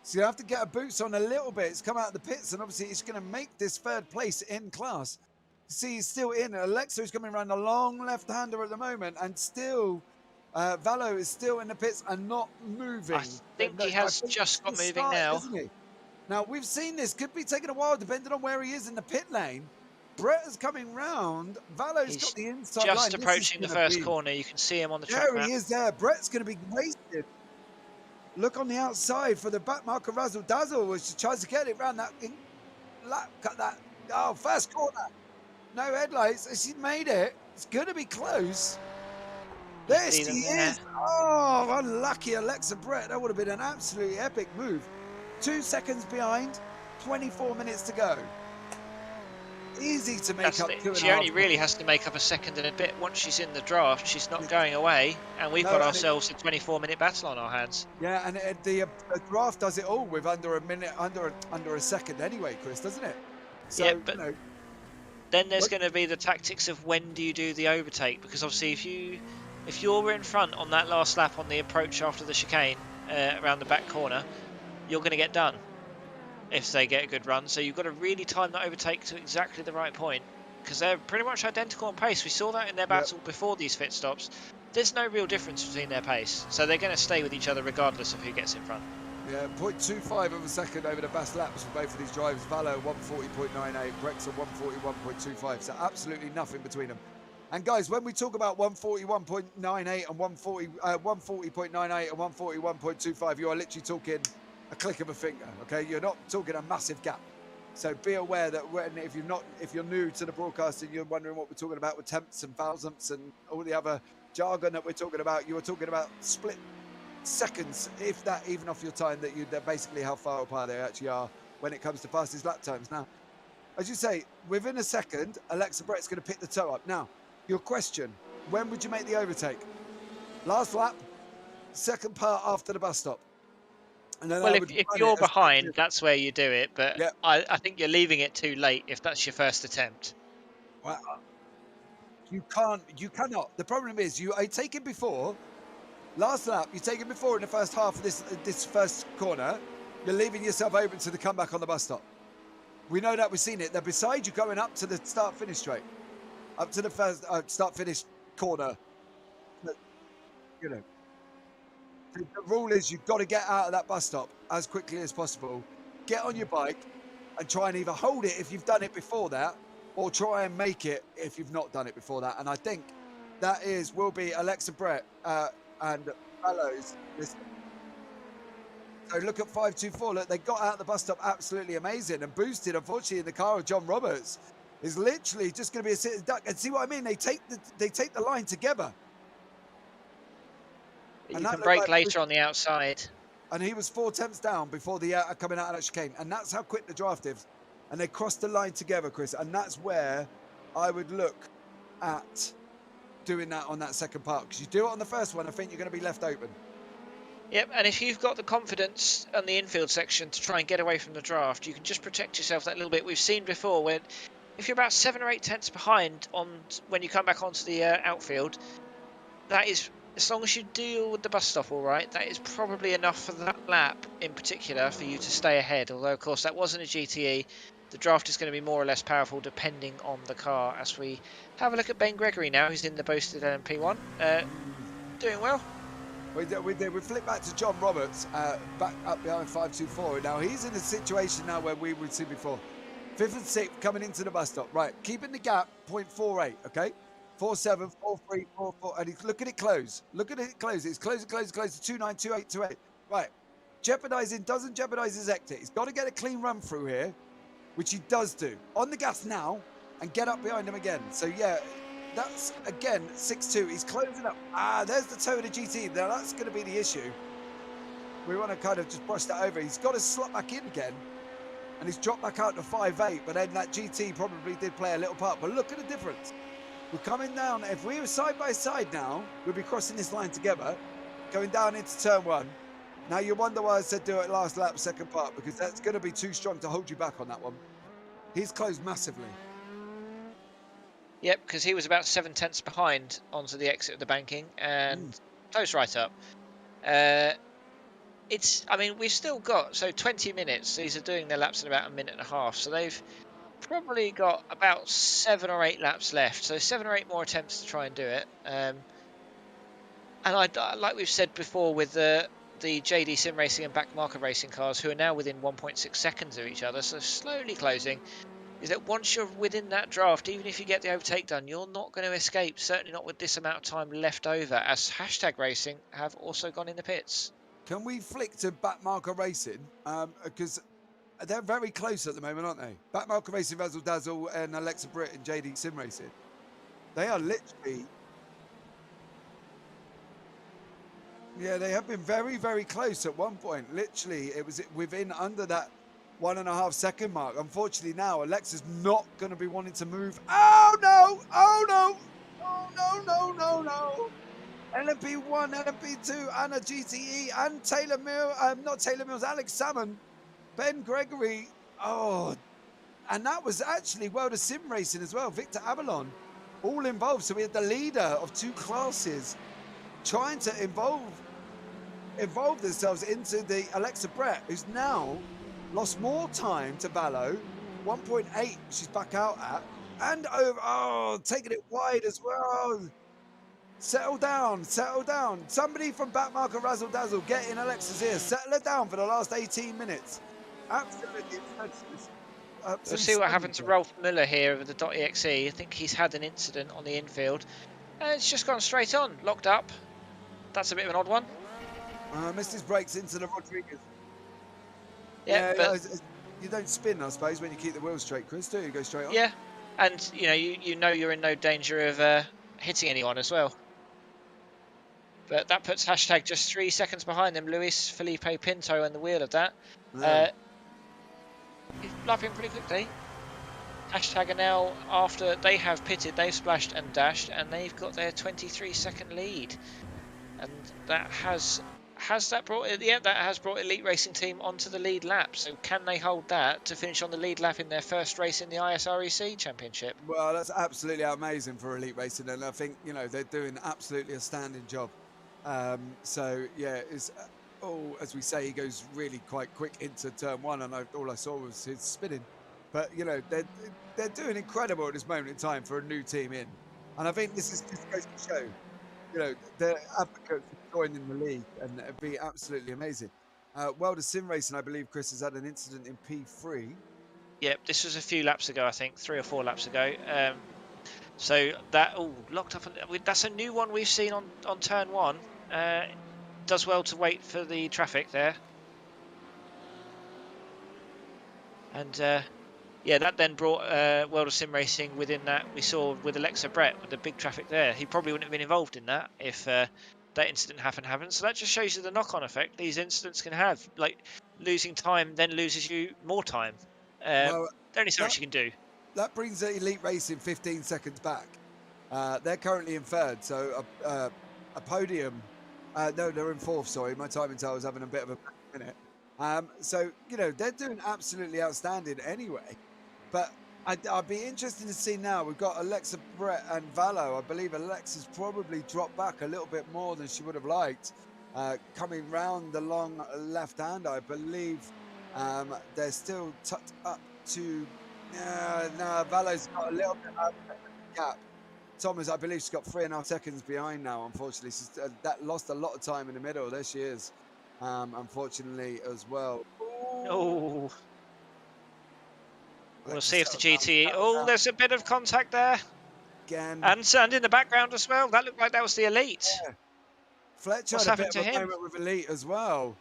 So you have to get her boots on a little bit. It's come out of the pits, and obviously it's going to make this 3rd place in class. See, he's still in. Alexa is coming around a long left-hander at the moment, and still, Valo is still in the pits and not moving. I think he has just got moving now. Isn't he? Now, we've seen this. Could be taking a while, depending on where he is in the pit lane. Brett is coming round. Valo's got the inside line. Just approaching the first corner. You can see him on the track map. There he is there. Brett's going to be wasted. Look on the outside for the back marker Razzle Dazzle, which tries to get it round that lap. Cut that. Oh, first corner. No headlights. She's made it. It's going to be close. There she is. Oh, unlucky Alexa Brett. That would have been an absolutely epic move. 2 seconds behind. 24 minutes to go. Easy to make up. She only really has to make up a second and a bit once she's in the draft. She's not going away, and we've got ourselves a 24-minute battle on our hands. Yeah, and the draft does it all with under a minute, under a second anyway, Chris, doesn't it? So, yeah, but then there's going to be the tactics of when do you do the overtake, because obviously if you're in front on that last lap on the approach after the chicane around the back corner, you're going to get done if they get a good run. So you've got to really time that overtake to exactly the right point, because they're pretty much identical on pace. We saw that in their battle before these pit stops. There's no real difference between their pace, so they're going to stay with each other regardless of who gets in front. Yeah, 0.25 of a second over the best laps for both of these drivers. Valo 140.98, Brex 141.25, so absolutely nothing between them. And guys, when we talk about 141.98 and 140.98 and 141.25, you are literally talking a click of a finger. Okay, you're not talking a massive gap. So be aware that if you're new to the broadcasting, you're wondering what we're talking about with tenths and thousandths and all the other jargon that we're talking about. You are talking about split seconds, if that, even off your time, they're basically how far apart they actually are when it comes to fastest lap times. Now, as you say, within a second, Alexa Brett's going to pick the toe up. Now, your question, when would you make the overtake? Last lap, second part after the bus stop. And then well, if you're behind, that's where you do it. But yeah. I think you're leaving it too late if that's your first attempt. Well, you cannot. The problem is I take it before. Last lap, you take it before in the first half of this first corner. You're leaving yourself open to the comeback on the bus stop. We know that, we've seen it. They're beside you going up to the start-finish straight. Up to the first start-finish corner. But, you know, the rule is you've got to get out of that bus stop as quickly as possible. Get on your bike and try and either hold it if you've done it before that, or try and make it if you've not done it before that. And I think that will be Alexa Brett and Fellows. So look at 524. Look, they got out of the bus stop absolutely amazing and boosted. Unfortunately, in the car of John Roberts is literally just going to be a sitting duck. And see what I mean? They take the line together. You can brake later on the outside. And he was 4 tenths down before the coming out of that chicane. And that's how quick the draft is. And they crossed the line together, Chris. And that's where I would look at doing that on that second part. Because you do it on the first one, I think you're going to be left open. Yep, and if you've got the confidence on the infield section to try and get away from the draft, you can just protect yourself that little bit. We've seen before when, if you're about 7 or 8 tenths behind when you come back onto the outfield, that is, as long as you deal with the bus stop all right, that is probably enough for that lap in particular for you to stay ahead. Although, of course, that wasn't a GTE. The draft is going to be more or less powerful depending on the car. As we have a look at Ben Gregory now, who's in the boasted LMP1. Doing well. We flip back to John Roberts, back up behind 524. Now he's in a situation now where we would see before. 5th and 6th coming into the bus stop. Right, keeping the gap, 0.48, okay? 47, 43, 44, and look at it close. Look at it close. It's close to 292828. Right, doesn't jeopardize his exit. He's got to get a clean run through here, which he does do. On the gas now, and get up behind him again. So yeah, that's, again, 6-2. He's closing up. There's the toe of the GT. Now, that's going to be the issue. We want to kind of just brush that over. He's got to slot back in again. And he's dropped back out to 5.8. But then that GT probably did play a little part. But look at the difference. We're coming down. If we were side by side now, we'd be crossing this line together, going down into turn 1. Now, you wonder why I said do it last lap, second part, because that's going to be too strong to hold you back on that one. He's closed massively. Yep, because he was about 7 tenths behind onto the exit of the banking and close right up. I mean, we've still got, 20 minutes. These are doing their laps in about 1.5 minutes. So they've probably got about 7 or 8 laps left. So 7 or 8 more attempts to try and do it. And like we've said before with the JD Sim Racing and Backmarker Racing cars, who are now within 1.6 seconds of each other, so slowly closing, is that once you're within that draft, even if you get the overtake done, you're not going to escape, certainly not with this amount of time left over, as Hashtag Racing have also gone in the pits. Can we flick to Backmarker Racing? Because they're very close at the moment, aren't they? Backmarker Racing, Razzle Dazzle, and Alexa Britt and JD Sim Racing. They are literally... Yeah, they have been very, very close at one point. Literally, it was within under that 1.5 second mark. Unfortunately now, Alexa's not going to be wanting to move. Oh no! Oh no! Oh no, no, no, no! LMP1, LMP2, and a GTE, and Taylor Mills, not Taylor Mills, Alex Salmon, Ben Gregory. Oh, and that was actually World of Sim Racing as well. Victor Avalon, all involved. So we had the leader of 2 classes trying to involve themselves into the Alexa Brett, who's now lost more time to Ballo, 1.8 she's back out at, and over, taking it wide as well. Settle down. Somebody from Backmarker Razzle Dazzle, get in Alexa's ear. Settle her down for the last 18 minutes. Absolutely We'll see what happens to Rolf Müller here with the .exe. I think he's had an incident on the infield. It's just gone straight on, locked up. That's a bit of an odd one. Missed his brakes into the Rodriguez. Yeah, but you don't spin, I suppose, when you keep the wheels straight, Chris, do you? Go straight on? Yeah, and you know you're in no danger of hitting anyone as well. But that puts hashtag just 3 seconds behind them. Luis Felipe Pinto and the wheel of that. Yeah. He's lapping pretty quickly. Hashtag are now, after they have pitted, they've splashed and dashed, and they've got their 23-second lead. And that has that brought it? Yeah, that has brought Elite Racing Team onto the lead lap. So can they hold that to finish on the lead lap in their first race in the ISRC Championship? Well, that's absolutely amazing for Elite Racing, and I think they're doing absolutely a standing job. So yeah, it's as we say, he goes really quite quick into turn one, and all I saw was his spinning. But they're doing incredible at this moment in time for a new team in, and I think this goes to show. The advocates joining the league, and it'd be absolutely amazing. World of Sim Racing, I believe, Chris, has had an incident in P3. Yep, this was a few laps ago, I think, 3 or 4 laps ago. So that locked up. That's a new one we've seen on turn one. Does well to wait for the traffic there, and yeah, that then brought World of Sim Racing within that. We saw with Alexa Brett with the big traffic there. He probably wouldn't have been involved in that if that incident happened. So that just shows you the knock-on effect these incidents can have. Like losing time then loses you more time. Well, only so much you can do. That brings Elite Racing 15 seconds back. They're currently in third, so a podium. No, they're in fourth. Sorry, my timing tell was having a bit of a minute. So they're doing absolutely outstanding anyway. But I'd be interested to see now. We've got Alexa Brett and Valo. I believe Alexa's probably dropped back a little bit more than she would have liked. Coming round the long left hand, I believe they're still tucked up to. No, Valo's got a little bit of a gap. Thomas, I believe she's got 3.5 seconds behind now, unfortunately. She's that lost a lot of time in the middle. There she is, unfortunately, as well. Oh. We'll see if the GTE... Oh, there's a bit of contact there. Again. And in the background as well. That looked like that was the Elite. Yeah. Fletcher What's had a happened bit of to a him? moment with Elite as well.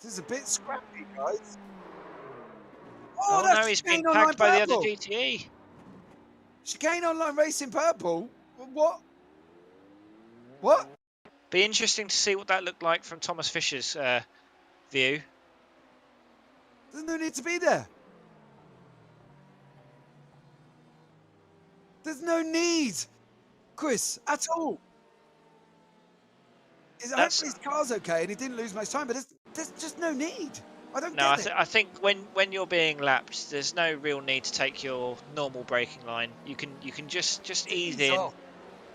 This is a bit scrappy, guys. Oh no, he's been tagged by the other GTE. Chicane Online Racing Purple? What? What? Be interesting to see what that looked like from Thomas Fisher's view. There's no need to be there. There's no need, Chris, at all. Hopefully his car's okay and he didn't lose much time, but there's just no need. I don't get it. I think when you're being lapped, there's no real need to take your normal braking line. You can just ease in,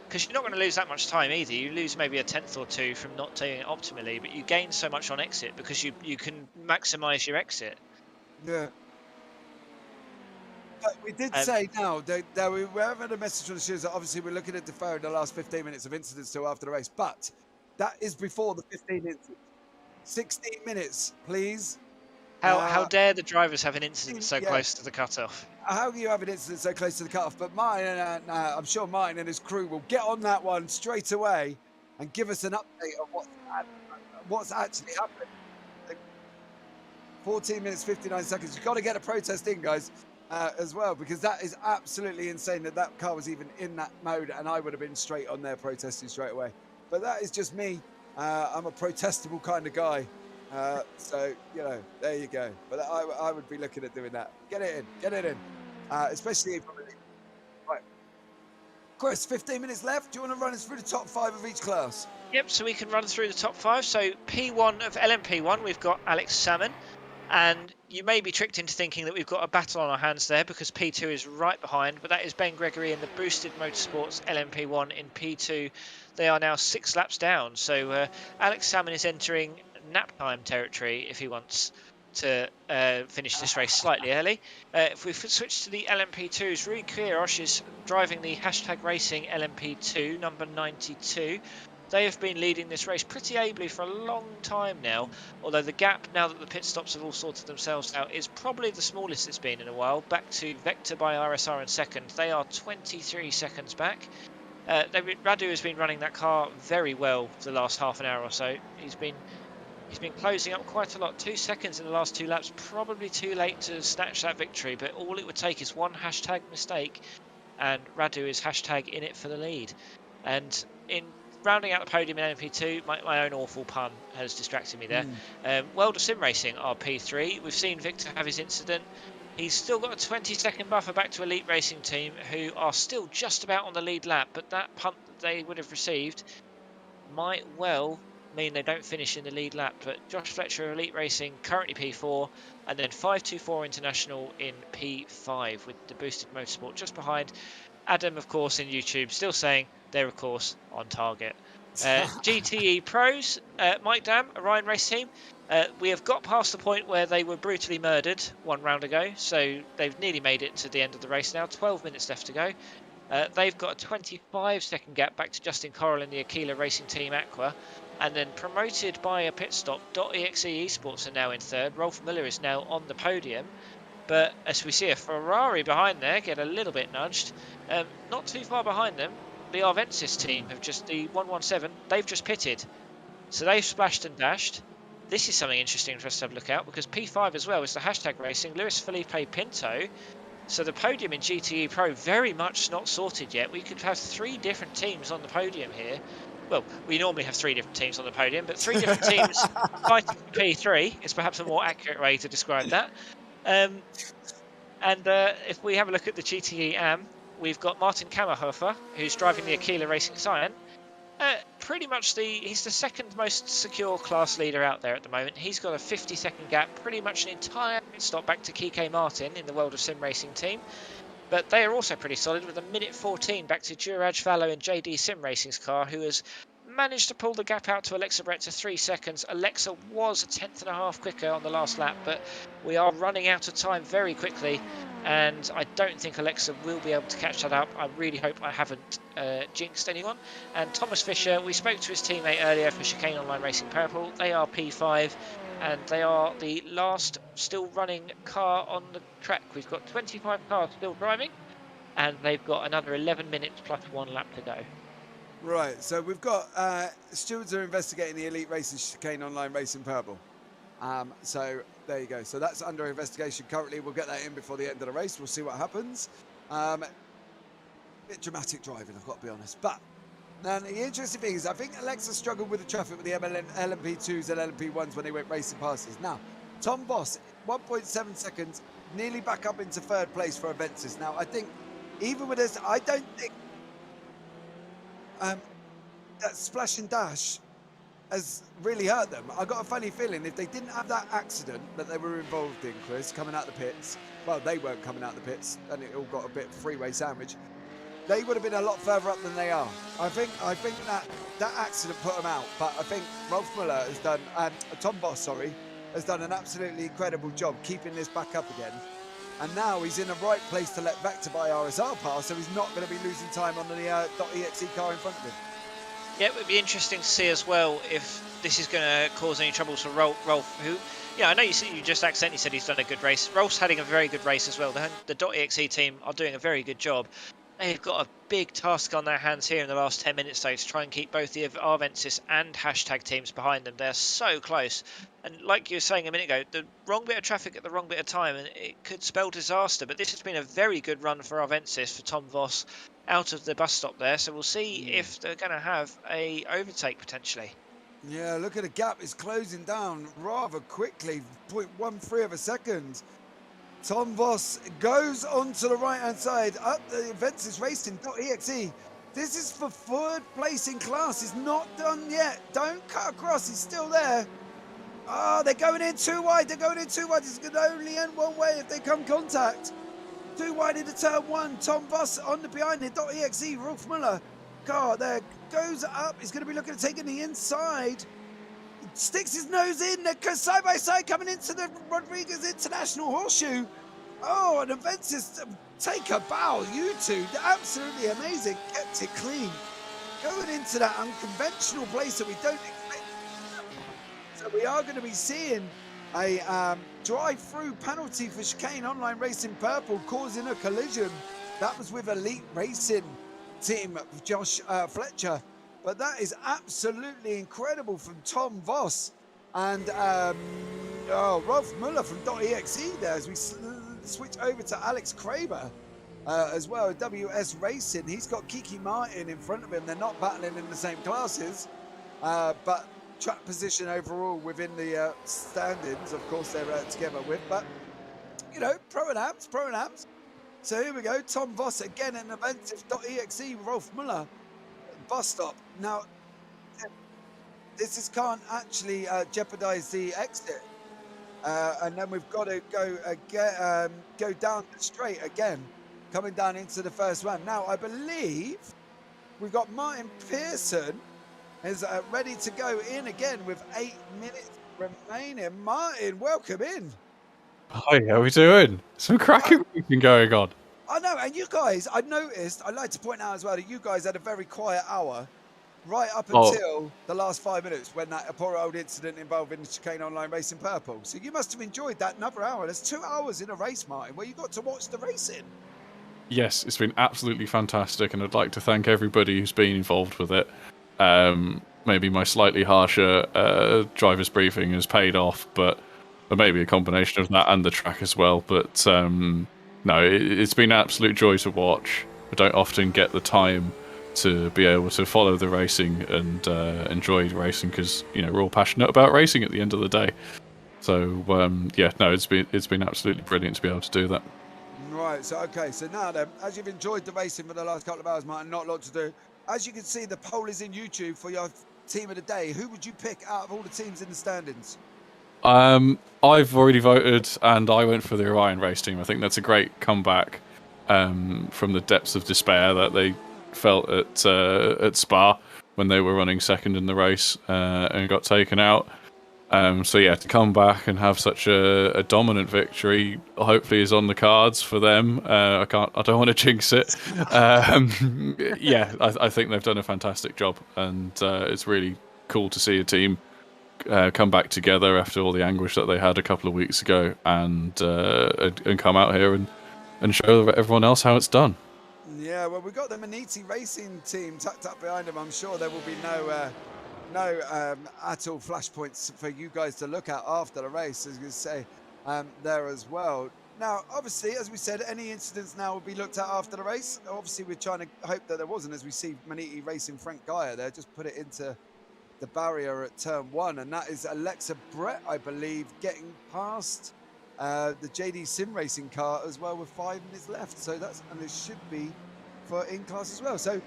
because you're not going to lose that much time either. You lose maybe a tenth or two from not taking it optimally, but you gain so much on exit because you can maximise your exit. Yeah. But we did say now that we were having a message from the shoes that obviously we're looking at deferring the last 15 minutes of incidents till after the race, but that is before the 15 incidents. 16 minutes, please. How dare the drivers have an incident so close to the cutoff? How do you have an incident so close to the cutoff? But Martin, I'm sure Martin and his crew will get on that one straight away and give us an update of what's actually happened. 14 minutes, 59 seconds. You've got to get a protest in, guys, as well, because that is absolutely insane that car was even in that mode, and I would have been straight on there protesting straight away. But that is just me. I'm a protestable kind of guy. So, there you go. But I would be looking at doing that. Get it in. Especially if right. Chris, 15 minutes left. Do you want to run us through the top 5 of each class? Yep, so we can run through the top 5. So P1 of LMP1, we've got Alex Salmon. And you may be tricked into thinking that we've got a battle on our hands there because P2 is right behind, but that is Ben Gregory in the Boosted Motorsports LMP1 in P2. They are now 6 laps down, so Alex Salmon is entering nap time territory if he wants to finish this race slightly early. If we switch to the LMP2s, Rui Queiroz is driving the hashtag racing LMP2, number 92. They have been leading this race pretty ably for a long time now, although the gap, now that the pit stops have all sorted themselves out, is probably the smallest it's been in a while. Back to Vector by RSR in second. They are 23 seconds back. Radu has been running that car very well for the last half an hour or so. He's been closing up quite a lot. 2 seconds in the last 2 laps, probably too late to snatch that victory, but all it would take is one hashtag mistake, and Radu is hashtag in it for the lead. And in rounding out the podium in LMP2, my own awful pun has distracted me there. World of Sim Racing are P3. We've seen Victor have his incident. He's still got a 20-second buffer back to Elite Racing Team, who are still just about on the lead lap, but that punt that they would have received might well mean they don't finish in the lead lap. But Josh Fletcher, Elite Racing, currently P4, and then 524 International in P5 with the boosted motorsport just behind. Adam, of course, in YouTube, still saying they're, of course, on target. GTE Pros, Mike Dam, Orion Race Team. We have got past the point where they were brutally murdered 1 round ago, so they've nearly made it to the end of the race now. 12 minutes left to go. They've got a 25-second gap back to Justin Corral in the Aquila Racing Team Aqua. And then promoted by a pit stop, .exe Esports are now in third. Rolf Müller is now on the podium. But as we see a Ferrari behind there get a little bit nudged. Not too far behind them, the Arvensis team have just, the 117, they've just pitted. So they've splashed and dashed. This is something interesting for us to have a look at, because P5 as well is the hashtag racing, Luis Felipe Pinto. So the podium in GTE Pro very much not sorted yet. We could have 3 different teams on the podium here. Well, we normally have 3 different teams on the podium, but 3 different teams fighting for P3 is perhaps a more accurate way to describe that. If we have a look at the GTE AM, we've got Martin Kammerhofer, who's driving the Aquila Racing Cyan. Pretty much he's the second most secure class leader out there at the moment. He's got a 50-second gap, pretty much an entire pit stop back to Kike Martin in the World of Sim Racing Team. But they are also pretty solid with a minute 14 back to Juraj Fallow in JD Sim Racing's car, who has managed to pull the gap out to Alexa Brett to 3 seconds. Alexa was a 10.5 quicker on the last lap, but we are running out of time very quickly, and I don't think Alexa will be able to catch that up. I really hope I haven't jinxed anyone. And Thomas Fisher, we spoke to his teammate earlier for Chicane Online Racing Purple. They are P5, and they are the last still running car on the track. We've got 25 cars still driving, and they've got another 11 minutes plus 1 lap to go. Right, so we've got stewards are investigating the Elite Racing Chicane Online Racing Purple. So there you go. So that's under investigation currently. We'll get that in before the end of the race. We'll see what happens. Bit dramatic driving, I've got to be honest. But now the interesting thing is, I think Alexa struggled with the traffic with the LMP2s and LMP1s when they went racing past us. Now, Tom Voss, 1.7 seconds, nearly back up into 3rd place for Avensis. Now, I think even with this, I don't think that splash and dash has really hurt them. I got a funny feeling if they didn't have that accident that they were involved in, Chris, coming out the pits, well, they weren't coming out the pits, and it all got a bit freeway sandwich, they would have been a lot further up than they are. I think that accident put them out, but I think Rolf Müller has done, Tom Voss, sorry, has done an absolutely incredible job keeping this back up again. And now he's in the right place to let Vector by RSR pass, so he's not going to be losing time on the .exe car in front of him. Yeah, it would be interesting to see as well if this is going to cause any troubles for Rolf, who, yeah, I know you just accidentally said he's done a good race. Rolf's having a very good race as well. The .exe team are doing a very good job. They've got a big task on their hands here in the last 10 minutes, though, to try and keep both the Arvensis and hashtag teams behind them. They're so close. And like you were saying a minute ago, the wrong bit of traffic at the wrong bit of time, and it could spell disaster. But this has been a very good run for Arvensis, for Tom Voss, out of the bus stop there. So we'll see if they're going to have a overtake potentially. Yeah, look at the gap. It's closing down rather quickly, 0.13 of a second. Tom Voss goes onto the right-hand side up the Avensis Racing.exe. This is for 3rd place in class. It's not done yet. Don't cut across. He's still there. Oh, they're going in too wide. They're going in too wide. It's going to only end one way if they come contact. Too wide into turn 1. Tom Voss on the behind it. .exe. Rolf Müller. God, there goes up. He's going to be looking at taking the inside. Sticks his nose in. They're side by side coming into the Rodriguez International Horseshoe. Oh, and Avensis take a bow. You two, absolutely amazing. Kept it clean. going into that unconventional place that we don't expect. So we are going to be seeing a drive-through penalty for chicane online racing purple, causing a collision. That was with Elite Racing team Josh Fletcher. But that is absolutely incredible from Tom Voss and Rolf Muller from .exe there as we switch over to Alex Kraber as well, WS Racing. He's got Kiki Martin in front of him. They're not battling in the same classes, but track position overall within the standings, of course, they're together with. But, you know, pro and amps. So here we go. Tom Voss again in Inventive.exe, Rolf Muller, bus stop. Now, this can't actually jeopardize the exit. And then we've got to go down the straight again, coming down into the first one. Now, I believe we've got Martin Pearson is ready to go in again with 8 minutes remaining. Martin, welcome in. Hi, how are we doing? Some cracking weekend going on. I know, and you guys, I noticed, I'd like to point out as well that you guys had a very quiet hour right up until the last 5 minutes when that poor old incident involving the chicane online racing purple. So you must have enjoyed that another hour. There's 2 hours in a race, Martin, where you got to watch the racing. Yes, it's been absolutely fantastic, and I'd like to thank everybody who's been involved with it. Maybe my slightly harsher driver's briefing has paid off, but maybe a combination of that and the track as well. But no, it's been an absolute joy to watch. I don't often get the time to be able to follow the racing and enjoy racing because, you know, we're all passionate about racing at the end of the day. So yeah, no, it's been absolutely brilliant to be able to do that. Right, so okay, so now then, as you've enjoyed the racing for the last couple of hours, Martin, not a lot to do. As you can see, the poll is in YouTube for your team of the day. Who would you pick out of all the teams in the standings? I've already voted, and I went for the Orion race team. I think that's a great comeback from the depths of despair that they felt at Spa when they were running second in the race and got taken out. So yeah, to come back and have such a dominant victory, hopefully, is on the cards for them. I don't want to jinx it. Yeah, I think they've done a fantastic job, and it's really cool to see a team come back together after all the anguish that they had a couple of weeks ago, and come out here and show everyone else how it's done. Yeah, well, we've got the Maniti Racing team tucked up behind them. I'm sure there will be no at all flashpoints for you guys to look at after the race, as you say, there as well. Now, obviously, as we said, any incidents now will be looked at after the race. Obviously, we're trying to hope that there wasn't, as we see Maniti Racing Frank Geyer there, just put it into the barrier at turn 1, and that is Alexa Brett, I believe, getting past the JD Sim Racing car as well with 5 minutes left. So and it should be for in-class as well. So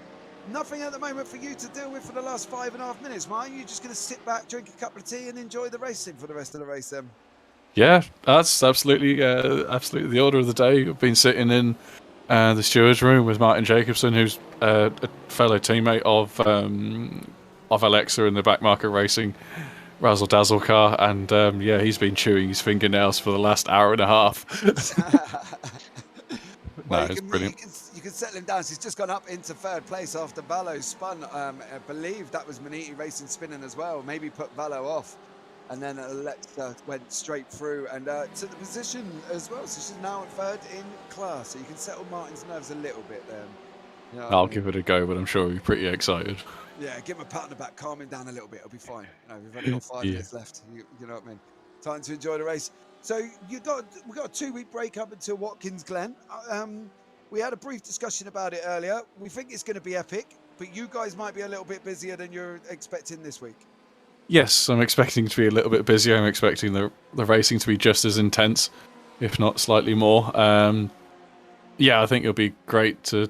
nothing at the moment for you to deal with for the last 5.5 minutes, Martin. You're just going to sit back, drink a cup of tea, and enjoy the racing for the rest of the race then? Yeah, that's absolutely the order of the day. I've been sitting in the stewards room with Martin Jacobson, who's a fellow teammate of Alexa in the back market racing Razzle Dazzle car, and yeah, he's been chewing his fingernails for the last hour and a half. Well, no, it's brilliant. You can settle him down. So he's just gone up into 3rd place after Valo spun. I believe that was Maniti Racing spinning as well. Maybe put Valo off. And then Alexa went straight through and to the position as well. So she's now 3rd in class. So you can settle Martin's nerves a little bit then. You know I'll give it a go, but I'm sure he'll be pretty excited. Yeah, give him a pat on the back, calm him down a little bit. It'll be fine. You know, we've only got 5 minutes left. You know what I mean? Time to enjoy the race. So we've got a 2-week break up until Watkins Glen. We had a brief discussion about it earlier. We think it's going to be epic, but you guys might be a little bit busier than you're expecting this week. Yes, I'm expecting to be a little bit busier. I'm expecting the racing to be just as intense, if not slightly more. Yeah, I think it'll be great to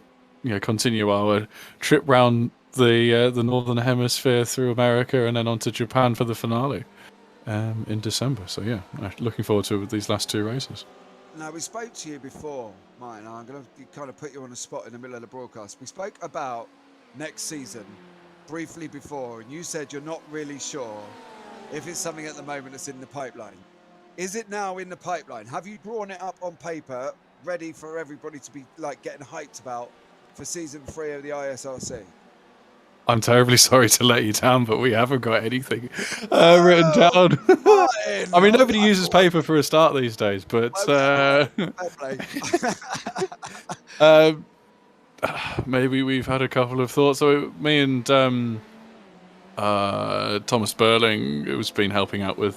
continue our trip round the Northern Hemisphere through America and then on to Japan for the finale in December. So yeah, looking forward to these last 2 races. Now, we spoke to you before, Martin. I'm going to kind of put you on the spot in the middle of the broadcast. We spoke about next season briefly before, and you said you're not really sure if it's something at the moment that's in the pipeline. Is it now in the pipeline? Have you drawn it up on paper, ready for everybody to be like getting hyped about for season 3 of the ISRC? I'm terribly sorry to let you down, but we haven't got anything written down. I mean, nobody uses paper for a start these days, but maybe we've had a couple of thoughts. So me and Thomas Burling, who's been helping out with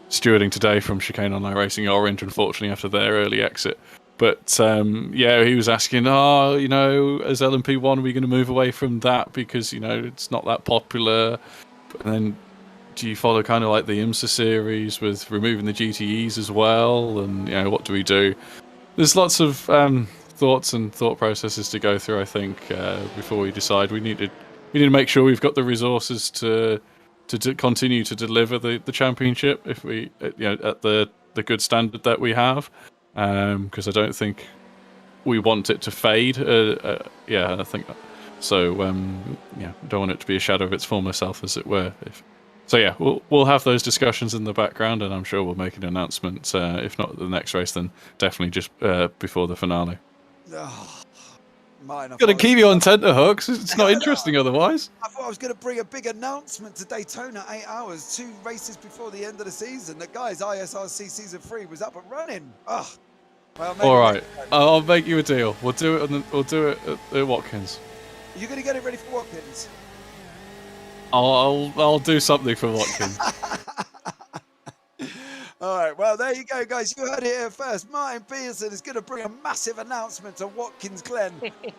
stewarding today from Chicane Online Racing Orange, unfortunately after their early exit. But yeah, he was asking, you know, as LMP1, are we going to move away from that because, you know, it's not that popular? And then do you follow kind of like the IMSA series with removing the GTEs as well? And, you know, what do we do? There's lots of thoughts and thought processes to go through, I think, before we decide. We need to make sure we've got the resources to continue to deliver the championship if we, you know, at the good standard that we have. Because I don't think we want it to fade. Yeah, I think so. Yeah, don't want it to be a shadow of its former self, as it were. So yeah, we'll have those discussions in the background, and I'm sure we'll make an announcement. If not the next race, then definitely just before the finale. Got to keep you on tenterhooks. It's not interesting otherwise. I thought I was going to bring a big announcement to Daytona 8 hours, 2 races before the end of the season. The guys, ISRC Season 3 was up and running. Oh. Well, all right, I'll make you a deal. We'll do it. We'll do it at Watkins. Are you going to get it ready for Watkins? I'll do something for Watkins. All right, well, there you go, guys. You heard it here first. Martin Pearson is going to bring a massive announcement to Watkins Glen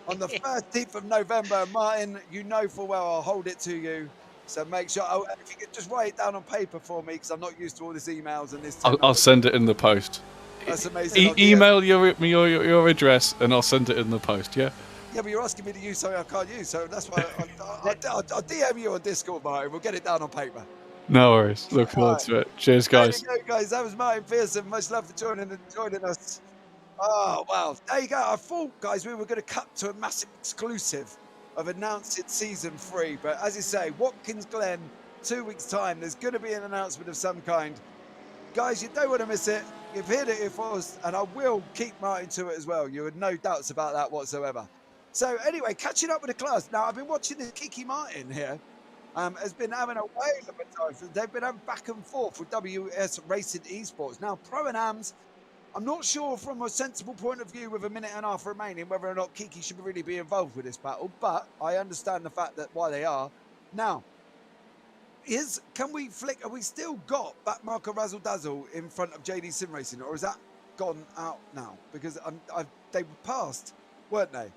on the 13th of November. Martin, you know full well I'll hold it to you. So make sure, if you could just write it down on paper for me, because I'm not used to all these emails and this. I'll send it in the post. That's amazing. Email your address and I'll send it in the post, yeah? Yeah, but you're asking me to use something I can't use, so that's why I'll DM you on Discord, Martin. We'll get it down on paper. No worries. Look forward to it. Cheers, guys. There you go, guys. That was Martin Pearson. Much love for joining us. Oh, wow. There you go. I thought, guys, we were going to cut to a massive exclusive of announcing Season 3. But as you say, Watkins Glen, 2 weeks' time, there's going to be an announcement of some kind. Guys, you don't want to miss it. You've heard it here first, and I will keep Martin to it as well. You have no doubts about that whatsoever. So anyway, catching up with the class. Now, I've been watching this Kiki Martin here. Has been having a whale of a time. They've been having back and forth with WS Racing Esports. Now, Pro-Ams, I'm not sure from a sensible point of view with a minute and a half remaining whether or not Kiki should really be involved with this battle, but I understand the fact that why they are. Now, can we flick, have we still got backmarker Razzle Dazzle in front of JD Sim Racing, or is that gone out now? Because they were passed, weren't they?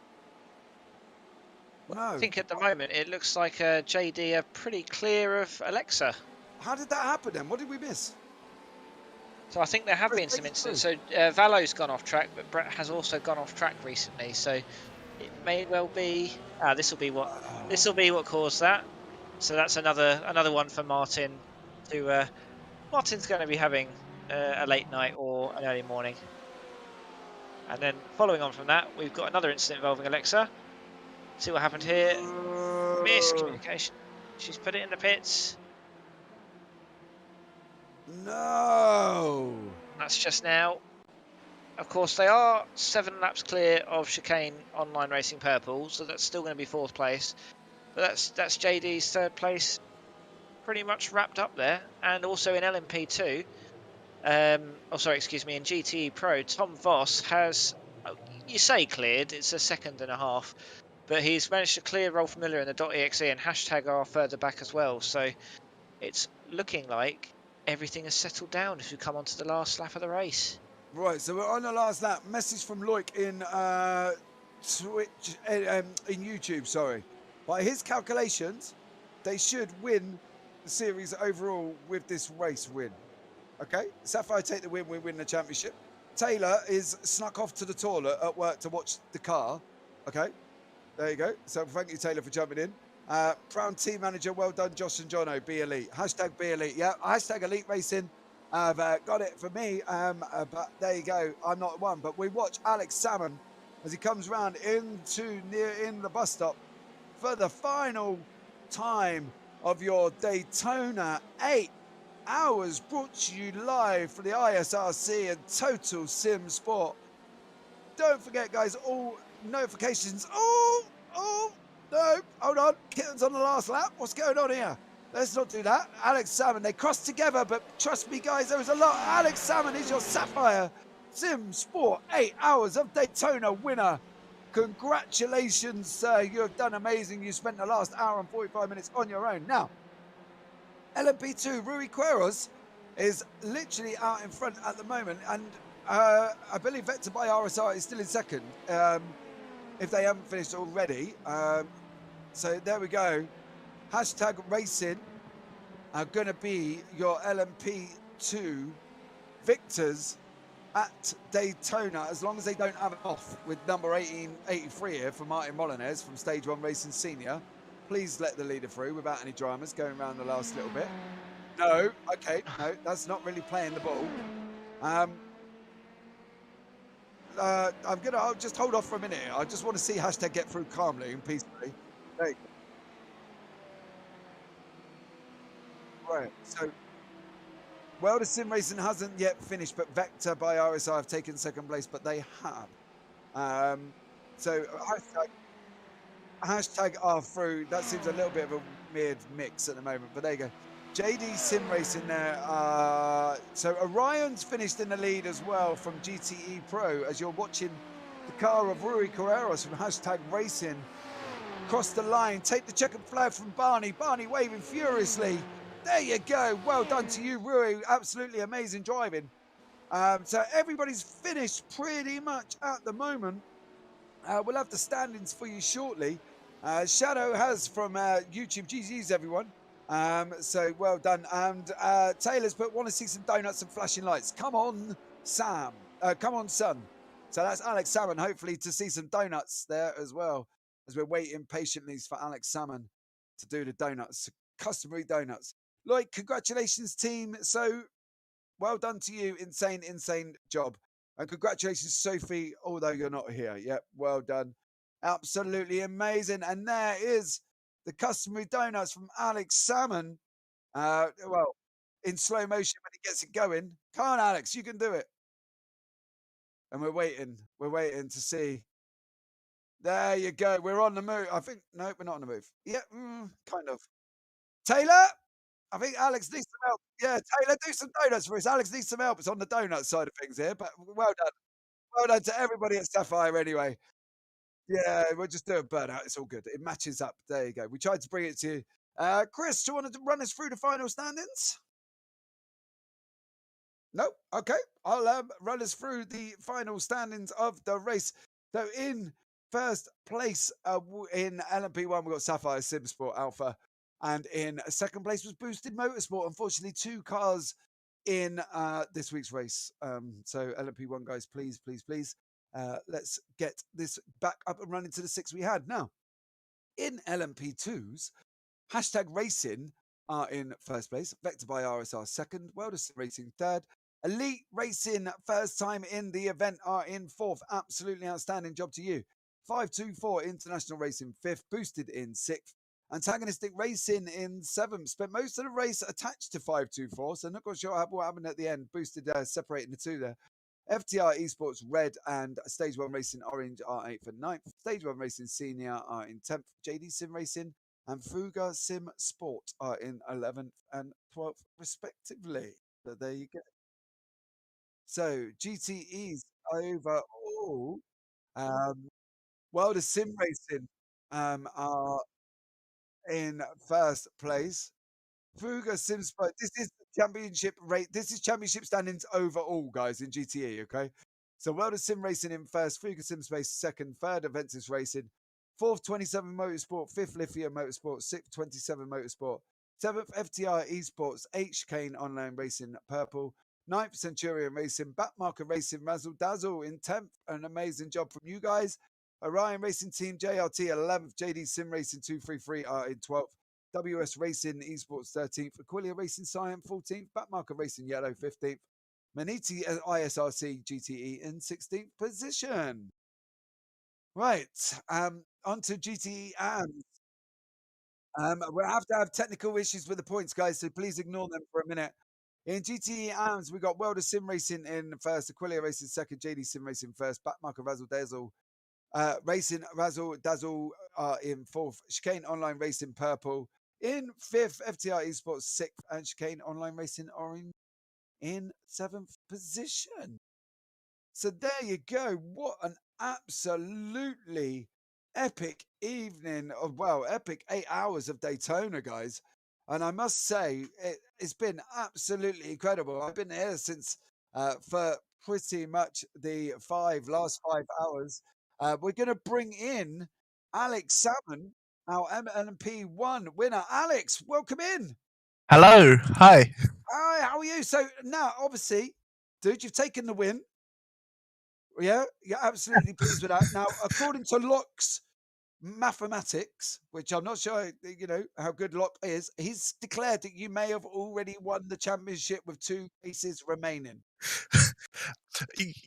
No. I think at the moment it looks like JD are pretty clear of Alexa. How did that happen then? What did we miss? So I think there have been some incidents. So Valo's gone off track, but Brett has also gone off track recently. So it may well be. This will be what caused that. So that's another one for Martin. Martin's going to be having a late night or an early morning. And then following on from that, we've got another incident involving Alexa. See what happened here. Miscommunication. She's put it in the pits. No. That's just now. Of course, they are 7 laps clear of Chicane Online Racing Purple, so that's still going to be 4th place. But that's JD's 3rd place, pretty much wrapped up there. And also in LMP2, in GTE Pro, Tom Voss has, you say cleared, it's a 2nd and a half. But he's managed to clear Rolf Miller in the .exe and hashtag are further back as well. So it's looking like everything has settled down if you come onto the last lap of the race. Right, so we're on the last lap. Message from Loic in Twitch, in YouTube, sorry. By his calculations, they should win the series overall with this race win. Okay, Sapphire take the win, we win the championship. Taylor is snuck off to the toilet at work to watch the car. Okay. There you go. So thank you, Taylor, for jumping in. Brown team manager, well done, Josh and Jono. Be elite. Hashtag be elite. Yeah, hashtag elite racing. I've got it for me. But there you go. I'm not one. But we watch Alex Salmon as he comes round in the bus stop for the final time of your Daytona 8 hours, brought to you live for the ISRC and Total Sim Sport. Don't forget, guys, all notifications, No, hold on. Kitten's on the last lap. What's going on here? Let's not do that. Alex Salmon, they crossed together, but trust me, guys, there was a lot. Alex Salmon is your Sapphire Sim Sport 8 Hours of Daytona winner. Congratulations, sir. You have done amazing. You spent the last hour and 45 minutes on your own. Now, LMP2, Rui Queiroz is literally out in front at the moment, and I believe Vector by RSR is still in second, if they haven't finished already. So there we go. Hashtag Racing are going to be your LMP2 victors at Daytona, as long as they don't have it off with number 1883 here for Martin Molinez from Stage 1 Racing Senior. Please let the leader through without any dramas going around the last little bit. No, okay, no, that's not really playing the ball. I'll just hold off for a minute. I just want to see Hashtag get through calmly and peacefully. There you go. Right, so World of Sim Racing hasn't yet finished, but Vector by RSI have taken second place, but they have. So hashtag are through. That seems a little bit of a weird mix at the moment, but there you go. JD Sim Racing there. So Orion's finished in the lead as well from GTE Pro, as you're watching the car of Rui Queiroz from Hashtag Racing cross the line, take the checkered flag from Barney. Barney waving furiously. There you go. Well done to you, Rui. Absolutely amazing driving. So everybody's finished pretty much at the moment. We'll have the standings for you shortly. Shadow has from YouTube. GG's everyone. So well done. And Taylor's put, want to see some donuts and flashing lights. Come on, Sam. Come on, son. So that's Alex Salmon, hopefully to see some donuts there as well, as we're waiting patiently for Alex Salmon to do the donuts, customary donuts. Lloyd, congratulations, team. So well done to you. Insane job. And congratulations, Sophie, although you're not here. Yep, well done. Absolutely amazing. And there is the customary donuts from Alex Salmon. Well, in slow motion when he gets it going. Come on, Alex, you can do it. And we're waiting to see. There you go. We're on the move. I think, no, we're not on the move. Yeah, kind of. Taylor, I think Alex needs some help. Yeah, Taylor, do some donuts for us. Alex needs some help. It's on the donut side of things here, but well done. Well done to everybody at Sapphire anyway. Yeah, we'll just do a burnout. It's all good. It matches up. There you go. We tried to bring it to you. Chris, do you want to run us through the final standings? Nope. Okay. I'll run us through the final standings of the race. So in first place in LMP1, we've got Sapphire Sim Sport Alpha. And in second place was Boosted Motorsport. Unfortunately, 2 cars in this week's race. So LMP1 guys, please, let's get this back up and running to the 6 we had. Now, in LMP2s, Hashtag Racing are in first place. Vector by RSR second. World of Racing third. Elite Racing, first time in the event, are in fourth. Absolutely outstanding job to you. 524 International Racing fifth. Boosted in sixth. Antagonistic Racing in seventh. Spent most of the race attached to 524, so not quite sure what happened at the end. Boosted separating the two there. FTR Esports Red and Stage 1 Racing Orange are 8th and 9th. Stage 1 Racing Senior are in 10th. JD Sim Racing and Fuga Sim Sport are in 11th and 12th respectively. So there you go. So GTEs overall. World of Sim Racing are in first place. Fuga Sim Sport. This is the championship rate. This is championship standings overall, guys, in GTE. Okay. So World of Sim Racing in first, Fuga Sim Space second, third Aventus Racing, fourth 27 Motorsport, fifth Lithia Motorsport, sixth 27 Motorsport, seventh FTR Esports, H Kane Online Racing Purple, 9th Centurion Racing, Backmarker Racing, Razzle Dazzle in 10th. An amazing job from you guys. Orion Racing Team JRT 11th, JD Sim Racing 233 are in 12th. WS Racing Esports 13th, Aquilia Racing Cyan 14th, Backmarker Racing Yellow 15th, Maniti ISRC GTE in 16th position. Right, on to GTE AMS. We'll have to have technical issues with the points, guys, so please ignore them for a minute. In GTE AMS, we got World of Sim Racing in first, Aquilia Racing second, JD Sim Racing first, Backmarker Razzle Dazzle Racing Razzle Dazzle are in 4th. Chicane Online Racing purple in 5th. FTR Esports 6th, and Chicane Online Racing orange in 7th position. So there you go. What an absolutely epic evening of, well, epic 8 hours of Daytona, guys. And I must say, it's been absolutely incredible. I've been here since for pretty much the last 5 hours. We're going to bring in Alex Salmon, our MLP1 winner. Alex, welcome in. Hello. Hi. Hi, how are you? So now, obviously, dude, you've taken the win. Yeah, you're absolutely pleased with that. Now, according to Locke's mathematics, which I'm not sure, how good Locke is, he's declared that you may have already won the championship with 2 races remaining.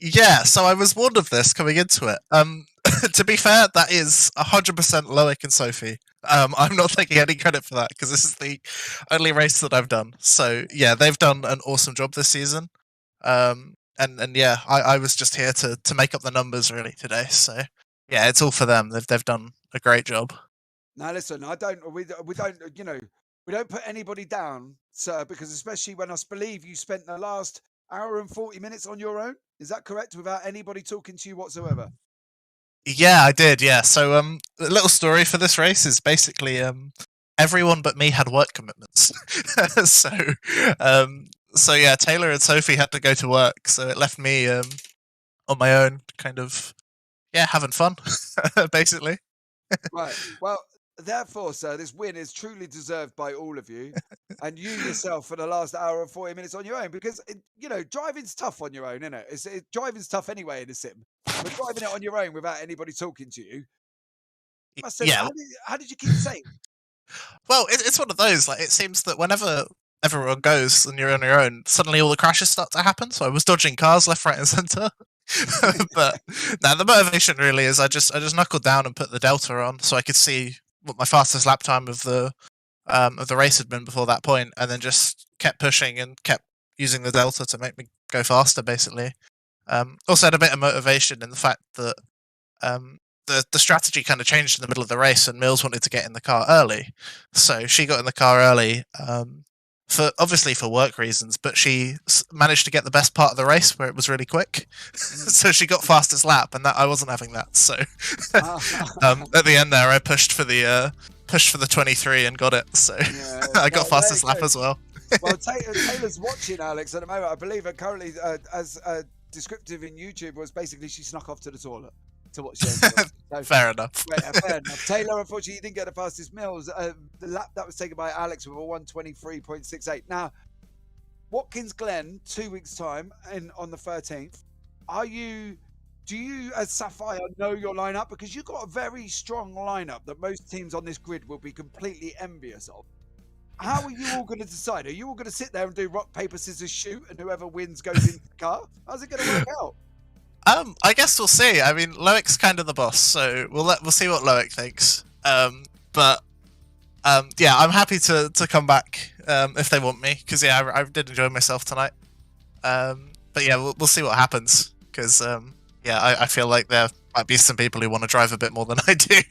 Yeah, so I was warned of this coming into it. To be fair, that is 100% Loic and Sophie. I'm not taking any credit for that because this is the only race that I've done. So yeah, they've done an awesome job this season. And yeah, I was just here to make up the numbers really today. So yeah, it's all for them. They've done a great job. Now listen, we don't put anybody down, sir, because especially when I believe you spent the last hour and 40 minutes on your own. Is that correct? Without anybody talking to you whatsoever? Yeah, I did. Yeah. So a little story for this race is basically everyone but me had work commitments. So yeah, Taylor and Sophie had to go to work, so it left me on my own, kind of, yeah, having fun, basically. Right. Well, therefore, sir, this win is truly deserved by all of you, and you yourself for the last hour and 40 minutes on your own, because driving's tough on your own, isn't it? Driving's tough anyway in a sim. But driving it on your own without anybody talking to you. Yeah. How did you keep safe? Well, it's one of those. Like, it seems that whenever everyone goes and you're on your own, suddenly all the crashes start to happen. So I was dodging cars left, right, and center. But now the motivation really is I just knuckled down and put the Delta on so I could see what my fastest lap time of the race had been before that point, and then just kept pushing and kept using the Delta to make me go faster, basically. Also had a bit of motivation in the fact that the strategy kind of changed in the middle of the race, and Mills wanted to get in the car early, so she got in the car early. For work reasons, but she managed to get the best part of the race where it was really quick. So she got fastest lap, and that I wasn't having that. So at the end there, I pushed for the 23 and got it. So yeah, I got fastest lap as well. Well, Taylor's watching Alex at the moment. I believe her currently, as descriptive in YouTube, was basically she snuck off to the toilet to watch the so, fair enough. Fair enough. Taylor, unfortunately, you didn't get the fastest Mills. The lap that was taken by Alex with a 1:23.68. Now, Watkins Glen, 2 weeks' time, on the 13th. Do you, as Sapphire, know your lineup? Because you've got a very strong lineup that most teams on this grid will be completely envious of. How are you all going to decide? Are you all going to sit there and do rock, paper, scissors, shoot, and whoever wins goes in the car? How's it going to work out? I guess we'll see. I mean, Loic's kind of the boss, so we'll see what Loic thinks. Yeah, I'm happy to come back if they want me, because yeah, I did enjoy myself tonight. But yeah, we'll see what happens, because yeah, I feel like there might be some people who want to drive a bit more than I do.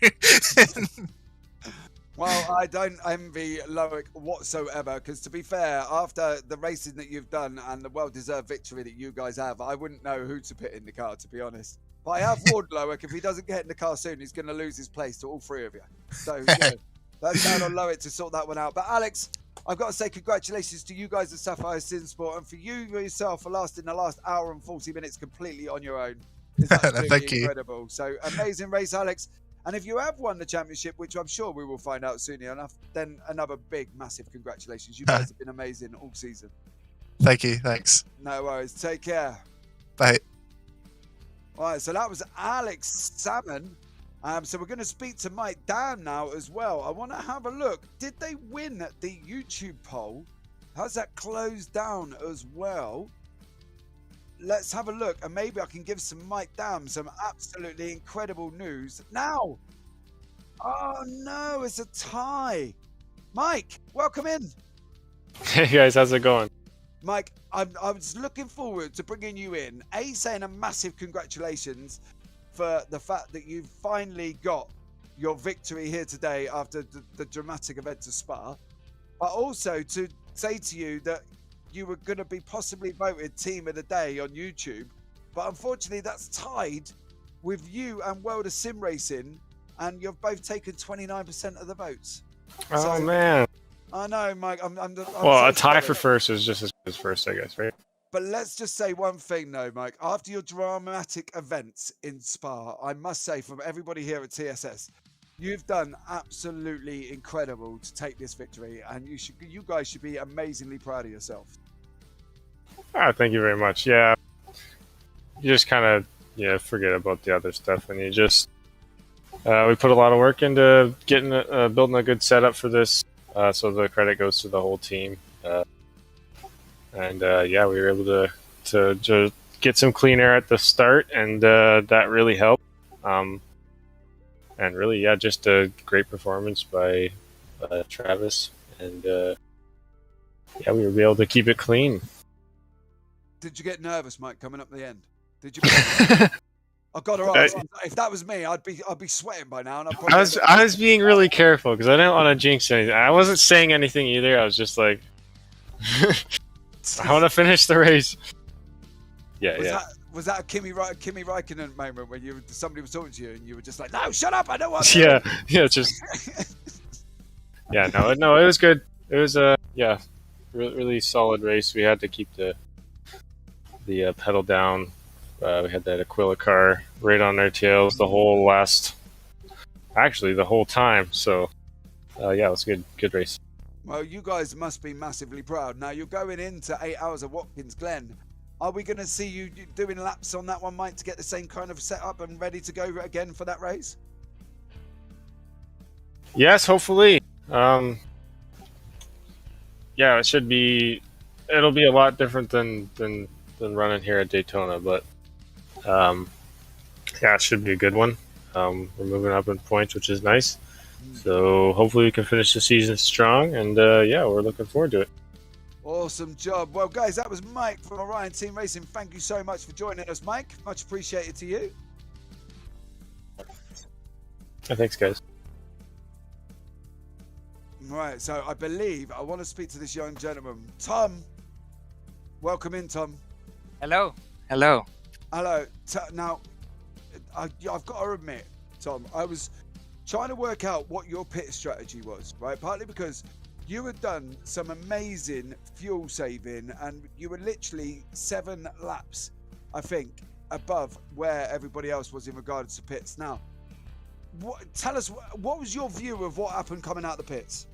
Well, I don't envy Loic whatsoever, because to be fair, after the racing that you've done and the well-deserved victory that you guys have, I wouldn't know who to put in the car, to be honest. But I have warned Loic, if he doesn't get in the car soon, he's going to lose his place to all three of you. So yeah, that's down on Loic to sort that one out. But Alex, I've got to say congratulations to you guys at Sapphire Sim Sport, and for you yourself for lasting the last hour and 40 minutes completely on your own. It's absolutely incredible. So amazing race, Alex. And if you have won the championship, which I'm sure we will find out soon enough, then another big, massive congratulations. You guys have been amazing all season. Thank you. Thanks. No worries. Take care. Bye. All right, so that was Alex Salmon. So we're going to speak to Mike Dam now as well. I want to have a look. Did they win the YouTube poll? Has that closed down as well? Let's have a look, and maybe I can give some Mike Dam some absolutely incredible news now. Oh no, it's a tie. Mike, welcome in. Hey guys, how's it going? Mike, I was looking forward to bringing you in. Saying a massive congratulations, for the fact that you finally got your victory here today after the dramatic events of Spa, but also to say to you that you were going to be possibly voted Team of the Day on YouTube, but unfortunately that's tied with you and World of Sim Racing, and you've both taken 29% of the votes. Oh, man. I know, Mike. I'm well, so a tie sorry. for first is just as good as first, I guess, right? But let's just say one thing, though, Mike. After your dramatic events in Spa, I must say, from everybody here at TSS, you've done absolutely incredible to take this victory, and you guys should be amazingly proud of yourself. Thank you very much. Yeah, you just kind of forget about the other stuff, and you just we put a lot of work into getting building a good setup for this, so the credit goes to the whole team. And we were able to get some clean air at the start, and that really helped. And really, just a great performance by Travis, and we were able to keep it clean. Did you get nervous, Mike, coming up the end? Did you? I got to ask. If that was me, I'd be sweating by now. And I was being really careful because I didn't want to jinx anything. I wasn't saying anything either. I was just like, I want to finish the race. Was that a Kimi Räikkönen moment when somebody was talking to you and you were just like, no, shut up, I don't want to. Just. No, it was good. It was really solid race. We had to keep the pedal down. We had that Aquila car right on their tails the whole time. So, it was a good race. Well, you guys must be massively proud. Now, you're going into 8 hours of Watkins Glen. Are we going to see you doing laps on that one, Mike, to get the same kind of setup and ready to go again for that race? Yes, hopefully. It should be. It'll be a lot different than running here at Daytona, but it should be a good one. We're moving up in points, which is nice. So hopefully we can finish the season strong, and we're looking forward to it. Awesome job. Well, guys, that was Mike from Orion Team Racing. Thank you so much for joining us, Mike. Much appreciated to you. Thanks, guys. Right, so I believe I want to speak to this young gentleman. Tom, welcome in, Tom. Hello. Hello. Now, I've got to admit, Tom, I was trying to work out what your pit strategy was, right? Partly because you had done some amazing fuel saving, and you were literally 7 laps, I think, above where everybody else was in regards to pits. Now, tell us, what was your view of what happened coming out the pits?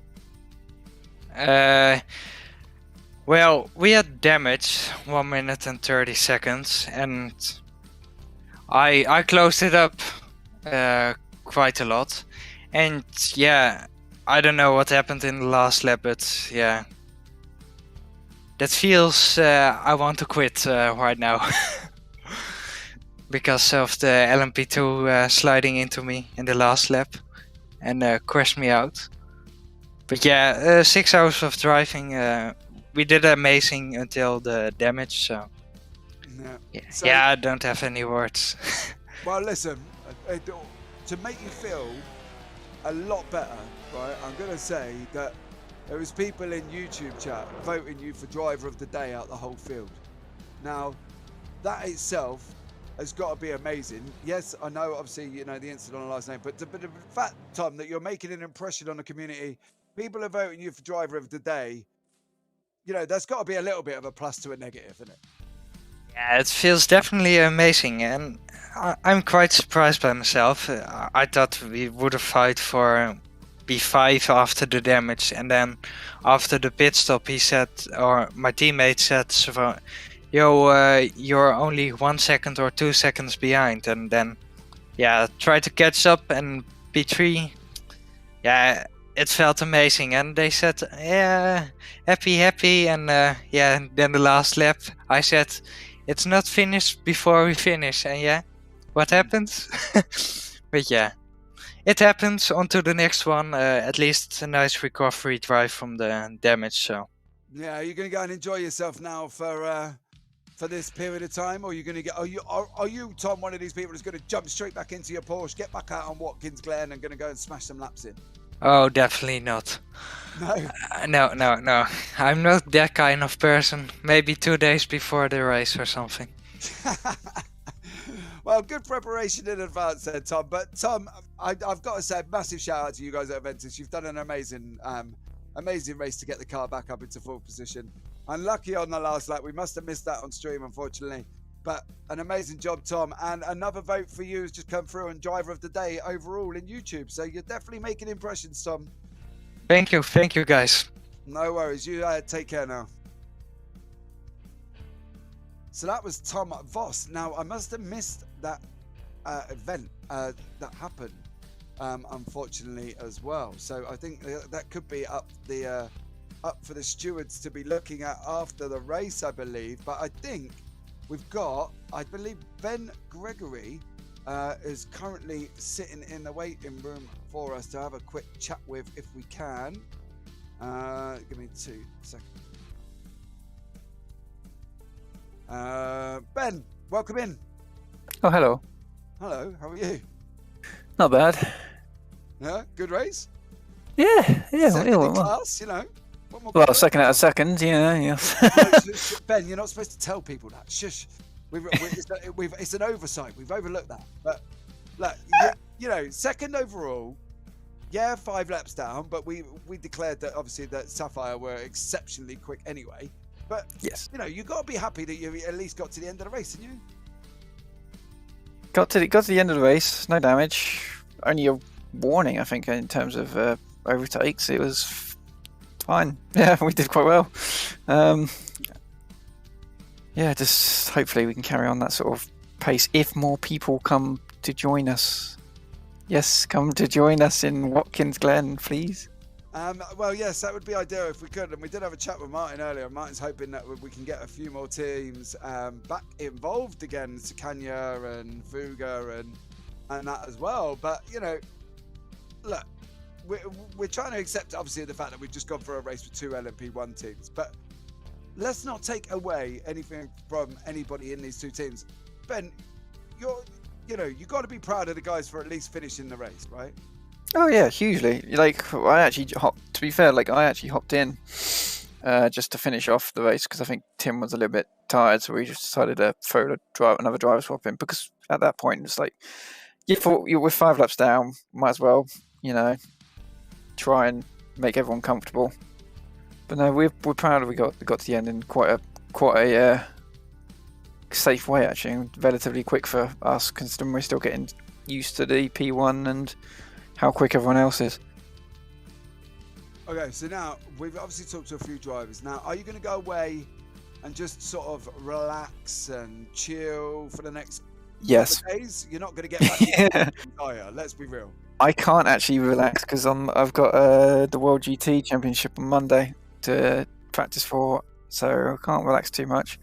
Well, we had damage 1 minute and 30 seconds, and I closed it up quite a lot. And I don't know what happened in the last lap, but that feels I want to quit right now. Because of the LMP2 sliding into me in the last lap and crashed me out. But 6 hours of driving, we did amazing until the damage, so I don't have any words. Well, listen, to make you feel a lot better, right, I'm going to say that there was people in YouTube chat voting you for driver of the day out the whole field. Now, that itself has got to be amazing. Yes, I know, obviously, the incident on the last name, but the fact, Tom, that you're making an impression on the community, people are voting you for driver of the day, that's got to be a little bit of a plus to a negative, isn't it? Yeah, it feels definitely amazing, and I'm quite surprised by myself. I thought we would have fight for P5 after the damage, and then after the pit stop, he said, or my teammate said, you're only 1 second or 2 seconds behind, and then try to catch up, and P3, it felt amazing, and they said happy, and then the last lap I said it's not finished before we finish, and what happens? But it happens. On to the next one. At least a nice recovery drive from the damage. So you're gonna go and enjoy yourself now for for this period of time, or are you going to get? Are you Tom one of these people who's going to jump straight back into your Porsche, get back out on Watkins Glen, and going to go and smash some laps in? Oh, definitely not. No. No. I'm not that kind of person. Maybe 2 days before the race or something. Well, good preparation in advance there, Tom. But Tom, I've got to say, massive shout out to you guys at Aventus. You've done an amazing race to get the car back up into full position. Unlucky on the last lap. We must have missed that on stream, unfortunately. But an amazing job, Tom. And another vote for you has just come through on Driver of the Day overall in YouTube. So you're definitely making impressions, Tom. Thank you guys. No worries. You take care now. So that was Tom Voss. Now, I must have missed that event that happened, unfortunately, as well. So I think that could be up for the stewards to be looking at after the race, I believe. But I think we've got, I believe Ben Gregory is currently sitting in the waiting room for us to have a quick chat with, if we can. Give me 2 seconds. Ben, welcome in. Oh, hello. Hello, how are you? Not bad. Yeah, good race? Yeah. Second in class, you know. Well, second out of second, yeah. Ben, you're not supposed to tell people that. Shush. It's an oversight. We've overlooked that. But look, you know, second overall. Yeah, 5 laps down, but we declared that obviously that Sapphire were exceptionally quick anyway. But yes, you know, you got to be happy that you at least got to the end of the race, didn't you? Got to the end of the race, no damage. Only a warning, I think, in terms of overtakes. It was fine. Yeah, we did quite well. Yeah, just hopefully we can carry on that sort of pace if more people come to join us. Yes, come to join us in Watkins Glen, please. Well, yes, that would be ideal if we could. And we did have a chat with Martin earlier. Martin's hoping that we can get a few more teams back involved again, Sakanya and Fuga and that as well. But, you know, look, we're trying to accept, obviously, the fact that we've just gone for a race with 2 LMP1 teams. But let's not take away anything from anybody in these 2 teams. Ben, you've got to be proud of the guys for at least finishing the race, right? Oh yeah, hugely. Like I actually hopped in just to finish off the race because I think Tim was a little bit tired, so we just decided to throw another driver swap in because at that point it's like you thought you were 5 laps down, might as well, you know, try and make everyone comfortable. But no, we're proud we got to the end in quite a safe way actually, and relatively quick for us considering we're still getting used to the P1 and how quick everyone else is. Okay, so now we've obviously talked to a few drivers. Now, are you going to go away and just sort of relax and chill for the next couple of days? You're not going to get back to the let's be real. I can't actually relax because I've got the World GT Championship on Monday to practice for, so I can't relax too much.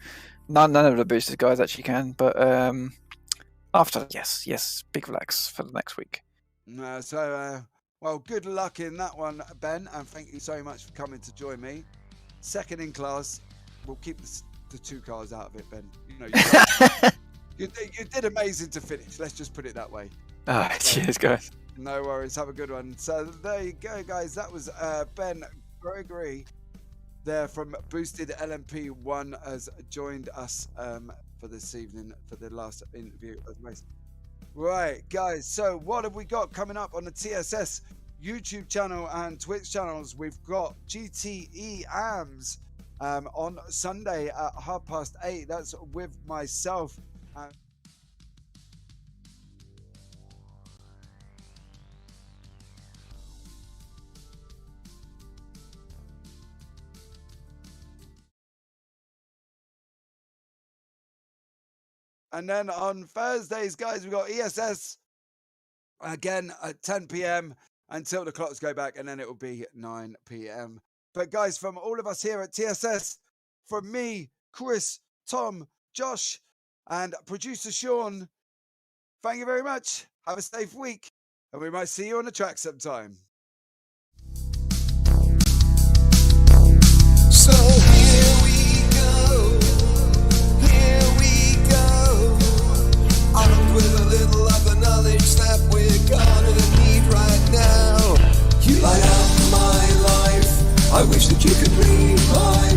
None of the boosters guys actually can, but after, yes, big relax for the next week. Well, good luck in that one, Ben, and thank you so much for coming to join me. Second in class. We'll keep the 2 cars out of it, Ben. You know, you did amazing to finish. Let's just put it that way. Cheers, guys. No worries. Have a good one. So there you go, guys. That was Ben Gregory there from Boosted LMP1 has joined us for this evening for the last interview of the race. Right, guys, so what have we got coming up on the TSS YouTube channel and Twitch channels? We've got GTE AMS on Sunday at 8:30. That's with myself. And then on Thursdays, guys, we've got ESS again at 10 p.m. until the clocks go back, and then it will be 9 p.m. But guys, from all of us here at TSS, from me, Chris, Tom, Josh, and producer Sean, thank you very much. Have a safe week, and we might see you on the track sometime. So here we go. Here I wish that you could read my